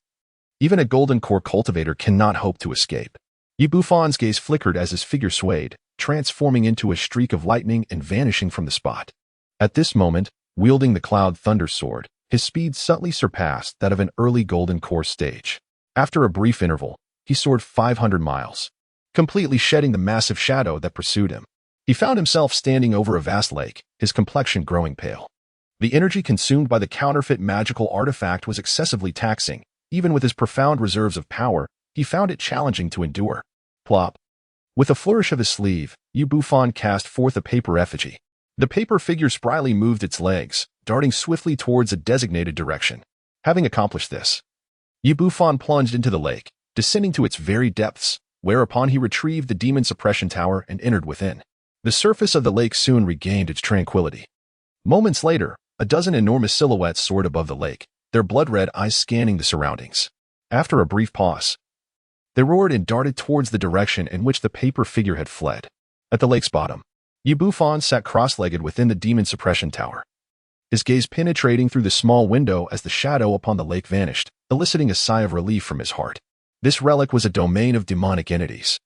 even a golden core cultivator cannot hope to escape." Bufan's gaze flickered as his figure swayed, transforming into a streak of lightning and vanishing from the spot. At this moment, wielding the Cloud Thunder Sword, his speed subtly surpassed that of an early golden core stage. After a brief interval, he soared 500 miles, completely shedding the massive shadow that pursued him. He found himself standing over a vast lake, his complexion growing pale. The energy consumed by the counterfeit magical artifact was excessively taxing. Even with his profound reserves of power, he found it challenging to endure. Plop. With a flourish of his sleeve, Bufan cast forth a paper effigy. The paper figure spryly moved its legs, darting swiftly towards a designated direction. Having accomplished this, Bufan plunged into the lake, descending to its very depths, whereupon he retrieved the demon suppression tower and entered within. The surface of the lake soon regained its tranquility. Moments later, a dozen enormous silhouettes soared above the lake, their blood-red eyes scanning the surroundings. After a brief pause, they roared and darted towards the direction in which the paper figure had fled. At the lake's bottom, Bufan sat cross-legged within the demon suppression tower, his gaze penetrating through the small window as the shadow upon the lake vanished, eliciting a sigh of relief from his heart. This relic was a domain of demonic entities,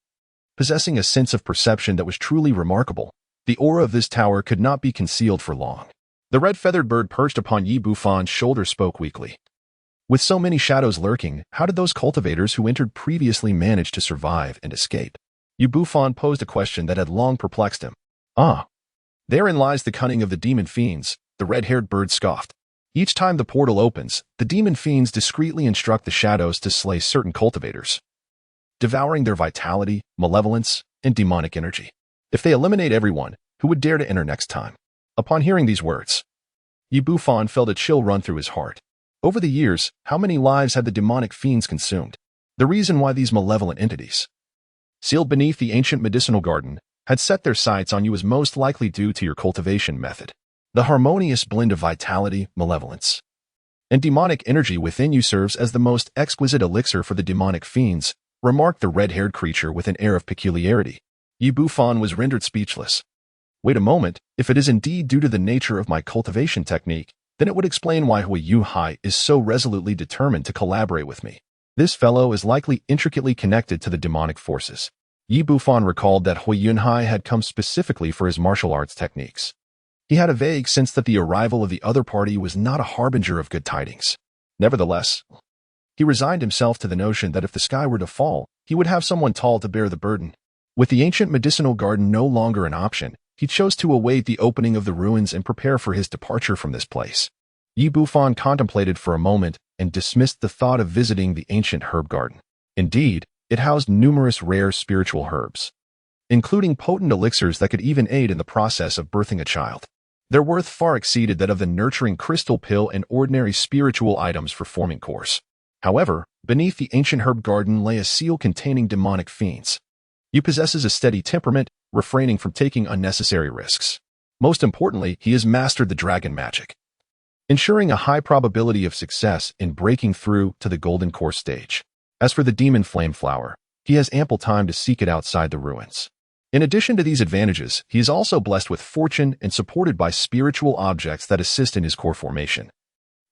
possessing a sense of perception that was truly remarkable. The aura of this tower could not be concealed for long. The red-feathered bird perched upon Bufan's shoulder spoke weakly. With so many shadows lurking, how did those cultivators who entered previously manage to survive and escape? Bufan posed a question that had long perplexed him. "Ah, therein lies the cunning of the demon fiends," the red-haired bird scoffed. "Each time the portal opens, the demon fiends discreetly instruct the shadows to slay certain cultivators, devouring their vitality, malevolence, and demonic energy. If they eliminate everyone, who would dare to enter next time?" Upon hearing these words, Bufan felt a chill run through his heart. Over the years, how many lives had the demonic fiends consumed? The reason why these malevolent entities, sealed beneath the ancient medicinal garden, had set their sights on you is most likely due to your cultivation method. The harmonious blend of vitality, malevolence, and demonic energy within you serves as the most exquisite elixir for the demonic fiends, remarked the red-haired creature with an air of peculiarity. Bufan was rendered speechless. Wait a moment, if it is indeed due to the nature of my cultivation technique, then it would explain why Hui Yuhai is so resolutely determined to collaborate with me. This fellow is likely intricately connected to the demonic forces. Bufan recalled that Hui Yunhai had come specifically for his martial arts techniques. He had a vague sense that the arrival of the other party was not a harbinger of good tidings. Nevertheless, he resigned himself to the notion that if the sky were to fall, he would have someone tall to bear the burden. With the ancient medicinal garden no longer an option, he chose to await the opening of the ruins and prepare for his departure from this place. Bufan contemplated for a moment and dismissed the thought of visiting the ancient herb garden. Indeed, It housed numerous rare spiritual herbs, including potent elixirs that could even aid in the process of birthing a child. Their worth far exceeded that of the nurturing crystal pill and ordinary spiritual items for forming cores. However, beneath the ancient herb garden lay a seal containing demonic fiends. He possesses a steady temperament, refraining from taking unnecessary risks. Most importantly, he has mastered the dragon magic, ensuring a high probability of success in breaking through to the golden core stage. As for the demon flame flower, he has ample time to seek it outside the ruins. In addition to these advantages, he is also blessed with fortune and supported by spiritual objects that assist in his core formation,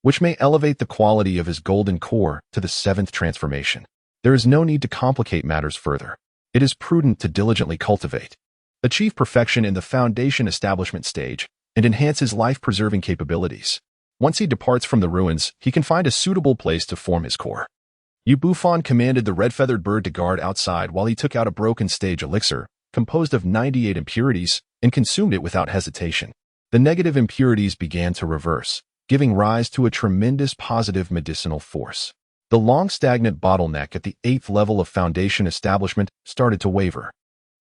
which may elevate the quality of his golden core to the 7th transformation. There is no need to complicate matters further. It is prudent to diligently cultivate, achieve perfection in the foundation establishment stage, and enhance his life-preserving capabilities. Once he departs from the ruins, he can find a suitable place to form his core. Bufan commanded the red-feathered bird to guard outside while he took out a broken stage elixir, composed of 98 impurities, and consumed it without hesitation. The negative impurities began to reverse, giving rise to a tremendous positive medicinal force. The long stagnant bottleneck at the 8th level of foundation establishment started to waver.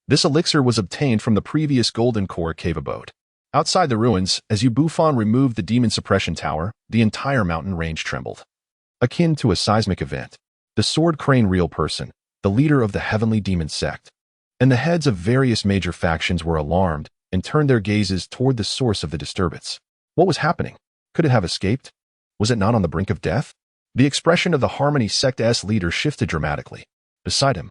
This elixir was obtained from the previous golden core cave abode. Outside the ruins, as Bufan removed the demon suppression tower, the entire mountain range trembled. Akin to a seismic event, the sword crane real person, the leader of the Heavenly Demon Sect, and the heads of various major factions were alarmed and turned their gazes toward the source of the disturbance. What was happening? Could it have escaped? Was it not on the brink of death? The expression of the Harmony Sect's leader shifted dramatically. Beside him,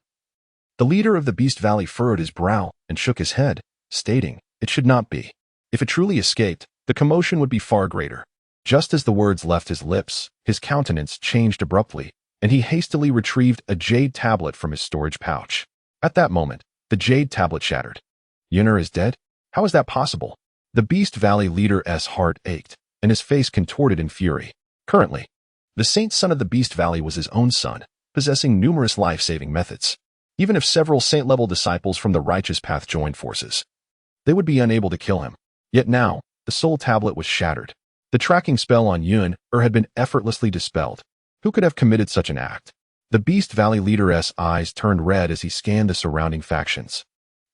the leader of the Beast Valley furrowed his brow and shook his head, stating, "It should not be. If it truly escaped, the commotion would be far greater." Just as the words left his lips, his countenance changed abruptly, and he hastily retrieved a jade tablet from his storage pouch. At that moment, the jade tablet shattered. Yunner is dead? How is that possible? The Beast Valley leader's heart ached, and his face contorted in fury. Currently, the saint son of the Beast Valley was his own son, possessing numerous life-saving methods. Even if several saint-level disciples from the righteous path joined forces, they would be unable to kill him. Yet now, the soul tablet was shattered. The tracking spell on Yunner had been effortlessly dispelled. Who could have committed such an act? The Beast Valley leader's eyes turned red as he scanned the surrounding factions.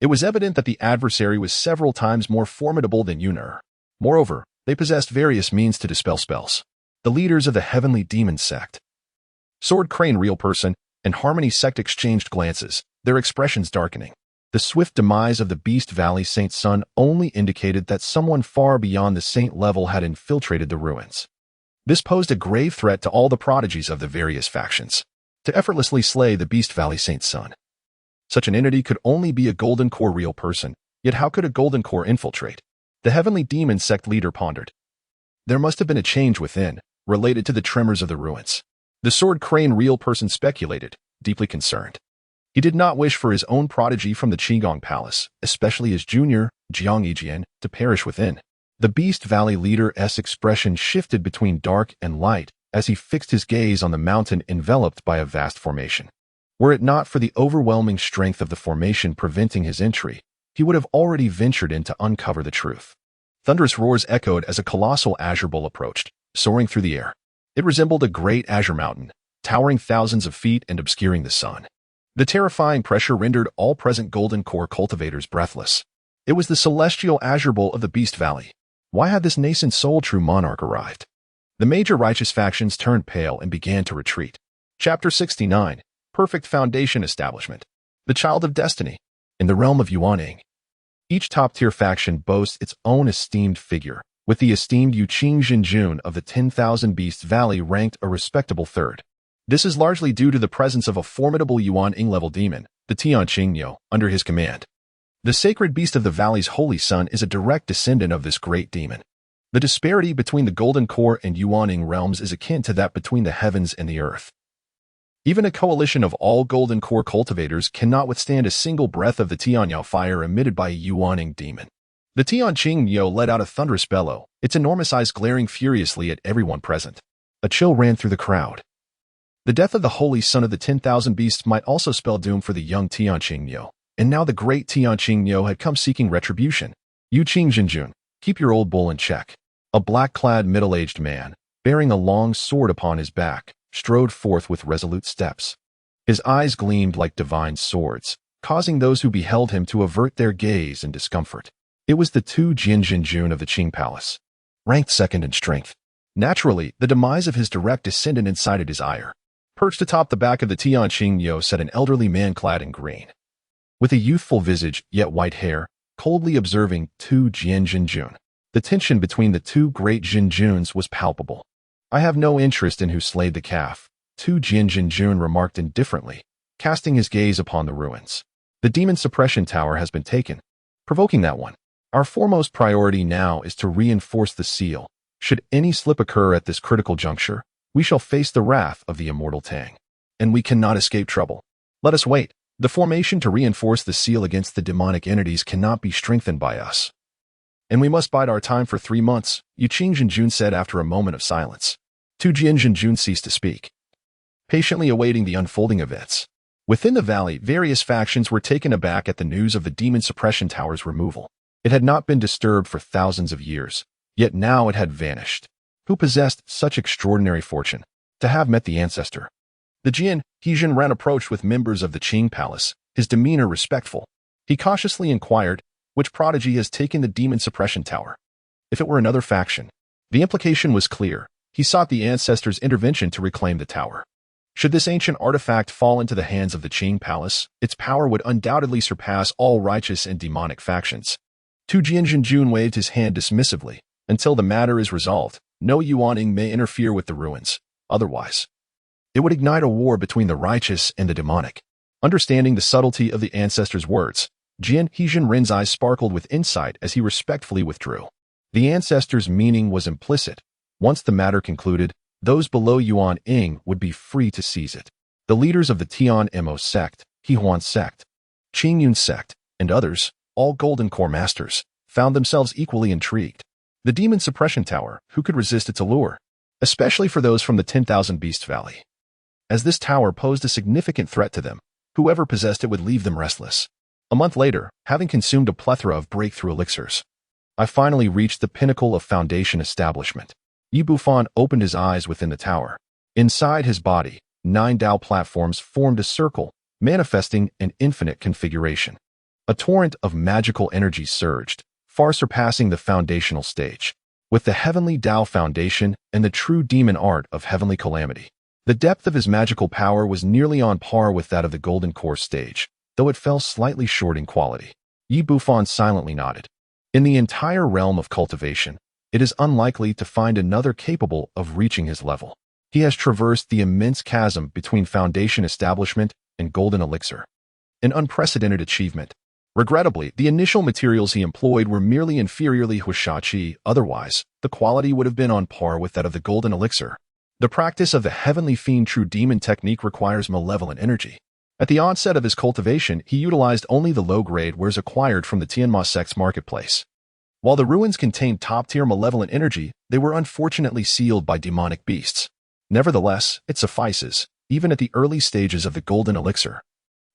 It was evident that the adversary was several times more formidable than Yunner. Moreover, they possessed various means to dispel spells. The leaders of the Heavenly Demon Sect, Sword Crane Real Person, and Harmony Sect exchanged glances, their expressions darkening. The swift demise of the Beast Valley Saint's son only indicated that someone far beyond the saint level had infiltrated the ruins. This posed a grave threat to all the prodigies of the various factions, to effortlessly slay the Beast Valley Saint's son. Such an entity could only be a Golden Core real person, yet how could a Golden Core infiltrate? The Heavenly Demon Sect leader pondered. There must have been a change within, related to the tremors of the ruins. The Sword Crane real person speculated, deeply concerned. He did not wish for his own prodigy from the Qigong Palace, especially his junior, Jiang Yijian, to perish within. The Beast Valley leader's expression shifted between dark and light as he fixed his gaze on the mountain enveloped by a vast formation. Were it not for the overwhelming strength of the formation preventing his entry, he would have already ventured in to uncover the truth. Thunderous roars echoed as a colossal azure bull approached, soaring through the air. It resembled a great azure mountain, towering thousands of feet and obscuring the sun. The terrifying pressure rendered all present Golden Core cultivators breathless. It was the celestial azure bull of the Beast Valley. Why had this nascent soul true monarch arrived? The major righteous factions turned pale and began to retreat. Chapter 69. Perfect Foundation Establishment. The Child of Destiny. In the realm of Yuaning, each top-tier faction boasts its own esteemed figure, with the esteemed Yuqing Jinjun of the 10,000 Beasts Valley ranked a respectable third. This is largely due to the presence of a formidable Yuan-level demon, the Tianqing, under his command. The sacred beast of the valley's holy son is a direct descendant of this great demon. The disparity between the Golden Core and Yuaning realms is akin to that between the heavens and the earth. Even a coalition of all Golden Core cultivators cannot withstand a single breath of the Tianyao fire emitted by a Yuaning demon. The Tianqing let out a thunderous bellow, its enormous eyes glaring furiously at everyone present. A chill ran through the crowd. The death of the holy son of the 10,000 beasts might also spell doom for the young Tianqing, and now the great Tianqing had come seeking retribution. Yuqing Jinjun, keep your old bull in check. A black-clad middle-aged man, bearing a long sword upon his back, strode forth with resolute steps. His eyes gleamed like divine swords, causing those who beheld him to avert their gaze in discomfort. It was the Tu Jianjun of the Qing Palace, ranked second in strength. Naturally, the demise of his direct descendant incited his ire. Perched atop the back of the Tianqing Yo sat an elderly man clad in green, with a youthful visage yet white hair, coldly observing Tu Jianjun. The tension between the two great Jinjuns was palpable. I have no interest in who slayed the calf, Tu Jianjun remarked indifferently, casting his gaze upon the ruins. The demon suppression tower has been taken, provoking that one. Our foremost priority now is to reinforce the seal. Should any slip occur at this critical juncture, we shall face the wrath of the immortal Tang. And we cannot escape trouble. Let us wait. The formation to reinforce the seal against the demonic entities cannot be strengthened by us. And we must bide our time for 3 months, Yu Qingjun said after a moment of silence. Tu Jianjun ceased to speak, patiently awaiting the unfolding events. Within the valley, various factions were taken aback at the news of the demon suppression tower's removal. It had not been disturbed for thousands of years, yet now it had vanished. Who possessed such extraordinary fortune? To have met the ancestor. The Jian Heijin ran approached with members of the Qing Palace, his demeanor respectful. He cautiously inquired, which prodigy has taken the demon suppression tower? If it were another faction. The implication was clear. He sought the ancestor's intervention to reclaim the tower. Should this ancient artifact fall into the hands of the Qing Palace, its power would undoubtedly surpass all righteous and demonic factions. Tu Jianjun waved his hand dismissively. Until the matter is resolved, no Yuaning may interfere with the ruins. Otherwise, it would ignite a war between the righteous and the demonic. Understanding the subtlety of the ancestor's words, Jian Heijin's eyes sparkled with insight as he respectfully withdrew. The ancestor's meaning was implicit. Once the matter concluded, those below Yuan Ing would be free to seize it. The leaders of the Tian Mo sect, Hehuan sect, Qingyun sect, and others, all golden core masters, found themselves equally intrigued. The demon suppression tower, who could resist its allure? Especially for those from the 10,000 Beast Valley. As this tower posed a significant threat to them, whoever possessed it would leave them restless. A month later, having consumed a plethora of breakthrough elixirs, I finally reached the pinnacle of foundation establishment. Bufan opened his eyes within the tower. Inside his body, 9 Dao platforms formed a circle, manifesting an infinite configuration. A torrent of magical energy surged, far surpassing the foundational stage. With the Heavenly Dao Foundation and the true demon art of Heavenly Calamity, the depth of his magical power was nearly on par with that of the Golden Core stage, though it fell slightly short in quality. Bufan silently nodded. In the entire realm of cultivation, it is unlikely to find another capable of reaching his level. He has traversed the immense chasm between foundation establishment and golden elixir. An unprecedented achievement. Regrettably, the initial materials he employed were merely inferiorly huashachi, otherwise, the quality would have been on par with that of the golden elixir. The practice of the Heavenly Fiend True Demon technique requires malevolent energy. At the onset of his cultivation, he utilized only the low-grade wares acquired from the Tianma sect's marketplace. While the ruins contained top-tier malevolent energy, they were unfortunately sealed by demonic beasts. Nevertheless, it suffices, even at the early stages of the golden elixir.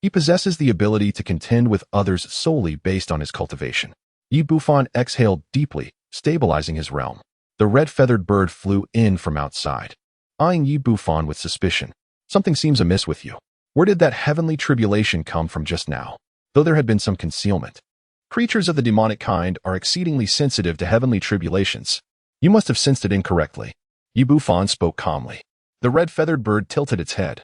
He possesses the ability to contend with others solely based on his cultivation. Bufan exhaled deeply, stabilizing his realm. The red-feathered bird flew in from outside, eyeing Bufan with suspicion. Something seems amiss with you. Where did that heavenly tribulation come from just now? Though there had been some concealment. Creatures of the demonic kind are exceedingly sensitive to heavenly tribulations. You must have sensed it incorrectly. Bufan spoke calmly. The red-feathered bird tilted its head,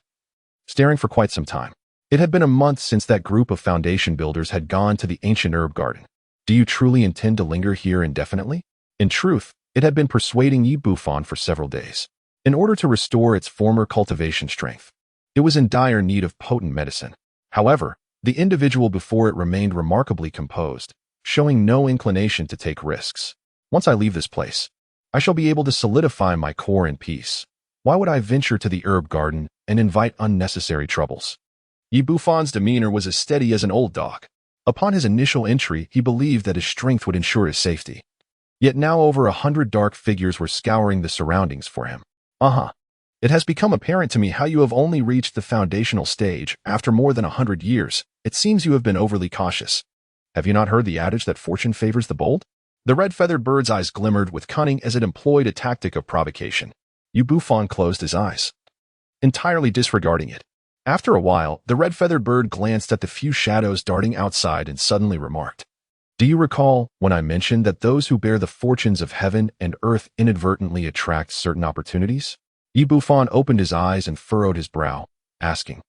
staring for quite some time. It had been a month since that group of foundation builders had gone to the ancient herb garden. Do you truly intend to linger here indefinitely? In truth, it had been persuading Bufan for several days. In order to restore its former cultivation strength, it was in dire need of potent medicine. However, the individual before it remained remarkably composed, showing no inclination to take risks. Once I leave this place, I shall be able to solidify my core in peace. Why would I venture to the herb garden and invite unnecessary troubles? Bufan's demeanor was as steady as an old dog. Upon his initial entry, he believed that his strength would ensure his safety. Yet now over 100 dark figures were scouring the surroundings for him. It has become apparent to me how you have only reached the foundational stage after more than 100 years. It seems you have been overly cautious. Have you not heard the adage that fortune favors the bold? The red-feathered bird's eyes glimmered with cunning as it employed a tactic of provocation. Bufan closed his eyes, entirely disregarding it. After a while, the red-feathered bird glanced at the few shadows darting outside and suddenly remarked, "Do you recall when I mentioned that those who bear the fortunes of heaven and earth inadvertently attract certain opportunities?" Bufan opened his eyes and furrowed his brow, asking,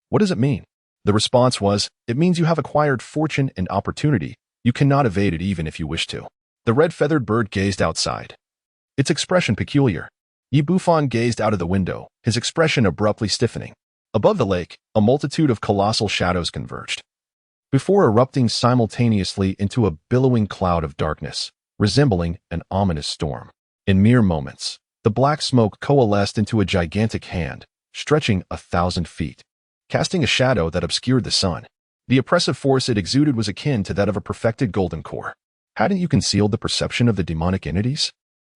"What does it mean?" The response was, "It means you have acquired fortune and opportunity. You cannot evade it even if you wish to." The red-feathered bird gazed outside, its expression peculiar. Bufan gazed out of the window, his expression abruptly stiffening. Above the lake, a multitude of colossal shadows converged, before erupting simultaneously into a billowing cloud of darkness, resembling an ominous storm. In mere moments, the black smoke coalesced into a gigantic hand, stretching 1,000 feet, casting a shadow that obscured the sun. The oppressive force it exuded was akin to that of a perfected golden core. "Hadn't you concealed the perception of the demonic entities?"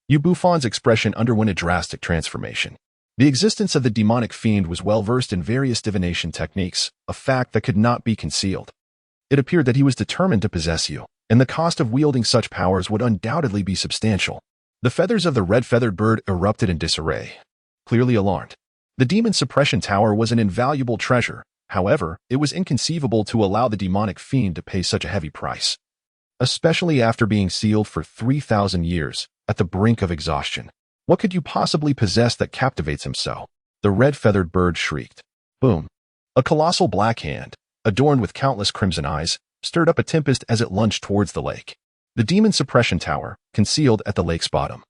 Bufan's expression underwent a drastic transformation. The existence of the demonic fiend was well versed in various divination techniques, a fact that could not be concealed. It appeared that he was determined to possess you, and the cost of wielding such powers would undoubtedly be substantial. The feathers of the red-feathered bird erupted in disarray, clearly alarmed. The demon suppression tower was an invaluable treasure. However, it was inconceivable to allow the demonic fiend to pay such a heavy price, especially after being sealed for 3,000 years, at the brink of exhaustion. What could you possibly possess that captivates him so? The red-feathered bird shrieked. Boom! A colossal black hand, adorned with countless crimson eyes, stirred up a tempest as it lunged towards the lake. The demon suppression tower, concealed at the lake's bottom,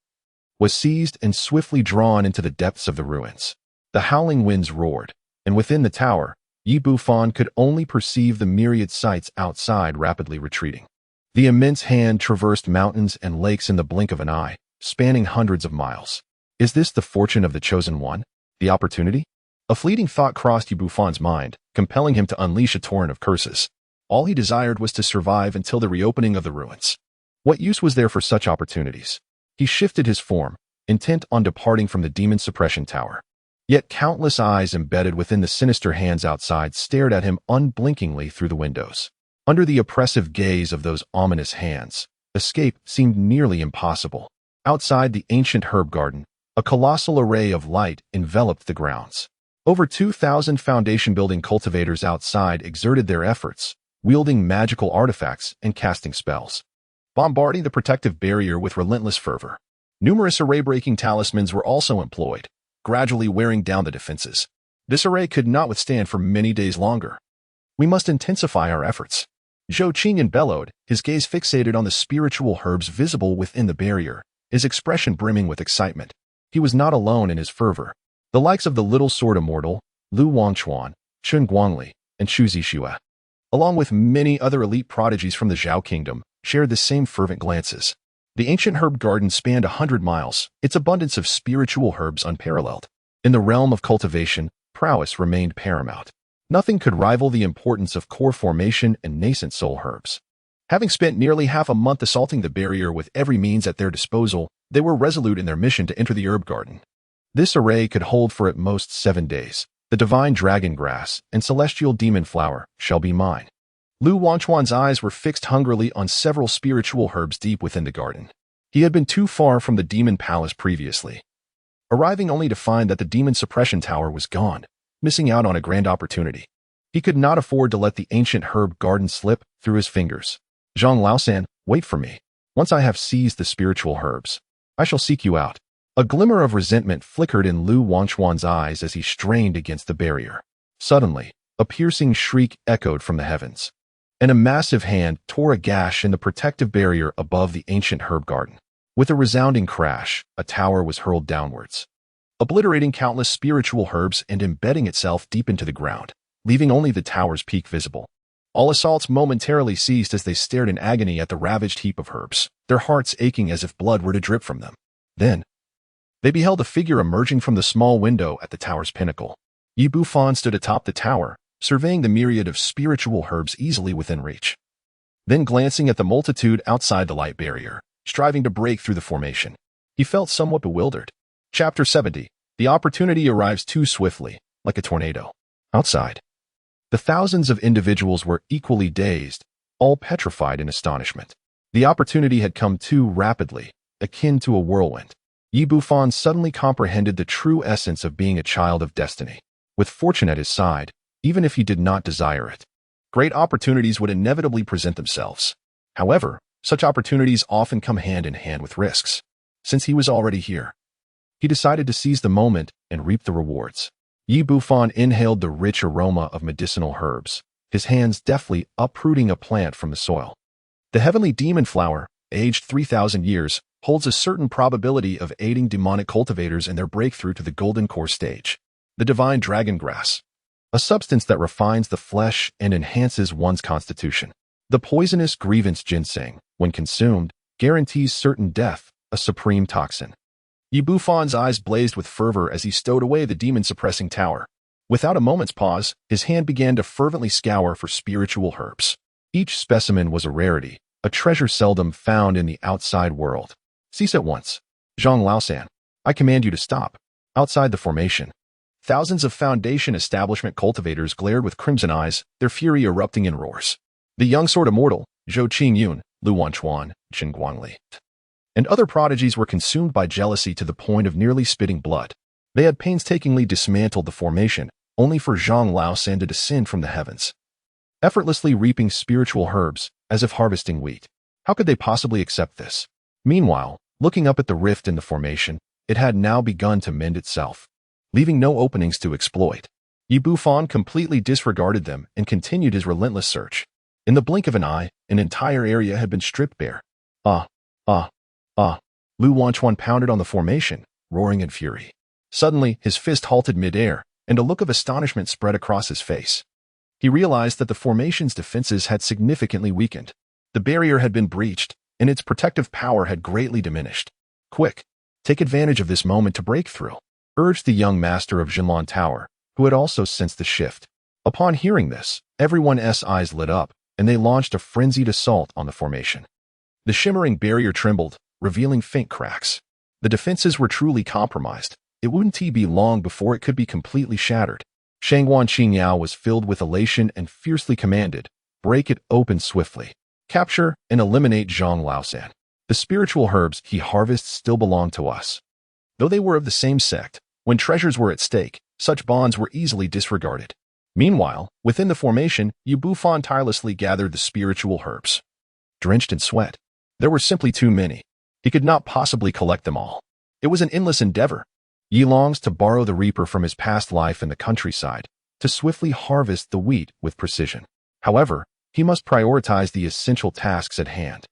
was seized and swiftly drawn into the depths of the ruins. The howling winds roared, and within the tower, Bufan could only perceive the myriad sights outside rapidly retreating. The immense hand traversed mountains and lakes in the blink of an eye, spanning hundreds of miles. Is this the fortune of the chosen one? The opportunity? A fleeting thought crossed Bufan's mind, compelling him to unleash a torrent of curses. All he desired was to survive until the reopening of the ruins. What use was there for such opportunities? He shifted his form, intent on departing from the demon suppression tower. Yet countless eyes embedded within the sinister hands outside stared at him unblinkingly through the windows. Under the oppressive gaze of those ominous hands, escape seemed nearly impossible. Outside the ancient herb garden, a colossal array of light enveloped the grounds. Over 2,000 foundation-building cultivators outside exerted their efforts, wielding magical artifacts and casting spells, bombarding the protective barrier with relentless fervor. Numerous array-breaking talismans were also employed, gradually wearing down the defenses. This array could not withstand for many days longer. "We must intensify our efforts." Zhao Kingdom bellowed, his gaze fixated on the spiritual herbs visible within the barrier, his expression brimming with excitement. He was not alone in his fervor. The likes of the Little Sword Immortal, Lu Wangchuan, Chun Guangli, and Xu Zixue, along with many other elite prodigies from the Zhao Kingdom, shared the same fervent glances. The ancient herb garden spanned 100 miles, its abundance of spiritual herbs unparalleled. In the realm of cultivation, prowess remained paramount. Nothing could rival the importance of core formation and nascent soul herbs. Having spent nearly half a month assaulting the barrier with every means at their disposal, they were resolute in their mission to enter the herb garden. This array could hold for at most 7 days. The divine dragon grass and celestial demon flower shall be mine. Lu Wangchuan's eyes were fixed hungrily on several spiritual herbs deep within the garden. He had been too far from the demon palace previously, arriving only to find that the demon suppression tower was gone, missing out on a grand opportunity. He could not afford to let the ancient herb garden slip through his fingers. "Zhang Laosan, wait for me. Once I have seized the spiritual herbs, I shall seek you out." A glimmer of resentment flickered in Lu Wangchuan's eyes as he strained against the barrier. Suddenly, a piercing shriek echoed from the heavens, and a massive hand tore a gash in the protective barrier above the ancient herb garden. With a resounding crash, a tower was hurled downwards, obliterating countless spiritual herbs and embedding itself deep into the ground, leaving only the tower's peak visible. All assaults momentarily ceased as they stared in agony at the ravaged heap of herbs, their hearts aching as if blood were to drip from them. Then, they beheld a figure emerging from the small window at the tower's pinnacle. Bufan stood atop the tower, surveying the myriad of spiritual herbs easily within reach. Then glancing at the multitude outside the light barrier, striving to break through the formation, he felt somewhat bewildered. Chapter 70. The opportunity arrives too swiftly, like a tornado. Outside, the thousands of individuals were equally dazed, all petrified in astonishment. The opportunity had come too rapidly, akin to a whirlwind. Bufan suddenly comprehended the true essence of being a child of destiny. With fortune at his side, even if he did not desire it. Great opportunities would inevitably present themselves. However, such opportunities often come hand in hand with risks. Since he was already here, he decided to seize the moment and reap the rewards. Bufan inhaled the rich aroma of medicinal herbs, his hands deftly uprooting a plant from the soil. The heavenly demon flower, aged 3,000 years, holds a certain probability of aiding demonic cultivators in their breakthrough to the golden core stage. The divine dragon grass, a substance that refines the flesh and enhances one's constitution. The poisonous grievance ginseng, when consumed, guarantees certain death, a supreme toxin. Bufan's eyes blazed with fervor as he stowed away the demon-suppressing tower. Without a moment's pause, his hand began to fervently scour for spiritual herbs. Each specimen was a rarity, a treasure seldom found in the outside world. Cease at once. Zhang Laosan, I command you to stop. Outside the formation, thousands of Foundation establishment cultivators glared with crimson eyes, their fury erupting in roars. The young sword immortal, Zhou Qingyun, Lu Wanchuan, Qin Guangli, and other prodigies were consumed by jealousy to the point of nearly spitting blood. They had painstakingly dismantled the formation, only for Zhang Laosan to descend from the heavens, effortlessly reaping spiritual herbs, as if harvesting wheat. How could they possibly accept this? Meanwhile, looking up at the rift in the formation, it had now begun to mend itself, leaving no openings to exploit. Bufan completely disregarded them and continued his relentless search. In the blink of an eye, an entire area had been stripped bare. Lu Wanchuan pounded on the formation, roaring in fury. Suddenly, his fist halted mid-air, and a look of astonishment spread across his face. He realized that the formation's defenses had significantly weakened. The barrier had been breached, and its protective power had greatly diminished. Quick, take advantage of this moment to break through, urged the young master of Jinlan Tower, who had also sensed the shift. Upon hearing this, everyone's eyes lit up, and they launched a frenzied assault on the formation. The shimmering barrier trembled, revealing faint cracks. The defenses were truly compromised. It wouldn't be long before it could be completely shattered. Shangguan Qingyao was filled with elation and fiercely commanded, break it open swiftly. Capture and eliminate Zhang Laosan. The spiritual herbs he harvests still belong to us. Though they were of the same sect, when treasures were at stake, such bonds were easily disregarded. Meanwhile, within the formation, Bufan tirelessly gathered the spiritual herbs. Drenched in sweat, there were simply too many. He could not possibly collect them all. It was an endless endeavor. He longs to borrow the reaper from his past life in the countryside, to swiftly harvest the wheat with precision. However, he must prioritize the essential tasks at hand.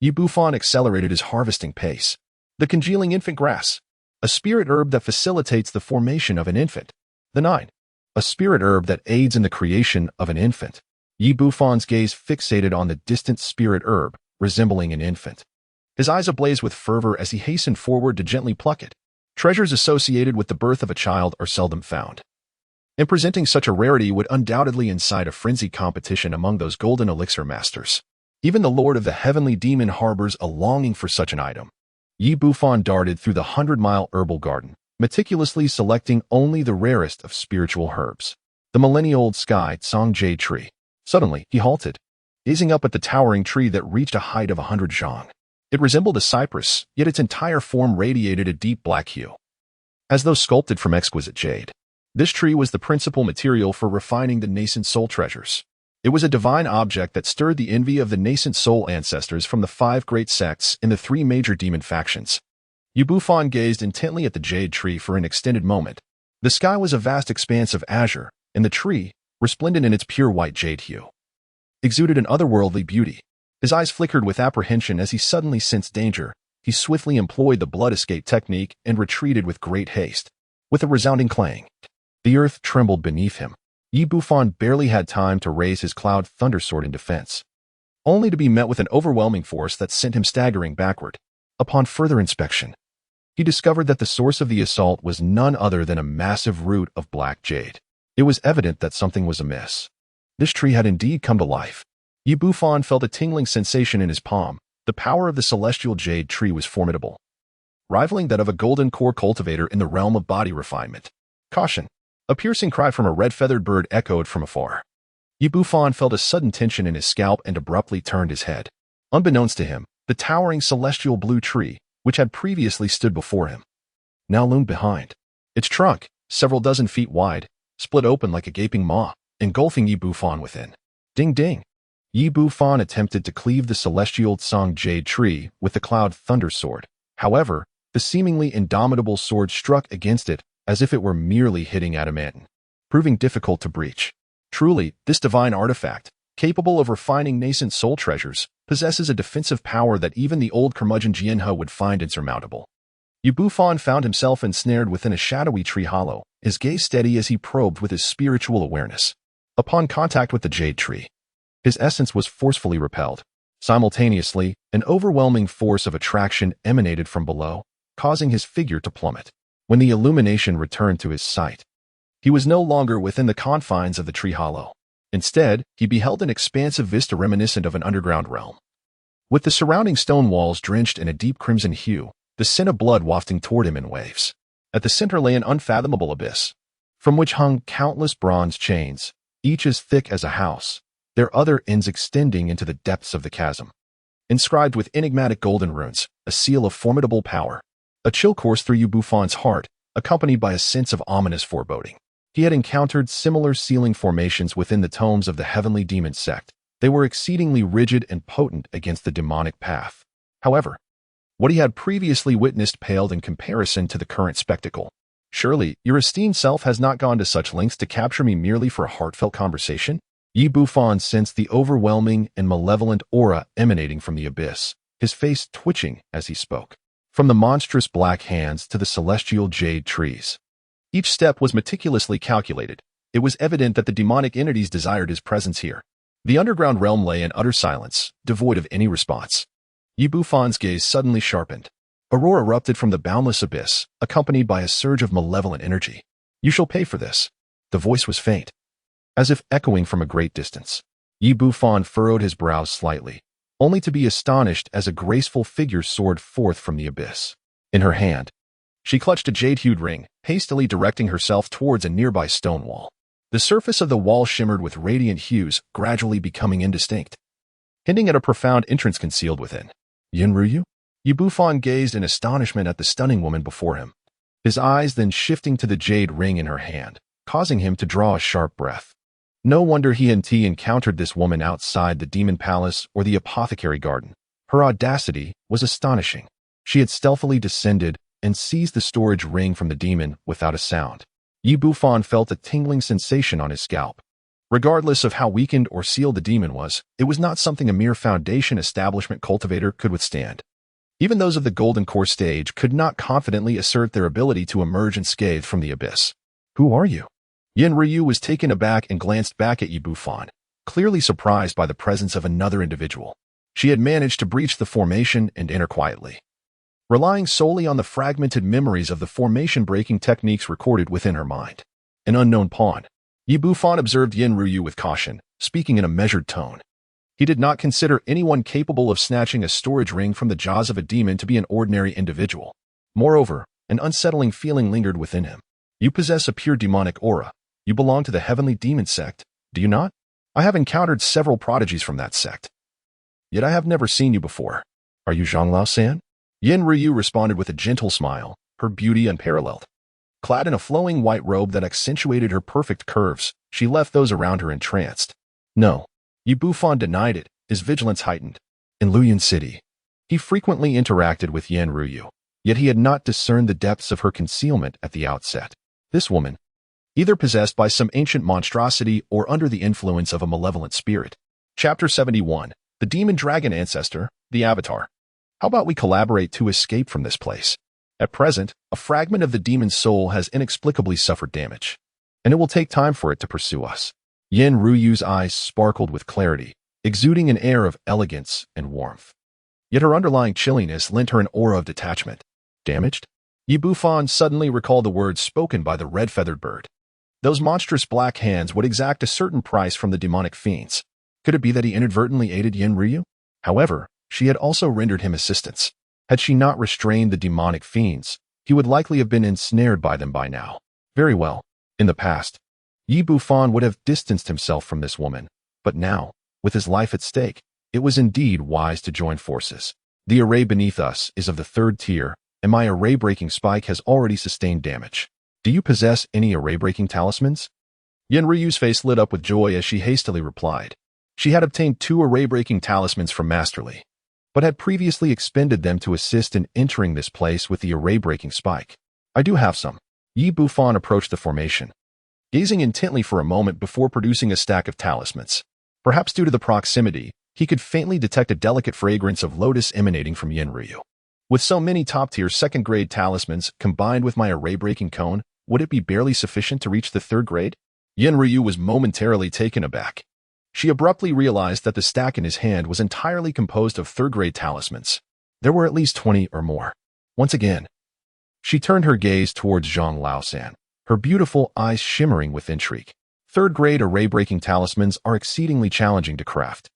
Bufan accelerated his harvesting pace. The congealing infant grass, a spirit herb that facilitates the formation of an infant. The 9. A spirit herb that aids in the creation of an infant. Bufan's gaze fixated on the distant spirit herb, resembling an infant. His eyes ablaze with fervor as he hastened forward to gently pluck it. Treasures associated with the birth of a child are seldom found, and presenting such a rarity would undoubtedly incite a frenzied competition among those golden elixir masters. Even the Lord of the Heavenly Demon harbors a longing for such an item. Bufan darted through the 100-mile herbal garden, meticulously selecting only the rarest of spiritual herbs. The millennia-old sky Tsang Jade tree. Suddenly, he halted, gazing up at the towering tree that reached a height of 100 zhang. It resembled a cypress, yet its entire form radiated a deep black hue, as though sculpted from exquisite jade. This tree was the principal material for refining the nascent soul treasures. It was a divine object that stirred the envy of the nascent soul ancestors from the 5 great sects in the 3 major demon factions. Bufan gazed intently at the jade tree for an extended moment. The sky was a vast expanse of azure, and the tree, resplendent in its pure white jade hue, exuded an otherworldly beauty. His eyes flickered with apprehension as he suddenly sensed danger. He swiftly employed the blood escape technique and retreated with great haste. With a resounding clang, the earth trembled beneath him. Bufan barely had time to raise his cloud thundersword in defense, only to be met with an overwhelming force that sent him staggering backward. Upon further inspection, he discovered that the source of the assault was none other than a massive root of black jade. It was evident that something was amiss. This tree had indeed come to life. Bufan felt a tingling sensation in his palm. The power of the celestial jade tree was formidable, rivaling that of a golden core cultivator in the realm of body refinement. Caution! A piercing cry from a red-feathered bird echoed from afar. Bufan felt a sudden tension in his scalp and abruptly turned his head. Unbeknownst to him, the towering celestial blue tree, which had previously stood before him, now loomed behind. Its trunk, several dozen feet wide, split open like a gaping maw. engulfing Yi Bufan within. Ding ding! Yi Bufan attempted to cleave the celestial Tsang Jade tree with the Cloud Thunder Sword. However, the seemingly indomitable sword struck against it as if it were merely hitting adamantine, proving difficult to breach. Truly, this divine artifact, capable of refining nascent soul treasures, possesses a defensive power that even the old curmudgeon Jianhe would find insurmountable. Yi Bufan found himself ensnared within a shadowy tree hollow, his gaze steady as he probed with his spiritual awareness. Upon contact with the jade tree, his essence was forcefully repelled. Simultaneously, an overwhelming force of attraction emanated from below, causing his figure to plummet. When the illumination returned to his sight, he was no longer within the confines of the tree hollow. Instead, he beheld an expansive vista reminiscent of an underground realm. With the surrounding stone walls drenched in a deep crimson hue, the scent of blood wafting toward him in waves. At the center lay an unfathomable abyss, from which hung countless bronze chains, each as thick as a house, their other ends extending into the depths of the chasm. Inscribed with enigmatic golden runes, a seal of formidable power. A chill coursed through Yi Bufan's heart, accompanied by a sense of ominous foreboding. He had encountered similar sealing formations within the tomes of the Heavenly Demon Sect. They were exceedingly rigid and potent against the demonic path. However, what he had previously witnessed paled in comparison to the current spectacle. Surely, your esteemed self has not gone to such lengths to capture me merely for a heartfelt conversation? Yi Bufan sensed the overwhelming and malevolent aura emanating from the abyss, his face twitching as he spoke. From the monstrous black hands to the celestial jade trees, each step was meticulously calculated. It was evident that the demonic entities desired his presence here. The underground realm lay in utter silence, devoid of any response. Yi Bufan's gaze suddenly sharpened. A roar erupted from the boundless abyss, accompanied by a surge of malevolent energy. You shall pay for this. The voice was faint, as if echoing from a great distance. Yi Bufan furrowed his brows slightly, only to be astonished as a graceful figure soared forth from the abyss. In her hand, she clutched a jade-hued ring, hastily directing herself towards a nearby stone wall. The surface of the wall shimmered with radiant hues, gradually becoming indistinct, hinting at a profound entrance concealed within. Yinryu? Yi Bufan gazed in astonishment at the stunning woman before him, his eyes then shifting to the jade ring in her hand, causing him to draw a sharp breath. No wonder he and T encountered this woman outside the demon palace or the apothecary garden. Her audacity was astonishing. She had stealthily descended and seized the storage ring from the demon without a sound. Yi Bufan felt a tingling sensation on his scalp. Regardless of how weakened or sealed the demon was, it was not something a mere foundation establishment cultivator could withstand. Even those of the Golden Core stage could not confidently assert their ability to emerge unscathed from the abyss. Who are you? Yinryu was taken aback and glanced back at Yi Bufan, clearly surprised by the presence of another individual. She had managed to breach the formation and enter quietly, relying solely on the fragmented memories of the formation-breaking techniques recorded within her mind. An unknown pawn. Yi Bufan observed Yinryu with caution, speaking in a measured tone. He did not consider anyone capable of snatching a storage ring from the jaws of a demon to be an ordinary individual. Moreover, an unsettling feeling lingered within him. You possess a pure demonic aura. You belong to the Heavenly Demon Sect, do you not? I have encountered several prodigies from that sect, yet I have never seen you before. Are you Zhonglao-san? Yinryu responded with a gentle smile, her beauty unparalleled. Clad in a flowing white robe that accentuated her perfect curves, she left those around her entranced. No. Yi Bufan denied it, his vigilance heightened. In Luoyang City, he frequently interacted with Yinryu, yet he had not discerned the depths of her concealment at the outset. This woman, either possessed by some ancient monstrosity or under the influence of a malevolent spirit. Chapter 71, The Demon Dragon Ancestor, the Avatar. How about we collaborate to escape from this place? At present, a fragment of the demon's soul has inexplicably suffered damage, and it will take time for it to pursue us. Yinryu's eyes sparkled with clarity, exuding an air of elegance and warmth. Yet her underlying chilliness lent her an aura of detachment. Damaged? Yi Bufan suddenly recalled the words spoken by the red-feathered bird. Those monstrous black hands would exact a certain price from the demonic fiends. Could it be that he inadvertently aided Yinryu? However, she had also rendered him assistance. Had she not restrained the demonic fiends, he would likely have been ensnared by them by now. Very well. In the past, Yi Bufan would have distanced himself from this woman, but now, with his life at stake, it was indeed wise to join forces. The array beneath us is of the 3rd tier, and my array-breaking spike has already sustained damage. Do you possess any array-breaking talismans? Yin Ryu's face lit up with joy as she hastily replied. She had obtained 2 array-breaking talismans from Masterly, but had previously expended them to assist in entering this place with the array-breaking spike. I do have some. Yi Bufan approached the formation, gazing intently for a moment before producing a stack of talismans. Perhaps due to the proximity, he could faintly detect a delicate fragrance of lotus emanating from Yin Ryu. With so many top-tier second-grade talismans combined with my array-breaking cone, would it be barely sufficient to reach the 3rd grade? Yin Ryu was momentarily taken aback. She abruptly realized that the stack in his hand was entirely composed of 3rd-grade talismans. There were at least 20 or more. Once again, she turned her gaze towards Zhang Laosan, her beautiful eyes shimmering with intrigue. 3rd-grade array-breaking talismans are exceedingly challenging to craft,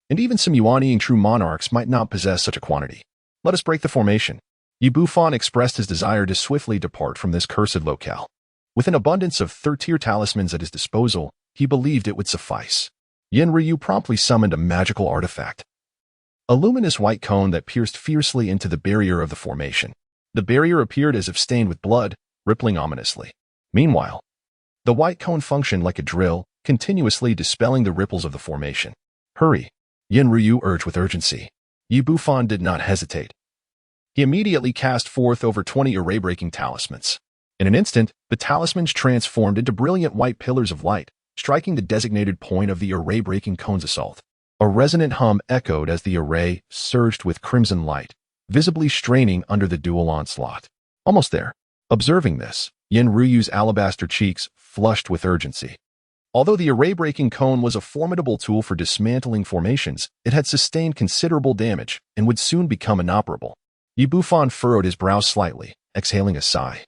and even some Yuaniing true monarchs might not possess such a quantity. Let us break the formation. Yi Bufan expressed his desire to swiftly depart from this cursed locale. With an abundance of 3rd-tier talismans at his disposal, he believed it would suffice. Yin Ryu promptly summoned a magical artifact, a luminous white cone that pierced fiercely into the barrier of the formation. The barrier appeared as if stained with blood, rippling ominously. Meanwhile, the white cone functioned like a drill, continuously dispelling the ripples of the formation. Hurry! Yin Ryu urged with urgency. Yi Bufan did not hesitate. He immediately cast forth over 20 array-breaking talismans. In an instant, the talismans transformed into brilliant white pillars of light, striking the designated point of the array-breaking cone's assault. A resonant hum echoed as the array surged with crimson light, visibly straining under the dual onslaught. Almost there. Observing this, Yin Ryu's alabaster cheeks flushed with urgency. Although the array-breaking cone was a formidable tool for dismantling formations, it had sustained considerable damage and would soon become inoperable. Yi Bufan furrowed his brow slightly, exhaling a sigh,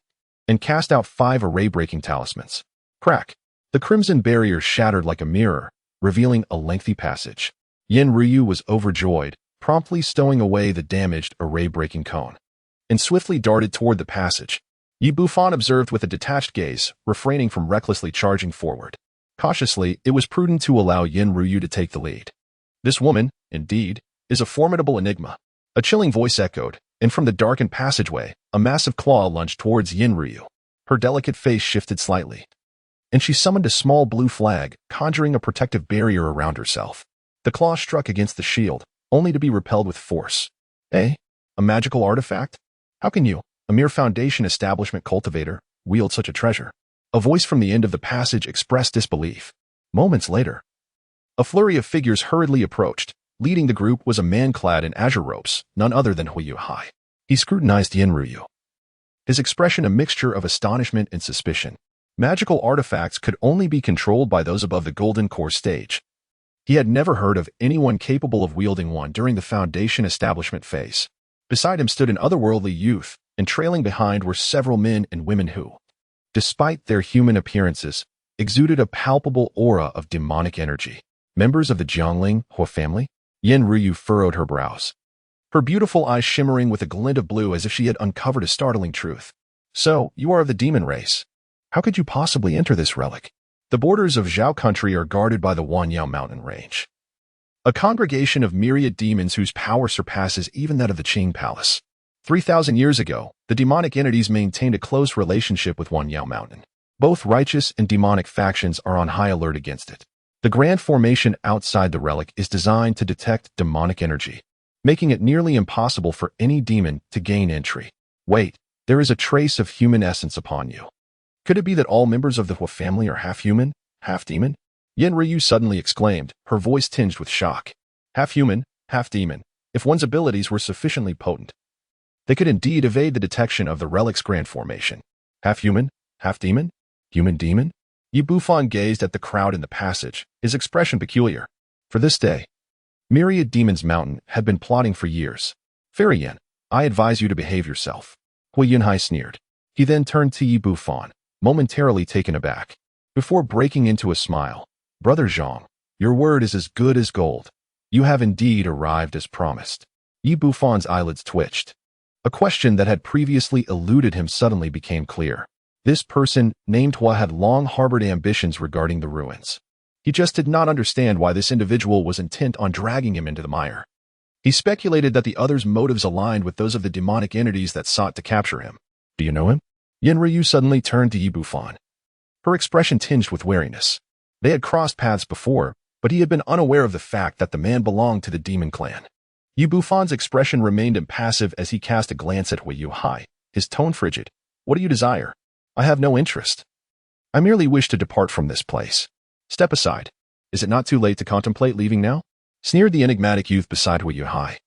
and cast out 5 array-breaking talismans. Crack! The crimson barrier shattered like a mirror, revealing a lengthy passage. Yin Ryu was overjoyed, promptly stowing away the damaged array-breaking cone, and swiftly darted toward the passage. Yi Bufan observed with a detached gaze, refraining from recklessly charging forward. Cautiously, it was prudent to allow Yin Ryu to take the lead. This woman, indeed, is a formidable enigma. A chilling voice echoed, and from the darkened passageway, a massive claw lunged towards Yin Ryu. Her delicate face shifted slightly, and she summoned a small blue flag, conjuring a protective barrier around herself. The claw struck against the shield, only to be repelled with force. Eh? A magical artifact? How can you, a mere foundation establishment cultivator, wield such a treasure? A voice from the end of the passage expressed disbelief. Moments later, a flurry of figures hurriedly approached. Leading the group was a man clad in azure robes, none other than Huiyu Hai. He scrutinized Yin Ryu, his expression a mixture of astonishment and suspicion. Magical artifacts could only be controlled by those above the Golden Core stage. He had never heard of anyone capable of wielding one during the Foundation establishment phase. Beside him stood an otherworldly youth, and trailing behind were several men and women who, despite their human appearances, exuded a palpable aura of demonic energy. Members of the Jiangling Hua family? Yin Ryu furrowed her brows, her beautiful eyes shimmering with a glint of blue as if she had uncovered a startling truth. So, you are of the demon race. How could you possibly enter this relic? The borders of Zhao country are guarded by the Wanyao mountain range, a congregation of myriad demons whose power surpasses even that of the Qing Palace. 3,000 years ago, the demonic entities maintained a close relationship with Wanyao Mountain. Both righteous and demonic factions are on high alert against it. The grand formation outside the relic is designed to detect demonic energy, making it nearly impossible for any demon to gain entry. Wait, there is a trace of human essence upon you. Could it be that all members of the Hua family are half human, half demon? Yin Ryu suddenly exclaimed, her voice tinged with shock. Half human, half demon. If one's abilities were sufficiently potent, they could indeed evade the detection of the relic's grand formation. Half human, half demon? Human demon? Yi Bufan gazed at the crowd in the passage, his expression peculiar. For this day, Myriad Demons Mountain had been plotting for years. Fairy Yin, I advise you to behave yourself. Hui Yunhai sneered. He then turned to Yi Bufan, momentarily taken aback, before breaking into a smile. Brother Zhang, your word is as good as gold. You have indeed arrived as promised. Yi Bufan's eyelids twitched. A question that had previously eluded him suddenly became clear. This person, named Hua, had long harbored ambitions regarding the ruins. He just did not understand why this individual was intent on dragging him into the mire. He speculated that the other's motives aligned with those of the demonic entities that sought to capture him. Do you know him? Yin Ryu suddenly turned to Yi Bufan, her expression tinged with wariness. They had crossed paths before, but he had been unaware of the fact that the man belonged to the demon clan. Bufan's expression remained impassive as he cast a glance at Yu Hai, his tone frigid. What do you desire? I have no interest. I merely wish to depart from this place. Step aside. Is it not too late to contemplate leaving now? Sneered the enigmatic youth beside Yu Hai,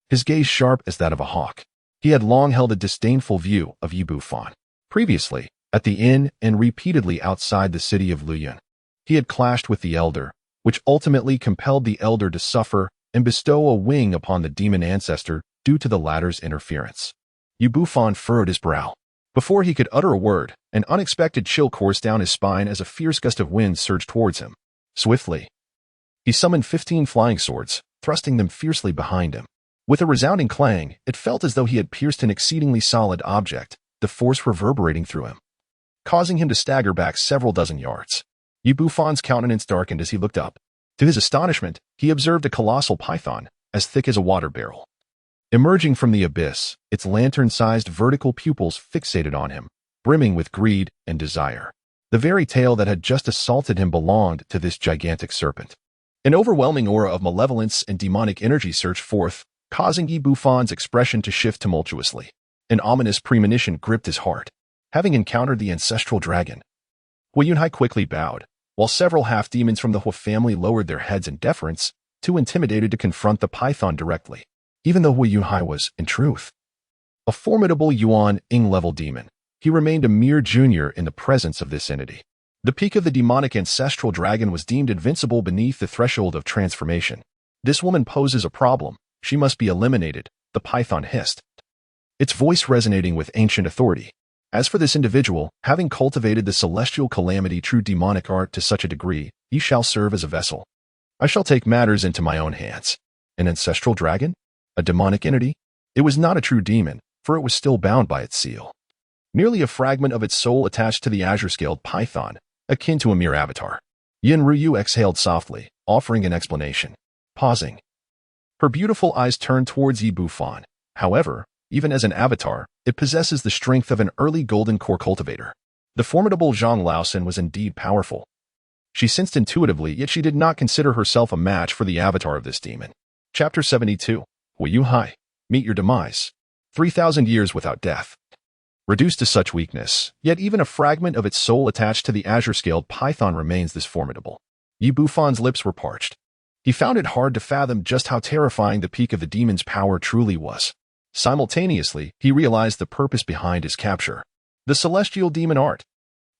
his gaze sharp as that of a hawk. He had long held a disdainful view of Bufan. Previously, at the inn and repeatedly outside the city of Luyun, he had clashed with the elder, which ultimately compelled the elder to suffer and bestow a wing upon the demon ancestor due to the latter's interference. Bufan furrowed his brow. Before he could utter a word, an unexpected chill coursed down his spine as a fierce gust of wind surged towards him. Swiftly, he summoned 15 flying swords, thrusting them fiercely behind him. With a resounding clang, it felt as though he had pierced an exceedingly solid object, the force reverberating through him, causing him to stagger back several dozen yards. Bufan's countenance darkened as he looked up. To his astonishment, he observed a colossal python, as thick as a water barrel. Emerging from the abyss, its lantern-sized vertical pupils fixated on him, brimming with greed and desire. The very tail that had just assaulted him belonged to this gigantic serpent. An overwhelming aura of malevolence and demonic energy surged forth, causing Bufan's expression to shift tumultuously. An ominous premonition gripped his heart. Having encountered the ancestral dragon, Yu Hai quickly bowed, while several half-demons from the Hu family lowered their heads in deference, too intimidated to confront the python directly. Even though Yu Hai was, in truth, a formidable Yuan-Ing-level demon, he remained a mere junior in the presence of this entity. The peak of the demonic ancestral dragon was deemed invincible beneath the threshold of transformation. This woman poses a problem. She must be eliminated, the python hissed, its voice resonating with ancient authority. As for this individual, having cultivated the celestial calamity true demonic art to such a degree, he shall serve as a vessel. I shall take matters into my own hands. An ancestral dragon? A demonic entity? It was not a true demon, for it was still bound by its seal. Merely a fragment of its soul attached to the azure-scaled python, akin to a mere avatar. Yin Ryu exhaled softly, offering an explanation. Pausing, her beautiful eyes turned towards Bufan. However, even as an avatar, it possesses the strength of an early golden core cultivator. The formidable Zhang Laosen was indeed powerful. She sensed intuitively, yet she did not consider herself a match for the avatar of this demon. Chapter 72. Yu Hai, meet your demise. 3,000 years without death. Reduced to such weakness, yet even a fragment of its soul attached to the azure-scaled python remains this formidable. Bufan's lips were parched. He found it hard to fathom just how terrifying the peak of the demon's power truly was. Simultaneously, he realized the purpose behind his capture. The celestial demon art.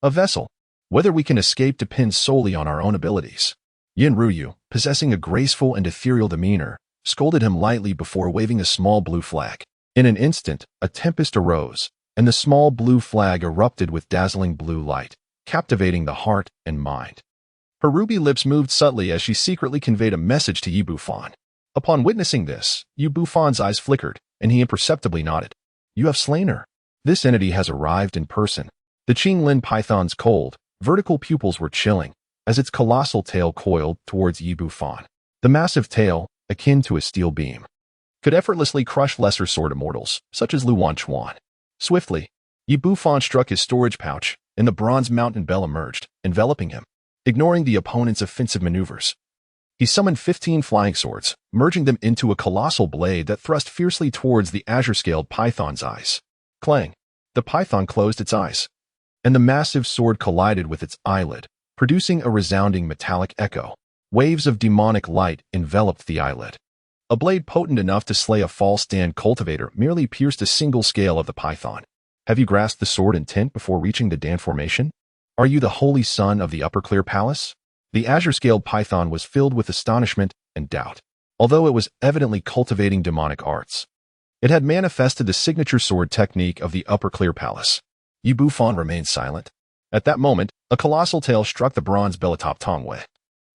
A vessel. Whether we can escape depends solely on our own abilities. Yin Ryu, possessing a graceful and ethereal demeanor, scolded him lightly before waving a small blue flag. In an instant, a tempest arose, and the small blue flag erupted with dazzling blue light, captivating the heart and mind. Her ruby lips moved subtly as she secretly conveyed a message to Bufan. Upon witnessing this, Bufan's eyes flickered, and he imperceptibly nodded. You have slain her. This entity has arrived in person. The Qinglin python's cold, vertical pupils were chilling, as its colossal tail coiled towards Bufan. The massive tail, akin to a steel beam, could effortlessly crush lesser sword immortals, such as Luan Chuan. Swiftly, Bufan struck his storage pouch, and the bronze mountain bell emerged, enveloping him. Ignoring the opponent's offensive maneuvers, he summoned 15 flying swords, merging them into a colossal blade that thrust fiercely towards the azure-scaled python's eyes. Clang! The python closed its eyes, and the massive sword collided with its eyelid, producing a resounding metallic echo. Waves of demonic light enveloped the eyelid. A blade potent enough to slay a false-stand cultivator merely pierced a single scale of the python. Have you grasped the sword intent before reaching the Dan formation? Are you the holy son of the Upper Clear Palace? The azure-scaled python was filled with astonishment and doubt. Although it was evidently cultivating demonic arts, it had manifested the signature sword technique of the Upper Clear Palace. Bufan remained silent. At that moment, a colossal tail struck the bronze bell atop Tongwei,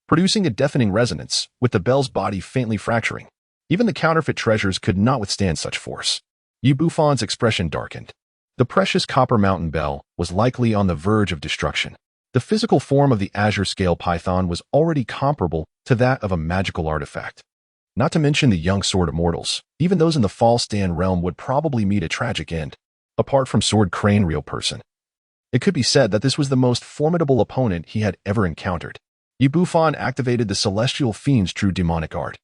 producing a deafening resonance, with the bell's body faintly fracturing. Even the counterfeit treasures could not withstand such force. Bufan's expression darkened. The precious copper mountain bell was likely on the verge of destruction. The physical form of the azure-scale python was already comparable to that of a magical artifact. Not to mention the young sword immortals, even those in the false stand realm would probably meet a tragic end. Apart from sword crane real person, It could be said that this was the most formidable opponent he had ever encountered. Bufan activated the celestial fiend's true demonic art,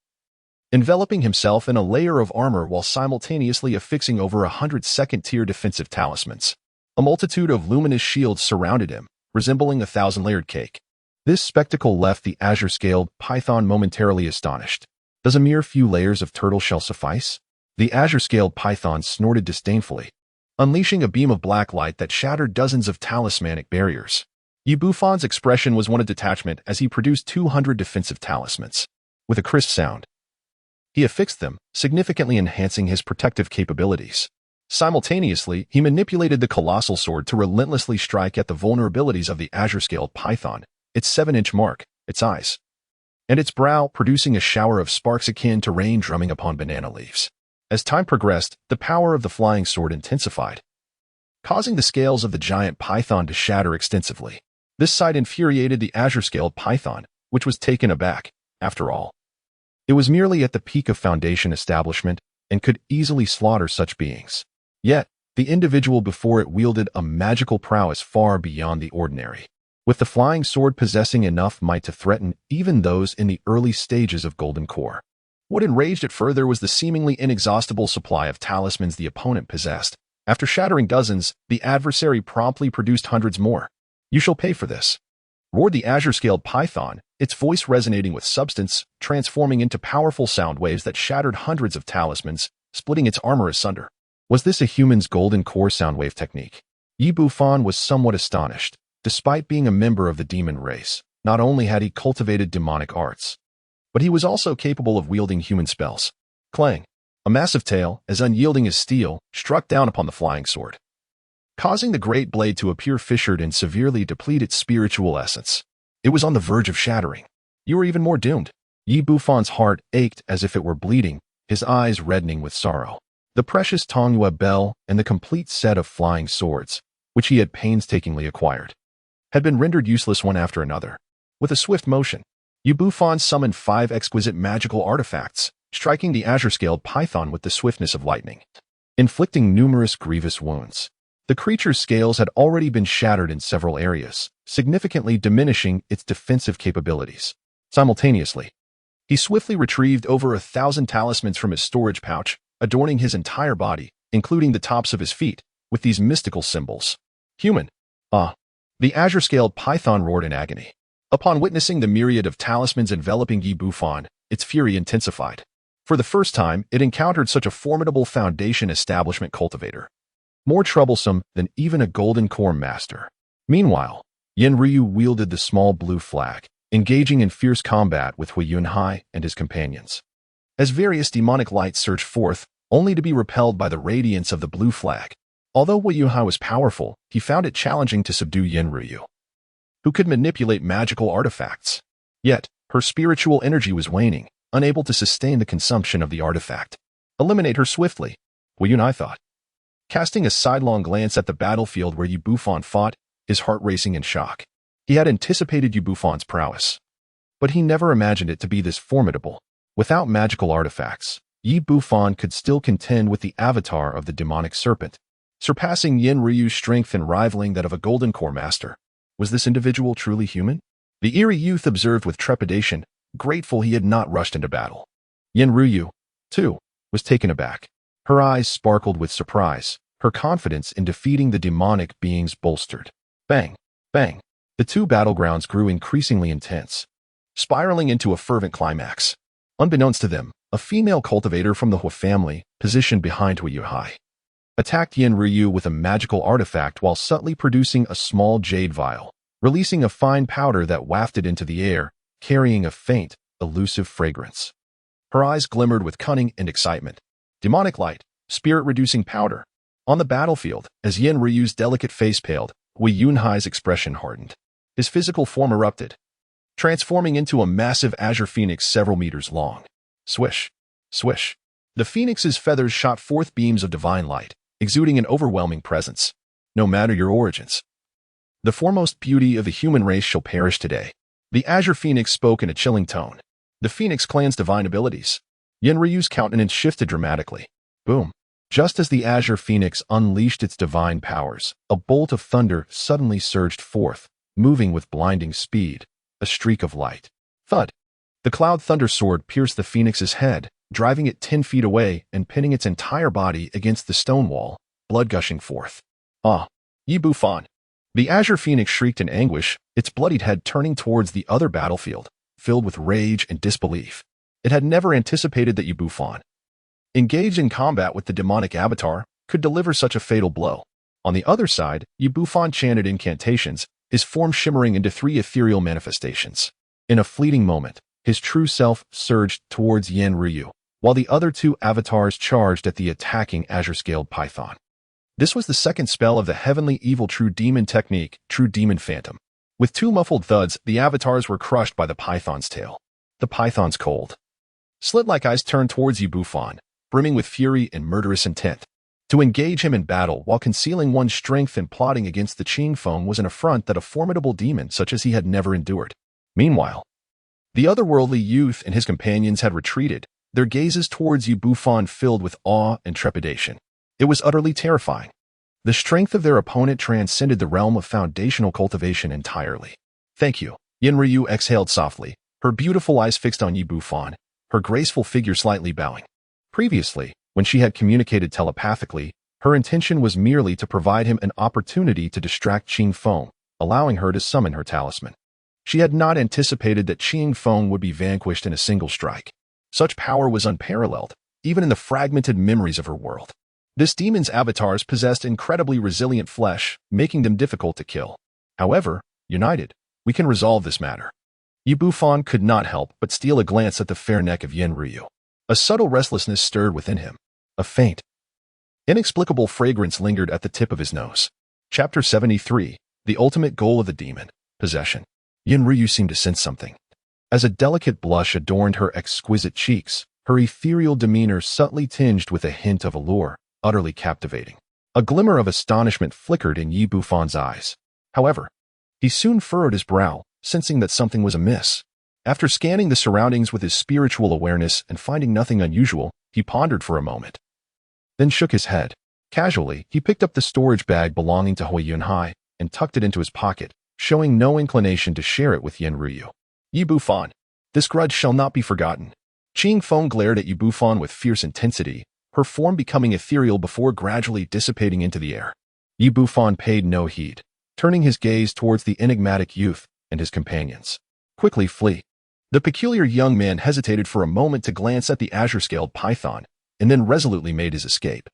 enveloping himself in a layer of armor while simultaneously affixing over 100 second-tier defensive talismans. A multitude of luminous shields surrounded him, resembling a thousand-layered cake. This spectacle left the azure-scaled python momentarily astonished. Does a mere few layers of turtle shell suffice? The azure-scaled python snorted disdainfully, unleashing a beam of black light that shattered dozens of talismanic barriers. Bufan's expression was one of detachment as he produced 200 defensive talismans. With a crisp sound, he affixed them, significantly enhancing his protective capabilities. Simultaneously, he manipulated the colossal sword to relentlessly strike at the vulnerabilities of the azure-scaled python, its 7-inch mark, its eyes, and its brow, producing a shower of sparks akin to rain drumming upon banana leaves. As time progressed, the power of the flying sword intensified, causing the scales of the giant python to shatter extensively. This sight infuriated the azure-scaled python, which was taken aback. After all, it was merely at the peak of Foundation establishment and could easily slaughter such beings. Yet, the individual before it wielded a magical prowess far beyond the ordinary, with the flying sword possessing enough might to threaten even those in the early stages of Golden Core. What enraged it further was the seemingly inexhaustible supply of talismans the opponent possessed. After shattering dozens, the adversary promptly produced hundreds more. "You shall pay for this," roared the azure-scaled python, its voice resonating with substance, transforming into powerful sound waves that shattered hundreds of talismans, splitting its armor asunder. Was this a human's Golden Core soundwave technique? Bufan was somewhat astonished. Despite being a member of the demon race, not only had he cultivated demonic arts, but he was also capable of wielding human spells. Clang! A massive tail, as unyielding as steel, struck down upon the flying sword, causing the great blade to appear fissured and severely deplete its spiritual essence. It was on the verge of shattering. You were even more doomed. Bufan's heart ached as if it were bleeding, his eyes reddening with sorrow. The precious Tonghua bell and the complete set of flying swords, which he had painstakingly acquired, had been rendered useless one after another. With a swift motion, Bufan summoned 5 exquisite magical artifacts, striking the azure-scaled python with the swiftness of lightning, inflicting numerous grievous wounds. The creature's scales had already been shattered in several areas, significantly diminishing its defensive capabilities. Simultaneously, he swiftly retrieved over 1,000 talismans from his storage pouch, adorning his entire body, including the tops of his feet, with these mystical symbols. "Human! Ah!" The azure-scaled python roared in agony. Upon witnessing the myriad of talismans enveloping Bufan, its fury intensified. For the first time, it encountered such a formidable Foundation establishment cultivator, more troublesome than even a Golden Core master. Meanwhile, Yenryu wielded the small blue flag, engaging in fierce combat with Hui Yunhai and his companions. As various demonic lights surged forth, only to be repelled by the radiance of the blue flag. Although Hui Yunhai was powerful, he found it challenging to subdue Yenryu, who could manipulate magical artifacts. Yet, her spiritual energy was waning, unable to sustain the consumption of the artifact. "Eliminate her swiftly," Hui Yunhai thought, casting a sidelong glance at the battlefield where Bufan fought, his heart racing in shock. He had anticipated Bufan's prowess, but he never imagined it to be this formidable. Without magical artifacts, Bufan could still contend with the avatar of the demonic serpent, surpassing Yenryu's strength and rivaling that of a Golden Core master. Was this individual truly human? The eerie youth observed with trepidation, grateful he had not rushed into battle. Yenryu, too, was taken aback. Her eyes sparkled with surprise, her confidence in defeating the demonic beings bolstered. Bang! Bang! The two battlegrounds grew increasingly intense, spiraling into a fervent climax. Unbeknownst to them, a female cultivator from the Hui family, positioned behind Hui Yunhai, attacked Yenryu with a magical artifact while subtly producing a small jade vial, releasing a fine powder that wafted into the air, carrying a faint, elusive fragrance. Her eyes glimmered with cunning and excitement. Demonic light, spirit-reducing powder. On the battlefield, as Yenryu's delicate face paled, Hui Yunhai's expression hardened. His physical form erupted, transforming into a massive azure phoenix several meters long. Swish, swish. The phoenix's feathers shot forth beams of divine light, exuding an overwhelming presence. No matter your origins, the foremost beauty of the human race shall perish today. The azure phoenix spoke in a chilling tone. The phoenix clan's divine abilities. Yenryu's countenance shifted dramatically. Boom. Just as the Azure Phoenix unleashed its divine powers, a bolt of thunder suddenly surged forth, moving with blinding speed, a streak of light. Thud! The Cloud Thunder Sword pierced the Phoenix's head, driving it 10 feet away and pinning its entire body against the stone wall, blood gushing forth. Ah! Ye Bufan! The Azure Phoenix shrieked in anguish, its bloodied head turning towards the other battlefield, filled with rage and disbelief. It had never anticipated that Ye Bufan, engaged in combat with the demonic avatar, could deliver such a fatal blow. On the other side, Ye Bufan chanted incantations, his form shimmering into 3 ethereal manifestations. In a fleeting moment, his true self surged towards Yen Ryu, while the other 2 avatars charged at the attacking azure-scaled python. This was the second spell of the Heavenly Evil True Demon technique, True Demon Phantom. With 2 muffled thuds, the avatars were crushed by the python's tail. The python's cold, slit-like eyes turned towards Ye Bufan, brimming with fury and murderous intent. To engage him in battle while concealing one's strength and plotting against the Qing Feng was an affront that a formidable demon such as he had never endured. Meanwhile, the otherworldly youth and his companions had retreated, their gazes towards Ye Bufan filled with awe and trepidation. It was utterly terrifying. The strength of their opponent transcended the realm of foundational cultivation entirely. Thank you. Yen Ryu exhaled softly, her beautiful eyes fixed on Ye Bufan, her graceful figure slightly bowing. Previously, when she had communicated telepathically, her intention was merely to provide him an opportunity to distract Qing Feng, allowing her to summon her talisman. She had not anticipated that Qing Feng would be vanquished in a single strike. Such power was unparalleled, even in the fragmented memories of her world. This demon's avatars possessed incredibly resilient flesh, making them difficult to kill. However, united, we can resolve this matter. Ye Bufan could not help but steal a glance at the fair neck of Yen Ryu. A subtle restlessness stirred within him. A faint, inexplicable fragrance lingered at the tip of his nose. Chapter 73, The Ultimate Goal of the Demon, Possession. Yen Ryu seemed to sense something. As a delicate blush adorned her exquisite cheeks, her ethereal demeanor subtly tinged with a hint of allure, utterly captivating. A glimmer of astonishment flickered in Ye Bufan's eyes. However, he soon furrowed his brow, sensing that something was amiss. After scanning the surroundings with his spiritual awareness and finding nothing unusual, he pondered for a moment. Then shook his head. Casually, he picked up the storage bag belonging to Hui Yunhai and tucked it into his pocket, showing no inclination to share it with Yen Ryu. Ye Bufan, this grudge shall not be forgotten. Qing Feng glared at Ye Bufan with fierce intensity, her form becoming ethereal before gradually dissipating into the air. Ye Bufan paid no heed, turning his gaze towards the enigmatic youth and his companions. Quickly flee. The peculiar young man hesitated for a moment to glance at the azure-scaled python, and then resolutely made his escape.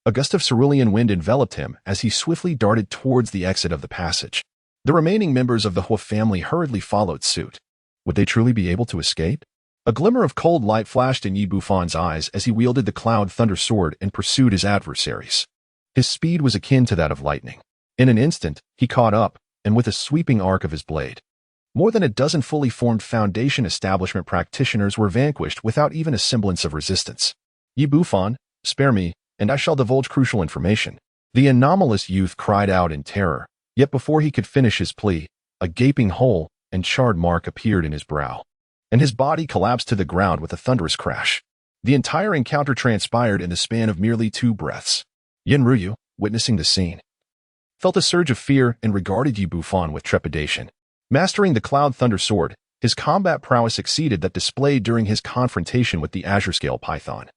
A gust of cerulean wind enveloped him as he swiftly darted towards the exit of the passage. The remaining members of the Hua family hurriedly followed suit. Would they truly be able to escape? A glimmer of cold light flashed in Ye Bufan's eyes as he wielded the Cloud Thunder Sword and pursued his adversaries. His speed was akin to that of lightning. In an instant, he caught up, and with a sweeping arc of his blade, more than a dozen fully formed Foundation establishment practitioners were vanquished without even a semblance of resistance. Ye Bufan, spare me, and I shall divulge crucial information. The anomalous youth cried out in terror, yet before he could finish his plea, a gaping hole and charred mark appeared in his brow, and his body collapsed to the ground with a thunderous crash. The entire encounter transpired in the span of merely 2 breaths. Yen Ryu, witnessing the scene, felt a surge of fear and regarded Ye Bufan with trepidation. Mastering the Cloud Thunder Sword, his combat prowess exceeded that displayed during his confrontation with the azure-scale python,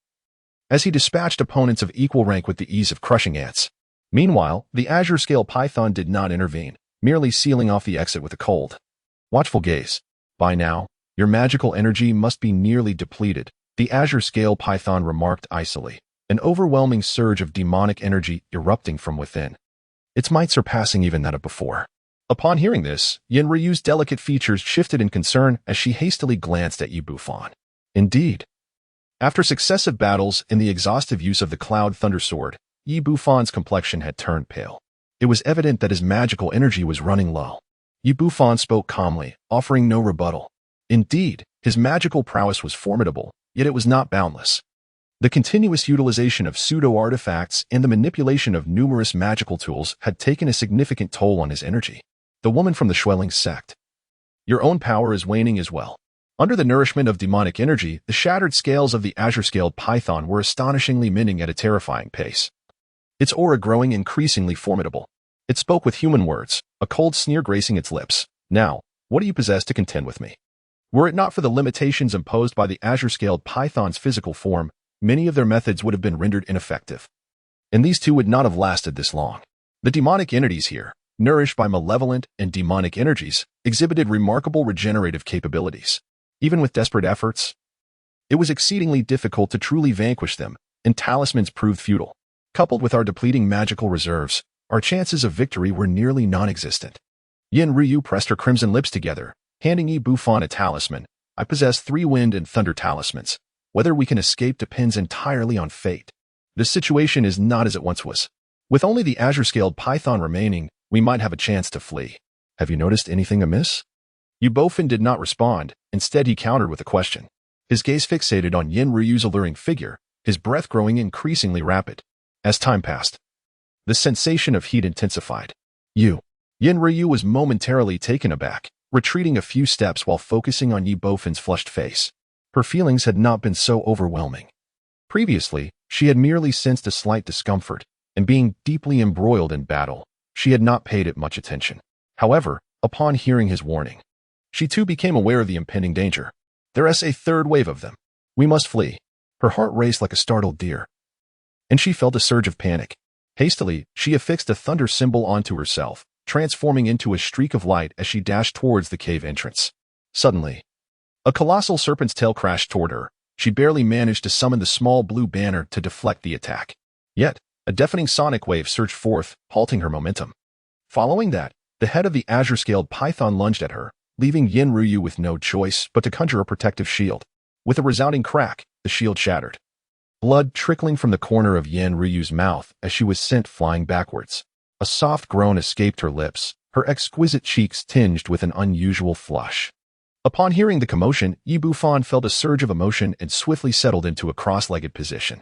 as he dispatched opponents of equal rank with the ease of crushing ants. Meanwhile, the azure-scale python did not intervene, merely sealing off the exit with a cold, watchful gaze. By now, your magical energy must be nearly depleted, the azure-scale python remarked icily, an overwhelming surge of demonic energy erupting from within, its might surpassing even that of before. Upon hearing this, Yen Ryu's delicate features shifted in concern as she hastily glanced at Ye Bufan. Indeed, after successive battles and the exhaustive use of the Cloud Thunder Sword, Ye Bufan's complexion had turned pale. It was evident that his magical energy was running low. Ye Bufan spoke calmly, offering no rebuttal. Indeed, his magical prowess was formidable, yet it was not boundless. The continuous utilization of pseudo-artifacts and the manipulation of numerous magical tools had taken a significant toll on his energy. The woman from the Schwelling sect. Your own power is waning as well. Under the nourishment of demonic energy, the shattered scales of the azure-scaled python were astonishingly mending at a terrifying pace. Its aura growing increasingly formidable. It spoke with human words, a cold sneer gracing its lips. Now, what do you possess to contend with me? Were it not for the limitations imposed by the azure-scaled python's physical form, many of their methods would have been rendered ineffective. And these two would not have lasted this long. The demonic entities here, nourished by malevolent and demonic energies, exhibited remarkable regenerative capabilities. Even with desperate efforts, it was exceedingly difficult to truly vanquish them, and talismans proved futile. Coupled with our depleting magical reserves, our chances of victory were nearly non-existent. Yin Ryu pressed her crimson lips together, handing Yi Bufan a talisman. I possess 3 wind and thunder talismans. Whether we can escape depends entirely on fate. This situation is not as it once was. With only the azure-scaled python remaining, we might have a chance to flee. Have you noticed anything amiss? Bufan did not respond. Instead, he countered with a question. His gaze fixated on Yin Ryu's alluring figure, his breath growing increasingly rapid. As time passed, the sensation of heat intensified. Yin Ryu was momentarily taken aback, retreating a few steps while focusing on Yi Bufan's flushed face. Her feelings had not been so overwhelming. Previously, she had merely sensed a slight discomfort, and being deeply embroiled in battle, she had not paid it much attention. However, upon hearing his warning, she too became aware of the impending danger. There is a third wave of them. We must flee. Her heart raced like a startled deer, and she felt a surge of panic. Hastily, she affixed a thunder symbol onto herself, transforming into a streak of light as she dashed towards the cave entrance. Suddenly, a colossal serpent's tail crashed toward her. She barely managed to summon the small blue banner to deflect the attack. Yet, a deafening sonic wave surged forth, halting her momentum. Following that, the head of the azure-scaled python lunged at her, leaving Yin Ryu with no choice but to conjure a protective shield. With a resounding crack, the shield shattered. Blood trickling from the corner of Yin Ryu's mouth as she was sent flying backwards. A soft groan escaped her lips, her exquisite cheeks tinged with an unusual flush. Upon hearing the commotion, Yi Bufan felt a surge of emotion and swiftly settled into a cross-legged position,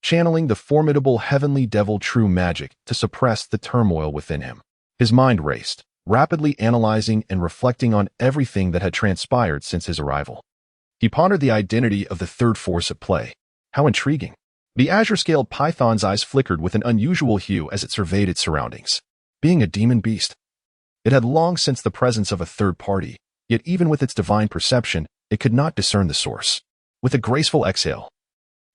channeling the formidable heavenly devil true magic to suppress the turmoil within him. His mind raced, rapidly analyzing and reflecting on everything that had transpired since his arrival. He pondered the identity of the third force at play. How intriguing. The azure-scaled python's eyes flickered with an unusual hue as it surveyed its surroundings. Being a demon beast, it had long sensed the presence of a third party, yet even with its divine perception, it could not discern the source. With a graceful exhale,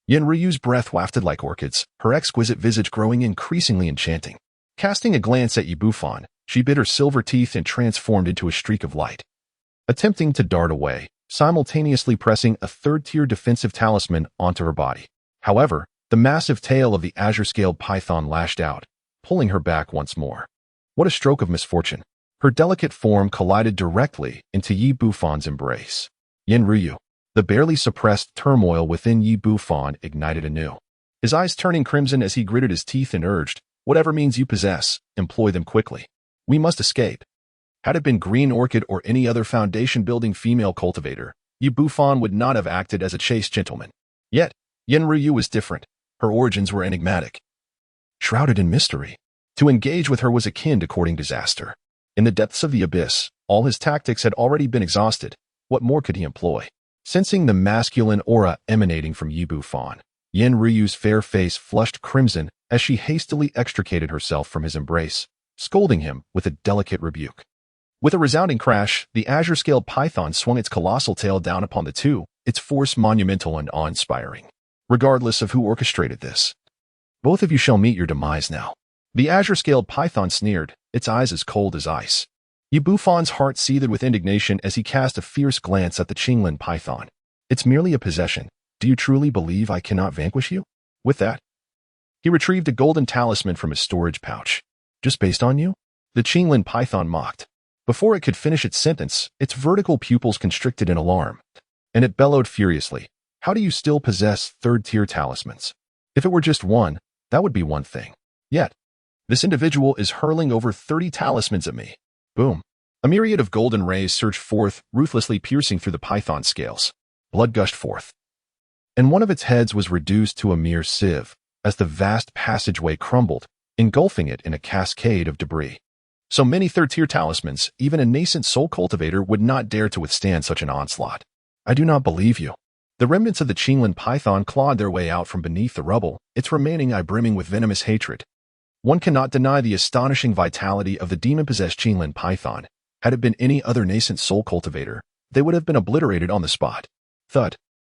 Yin Ryu's breath wafted like orchids, her exquisite visage growing increasingly enchanting. Casting a glance at Yi Bufan, she bit her silver teeth and transformed into a streak of light, attempting to dart away, simultaneously pressing a third-tier defensive talisman onto her body. However, the massive tail of the azure-scaled python lashed out, pulling her back once more. What a stroke of misfortune. Her delicate form collided directly into Yi Bufan's embrace. Yin Ryu, the barely suppressed turmoil within Yi Bufan ignited anew. His eyes turning crimson as he gritted his teeth and urged, "Whatever means you possess, employ them quickly. We must escape." Had it been Green Orchid or any other foundation-building female cultivator, Yi Bufan would not have acted as a chaste gentleman. Yet, Yin Ryu was different. Her origins were enigmatic, shrouded in mystery. To engage with her was akin to courting disaster. In the depths of the abyss, all his tactics had already been exhausted. What more could he employ? Sensing the masculine aura emanating from Yi Bufan, Yin Ryu's fair face flushed crimson as she hastily extricated herself from his embrace, scolding him with a delicate rebuke. With a resounding crash, the azure-scaled python swung its colossal tail down upon the two, its force monumental and awe-inspiring. Regardless of who orchestrated this, both of you shall meet your demise now. The azure-scaled python sneered, its eyes as cold as ice. Yi Bufan's heart seethed with indignation as he cast a fierce glance at the Qinglin python. It's merely a possession. Do you truly believe I cannot vanquish you? With that, he retrieved a golden talisman from his storage pouch. Just based on you? The Qinglin python mocked. Before it could finish its sentence, its vertical pupils constricted in alarm, and it bellowed furiously. How do you still possess third-tier talismans? If it were just one, that would be one thing. Yet, this individual is hurling over 30 talismans at me. Boom. A myriad of golden rays surged forth, ruthlessly piercing through the python's scales. Blood gushed forth, and one of its heads was reduced to a mere sieve as the vast passageway crumbled, engulfing it in a cascade of debris. So many third-tier talismans, even a nascent soul cultivator would not dare to withstand such an onslaught. I do not believe you. The remnants of the Qinglan python clawed their way out from beneath the rubble, its remaining eye brimming with venomous hatred. One cannot deny the astonishing vitality of the demon-possessed Qinglan python. Had it been any other nascent soul cultivator, they would have been obliterated on the spot. Thud.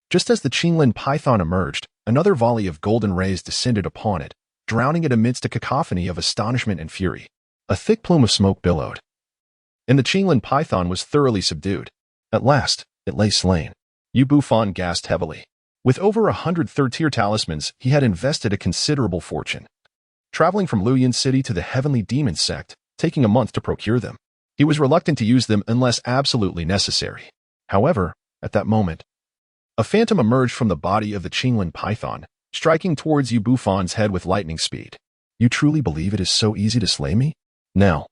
Just as the Qinglan python emerged, another volley of golden rays descended upon it, drowning it amidst a cacophony of astonishment and fury. A thick plume of smoke billowed, and the Qinglan python was thoroughly subdued. At last, it lay slain. Bufan gasped heavily. With over 100 third-tier talismans, he had invested a considerable fortune. Traveling from Luyan City to the Heavenly Demon Sect, taking a month to procure them. He was reluctant to use them unless absolutely necessary. However, at that moment, a phantom emerged from the body of the Qinglan python, striking towards Bufan's head with lightning speed. You truly believe it is so easy to slay me? Now,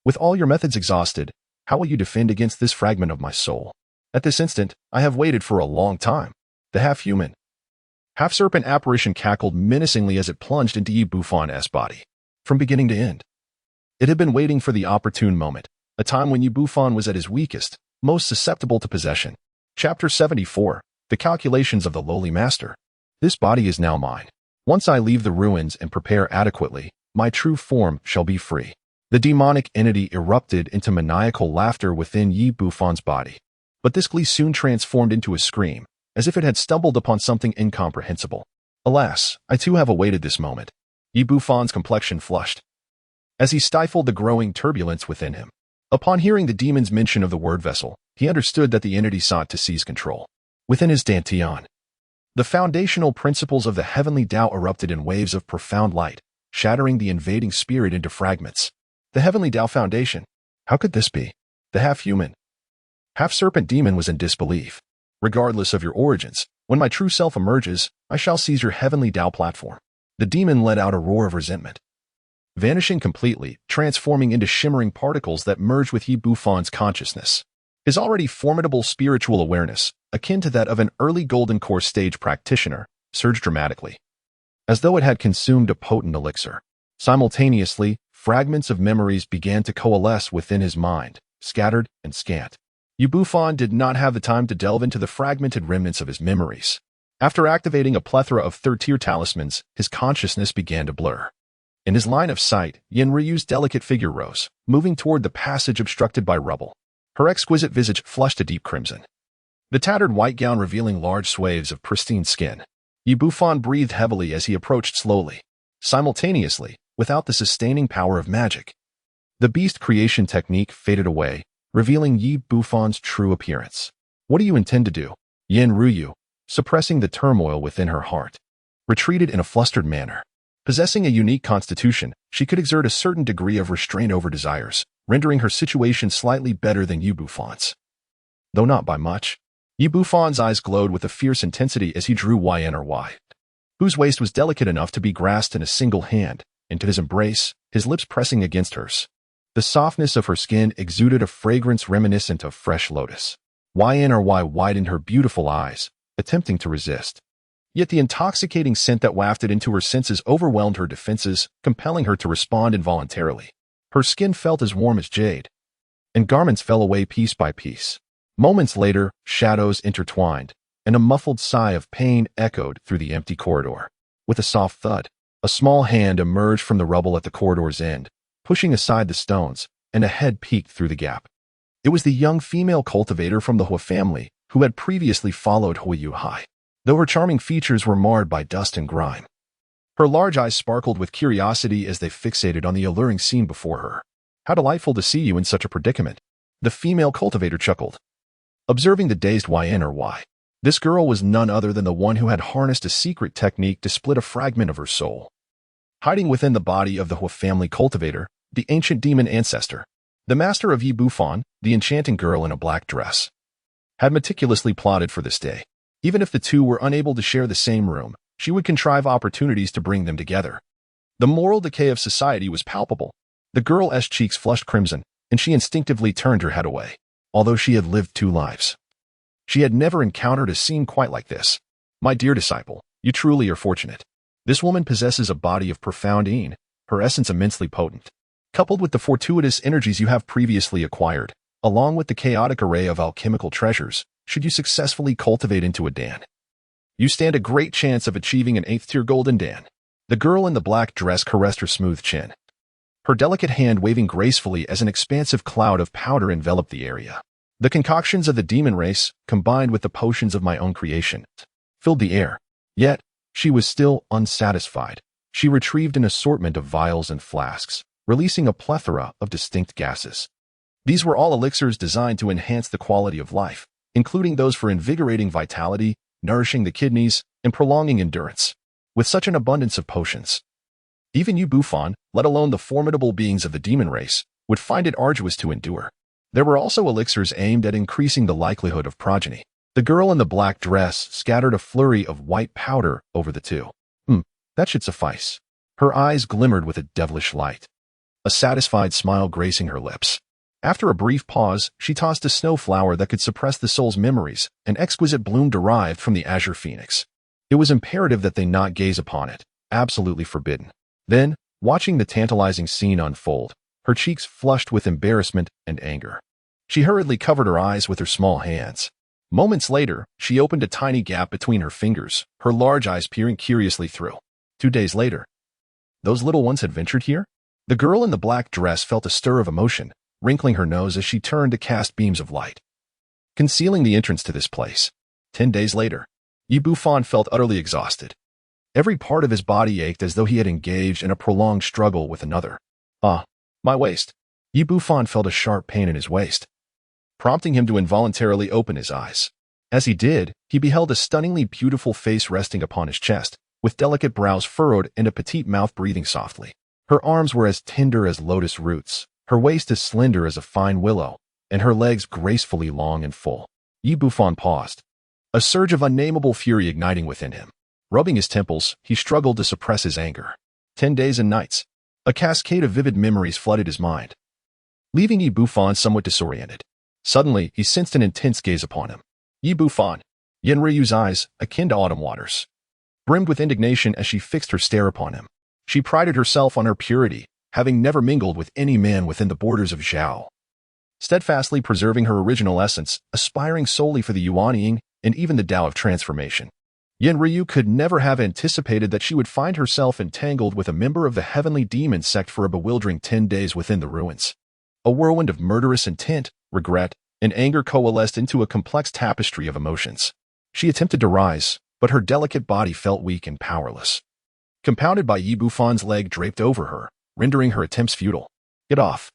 with all your methods exhausted, how will you defend against this fragment of my soul? At this instant, I have waited for a long time. The half-human, half-serpent apparition cackled menacingly as it plunged into Bufan's body. From beginning to end, it had been waiting for the opportune moment, a time when Bufan was at his weakest, most susceptible to possession. Chapter 74, The Calculations of the Lowly Master. This body is now mine. Once I leave the ruins and prepare adequately, my true form shall be free. The demonic entity erupted into maniacal laughter within Bufan's body. But this glee soon transformed into a scream, as if it had stumbled upon something incomprehensible. Alas, I too have awaited this moment. Bufan's complexion flushed, as he stifled the growing turbulence within him. Upon hearing the demon's mention of the word vessel, he understood that the entity sought to seize control. Within his dantian, the foundational principles of the heavenly Tao erupted in waves of profound light, shattering the invading spirit into fragments. The heavenly Tao foundation. How could this be? The half-human, half-serpent demon was in disbelief. Regardless of your origins, when my true self emerges, I shall seize your heavenly Tao platform. The demon let out a roar of resentment, vanishing completely, transforming into shimmering particles that merged with Bufan's consciousness. His already formidable spiritual awareness, akin to that of an early Golden Core stage practitioner, surged dramatically, as though it had consumed a potent elixir. Simultaneously, fragments of memories began to coalesce within his mind, scattered and scant. Bufan did not have the time to delve into the fragmented remnants of his memories. After activating a plethora of third-tier talismans, his consciousness began to blur. In his line of sight, Yenryu's delicate figure rose, moving toward the passage obstructed by rubble. Her exquisite visage flushed a deep crimson, the tattered white gown revealing large swathes of pristine skin. Bufan breathed heavily as he approached slowly. Simultaneously, without the sustaining power of magic, the beast creation technique faded away, revealing Bufan's true appearance. What do you intend to do? Yenryu, suppressing the turmoil within her heart, retreated in a flustered manner. Possessing a unique constitution, she could exert a certain degree of restraint over desires, rendering her situation slightly better than Bufan's. Though not by much. Bufan's eyes glowed with a fierce intensity as he drew Yenry, whose waist was delicate enough to be grasped in a single hand, into his embrace, his lips pressing against hers. The softness of her skin exuded a fragrance reminiscent of fresh lotus. Yenry widened her beautiful eyes, attempting to resist. Yet the intoxicating scent that wafted into her senses overwhelmed her defenses, compelling her to respond involuntarily. Her skin felt as warm as jade, and garments fell away piece by piece. Moments later, shadows intertwined, and a muffled sigh of pain echoed through the empty corridor. With a soft thud, a small hand emerged from the rubble at the corridor's end, pushing aside the stones, and a head peeked through the gap. It was the young female cultivator from the Hua family who had previously followed Huiyuhai, though her charming features were marred by dust and grime. Her large eyes sparkled with curiosity as they fixated on the alluring scene before her. How delightful to see you in such a predicament. The female cultivator chuckled, observing the dazed Yenry. This girl was none other than the one who had harnessed a secret technique to split a fragment of her soul. Hiding within the body of the Hua family cultivator, the ancient demon ancestor, the master of Bufan, the enchanting girl in a black dress, had meticulously plotted for this day. Even if the two were unable to share the same room, she would contrive opportunities to bring them together. The moral decay of society was palpable. The girl's cheeks flushed crimson, and she instinctively turned her head away. Although she had lived 2 lives, she had never encountered a scene quite like this. My dear disciple, you truly are fortunate. This woman possesses a body of profound een, her essence immensely potent. Coupled with the fortuitous energies you have previously acquired, along with the chaotic array of alchemical treasures, should you successfully cultivate into a Dan. You stand a great chance of achieving an 8th-tier golden Dan. The girl in the black dress caressed her smooth chin, her delicate hand waving gracefully as an expansive cloud of powder enveloped the area. The concoctions of the demon race, combined with the potions of my own creation, filled the air. Yet, she was still unsatisfied. She retrieved an assortment of vials and flasks, releasing a plethora of distinct gases. These were all elixirs designed to enhance the quality of life, including those for invigorating vitality, nourishing the kidneys, and prolonging endurance. With such an abundance of potions, even you, Bufan, let alone the formidable beings of the demon race, would find it arduous to endure. There were also elixirs aimed at increasing the likelihood of progeny. The girl in the black dress scattered a flurry of white powder over the two. That should suffice. Her eyes glimmered with a devilish light, a satisfied smile gracing her lips. After a brief pause, she tossed a snowflower that could suppress the soul's memories, an exquisite bloom derived from the azure phoenix. It was imperative that they not gaze upon it, absolutely forbidden. Then, watching the tantalizing scene unfold, her cheeks flushed with embarrassment and anger. She hurriedly covered her eyes with her small hands. Moments later, she opened a tiny gap between her fingers, her large eyes peering curiously through. 2 days later, those little ones had ventured here? The girl in the black dress felt a stir of emotion, wrinkling her nose as she turned to cast beams of light, concealing the entrance to this place. 10 days later, Bufan felt utterly exhausted. Every part of his body ached as though he had engaged in a prolonged struggle with another. My waist. Bufan felt a sharp pain in his waist, prompting him to involuntarily open his eyes. As he did, he beheld a stunningly beautiful face resting upon his chest, with delicate brows furrowed and a petite mouth breathing softly. Her arms were as tender as lotus roots, her waist as slender as a fine willow, and her legs gracefully long and full. Bufan paused, a surge of unnameable fury igniting within him. Rubbing his temples, he struggled to suppress his anger. 10 days and nights. A cascade of vivid memories flooded his mind, leaving Bufan somewhat disoriented. Suddenly, he sensed an intense gaze upon him. Bufan. Yenryu's eyes, akin to autumn waters, brimmed with indignation as she fixed her stare upon him. She prided herself on her purity, having never mingled with any man within the borders of Zhao, steadfastly preserving her original essence, aspiring solely for the Yuanying and even the Tao of transformation. Yenryu could never have anticipated that she would find herself entangled with a member of the Heavenly Demon Sect for a bewildering 10 days within the ruins. A whirlwind of murderous intent, regret, and anger coalesced into a complex tapestry of emotions. She attempted to rise, but her delicate body felt weak and powerless, compounded by Bufan's leg draped over her, rendering her attempts futile. Get off.